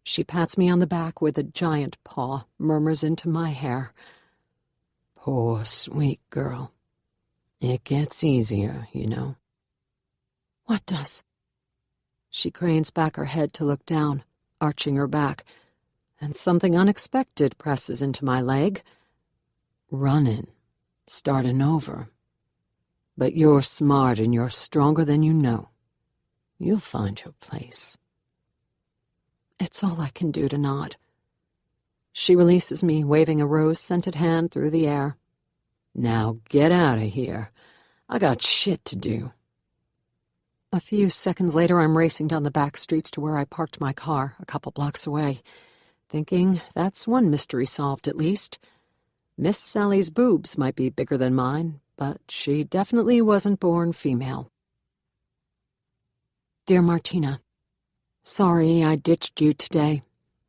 [SPEAKER 1] She pats me on the back with a giant paw, murmurs into my hair. Poor, sweet girl. It gets easier, you know. What does? She cranes back her head to look down, arching her back, and something unexpected presses into my leg. Running, starting over. But you're smart and you're stronger than you know. You'll find your place. It's all I can do to nod. She releases me, waving a rose-scented hand through the air. Now get out of here. I got shit to do. A few seconds later, I'm racing down the back streets to where I parked my car, a couple blocks away, thinking that's one mystery solved at least. Miss Sally's boobs might be bigger than mine, but she definitely wasn't born female. Dear Martina, sorry I ditched you today,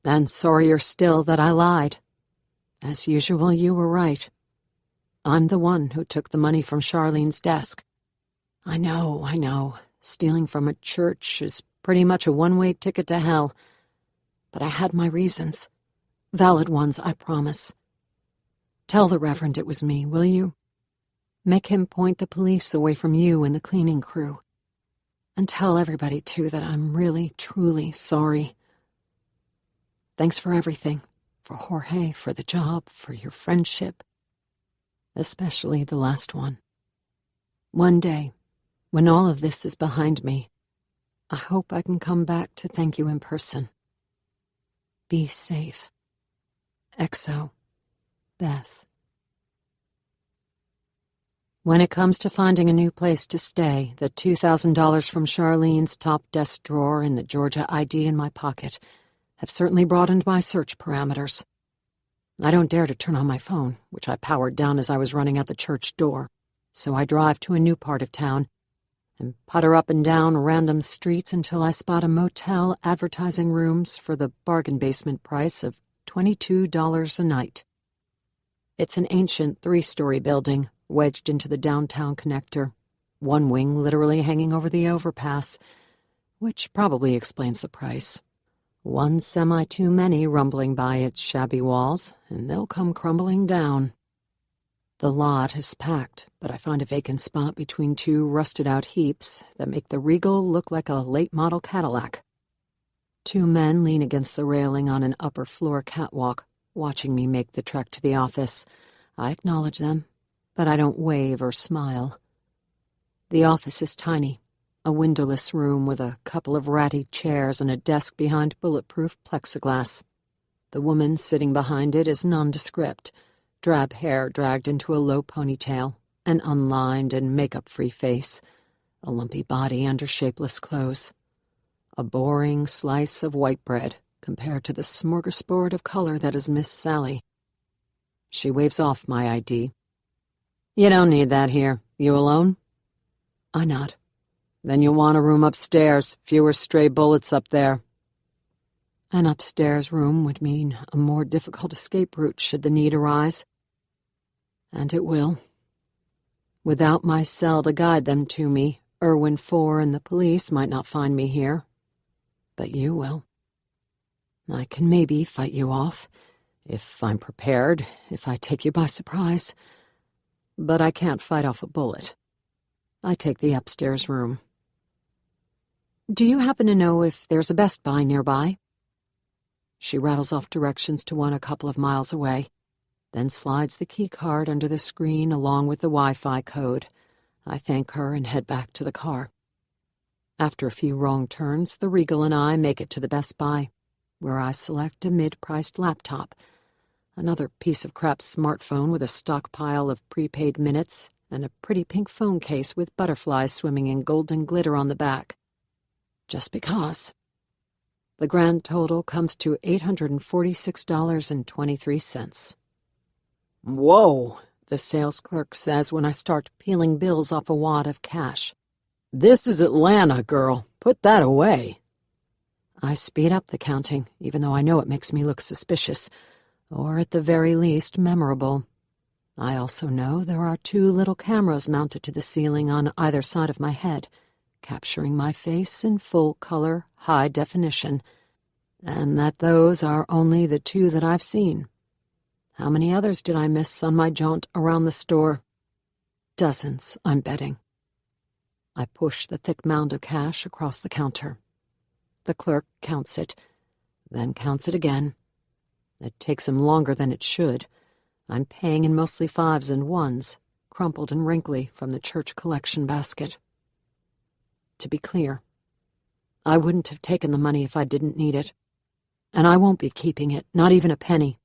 [SPEAKER 1] and sorrier still that I lied. As usual, you were right. I'm the one who took the money from Charlene's desk. I know. Stealing from a church is pretty much a one-way ticket to hell. But I had my reasons. Valid ones, I promise. Tell the Reverend it was me, will you? Make him point the police away from you and the cleaning crew. And tell everybody, too, that I'm really, truly sorry. Thanks for everything. For Jorge, for the job, for your friendship. Especially the last one. One day, when all of this is behind me, I hope I can come back to thank you in person. Be safe. XO, Beth. When it comes to finding a new place to stay, the $2,000 from Charlene's top desk drawer and the Georgia ID in my pocket have certainly broadened my search parameters. I don't dare to turn on my phone, which I powered down as I was running out the church door, so I drive to a new part of town and putter up and down random streets until I spot a motel advertising rooms for the bargain basement price of $22 a night. It's an ancient 3-story building wedged into the downtown connector, one wing literally hanging over the overpass, which probably explains the price. One semi too many rumbling by its shabby walls, and they'll come crumbling down. The lot is packed, but I find a vacant spot between two rusted-out heaps that make the Regal look like a late-model Cadillac. Two men lean against the railing on an upper-floor catwalk, watching me make the trek to the office. I acknowledge them, but I don't wave or smile. The office is tiny, a windowless room with a couple of ratty chairs and a desk behind bulletproof plexiglass. The woman sitting behind it is nondescript, drab hair dragged into a low ponytail, an unlined and makeup-free face, a lumpy body under shapeless clothes. A boring slice of white bread compared to the smorgasbord of color that is Miss Sally. She waves off my ID. You don't need that here. You alone? I nod. Then you'll want a room upstairs. Fewer stray bullets up there. An upstairs room would mean a more difficult escape route should the need arise. And it will. Without my cell to guide them to me, Irwin IV and the police might not find me here. But you will. I can maybe fight you off, if I'm prepared, if I take you by surprise. But I can't fight off a bullet. I take the upstairs room. Do you happen to know if there's a Best Buy nearby? She rattles off directions to one a couple of miles away, then slides the key card under the screen along with the Wi-Fi code. I thank her and head back to the car. After a few wrong turns, the Regal and I make it to the Best Buy, where I select a mid-priced laptop, another piece of crap smartphone with a stockpile of prepaid minutes, and a pretty pink phone case with butterflies swimming in golden glitter on the back. Just because. The grand total comes to $846.23. Whoa, the sales clerk says when I start peeling bills off a wad of cash. This is Atlanta, girl. Put that away. I speed up the counting, even though I know it makes me look suspicious, or at the very least memorable. I also know there are 2 little cameras mounted to the ceiling on either side of my head, capturing my face in full color, high definition, and that those are only the 2 that I've seen. How many others did I miss on my jaunt around the store? Dozens, I'm betting. I push the thick mound of cash across the counter. The clerk counts it, then counts it again. It takes him longer than it should. I'm paying in mostly 5s and 1s, crumpled and wrinkly from the church collection basket. To be clear, I wouldn't have taken the money if I didn't need it. And I won't be keeping it, not even a penny.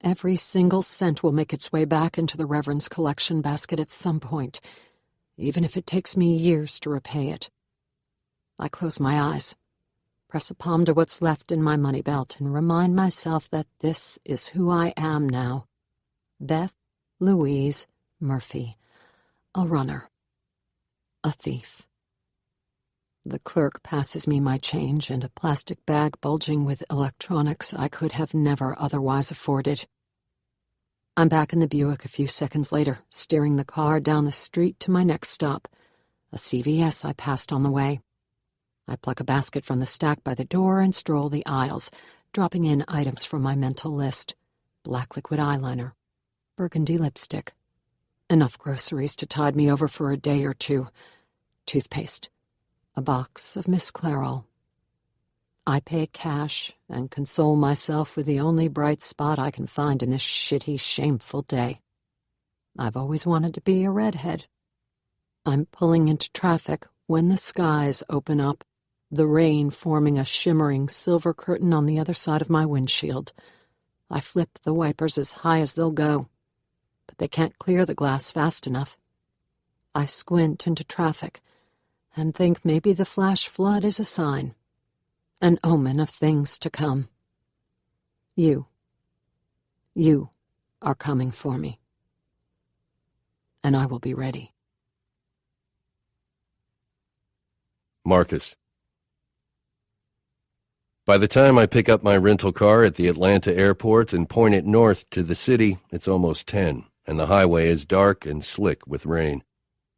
[SPEAKER 1] Every single cent will make its way back into the Reverend's collection basket at some point, even if it takes me years to repay it. I close my eyes, press a palm to what's left in my money belt, and remind myself that this is who I am now. Beth Louise Murphy, a runner, a thief. The clerk passes me my change and a plastic bag bulging with electronics I could have never otherwise afforded. I'm back in the Buick a few seconds later, steering the car down the street to my next stop, a CVS I passed on the way. I pluck a basket from the stack by the door and stroll the aisles, dropping in items from my mental list. Black liquid eyeliner, burgundy lipstick, enough groceries to tide me over for a day or 2, toothpaste, a box of Miss Clairol. I pay cash and console myself with the only bright spot I can find in this shitty, shameful day. I've always wanted to be a redhead. I'm pulling into traffic when the skies open up, the rain forming a shimmering silver curtain on the other side of my windshield. I flip the wipers as high as they'll go, but they can't clear the glass fast enough. I squint into traffic and think maybe the flash flood is a sign, an omen of things to come. You are coming for me, and I will be ready.
[SPEAKER 4] Marcus. By the time I pick up my rental car at the Atlanta airport and point it north to the city, it's almost 10, and the highway is dark and slick with rain.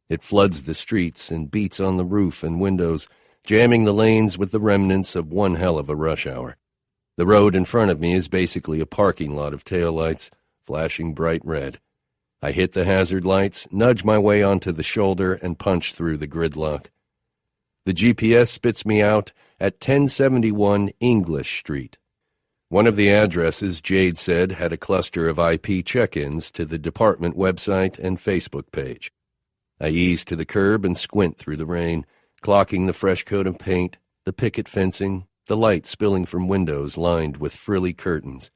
[SPEAKER 4] It floods the streets and beats on the roof and windows, jamming the lanes with the remnants of one hell of a rush hour. The road in front of me is basically a parking lot of taillights, flashing bright red. I hit the hazard lights, nudge my way onto the shoulder, and punch through the gridlock. The GPS spits me out at 1071 English Street. One of the addresses, Jade said, had a cluster of IP check-ins to the department website and Facebook page. I ease to the curb and squint through the rain, clocking the fresh coat of paint, the picket fencing, the light spilling from windows lined with frilly curtains.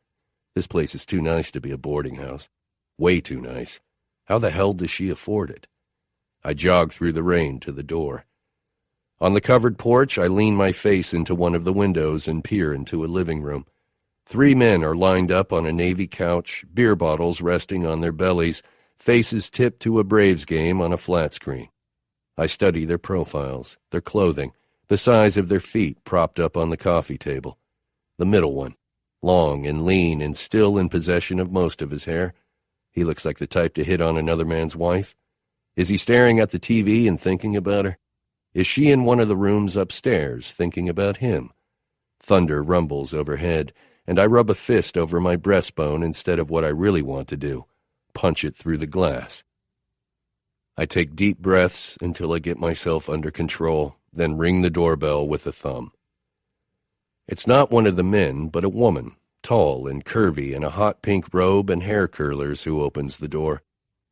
[SPEAKER 4] This place is too nice to be a boarding house. Way too nice. How the hell does she afford it? I jog through the rain to the door. On the covered porch, I lean my face into one of the windows and peer into a living room. 3 men are lined up on a navy couch, beer bottles resting on their bellies, faces tipped to a Braves game on a flat screen. I study their profiles, their clothing, the size of their feet propped up on the coffee table. The middle one, long and lean and still in possession of most of his hair. He looks like the type to hit on another man's wife. Is he staring at the TV and thinking about her? Is she in one of the rooms upstairs thinking about him? Thunder rumbles overhead, and I rub a fist over my breastbone instead of what I really want to do, punch it through the glass. I take deep breaths until I get myself under control, then ring the doorbell with a thumb. It's not one of the men, but a woman, tall and curvy in a hot pink robe and hair curlers, who opens the door.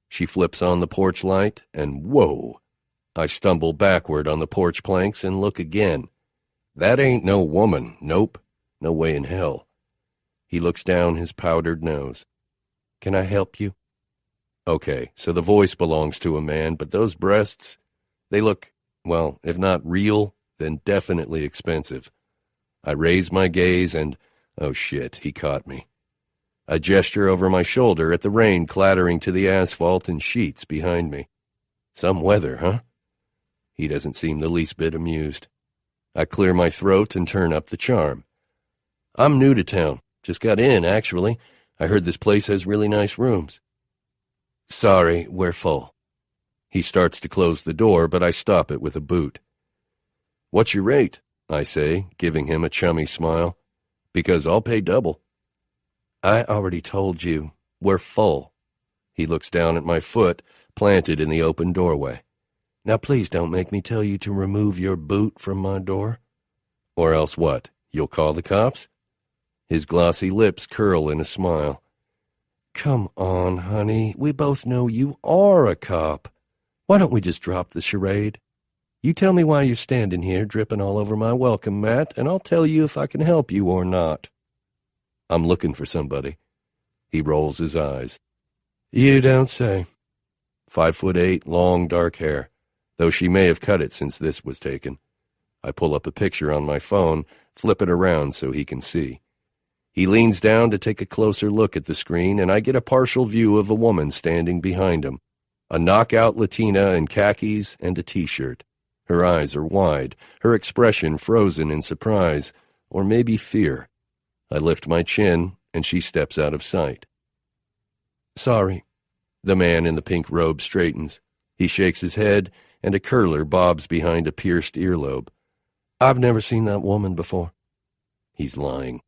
[SPEAKER 4] She flips on the porch light, and whoa! I stumble backward on the porch planks and look again. That ain't no woman, nope, no way in hell. He looks down his powdered nose. Can I help you? Okay, so the voice belongs to a man, but those breasts, they look, well, if not real, then definitely expensive. I raise my gaze and, oh shit, he caught me. I gesture over my shoulder at the rain clattering to the asphalt and sheets behind me. Some weather, huh? He doesn't seem the least bit amused. I clear my throat and turn up the charm. I'm new to town. Just got in, actually. I heard this place has really nice rooms. Sorry, we're full. He starts to close the door, but I stop it with a boot. What's your rate? I say, giving him a chummy smile. Because I'll pay double. I already told you. We're full. He looks down at my foot, planted in the open doorway. Now please don't make me tell you to remove your boot from my door. Or else what? You'll call the cops? His glossy lips curl in a smile. Come on, honey. We both know you are a cop. Why don't we just drop the charade? You tell me why you're standing here dripping all over my welcome mat, and I'll tell you if I can help you or not. I'm looking for somebody. He rolls his eyes. You don't say. 5'8", long dark hair, though she may have cut it since this was taken. I pull up a picture on my phone, flip it around so he can see. He leans down to take a closer look at the screen, and I get a partial view of a woman standing behind him, a knockout Latina in khakis and a T-shirt. Her eyes are wide, her expression frozen in surprise, or maybe fear. I lift my chin, and she steps out of sight. Sorry. The man in the pink robe straightens. He shakes his head, and a curler bobs behind a pierced earlobe. I've never seen that woman before. He's lying.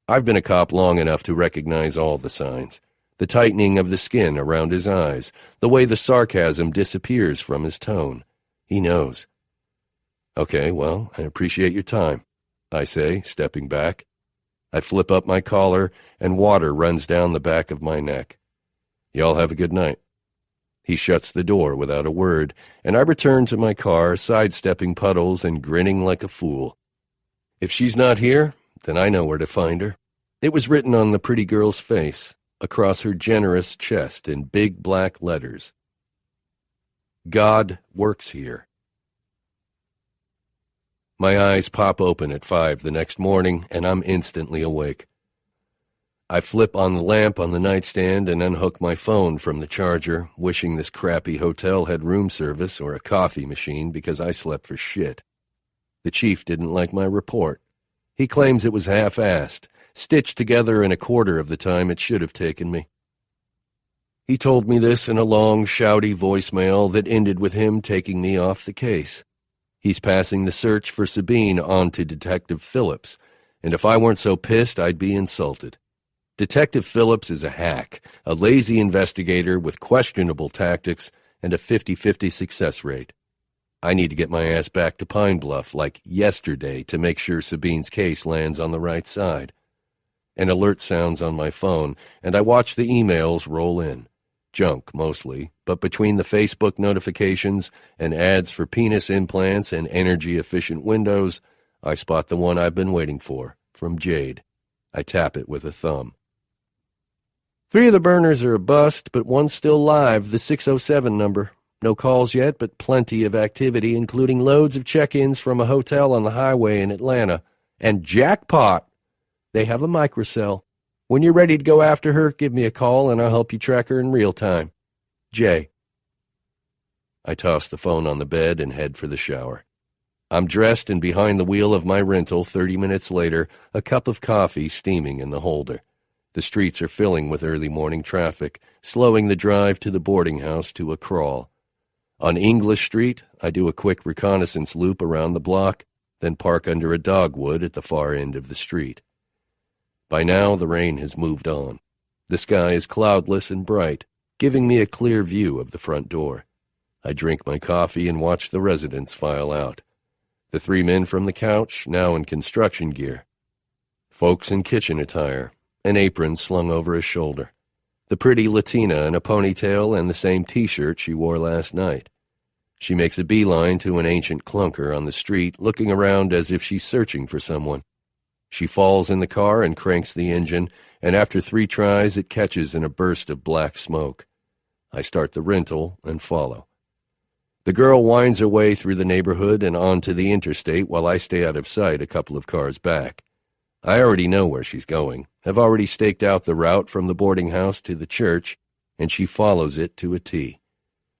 [SPEAKER 4] I've been a cop long enough to recognize all the signs. The tightening of the skin around his eyes, the way the sarcasm disappears from his tone. He knows. Okay, well, I appreciate your time, I say, stepping back. I flip up my collar, and water runs down the back of my neck. Y'all have a good night. He shuts the door without a word, and I return to my car, sidestepping puddles and grinning like a fool. If she's not here, then I know where to find her. It was written on the pretty girl's face, across her generous chest in big black letters. God works here. My eyes pop open at 5 the next morning, and I'm instantly awake. I flip on the lamp on the nightstand and unhook my phone from the charger, wishing this crappy hotel had room service or a coffee machine because I slept for shit. The chief didn't like my report. He claims it was half-assed, stitched together in a quarter of the time it should have taken me. He told me this in a long, shouty voicemail that ended with him taking me off the case. He's passing the search for Sabine on to Detective Phillips, and if I weren't so pissed, I'd be insulted. Detective Phillips is a hack, a lazy investigator with questionable tactics and a 50-50 success rate. I need to get my ass back to Pine Bluff like yesterday to make sure Sabine's case lands on the right side. An alert sounds on my phone, and I watch the emails roll in. Junk, mostly, but between the Facebook notifications and ads for penis implants and energy-efficient windows, I spot the one I've been waiting for, from Jade. I tap it with a thumb. 3 of the burners are a bust, but one's still live, the 607 number. No calls yet, but plenty of activity, including loads of check-ins from a hotel on the highway in Atlanta. And jackpot! They have a microcell. When you're ready to go after her, give me a call and I'll help you track her in real time. Jay. I toss the phone on the bed and head for the shower. I'm dressed and behind the wheel of my rental 30 minutes later, a cup of coffee steaming in the holder. The streets are filling with early morning traffic, slowing the drive to the boarding house to a crawl. On English Street, I do a quick reconnaissance loop around the block, then park under a dogwood at the far end of the street. By now, the rain has moved on. The sky is cloudless and bright, giving me a clear view of the front door. I drink my coffee and watch the residents file out. The 3 men from the couch, now in construction gear. Folks in kitchen attire, an apron slung over his shoulder. The pretty Latina in a ponytail and the same T-shirt she wore last night. She makes a beeline to an ancient clunker on the street, looking around as if she's searching for someone. She falls in the car and cranks the engine, and after 3 tries it catches in a burst of black smoke. I start the rental and follow. The girl winds her way through the neighborhood and onto the interstate while I stay out of sight a couple of cars back. I already know where she's going, have already staked out the route from the boarding house to the church, and she follows it to a T.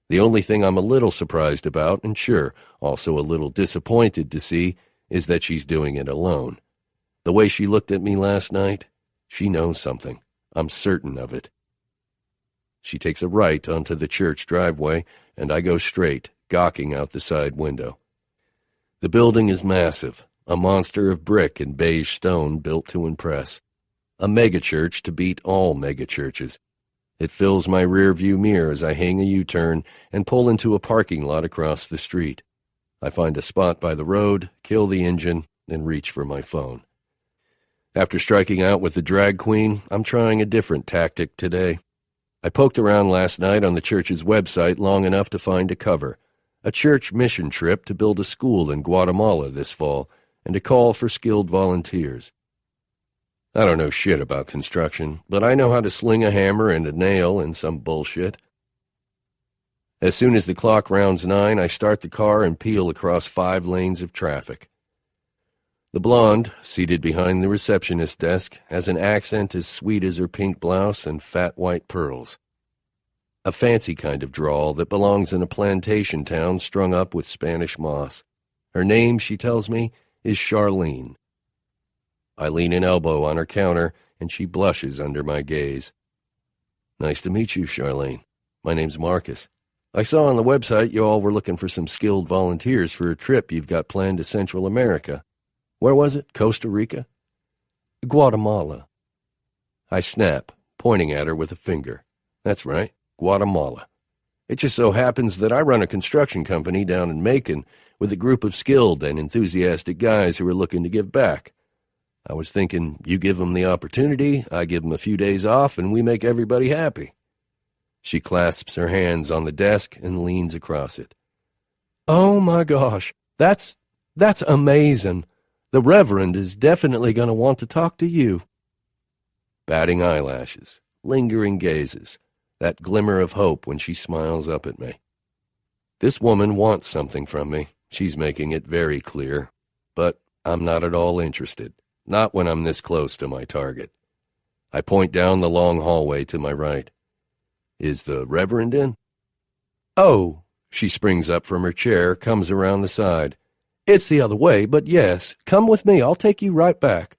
[SPEAKER 4] The only thing I'm a little surprised about, and sure, also a little disappointed to see, is that she's doing it alone. The way she looked at me last night, she knows something. I'm certain of it. She takes a right onto the church driveway, and I go straight, gawking out the side window. The building is massive, a monster of brick and beige stone built to impress. A megachurch to beat all megachurches. It fills my rear-view mirror as I hang a U-turn and pull into a parking lot across the street. I find a spot by the road, kill the engine, and reach for my phone. After striking out with the drag queen, I'm trying a different tactic today. I poked around last night on the church's website long enough to find a cover. A church mission trip to build a school in Guatemala this fall, and a call for skilled volunteers. I don't know shit about construction, but I know how to sling a hammer and a nail and some bullshit. As soon as the clock rounds 9, I start the car and peel across 5 lanes of traffic. The blonde, seated behind the receptionist desk, has an accent as sweet as her pink blouse and fat white pearls. A fancy kind of drawl that belongs in a plantation town strung up with Spanish moss. Her name, she tells me, is Charlene. I lean an elbow on her counter, and she blushes under my gaze. Nice to meet you, Charlene. My name's Marcus. I saw on the website you all were looking for some skilled volunteers for a trip you've got planned to Central America. Where was it? Costa Rica? Guatemala. I snap, pointing at her with a finger. That's right, Guatemala. It just so happens that I run a construction company down in Macon with a group of skilled and enthusiastic guys who are looking to give back. I was thinking, you give them the opportunity, I give them a few days off, and we make everybody happy. She clasps her hands on the desk and leans across it. Oh my gosh, that's amazing. The Reverend is definitely going to want to talk to you. Batting eyelashes, lingering gazes, that glimmer of hope when she smiles up at me. This woman wants something from me. She's making it very clear. But I'm not at all interested. Not when I'm this close to my target. I point down the long hallway to my right. Is the Reverend in? Oh, she springs up from her chair, comes around the side. It's the other way, but yes, come with me. I'll take you right back.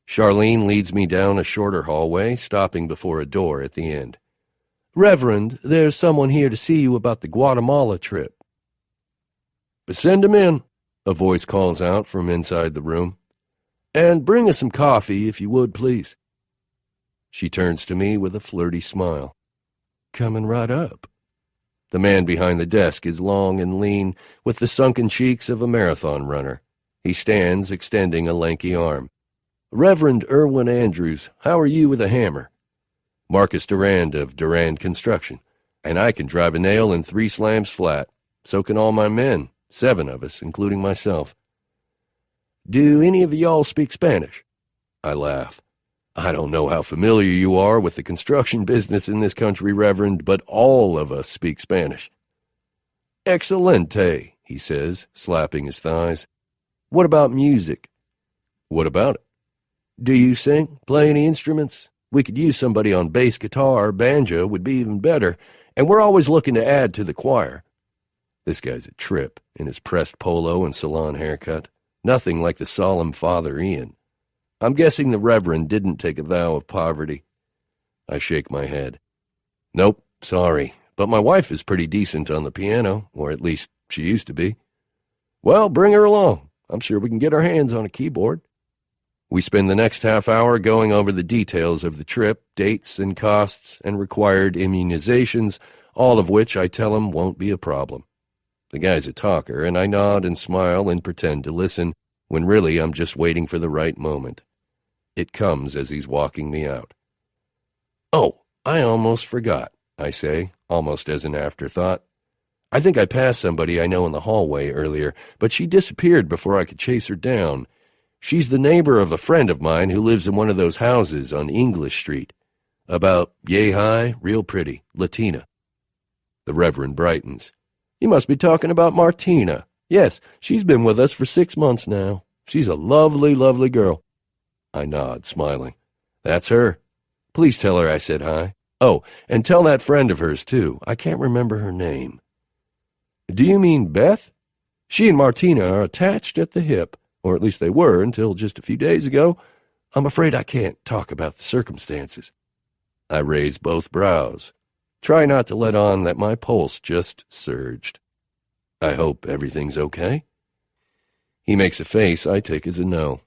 [SPEAKER 4] Charlene leads me down a shorter hallway, stopping before a door at the end. Reverend, there's someone here to see you about the Guatemala trip. Send him in, a voice calls out from inside the room. And bring us some coffee, if you would, please. She turns to me with a flirty smile. Coming right up. The man behind the desk is long and lean, with the sunken cheeks of a marathon runner. He stands, extending a lanky arm. Reverend Irwin Andrews, how are you with a hammer? Marcus Durand of Durand Construction. And I can drive a nail in 3 slams flat. So can all my men, 7 of us, including myself. Do any of y'all speak Spanish? I laugh. I don't know how familiar you are with the construction business in this country, Reverend, but all of us speak Spanish. Excelente, he says, slapping his thighs. What about music? What about it? Do you sing? Play any instruments? We could use somebody on bass guitar or banjo would be even better, and we're always looking to add to the choir. This guy's a trip, in his pressed polo and salon haircut. Nothing like the solemn Father Ian. I'm guessing the Reverend didn't take a vow of poverty. I shake my head. Nope, sorry, but my wife is pretty decent on the piano, or at least she used to be. Well, bring her along. I'm sure we can get our hands on a keyboard. We spend the next half hour going over the details of the trip, dates and costs, and required immunizations, all of which I tell him won't be a problem. The guy's a talker, and I nod and smile and pretend to listen, when really I'm just waiting for the right moment. It comes as he's walking me out. Oh, I almost forgot, I say, almost as an afterthought. I think I passed somebody I know in the hallway earlier, but she disappeared before I could chase her down. She's the neighbor of a friend of mine who lives in one of those houses on English Street. About yay high, real pretty, Latina. The Reverend brightens. You must be talking about Martina. Yes, she's been with us for 6 months now. She's a lovely, lovely girl. I nod, smiling. That's her. Please tell her I said hi. Oh, and tell that friend of hers, too. I can't remember her name. Do you mean Beth? She and Martina are attached at the hip, or at least they were until just a few days ago. I'm afraid I can't talk about the circumstances. I raise both brows. Try not to let on that my pulse just surged. I hope everything's okay. He makes a face I take as a no.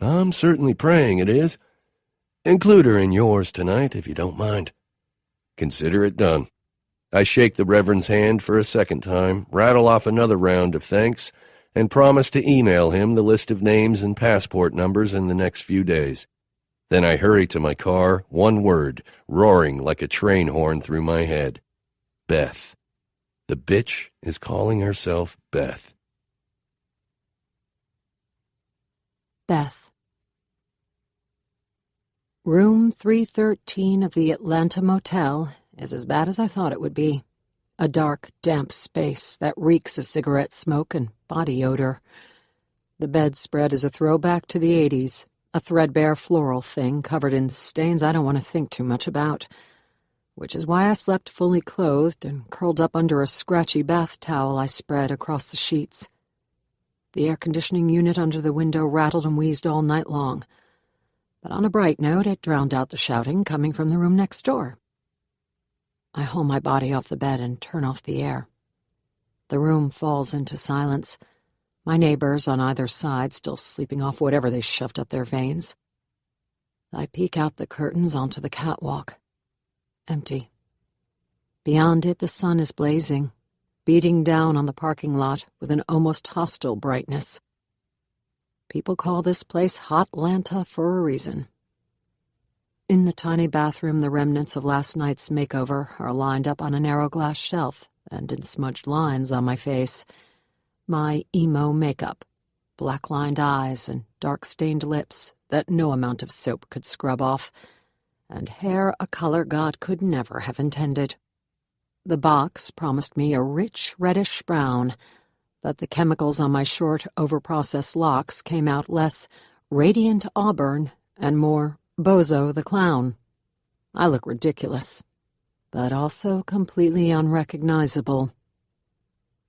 [SPEAKER 4] I'm certainly praying it is. Include her in yours tonight, if you don't mind. Consider it done. I shake the Reverend's hand for a second time, rattle off another round of thanks, and promise to email him the list of names and passport numbers in the next few days. Then I hurry to my car, one word, roaring like a train horn through my head. Beth. The bitch is calling herself Beth.
[SPEAKER 1] Beth. Room 313 of the Atlanta Motel is as bad as I thought it would be. A dark, damp space that reeks of cigarette smoke and body odor. The bedspread is a throwback to the 80s, a threadbare floral thing covered in stains I don't want to think too much about, which is why I slept fully clothed and curled up under a scratchy bath towel I spread across the sheets. The air conditioning unit under the window rattled and wheezed all night long, but on a bright note, it drowned out the shouting coming from the room next door. I haul my body off the bed and turn off the air. The room falls into silence, my neighbors on either side still sleeping off whatever they shoved up their veins. I peek out the curtains onto the catwalk. Empty. Beyond it, the sun is blazing, beating down on the parking lot with an almost hostile brightness. People call this place Hotlanta for a reason. In the tiny bathroom, the remnants of last night's makeover are lined up on a narrow glass shelf and in smudged lines on my face. My emo makeup, black-lined eyes and dark-stained lips that no amount of soap could scrub off, and hair a color God could never have intended. The box promised me a rich reddish brown, but the chemicals on my short, overprocessed locks came out less radiant auburn and more Bozo the Clown. I look ridiculous, but also completely unrecognizable.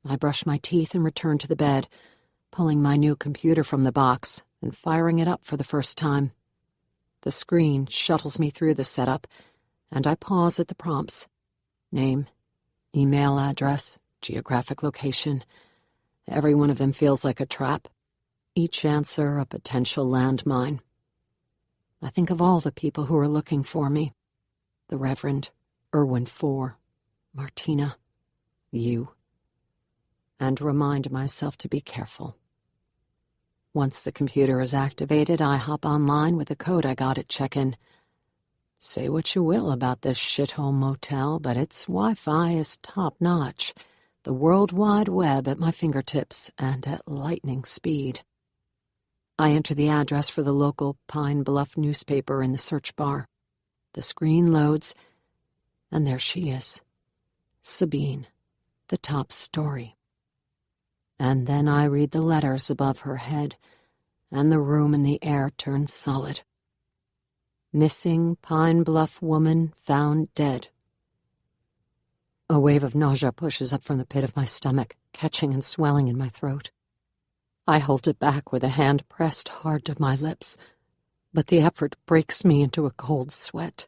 [SPEAKER 1] I brush my teeth and return to the bed, pulling my new computer from the box and firing it up for the first time. The screen shuttles me through the setup, and I pause at the prompts. Name, email address, geographic location. Every one of them feels like a trap. Each answer a potential landmine. I think of all the people who are looking for me. The Reverend, Irwin Four, Martina, you. And remind myself to be careful. Once the computer is activated, I hop online with a code I got at check-in. Say what you will about this shithole motel, but its Wi-Fi is top-notch. The World Wide Web at my fingertips and at lightning speed. I enter the address for the local Pine Bluff newspaper in the search bar. The screen loads, and there she is. Sabine, the top story. And then I read the letters above her head, and the room and the air turn solid. Missing Pine Bluff woman found dead. A wave of nausea pushes up from the pit of my stomach, catching and swelling in my throat. I hold it back with a hand pressed hard to my lips, but the effort breaks me into a cold sweat.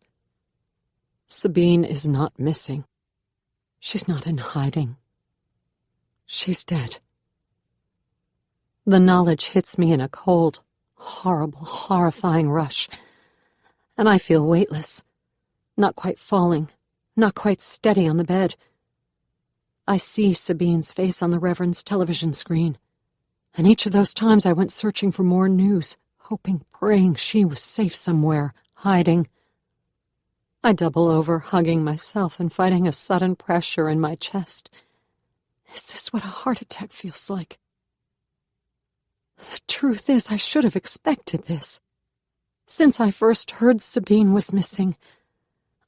[SPEAKER 1] Sabine is not missing. She's not in hiding. She's dead. The knowledge hits me in a cold, horrible, horrifying rush, and I feel weightless, not quite falling, not quite steady on the bed. I see Sabine's face on the Reverend's television screen, and each of those times I went searching for more news, hoping, praying she was safe somewhere, hiding. I double over, hugging myself and fighting a sudden pressure in my chest. Is this what a heart attack feels like? The truth is, I should have expected this. Since I first heard Sabine was missing,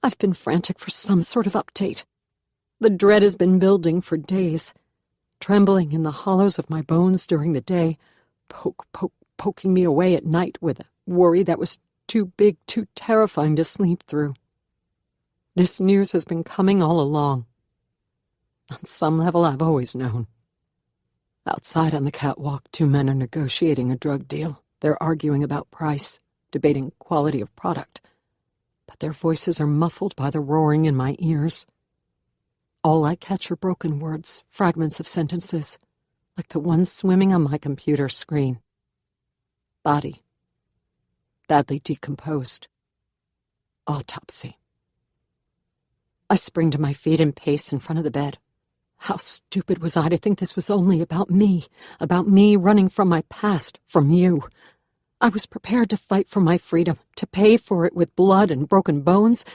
[SPEAKER 1] I've been frantic for some sort of update. The dread has been building for days, trembling in the hollows of my bones during the day, poking me away at night with a worry that was too big, too terrifying to sleep through. This news has been coming all along. On some level, I've always known. Outside on the catwalk, two men are negotiating a drug deal. They're arguing about price, debating quality of product, but their voices are muffled by the roaring in my ears. All I catch are broken words, fragments of sentences, like the ones swimming on my computer screen. Body. Badly decomposed. Autopsy. I spring to my feet and pace in front of the bed. How stupid was I to think this was only about me running from my past, from you. I was prepared to fight for my freedom, to pay for it with blood and broken bones,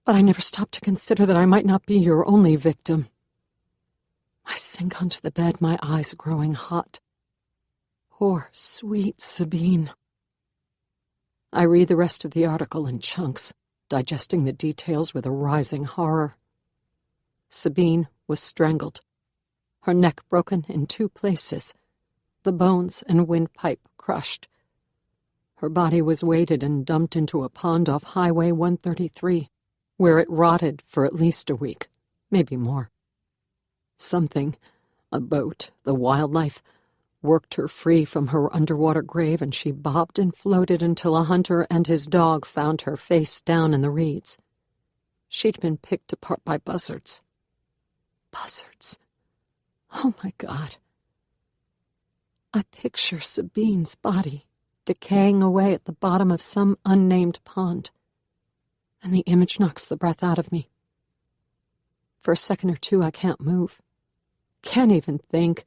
[SPEAKER 1] but I never stopped to consider that I might not be your only victim. I sink onto the bed, my eyes growing hot. Poor, sweet Sabine. I read the rest of the article in chunks, digesting the details with a rising horror. Sabine was strangled, her neck broken in 2 places, the bones and windpipe crushed. Her body was weighted and dumped into a pond off Highway 133, where it rotted for at least a week, maybe more. Something, a boat, the wildlife, worked her free from her underwater grave, and she bobbed and floated until a hunter and his dog found her face down in the reeds. She'd been picked apart by buzzards. Buzzards. Oh, my God. I picture Sabine's body decaying away at the bottom of some unnamed pond, and the image knocks the breath out of me. For a second or two, I can't move, can't even think,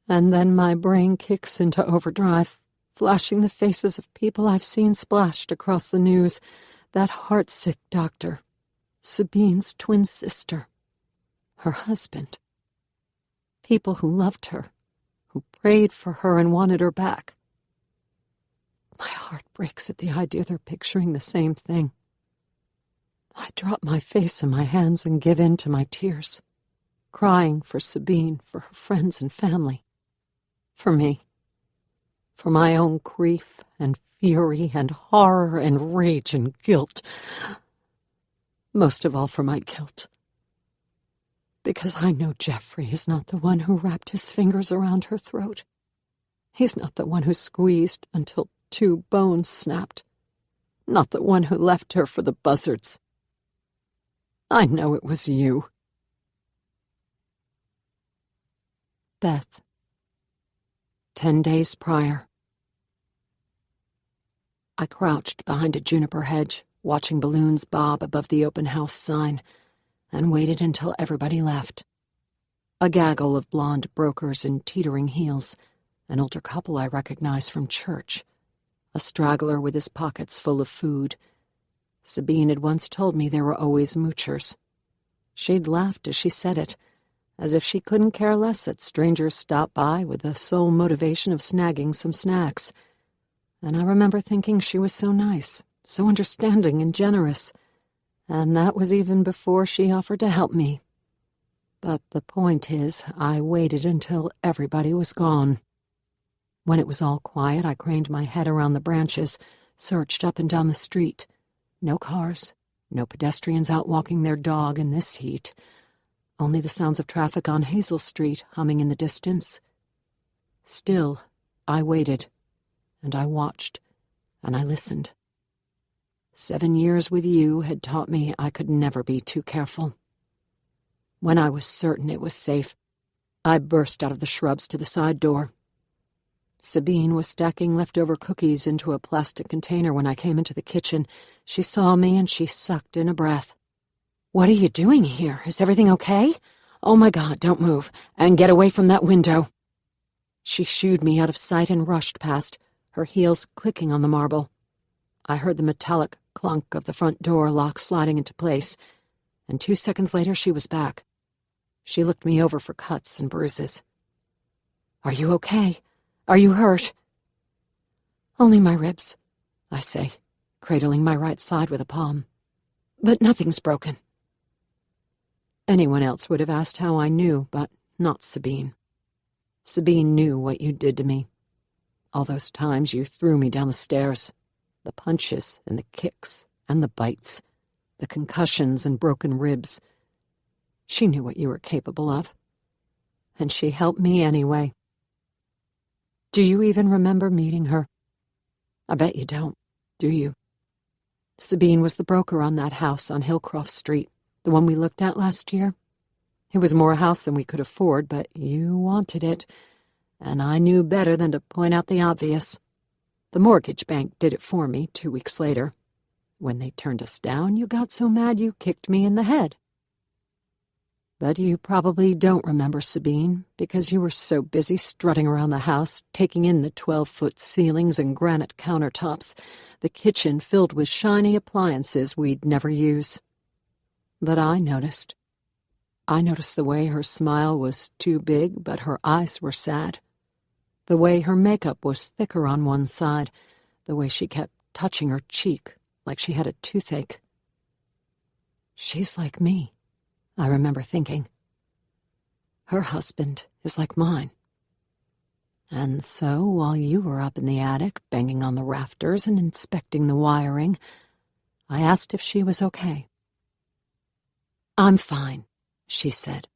[SPEAKER 1] and then my brain kicks into overdrive, flashing the faces of people I've seen splashed across the news, that heartsick doctor, Sabine's twin sister, her husband, people who loved her, who prayed for her and wanted her back. My heart breaks at the idea they're picturing the same thing. I drop my face in my hands and give in to my tears, crying for Sabine, for her friends and family, for me, for my own grief and fury and horror and rage and guilt. Most of all for my guilt. Because I know Jeffrey is not the one who wrapped his fingers around her throat. He's not the one who squeezed until 2 bones snapped. Not the one who left her for the buzzards. I know it was you. Beth. 10 days prior. I crouched behind a juniper hedge, watching balloons bob above the open house sign, and waited until everybody left. A gaggle of blonde brokers in teetering heels, an older couple I recognized from church, a straggler with his pockets full of food. Sabine had once told me there were always moochers. She'd laughed as she said it, as if she couldn't care less that strangers stopped by with the sole motivation of snagging some snacks. And I remember thinking she was so nice, so understanding and generous, and that was even before she offered to help me. But the point is, I waited until everybody was gone. When it was all quiet, I craned my head around the branches, searched up and down the street. No cars, No pedestrians out walking their dog in this heat. Only the sounds of traffic on Hazel Street humming in the distance. Still, I waited, and I watched, and I listened. 7 years with you had taught me I could never be too careful. When I was certain it was safe, I burst out of the shrubs to the side door. Sabine was stacking leftover cookies into a plastic container when I came into the kitchen. She saw me and she sucked in a breath. "What are you doing here? Is everything okay? Oh my God, don't move, and get away from that window." She shooed me out of sight and rushed past, her heels clicking on the marble. I heard the metallic clunk of the front door lock sliding into place, and 2 seconds later she was back. She looked me over for cuts and bruises. "Are you okay? Are you hurt?" "Only my ribs," I say, cradling my right side with a palm. "But nothing's broken." Anyone else would have asked how I knew, but not Sabine. Sabine knew what you did to me. All those times you threw me down the stairs. The punches and the kicks and the bites. The concussions and broken ribs. She knew what you were capable of. And she helped me anyway. Do you even remember meeting her? I bet you don't, do you? Sabine was the broker on that house on Hillcroft Street, the one we looked at last year. It was more a house than we could afford, but you wanted it, and I knew better than to point out the obvious. The mortgage bank did it for me 2 weeks later. When they turned us down, you got so mad you kicked me in the head. But you probably don't remember Sabine, because you were so busy strutting around the house, taking in the 12-foot ceilings and granite countertops, the kitchen filled with shiny appliances we'd never use. But I noticed. I noticed the way her smile was too big, but her eyes were sad. The way her makeup was thicker on one side, the way she kept touching her cheek like she had a toothache. She's like me, I remember thinking. Her husband is like mine. And so, while you were up in the attic, banging on the rafters and inspecting the wiring, I asked if she was okay. "I'm fine," she said.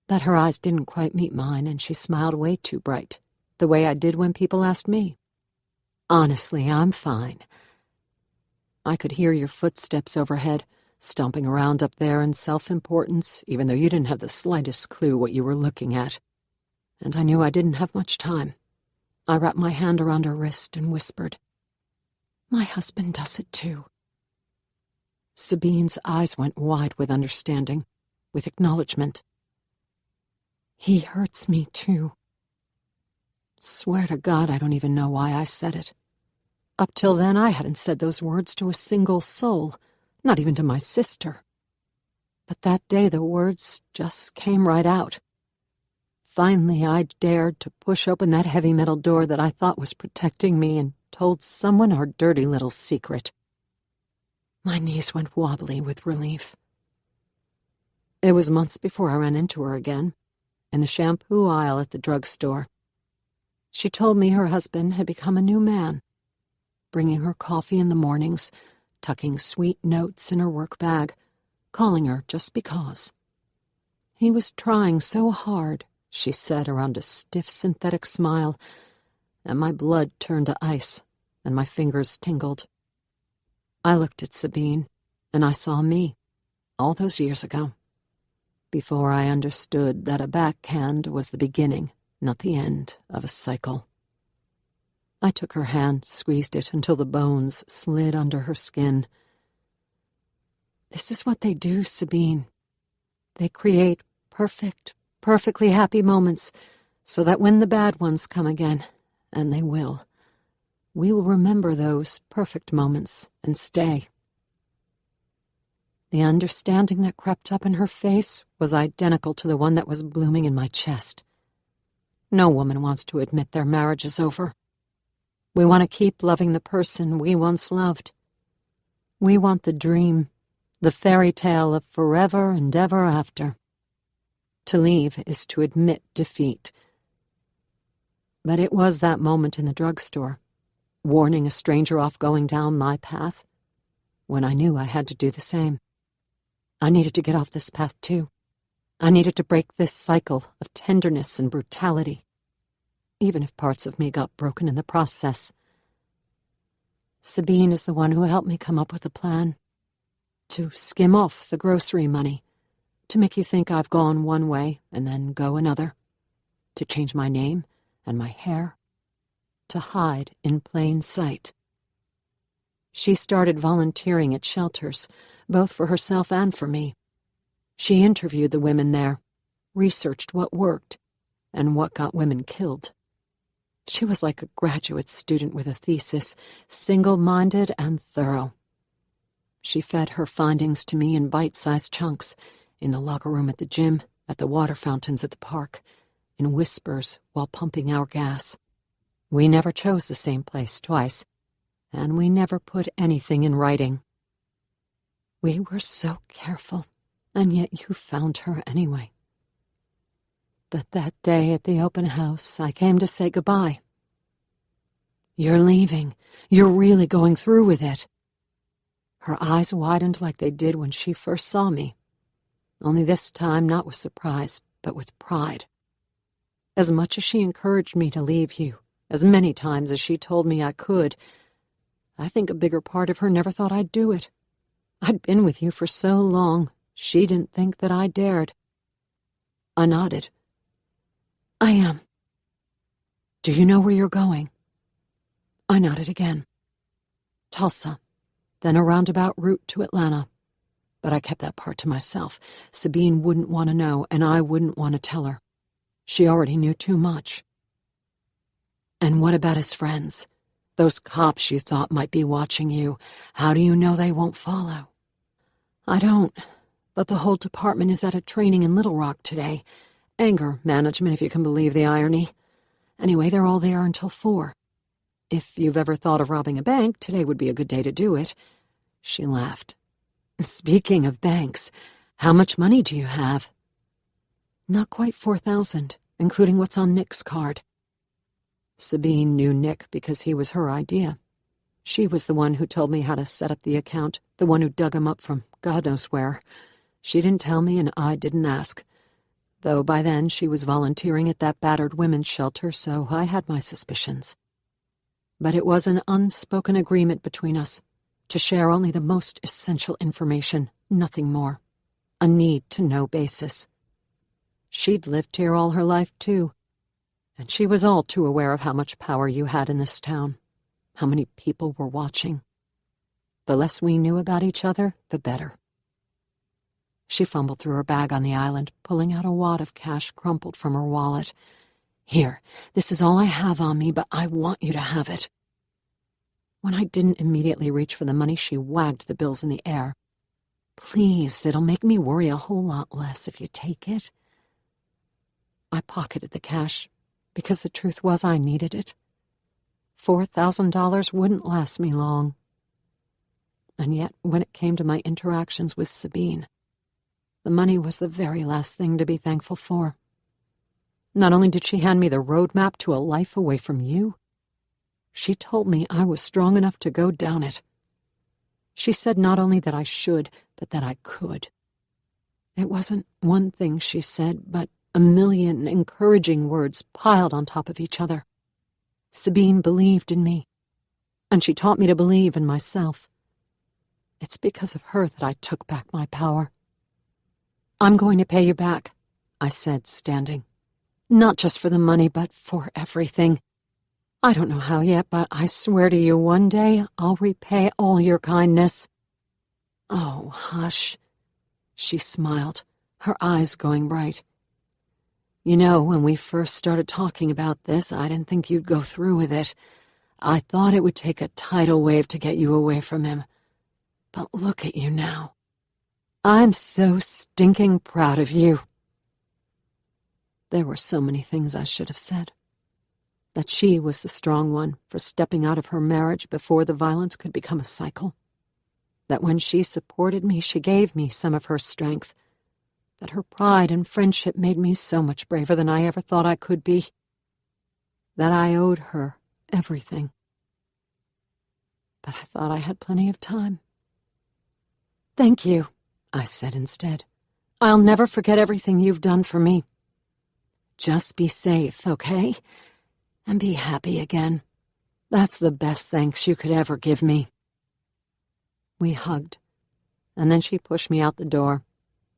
[SPEAKER 1] But her eyes didn't quite meet mine, and she smiled way too bright, the way I did when people asked me. "Honestly, I'm fine." I could hear your footsteps overhead, stomping around up there in self-importance, even though you didn't have the slightest clue what you were looking at. And I knew I didn't have much time. I wrapped my hand around her wrist and whispered, "My husband does it too." Sabine's eyes went wide with understanding, with acknowledgement. "He hurts me too." Swear to God, I don't even know why I said it. Up till then, I hadn't said those words to a single soul, not even to my sister. But that day, the words just came right out. Finally, I dared to push open that heavy metal door that I thought was protecting me and told someone our dirty little secret. My knees went wobbly with relief. It was months before I ran into her again, in the shampoo aisle at the drugstore. She told me her husband had become a new man, bringing her coffee in the mornings, tucking sweet notes in her work bag, calling her just because. He was trying so hard, she said around a stiff synthetic smile, and my blood turned to ice, and my fingers tingled. I looked at Sabine, and I saw me, all those years ago, before I understood that a backhand was the beginning, not the end, of a cycle. I took her hand, squeezed it until the bones slid under her skin. This is what they do, Sabine. They create perfectly happy moments, so that when the bad ones come again, and they will, we will remember those perfect moments and stay. The understanding that crept up in her face was identical to the one that was blooming in my chest. No woman wants to admit their marriage is over. We want to keep loving the person we once loved. We want the dream, the fairy tale of forever and ever after. To leave is to admit defeat. But it was that moment in the drugstore, warning a stranger off going down my path, when I knew I had to do the same. I needed to get off this path too. I needed to break this cycle of tenderness and brutality, even if parts of me got broken in the process. Sabine is the one who helped me come up with a plan. To skim off the grocery money, to make you think I've gone one way and then go another, to change my name and my hair, to hide in plain sight. She started volunteering at shelters, both for herself and for me. She interviewed the women there, researched what worked, and what got women killed. She was like a graduate student with a thesis, single-minded and thorough. She fed her findings to me in bite-sized chunks, in the locker room at the gym, at the water fountains at the park, in whispers while pumping our gas. We never chose the same place twice, and we never put anything in writing. We were so careful, and yet you found her anyway. But that day at the open house, I came to say goodbye. You're leaving. You're really going through with it. Her eyes widened like they did when she first saw me, only this time not with surprise, but with pride. As much as she encouraged me to leave you, as many times as she told me I could, I think a bigger part of her never thought I'd do it. I'd been with you for so long, she didn't think that I dared. I nodded. I am. Do you know where you're going? I nodded again. Tulsa, then a roundabout route to Atlanta. But I kept that part to myself. Sabine wouldn't want to know, and I wouldn't want to tell her. She already knew too much. And what about his friends? Those cops you thought might be watching you. How do you know they won't follow? I don't, but the whole department is at a training in Little Rock today. Anger management, if you can believe the irony. Anyway, they're all there until 4. If you've ever thought of robbing a bank, today would be a good day to do it. She laughed. Speaking of banks, how much money do you have? Not quite 4,000, including what's on Nick's card. Sabine knew Nick because he was her idea. She was the one who told me how to set up the account, the one who dug him up from God knows where. She didn't tell me and I didn't ask. Though by then she was volunteering at that battered women's shelter, so I had my suspicions. But it was an unspoken agreement between us, to share only the most essential information, nothing more. A need-to-know basis. She'd lived here all her life, too, and she was all too aware of how much power you had in this town, how many people were watching. The less we knew about each other, the better. She fumbled through her bag on the island, pulling out a wad of cash crumpled from her wallet. Here, this is all I have on me, but I want you to have it. When I didn't immediately reach for the money, she wagged the bills in the air. Please, it'll make me worry a whole lot less if you take it. I pocketed the cash, because the truth was I needed it. $4,000 wouldn't last me long. And yet, when it came to my interactions with Sabine, the money was the very last thing to be thankful for. Not only did she hand me the roadmap to a life away from you, she told me I was strong enough to go down it. She said not only that I should, but that I could. It wasn't one thing she said, but a million encouraging words piled on top of each other. Sabine believed in me, and she taught me to believe in myself. It's because of her that I took back my power. I'm going to pay you back, I said, standing. Not just for the money, but for everything. I don't know how yet, but I swear to you one day I'll repay all your kindness. Oh, hush. She smiled, her eyes going bright. You know, when we first started talking about this, I didn't think you'd go through with it. I thought it would take a tidal wave to get you away from him. But look at you now. I'm so stinking proud of you. There were so many things I should have said. That she was the strong one for stepping out of her marriage before the violence could become a cycle. That when she supported me, she gave me some of her strength. That her pride and friendship made me so much braver than I ever thought I could be. That I owed her everything. But I thought I had plenty of time. Thank you, I said instead. I'll never forget everything you've done for me. Just be safe, okay? And be happy again. That's the best thanks you could ever give me. We hugged, and then she pushed me out the door,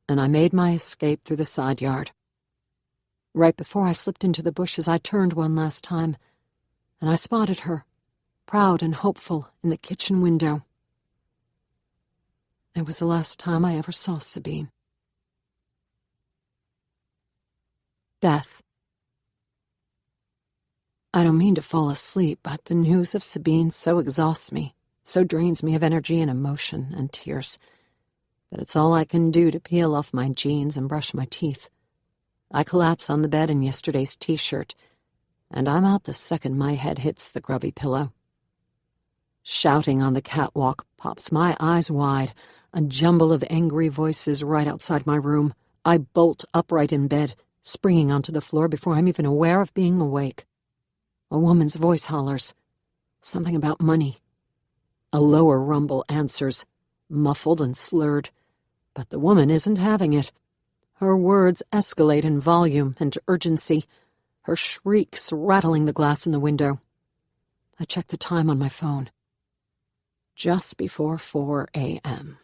[SPEAKER 1] and I made my escape through the side yard. Right before I slipped into the bushes, I turned one last time, and I spotted her, proud and hopeful, in the kitchen window. It was the last time I ever saw Sabine. Beth. I don't mean to fall asleep, but the news of Sabine so exhausts me, so drains me of energy and emotion and tears, that it's all I can do to peel off my jeans and brush my teeth. I collapse on the bed in yesterday's t-shirt, and I'm out the second my head hits the grubby pillow. Shouting on the catwalk pops my eyes wide, a jumble of angry voices right outside my room. I bolt upright in bed, springing onto the floor before I'm even aware of being awake. A woman's voice hollers, something about money. A lower rumble answers, muffled and slurred, but the woman isn't having it. Her words escalate in volume and urgency, her shrieks rattling the glass in the window. I check the time on my phone. Just before 4 a.m.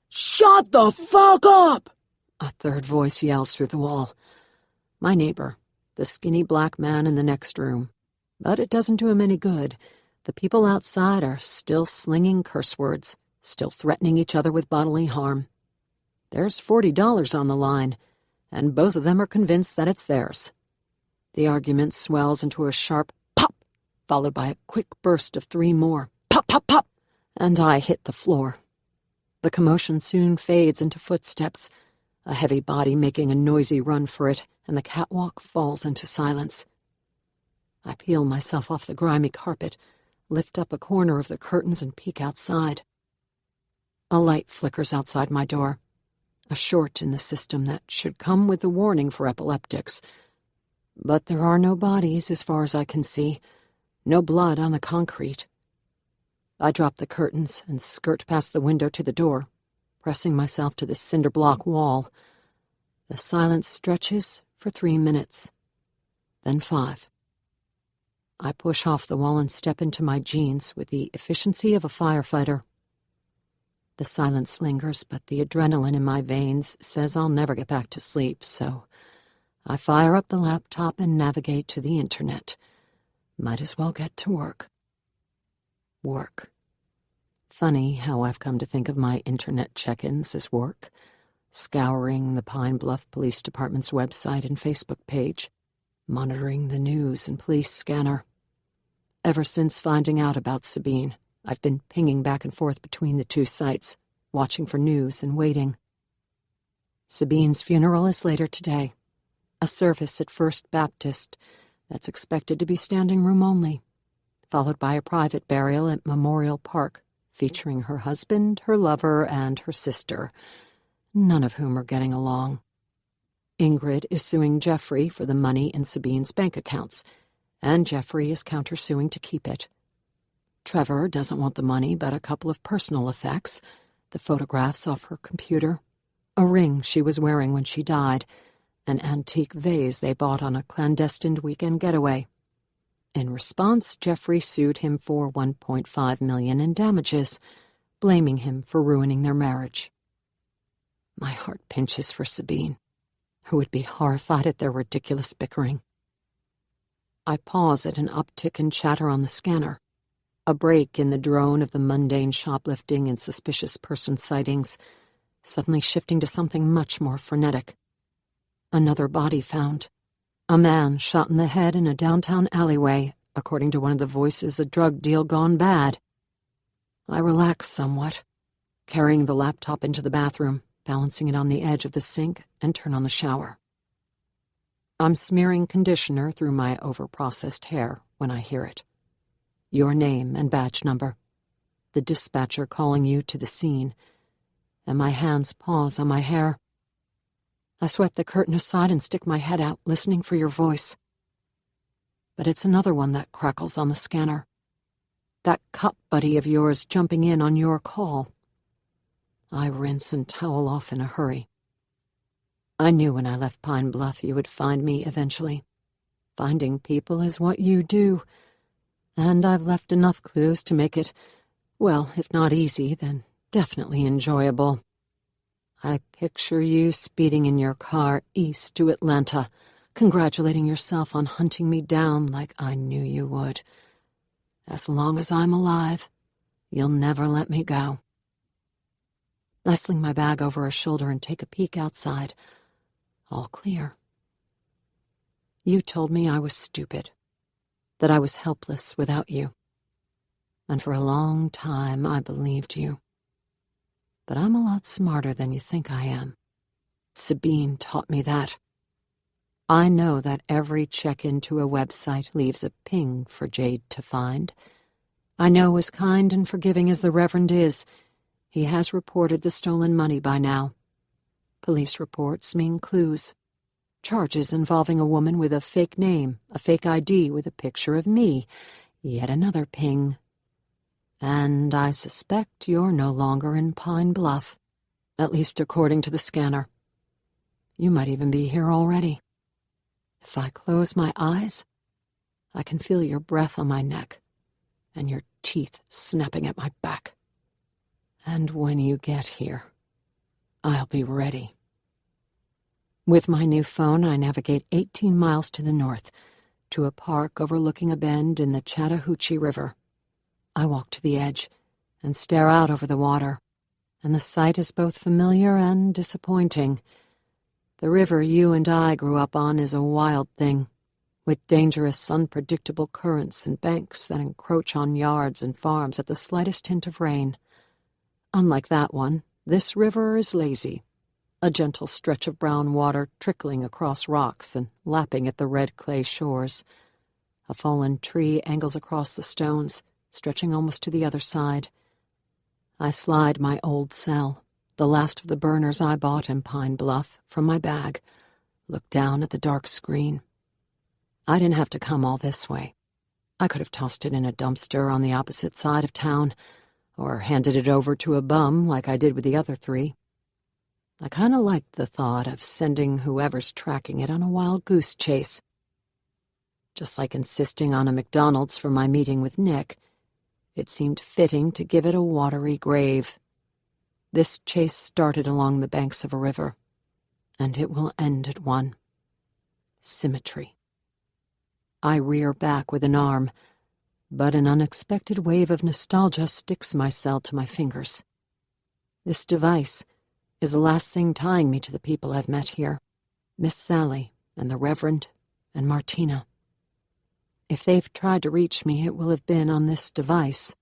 [SPEAKER 1] "Shut the fuck up!" a third voice yells through the wall. My neighbor, the skinny black man in the next room. But it doesn't do him any good. The people outside are still slinging curse words, still threatening each other with bodily harm. There's $40 on the line, and both of them are convinced that it's theirs. The argument swells into a sharp pop, followed by a quick burst of 3 more. Pop, pop, pop! And I hit the floor. The commotion soon fades into footsteps, a heavy body making a noisy run for it, and the catwalk falls into silence. I peel myself off the grimy carpet, lift up a corner of the curtains and peek outside. A light flickers outside my door, a short in the system that should come with a warning for epileptics. But there are no bodies as far as I can see, no blood on the concrete. I drop the curtains and skirt past the window to the door, pressing myself to the cinder block wall. The silence stretches for 3 minutes, then 5. I push off the wall and step into my jeans with the efficiency of a firefighter. The silence lingers, but the adrenaline in my veins says I'll never get back to sleep, so I fire up the laptop and navigate to the internet. Might as well get to work. Work. Funny how I've come to think of my internet check-ins as work, scouring the Pine Bluff Police Department's website and Facebook page, monitoring the news and police scanner. Ever since finding out about Sabine, I've been pinging back and forth between the 2 sites, watching for news and waiting. Sabine's funeral is later today, a service at First Baptist that's expected to be standing room only, followed by a private burial at Memorial Park, featuring her husband, her lover, and her sister, none of whom are getting along. Ingrid is suing Jeffrey for the money in Sabine's bank accounts, and Jeffrey is countersuing to keep it. Trevor doesn't want the money, but a couple of personal effects, the photographs off her computer, a ring she was wearing when she died, an antique vase they bought on a clandestine weekend getaway. In response, Jeffrey sued him for $1.5 million in damages, blaming him for ruining their marriage. My heart pinches for Sabine, who would be horrified at their ridiculous bickering. I pause at an uptick in chatter on the scanner, a break in the drone of the mundane shoplifting and suspicious person sightings, suddenly shifting to something much more frenetic. Another body found. A man shot in the head in a downtown alleyway, according to one of the voices, a drug deal gone bad. I relax somewhat, carrying the laptop into the bathroom, balancing it on the edge of the sink, and turn on the shower. I'm smearing conditioner through my over-processed hair when I hear it. Your name and badge number. The dispatcher calling you to the scene, and my hands pause on my hair. I swept the curtain aside and stick my head out, listening for your voice. But it's another one that crackles on the scanner. That cop buddy of yours jumping in on your call. I rinse and towel off in a hurry. I knew when I left Pine Bluff you would find me eventually. Finding people is what you do, and I've left enough clues to make it, well, if not easy, then definitely enjoyable. I picture you speeding in your car east to Atlanta, congratulating yourself on hunting me down like I knew you would. As long as I'm alive, you'll never let me go. I sling my bag over her shoulder and take a peek outside. All clear. You told me I was stupid, that I was helpless without you. And for a long time I believed you. But I'm a lot smarter than you think I am. Sabine taught me that. I know that every check-in to a website leaves a ping for Jade to find. I know as kind and forgiving as the Reverend is, he has reported the stolen money by now. Police reports mean clues. Charges involving a woman with a fake name, a fake ID with a picture of me. Yet another ping. And I suspect you're no longer in Pine Bluff, at least according to the scanner. You might even be here already. If I close my eyes, I can feel your breath on my neck and your teeth snapping at my back. And when you get here, I'll be ready. With my new phone, I navigate 18 miles to the north, to a park overlooking a bend in the Chattahoochee River. I walk to the edge and stare out over the water, and the sight is both familiar and disappointing. The river you and I grew up on is a wild thing, with dangerous, unpredictable currents and banks that encroach on yards and farms at the slightest hint of rain. Unlike that one, this river is lazy, a gentle stretch of brown water trickling across rocks and lapping at the red clay shores. A fallen tree angles across the stones, stretching almost to the other side. I slide my old cell, the last of the burners I bought in Pine Bluff, from my bag, look down at the dark screen. I didn't have to come all this way. I could have tossed it in a dumpster on the opposite side of town, or handed it over to a bum like I did with the other three. I kind of liked the thought of sending whoever's tracking it on a wild goose chase. Just like insisting on a McDonald's for my meeting with Nick, it seemed fitting to give it a watery grave. This chase started along the banks of a river, and it will end at one. Symmetry. I rear back with an arm, but an unexpected wave of nostalgia sticks my cell to my fingers. This device is the last thing tying me to the people I've met here, Miss Sally and the Reverend and Martina. If they've tried to reach me, it will have been on this device.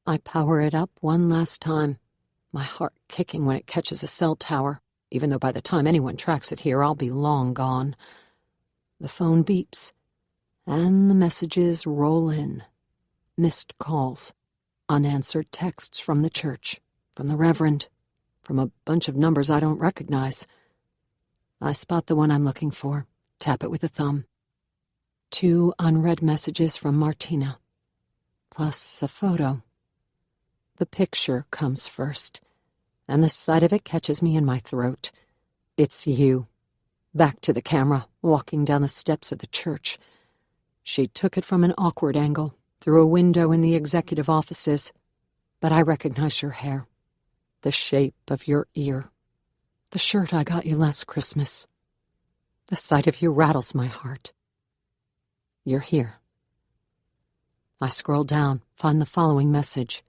[SPEAKER 1] I power it up one last time, my heart kicking when it catches a cell tower, even though by the time anyone tracks it here, I'll be long gone. The phone beeps, and the messages roll in. Missed calls, unanswered texts from the church, from the Reverend, from a bunch of numbers I don't recognize. I spot the one I'm looking for, tap it with a thumb. 2 unread messages from Martina, plus a photo. The picture comes first, and the sight of it catches me in my throat. It's you, back to the camera, walking down the steps of the church. She took it from an awkward angle, through a window in the executive offices, but I recognize your hair, the shape of your ear, the shirt I got you last Christmas. The sight of you rattles my heart. You're here. I scroll down, find the following message.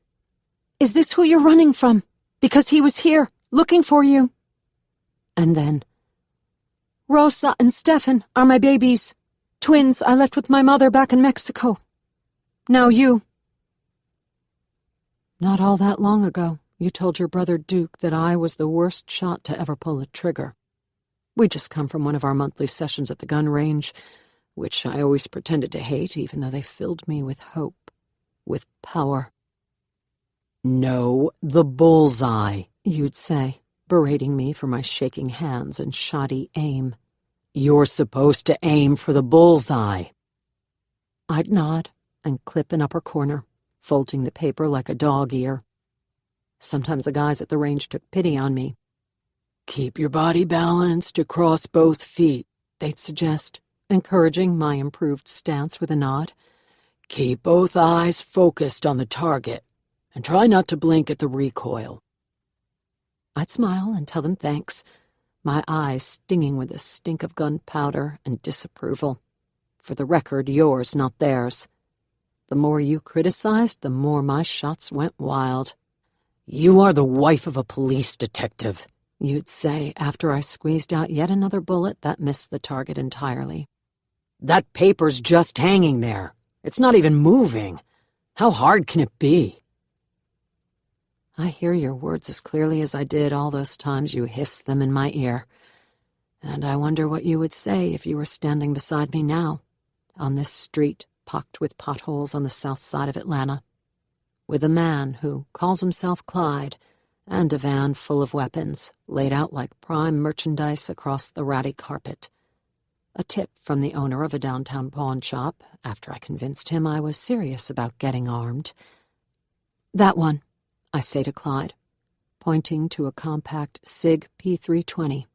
[SPEAKER 1] Is this who you're running from? Because he was here, looking for you. And then, Rosa and Stefan are my babies. Twins I left with my mother back in Mexico. Now you. Not all that long ago, you told your brother Duke that I was the worst shot to ever pull a trigger. We'd just come from one of our monthly sessions at the gun range, which I always pretended to hate, even though they filled me with hope, with power. No, the bullseye, you'd say, berating me for my shaking hands and shoddy aim. You're supposed to aim for the bullseye. I'd nod and clip an upper corner, folding the paper like a dog ear. Sometimes the guys at the range took pity on me. "Keep your body balanced across both feet," they'd suggest, encouraging my improved stance with a nod. "Keep both eyes focused on the target, and try not to blink at the recoil." I'd smile and tell them thanks, my eyes stinging with the stink of gunpowder and disapproval. For the record, yours, not theirs. The more you criticized, the more my shots went wild. "You are the wife of a police detective," you'd say after I squeezed out yet another bullet that missed the target entirely. "That paper's just hanging there. It's not even moving. How hard can it be?" I hear your words as clearly as I did all those times you hissed them in my ear. And I wonder what you would say if you were standing beside me now, on this street pocked with potholes on the south side of Atlanta, with a man who calls himself Clyde and a van full of weapons laid out like prime merchandise across the ratty carpet. A tip from the owner of a downtown pawn shop after I convinced him I was serious about getting armed. "That one," I say to Clyde, pointing to a compact SIG P320.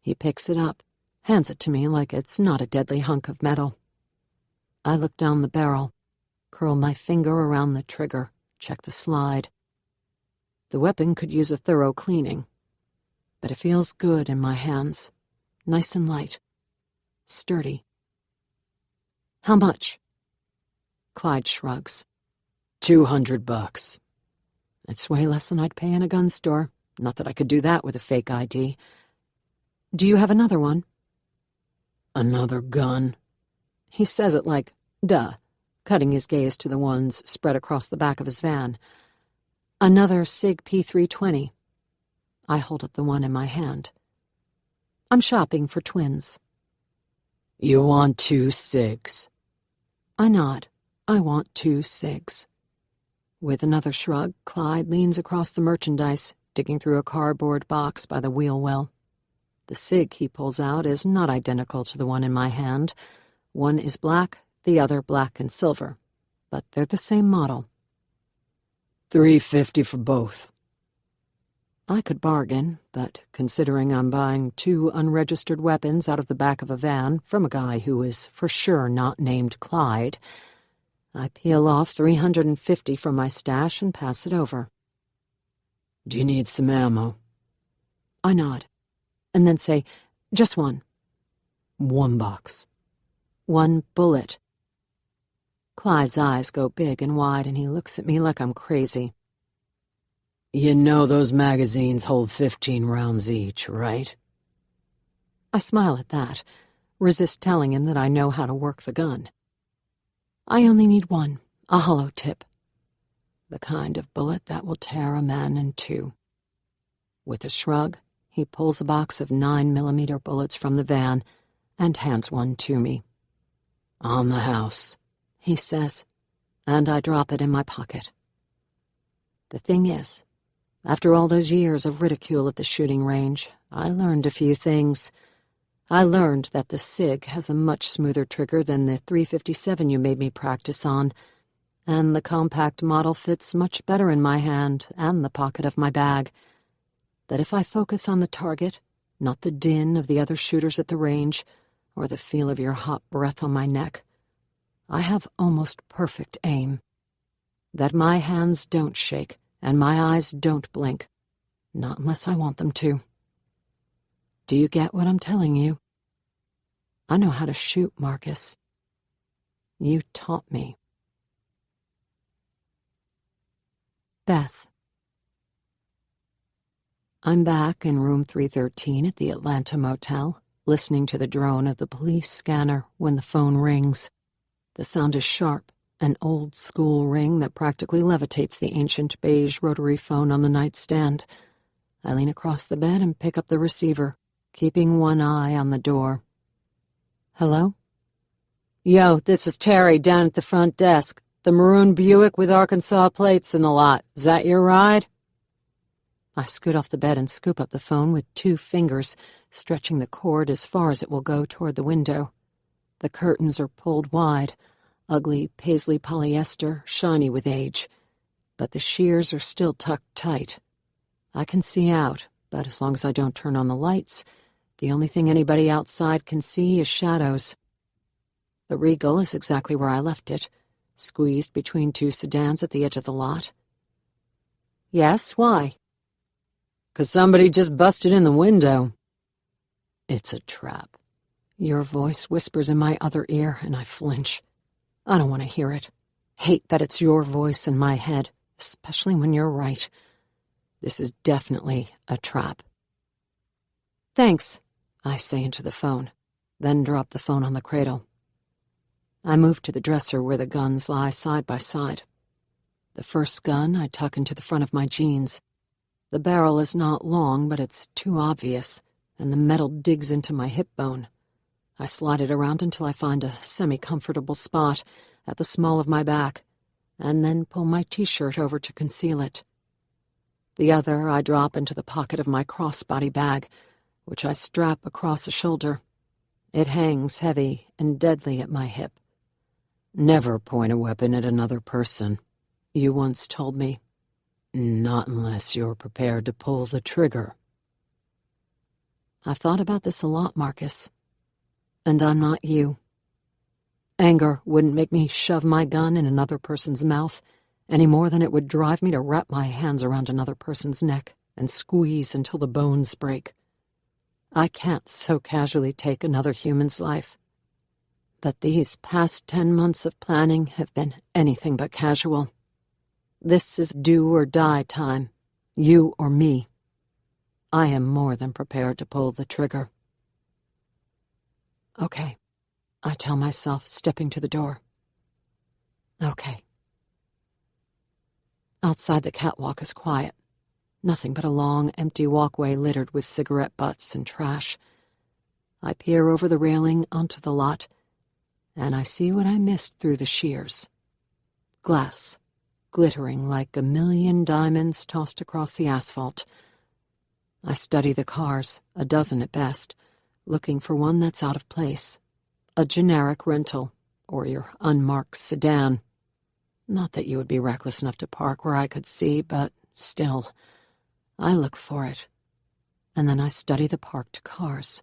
[SPEAKER 1] He picks it up, hands it to me like it's not a deadly hunk of metal. I look down the barrel, curl my finger around the trigger, check the slide. The weapon could use a thorough cleaning, but it feels good in my hands, nice and light, sturdy. "How much?" Clyde shrugs. $200. It's way less than I'd pay in a gun store. Not that I could do that with a fake ID. "Do you have another one?" "Another gun?" He says it like, duh, cutting his gaze to the ones spread across the back of his van. "Another SIG P320. I hold up the one in my hand. "I'm shopping for twins." "You want 2 SIGs?" I nod. I want 2 SIGs. With another shrug, Clyde leans across the merchandise, digging through a cardboard box by the wheel well. The SIG he pulls out is not identical to the one in my hand. One is black, the other black and silver, but they're the same model. $350 for both. I could bargain, but considering I'm buying 2 unregistered weapons out of the back of a van from a guy who is for sure not named Clyde, I peel off $350 from my stash and pass it over. "Do you need some ammo?" I nod, and then say, "Just one." "1 box. 1 bullet." Clyde's eyes go big and wide, and he looks at me like I'm crazy. "You know those magazines hold 15 rounds each, right?" I smile at that, resist telling him that I know how to work the gun. "I only need one, a hollow tip. The kind of bullet that will tear a man in 2. With a shrug, he pulls a box of 9mm bullets from the van and hands one to me. "On the house," he says, and I drop it in my pocket. The thing is, after all those years of ridicule at the shooting range, I learned a few things. I learned that the SIG has a much smoother trigger than the .357 you made me practice on, and the compact model fits much better in my hand and the pocket of my bag. That if I focus on the target, not the din of the other shooters at the range, or the feel of your hot breath on my neck, I have almost perfect aim. That my hands don't shake and my eyes don't blink, not unless I want them to. Do you get what I'm telling you? I know how to shoot, Marcus. You taught me. Beth. I'm back in room 313 at the Atlanta Motel, listening to the drone of the police scanner when the phone rings. The sound is sharp, an old-school ring that practically levitates the ancient beige rotary phone on the nightstand. I lean across the bed and pick up the receiver, keeping one eye on the door. Hello? Yo, this is Terry down at the front desk. The maroon Buick with Arkansas plates in the lot. Is that your ride? I scoot off the bed and scoop up the phone with 2 fingers, stretching the cord as far as it will go toward the window. The curtains are pulled wide, ugly paisley polyester, shiny with age. but the shears are still tucked tight. I can see out, but as long as I don't turn on the lights, the only thing anybody outside can see is shadows. The Regal is exactly where I left it, squeezed between two sedans at the edge of the lot. Yes, why? 'Cause somebody just busted in the window. It's a trap. Your voice whispers in my other ear, and I flinch. I don't want to hear it. Hate that it's your voice in my head, especially when you're right. This is definitely a trap. Thanks, I say into the phone, then drop the phone on the cradle. I move to the dresser where the guns lie side by side. The first gun I tuck into the front of my jeans. The barrel is not long, but it's too obvious, and the metal digs into my hip bone. I slide it around until I find a semi-comfortable spot at the small of my back, and then pull my t-shirt over to conceal it. The other I drop into the pocket of my crossbody bag, which I strap across a shoulder. It hangs heavy and deadly at my hip. Never point a weapon at another person, you once told me. Not unless you're prepared to pull the trigger. I've thought about this a lot, Marcus. And I'm not you. Anger wouldn't make me shove my gun in another person's mouth any more than it would drive me to wrap my hands around another person's neck and squeeze until the bones break. I can't so casually take another human's life. But these past 10 months of planning have been anything but casual. This is do or die time, you or me. I am more than prepared to pull the trigger. Okay, I tell myself, stepping to the door. Okay. Outside, the catwalk is quiet. Nothing but a long, empty walkway littered with cigarette butts and trash. I peer over the railing onto the lot, and I see what I missed through the shears. Glass, glittering like a million diamonds tossed across the asphalt. I study the cars, a dozen at best, looking for one that's out of place. A generic rental, or your unmarked sedan. Not that you would be reckless enough to park where I could see, but still, I look for it. And then I study the parked cars,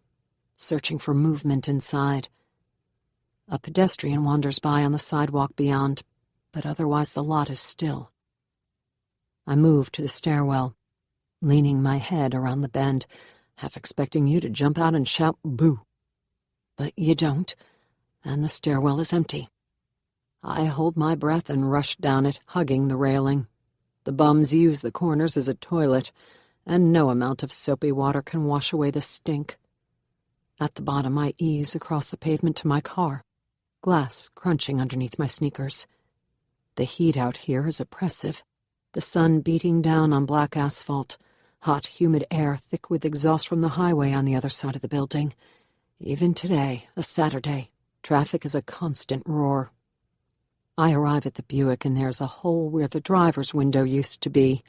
[SPEAKER 1] searching for movement inside. A pedestrian wanders by on the sidewalk beyond, but otherwise the lot is still. I move to the stairwell, leaning my head around the bend, half expecting you to jump out and shout, "Boo!" But you don't, and the stairwell is empty. I hold my breath and rush down it, hugging the railing. The bums use the corners as a toilet, and no amount of soapy water can wash away the stink. At the bottom, I ease across the pavement to my car, glass crunching underneath my sneakers. The heat out here is oppressive, the sun beating down on black asphalt, hot, humid air thick with exhaust from the highway on the other side of the building. Even today, a Saturday, traffic is a constant roar. I arrive at the Buick, and there's a hole where the driver's window used to be.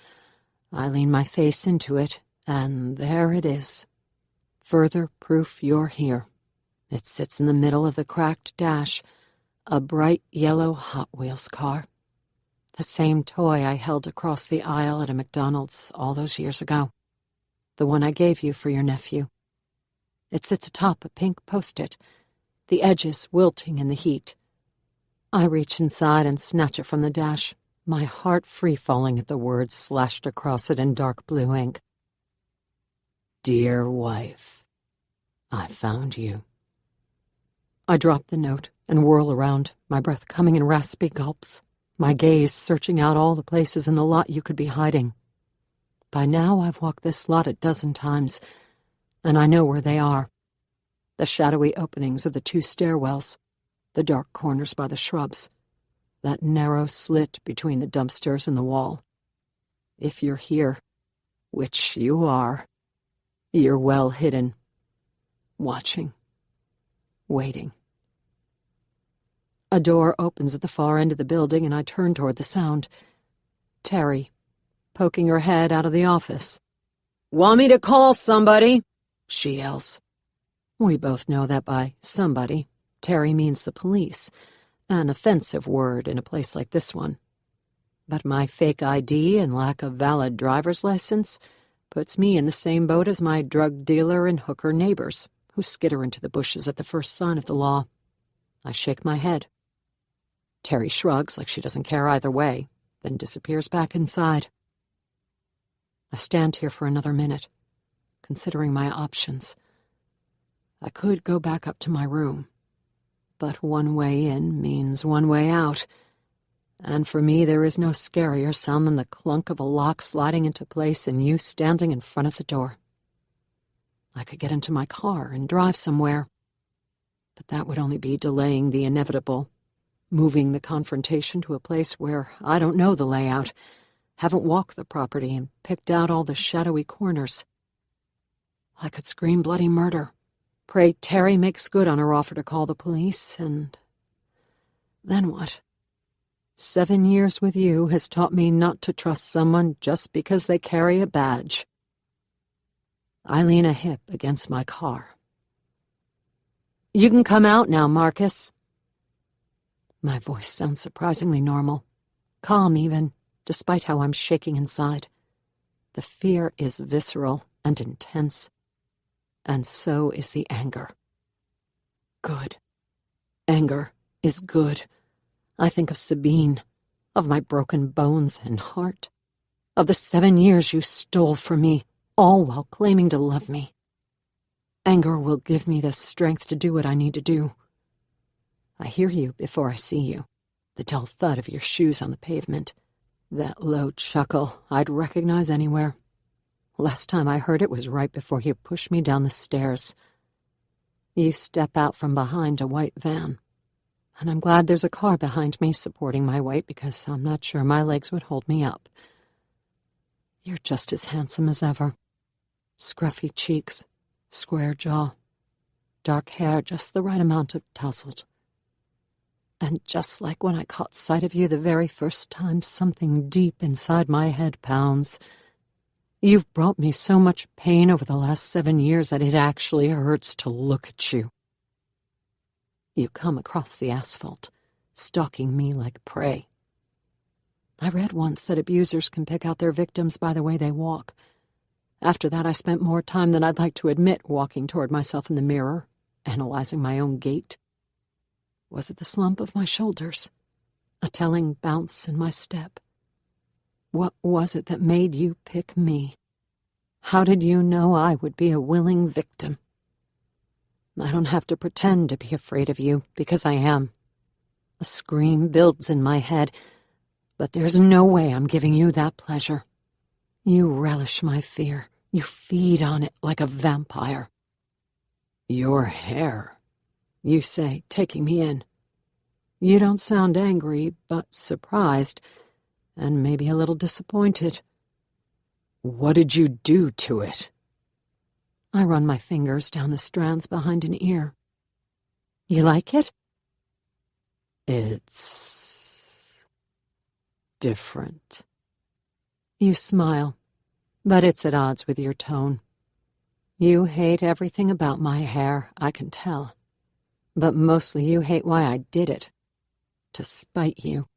[SPEAKER 1] I lean my face into it, and there it is. Further proof you're here. It sits in the middle of the cracked dash, a bright yellow Hot Wheels car. The same toy I held across the aisle at a McDonald's all those years ago. The one I gave you for your nephew. It sits atop a pink post-it, the edges wilting in the heat. I reach inside and snatch it from the dash, my heart free-falling at the words slashed across it in dark blue ink. Dear wife, I found you. I drop the note and whirl around, my breath coming in raspy gulps, my gaze searching out all the places in the lot you could be hiding. By now I've walked this lot a dozen times, and I know where they are. The shadowy openings of the two stairwells, the dark corners by the shrubs, that narrow slit between the dumpsters and the wall. If you're here, which you are, you're well hidden, watching, waiting. A door opens at the far end of the building, and I turn toward the sound. Terry, poking her head out of the office. "Want me to call somebody?" she yells. We both know that by somebody, Terry means the police, an offensive word in a place like this one. But my fake ID and lack of valid driver's license puts me in the same boat as my drug dealer and hooker neighbors, who skitter into the bushes at the first sign of the law. I shake my head. Terry shrugs like she doesn't care either way, then disappears back inside. I stand here for another minute, considering my options. I could go back up to my room, but one way in means one way out, and for me there is no scarier sound than the clunk of a lock sliding into place and you standing in front of the door. I could get into my car and drive somewhere, but that would only be delaying the inevitable, moving the confrontation to a place where I don't know the layout, haven't walked the property and picked out all the shadowy corners. I could scream bloody murder, pray Terry makes good on her offer to call the police, and then what? 7 years with you has taught me not to trust someone just because they carry a badge. I lean a hip against my car. You can come out now, Marcus. My voice sounds surprisingly normal, calm even, despite how I'm shaking inside. The fear is visceral and intense, and so is the anger. Good. Anger is good. I think of Sabine, of my broken bones and heart, of the 7 years you stole from me, all while claiming to love me. Anger will give me the strength to do what I need to do. I hear you before I see you, the dull thud of your shoes on the pavement, that low chuckle I'd recognize anywhere. Last time I heard it was right before you pushed me down the stairs. You step out from behind a white van, and I'm glad there's a car behind me supporting my weight because I'm not sure my legs would hold me up. You're just as handsome as ever. Scruffy cheeks, square jaw, dark hair just the right amount of tousled. And just like when I caught sight of you the very first time, something deep inside my head pounds. You've brought me so much pain over the last 7 years that it actually hurts to look at you. You come across the asphalt, stalking me like prey. I read once that abusers can pick out their victims by the way they walk. After that, I spent more time than I'd like to admit walking toward myself in the mirror, analyzing my own gait. Was it the slump of my shoulders? A telling bounce in my step? What was it that made you pick me? How did you know I would be a willing victim? I don't have to pretend to be afraid of you, because I am. A scream builds in my head, but there's no way I'm giving you that pleasure. You relish my fear. You feed on it like a vampire. Your hair, you say, taking me in. You don't sound angry, but surprised, and maybe a little disappointed. What did you do to it? I run my fingers down the strands behind an ear. You like it? It's different. You smile, but it's at odds with your tone. You hate everything about my hair, I can tell. But mostly you hate why I did it. To spite you.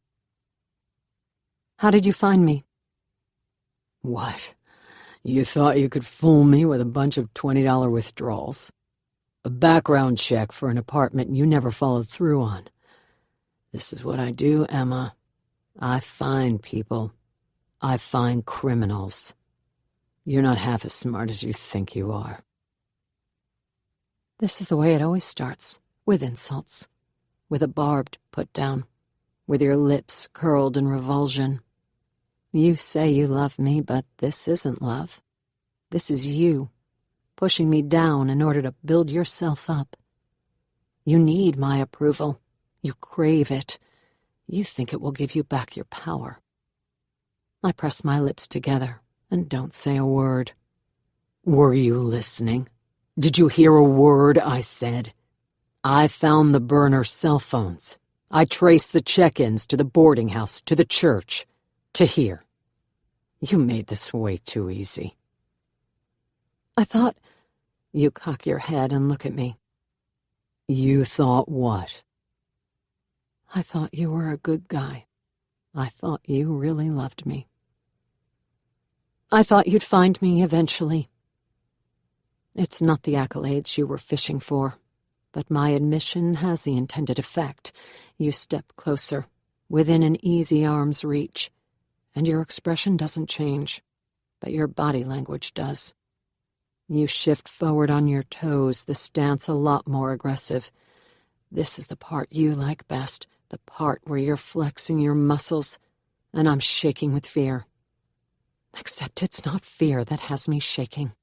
[SPEAKER 1] How did you find me? What? You thought you could fool me with a bunch of $20 withdrawals? A background check for an apartment you never followed through on. This is what I do, Emma. I find people. I find criminals. You're not half as smart as you think you are. This is the way it always starts, with insults, with a barbed put down, with your lips curled in revulsion. You say you love me, but this isn't love. This is you, pushing me down in order to build yourself up. You need my approval. You crave it. You think it will give you back your power. I press my lips together and don't say a word. Were you listening? Did you hear a word I said? I found the burner cell phones. I traced the check-ins to the boarding house, to the church, to here. You made this way too easy. I thought... You cock your head and look at me. You thought what? I thought you were a good guy. I thought you really loved me. I thought you'd find me eventually. It's not the accolades you were fishing for, but my admission has the intended effect. You step closer, within an easy arm's reach, and your expression doesn't change, but your body language does. You shift forward on your toes, the stance a lot more aggressive. This is the part you like best, the part where you're flexing your muscles, and I'm shaking with fear. Except it's not fear that has me shaking.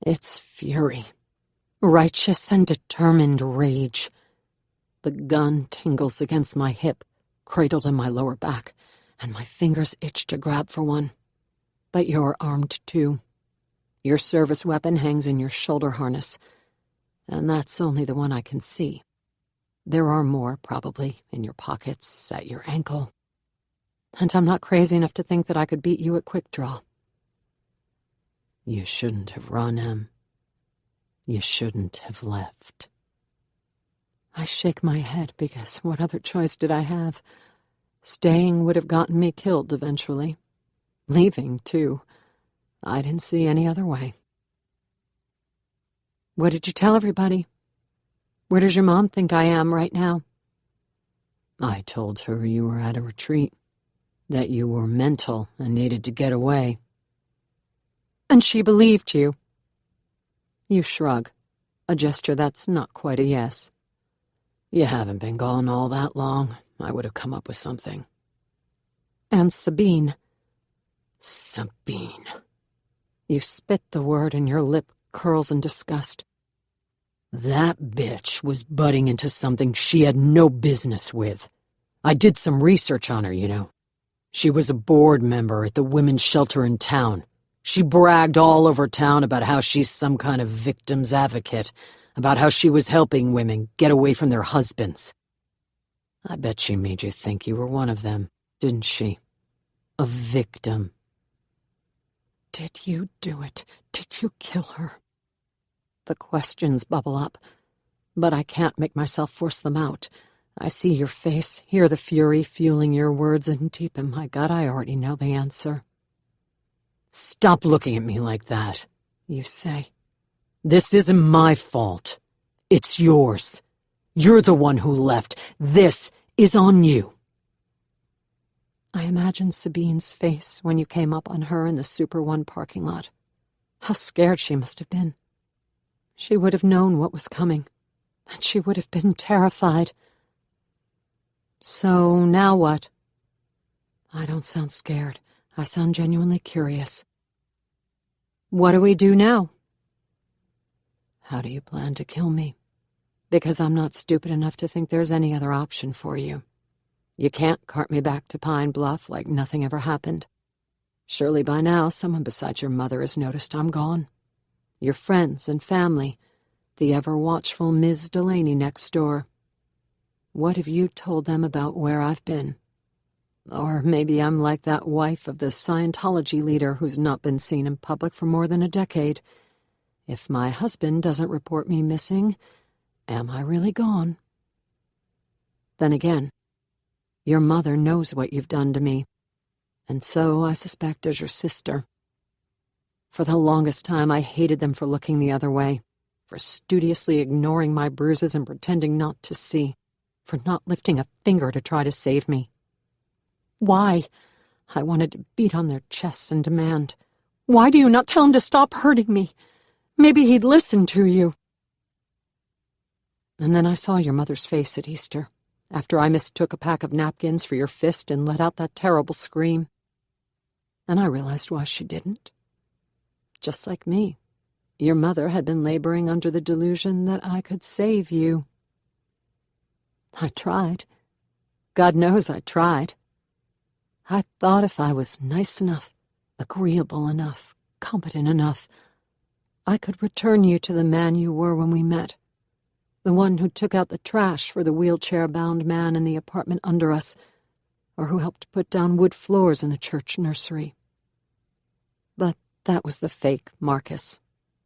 [SPEAKER 1] It's fury. Righteous and determined rage. The gun tingles against my hip, cradled in my lower back, and my fingers itch to grab for one. But you're armed too. Your service weapon hangs in your shoulder harness, and that's only the one I can see. There are more, probably, in your pockets, at your ankle. And I'm not crazy enough to think that I could beat you at quick draw. You shouldn't have run, Em. You shouldn't have left. I shake my head because what other choice did I have? Staying would have gotten me killed eventually. Leaving, too. I didn't see any other way. What did you tell everybody? Where does your mom think I am right now? I told her you were at a retreat, that you were mental and needed to get away. And she believed you. You shrug, a gesture that's not quite a yes. You haven't been gone all that long. I would have come up with something. And Sabine. Sabine. You spit the word and your lip curls in disgust. That bitch was butting into something she had no business with. I did some research on her, you know. She was a board member at the women's shelter in town. She bragged all over town about how she's some kind of victim's advocate, about how she was helping women get away from their husbands. I bet she made you think you were one of them, didn't she? A victim. Did you do it? Did you kill her? The questions bubble up, but I can't make myself force them out. I see your face, hear the fury fueling your words, and deep in my gut I already know the answer. Stop looking at me like that, you say. This isn't my fault. It's yours. You're the one who left. This is on you. I imagine Sabine's face when you came up on her in the Super One parking lot. How scared she must have been. She would have known what was coming, and she would have been terrified. So now what? I don't sound scared. I sound genuinely curious. What do we do now? How do you plan to kill me? Because I'm not stupid enough to think there's any other option for you. You can't cart me back to Pine Bluff like nothing ever happened. Surely by now someone besides your mother has noticed I'm gone. Your friends and family, the ever-watchful Ms. Delaney next door. What have you told them about where I've been? Or maybe I'm like that wife of the Scientology leader who's not been seen in public for more than a decade. If my husband doesn't report me missing, am I really gone? Then again, your mother knows what you've done to me, and so I suspect does your sister. For the longest time I hated them for looking the other way, for studiously ignoring my bruises and pretending not to see, for not lifting a finger to try to save me. Why? I wanted to beat on their chests and demand. Why do you not tell him to stop hurting me? Maybe he'd listen to you. And then I saw your mother's face at Easter, after I mistook a pack of napkins for your fist and let out that terrible scream. And I realized why she didn't. Just like me, your mother had been laboring under the delusion that I could save you. I tried. God knows I tried. I thought if I was nice enough, agreeable enough, competent enough, I could return you to the man you were when we met, the one who took out the trash for the wheelchair-bound man in the apartment under us, or who helped put down wood floors in the church nursery. But that was the fake Marcus,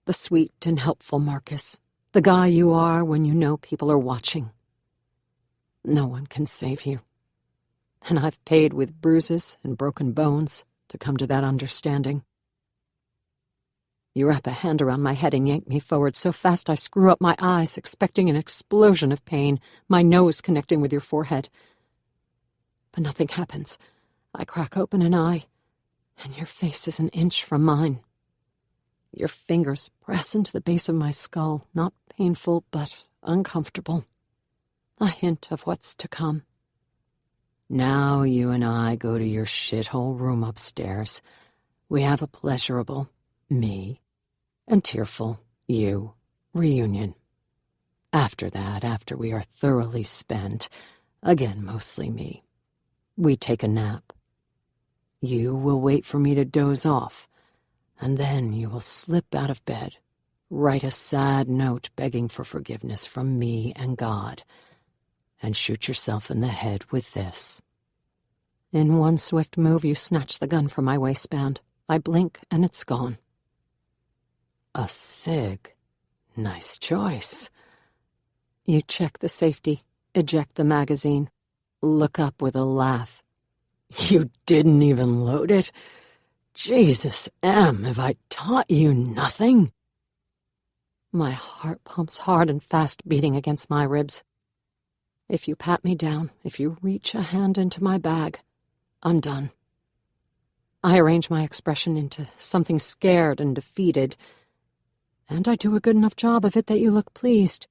[SPEAKER 1] the sweet and helpful Marcus, the guy you are when you know people are watching. No one can save you. and I've paid with bruises and broken bones to come to that understanding. You wrap a hand around my head and yank me forward so fast I screw up my eyes, expecting an explosion of pain, my nose connecting with your forehead. But nothing happens. I crack open an eye, and your face is an inch from mine. Your fingers press into the base of my skull, not painful, but uncomfortable. A hint of what's to come. Now you and I go to your shithole room upstairs. We have a pleasurable, me, and tearful, you, reunion. After that, after we are thoroughly spent, again mostly me, we take a nap. You will wait for me to doze off, and then you will slip out of bed, write a sad note begging for forgiveness from me and God, and shoot yourself in the head with this. In one swift move, you snatch the gun from my waistband. I blink, and it's gone. A cig. Nice choice. You check the safety, eject the magazine, look up with a laugh. You didn't even load it? Jesus, Em, have I taught you nothing? My heart pumps hard and fast, beating against my ribs. If you pat me down, if you reach a hand into my bag, I'm done. I arrange my expression into something scared and defeated, and I do a good enough job of it that you look pleased.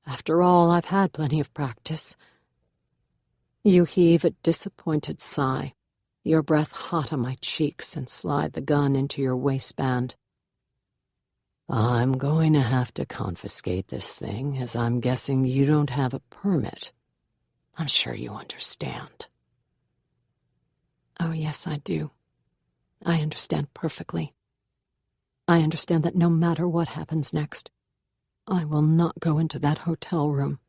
[SPEAKER 1] After all, I've had plenty of practice. You heave a disappointed sigh, your breath hot on my cheeks, and slide the gun into your waistband. I'm going to have to confiscate this thing, as I'm guessing you don't have a permit. I'm sure you understand. Oh, yes, I do. I understand perfectly. I understand that no matter what happens next, I will not go into that hotel room.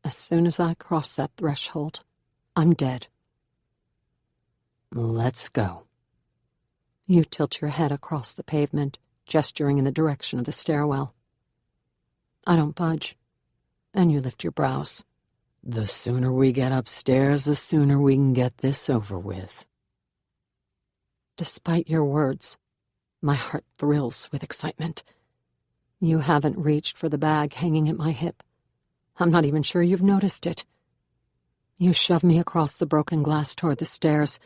[SPEAKER 1] As soon as I cross that threshold, I'm dead. Let's go. You tilt your head across the pavement, gesturing in the direction of the stairwell. I don't budge, and you lift your brows. The sooner we get upstairs, the sooner we can get this over with. Despite your words, my heart thrills with excitement. You haven't reached for the bag hanging at my hip. I'm not even sure you've noticed it. You shove me across the broken glass toward the stairs,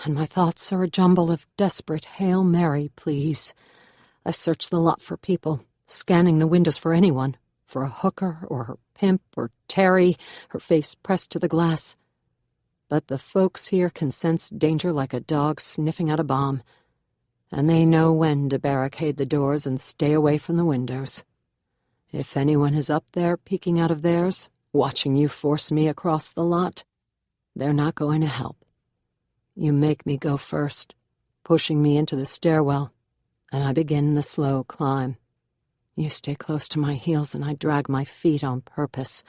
[SPEAKER 1] and my thoughts are a jumble of desperate Hail Mary, please. I search the lot for people, scanning the windows for anyone, for a hooker or her pimp or Terry, her face pressed to the glass. But the folks here can sense danger like a dog sniffing out a bomb, and they know when to barricade the doors and stay away from the windows. If anyone is up there peeking out of theirs, watching you force me across the lot, they're not going to help. You make me go first, pushing me into the stairwell, and I begin the slow climb. You stay close to my heels, and I drag my feet on purpose.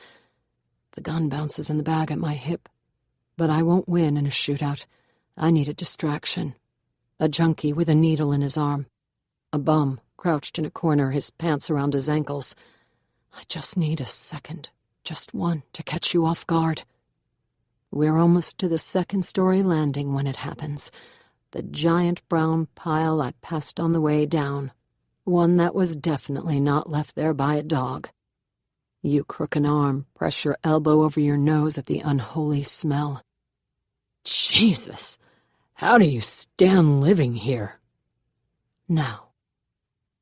[SPEAKER 1] The gun bounces in the bag at my hip, but I won't win in a shootout. I need a distraction. A junkie with a needle in his arm. A bum crouched in a corner, his pants around his ankles. I just need a second, just one, to catch you off guard. We're almost to the second-story landing when it happens. The giant brown pile I passed on the way down. One that was definitely not left there by a dog. You crook an arm, press your elbow over your nose at the unholy smell. Jesus, how do you stand living here? Now,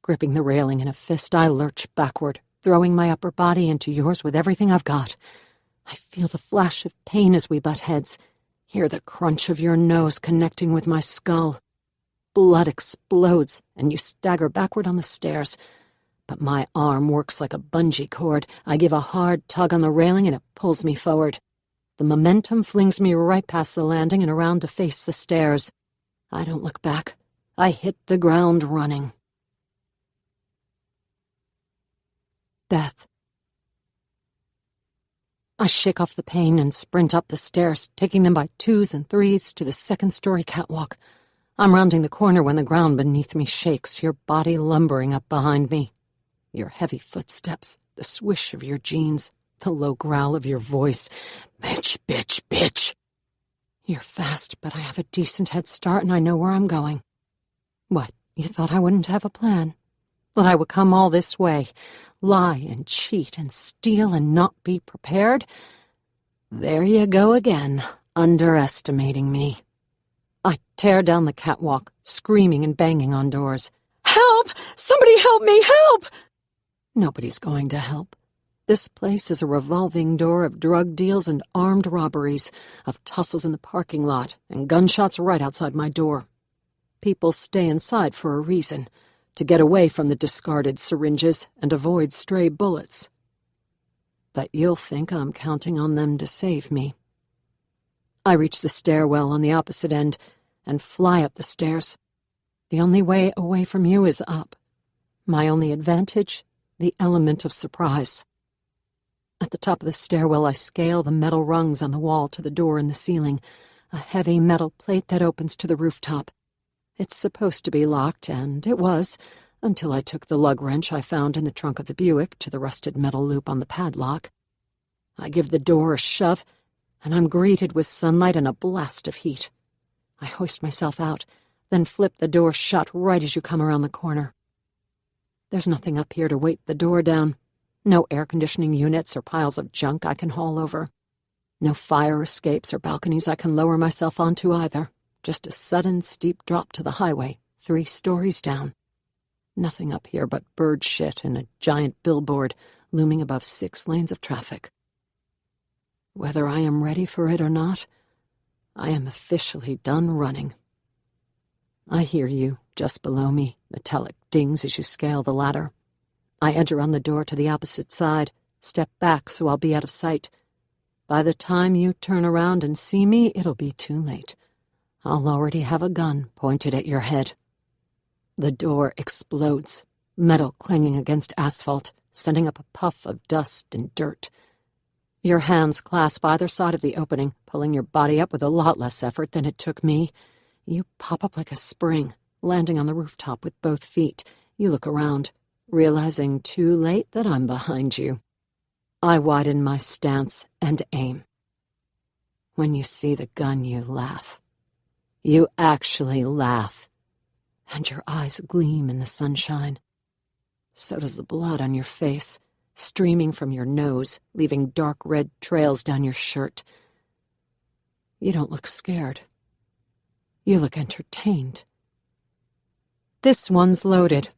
[SPEAKER 1] gripping the railing in a fist, I lurch backward, throwing my upper body into yours with everything I've got. I feel the flash of pain as we butt heads, hear the crunch of your nose connecting with my skull. Blood explodes, and you stagger backward on the stairs. But my arm works like a bungee cord. I give a hard tug on the railing, and it pulls me forward. The momentum flings me right past the landing and around to face the stairs. I don't look back. I hit the ground running. Beth. I shake off the pain and sprint up the stairs, taking them by twos and threes to the second-story catwalk. I'm rounding the corner when the ground beneath me shakes, your body lumbering up behind me. Your heavy footsteps, the swish of your jeans, the low growl of your voice. Bitch, bitch, bitch. You're fast, but I have a decent head start and I know where I'm going. What, you thought I wouldn't have a plan? That I would come all this way, lie and cheat and steal and not be prepared? There you go again, underestimating me. I tear down the catwalk, screaming and banging on doors. Help! Somebody help me! Help! Nobody's going to help. This place is a revolving door of drug deals and armed robberies, of tussles in the parking lot and gunshots right outside my door. People stay inside for a reason, to get away from the discarded syringes and avoid stray bullets. But you'll think I'm counting on them to save me. I reach the stairwell on the opposite end and fly up the stairs. The only way away from you is up. My only advantage, the element of surprise. At the top of the stairwell, I scale the metal rungs on the wall to the door in the ceiling, a heavy metal plate that opens to the rooftop. It's supposed to be locked, and it was, until I took the lug wrench I found in the trunk of the Buick to the rusted metal loop on the padlock. I give the door a shove, and I'm greeted with sunlight and a blast of heat. I hoist myself out, then flip the door shut right as you come around the corner. There's nothing up here to weight the door down. No air conditioning units or piles of junk I can haul over. No fire escapes or balconies I can lower myself onto either. Just a sudden, steep drop to the highway, 3 stories down. Nothing up here but bird shit and a giant billboard looming above 6 lanes of traffic. Whether I am ready for it or not, I am officially done running. I hear you, just below me, metallic dings as you scale the ladder. I edge around the door to the opposite side, step back so I'll be out of sight. By the time you turn around and see me, it'll be too late. I'll already have a gun pointed at your head. The door explodes, metal clanging against asphalt, sending up a puff of dust and dirt. Your hands clasp either side of the opening, pulling your body up with a lot less effort than it took me. You pop up like a spring, landing on the rooftop with both feet. You look around, realizing too late that I'm behind you. I widen my stance and aim. When you see the gun, you laugh. You actually laugh, and your eyes gleam in the sunshine. So does the blood on your face, streaming from your nose, leaving dark red trails down your shirt. You don't look scared. You look entertained. This one's loaded.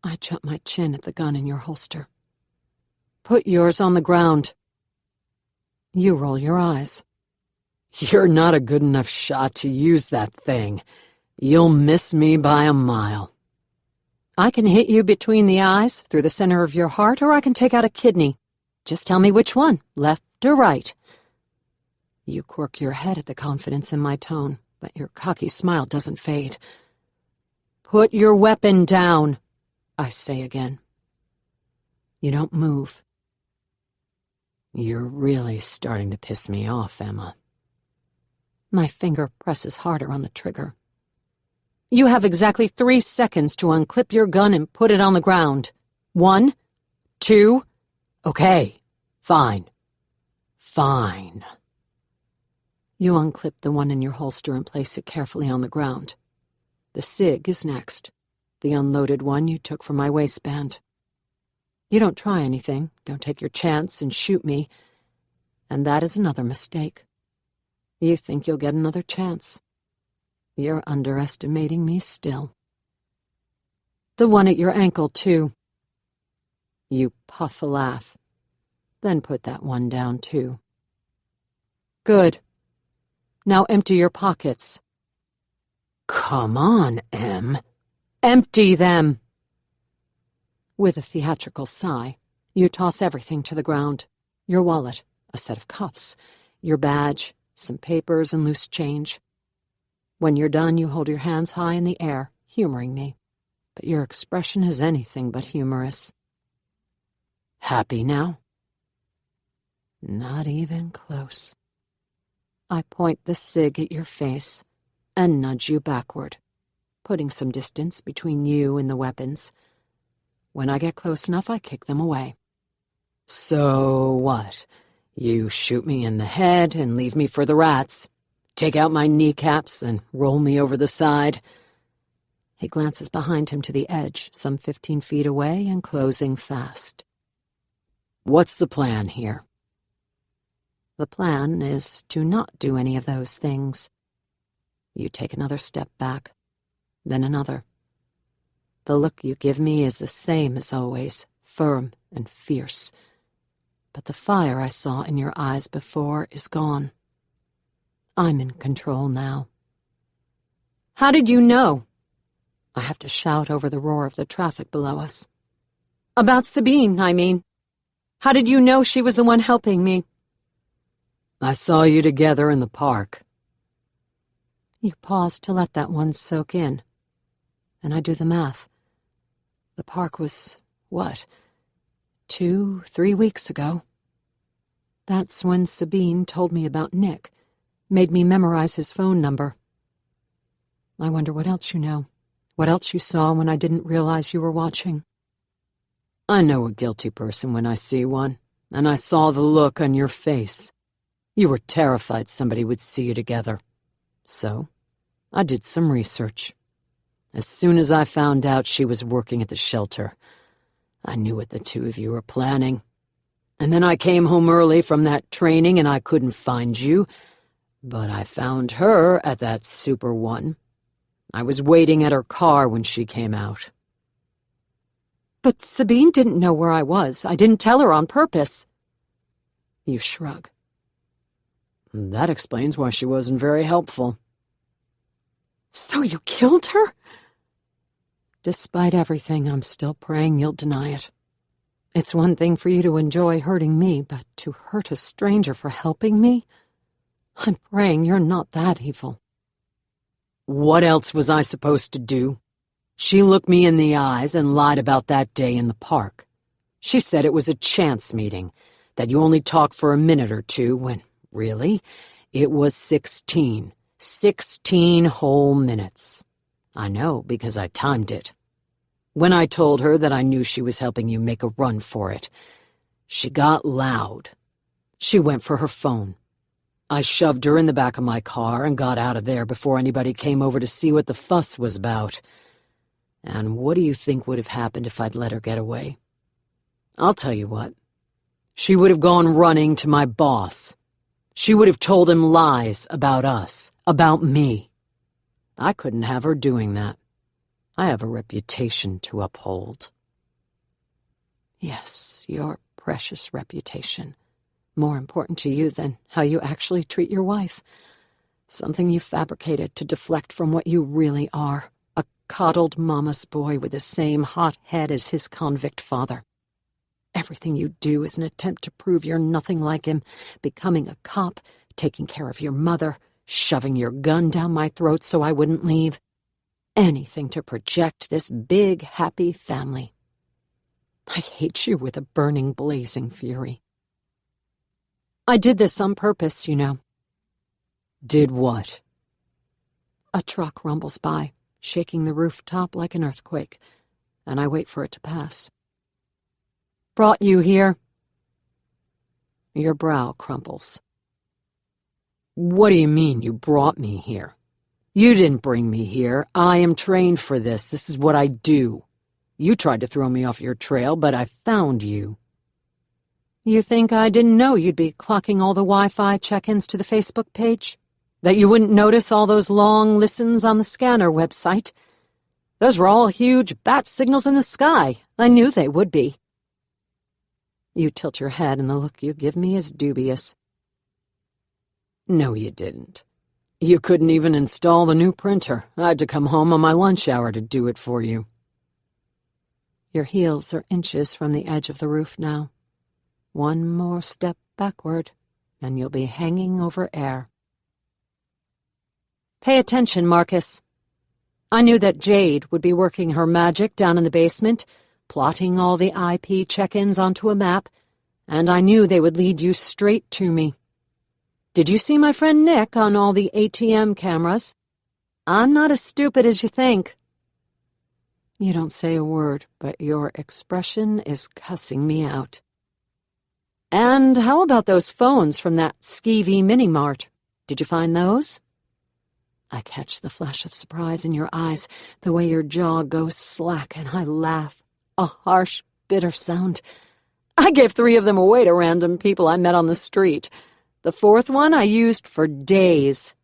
[SPEAKER 1] I jump my chin at the gun in your holster. Put yours on the ground. You roll your eyes. You're not a good enough shot to use that thing. You'll miss me by a mile. I can hit you between the eyes, through the center of your heart, or I can take out a kidney. Just tell me which one, left or right. You quirk your head at the confidence in my tone, but your cocky smile doesn't fade. Put your weapon down, I say again. You don't move. You're really starting to piss me off, Emma. My finger presses harder on the trigger. You have exactly 3 seconds to unclip your gun and put it on the ground. 1, 2, okay, fine. Fine. You unclip the one in your holster and place it carefully on the ground. The cig is next, the unloaded one you took from my waistband. You don't try anything, don't take your chance and shoot me, and that is another mistake. You think you'll get another chance. You're underestimating me still. The one at your ankle, too. You puff a laugh, then put that one down, too. Good. Now empty your pockets. Come on, Em. Empty them! With a theatrical sigh, you toss everything to the ground. Your wallet, a set of cuffs, your badge, some papers and loose change. When you're done, you hold your hands high in the air, humoring me. But your expression is anything but humorous. Happy now? Not even close. I point the cig at your face and nudge you backward, putting some distance between you and the weapons. When I get close enough, I kick them away. So what? You shoot me in the head and leave me for the rats.
[SPEAKER 5] take out my kneecaps and roll me over the side. He glances behind him to the edge, some 15 feet away and closing fast. What's the plan here? The plan is to not do any of those things. You take another step back, then another. The look you give me is the same as always, firm and fierce. But the fire I saw in your eyes before is gone. I'm in control now. How did you know? I have to shout over the roar of the traffic below us. About Sabine, I mean. How did you know she was the one helping me? I saw you together in the park. You paused to let that one soak in. And I do the math. The park was, what, 2-3 weeks ago? That's when Sabine told me about Nick, made me memorize his phone number. I wonder what else you know. What else you saw when I didn't realize you were watching. I know a guilty person when I see one, and I saw the look on your face. You were terrified somebody would see you together. So, I did some research. As soon as I found out she was working at the shelter, I knew what the two of you were planning. And then I came home early from that training and I couldn't find you, but I found her at that Super One. I was waiting at her car when she came out. But Sabine didn't know where I was. I didn't tell her on purpose. You shrug. That explains why she wasn't very helpful. So you killed her? Despite everything, I'm still praying you'll deny it. It's one thing for you to enjoy hurting me, but to hurt a stranger for helping me? I'm praying you're not that evil. What else was I supposed to do? She looked me in the eyes and lied about that day in the park. She said it was a chance meeting, that you only talked for a minute or two, when, really, it was 16. 16 whole minutes. I know, because I timed it. When I told her that I knew she was helping you make a run for it, she got loud. She went for her phone. I shoved her in the back of my car and got out of there before anybody came over to see what the fuss was about. And what do you think would have happened if I'd let her get away? I'll tell you what. She would have gone running to my boss. She would have told him lies about us, about me. I couldn't have her doing that. I have a reputation to uphold. Yes, your precious reputation. More important to you than how you actually treat your wife. Something you fabricated to deflect from what you really are. A coddled mama's boy with the same hot head as his convict father. Everything you do is an attempt to prove you're nothing like him, becoming a cop, taking care of your mother, shoving your gun down my throat so I wouldn't leave. Anything to project this big, happy family. I hate you with a burning, blazing fury. I did this on purpose, you know. Did what? A truck rumbles by, shaking the rooftop like an earthquake, and I wait for it to pass. Brought you here. Your brow crumples. What do you mean you brought me here? You didn't bring me here. I am trained for this. This is what I do. You tried to throw me off your trail, but I found you. You think I didn't know you'd be clocking all the Wi-Fi check-ins to the Facebook page? That you wouldn't notice all those long listens on the scanner website? Those were all huge bat signals in the sky. I knew they would be. You tilt your head and the look you give me is dubious. No, you didn't. You couldn't even install the new printer. I had to come home on my lunch hour to do it for you. Your heels are inches from the edge of the roof now. One more step backward, and you'll be hanging over air. Pay attention, Marcus. I knew that Jade would be working her magic down in the basement, plotting all the IP check-ins onto a map, and I knew they would lead you straight to me. Did you see my friend Nick on all the ATM cameras? I'm not as stupid as you think. You don't say a word, but your expression is cussing me out. And how about those phones from that skeevy mini-mart? Did you find those?
[SPEAKER 1] I catch the flash of surprise in your eyes, the way your jaw goes slack, and I laugh. A harsh, bitter sound. I gave 3 of them away to random people I met on the street. The 4th one I used for days.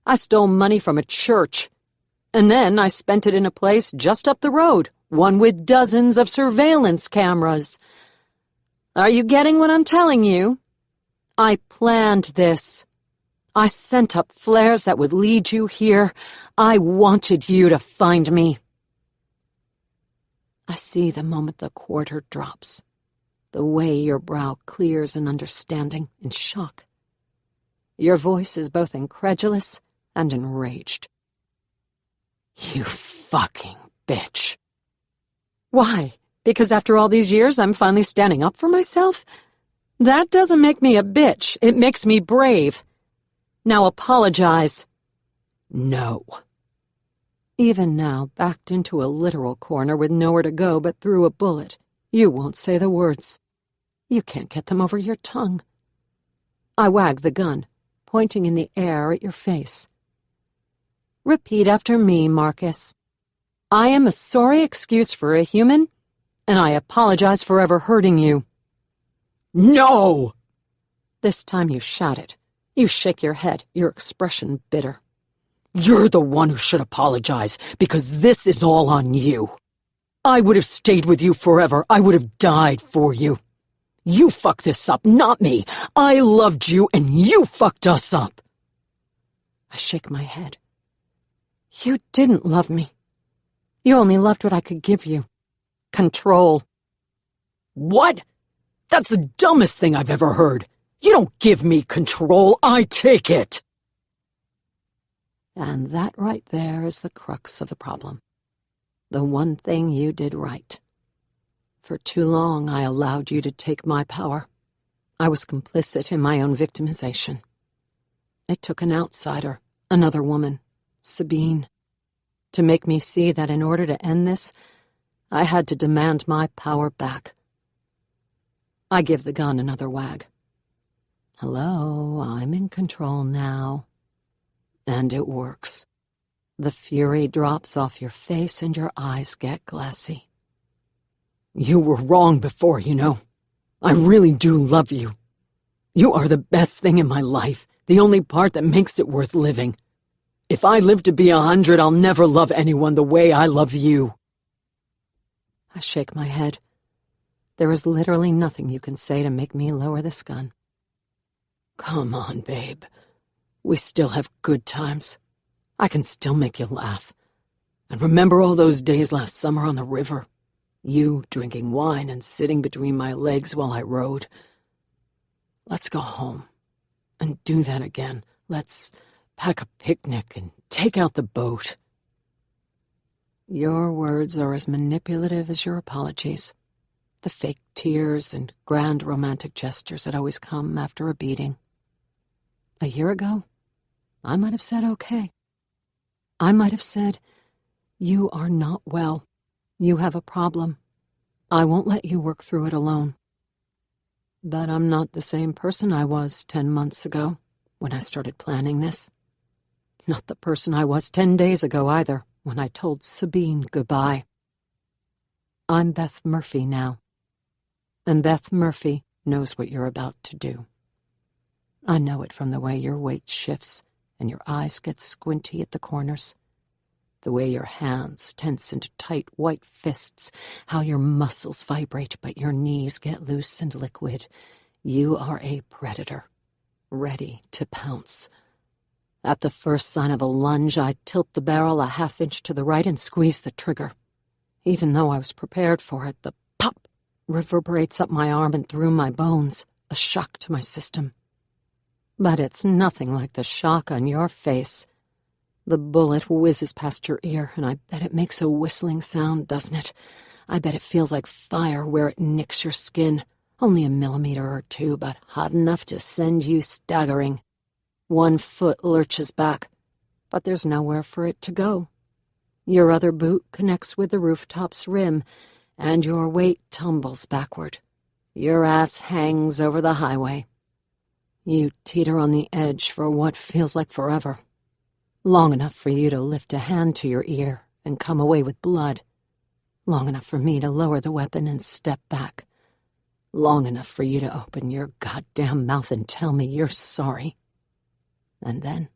[SPEAKER 1] I stole money from a church. And then I spent it in a place just up the road, one with dozens of surveillance cameras. Are you getting what I'm telling you? I planned this. I sent up flares that would lead you here. I wanted you to find me. I see the moment the quarter drops, the way your brow clears in understanding, in shock. Your voice is both incredulous and enraged. You fucking bitch. Why? Because after all these years I'm finally standing up for myself? That doesn't make me a bitch. It makes me brave. Now apologize. No. Even now, backed into a literal corner with nowhere to go but through a bullet, you won't say the words. You can't get them over your tongue. I wag the gun, pointing in the air at your face. Repeat after me, Marcus. I am a sorry excuse for a human, and I apologize for ever hurting you. No! This time you shout it. You shake your head, your expression bitter. You're the one who should apologize, because this is all on you. I would have stayed with you forever. I would have died for you. You fucked this up, not me. I loved you, and you fucked us up. I shake my head. You didn't love me. You only loved what I could give you. Control. What? That's the dumbest thing I've ever heard. You don't give me control, I take it. And that right there is the crux of the problem. The one thing you did right. For too long I allowed you to take my power. I was complicit in my own victimization. It took an outsider, another woman, Sabine, to make me see that in order to end this, I had to demand my power back. I give the gun another wag. Hello, I'm in control now. And it works. The fury drops off your face and your eyes get glassy. You were wrong before, you know. I really do love you. You are the best thing in my life, the only part that makes it worth living. If I live to be 100, I'll never love anyone the way I love you. I shake my head. There is literally nothing you can say to make me lower this gun. Come on, babe. We still have good times. I can still make you laugh. And remember all those days last summer on the river? You drinking wine and sitting between my legs while I rowed. Let's go home and do that again. Let's pack a picnic and take out the boat. Your words are as manipulative as your apologies. The fake tears and grand romantic gestures that always come after a beating. A year ago, I might have said okay. I might have said, you are not well. You have a problem. I won't let you work through it alone. But I'm not the same person I was 10 months ago when I started planning this. Not the person I was 10 days ago either, when I told Sabine goodbye. I'm Beth Murphy now. And Beth Murphy knows what you're about to do. I know it from the way your weight shifts and your eyes get squinty at the corners. The way your hands tense into tight white fists, how your muscles vibrate but your knees get loose and liquid. You are a predator, ready to pounce. At the first sign of a lunge, I'd tilt the barrel a half-inch to the right and squeeze the trigger. Even though I was prepared for it, the pop reverberates up my arm and through my bones, a shock to my system. But it's nothing like the shock on your face. The bullet whizzes past your ear, and I bet it makes a whistling sound, doesn't it? I bet it feels like fire where it nicks your skin. Only a millimeter or two, but hot enough to send you staggering. One foot lurches back, but there's nowhere for it to go. Your other boot connects with the rooftop's rim, and your weight tumbles backward. Your ass hangs over the highway. You teeter on the edge for what feels like forever. Long enough for you to lift a hand to your ear and come away with blood. Long enough for me to lower the weapon and step back. Long enough for you to open your goddamn mouth and tell me you're sorry. And then,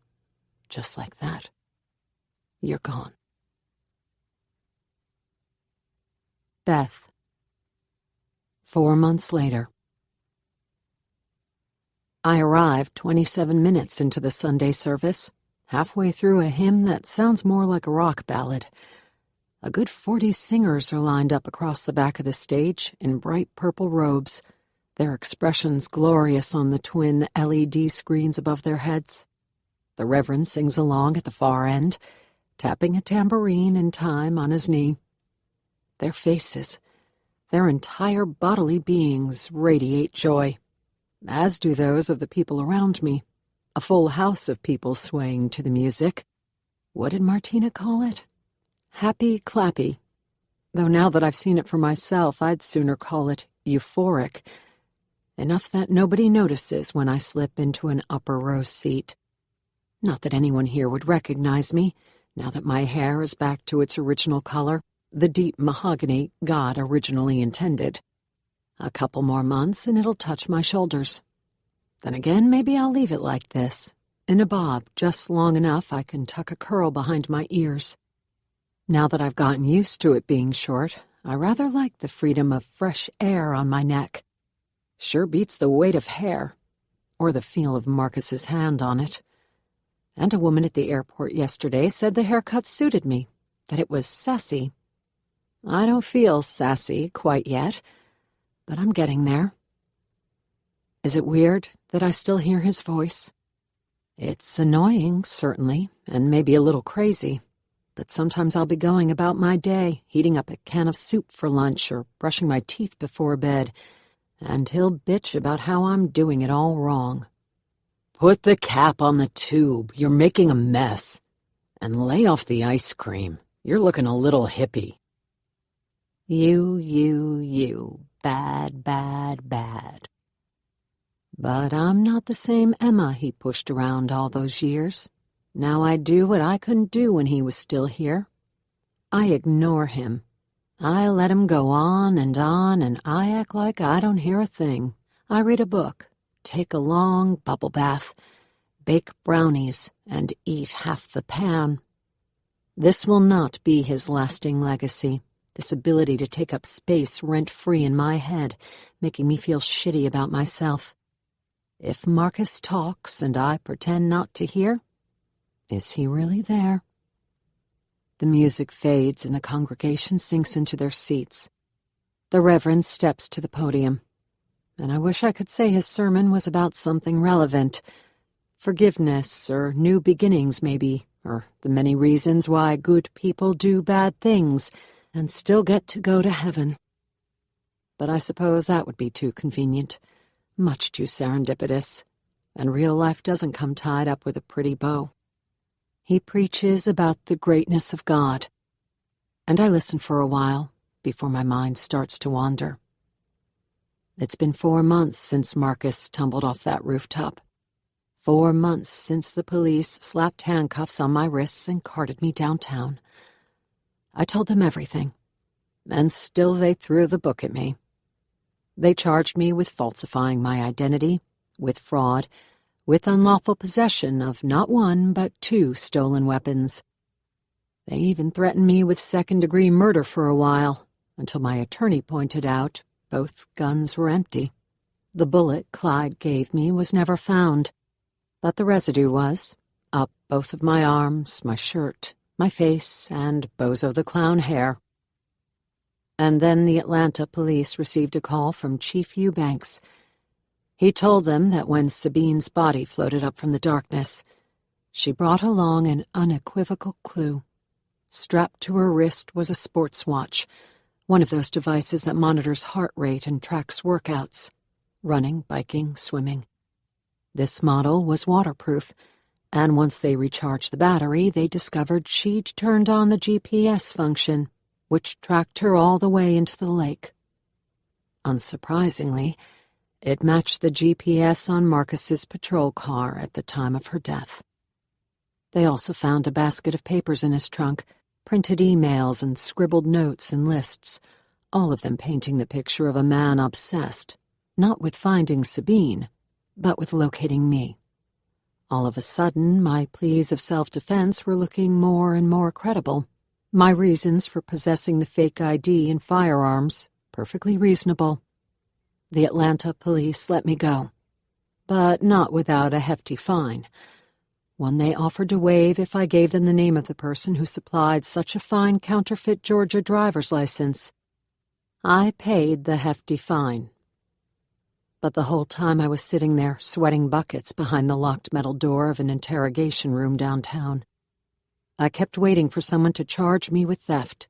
[SPEAKER 1] just like that, you're gone. Beth. 4 months later. I arrived 27 minutes into the Sunday service, halfway through a hymn that sounds more like a rock ballad. A good 40 singers are lined up across the back of the stage in bright purple robes, their expressions glorious on the twin LED screens above their heads. The Reverend sings along at the far end, tapping a tambourine in time on his knee. Their faces, their entire bodily beings radiate joy, as do those of the people around me, a full house of people swaying to the music. What did Martina call it? Happy clappy. Though now that I've seen it for myself, I'd sooner call it euphoric. Enough that nobody notices when I slip into an upper row seat. Not that anyone here would recognize me, now that my hair is back to its original color, the deep mahogany God originally intended. A couple more months and it'll touch my shoulders. Then again, maybe I'll leave it like this, in a bob, just long enough I can tuck a curl behind my ears. Now that I've gotten used to it being short, I rather like the freedom of fresh air on my neck. Sure beats the weight of hair, or the feel of Marcus's hand on it. And a woman at the airport yesterday said the haircut suited me, that it was sassy. I don't feel sassy quite yet, but I'm getting there. Is it weird that I still hear his voice? It's annoying, certainly, and maybe a little crazy, but sometimes I'll be going about my day, heating up a can of soup for lunch or brushing my teeth before bed, and he'll bitch about how I'm doing it all wrong. Put the cap on the tube, you're making a mess. And lay off the ice cream, you're looking a little hippie. You, bad, bad, bad. But I'm not the same Emma he pushed around all those years. Now I do what I couldn't do when he was still here. I ignore him. I let him go on, and I act like I don't hear a thing. I read a book, take a long bubble bath, bake brownies, and eat half the pan. This will not be his lasting legacy, this ability to take up space rent-free in my head, making me feel shitty about myself. If Marcus talks and I pretend not to hear, is he really there? The music fades and the congregation sinks into their seats. The Reverend steps to the podium, and I wish I could say his sermon was about something relevant. Forgiveness, or new beginnings, maybe, or the many reasons why good people do bad things and still get to go to heaven. But I suppose that would be too convenient, much too serendipitous, and real life doesn't come tied up with a pretty bow. He preaches about the greatness of God, and I listen for a while before my mind starts to wander. It's been 4 months since Marcus tumbled off that rooftop. 4 months since the police slapped handcuffs on my wrists and carted me downtown. I told them everything, and still they threw the book at me. They charged me with falsifying my identity, with fraud, with unlawful possession of not one but 2 stolen weapons. They even threatened me with second-degree murder for a while, until my attorney pointed out both guns were empty. The bullet Clyde gave me was never found, but the residue was, up both of my arms, my shirt, my face, and Bozo the Clown hair. And then the Atlanta police received a call from Chief Eubanks. He told them that when Sabine's body floated up from the darkness, she brought along an unequivocal clue. Strapped to her wrist was a sports watch, one of those devices that monitors heart rate and tracks workouts, running, biking, swimming. This model was waterproof, and once they recharged the battery, they discovered she'd turned on the GPS function, which tracked her all the way into the lake. Unsurprisingly, it matched the GPS on Marcus's patrol car at the time of her death. They also found a basket of papers in his trunk, printed emails and scribbled notes and lists, all of them painting the picture of a man obsessed, not with finding Sabine, but with locating me. All of a sudden, my pleas of self-defense were looking more and more credible. My reasons for possessing the fake ID and firearms, perfectly reasonable. The Atlanta police let me go, but not without a hefty fine, one they offered to waive if I gave them the name of the person who supplied such a fine counterfeit Georgia driver's license. I paid the hefty fine. But the whole time I was sitting there, sweating buckets behind the locked metal door of an interrogation room downtown, I kept waiting for someone to charge me with theft,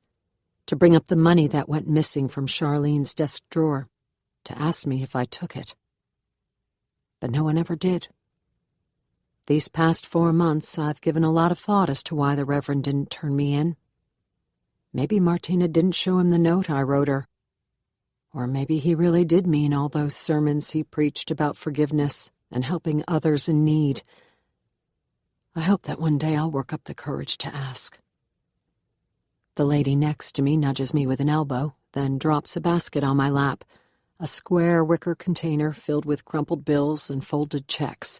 [SPEAKER 1] to bring up the money that went missing from Charlene's desk drawer, to ask me if I took it. But no one ever did. These past 4 months, I've given a lot of thought as to why the Reverend didn't turn me in. Maybe Martina didn't show him the note I wrote her. Or maybe he really did mean all those sermons he preached about forgiveness and helping others in need. I hope that one day I'll work up the courage to ask. The lady next to me nudges me with an elbow, then drops a basket on my lap, a square wicker container filled with crumpled bills and folded checks.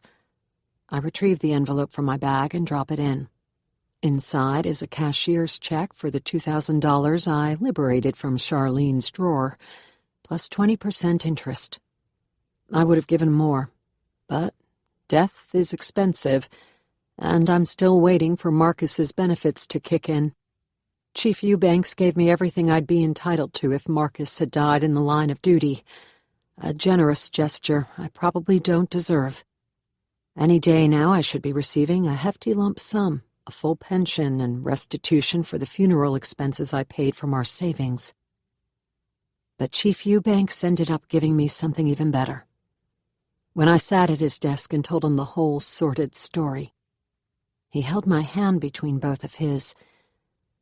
[SPEAKER 1] I retrieve the envelope from my bag and drop it in. Inside is a cashier's check for the $2,000 I liberated from Charlene's drawer, plus 20% interest. I would have given more, but death is expensive, and I'm still waiting for Marcus's benefits to kick in. Chief Eubanks gave me everything I'd be entitled to if Marcus had died in the line of duty. A generous gesture I probably don't deserve. Any day now I should be receiving a hefty lump sum, a full pension and restitution for the funeral expenses I paid from our savings. But Chief Eubanks ended up giving me something even better. When I sat at his desk and told him the whole sordid story, he held my hand between both of his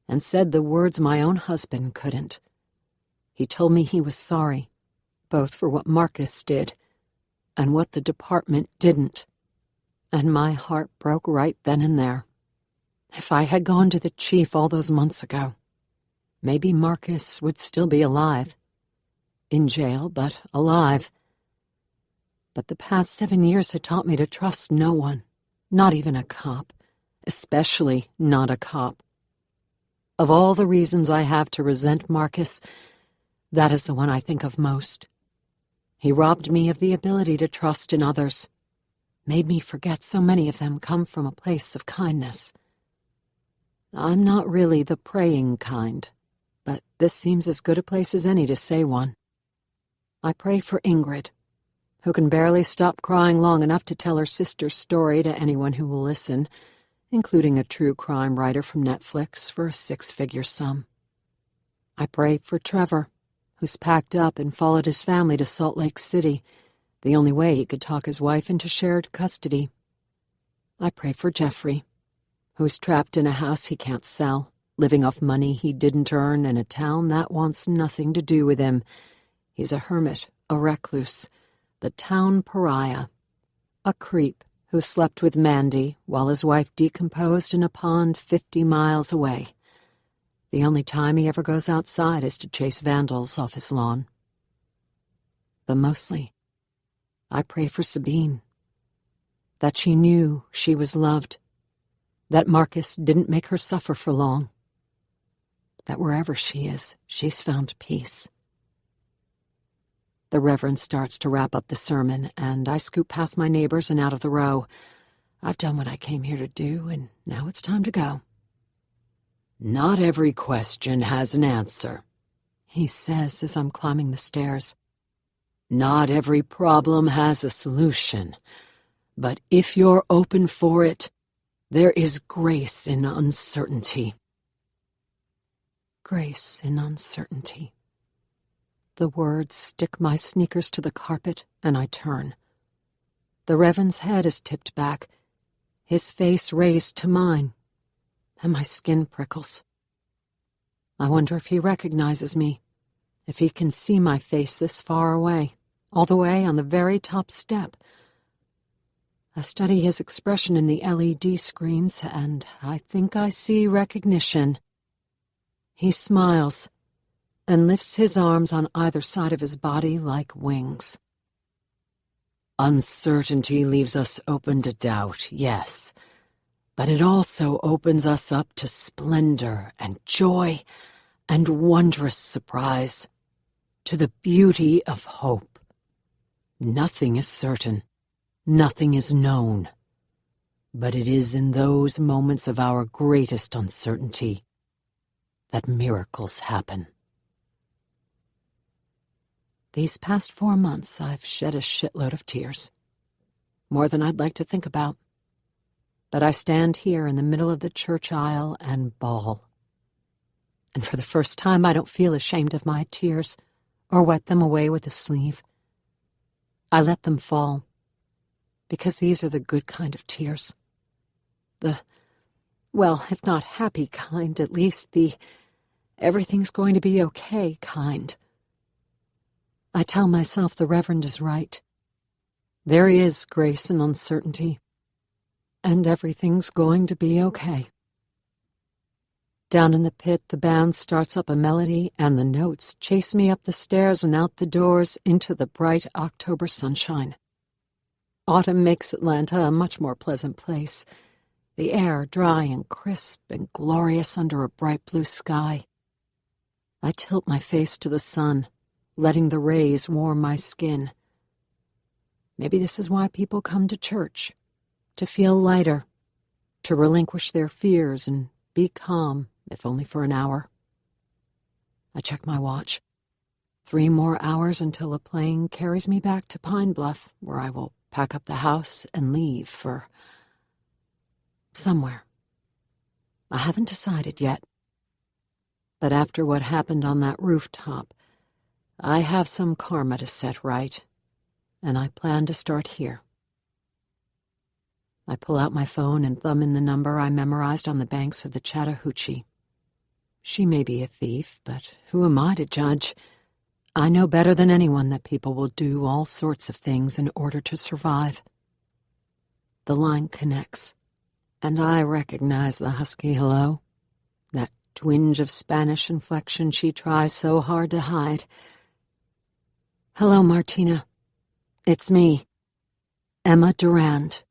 [SPEAKER 1] and said the words my own husband couldn't. He told me he was sorry, both for what Marcus did and what the department didn't. And my heart broke right then and there. If I had gone to the chief all those months ago, maybe Marcus would still be alive. In jail, but alive. But the past 7 years had taught me to trust no one, not even a cop, especially not a cop. Of all the reasons I have to resent Marcus, that is the one I think of most. He robbed me of the ability to trust in others, made me forget so many of them come from a place of kindness. I'm not really the praying kind, but this seems as good a place as any to say one. I pray for Ingrid, who can barely stop crying long enough to tell her sister's story to anyone who will listen, including a true crime writer from Netflix for a 6-figure sum. I pray for Trevor, who's packed up and followed his family to Salt Lake City, the only way he could talk his wife into shared custody. I pray for Jeffrey, who's trapped in a house he can't sell, living off money he didn't earn in a town that wants nothing to do with him. He's a hermit, a recluse, the town pariah, a creep who slept with Mandy while his wife decomposed in a pond 50 miles away. The only time he ever goes outside is to chase vandals off his lawn. But mostly, I pray for Sabine, that she knew she was loved, that Marcus didn't make her suffer for long, that wherever she is, she's found peace. The Reverend starts to wrap up the sermon, and I scoot past my neighbors and out of the row. I've done what I came here to do, and now it's time to go.
[SPEAKER 5] Not every question has an answer,
[SPEAKER 1] he says as I'm climbing the stairs.
[SPEAKER 5] Not every problem has a solution, but if you're open for it, there is grace in uncertainty.
[SPEAKER 1] Grace in uncertainty. The words stick my sneakers to the carpet, and I turn. The Reverend's head is tipped back, his face raised to mine, and my skin prickles. I wonder if he recognizes me, if he can see my face this far away, all the way on the very top step. I study his expression in the LED screens, and I think I see recognition. He smiles and lifts his arms on either side of his body like wings. Uncertainty leaves us open to doubt, yes, but it also opens us up to splendor and joy and wondrous surprise, to the beauty of hope. Nothing is certain, nothing is known, but it is in those moments of our greatest uncertainty that miracles happen. These past 4 months, I've shed a shitload of tears, more than I'd like to think about. But I stand here in the middle of the church aisle and bawl. And for the first time, I don't feel ashamed of my tears or wipe them away with a sleeve. I let them fall, because these are the good kind of tears. Well, if not happy kind, at least the everything's going to be okay kind. I tell myself the Reverend is right. There is grace in uncertainty, and everything's going to be okay. Down in the pit, the band starts up a melody, and the notes chase me up the stairs and out the doors into the bright October sunshine. Autumn makes Atlanta a much more pleasant place, the air dry and crisp and glorious under a bright blue sky. I tilt my face to the sun, letting the rays warm my skin. Maybe this is why people come to church, to feel lighter, to relinquish their fears and be calm, if only for an hour. I check my watch. 3 more hours until a plane carries me back to Pine Bluff, where I will pack up the house and leave for somewhere. I haven't decided yet. But after what happened on that rooftop, I have some karma to set right, and I plan to start here. I pull out my phone and thumb in the number I memorized on the banks of the Chattahoochee. She may be a thief, but who am I to judge? I know better than anyone that people will do all sorts of things in order to survive. The line connects, and I recognize the husky hello, that twinge of Spanish inflection she tries so hard to hide. Hello, Martina. It's me, Emma Durand.